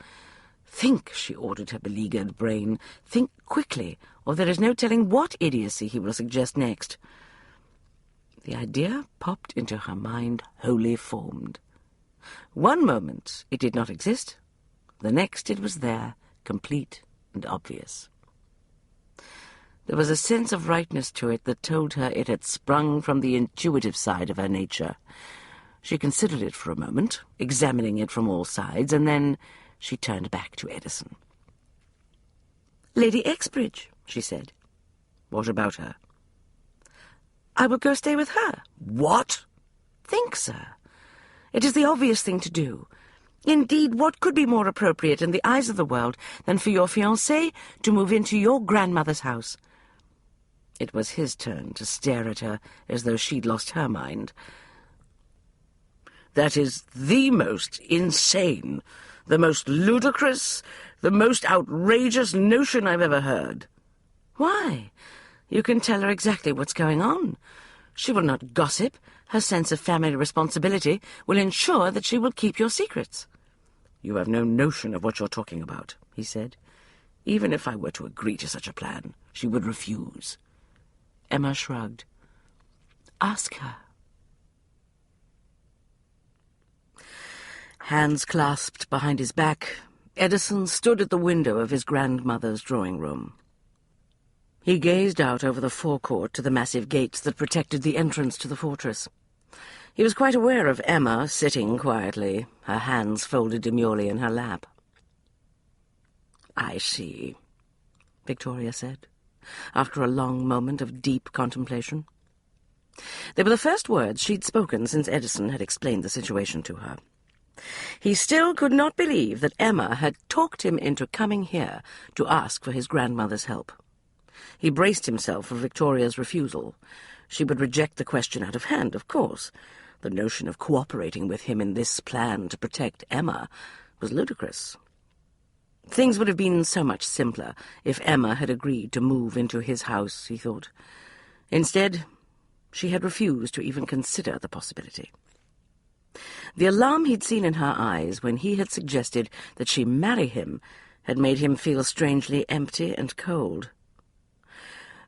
"Think," she ordered her beleaguered brain. "Think quickly, or there is no telling what idiocy he will suggest next." The idea popped into her mind wholly formed. One moment it did not exist. The next it was there, complete and obvious. There was a sense of rightness to it that told her it had sprung from the intuitive side of her nature. She considered it for a moment, examining it from all sides, and then she turned back to Edison. "Lady Exbridge," she said. "What about her?" "I will go stay with her." "What?" "Think, sir. It is the obvious thing to do. Indeed, what could be more appropriate in the eyes of the world than for your fiancé to move into your grandmother's house?" It was his turn to stare at her as though she'd lost her mind. "That is the most insane, the most ludicrous, the most outrageous notion I've ever heard." "Why? You can tell her exactly what's going on. She will not gossip. Her sense of family responsibility will ensure that she will keep your secrets." "You have no notion of what you're talking about," he said. "Even if I were to agree to such a plan, she would refuse." Emma shrugged. "Ask her." Hands clasped behind his back, Edison stood at the window of his grandmother's drawing room. He gazed out over the forecourt to the massive gates that protected the entrance to the fortress. He was quite aware of Emma sitting quietly, her hands folded demurely in her lap. "I see," Victoria said, after a long moment of deep contemplation. They were the first words she'd spoken since Edison had explained the situation to her. He still could not believe that Emma had talked him into coming here to ask for his grandmother's help. He braced himself for Victoria's refusal. She would reject the question out of hand, of course. The notion of cooperating with him in this plan to protect Emma was ludicrous. Things would have been so much simpler if Emma had agreed to move into his house, he thought. Instead, she had refused to even consider the possibility. The alarm he'd seen in her eyes when he had suggested that she marry him had made him feel strangely empty and cold.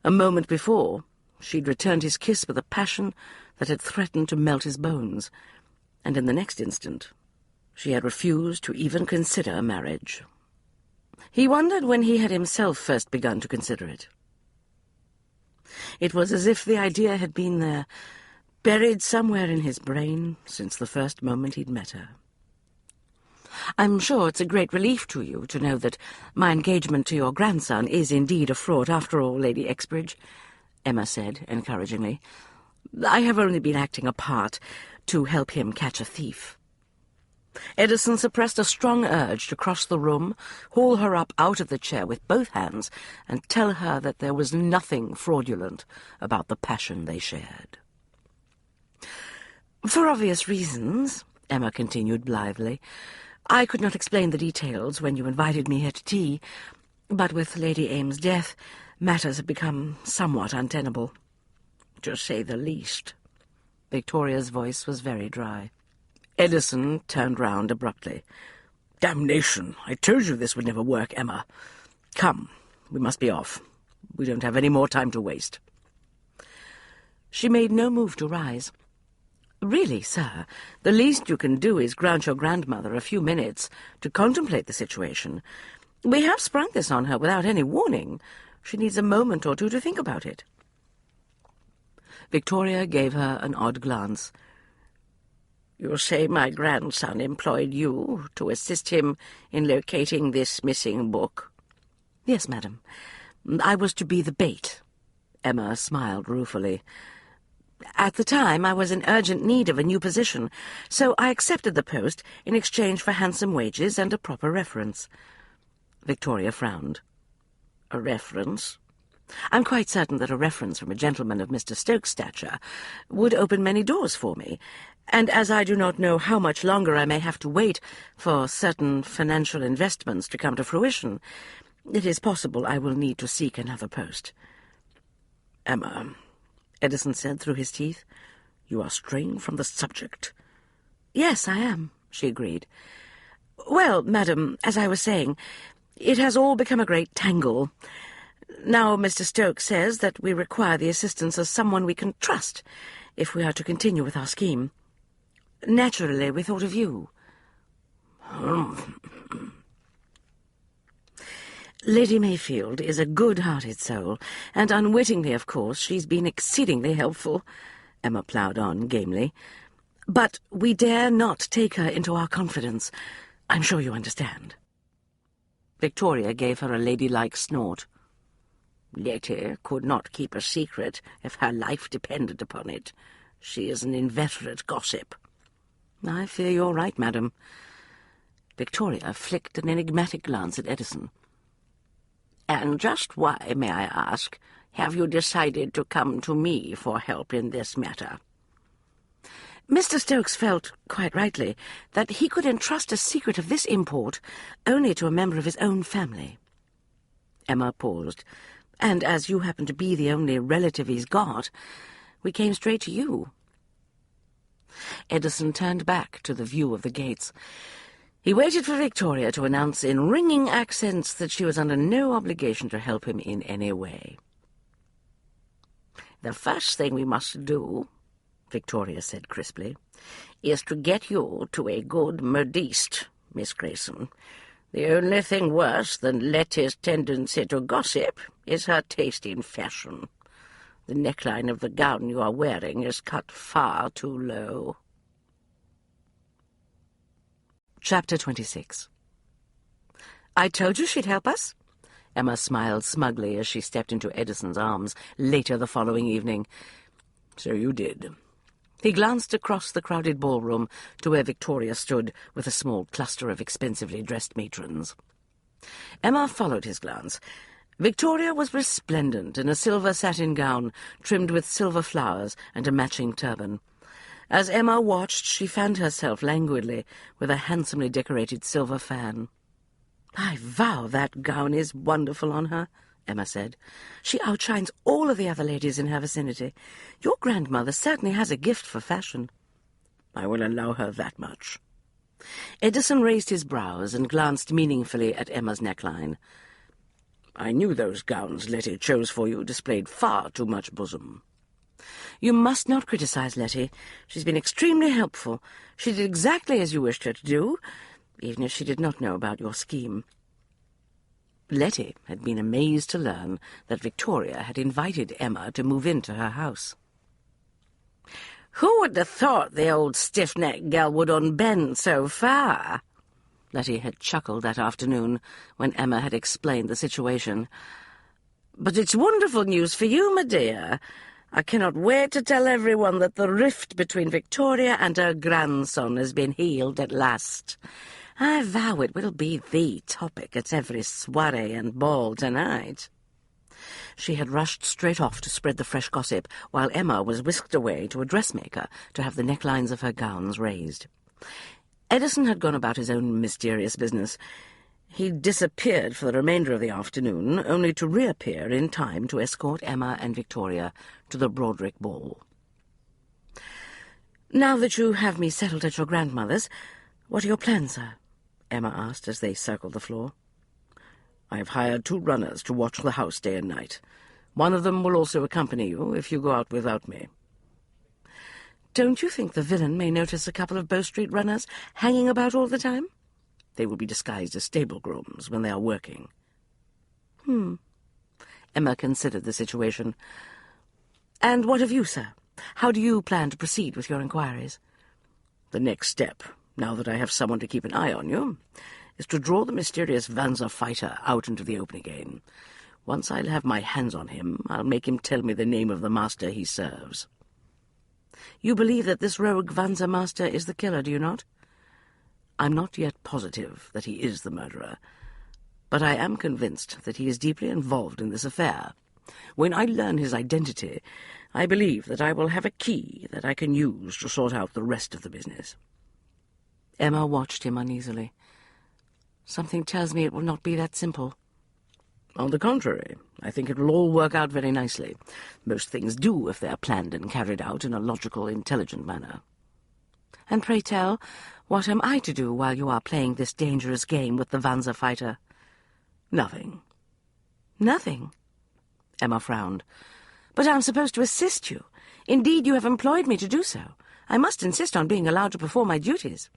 A moment before, she'd returned his kiss with a passion that had threatened to melt his bones, and in the next instant, she had refused to even consider marriage. He wondered when he had himself first begun to consider it. It was as if the idea had been there, buried somewhere in his brain since the first moment he'd met her. "I'm sure it's a great relief to you to know that my engagement to your grandson is indeed a fraud after all, Lady Exbridge," Emma said encouragingly. "I have only been acting a part to help him catch a thief." Edison suppressed a strong urge to cross the room, haul her up out of the chair with both hands, and tell her that there was nothing fraudulent about the passion they shared. "For obvious reasons," Emma continued blithely, "I could not explain the details when you invited me here to tea, but with Lady Ames's death, matters have become somewhat untenable, to say the least." Victoria's voice was very dry. Edison turned round abruptly. "Damnation! I told you this would never work, Emma. Come, we must be off. We don't have any more time to waste." She made no move to rise. "Really, sir, the least you can do is grant your grandmother a few minutes to contemplate the situation. We have sprung this on her without any warning. She needs a moment or two to think about it." Victoria gave her an odd glance. "You say my grandson employed you to assist him in locating this missing book?" "Yes, madam. I was to be the bait." Emma smiled ruefully. "At the time, I was in urgent need of a new position, so I accepted the post in exchange for handsome wages and a proper reference." Victoria frowned. "A reference?" "I'm quite certain that a reference from a gentleman of Mr. Stokes' stature would open many doors for me, and as I do not know how much longer I may have to wait for certain financial investments to come to fruition, it is possible I will need to seek another post." "Emma," Edison said through his teeth, "you are straying from the subject." "Yes, I am," she agreed. "Well, madam, as I was saying, it has all become a great tangle. Now Mr. Stokes says that we require the assistance of someone we can trust if we are to continue with our scheme. Naturally, we thought of you." "Lady Mayfield is a good-hearted soul, and unwittingly, of course, she's been exceedingly helpful," Emma ploughed on gamely. "But we dare not take her into our confidence. I'm sure you understand." Victoria gave her a ladylike snort. "Letty could not keep a secret if her life depended upon it. She is an inveterate gossip." "I fear you're right, madam." Victoria flicked an enigmatic glance at Edison. "And just why, may I ask, have you decided to come to me for help in this matter?" "Mr. Stokes felt, quite rightly, that he could entrust a secret of this import only to a member of his own family." Emma paused. "And as you happen to be the only relative he's got, we came straight to you." Edison turned back to the view of the gates. He waited for Victoria to announce in ringing accents that she was under no obligation to help him in any way. "The first thing we must do," Victoria said crisply, "is to get you to a good modiste, Miss Grayson. The only thing worse than Letty's tendency to gossip is her taste in fashion. The neckline of the gown you are wearing is cut far too low." Chapter 26. "I told you she'd help us?" Emma smiled smugly as she stepped into Edison's arms later the following evening. "So you did." He glanced across the crowded ballroom to where Victoria stood with a small cluster of expensively dressed matrons. Emma followed his glance. Victoria was resplendent in a silver satin gown trimmed with silver flowers and a matching turban. As Emma watched, she fanned herself languidly with a handsomely decorated silver fan. "I vow that gown is wonderful on her," Emma said. "She outshines all of the other ladies in her vicinity. Your grandmother certainly has a gift for fashion." "I will allow her that much." Edison raised his brows and glanced meaningfully at Emma's neckline. "I knew those gowns Letty chose for you displayed far too much bosom." "You must not criticize Letty. She's been extremely helpful. She did exactly as you wished her to do, even if she did not know about your scheme." Letty had been amazed to learn that Victoria had invited Emma to move into her house. "Who would have thought the old stiff-necked girl would unbend so far?" Letty had chuckled that afternoon when Emma had explained the situation. "But it's wonderful news for you, my dear. I cannot wait to tell everyone that the rift between Victoria and her grandson has been healed at last. I vow it will be the topic at every soiree and ball tonight." She had rushed straight off to spread the fresh gossip, while Emma was whisked away to a dressmaker to have the necklines of her gowns raised. Edison had gone about his own mysterious business. He disappeared for the remainder of the afternoon, only to reappear in time to escort Emma and Victoria to the Broderick ball. "Now that you have me settled at your grandmother's, what are your plans, sir?" Emma asked as they circled the floor. "I have hired 2 runners to watch the house day and night. One of them will also accompany you if you go out without me." "Don't you think the villain may notice a couple of Bow Street runners hanging about all the time?" "They will be disguised as stable grooms when they are working." Emma considered the situation. "And what of you, sir? How do you plan to proceed with your inquiries?" "The next step, now that I have someone to keep an eye on you, is to draw the mysterious Vanza fighter out into the open again. Once I'll have my hands on him, I'll make him tell me the name of the master he serves." "You believe that this rogue Vanza master is the killer, do you not?" "I'm not yet positive that he is the murderer, but I am convinced that he is deeply involved in this affair. When I learn his identity, I believe that I will have a key that I can use to sort out the rest of the business." Emma watched him uneasily. "Something tells me it will not be that simple." "On the contrary, I think it will all work out very nicely. Most things do if they are planned and carried out in a logical, intelligent manner." "And pray tell, what am I to do while you are playing this dangerous game with the Vanza fighter?" "Nothing." "Nothing?" Emma frowned. "But I'm supposed to assist you. Indeed, you have employed me to do so. I must insist on being allowed to perform my duties."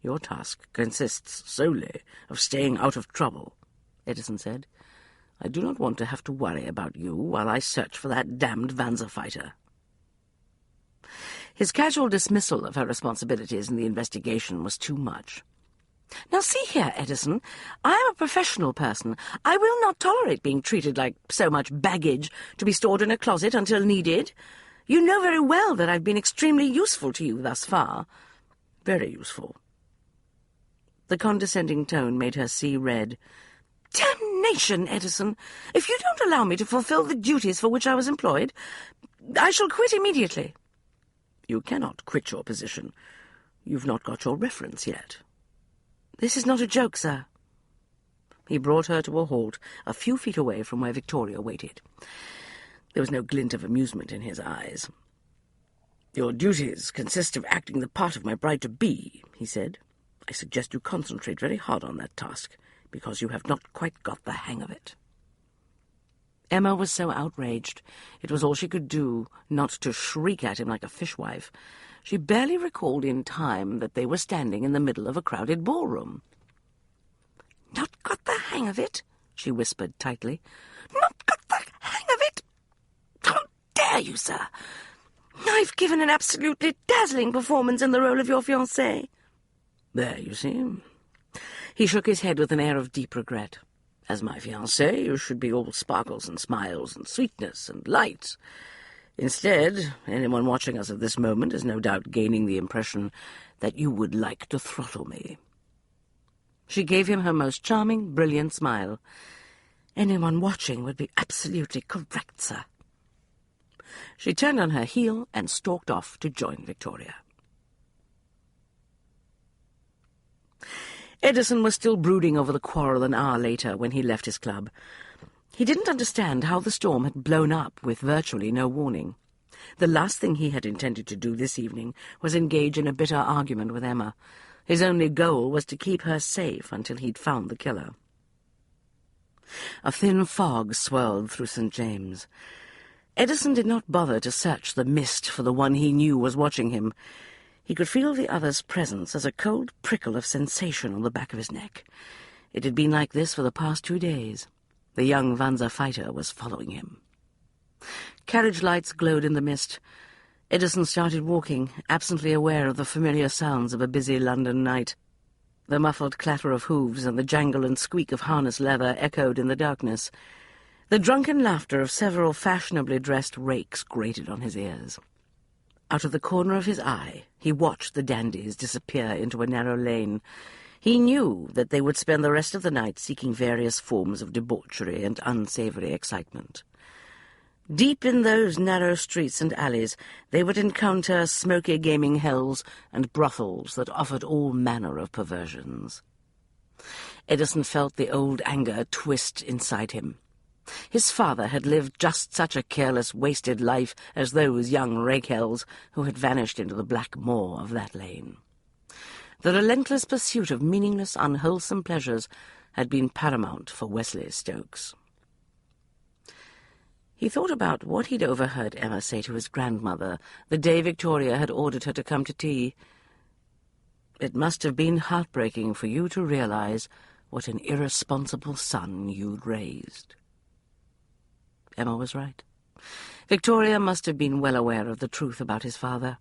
"Your task consists solely of staying out of trouble," Edison said. "I do not want to have to worry about you while I search for that damned Vanza fighter." His casual dismissal of her responsibilities in the investigation was too much. "Now see here, Edison, I am a professional person. I will not tolerate being treated like so much baggage to be stored in a closet until needed. You know very well that I've been extremely useful to you thus far." "Very useful." The condescending tone made her see red. "Damnation, Edison! If you don't allow me to fulfill the duties for which I was employed, I shall quit immediately." "You cannot quit your position. You've not got your reference yet." "This is not a joke, sir." He brought her to a halt a few feet away from where Victoria waited. There was no glint of amusement in his eyes. "Your duties consist of acting the part of my bride-to-be," he said. "I suggest you concentrate very hard on that task, because you have not quite got the hang of it." Emma was so outraged, it was all she could do not to shriek at him like a fishwife. She barely recalled in time that they were standing in the middle of a crowded ballroom. "Not got the hang of it?" she whispered tightly. "Not got the hang of it? How dare you, sir? I've given an absolutely dazzling performance in the role of your fiancé." "There, you see." He shook his head with an air of deep regret. "As my fiancé, you should be all sparkles and smiles and sweetness and light. Instead, anyone watching us at this moment is no doubt gaining the impression that you would like to throttle me." She gave him her most charming, brilliant smile. "Anyone watching would be absolutely correct, sir." She turned on her heel and stalked off to join Victoria. Edison was still brooding over the quarrel an hour later when he left his club. He didn't understand how the storm had blown up with virtually no warning. The last thing he had intended to do this evening was engage in a bitter argument with Emma. His only goal was to keep her safe until he'd found the killer. A thin fog swirled through St. James. Edison did not bother to search the mist for the one he knew was watching him. He could feel the other's presence as a cold prickle of sensation on the back of his neck. It had been like this for the past 2 days. The young Vanza fighter was following him. Carriage lights glowed in the mist. Edison started walking, absently aware of the familiar sounds of a busy London night. The muffled clatter of hooves and the jangle and squeak of harness leather echoed in the darkness. The drunken laughter of several fashionably dressed rakes grated on his ears. Out of the corner of his eye, he watched the dandies disappear into a narrow lane. He knew that they would spend the rest of the night seeking various forms of debauchery and unsavoury excitement. Deep in those narrow streets and alleys, they would encounter smoky gaming hells and brothels that offered all manner of perversions. Edison felt the old anger twist inside him. His father had lived just such a careless, wasted life as those young rake-hells who had vanished into the black maw of that lane. The relentless pursuit of meaningless, unwholesome pleasures had been paramount for Wesley Stokes. He thought about what he'd overheard Emma say to his grandmother the day Victoria had ordered her to come to tea. "It must have been heartbreaking for you to realize what an irresponsible son you'd raised." Emma was right. Victoria must have been well aware of the truth about his father.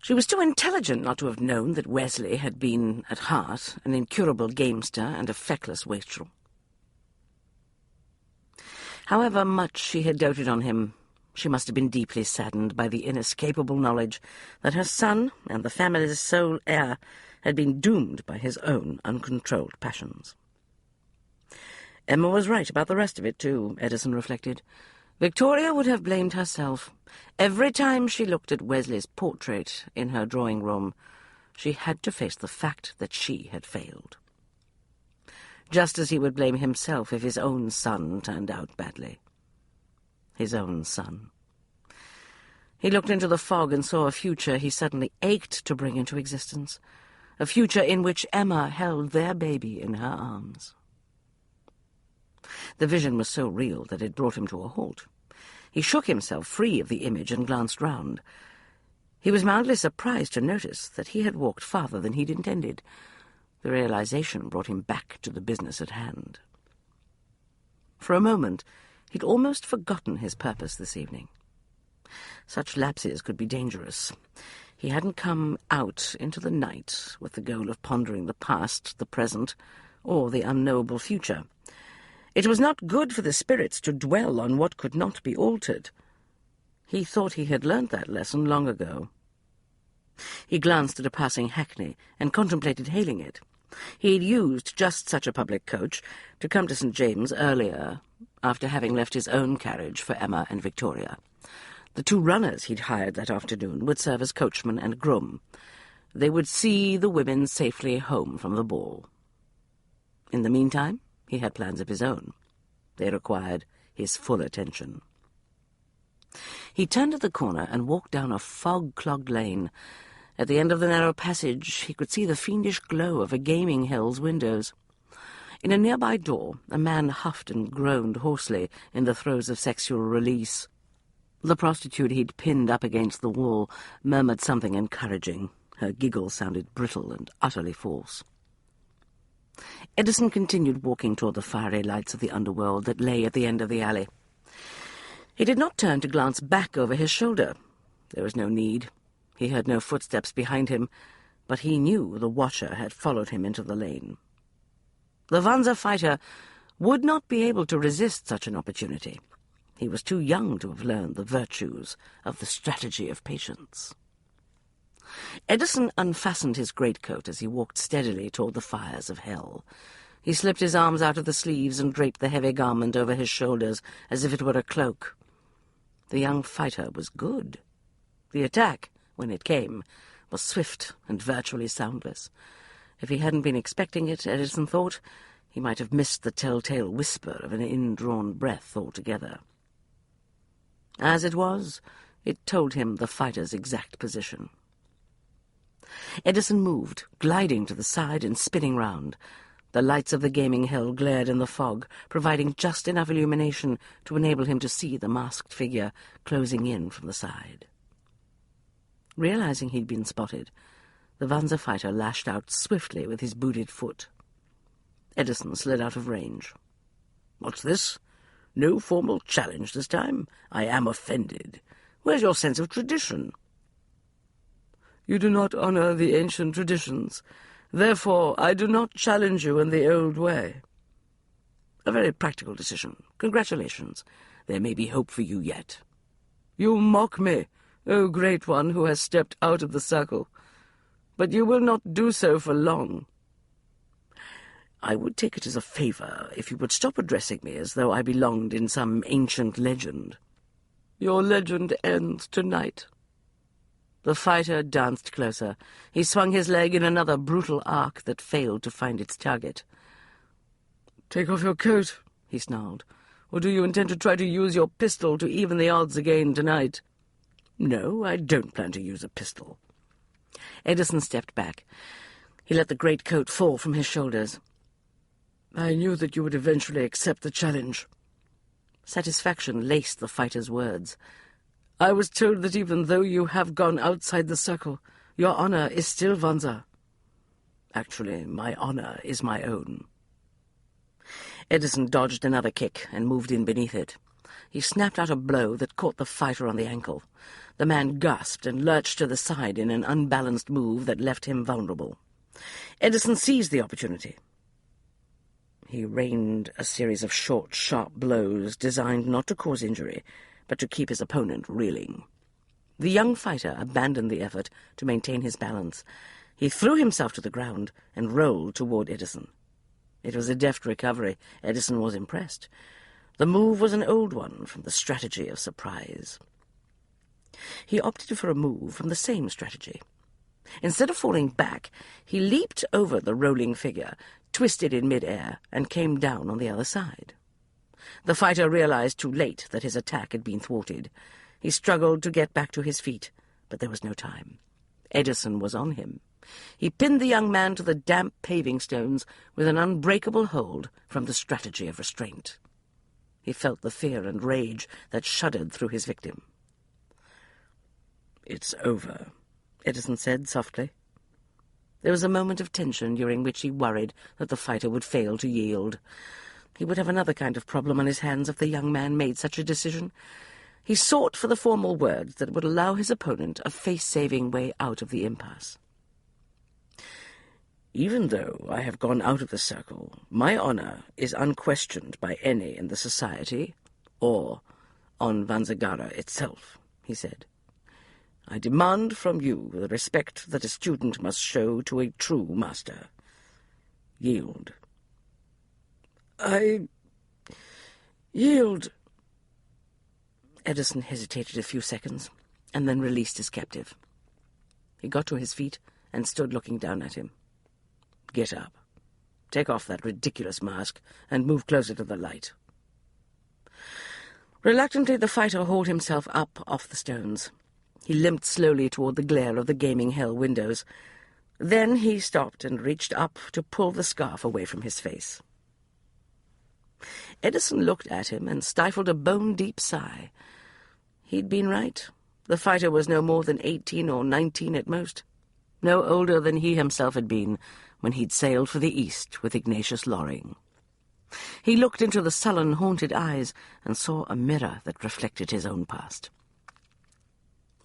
She was too intelligent not to have known that Wesley had been, at heart, an incurable gamester and a feckless wastrel. However much she had doted on him, she must have been deeply saddened by the inescapable knowledge that her son and the family's sole heir had been doomed by his own uncontrolled passions. Emma was right about the rest of it, too, Edison reflected. Victoria would have blamed herself. Every time she looked at Wesley's portrait in her drawing-room, she had to face the fact that she had failed. Just as he would blame himself if his own son turned out badly. His own son. He looked into the fog and saw a future he suddenly ached to bring into existence, a future in which Emma held their baby in her arms. The vision was so real that it brought him to a halt. He shook himself free of the image and glanced round. He was mildly surprised to notice that he had walked farther than he'd intended. The realization brought him back to the business at hand. For a moment, he'd almost forgotten his purpose this evening. Such lapses could be dangerous. He hadn't come out into the night with the goal of pondering the past, the present, or the unknowable future. It was not good for the spirits to dwell on what could not be altered. He thought he had learnt that lesson long ago. He glanced at a passing hackney and contemplated hailing it. He had used just such a public coach to come to St. James earlier, after having left his own carriage for Emma and Victoria. The two runners he'd hired that afternoon would serve as coachman and groom. They would see the women safely home from the ball. In the meantime, he had plans of his own. They required his full attention. He turned at the corner and walked down a fog-clogged lane. At the end of the narrow passage, he could see the fiendish glow of a gaming hell's windows. In a nearby door, a man huffed and groaned hoarsely in the throes of sexual release. The prostitute he'd pinned up against the wall murmured something encouraging. Her giggle sounded brittle and utterly false. Edison continued walking toward the fiery lights of the underworld that lay at the end of the alley. He did not turn to glance back over his shoulder. There was no need. He heard no footsteps behind him, but he knew the watcher had followed him into the lane. The Vanza fighter would not be able to resist such an opportunity. He was too young to have learned the virtues of the strategy of patience. Edison unfastened his greatcoat as he walked steadily toward the fires of hell. He slipped his arms out of the sleeves and draped the heavy garment over his shoulders as if it were a cloak. The young fighter was good. The attack, when it came, was swift and virtually soundless. If he hadn't been expecting it, Edison thought, he might have missed the telltale whisper of an indrawn breath altogether. As it was, it told him the fighter's exact position. Edison moved, gliding to the side and spinning round. The lights of the gaming hell glared in the fog, providing just enough illumination to enable him to see the masked figure closing in from the side. Realizing he'd been spotted, the Vanza fighter lashed out swiftly with his booted foot. Edison slid out of range. "What's this? No formal challenge this time? I am offended. Where's your sense of tradition?" "You do not honor the ancient traditions. Therefore, I do not challenge you in the old way." A very practical decision. Congratulations. There may be hope for you yet. You mock me, O great one who has stepped out of the circle. But you will not do so for long. I would take it as a favor if you would stop addressing me as though I belonged in some ancient legend. Your legend ends tonight. The fighter danced closer. He swung his leg in another brutal arc that failed to find its target. "Take off your coat," he snarled. "Or do you intend to try to use your pistol to even the odds again tonight?" "No, I don't plan to use a pistol." Edison stepped back. He let the great coat fall from his shoulders. "I knew that you would eventually accept the challenge." Satisfaction laced the fighter's words. "I was told that even though you have gone outside the circle, your honor is still Vanza. Actually, my honor is my own." Edison dodged another kick and moved in beneath it. He snapped out a blow that caught the fighter on the ankle. The man gasped and lurched to the side in an unbalanced move that left him vulnerable. Edison seized the opportunity. He rained a series of short, sharp blows designed not to cause injury, but to keep his opponent reeling. The young fighter abandoned the effort to maintain his balance. He threw himself to the ground and rolled toward Edison. It was a deft recovery. Edison was impressed. The move was an old one from the strategy of surprise. He opted for a move from the same strategy. Instead of falling back, he leaped over the rolling figure, twisted in mid-air, and came down on the other side. The fighter realized too late that his attack had been thwarted. He struggled to get back to his feet, but there was no time. Edison was on him. He pinned the young man to the damp paving stones with an unbreakable hold from the strategy of restraint. He felt the fear and rage that shuddered through his victim. "It's over," Edison said softly. There was a moment of tension during which he worried that the fighter would fail to yield. He would have another kind of problem on his hands if the young man made such a decision. He sought for the formal words that would allow his opponent a face-saving way out of the impasse. "Even though I have gone out of the circle, my honor is unquestioned by any in the society or on Vanzagara itself," he said. "I demand from you the respect that a student must show to a true master. Yield." "I yield." Edison hesitated a few seconds, and then released his captive. He got to his feet and stood looking down at him. "Get up. Take off that ridiculous mask and move closer to the light." Reluctantly, the fighter hauled himself up off the stones. He limped slowly toward the glare of the gaming hell windows. Then he stopped and reached up to pull the scarf away from his face. Edison looked at him and stifled a bone-deep sigh. He'd been right. The fighter was no more than 18 or 19 at most, no older than he himself had been when he'd sailed for the East with Ignatius Loring. He looked into the sullen, haunted eyes and saw a mirror that reflected his own past.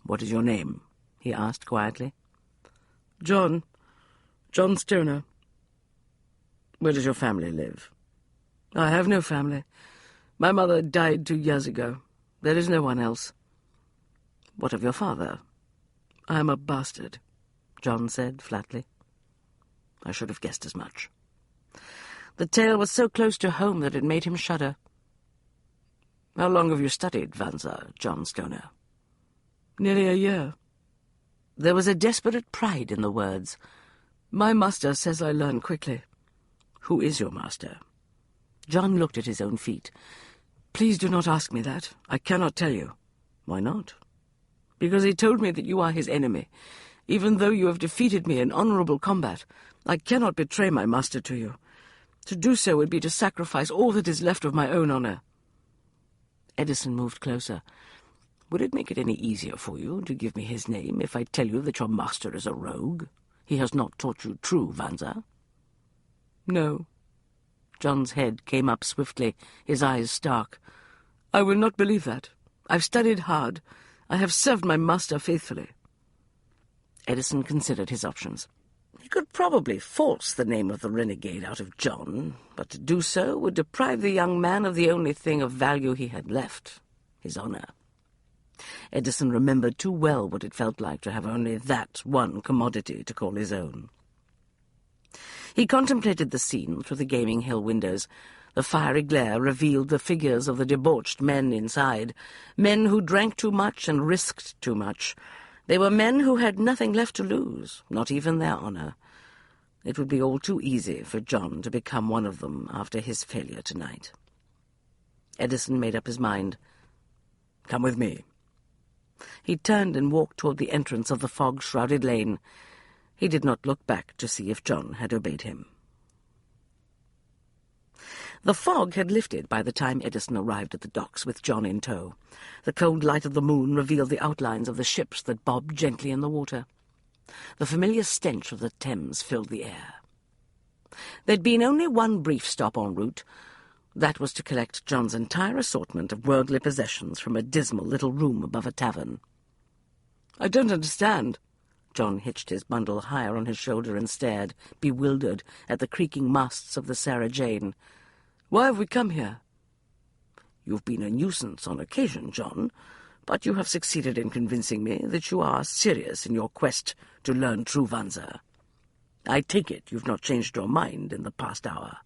"What is your name?" he asked quietly. John Stoner." "Where does your family live?" "I have no family. My mother died 2 years ago. There is no one else." "What of your father?" "I am a bastard," John said flatly. "I should have guessed as much." The tale was so close to home that it made him shudder. "How long have you studied Vanza, John Stoner?" "Nearly a year." There was a desperate pride in the words. "My master says I learn quickly." "Who is your master?" John looked at his own feet. "Please do not ask me that. I cannot tell you." "Why not?" "Because he told me that you are his enemy. Even though you have defeated me in honorable combat, I cannot betray my master to you. To do so would be to sacrifice all that is left of my own honor." Edison moved closer. "Would it make it any easier for you to give me his name if I tell you that your master is a rogue? He has not taught you true Vanza?" "No." John's head came up swiftly, his eyes stark. "I will not believe that. I've studied hard. I have served my master faithfully." Edison considered his options. He could probably force the name of the renegade out of John, but to do so would deprive the young man of the only thing of value he had left, his honor. Edison remembered too well what it felt like to have only that one commodity to call his own. He contemplated the scene through the gaming hill windows. The fiery glare revealed the figures of the debauched men inside, men who drank too much and risked too much. They were men who had nothing left to lose, not even their honor. It would be all too easy for John to become one of them after his failure tonight. Edison made up his mind. "Come with me." He turned and walked toward the entrance of the fog-shrouded lane. He did not look back to see if John had obeyed him. The fog had lifted by the time Edison arrived at the docks with John in tow. The cold light of the moon revealed the outlines of the ships that bobbed gently in the water. The familiar stench of the Thames filled the air. There'd been only one brief stop en route. That was to collect John's entire assortment of worldly possessions from a dismal little room above a tavern. "I don't understand." John hitched his bundle higher on his shoulder and stared, bewildered, at the creaking masts of the Sarah Jane. "Why have we come here?" "You've been a nuisance on occasion, John, but you have succeeded in convincing me that you are serious in your quest to learn true Vanza. I take it you've not changed your mind in the past hour."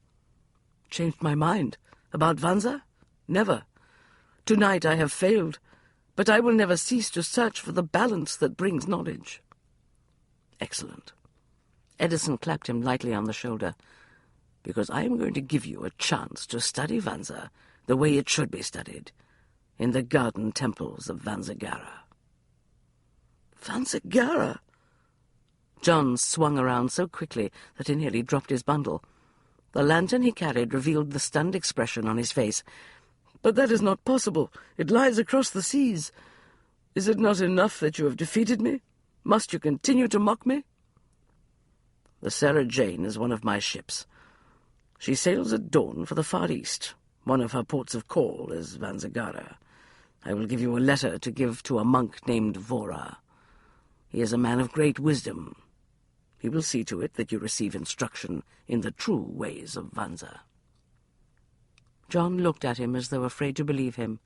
"Changed my mind? About Vanza? Never. Tonight I have failed, but I will never cease to search for the balance that brings knowledge." "Excellent." Edison clapped him lightly on the shoulder. "Because I am going to give you a chance to study Vanza the way it should be studied, in the garden temples of Vanzagara." "Vanzagara?" John swung around so quickly that he nearly dropped his bundle. The lantern he carried revealed the stunned expression on his face. "But that is not possible. It lies across the seas. Is it not enough that you have defeated me? Must you continue to mock me?" "The Sarah Jane is one of my ships. She sails at dawn for the Far East. One of her ports of call is Vanzagara. I will give you a letter to give to a monk named Vora. He is a man of great wisdom. He will see to it that you receive instruction in the true ways of Vanza." John looked at him as though afraid to believe him.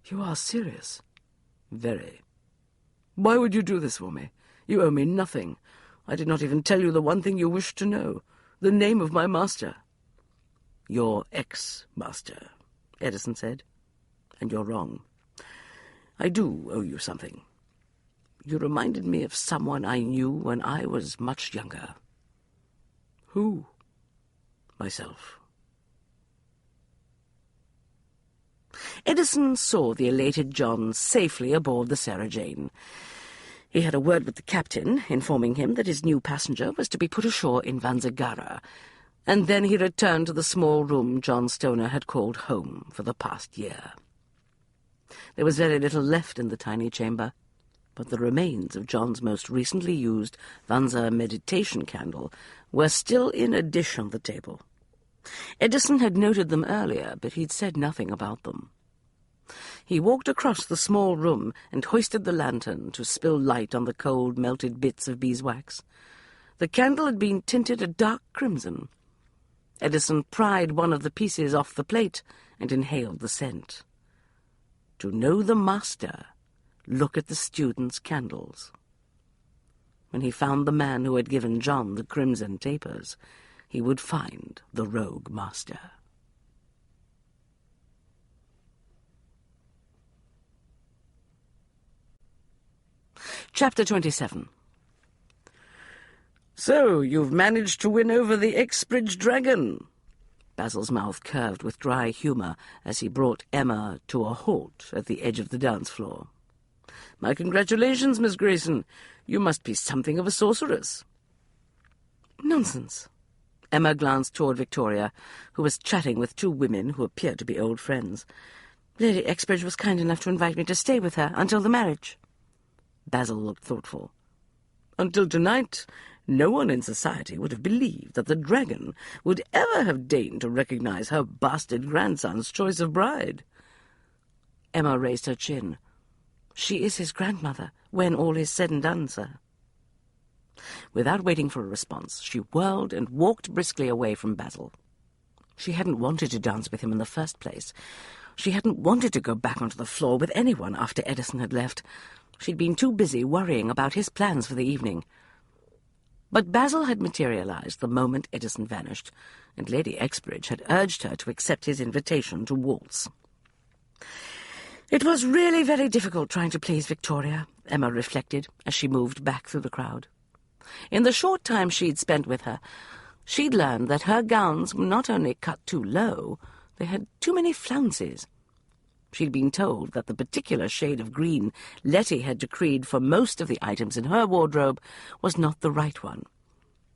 "You are serious?" "Very." "Why would you do this for me? You owe me nothing. I did not even tell you the one thing you wished to know, the name of my master." "Your ex-master," Edison said. "And you're wrong. I do owe you something. You reminded me of someone I knew when I was much younger." "Who?" "Myself." Edison saw the elated John safely aboard the Sarah Jane. He had a word with the captain, informing him that his new passenger was to be put ashore in Vanzagara, and then he returned to the small room John Stoner had called home for the past year. There was very little left in the tiny chamber, but the remains of John's most recently used Vanza meditation candle were still in a dish on the table. Edison had noted them earlier, but he'd said nothing about them. He walked across the small room and hoisted the lantern to spill light on the cold, melted bits of beeswax. The candle had been tinted a dark crimson. Edison pried one of the pieces off the plate and inhaled the scent. To know the master, look at the student's candles. When he found the man who had given John the crimson tapers, he would find the rogue master. Chapter 27. "So, you've managed to win over the Exbridge dragon." Basil's mouth curved with dry humour as he brought Emma to a halt at the edge of the dance floor. "My congratulations, Miss Grayson. You must be something of a sorceress." "Nonsense." Emma glanced toward Victoria, who was chatting with two women who appeared to be old friends. "Lady Exbridge was kind enough to invite me to stay with her until the marriage." Basil looked thoughtful. "Until tonight, no one in society would have believed that the dragon would ever have deigned to recognize her bastard grandson's choice of bride." Emma raised her chin. "She is his grandmother, when all is said and done, sir." Without waiting for a response, she whirled and walked briskly away from Basil. She hadn't wanted to dance with him in the first place. She hadn't wanted to go back onto the floor with anyone after Edison had left. She'd been too busy worrying about his plans for the evening. But Basil had materialized the moment Edison vanished, and Lady Exbridge had urged her to accept his invitation to waltz. It was really very difficult trying to please Victoria, Emma reflected as she moved back through the crowd. In the short time she'd spent with her, she'd learned that her gowns were not only cut too low, they had too many flounces. She'd been told that the particular shade of green Letty had decreed for most of the items in her wardrobe was not the right one.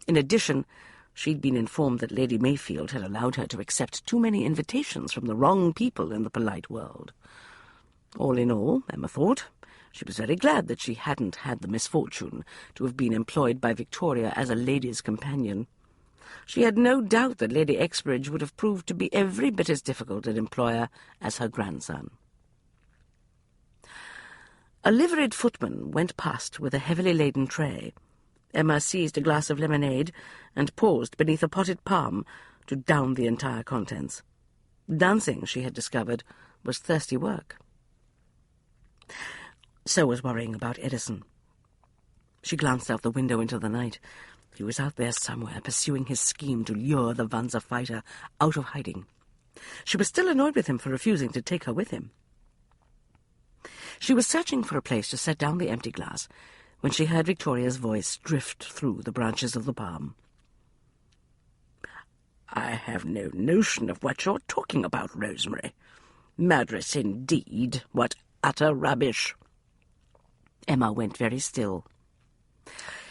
In addition, she'd been informed that Lady Mayfield had allowed her to accept too many invitations from the wrong people in the polite world. All in all, Emma thought, she was very glad that she hadn't had the misfortune to have been employed by Victoria as a lady's companion. She had no doubt that Lady Exbridge would have proved to be every bit as difficult an employer as her grandson. A liveried footman went past with a heavily laden tray. Emma seized a glass of lemonade and paused beneath a potted palm to down the entire contents. Dancing, she had discovered, was thirsty work. So was worrying about Edison. She glanced out the window into the night. He was out there somewhere, pursuing his scheme to lure the Vanza fighter out of hiding. She was still annoyed with him for refusing to take her with him. She was searching for a place to set down the empty glass when she heard Victoria's voice drift through the branches of the palm. "I have no notion of what you're talking about, Rosemary. Murderous indeed. What utter rubbish." Emma went very still.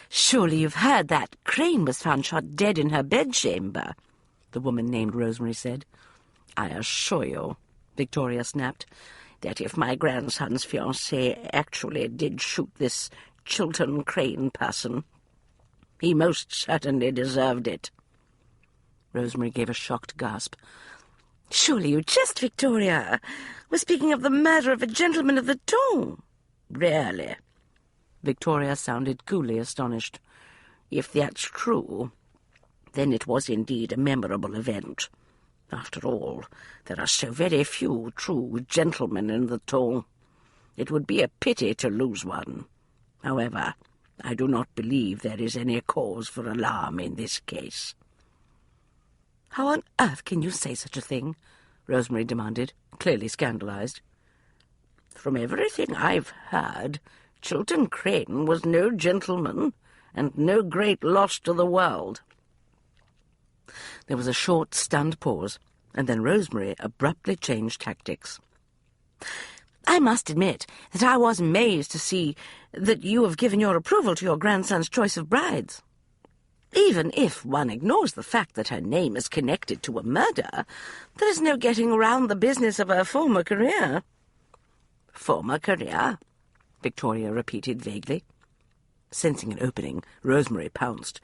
"Surely you've heard that Crane was found shot dead in her bedchamber," the woman named Rosemary said. "I assure you," Victoria snapped, "that if my grandson's fiancée actually did shoot this Chiltern Crane person, he most certainly deserved it." Rosemary gave a shocked gasp. "Surely you jest, Victoria. We're speaking of the murder of a gentleman of the tomb." "Really?" Victoria sounded coolly astonished. "If that's true, then it was indeed a memorable event. After all, there are so very few true gentlemen in the tomb. It would be a pity to lose one. However, I do not believe there is any cause for alarm in this case." "How on earth can you say such a thing?" Rosemary demanded, clearly scandalized. "From everything I've heard, Chiltern Crane was no gentleman and no great loss to the world." There was a short, stunned pause, and then Rosemary abruptly changed tactics. "I must admit that I was amazed to see that you have given your approval to your grandson's choice of brides. Even if one ignores the fact that her name is connected to a murder, there is no getting around the business of her former career." "Former career?" Victoria repeated vaguely. Sensing an opening, Rosemary pounced.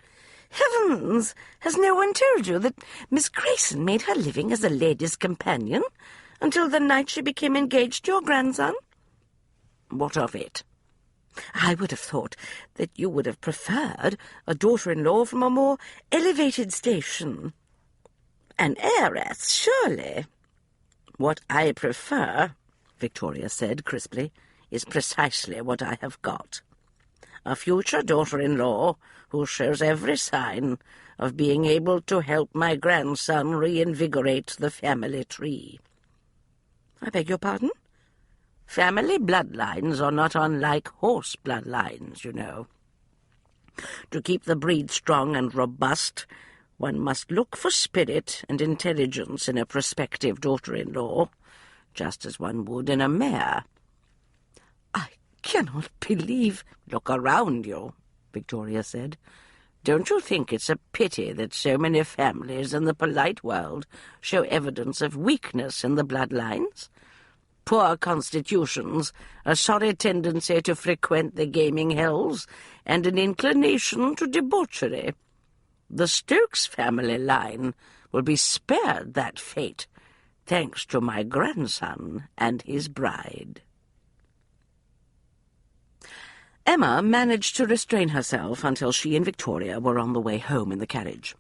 "Heavens! Has no one told you that Miss Grayson made her living as a lady's companion until the night she became engaged to your grandson?" "What of it?" "I would have thought that you would have preferred a daughter-in-law from a more elevated station. An heiress, surely." "What I prefer," Victoria said crisply, "is precisely what I have got. A future daughter-in-law who shows every sign of being able to help my grandson reinvigorate the family tree." "I beg your pardon?" "Family bloodlines are not unlike horse bloodlines, you know. To keep the breed strong and robust, one must look for spirit and intelligence in a prospective daughter-in-law, just as one would in a mare." "I cannot believe—" "Look around you," Victoria said. "Don't you think it's a pity that so many families in the polite world show evidence of weakness in the bloodlines? Poor constitutions, a sorry tendency to frequent the gaming hells, and an inclination to debauchery. The Stokes family line will be spared that fate, thanks to my grandson and his bride." Emma managed to restrain herself until she and Victoria were on the way home in the carriage.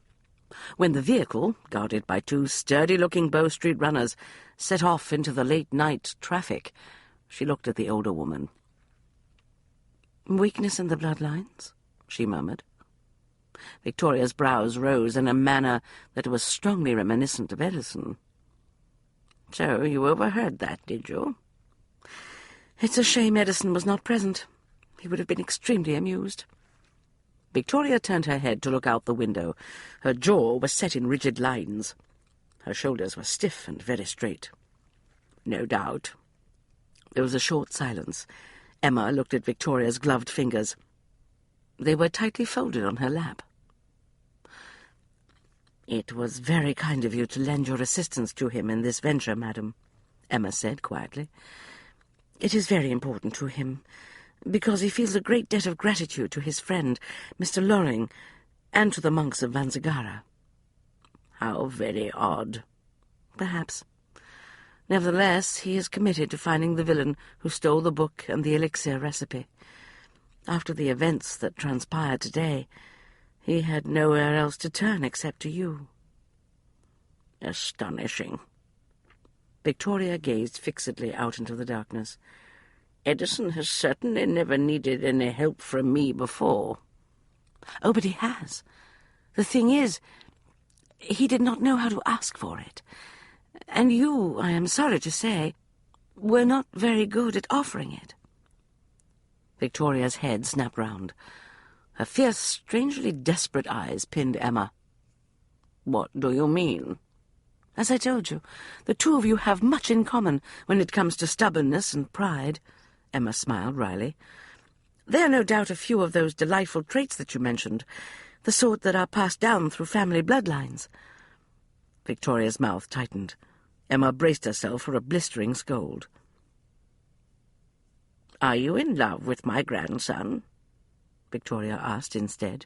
When the vehicle, guarded by two sturdy-looking Bow Street runners, set off into the late-night traffic, she looked at the older woman. "Weakness in the bloodlines?" she murmured. Victoria's brows rose in a manner that was strongly reminiscent of Edison. "So you overheard that, did you?" "It's a shame Edison was not present. He would have been extremely amused." Victoria turned her head to look out the window. Her jaw was set in rigid lines. Her shoulders were stiff and very straight. "No doubt." There was a short silence. Emma looked at Victoria's gloved fingers. They were tightly folded on her lap. "It was very kind of you to lend your assistance to him in this venture, madam," Emma said quietly. "It is very important to him, because he feels a great debt of gratitude to his friend, Mr. Loring, and to the monks of Vanza." "How very odd." "Perhaps. Nevertheless, he is committed to finding the villain who stole the book and the elixir recipe. After the events that transpired today, he had nowhere else to turn except to you." "Astonishing." Victoria gazed fixedly out into the darkness. "Edison has certainly never needed any help from me before." "Oh, but he has. The thing is, he did not know how to ask for it. And you, I am sorry to say, were not very good at offering it." Victoria's head snapped round. Her fierce, strangely desperate eyes pinned Emma. "What do you mean?" "As I told you, the two of you have much in common when it comes to stubbornness and pride." Emma smiled wryly. "There are no doubt a few of those delightful traits that you mentioned, the sort that are passed down through family bloodlines." Victoria's mouth tightened. Emma braced herself for a blistering scold. "Are you in love with my grandson?" Victoria asked instead.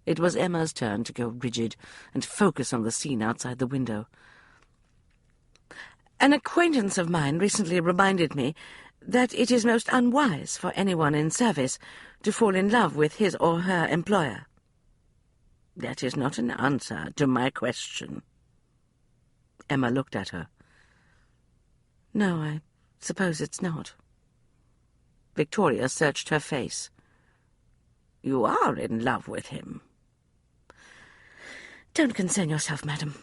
It was Emma's turn to go rigid and focus on the scene outside the window. "An acquaintance of mine recently reminded me that it is most unwise for anyone in service to fall in love with his or her employer." "That is not an answer to my question." Emma looked at her. "No, I suppose it's not." Victoria searched her face. "You are in love with him." "Don't concern yourself, madam.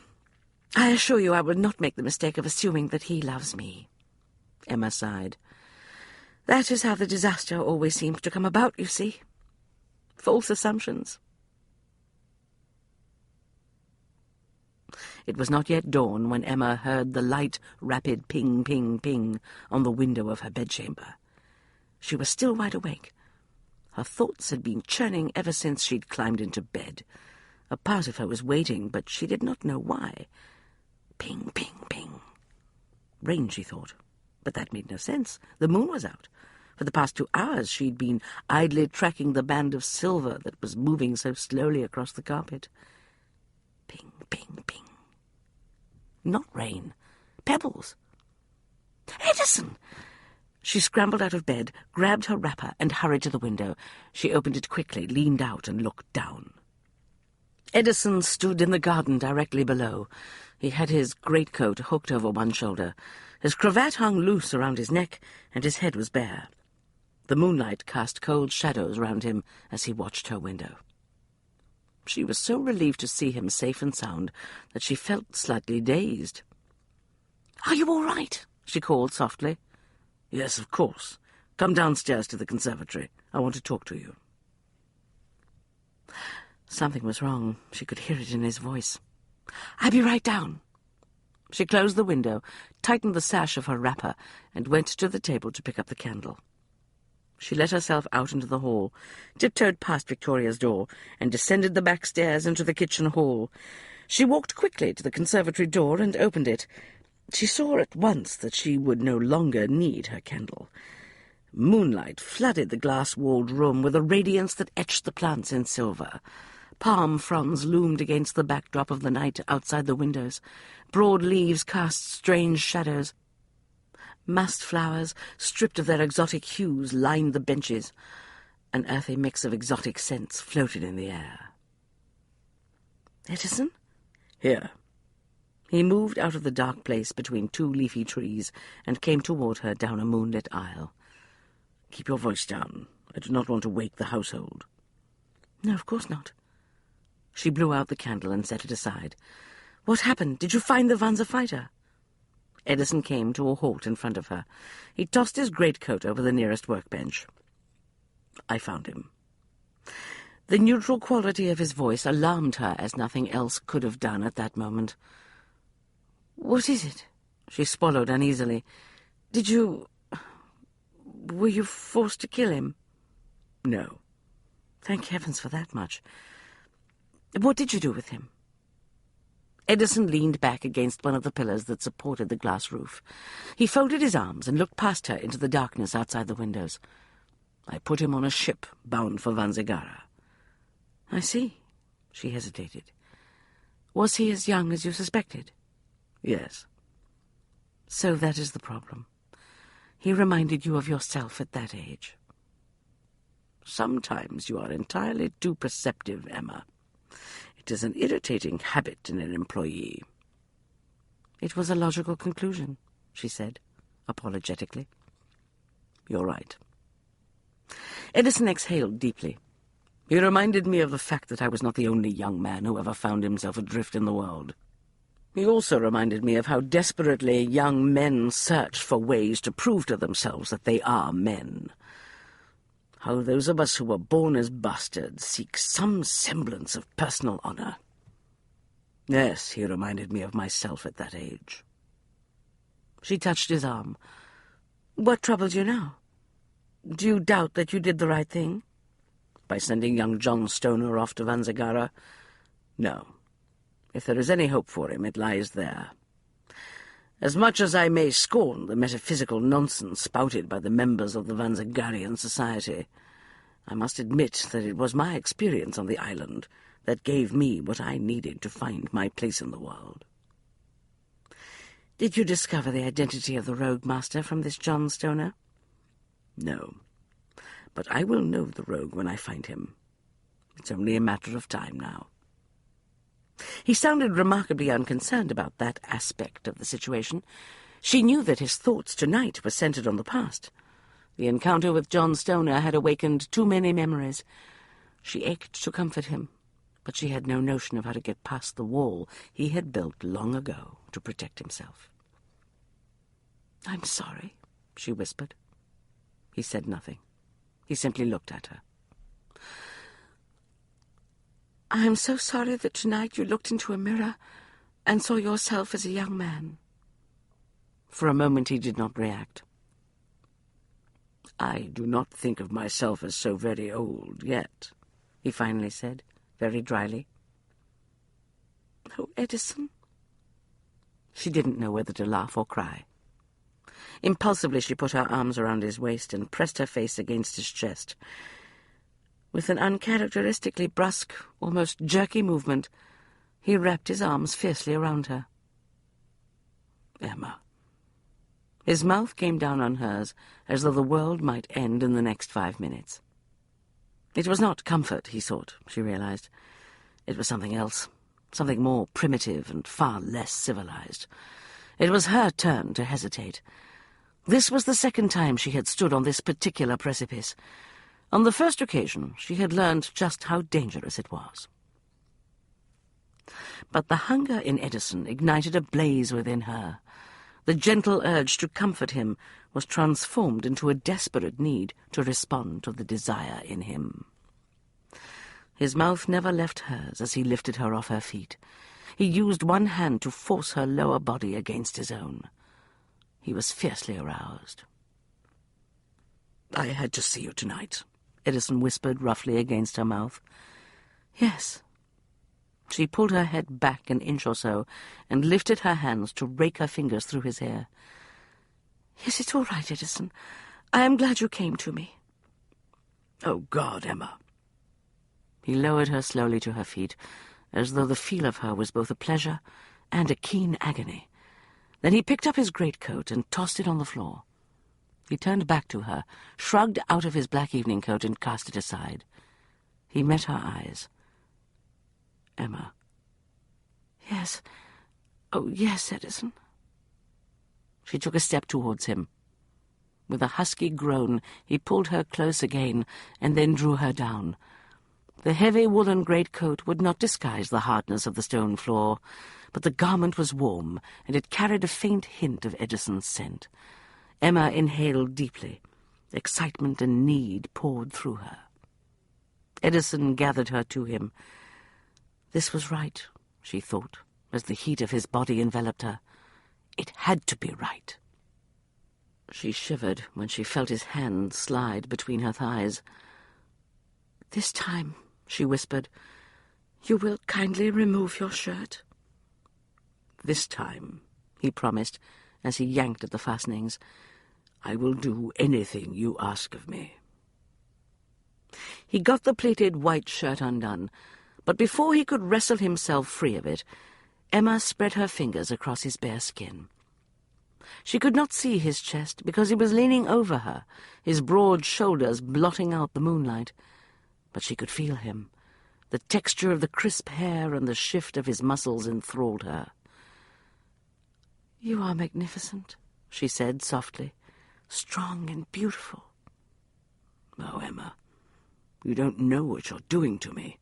I assure you I will not make the mistake of assuming that he loves me." Emma sighed. "That is how the disaster always seems to come about, you see. False assumptions." It was not yet dawn when Emma heard the light, rapid ping, ping, ping on the window of her bedchamber. She was still wide awake. Her thoughts had been churning ever since she'd climbed into bed. A part of her was waiting, but she did not know why. Ping, ping, ping. Rain, she thought. But that made no sense. The moon was out. For the past 2 hours she'd been idly tracking the band of silver that was moving so slowly across the carpet. Ping, ping, ping. Not rain. Pebbles. Edison! She scrambled out of bed, grabbed her wrapper, and hurried to the window. She opened it quickly, leaned out, and looked down. Edison stood in the garden directly below. He had his greatcoat hooked over one shoulder. His cravat hung loose around his neck, and his head was bare. The moonlight cast cold shadows round him as he watched her window. She was so relieved to see him safe and sound that she felt slightly dazed. "Are you all right?" she called softly. "Yes, of course. Come downstairs to the conservatory. I want to talk to you." Something was wrong. She could hear it in his voice. "I'll be right down." She closed the window, tightened the sash of her wrapper, and went to the table to pick up the candle. She let herself out into the hall, tiptoed past Victoria's door, and descended the back stairs into the kitchen hall. She walked quickly to the conservatory door and opened it. She saw at once that she would no longer need her candle. Moonlight flooded the glass-walled room with a radiance that etched the plants in silver. Palm fronds loomed against the backdrop of the night outside the windows. Broad leaves cast strange shadows. Massed flowers, stripped of their exotic hues, lined the benches. An earthy mix of exotic scents floated in the air. Edison? Here. He moved out of the dark place between two leafy trees and came toward her down a moonlit aisle. Keep your voice down. I do not want to wake the household. No, of course not. She blew out the candle and set it aside. What happened? Did you find the Vanza fighter? Edison came to a halt in front of her. He tossed his greatcoat over the nearest workbench. I found him. The neutral quality of his voice alarmed her as nothing else could have done at that moment. What is it? She swallowed uneasily. Were you forced to kill him? No. Thank heavens for that much. What did you do with him? Edison leaned back against one of the pillars that supported the glass roof. He folded his arms and looked past her into the darkness outside the windows. I put him on a ship bound for Vanza. I see. She hesitated. Was he as young as you suspected? Yes. So that is the problem. He reminded you of yourself at that age. Sometimes you are entirely too perceptive, Emma. It is an irritating habit in an employee. It was a logical conclusion, she said, apologetically. You're right. Edison exhaled deeply. He reminded me of the fact that I was not the only young man who ever found himself adrift in the world. He also reminded me of how desperately young men search for ways to prove to themselves that they are men. How those of us who were born as bastards seek some semblance of personal honor. Yes, he reminded me of myself at that age. She touched his arm. What troubles you now? Do you doubt that you did the right thing? By sending young John Stoner off to Vanza? No. If there is any hope for him, it lies there. As much as I may scorn the metaphysical nonsense spouted by the members of the Vanzagarian Society, I must admit that it was my experience on the island that gave me what I needed to find my place in the world. Did you discover the identity of the rogue master from this John Stoner? No. But I will know the rogue when I find him. It's only a matter of time now. He sounded remarkably unconcerned about that aspect of the situation. She knew that his thoughts tonight were centered on the past. The encounter with John Stoner had awakened too many memories. She ached to comfort him, but she had no notion of how to get past the wall he had built long ago to protect himself. "I'm sorry," she whispered. He said nothing. He simply looked at her. "I am so sorry that tonight you looked into a mirror and saw yourself as a young man." For a moment he did not react. "I do not think of myself as so very old yet," he finally said, very dryly. "Oh, Edison." She didn't know whether to laugh or cry. Impulsively she put her arms around his waist and pressed her face against his chest. With an uncharacteristically brusque, almost jerky movement, he wrapped his arms fiercely around her. "Emma." His mouth came down on hers as though the world might end in the next 5 minutes. It was not comfort he sought, she realized. It was something else, something more primitive and far less civilized. It was her turn to hesitate. This was the second time she had stood on this particular precipice. On the first occasion, she had learned just how dangerous it was. But the hunger in Edison ignited a blaze within her. The gentle urge to comfort him was transformed into a desperate need to respond to the desire in him. His mouth never left hers as he lifted her off her feet. He used one hand to force her lower body against his own. He was fiercely aroused. "I had to see you tonight," Edison whispered roughly against her mouth. "Yes." She pulled her head back an inch or so and lifted her hands to rake her fingers through his hair. "Yes, it's all right, Edison. I am glad you came to me." "Oh, God, Emma." He lowered her slowly to her feet, as though the feel of her was both a pleasure and a keen agony. Then he picked up his greatcoat and tossed it on the floor. He turned back to her, shrugged out of his black evening coat and cast it aside. He met her eyes. Emma. Yes. Oh, yes, Edison. She took a step towards him. With a husky groan, he pulled her close again and then drew her down. The heavy woolen greatcoat would not disguise the hardness of the stone floor, but the garment was warm, and it carried a faint hint of Edison's scent. Emma inhaled deeply. Excitement and need poured through her. Edison gathered her to him. This was right, she thought, as the heat of his body enveloped her. It had to be right. She shivered when she felt his hand slide between her thighs. "This time," she whispered, "you will kindly remove your shirt." "This time," he promised, as he yanked at the fastenings, "I will do anything you ask of me." He got the pleated white shirt undone, but before he could wrestle himself free of it, Emma spread her fingers across his bare skin. She could not see his chest because he was leaning over her, his broad shoulders blotting out the moonlight. But she could feel him. The texture of the crisp hair and the shift of his muscles enthralled her. "You are magnificent," she said softly, "strong and beautiful." "Oh, Emma, you don't know what you're doing to me.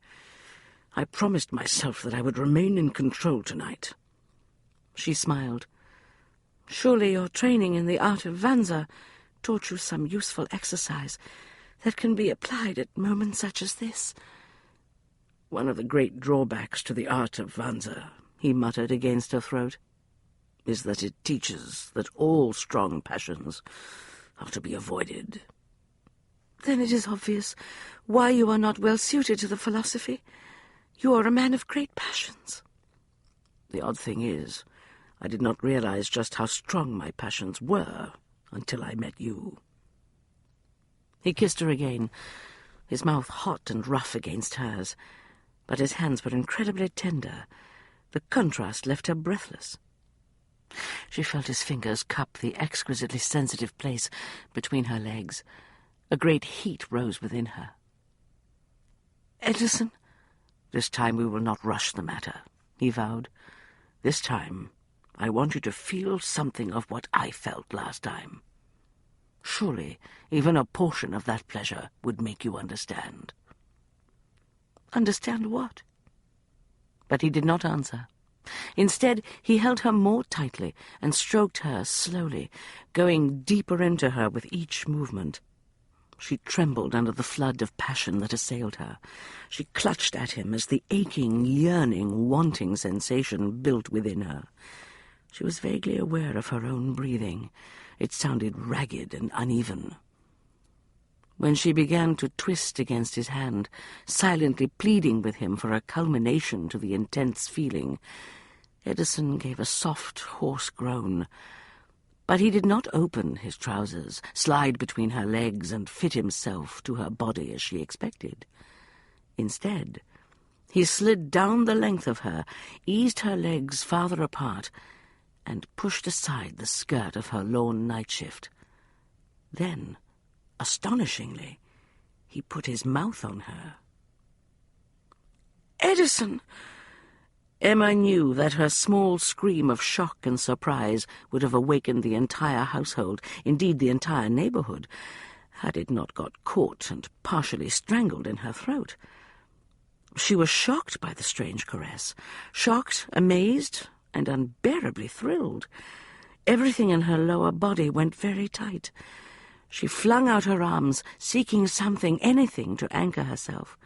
I promised myself that I would remain in control tonight." She smiled. "Surely your training in the art of Vanza taught you some useful exercise that can be applied at moments such as this." "One of the great drawbacks to the art of Vanza," he muttered against her throat, "is that it teaches that all strong passions are to be avoided." "Then it is obvious why you are not well suited to the philosophy. You are a man of great passions." "The odd thing is, I did not realize just how strong my passions were until I met you." He kissed her again, his mouth hot and rough against hers, but his hands were incredibly tender. The contrast left her breathless. She felt his fingers cup the exquisitely sensitive place between her legs. A great heat rose within her. "Edison, this time we will not rush the matter," he vowed. "This time I want you to feel something of what I felt last time. Surely even a portion of that pleasure would make you understand." "Understand what?" But he did not answer. Instead, he held her more tightly and stroked her slowly, going deeper into her with each movement. She trembled under the flood of passion that assailed her. She clutched at him as the aching, yearning, wanting sensation built within her. She was vaguely aware of her own breathing. It sounded ragged and uneven. When she began to twist against his hand, silently pleading with him for a culmination to the intense feeling, Edison gave a soft, hoarse groan. But he did not open his trousers, slide between her legs, and fit himself to her body as she expected. Instead, he slid down the length of her, eased her legs farther apart, and pushed aside the skirt of her lawn nightshift. Then, astonishingly, he put his mouth on her. "Edison!" Emma knew that her small scream of shock and surprise would have awakened the entire household, indeed the entire neighborhood, had it not got caught and partially strangled in her throat. She was shocked by the strange caress, shocked, amazed, and unbearably thrilled. Everything in her lower body went very tight. She flung out her arms, seeking something, anything, to anchor herself.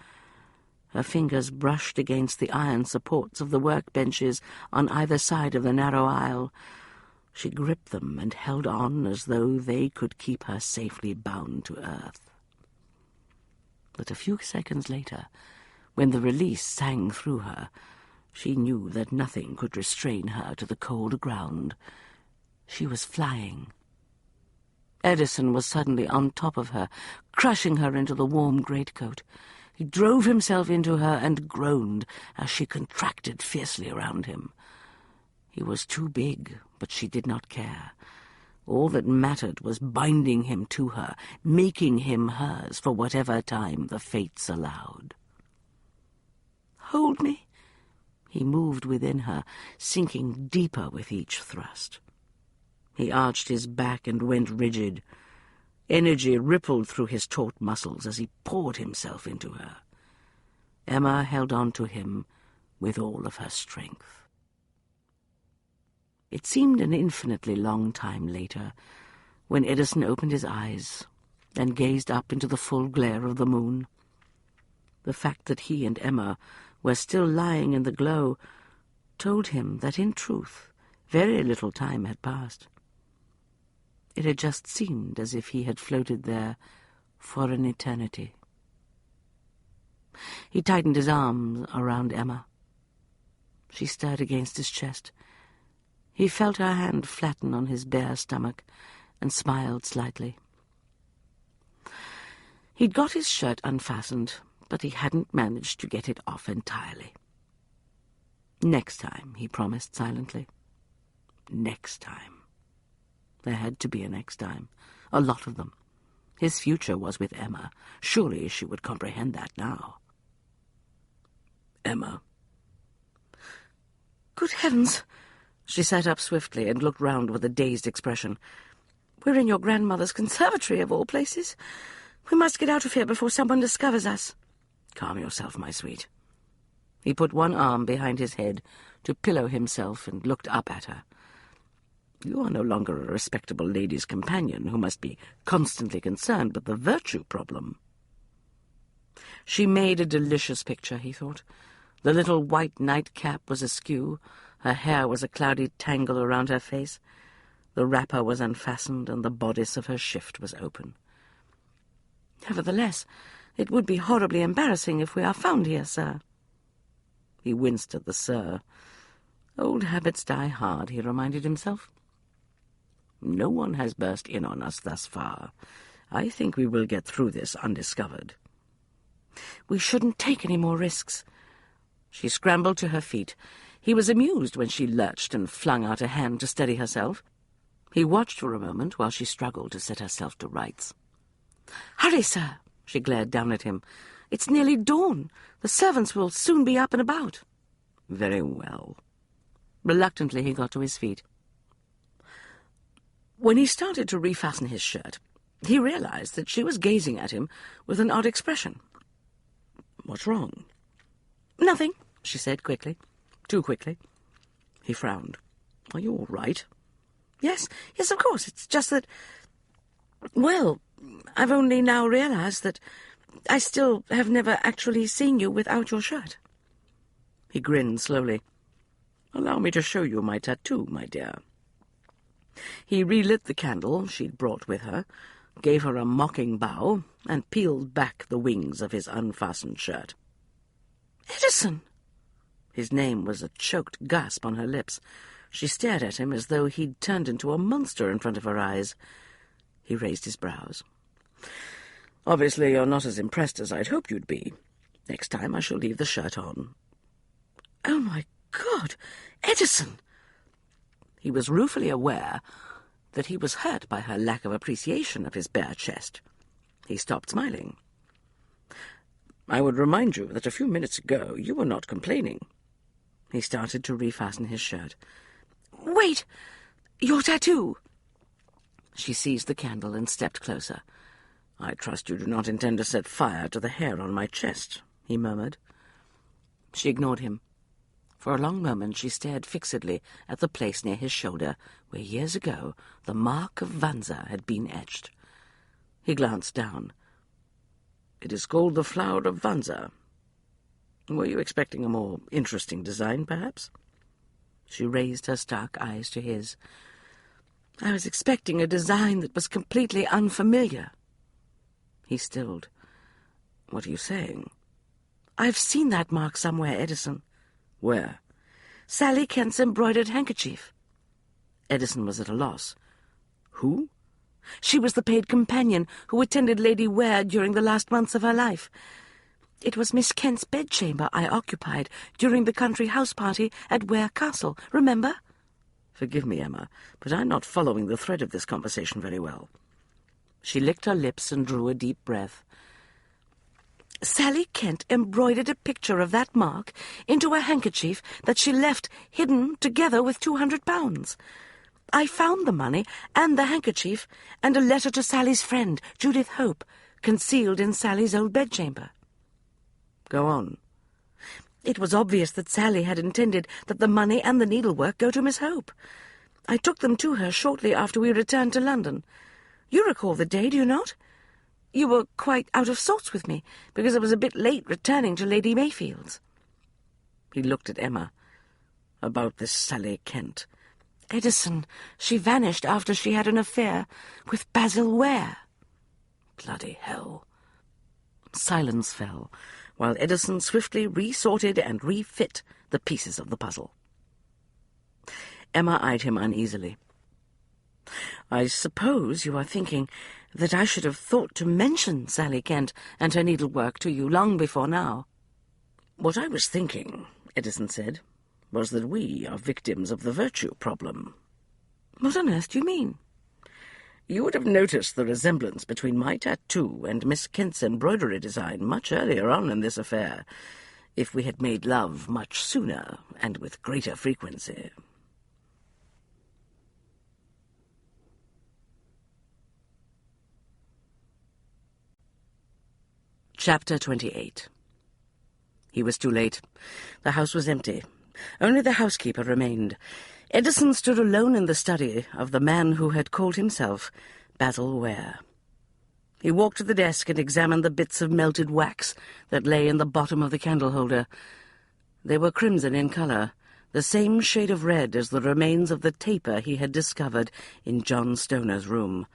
Her fingers brushed against the iron supports of the workbenches on either side of the narrow aisle. She gripped them and held on as though they could keep her safely bound to earth. But a few seconds later, when the release sang through her, she knew that nothing could restrain her to the cold ground. She was flying. Edison was suddenly on top of her, crushing her into the warm greatcoat. He drove himself into her and groaned as she contracted fiercely around him. He was too big, but she did not care. All that mattered was binding him to her, making him hers for whatever time the fates allowed. "Hold me." He moved within her, sinking deeper with each thrust. He arched his back and went rigid. Energy rippled through his taut muscles as he poured himself into her. Emma held on to him with all of her strength. It seemed an infinitely long time later when Edison opened his eyes and gazed up into the full glare of the moon. The fact that he and Emma were still lying in the glow told him that, in truth, very little time had passed. It had just seemed as if he had floated there for an eternity. He tightened his arms around Emma. She stirred against his chest. He felt her hand flatten on his bare stomach and smiled slightly. He'd got his shirt unfastened, but he hadn't managed to get it off entirely. Next time, he promised silently. Next time. There had to be a next time. A lot of them. His future was with Emma. Surely she would comprehend that now. Emma. Good heavens! She sat up swiftly and looked round with a dazed expression. We're in your grandmother's conservatory, of all places. We must get out of here before someone discovers us. Calm yourself, my sweet. He put one arm behind his head to pillow himself and looked up at her. You are no longer a respectable lady's companion who must be constantly concerned with the virtue problem. She made a delicious picture, he thought. The little white nightcap was askew. Her hair was a cloudy tangle around her face. The wrapper was unfastened, and the bodice of her shift was open. Nevertheless, it would be horribly embarrassing if we are found here, sir. He winced at the sir. Old habits die hard, he reminded himself. No one has burst in on us thus far. I think we will get through this undiscovered. We shouldn't take any more risks. She scrambled to her feet. He was amused when she lurched and flung out a hand to steady herself. He watched for a moment while she struggled to set herself to rights. Hurry, sir! She glared down at him. It's nearly dawn. The servants will soon be up and about. Very well. Reluctantly, he got to his feet. When he started to refasten his shirt, he realized that she was gazing at him with an odd expression. What's wrong? Nothing, she said quickly. Too quickly. He frowned. Are you all right? Yes, of course. It's just that... Well, I've only now realized that I still have never actually seen you without your shirt. He grinned slowly. Allow me to show you my tattoo, my dear. He relit the candle she'd brought with her, gave her a mocking bow, and peeled back the wings of his unfastened shirt. Edison! His name was a choked gasp on her lips. She stared at him as though he'd turned into a monster in front of her eyes. He raised his brows. Obviously, you're not as impressed as I'd hoped you'd be. Next time I shall leave the shirt on. Oh, my God! Edison! He was ruefully aware that he was hurt by her lack of appreciation of his bare chest. He stopped smiling. I would remind you that a few minutes ago you were not complaining. He started to refasten his shirt. Wait! Your tattoo! She seized the candle and stepped closer. I trust you do not intend to set fire to the hair on my chest, he murmured. She ignored him. For a long moment she stared fixedly at the place near his shoulder where years ago the mark of Vanza had been etched. He glanced down. It is called the Flower of Vanza. Were you expecting a more interesting design, perhaps? She raised her stark eyes to his. I was expecting a design that was completely unfamiliar. He stilled. What are you saying? I've seen that mark somewhere, Edison. Where? Sally Kent's embroidered handkerchief. Edison was at a loss. Who? She was the paid companion who attended Lady Ware during the last months of her life. It was Miss Kent's bedchamber I occupied during the country house party at Ware Castle, remember? Forgive me, Emma, but I'm not following the thread of this conversation very well. She licked her lips and drew a deep breath. Sally Kent embroidered a picture of that mark into a handkerchief that she left hidden together with £200. I found the money and the handkerchief and a letter to Sally's friend, Judith Hope, concealed in Sally's old bedchamber. Go on. It was obvious that Sally had intended that the money and the needlework go to Miss Hope. I took them to her shortly after we returned to London. You recall the day, do you not? You were quite out of sorts with me, because I was a bit late returning to Lady Mayfield's. He looked at Emma. About this Sally Kent. Edison, she vanished after she had an affair with Basil Ware. Bloody hell. Silence fell, while Edison swiftly resorted and refit the pieces of the puzzle. Emma eyed him uneasily. I suppose you are thinking that I should have thought to mention Sally Kent and her needlework to you long before now. What I was thinking, Edison said, was that we are victims of the virtue problem. What on earth do you mean? You would have noticed the resemblance between my tattoo and Miss Kent's embroidery design much earlier on in this affair, if we had made love much sooner and with greater frequency. Chapter 28. He was too late. The house was empty. Only the housekeeper remained. Edison stood alone in the study of the man who had called himself Basil Ware. He walked to the desk and examined the bits of melted wax that lay in the bottom of the candle-holder. They were crimson in colour, the same shade of red as the remains of the taper he had discovered in John Stoner's room.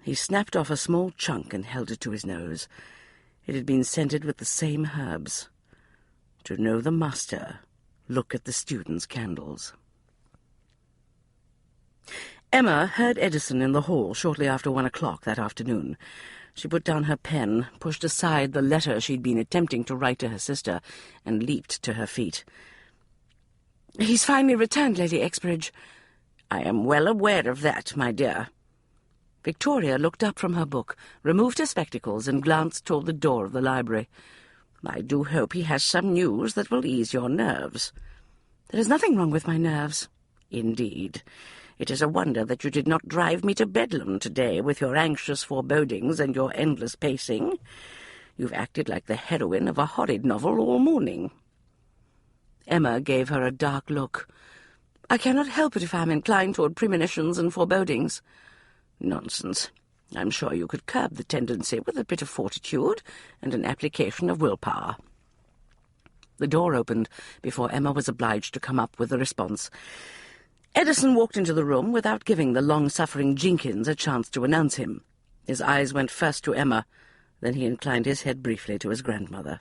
He snapped off a small chunk and held it to his nose. It had been scented with the same herbs. To know the master, look at the student's candles. Emma heard Edison in the hall shortly after 1 o'clock that afternoon. She put down her pen, pushed aside the letter she'd been attempting to write to her sister, and leaped to her feet. He's finally returned, Lady Exbridge. I am well aware of that, my dear. Victoria looked up from her book, removed her spectacles, and glanced toward the door of the library. I do hope he has some news that will ease your nerves. There is nothing wrong with my nerves. Indeed. It is a wonder that you did not drive me to Bedlam today with your anxious forebodings and your endless pacing. You've acted like the heroine of a horrid novel all morning. Emma gave her a dark look. I cannot help it if I am inclined toward premonitions and forebodings. Nonsense. I'm sure you could curb the tendency with a bit of fortitude and an application of willpower. The door opened before Emma was obliged to come up with a response. Edison walked into the room without giving the long-suffering Jenkins a chance to announce him. His eyes went first to Emma, then he inclined his head briefly to his grandmother.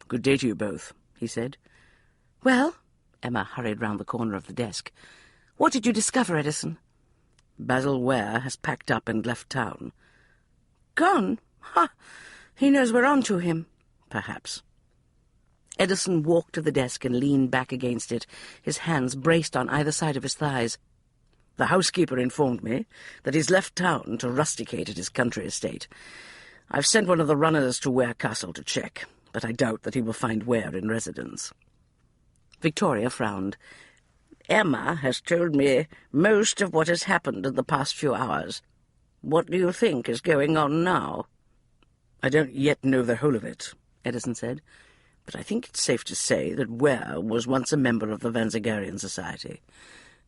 "Good day to you both," he said. "Well," Emma hurried round the corner of the desk. "What did you discover, Edison?" "Basil Ware has packed up and left town." "Gone? Ha! He knows we're on to him." "Perhaps." Edison walked to the desk and leaned back against it, his hands braced on either side of his thighs. "The housekeeper informed me that he's left town to rusticate at his country estate. I've sent one of the runners to Ware Castle to check, but I doubt that he will find Ware in residence." Victoria frowned. "Emma has told me most of what has happened in the past few hours. What do you think is going on now?" "I don't yet know the whole of it," Edison said, "but I think it's safe to say that Ware was once a member of the Vanzagarian Society.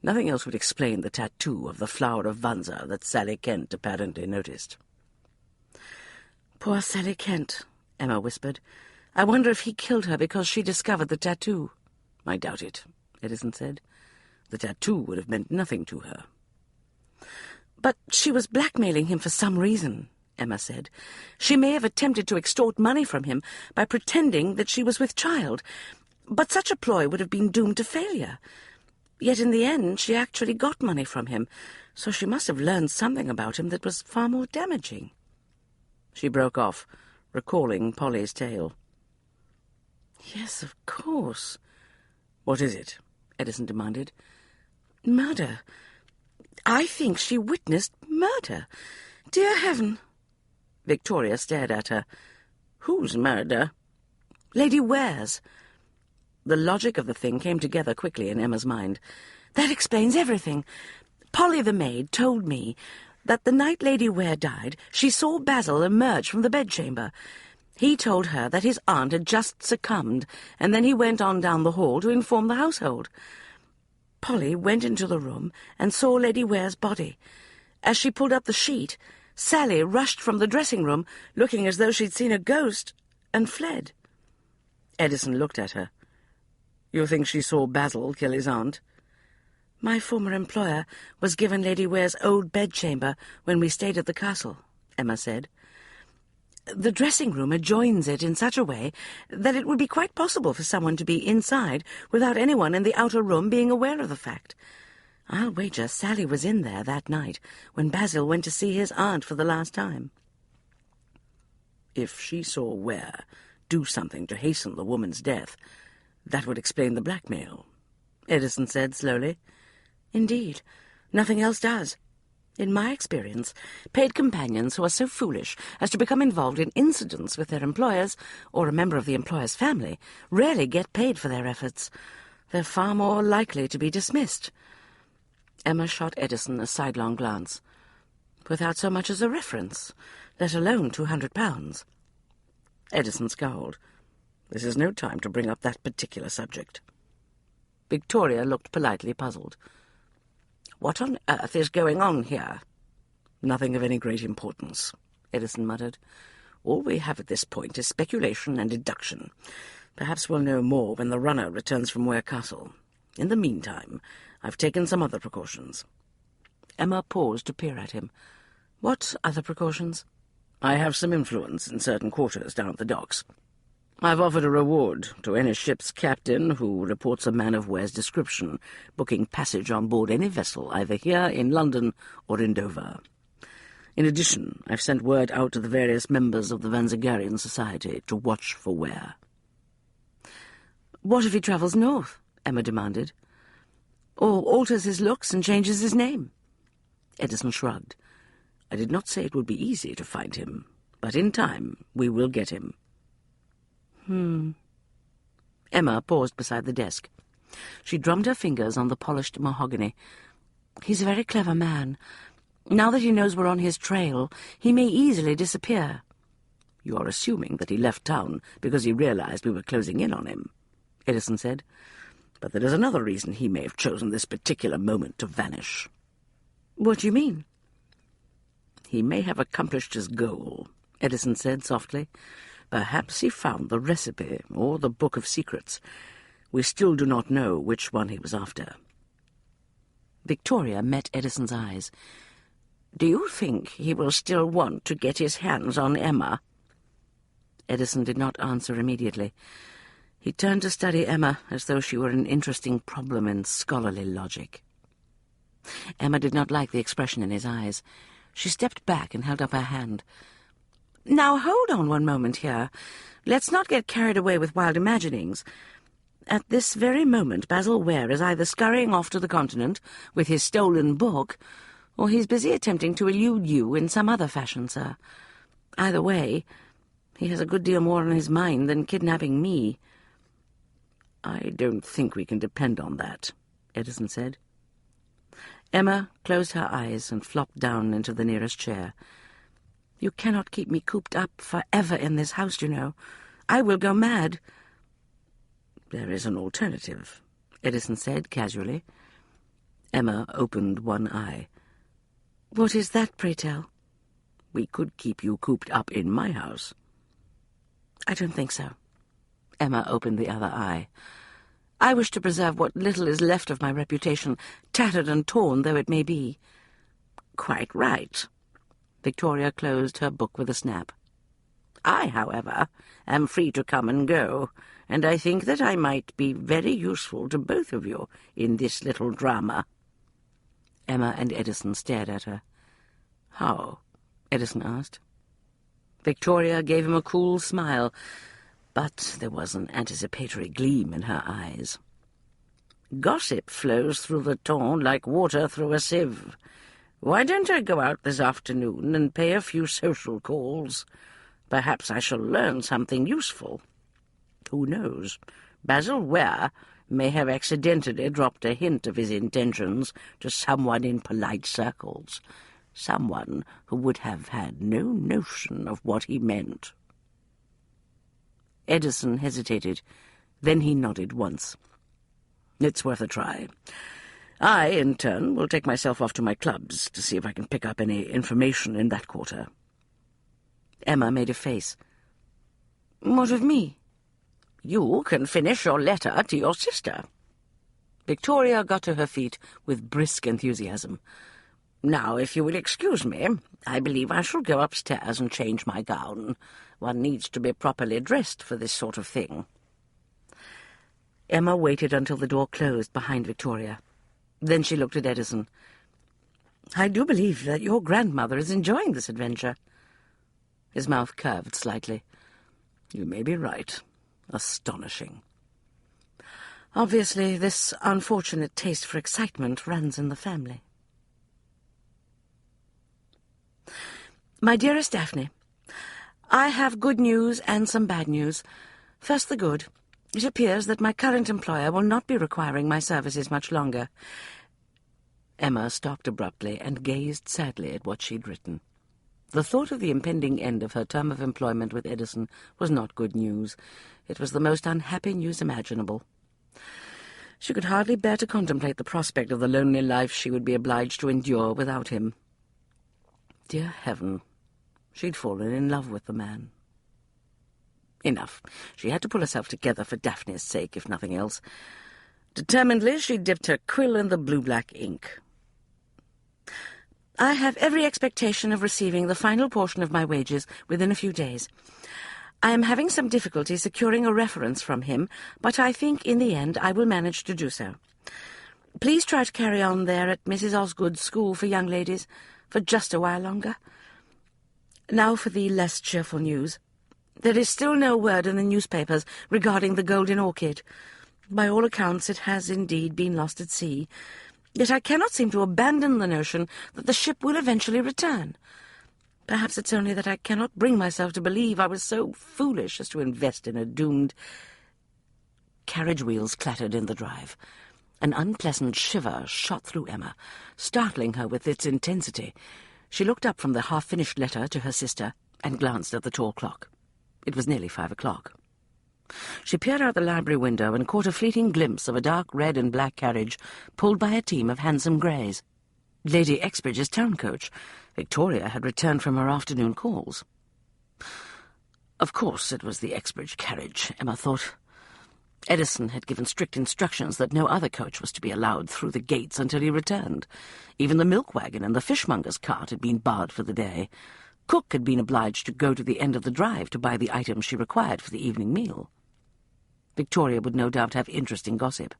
Nothing else would explain the tattoo of the flower of Vanza that Sally Kent apparently noticed." "Poor Sally Kent," Emma whispered. "I wonder if he killed her because she discovered the tattoo." "I doubt it," Edison said. "The tattoo would have meant nothing to her." "But she was blackmailing him for some reason," Emma said. "She may have attempted to extort money from him by pretending that she was with child, but such a ploy would have been doomed to failure. Yet in the end she actually got money from him, so she must have learned something about him that was far more damaging." She broke off, recalling Polly's tale. "Yes, of course." "What is it?" Edison demanded. Murder? I think she witnessed murder. Dear heaven! Victoria stared at her. Whose murder? Lady Ware's. The logic of the thing came together quickly in Emma's mind. That explains everything. Polly the maid told me that the night Lady Ware died, she saw Basil emerge from the bedchamber. He told her that his aunt had just succumbed, and then he went on down the hall to inform the household. Polly went into the room and saw Lady Ware's body. As she pulled up the sheet, Sally rushed from the dressing-room, looking as though she'd seen a ghost, and fled. Edison looked at her. You think she saw Basil kill his aunt? My former employer was given Lady Ware's old bedchamber when we stayed at the castle, Emma said. The dressing-room adjoins it in such a way that it would be quite possible for someone to be inside without anyone in the outer room being aware of the fact. I'll wager Sally was in there that night when Basil went to see his aunt for the last time. If she saw Ware do something to hasten the woman's death, that would explain the blackmail, Edison said slowly. Indeed, nothing else does. In my experience, paid companions who are so foolish as to become involved in incidents with their employers or a member of the employer's family rarely get paid for their efforts. They're far more likely to be dismissed. Emma shot Edison a sidelong glance. Without so much as a reference, let alone £200. Edison scowled. This is no time to bring up that particular subject. Victoria looked politely puzzled. What on earth is going on here? Nothing of any great importance, Edison muttered. All we have at this point is speculation and deduction. Perhaps we'll know more when the runner returns from Ware Castle. In the meantime, I've taken some other precautions. Emma paused to peer at him. What other precautions? I have some influence in certain quarters down at the docks. I've offered a reward to any ship's captain who reports a man of Ware's description, booking passage on board any vessel, either here in London or in Dover. In addition, I've sent word out to the various members of the Vanzagarian Society to watch for Ware. What if he travels north? Emma demanded. Or alters his looks and changes his name? Edison shrugged. I did not say it would be easy to find him, but in time we will get him. Emma paused beside the desk. She drummed her fingers on the polished mahogany. He's a very clever man. Now that he knows we're on his trail, he may easily disappear. You are assuming that he left town because he realized we were closing in on him, Edison said. But there is another reason he may have chosen this particular moment to vanish. What do you mean? He may have accomplished his goal, Edison said softly. Perhaps he found the recipe or the book of secrets. We still do not know which one he was after. Victoria met Edison's eyes. Do you think he will still want to get his hands on Emma? Edison did not answer immediately. He turned to study Emma as though she were an interesting problem in scholarly logic. Emma did not like the expression in his eyes. She stepped back and held up her hand. Now, hold on one moment here. Let's not get carried away with wild imaginings. At this very moment, Basil Ware is either scurrying off to the continent with his stolen book, or he's busy attempting to elude you in some other fashion, sir. Either way, he has a good deal more on his mind than kidnapping me. I don't think we can depend on that, Edison said. Emma closed her eyes and flopped down into the nearest chair. You cannot keep me cooped up forever in this house, you know. I will go mad. There is an alternative, Edison said casually. Emma opened one eye. What is that, pray tell? We could keep you cooped up in my house. I don't think so. Emma opened the other eye. I wish to preserve what little is left of my reputation, tattered and torn though it may be. Quite right. Victoria closed her book with a snap. I, however, am free to come and go, and I think that I might be very useful to both of you in this little drama. Emma and Edison stared at her. How? Edison asked. Victoria gave him a cool smile, but there was an anticipatory gleam in her eyes. Gossip flows through the town like water through a sieve. Why don't I go out this afternoon and pay a few social calls? Perhaps I shall learn something useful. Who knows? Basil Ware may have accidentally dropped a hint of his intentions to someone in polite circles, someone who would have had no notion of what he meant. Edison hesitated. Then he nodded once. It's worth a try. I, in turn, will take myself off to my clubs to see if I can pick up any information in that quarter. Emma made a face. What of me? You can finish your letter to your sister. Victoria got to her feet with brisk enthusiasm. Now, if you will excuse me, I believe I shall go upstairs and change my gown. One needs to be properly dressed for this sort of thing. Emma waited until the door closed behind Victoria. Then she looked at Edison. I do believe that your grandmother is enjoying this adventure. His mouth curved slightly. You may be right. Astonishing. Obviously, this unfortunate taste for excitement runs in the family. My dearest Daphne, I have good news and some bad news. First, the good. It appears that my current employer will not be requiring my services much longer. Emma stopped abruptly and gazed sadly at what she'd written. The thought of the impending end of her term of employment with Edison was not good news. It was the most unhappy news imaginable. She could hardly bear to contemplate the prospect of the lonely life she would be obliged to endure without him. Dear heaven, she'd fallen in love with the man. Enough. She had to pull herself together for Daphne's sake, if nothing else. Determinedly, she dipped her quill in the blue-black ink. I have every expectation of receiving the final portion of my wages within a few days. I am having some difficulty securing a reference from him, but I think in the end I will manage to do so. Please try to carry on there at Mrs. Osgood's school for young ladies for just a while longer. Now for the less cheerful news. There is still no word in the newspapers regarding the golden orchid. By all accounts it has indeed been lost at sea. Yet I cannot seem to abandon the notion that the ship will eventually return. Perhaps it's only that I cannot bring myself to believe I was so foolish as to invest in a doomed... Carriage wheels clattered in the drive. An unpleasant shiver shot through Emma, startling her with its intensity. She looked up from the half-finished letter to her sister and glanced at the tall clock. It was nearly 5 o'clock. She peered out the library window and caught a fleeting glimpse of a dark red and black carriage pulled by a team of handsome greys. Lady Exbridge's town coach. Victoria had returned from her afternoon calls. Of course it was the Exbridge carriage, Emma thought. Edison had given strict instructions that no other coach was to be allowed through the gates until he returned. Even the milk wagon and the fishmonger's cart had been barred for the day. Cook had been obliged to go to the end of the drive to buy the items she required for the evening meal. Victoria would no doubt have interesting gossip.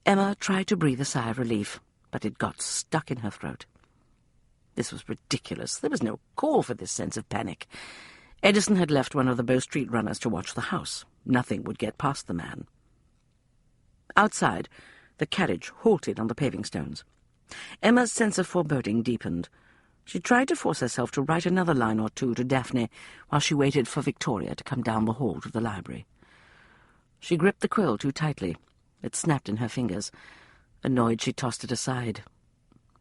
Emma tried to breathe a sigh of relief, but it got stuck in her throat. This was ridiculous. There was no call for this sense of panic. Edison had left one of the Bow Street runners to watch the house. Nothing would get past the man. Outside, the carriage halted on the paving stones. Emma's sense of foreboding deepened. She tried to force herself to write another line or two to Daphne while she waited for Victoria to come down the hall to the library. She gripped the quill too tightly. It snapped in her fingers. Annoyed, she tossed it aside.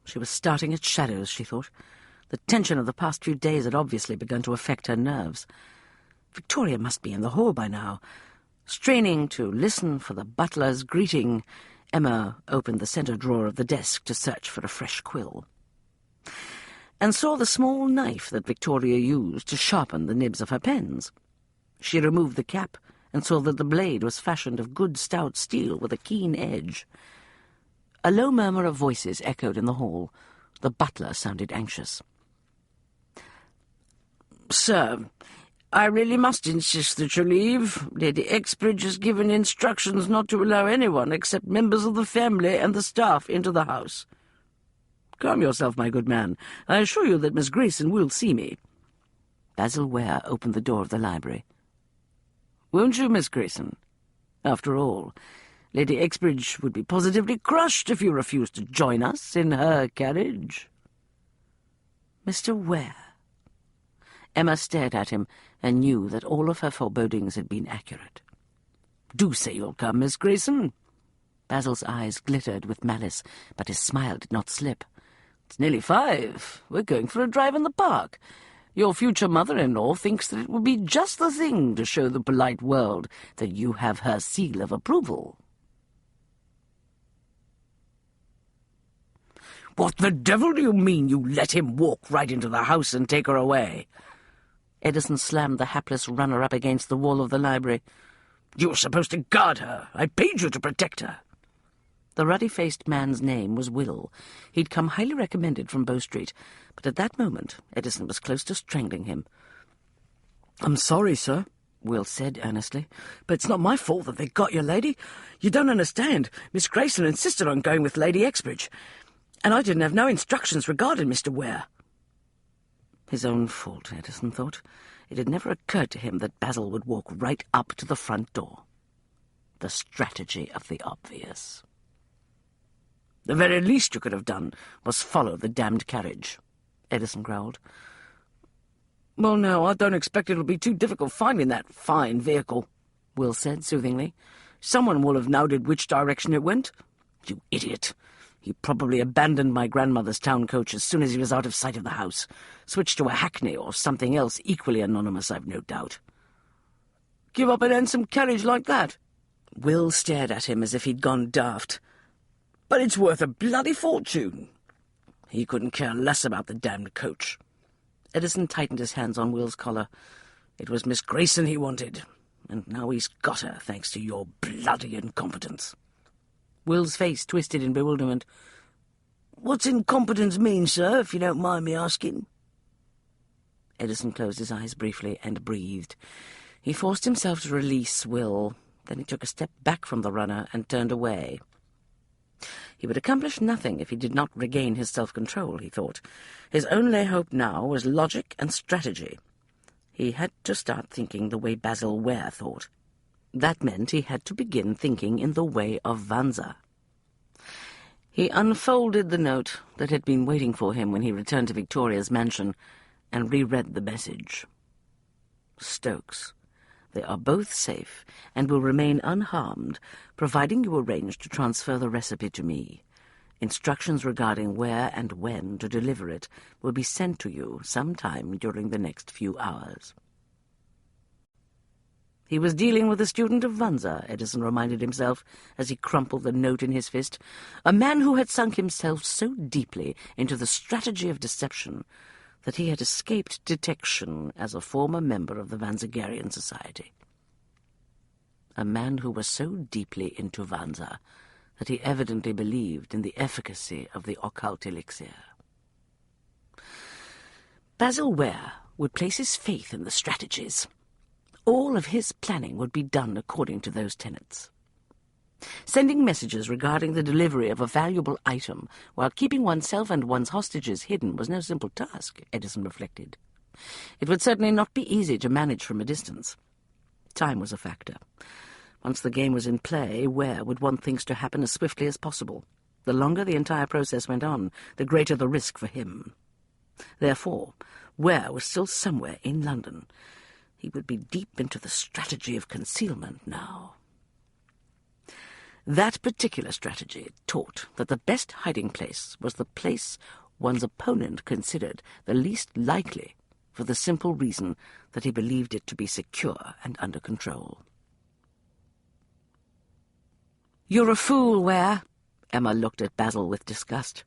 She was starting at shadows, she thought. The tension of the past few days had obviously begun to affect her nerves. Victoria must be in the hall by now. Straining to listen for the butler's greeting, Emma opened the centre drawer of the desk to search for a fresh quill, and saw the small knife that Victoria used to sharpen the nibs of her pens. She removed the cap and saw that the blade was fashioned of good stout steel with a keen edge. A low murmur of voices echoed in the hall. The butler sounded anxious. "Sir, I really must insist that you leave. Lady Exbridge has given instructions not to allow anyone except members of the family and the staff into the house." "Calm yourself, my good man. I assure you that Miss Grayson will see me." Basil Ware opened the door of the library. "Won't you, Miss Grayson? After all, Lady Exbridge would be positively crushed if you refused to join us in her carriage." "Mr. Ware." Emma stared at him and knew that all of her forebodings had been accurate. "Do say you'll come, Miss Grayson." Basil's eyes glittered with malice, but his smile did not slip. "It's nearly 5. We're going for a drive in the park. Your future mother-in-law thinks that it would be just the thing to show the polite world that you have her seal of approval." "What the devil do you mean you let him walk right into the house and take her away?" Edison slammed the hapless runner up against the wall of the library. "You're supposed to guard her. I paid you to protect her." The ruddy-faced man's name was Will. He'd come highly recommended from Bow Street, but at that moment Edison was close to strangling him. "I'm sorry, sir," Will said earnestly, "but it's not my fault that they got your lady. You don't understand. Miss Grayson insisted on going with Lady Exbridge, and I didn't have no instructions regarding Mr. Ware." His own fault, Edison thought. It had never occurred to him that Basil would walk right up to the front door. The strategy of the obvious. "The very least you could have done was follow the damned carriage," Edison growled. "Well, now, I don't expect it'll be too difficult finding that fine vehicle," Will said soothingly. "Someone will have noted which direction it went. You idiot! He probably abandoned my grandmother's town coach as soon as he was out of sight of the house. Switched to a hackney or something else equally anonymous, I've no doubt." "Give up an handsome carriage like that?" Will stared at him as if he'd gone daft. "But it's worth a bloody fortune." He couldn't care less about the damned coach. Edison tightened his hands on Will's collar. It was Miss Grayson he wanted, and now he's got her, thanks to your bloody incompetence. Will's face twisted in bewilderment. "What's incompetence mean, sir, if you don't mind me asking?" Edison closed his eyes briefly and breathed. He forced himself to release Will. Then he took a step back from the runner and turned away. He would accomplish nothing if he did not regain his self-control, he thought. His only hope now was logic and strategy. He had to start thinking the way Basil Ware thought. That meant he had to begin thinking in the way of Vanza. He unfolded the note that had been waiting for him when he returned to Victoria's mansion and reread the message. "Stokes, they are both safe and will remain unharmed, providing you arrange to transfer the recipe to me. Instructions regarding where and when to deliver it will be sent to you sometime during the next few hours." He was dealing with a student of Vanza, Edison reminded himself as he crumpled the note in his fist, a man who had sunk himself so deeply into the strategy of deception that he had escaped detection as a former member of the Vanzagarian Society. A man who was so deeply into Vanza that he evidently believed in the efficacy of the occult elixir. Basil Ware would place his faith in the strategies. All of his planning would be done according to those tenets. Sending messages regarding the delivery of a valuable item while keeping oneself and one's hostages hidden was no simple task, Edison reflected. It would certainly not be easy to manage from a distance. Time was a factor. Once the game was in play, Ware would want things to happen as swiftly as possible. The longer the entire process went on, the greater the risk for him. Therefore, Ware was still somewhere in London. He would be deep into the strategy of concealment now. That particular strategy taught that the best hiding place was the place one's opponent considered the least likely, for the simple reason that he believed it to be secure and under control. "You're a fool, Ware." Emma looked at Basil with disgust.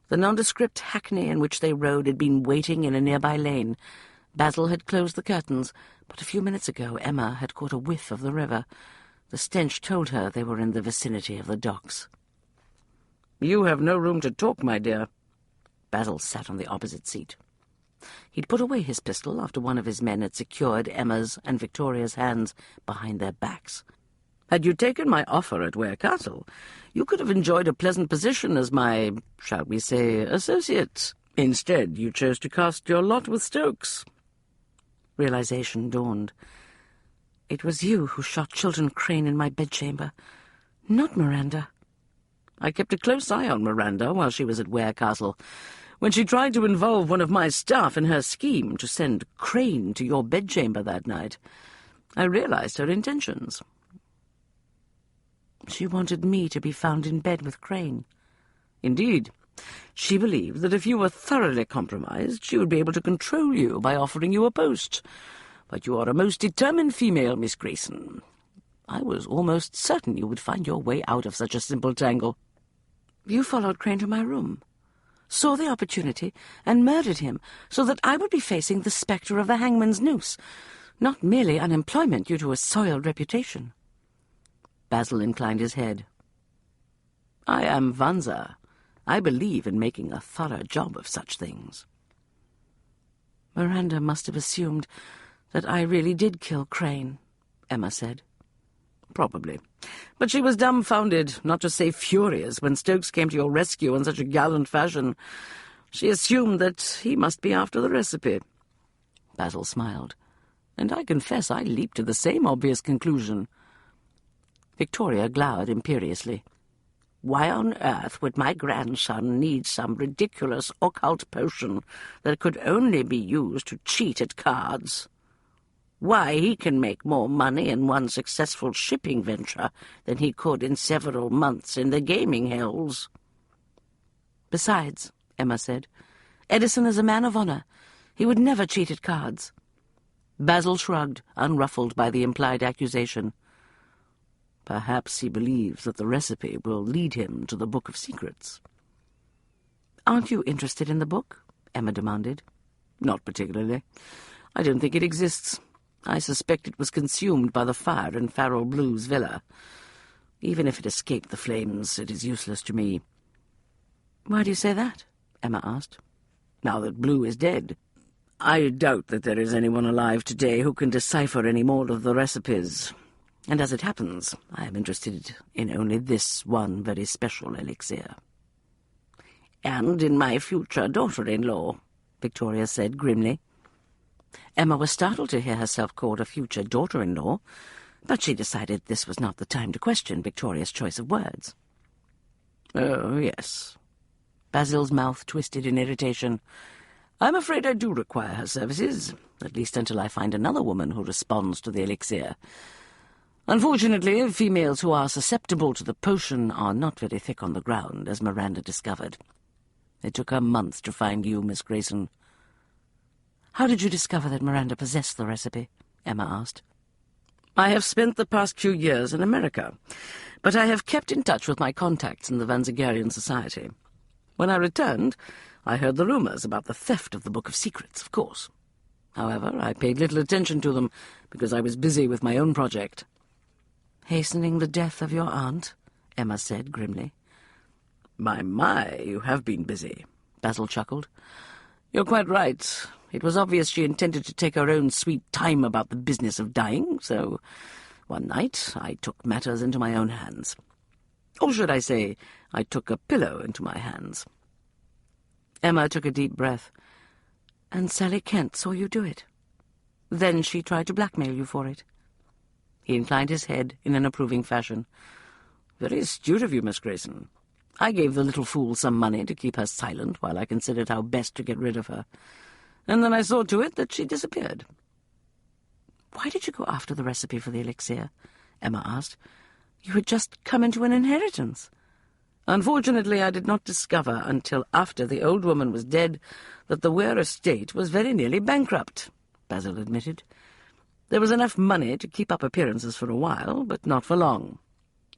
The nondescript hackney in which they rode had been waiting in a nearby lane. Basil had closed the curtains, but a few minutes ago Emma had caught a whiff of the river. The stench told her they were in the vicinity of the docks. "You have no room to talk, my dear." Basil sat on the opposite seat. He'd put away his pistol after one of his men had secured Emma's and Victoria's hands behind their backs. "Had you taken my offer at Ware Castle, you could have enjoyed a pleasant position as my, shall we say, associate. Instead, you chose to cast your lot with Stokes." Realization dawned. "It was you who shot Chiltern Crane in my bedchamber. Not Miranda. I kept a close eye on Miranda while she was at Ware Castle, when she tried to involve one of my staff in her scheme to send Crane to your bedchamber that night. I realized her intentions. She wanted me to be found in bed with Crane. Indeed, she believed that if you were thoroughly compromised, she would be able to control you by offering you a post. But you are a most determined female, Miss Grayson. I was almost certain you would find your way out of such a simple tangle. You followed Crane to my room, saw the opportunity, and murdered him so that I would be facing the spectre of the hangman's noose, not merely unemployment due to a soiled reputation. Basil inclined his head. I am Vanza. I believe in making a thorough job of such things. Miranda must have assumed that I really did kill Crane, Emma said. Probably. But she was dumbfounded, not to say furious, when Stokes came to your rescue in such a gallant fashion. She assumed that he must be after the recipe. Basil smiled, and I confess I leaped to the same obvious conclusion. Victoria glowered imperiously. Why on earth would my grandson need some ridiculous occult potion that could only be used to cheat at cards? Why, he can make more money in one successful shipping venture than he could in several months in the gaming hells. Besides, Emma said, Edison is a man of honor. He would never cheat at cards. Basil shrugged, unruffled by the implied accusation. Perhaps he believes that the recipe will lead him to the Book of Secrets. Aren't you interested in the book? Emma demanded. Not particularly. I don't think it exists. I suspect it was consumed by the fire in Farrell Blue's villa. Even if it escaped the flames, it is useless to me. Why do you say that? Emma asked. Now that Blue is dead, I doubt that there is anyone alive today who can decipher any more of the recipes. And as it happens, I am interested in only this one very special elixir. And in my future daughter-in-law, Victoria said grimly. Emma was startled to hear herself called a future daughter-in-law, but she decided this was not the time to question Victoria's choice of words. Oh, yes. Basil's mouth twisted in irritation. I'm afraid I do require her services, at least until I find another woman who responds to the elixir. Unfortunately, females who are susceptible to the potion are not very thick on the ground, as Miranda discovered. It took her months to find you, Miss Grayson. How did you discover that Miranda possessed the recipe? Emma asked. I have spent the past few years in America, but I have kept in touch with my contacts in the Vanzagarian Society. When I returned, I heard the rumors about the theft of the Book of Secrets, of course. However, I paid little attention to them because I was busy with my own project. Hastening the death of your aunt, Emma said grimly. My, you have been busy, Basil chuckled. You're quite right. It was obvious she intended to take her own sweet time about the business of dying, so one night I took matters into my own hands. Or should I say, I took a pillow into my hands. Emma took a deep breath. And Sally Kent saw you do it. Then she tried to blackmail you for it. He inclined his head in an approving fashion. Very astute of you, Miss Grayson. I gave the little fool some money to keep her silent while I considered how best to get rid of her. And then I saw to it that she disappeared. Why did you go after the recipe for the elixir? Emma asked. You had just come into an inheritance. Unfortunately, I did not discover until after the old woman was dead that the Ware estate was very nearly bankrupt, Basil admitted. There was enough money to keep up appearances for a while, but not for long.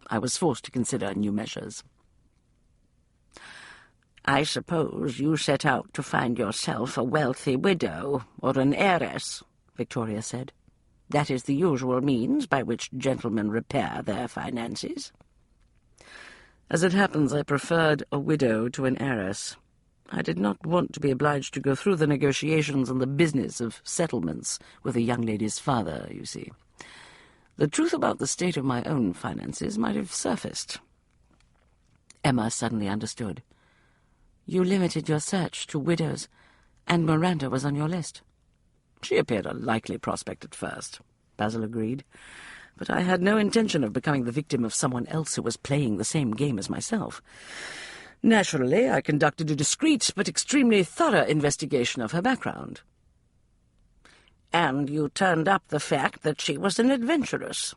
I was forced to consider new measures. I suppose you set out to find yourself a wealthy widow or an heiress, Victoria said. That is the usual means by which gentlemen repair their finances. As it happens, I preferred a widow to an heiress. I did not want to be obliged to go through the negotiations and the business of settlements with a young lady's father, you see. The truth about the state of my own finances might have surfaced. Emma suddenly understood. You limited your search to widows, and Miranda was on your list. She appeared a likely prospect at first, Basil agreed. But I had no intention of becoming the victim of someone else who was playing the same game as myself. Naturally, I conducted a discreet but extremely thorough investigation of her background. "And you turned up the fact that she was an adventuress,"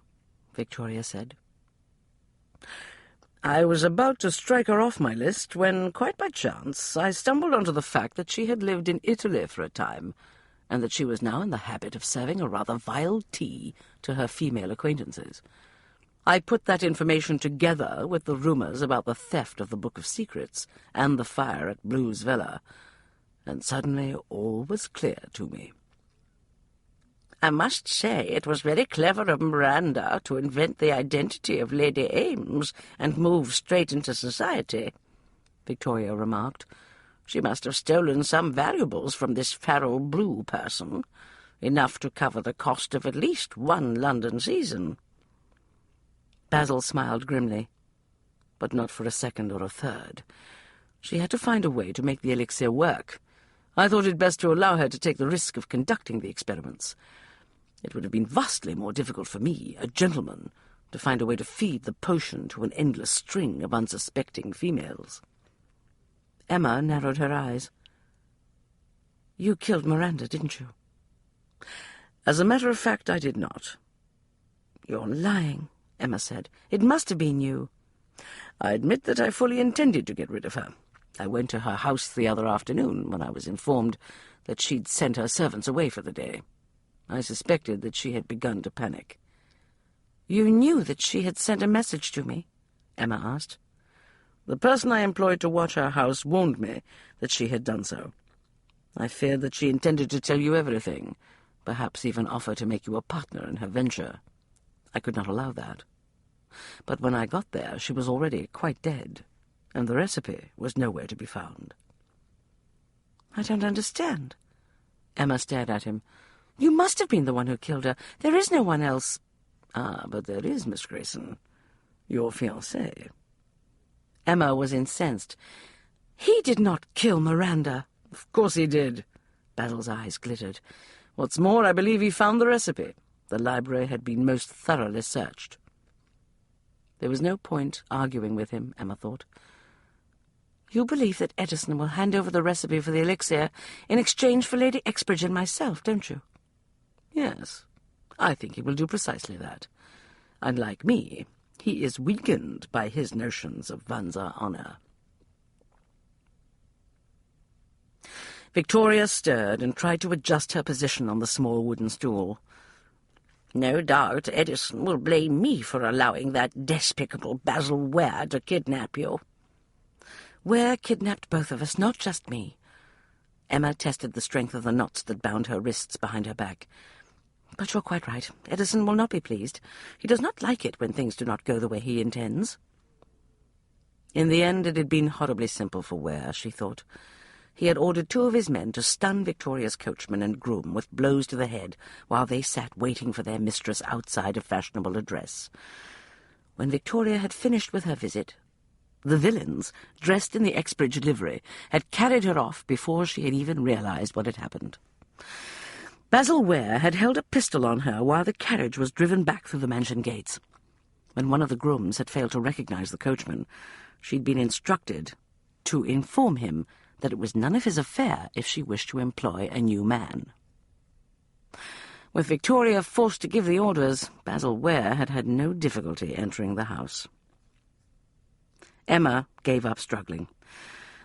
Victoria said. I was about to strike her off my list when, quite by chance, I stumbled onto the fact that she had lived in Italy for a time, and that she was now in the habit of serving a rather vile tea to her female acquaintances. I put that information together with the rumours about the theft of the Book of Secrets and the fire at Blue's Villa, and suddenly all was clear to me. "I must say it was very clever of Miranda to invent the identity of Lady Ames and move straight into society," Victoria remarked. "She must have stolen some valuables from this Farrell Blue person, enough to cover the cost of at least one London season." Basil smiled grimly, but not for a second or a third. She had to find a way to make the elixir work. I thought it best to allow her to take the risk of conducting the experiments. It would have been vastly more difficult for me, a gentleman, to find a way to feed the potion to an endless string of unsuspecting females. Emma narrowed her eyes. "You killed Miranda, didn't you?" "As a matter of fact, I did not." "You're lying," Emma said. "It must have been you." "I admit that I fully intended to get rid of her. I went to her house the other afternoon when I was informed that she'd sent her servants away for the day. I suspected that she had begun to panic." "You knew that she had sent a message to me?" Emma asked. "The person I employed to watch her house warned me that she had done so. I feared that she intended to tell you everything, perhaps even offer to make you a partner in her venture. I could not allow that. But when I got there, she was already quite dead, and the recipe was nowhere to be found." "I don't understand." Emma stared at him. "You must have been the one who killed her. There is no one else." "Ah, but there is, Miss Grayson. Your fiancé." Emma was incensed. "He did not kill Miranda." "Of course he did." Basil's eyes glittered. "What's more, I believe he found the recipe. The library had been most thoroughly searched." There was no point arguing with him, Emma thought. "You believe that Edison will hand over the recipe for the elixir in exchange for Lady Exbridge and myself, don't you?" "Yes, I think he will do precisely that. Unlike me, he is weakened by his notions of Vanza honour." Victoria stirred and tried to adjust her position on the small wooden stool. "No doubt Edison will blame me for allowing that despicable Basil Ware to kidnap you." "Ware kidnapped both of us, not just me." Emma tested the strength of the knots that bound her wrists behind her back. "But you're quite right. Edison will not be pleased. He does not like it when things do not go the way he intends." In the end, it had been horribly simple for Ware, she thought. He had ordered 2 of his men to stun Victoria's coachman and groom with blows to the head while they sat waiting for their mistress outside a fashionable address. When Victoria had finished with her visit, the villains, dressed in the Exbridge livery, had carried her off before she had even realized what had happened. Basil Ware had held a pistol on her while the carriage was driven back through the mansion gates. When one of the grooms had failed to recognize the coachman, she'd been instructed to inform him that it was none of his affair if she wished to employ a new man. With Victoria forced to give the orders, Basil Ware had had no difficulty entering the house. Emma gave up struggling.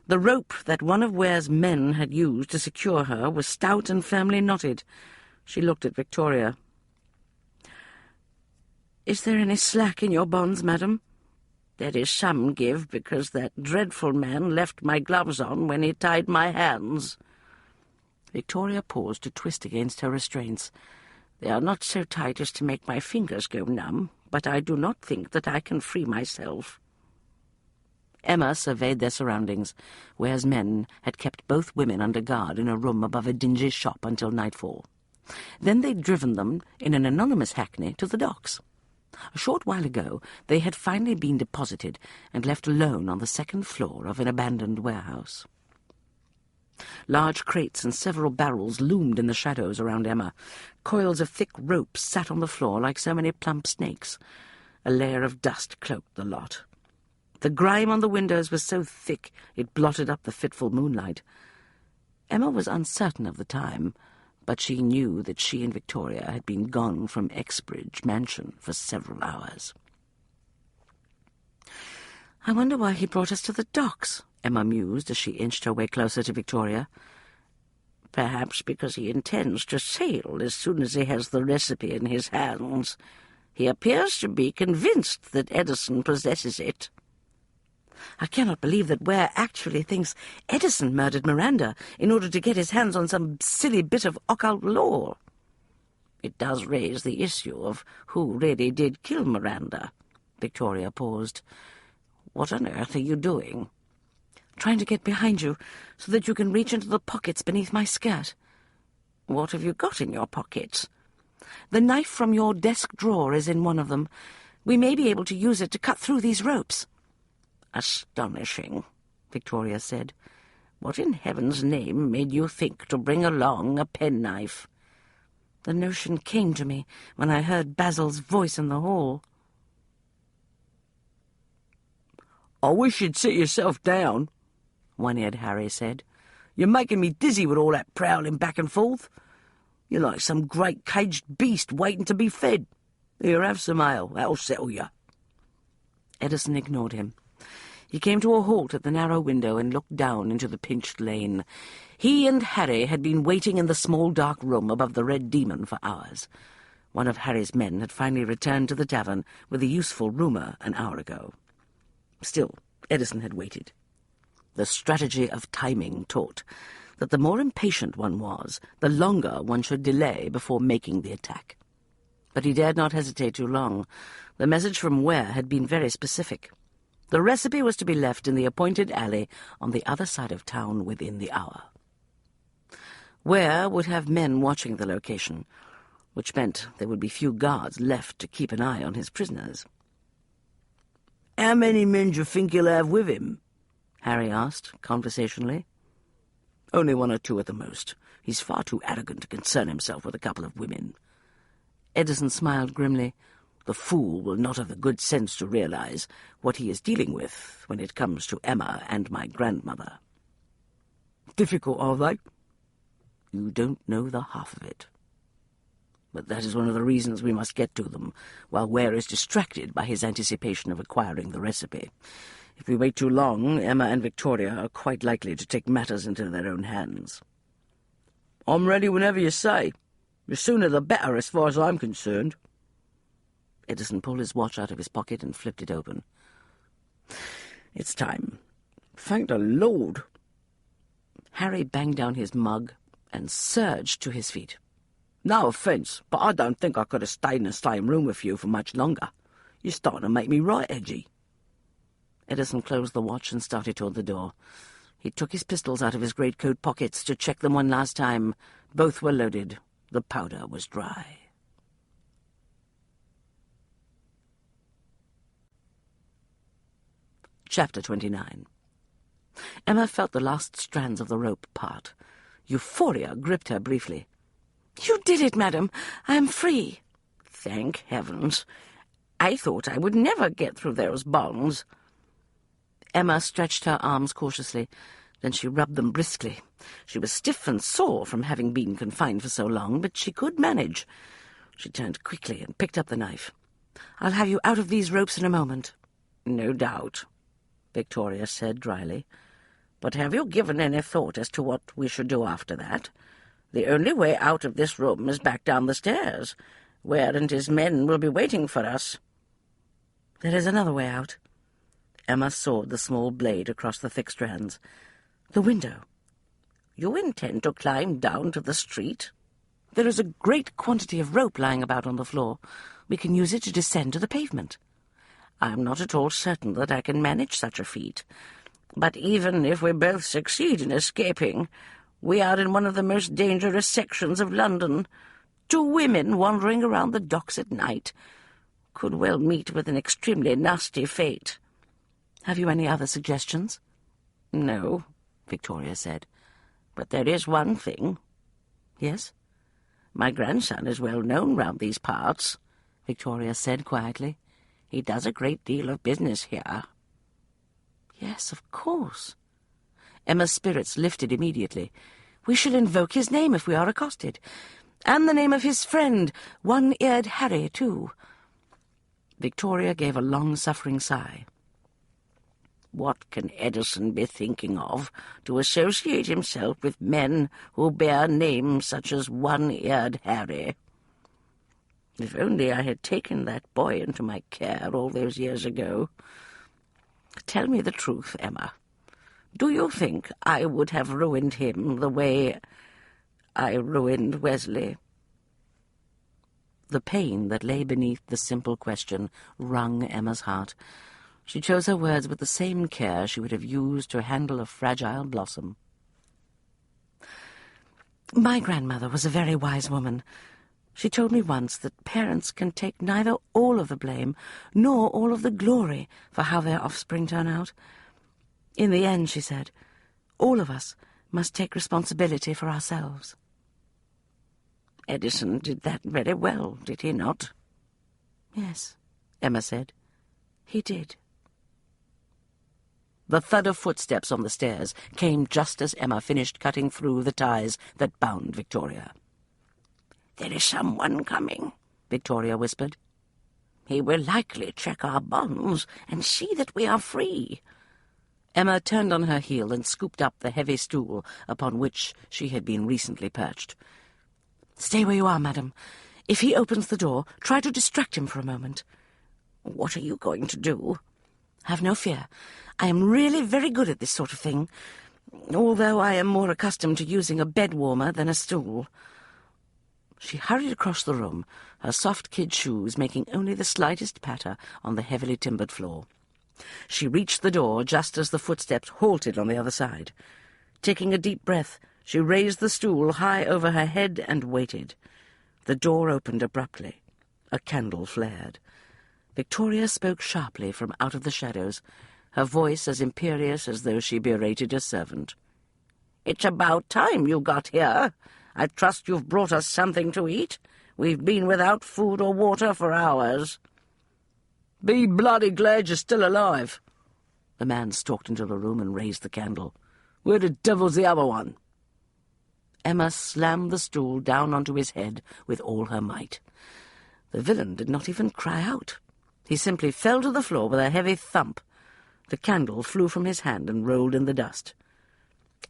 The rope that one of Ware's men had used to secure her was stout and firmly knotted. She looked at Victoria. "Is there any slack in your bonds, madam?" "There is some give, because that dreadful man left my gloves on when he tied my hands." Victoria paused to twist against her restraints. "They are not so tight as to make my fingers go numb, but I do not think that I can free myself." Emma surveyed their surroundings. Ware's men had kept both women under guard in a room above a dingy shop until nightfall. Then they'd driven them in an anonymous hackney to the docks. A short while ago they had finally been deposited and left alone on the second floor of an abandoned warehouse. Large crates and several barrels loomed in the shadows around Emma. Coils of thick rope sat on the floor like so many plump snakes. A layer of dust cloaked the lot. The grime on the windows was so thick it blotted up the fitful moonlight. Emma was uncertain of the time, but she knew that she and Victoria had been gone from Exbridge Mansion for several hours. "I wonder why he brought us to the docks," Emma mused as she inched her way closer to Victoria. "Perhaps because he intends to sail as soon as he has the recipe in his hands. He appears to be convinced that Edison possesses it." "I cannot believe that Ware actually thinks Edison murdered Miranda in order to get his hands on some silly bit of occult lore." "It does raise the issue of who really did kill Miranda." Victoria paused. "What on earth are you doing?" "Trying to get behind you so that you can reach into the pockets beneath my skirt." "What have you got in your pockets?" "The knife from your desk drawer is in one of them. We may be able to use it to cut through these ropes." "Astonishing," Victoria said. "What in heaven's name made you think to bring along a penknife?" "The notion came to me when I heard Basil's voice in the hall." "I wish you'd sit yourself down," One-Eared Harry said. "You're making me dizzy with all that prowling back and forth. You're like some great caged beast waiting to be fed. Here, have some ale. That'll settle you." Edison ignored him. He came to a halt at the narrow window and looked down into the pinched lane. He and Harry had been waiting in the small dark room above the Red Demon for hours. One of Harry's men had finally returned to the tavern with a useful rumour an hour ago. Still, Edison had waited. The strategy of timing taught that the more impatient one was, the longer one should delay before making the attack. But he dared not hesitate too long. The message from Ware had been very specific. The recipe was to be left in the appointed alley on the other side of town within the hour. Ware would have men watching the location, which meant there would be few guards left to keep an eye on his prisoners. "How many men do you think he'll have with him?" Harry asked, conversationally. "Only one or two at the most. He's far too arrogant to concern himself with a couple of women." Edison smiled grimly. "The fool will not have the good sense to realize what he is dealing with when it comes to Emma and my grandmother." "Difficult, are they?" "You don't know the half of it." "But that is one of the reasons we must get to them, while Ware is distracted by his anticipation of acquiring the recipe. If we wait too long, Emma and Victoria are quite likely to take matters into their own hands." "I'm ready whenever you say. The sooner the better, as far as I'm concerned." Edison pulled his watch out of his pocket and flipped it open. "It's time. Thank the Lord." Harry banged down his mug and surged to his feet. "No offence, but I don't think I could have stayed in the same room with you for much longer. You're starting to make me right edgy." Edison closed the watch and started toward the door. He took his pistols out of his greatcoat pockets to check them one last time. Both were loaded. The powder was dry. Chapter 29. Emma felt the last strands of the rope part. Euphoria gripped her briefly. "You did it, madam. I am free." "Thank heavens. I thought I would never get through those bonds." Emma stretched her arms cautiously. Then she rubbed them briskly. She was stiff and sore from having been confined for so long, but she could manage. She turned quickly and picked up the knife. "I'll have you out of these ropes in a moment." "No doubt," Victoria said dryly. "But have you given any thought as to what we should do after that? The only way out of this room is back down the stairs. Ware and his men will be waiting for us." "There is another way out." Emma sawed the small blade across the thick strands. "The window." "You intend to climb down to the street?" "There is a great quantity of rope lying about on the floor. We can use it to descend to the pavement." "I'm not at all certain that I can manage such a feat. But even if we both succeed in escaping, we are in one of the most dangerous sections of London. 2 women wandering around the docks at night could well meet with an extremely nasty fate." "Have you any other suggestions?" "No," Victoria said. But there is one thing. Yes? My grandson is well known round these parts, Victoria said quietly. He does a great deal of business here. Yes, of course. Emma's spirits lifted immediately. We shall invoke his name if we are accosted. And the name of his friend, One-Eared Harry, too. Victoria gave a long-suffering sigh. What can Edison be thinking of to associate himself with men who bear names such as One-Eared Harry? If only I had taken that boy into my care all those years ago. Tell me the truth, Emma. Do you think I would have ruined him the way I ruined Wesley? The pain that lay beneath the simple question wrung Emma's heart. She chose her words with the same care she would have used to handle a fragile blossom. My grandmother was a very wise woman. She told me once that parents can take neither all of the blame nor all of the glory for how their offspring turn out. In the end, she said, all of us must take responsibility for ourselves. Edison did that very well, did he not? Yes, Emma said. He did. The thud of footsteps on the stairs came just as Emma finished cutting through the ties that bound Victoria. There is someone coming, Victoria whispered. He will likely check our bonds and see that we are free. Emma turned on her heel and scooped up the heavy stool upon which she had been recently perched. Stay where you are, madam. If he opens the door, try to distract him for a moment. What are you going to do? Have no fear. I am really very good at this sort of thing, although I am more accustomed to using a bed warmer than a stool. She hurried across the room, her soft kid shoes making only the slightest patter on the heavily timbered floor. She reached the door just as the footsteps halted on the other side. Taking a deep breath, she raised the stool high over her head and waited. The door opened abruptly. A candle flared. Victoria spoke sharply from out of the shadows, her voice as imperious as though she berated a servant. "It's about time you got here. I trust you've brought us something to eat. We've been without food or water for hours." "Be bloody glad you're still alive." The man stalked into the room and raised the candle. "Where the devil's the other one?" Emma slammed the stool down onto his head with all her might. The villain did not even cry out. He simply fell to the floor with a heavy thump. The candle flew from his hand and rolled in the dust.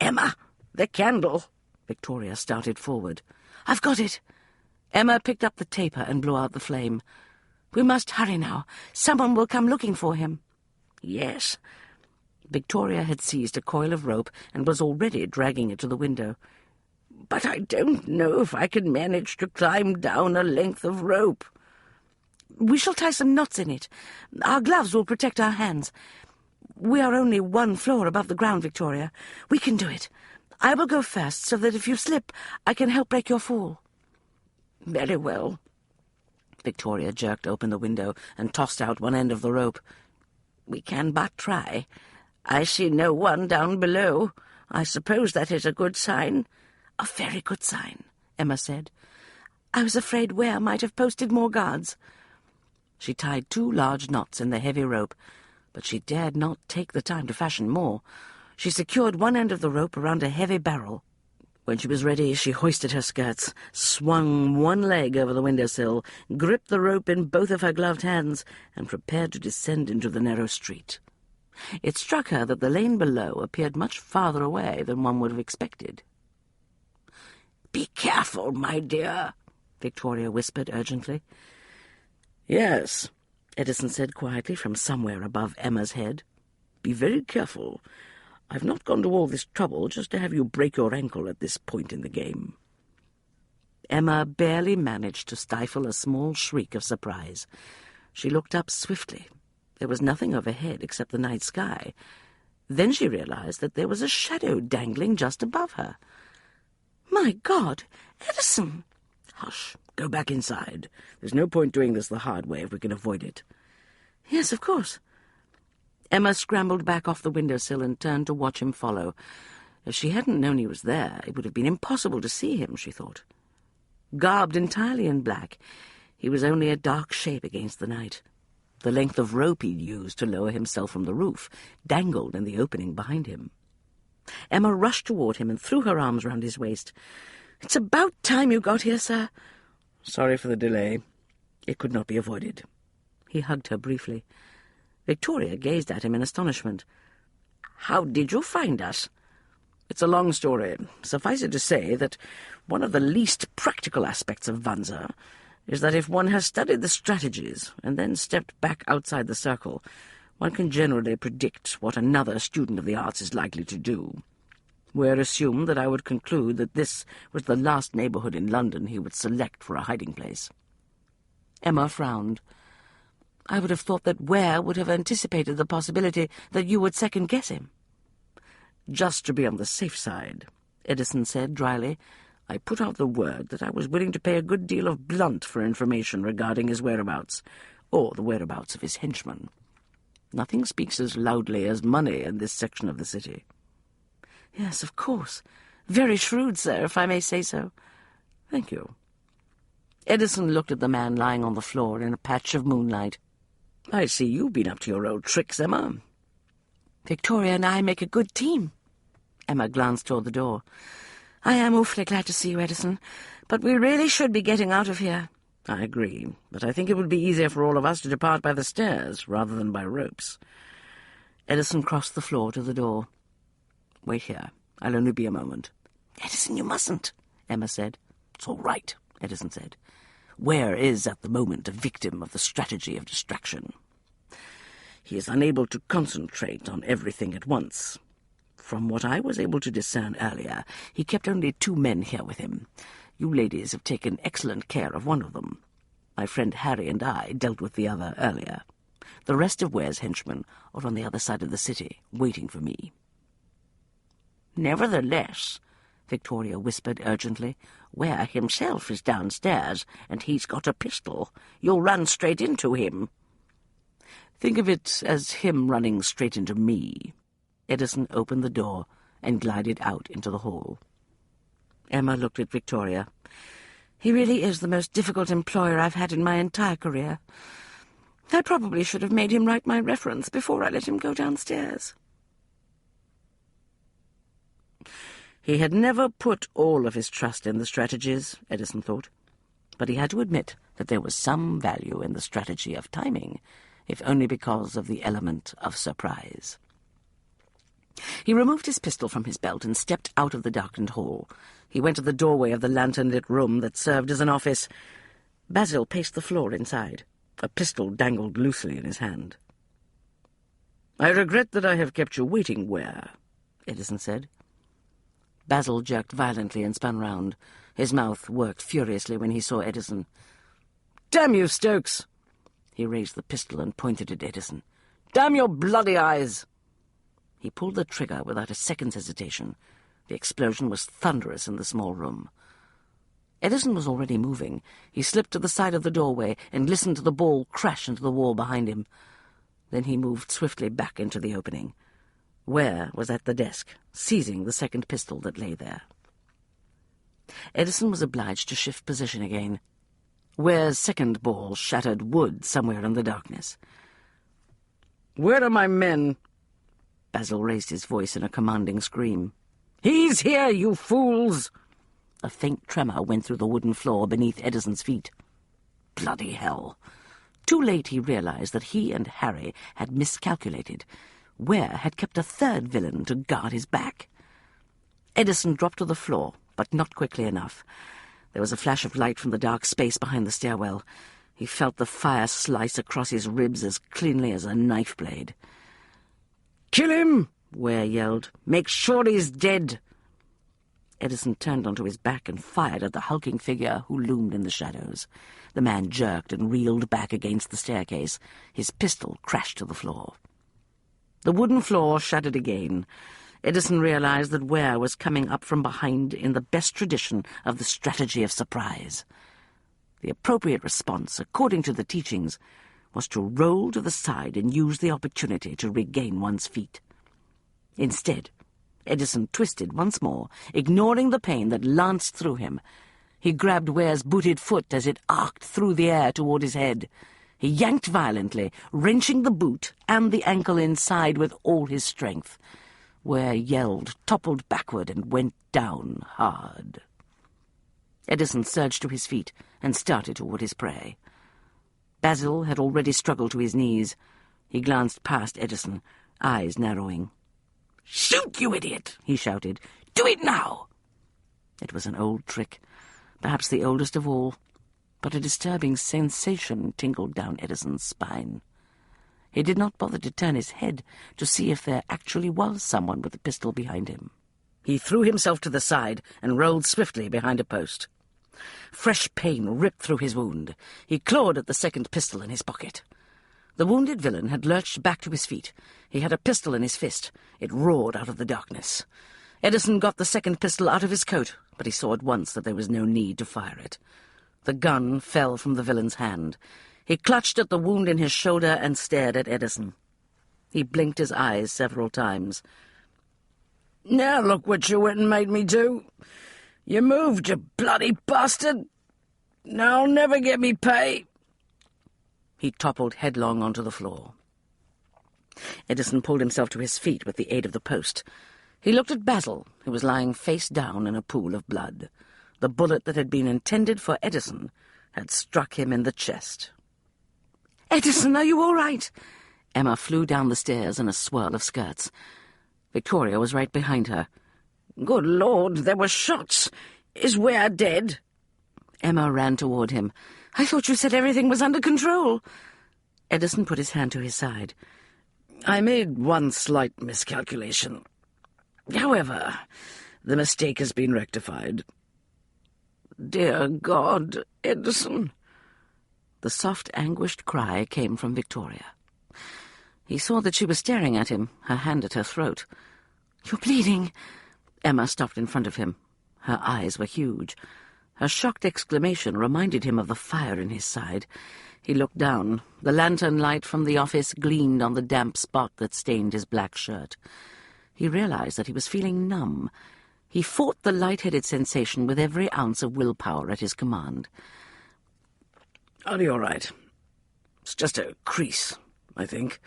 "Emma, the candle!" Victoria started forward. "I've got it!" Emma picked up the taper and blew out the flame. "We must hurry now. Someone will come looking for him." "Yes." Victoria had seized a coil of rope and was already dragging it to the window. "But I don't know if I can manage to climb down a length of rope." "We shall tie some knots in it. Our gloves will protect our hands. We are only 1 floor above the ground, Victoria. We can do it. I will go first, so that if you slip, I can help break your fall." "Very well." Victoria jerked open the window and tossed out one end of the rope. "We can but try. I see no one down below. I suppose that is a good sign." "A very good sign," Emma said. "I was afraid Ware might have posted more guards." She tied 2 large knots in the heavy rope, but she dared not take the time to fashion more. She secured one end of the rope around a heavy barrel. When she was ready, she hoisted her skirts, swung one leg over the windowsill, gripped the rope in both of her gloved hands, and prepared to descend into the narrow street. It struck her that the lane below appeared much farther away than one would have expected. "Be careful, my dear," Victoria whispered urgently. "Yes," Edison said quietly from somewhere above Emma's head. "Be very careful. I've not gone to all this trouble just to have you break your ankle at this point in the game." Emma barely managed to stifle a small shriek of surprise. She looked up swiftly. There was nothing overhead except the night sky. Then she realized that there was a shadow dangling just above her. "My God, Edison!" "Hush. Go back inside. There's no point doing this the hard way if we can avoid it." "Yes, of course." Emma scrambled back off the windowsill and turned to watch him follow. If she hadn't known he was there, it would have been impossible to see him, she thought. Garbed entirely in black, he was only a dark shape against the night. The length of rope he'd used to lower himself from the roof dangled in the opening behind him. Emma rushed toward him and threw her arms round his waist. "It's about time you got here, sir." "Sorry for the delay. It could not be avoided." He hugged her briefly. Victoria gazed at him in astonishment. "How did you find us?" "It's a long story. Suffice it to say that one of the least practical aspects of Vanza is that if one has studied the strategies and then stepped back outside the circle, one can generally predict what another student of the arts is likely to do. Ware assumed that I would conclude that this was the last neighbourhood in London he would select for a hiding-place." Emma frowned. "I would have thought that Ware would have anticipated the possibility that you would second-guess him." "Just to be on the safe side," Edison said dryly, "I put out the word that I was willing to pay a good deal of blunt for information regarding his whereabouts, or the whereabouts of his henchmen. Nothing speaks as loudly as money in this section of the city." "Yes, of course. Very shrewd, sir, if I may say so." "Thank you." Edison looked at the man lying on the floor in a patch of moonlight. "I see you've been up to your old tricks, Emma." "Victoria and I make a good team." Emma glanced toward the door. "I am awfully glad to see you, Edison, but we really should be getting out of here." "I agree, but I think it would be easier for all of us to depart by the stairs rather than by ropes." Edison crossed the floor to the door. "Wait here. I'll only be a moment." "Edison, you mustn't," Emma said. "It's all right," Edison said. "Ware is at the moment a victim of the strategy of distraction. He is unable to concentrate on everything at once. From what I was able to discern earlier, he kept only 2 men here with him. You ladies have taken excellent care of one of them. My friend Harry and I dealt with the other earlier. The rest of Ware's henchmen are on the other side of the city, waiting for me." "Nevertheless," Victoria whispered urgently, "Ware himself is downstairs, and he's got a pistol. You'll run straight into him." "Think of it as him running straight into me." Edison opened the door and glided out into the hall. Emma looked at Victoria. "He really is the most difficult employer I've had in my entire career. I probably should have made him write my reference before I let him go downstairs." He had never put all of his trust in the strategies, Edison thought, but he had to admit that there was some value in the strategy of timing, if only because of the element of surprise. He removed his pistol from his belt and stepped out of the darkened hall. He went to the doorway of the lantern-lit room that served as an office. Basil paced the floor inside. A pistol dangled loosely in his hand. "I regret that I have kept you waiting, Ware," Edison said. Basil jerked violently and spun round. His mouth worked furiously when he saw Edison. "Damn you, Stokes!" He raised the pistol and pointed at Edison. "Damn your bloody eyes!" He pulled the trigger without a second's hesitation. The explosion was thunderous in the small room. Edison was already moving. He slipped to the side of the doorway and listened to the ball crash into the wall behind him. Then he moved swiftly back into the opening. Ware was at the desk, seizing the second pistol that lay there. Edison was obliged to shift position again. Ware's second ball shattered wood somewhere in the darkness. "Where are my men?" Basil raised his voice in a commanding scream. "He's here, you fools!" A faint tremor went through the wooden floor beneath Edison's feet. Bloody hell! Too late he realized that he and Harry had miscalculated. Ware had kept a third villain to guard his back. Edison dropped to the floor, but not quickly enough. There was a flash of light from the dark space behind the stairwell. He felt the fire slice across his ribs as cleanly as a knife blade. "Kill him!" Ware yelled. "Make sure he's dead!" Edison turned onto his back and fired at the hulking figure who loomed in the shadows. The man jerked and reeled back against the staircase. His pistol crashed to the floor. The wooden floor shattered again. Edison realized that Ware was coming up from behind in the best tradition of the strategy of surprise. The appropriate response, according to the teachings, was to roll to the side and use the opportunity to regain one's feet. Instead, Edison twisted once more, ignoring the pain that lanced through him. He grabbed Ware's booted foot as it arced through the air toward his head. He yanked violently, wrenching the boot and the ankle inside with all his strength. Ware yelled, toppled backward, and went down hard. Edison surged to his feet and started toward his prey. Basil had already struggled to his knees. He glanced past Edison, eyes narrowing. "Shoot, you idiot!" he shouted. "Do it now!" It was an old trick, perhaps the oldest of all, but a disturbing sensation tingled down Edison's spine. He did not bother to turn his head to see if there actually was someone with a pistol behind him. He threw himself to the side and rolled swiftly behind a post. Fresh pain ripped through his wound. He clawed at the second pistol in his pocket. The wounded villain had lurched back to his feet. He had a pistol in his fist. It roared out of the darkness. Edison got the second pistol out of his coat, but he saw at once that there was no need to fire it. The gun fell from the villain's hand. He clutched at the wound in his shoulder and stared at Edison. He blinked his eyes several times. "Now look what you went and made me do. You moved, you bloody bastard. Now I'll never get me pay." He toppled headlong onto the floor. Edison pulled himself to his feet with the aid of the post. He looked at Basil, who was lying face down in a pool of blood. The bullet that had been intended for Edison had struck him in the chest. "Edison, are you all right?" Emma flew down the stairs in a swirl of skirts. Victoria was right behind her. "Good Lord, there were shots. Is Ware dead?" Emma ran toward him. "I thought you said everything was under control." Edison put his hand to his side. "I made one slight miscalculation. However, the mistake has been rectified." "Dear God, Edison!" The soft, anguished cry came from Victoria. He saw that she was staring at him, her hand at her throat. "You're bleeding." Emma stopped in front of him. Her eyes were huge. Her shocked exclamation reminded him of the fire in his side. He looked down. The lantern light from the office gleamed on the damp spot that stained his black shirt. He realized that he was feeling numb. He fought the light-headed sensation with every ounce of willpower at his command. "I'll be all right. It's just a crease, I think.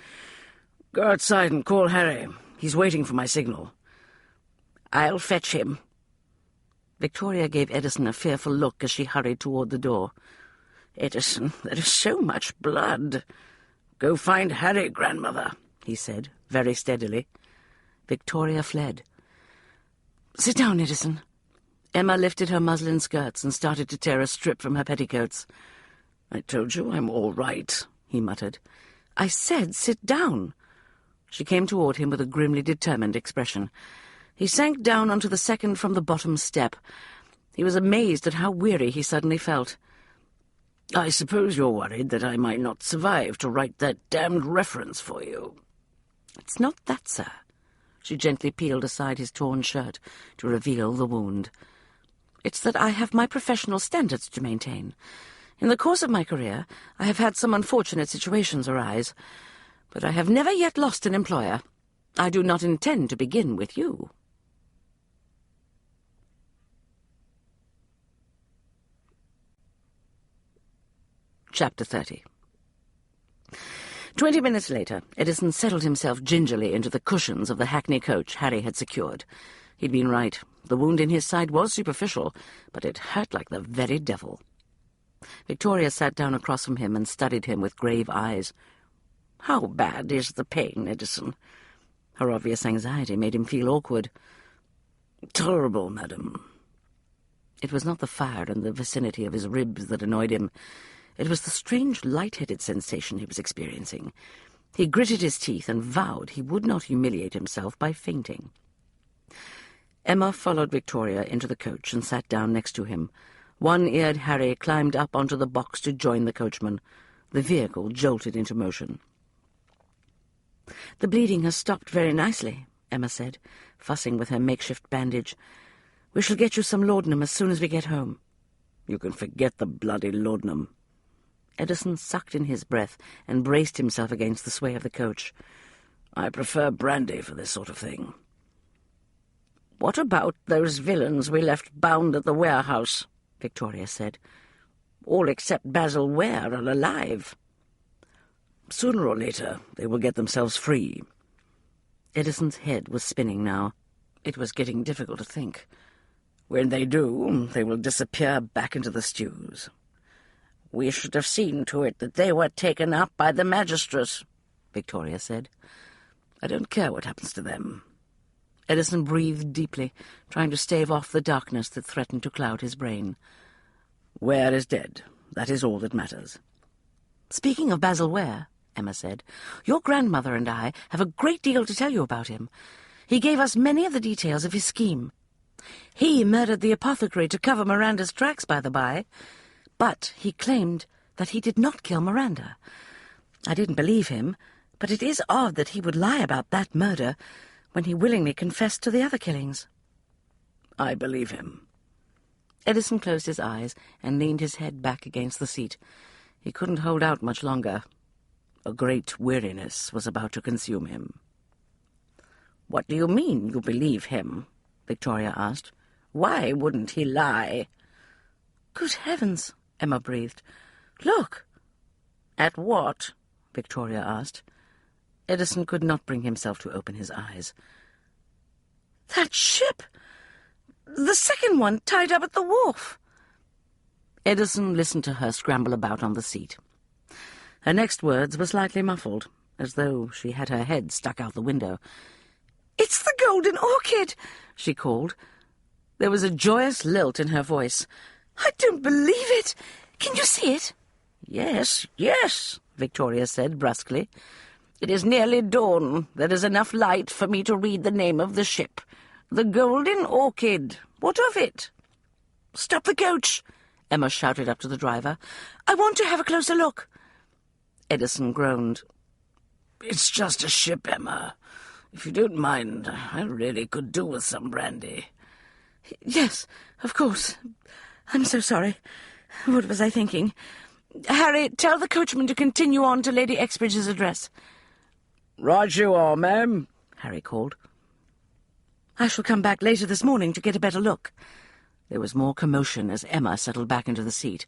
Go outside and call Harry. He's waiting for my signal." "I'll fetch him." Victoria gave Edison a fearful look as she hurried toward the door. "Edison, there is so much blood." "Go find Harry, grandmother," he said, very steadily. Victoria fled. "Sit down, Edison." Emma lifted her muslin skirts and started to tear a strip from her petticoats. "I told you I'm all right," he muttered. "I said sit down." She came toward him with a grimly determined expression. He sank down onto the second from the bottom step. He was amazed at how weary he suddenly felt. "I suppose you're worried that I might not survive to write that damned reference for you." "It's not that, sir." She gently peeled aside his torn shirt to reveal the wound. "It's that I have my professional standards to maintain. In the course of my career, I have had some unfortunate situations arise, but I have never yet lost an employer. I do not intend to begin with you." Chapter 30. 20 minutes later, Edison settled himself gingerly into the cushions of the hackney coach Harry had secured. He'd been right. The wound in his side was superficial, but it hurt like the very devil. Victoria sat down across from him and studied him with grave eyes. "How bad is the pain, Edison?" Her obvious anxiety made him feel awkward. "Tolerable, madam." It was not the fire in the vicinity of his ribs that annoyed him. It was the strange light-headed sensation he was experiencing. He gritted his teeth and vowed he would not humiliate himself by fainting. Emma followed Victoria into the coach and sat down next to him. One-eared Harry climbed up onto the box to join the coachman. The vehicle jolted into motion. "The bleeding has stopped very nicely," Emma said, fussing with her makeshift bandage. "We shall get you some laudanum as soon as we get home." "You can forget the bloody laudanum." Edison sucked in his breath and braced himself against the sway of the coach. "I prefer brandy for this sort of thing." "What about those villains we left bound at the warehouse?" Victoria said. "All except Basil Ware are alive." "Sooner or later they will get themselves free." Edison's head was spinning now. It was getting difficult to think. "When they do, they will disappear back into the stews." "We should have seen to it that they were taken up by the magistrate," Victoria said. "I don't care what happens to them." Edison breathed deeply, trying to stave off the darkness that threatened to cloud his brain. "Ware is dead. That is all that matters." "Speaking of Basil Ware," Emma said, "your grandmother and I have a great deal to tell you about him. He gave us many of the details of his scheme. He murdered the apothecary to cover Miranda's tracks, by the by, but he claimed that he did not kill Miranda. I didn't believe him, but it is odd that he would lie about that murder when he willingly confessed to the other killings." "I believe him." Edison closed his eyes and leaned his head back against the seat. He couldn't hold out much longer. A great weariness was about to consume him. "What do you mean, you believe him?" Victoria asked. "Why wouldn't he lie?" "Good heavens," Emma breathed. "Look!" "At what?" Victoria asked. Edison could not bring himself to open his eyes. "That ship! The second one tied up at the wharf!" Edison listened to her scramble about on the seat. Her next words were slightly muffled, as though she had her head stuck out the window. "It's the Golden Orchid!" she called. There was a joyous lilt in her voice. "I don't believe it! Can you see it?" "Yes, yes," Victoria said brusquely. "It is nearly dawn. There is enough light for me to read the name of the ship. The Golden Orchid. What of it?" "Stop the coach!" Emma shouted up to the driver. "I want to have a closer look." Edison groaned. "It's just a ship, Emma. If you don't mind, I really could do with some brandy." "Yes, of course. I'm so sorry. What was I thinking? Harry, tell the coachman to continue on to Lady Exbridge's address." "Right you are, ma'am," Harry called. "I shall come back later this morning to get a better look." There was more commotion as Emma settled back into the seat.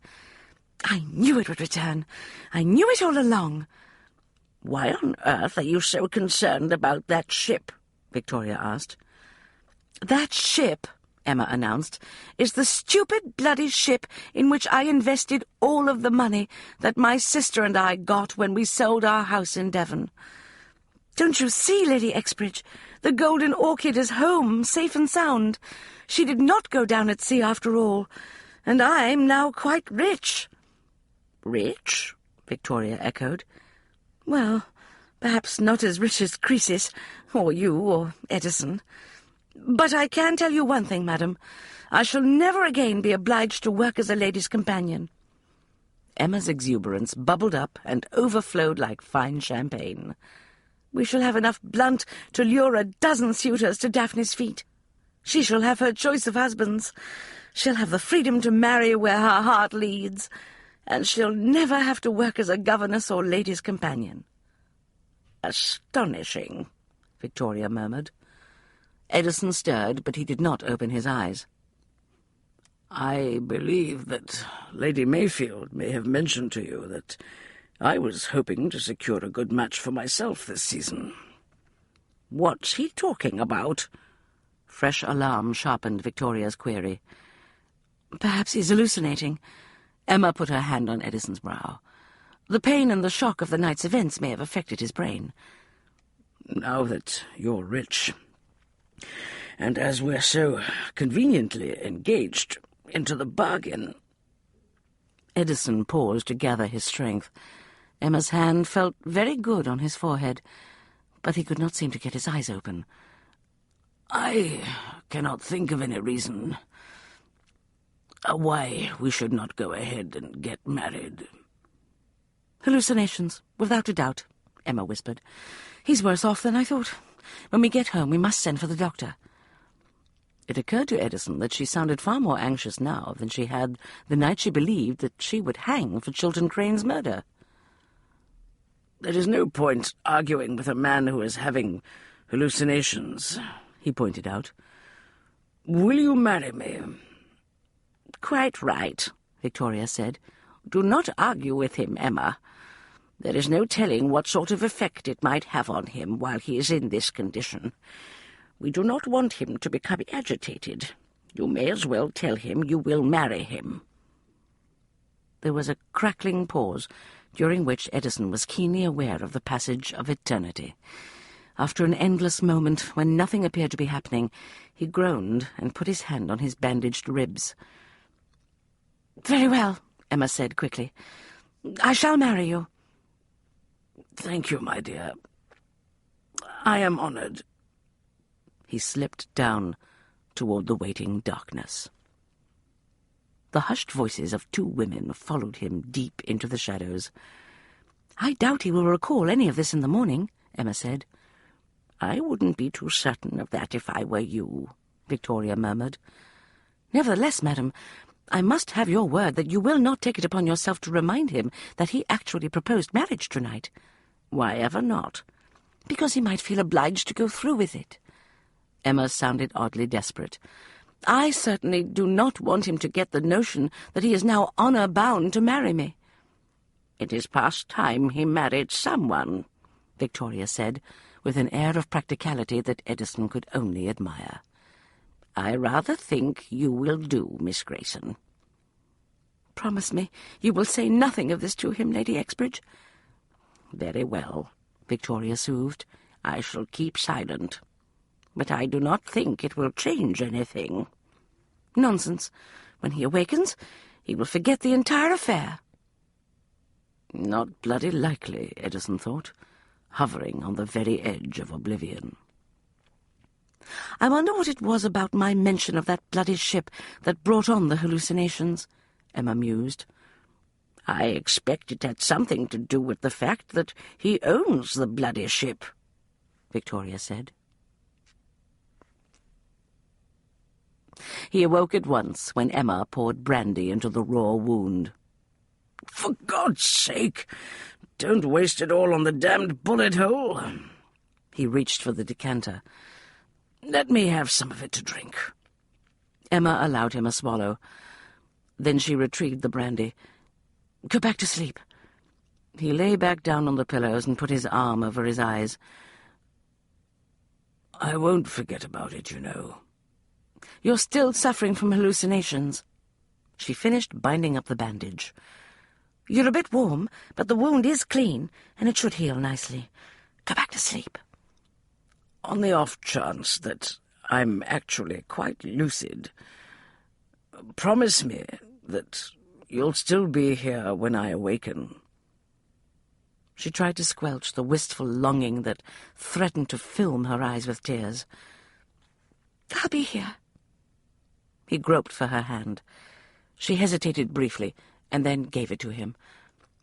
"I knew it would return. I knew it all along." "Why on earth are you so concerned about that ship?" Victoria asked. "That ship," Emma announced, "is the stupid bloody ship in which I invested all of the money that my sister and I got when we sold our house in Devon. Don't you see, Lady Exbridge? The Golden Orchid is home, safe and sound. She did not go down at sea after all, and I'm now quite rich." "Rich?" Victoria echoed. "Well, perhaps not as rich as Croesus, or you, or Edison. But I can tell you one thing, madam. I shall never again be obliged to work as a lady's companion." Emma's exuberance bubbled up and overflowed like fine champagne. "We shall have enough blunt to lure a dozen suitors to Daphne's feet. She shall have her choice of husbands. She'll have the freedom to marry where her heart leads, and she'll never have to work as a governess or lady's companion." "Astonishing," Victoria murmured. Edison stirred, but he did not open his eyes. "I believe that Lady Mayfield may have mentioned to you that I was hoping to secure a good match for myself this season." "What's he talking about?" Fresh alarm sharpened Victoria's query. "Perhaps he's hallucinating." Emma put her hand on Edison's brow. "The pain and the shock of the night's events may have affected his brain." "Now that you're rich, and as we're so conveniently engaged into the bargain—" Edison paused to gather his strength. Emma's hand felt very good on his forehead, but he could not seem to get his eyes open. "I cannot think of any reason why we should not go ahead and get married." "Hallucinations, without a doubt," Emma whispered. "He's worse off than I thought. When we get home, we must send for the doctor." It occurred to Edison that she sounded far more anxious now than she had the night she believed that she would hang for Chiltern Crane's murder. "There is no point arguing with a man who is having hallucinations," he pointed out. Will you marry me? Quite right, Victoria said. Do not argue with him, Emma. There is no telling what sort of effect it might have on him while he is in this condition. We do not want him to become agitated. You may as well tell him you will marry him. There was a crackling pause, during which Edison was keenly aware of the passage of eternity. After an endless moment, when nothing appeared to be happening, he groaned and put his hand on his bandaged ribs. "Very well," Emma said quickly. "I shall marry you." "Thank you, my dear. I am honored." He slipped down toward the waiting darkness. The hushed voices of two women followed him deep into the shadows. "I doubt he will recall any of this in the morning," Emma said. "I wouldn't be too certain of that if I were you," Victoria murmured. "Nevertheless, madam, I must have your word that you will not take it upon yourself to remind him that he actually proposed marriage tonight." "Why ever not?" "Because he might feel obliged to go through with it." Emma sounded oddly desperate. "I certainly do not want him to get the notion that he is now honour-bound to marry me." "It is past time he married someone," Victoria said, with an air of practicality that Edison could only admire. "I rather think you will do, Miss Grayson." "Promise me you will say nothing of this to him, Lady Exbridge." "Very well," Victoria soothed. "I shall keep silent. But I do not think it will change anything." "Nonsense. When he awakens, he will forget the entire affair." Not bloody likely, Edison thought, hovering on the very edge of oblivion. "I wonder what it was about my mention of that bloody ship that brought on the hallucinations," Emma mused. "I expect it had something to do with the fact that he owns the bloody ship," Victoria said. He awoke at once when Emma poured brandy into the raw wound. "For God's sake, don't waste it all on the damned bullet hole." He reached for the decanter. "Let me have some of it to drink." Emma allowed him a swallow. Then she retrieved the brandy. "Go back to sleep." He lay back down on the pillows and put his arm over his eyes. "I won't forget about it, you know." "You're still suffering from hallucinations." She finished binding up the bandage. "You're a bit warm, but the wound is clean, and it should heal nicely. Go back to sleep." "On the off chance that I'm actually quite lucid, promise me that you'll still be here when I awaken." She tried to squelch the wistful longing that threatened to film her eyes with tears. "I'll be here." He groped for her hand. She hesitated briefly, and then gave it to him.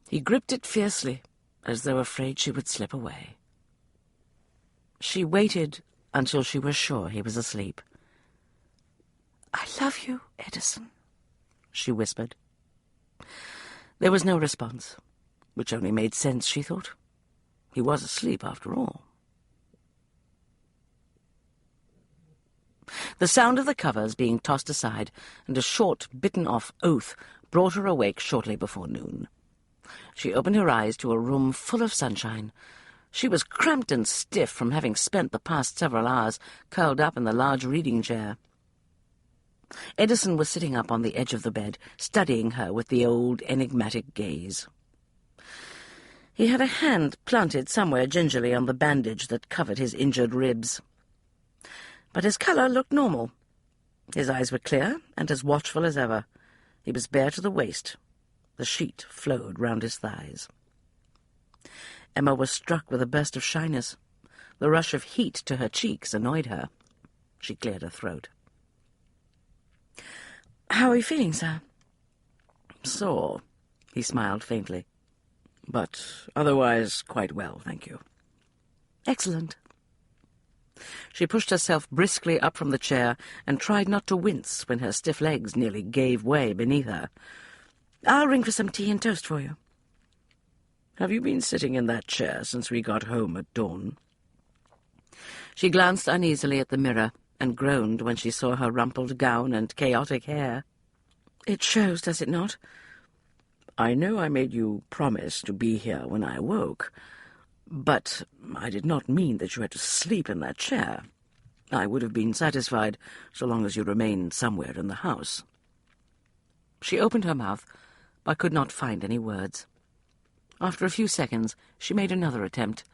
He gripped it fiercely, as though afraid she would slip away. She waited until she was sure he was asleep. "I love you, Edison," she whispered. There was no response, which only made sense, she thought. He was asleep, after all. The sound of the covers being tossed aside and a short, bitten-off oath brought her awake shortly before noon. She opened her eyes to a room full of sunshine. She was cramped and stiff from having spent the past several hours curled up in the large reading chair. Edison was sitting up on the edge of the bed, studying her with the old, enigmatic gaze. He had a hand planted somewhere gingerly on the bandage that covered his injured ribs. But his colour looked normal. His eyes were clear and as watchful as ever. He was bare to the waist. The sheet flowed round his thighs. Emma was struck with a burst of shyness. The rush of heat to her cheeks annoyed her. She cleared her throat. "How are you feeling, sir?" "Sore," he smiled faintly. "But otherwise quite well, thank you." "Excellent." She pushed herself briskly up from the chair and tried not to wince when her stiff legs nearly gave way beneath her. "I'll ring for some tea and toast for you." "Have you been sitting in that chair since we got home at dawn?" She glanced uneasily at the mirror and groaned when she saw her rumpled gown and chaotic hair. "It shows, does it not?" "I know I made you promise to be here when I awoke, but I did not mean that you had to sleep in that chair. I would have been satisfied so long as you remained somewhere in the house." She opened her mouth, but could not find any words. After a few seconds, she made another attempt.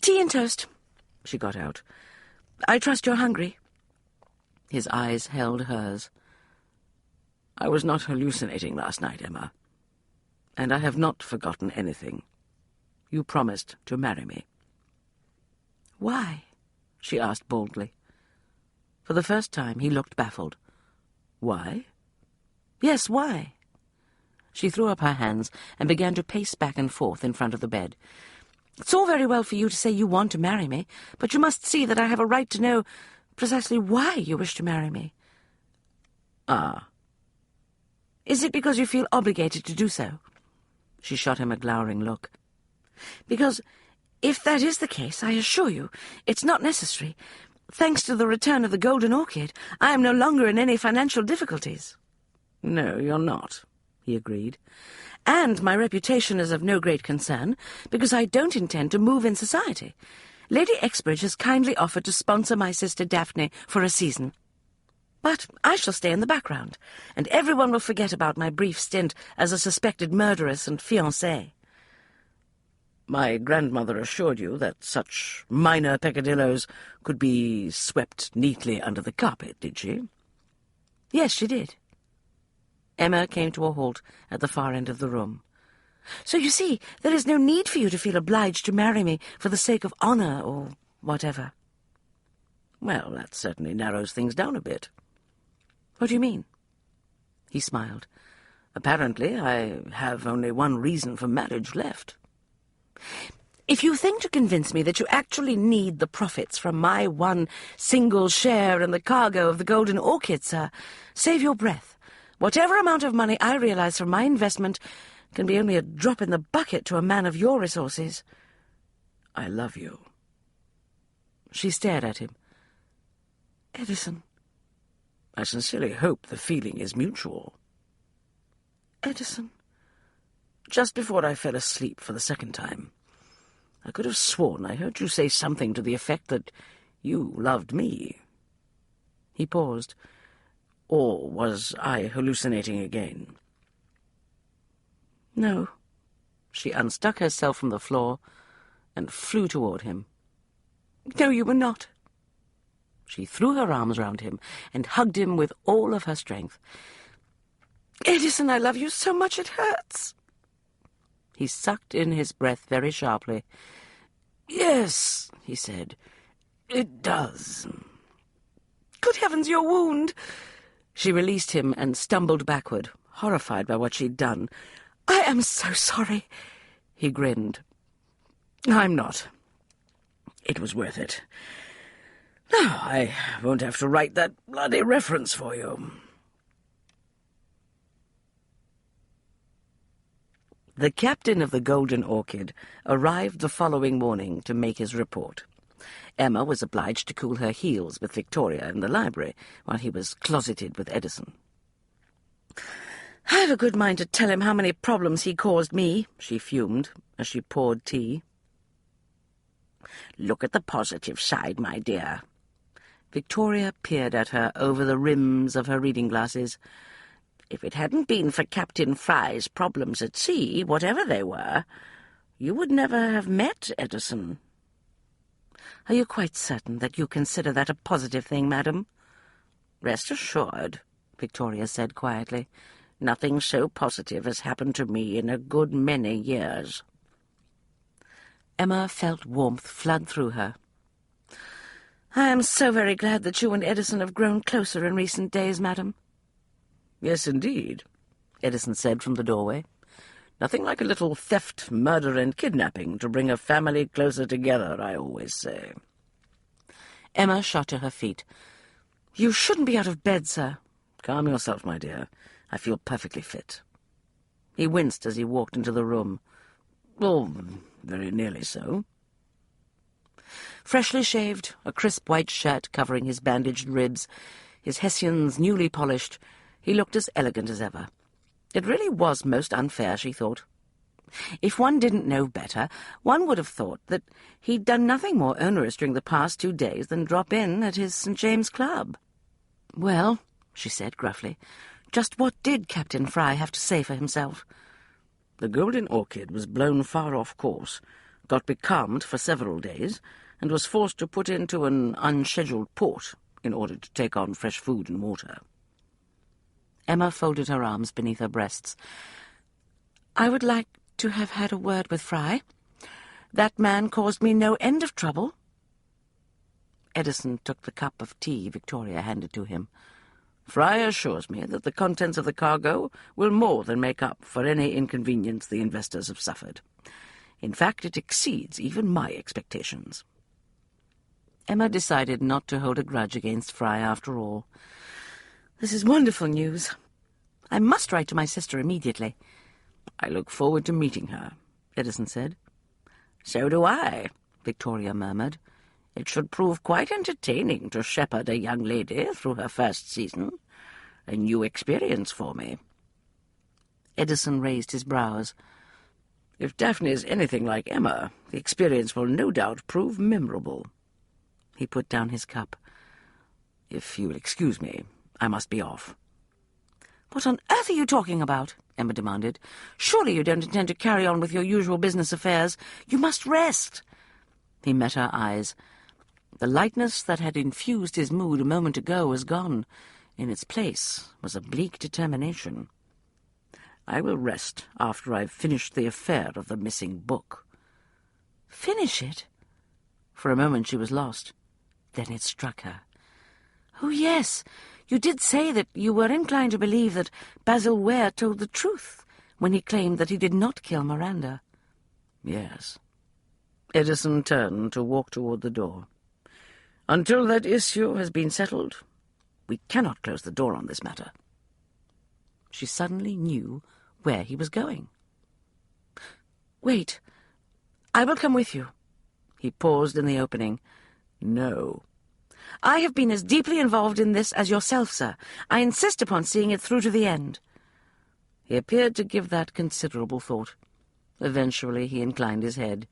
"Tea and toast," she got out. "I trust you're hungry." His eyes held hers. "I was not hallucinating last night, Emma, and I have not forgotten anything. You promised to marry me." "Why?" she asked boldly. For the first time he looked baffled. "Why?" "Yes, why?" She threw up her hands and began to pace back and forth in front of the bed. "It's all very well for you to say you want to marry me, but you must see that I have a right to know precisely why you wish to marry me." "Ah." "Is it because you feel obligated to do so?" She shot him a glowering look. "Because, if that is the case, I assure you, it's not necessary. Thanks to the return of the golden orchid, I am no longer in any financial difficulties." "No, you're not," he agreed. "And my reputation is of no great concern, because I don't intend to move in society. Lady Exbridge has kindly offered to sponsor my sister Daphne for a season. But I shall stay in the background, and everyone will forget about my brief stint as a suspected murderess and fiancée." "My grandmother assured you that such minor peccadilloes could be swept neatly under the carpet, did she?" "Yes, she did." Emma came to a halt at the far end of the room. "So you see, there is no need for you to feel obliged to marry me for the sake of honour or whatever." "Well, that certainly narrows things down a bit." "What do you mean?" He smiled. "Apparently I have only one reason for marriage left." "If you think to convince me that you actually need the profits from my one single share in the cargo of the Golden Orchid, sir, save your breath. Whatever amount of money I realize from my investment can be only a drop in the bucket to a man of your resources." "I love you." She stared at him. "Edison." "I sincerely hope the feeling is mutual." Edison. Just before I fell asleep for the second time, I could have sworn I heard you say something to the effect that you loved me. He paused. Or was I hallucinating again? No. She unstuck herself from the floor and flew toward him. No, you were not. She threw her arms round him and hugged him with all of her strength. Edison, I love you so much it hurts. He sucked in his breath very sharply. Yes, he said, it does. Good heavens, your wound! She released him and stumbled backward, horrified by what she'd done. I am so sorry. He grinned. I'm not. It was worth it. Now I won't have to write that bloody reference for you. The captain of the Golden Orchid arrived the following morning to make his report. Emma was obliged to cool her heels with Victoria in the library while he was closeted with Edison. I've a good mind to tell him how many problems he caused me, she fumed as she poured tea. Look at the positive side, my dear. Victoria peered at her over the rims of her reading glasses. If it hadn't been for Captain Fry's problems at sea, whatever they were, you would never have met Edison. Are you quite certain that you consider that a positive thing, madam? Rest assured, Victoria said quietly. Nothing so positive has happened to me in a good many years. Emma felt warmth flood through her. I am so very glad that you and Edison have grown closer in recent days, madam. Yes, indeed, Edison said from the doorway. Nothing like a little theft, murder, and kidnapping to bring a family closer together, I always say. Emma shot to her feet. You shouldn't be out of bed, sir. Calm yourself, my dear. I feel perfectly fit. He winced as he walked into the room. Oh, very nearly so. Freshly shaved, a crisp white shirt covering his bandaged ribs, his hessians newly polished, he looked as elegant as ever. It really was most unfair, she thought. If one didn't know better, one would have thought that he'd done nothing more onerous during the past 2 days than drop in at his St. James Club. "Well," she said gruffly, "just what did Captain Fry have to say for himself?" The Golden Orchid was blown far off course, got becalmed for several days, and was forced to put into an unscheduled port in order to take on fresh food and water. Emma folded her arms beneath her breasts. "I would like to have had a word with Fry. That man caused me no end of trouble." Edison took the cup of tea Victoria handed to him. "Fry assures me that the contents of the cargo will more than make up for any inconvenience the investors have suffered. In fact, it exceeds even my expectations." Emma decided not to hold a grudge against Fry after all. "This is wonderful news. I must write to my sister immediately." "I look forward to meeting her," Edison said. "So do I," Victoria murmured. "It should prove quite entertaining to shepherd a young lady through her first season. A new experience for me." Edison raised his brows. "If Daphne is anything like Emma, the experience will no doubt prove memorable." He put down his cup. "If you will excuse me, I must be off." "What on earth are you talking about?" Emma demanded. "Surely you don't intend to carry on with your usual business affairs. You must rest." He met her eyes. The lightness that had infused his mood a moment ago was gone. In its place was a bleak determination. "I will rest after I've finished the affair of the missing book." "Finish it?" For a moment she was lost. Then it struck her. "Oh, yes, you did say that you were inclined to believe that Basil Ware told the truth when he claimed that he did not kill Miranda." "Yes." Edison turned to walk toward the door. "Until that issue has been settled, we cannot close the door on this matter." She suddenly knew where he was going. "Wait. I will come with you." He paused in the opening. "No." "I have been as deeply involved in this as yourself, sir. I insist upon seeing it through to the end." He appeared to give that considerable thought. Eventually he inclined his head.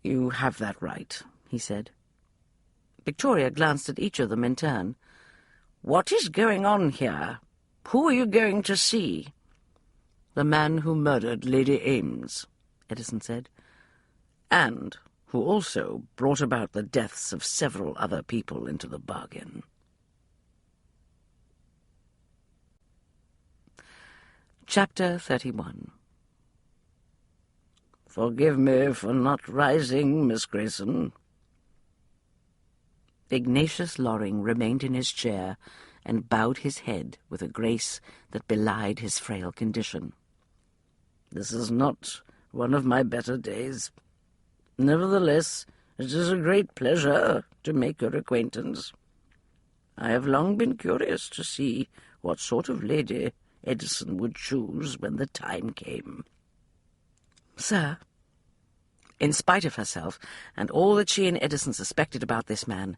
"You have that right," he said. Victoria glanced at each of them in turn. "What is going on here? Who are you going to see?" "The man who murdered Lady Ames," Edison said, "and who also brought about the deaths of several other people into the bargain." Chapter 31. "Forgive me for not rising, Miss Grayson." Ignatius Loring remained in his chair and bowed his head with a grace that belied his frail condition. "This is not one of my better days. Nevertheless, it is a great pleasure to make your acquaintance. I have long been curious to see what sort of lady Edison would choose when the time came." "Sir," in spite of herself and all that she and Edison suspected about this man,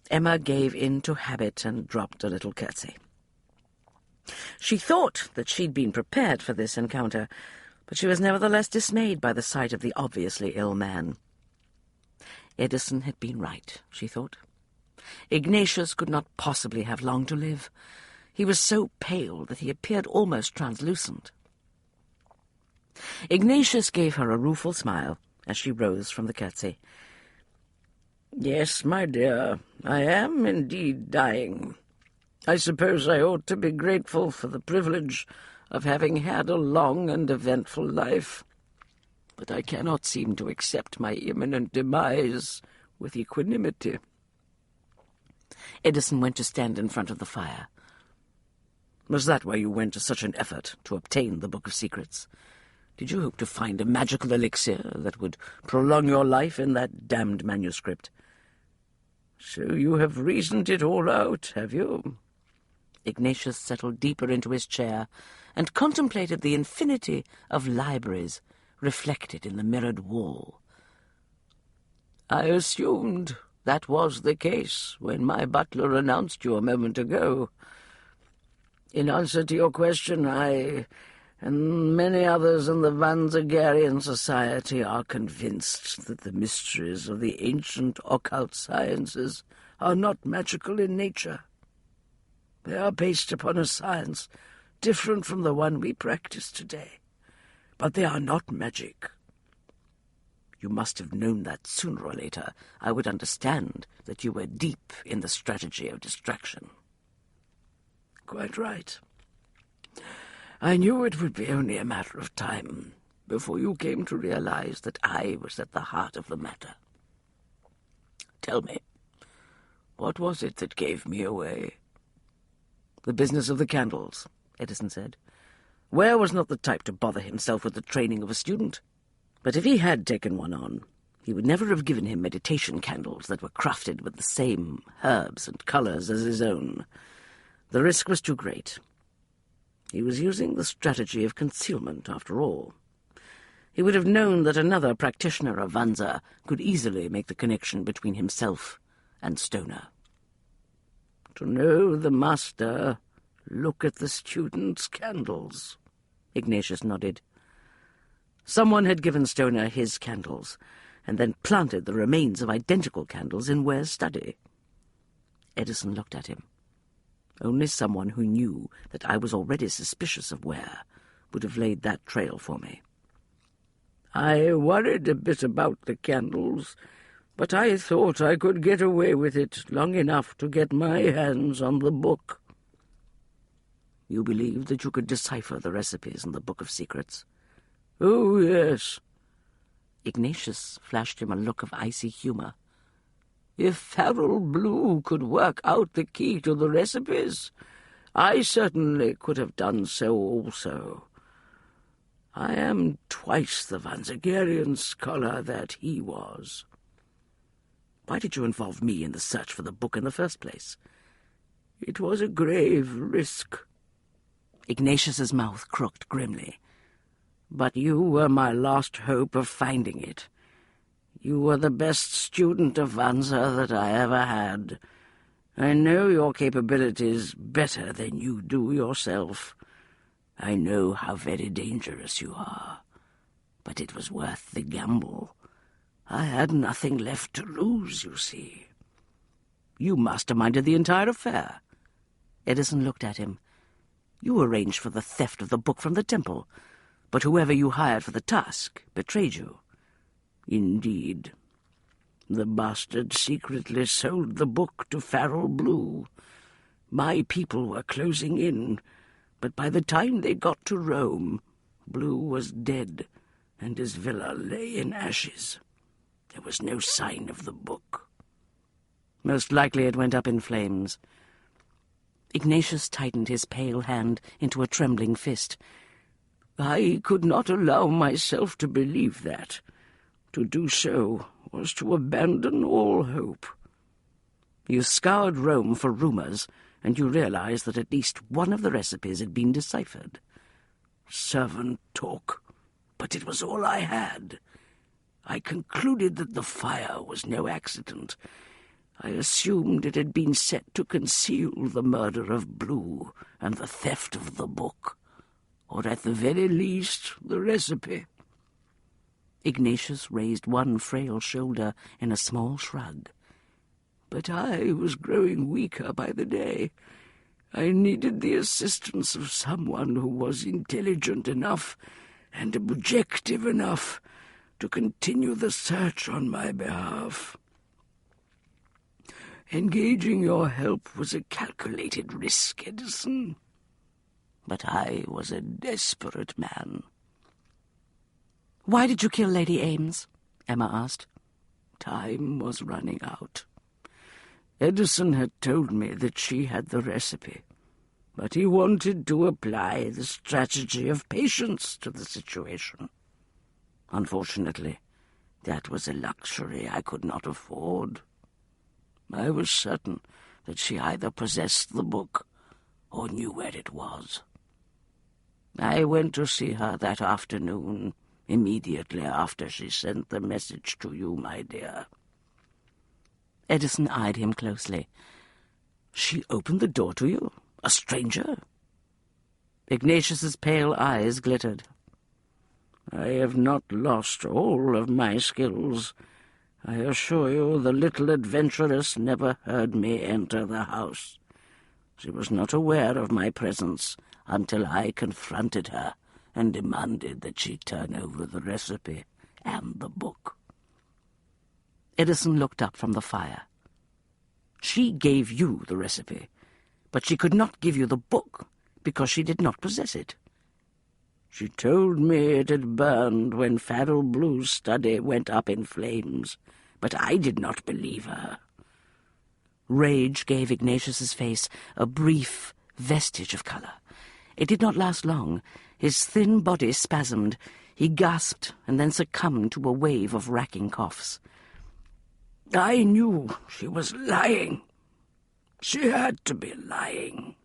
Emma gave in to habit and dropped a little curtsy. She thought that she'd been prepared for this encounter, but she was nevertheless dismayed by the sight of the obviously ill man. Edison had been right, she thought. Ignatius could not possibly have long to live. He was so pale that he appeared almost translucent. Ignatius gave her a rueful smile as she rose from the curtsy. "Yes, my dear, I am indeed dying. I suppose I ought to be grateful for the privilege of having had a long and eventful life, but I cannot seem to accept my imminent demise with equanimity." Edison went to stand in front of the fire. "Was that why you went to such an effort to obtain the Book of Secrets? Did you hope to find a magical elixir that would prolong your life in that damned manuscript?" "So you have reasoned it all out, have you?" Ignatius settled deeper into his chair and contemplated the infinity of libraries reflected in the mirrored wall. I assumed that was the case when my butler announced you a moment ago. In answer to your question, I and many others in the Vanza Society are convinced that the mysteries of the ancient occult sciences are not magical in nature. They are based upon a science different from the one we practice today, but they are not magic. You must have known that sooner or later I would understand that you were deep in the strategy of distraction. Quite right. I knew it would be only a matter of time before you came to realize that I was at the heart of the matter. Tell me, what was it that gave me away? The business of the candles, Edison said. Ware was not the type to bother himself with the training of a student. But if he had taken one on, he would never have given him meditation candles that were crafted with the same herbs and colours as his own. The risk was too great. He was using the strategy of concealment, after all. He would have known that another practitioner of Vanza could easily make the connection between himself and Stoner. To know the master, look at the student's candles. Ignatius nodded. Someone had given Stoner his candles, and then planted the remains of identical candles in Ware's study. Edison looked at him. Only someone who knew that I was already suspicious of Ware would have laid that trail for me. I worried a bit about the candles, but I thought I could get away with it long enough to get my hands on the book. You believed that you could decipher the recipes in the Book of Secrets? Oh, yes. Ignatius flashed him a look of icy humour. If Farrell Blue could work out the key to the recipes, I certainly could have done so also. I am twice the Vanzagarian scholar that he was. Why did you involve me in the search for the book in the first place? It was a grave risk. Ignatius's mouth crooked grimly. But you were my last hope of finding it. You were the best student of Vanza that I ever had. I know your capabilities better than you do yourself. I know how very dangerous you are. But it was worth the gamble. I had nothing left to lose, you see. You masterminded the entire affair. Edison looked at him. You arranged for the theft of the book from the temple, but whoever you hired for the task betrayed you. Indeed. The bastard secretly sold the book to Farrell Blue. My people were closing in, but by the time they got to Rome, Blue was dead, and his villa lay in ashes. There was no sign of the book. Most likely it went up in flames. Ignatius tightened his pale hand into a trembling fist. I could not allow myself to believe that. To do so was to abandon all hope. You scoured Rome for rumours, and you realized that at least one of the recipes had been deciphered. Servant talk, but it was all I had. I concluded that the fire was no accident. I assumed it had been set to conceal the murder of Blue and the theft of the book, or at the very least the recipe. Ignatius raised one frail shoulder in a small shrug. But I was growing weaker by the day. I needed the assistance of someone who was intelligent enough and objective enough to continue the search on my behalf. Engaging your help was a calculated risk, Edison. But I was a desperate man. "Why did you kill Lady Ames?" Emma asked. Time was running out. Edison had told me that she had the recipe, but he wanted to apply the strategy of patience to the situation. Unfortunately, that was a luxury I could not afford. I was certain that she either possessed the book or knew where it was. I went to see her that afternoon, immediately after she sent the message to you, my dear. Edison eyed him closely. She opened the door to you? A stranger? Ignatius's pale eyes glittered. I have not lost all of my skills. I assure you the little adventuress never heard me enter the house. She was not aware of my presence until I confronted her and demanded that she turn over the recipe and the book. Edison looked up from the fire. She gave you the recipe, but she could not give you the book because she did not possess it. She told me it had burned when Farrell Blue's study went up in flames, but I did not believe her. Rage gave Ignatius's face a brief vestige of colour. It did not last long. His thin body spasmed. He gasped and then succumbed to a wave of racking coughs. I knew she was lying. She had to be lying.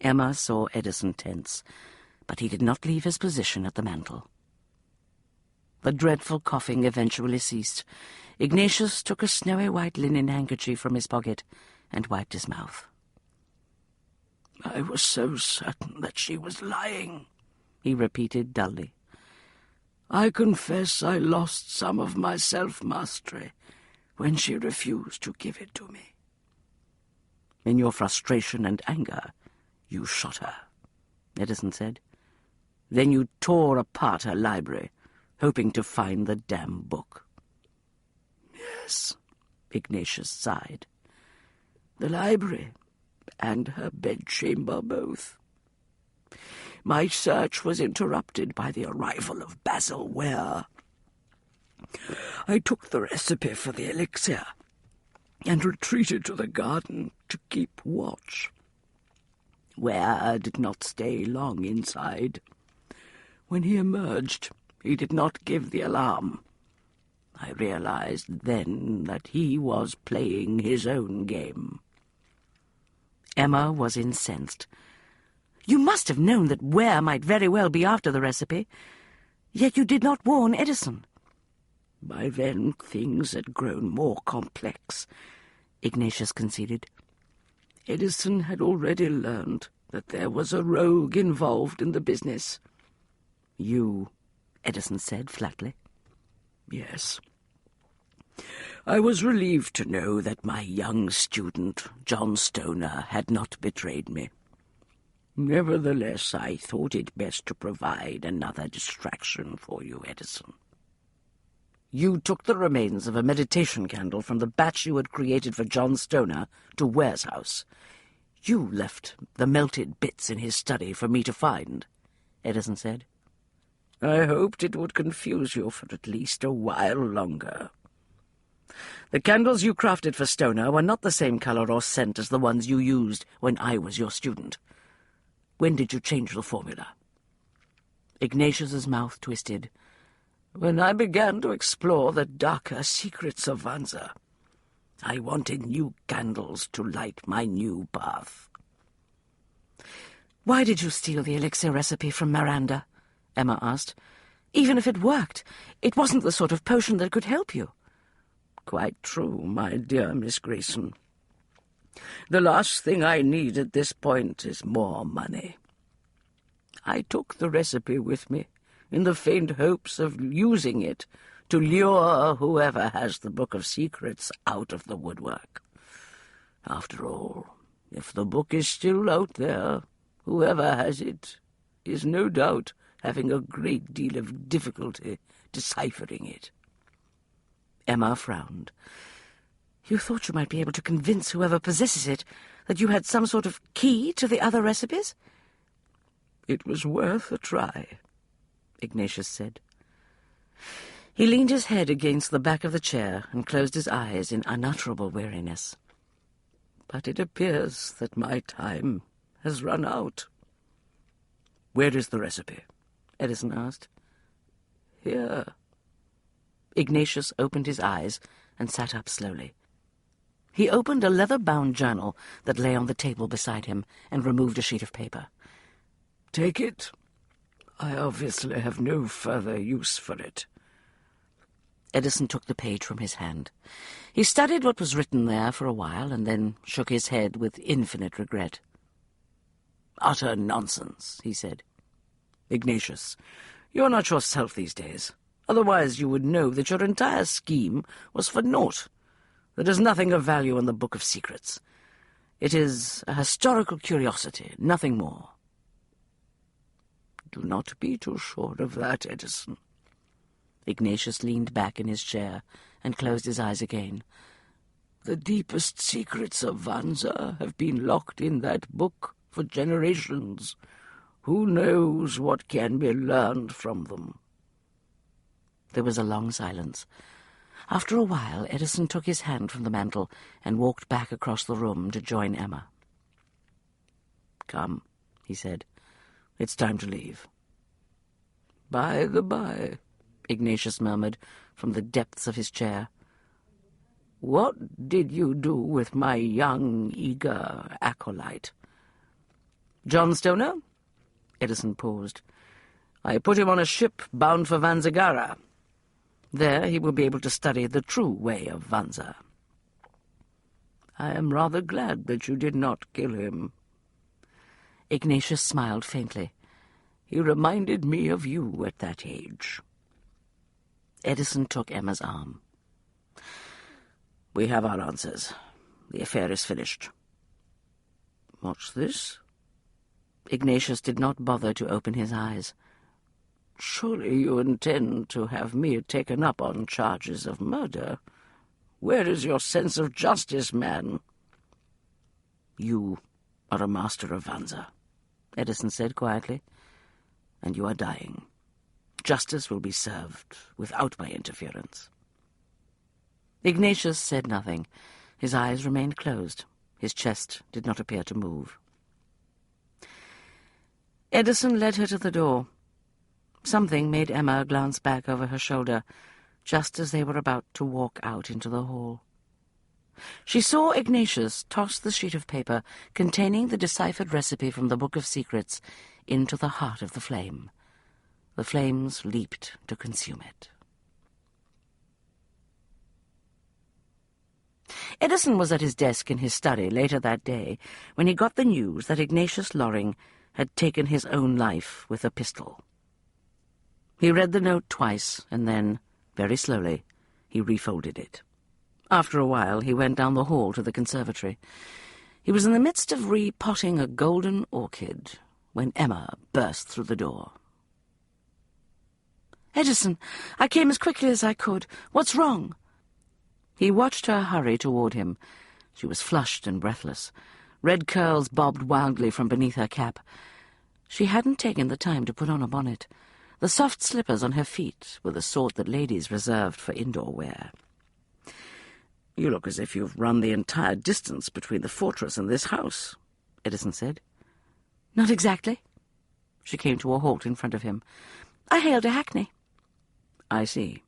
Emma saw Edison tense, but he did not leave his position at the mantel. The dreadful coughing eventually ceased. Ignatius took a snowy white linen handkerchief from his pocket and wiped his mouth. I was so certain that she was lying, he repeated dully. I confess I lost some of my self-mastery when she refused to give it to me. In your frustration and anger, you shot her, Edison said. Then you tore apart her library, hoping to find the damn book. Yes, Ignatius sighed. The library and her bedchamber both. My search was interrupted by the arrival of Basil Ware. I took the recipe for the elixir and retreated to the garden to keep watch. Ware did not stay long inside. When he emerged, he did not give the alarm. I realized then that he was playing his own game. Emma was incensed. You must have known that Ware might very well be after the recipe, yet you did not warn Edison. By then things had grown more complex, Ignatius conceded. Edison had already learned that there was a rogue involved in the business. You, Edison said flatly. Yes. I was relieved to know that my young student, John Stoner, had not betrayed me. Nevertheless, I thought it best to provide another distraction for you, Edison. You took the remains of a meditation candle from the batch you had created for John Stoner to Ware's house. You left the melted bits in his study for me to find, Edison said. I hoped it would confuse you for at least a while longer. The candles you crafted for Stoner were not the same colour or scent as the ones you used when I was your student. When did you change the formula? Ignatius's mouth twisted. When I began to explore the darker secrets of Vanza, I wanted new candles to light my new path. Why did you steal the elixir recipe from Miranda? Emma asked. Even if it worked, it wasn't the sort of potion that could help you. Quite true, my dear Miss Grayson. The last thing I need at this point is more money. I took the recipe with me in the faint hopes of using it to lure whoever has the Book of Secrets out of the woodwork. After all, if the book is still out there, whoever has it is no doubt having a great deal of difficulty deciphering it. Emma frowned. You thought you might be able to convince whoever possesses it that you had some sort of key to the other recipes? It was worth a try, Ignatius said. He leaned his head against the back of the chair and closed his eyes in unutterable weariness. But it appears that my time has run out. Where is the recipe? Edison asked. Here. Ignatius opened his eyes and sat up slowly. He opened a leather-bound journal that lay on the table beside him and removed a sheet of paper. Take it. I obviously have no further use for it. Edison took the page from his hand. He studied what was written there for a while, and then shook his head with infinite regret. "Utter nonsense," he said. "Ignatius, you are not yourself these days. Otherwise you would know that your entire scheme was for naught. There is nothing of value in the Book of Secrets. It is a historical curiosity, nothing more." "Do not be too sure of that, Edison." Ignatius leaned back in his chair and closed his eyes again. "The deepest secrets of Vanza have been locked in that book for generations. Who knows what can be learned from them?" There was a long silence. After a while, Edison took his hand from the mantel and walked back across the room to join Emma. "Come," he said. "It's time to leave." "By the by," Ignatius murmured from the depths of his chair, "what did you do with my young, eager acolyte?" "John Stoner?" Edison paused. "I put him on a ship bound for Vanzagara. There he will be able to study the true way of Vanza." "I am rather glad that you did not kill him." Ignatius smiled faintly. "He reminded me of you at that age." Edison took Emma's arm. "We have our answers. The affair is finished." "What's this?" Ignatius did not bother to open his eyes. "Surely you intend to have me taken up on charges of murder. Where is your sense of justice, man?" "You are a master of Vanza," Edison said quietly, "and you are dying. Justice will be served without my interference." Ignatius said nothing. His eyes remained closed. His chest did not appear to move. Edison led her to the door. Something made Emma glance back over her shoulder, just as they were about to walk out into the hall. She saw Ignatius toss the sheet of paper containing the deciphered recipe from the Book of Secrets into the heart of the flame. The flames leaped to consume it. Edison was at his desk in his study later that day when he got the news that Ignatius Loring had taken his own life with a pistol. He read the note twice, and then, very slowly, he refolded it. After a while, he went down the hall to the conservatory. He was in the midst of repotting a golden orchid when Emma burst through the door. "Edison, I came as quickly as I could. What's wrong?" He watched her hurry toward him. She was flushed and breathless. Red curls bobbed wildly from beneath her cap. She hadn't taken the time to put on a bonnet. The soft slippers on her feet were the sort that ladies reserved for indoor wear. "You look as if you've run the entire distance between the fortress and this house," Edison said. "Not exactly." She came to a halt in front of him. "I hailed a hackney." "I see."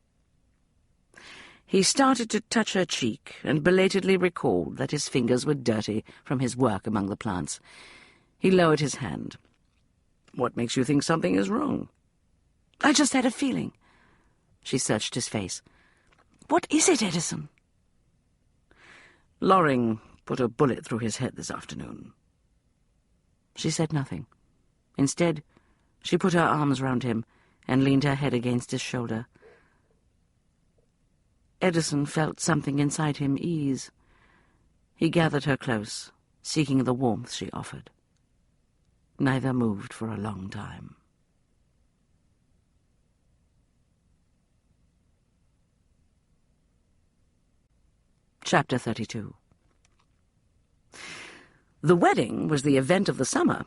He started to touch her cheek and belatedly recalled that his fingers were dirty from his work among the plants. He lowered his hand. "What makes you think something is wrong?" "I just had a feeling." She searched his face. "What is it, Edison?" "Loring put a bullet through his head this afternoon." She said nothing. Instead, she put her arms round him and leaned her head against his shoulder. Edison felt something inside him ease. He gathered her close, seeking the warmth she offered. Neither moved for a long time. Chapter 32. The wedding was the event of the summer.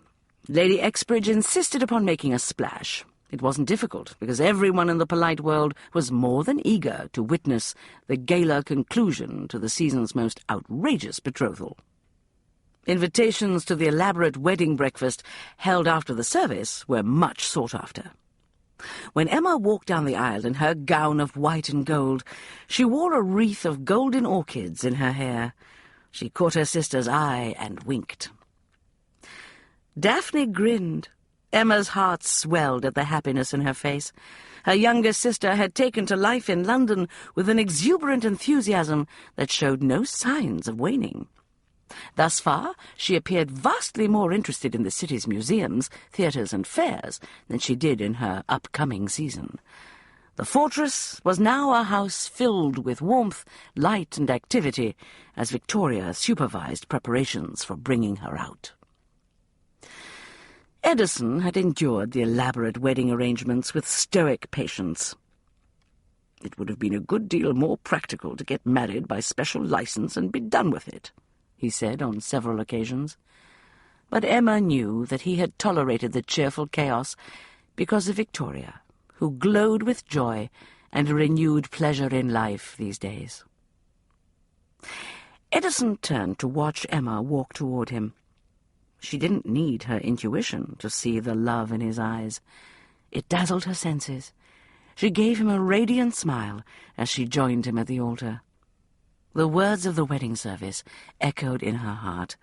Lady Exbridge insisted upon making a splash. It wasn't difficult, because everyone in the polite world was more than eager to witness the gala conclusion to the season's most outrageous betrothal. Invitations to the elaborate wedding breakfast held after the service were much sought after. When Emma walked down the aisle in her gown of white and gold, she wore a wreath of golden orchids in her hair. She caught her sister's eye and winked. Daphne grinned. Emma's heart swelled at the happiness in her face. Her younger sister had taken to life in London with an exuberant enthusiasm that showed no signs of waning. Thus far, she appeared vastly more interested in the city's museums, theatres and fairs than she did in her upcoming season. The fortress was now a house filled with warmth, light and activity, as Victoria supervised preparations for bringing her out. Edison had endured the elaborate wedding arrangements with stoic patience. It would have been a good deal more practical to get married by special license and be done with it, he said on several occasions. But Emma knew that he had tolerated the cheerful chaos because of Victoria, who glowed with joy and a renewed pleasure in life these days. Edison turned to watch Emma walk toward him. She didn't need her intuition to see the love in his eyes. It dazzled her senses. She gave him a radiant smile as she joined him at the altar. The words of the wedding service echoed in her heart.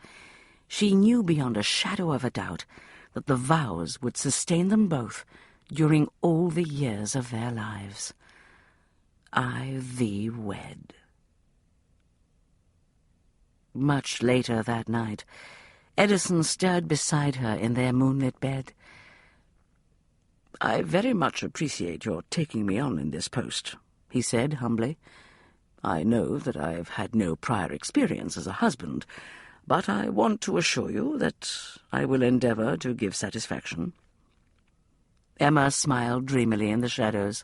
She knew beyond a shadow of a doubt that the vows would sustain them both during all the years of their lives. I thee wed. Much later that night, Edison stirred beside her in their moonlit bed. "I very much appreciate your taking me on in this post," he said humbly. "I know that I've had no prior experience as a husband, but I want to assure you that I will endeavour to give satisfaction." Emma smiled dreamily in the shadows.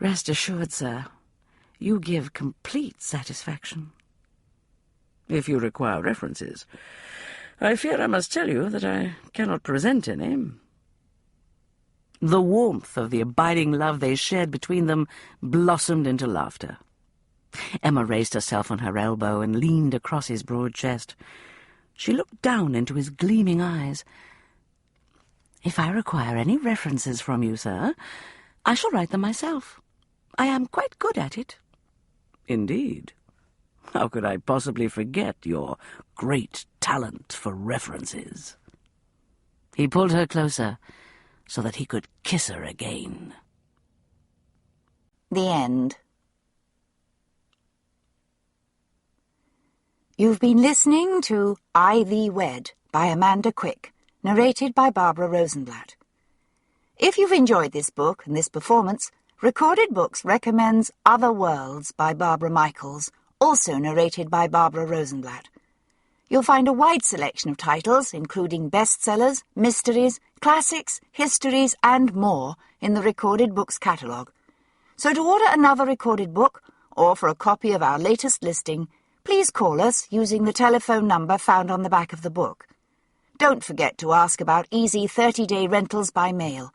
"Rest assured, sir, you give complete satisfaction." "If you require references, I fear I must tell you that I cannot present any." The warmth of the abiding love they shared between them blossomed into laughter. Emma raised herself on her elbow and leaned across his broad chest. She looked down into his gleaming eyes. "If I require any references from you, sir, I shall write them myself. I am quite good at it." "Indeed? How could I possibly forget your great talent for references?" He pulled her closer so that he could kiss her again. The end. You've been listening to I Thee Wed by Amanda Quick, narrated by Barbara Rosenblatt. If you've enjoyed this book and this performance, Recorded Books recommends Other Worlds by Barbara Michaels, also narrated by Barbara Rosenblatt. You'll find a wide selection of titles, including bestsellers, mysteries, classics, histories, and more in the Recorded Books catalogue. So to order another recorded book, or for a copy of our latest listing, please call us using the telephone number found on the back of the book. Don't forget to ask about easy 30-day rentals by mail.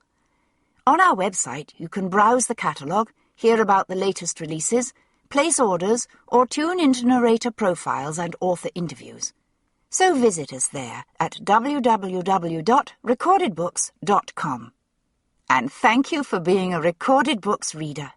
On our website, you can browse the catalogue, hear about the latest releases, place orders, or tune into narrator profiles and author interviews. So visit us there at www.recordedbooks.com. And thank you for being a Recorded Books reader.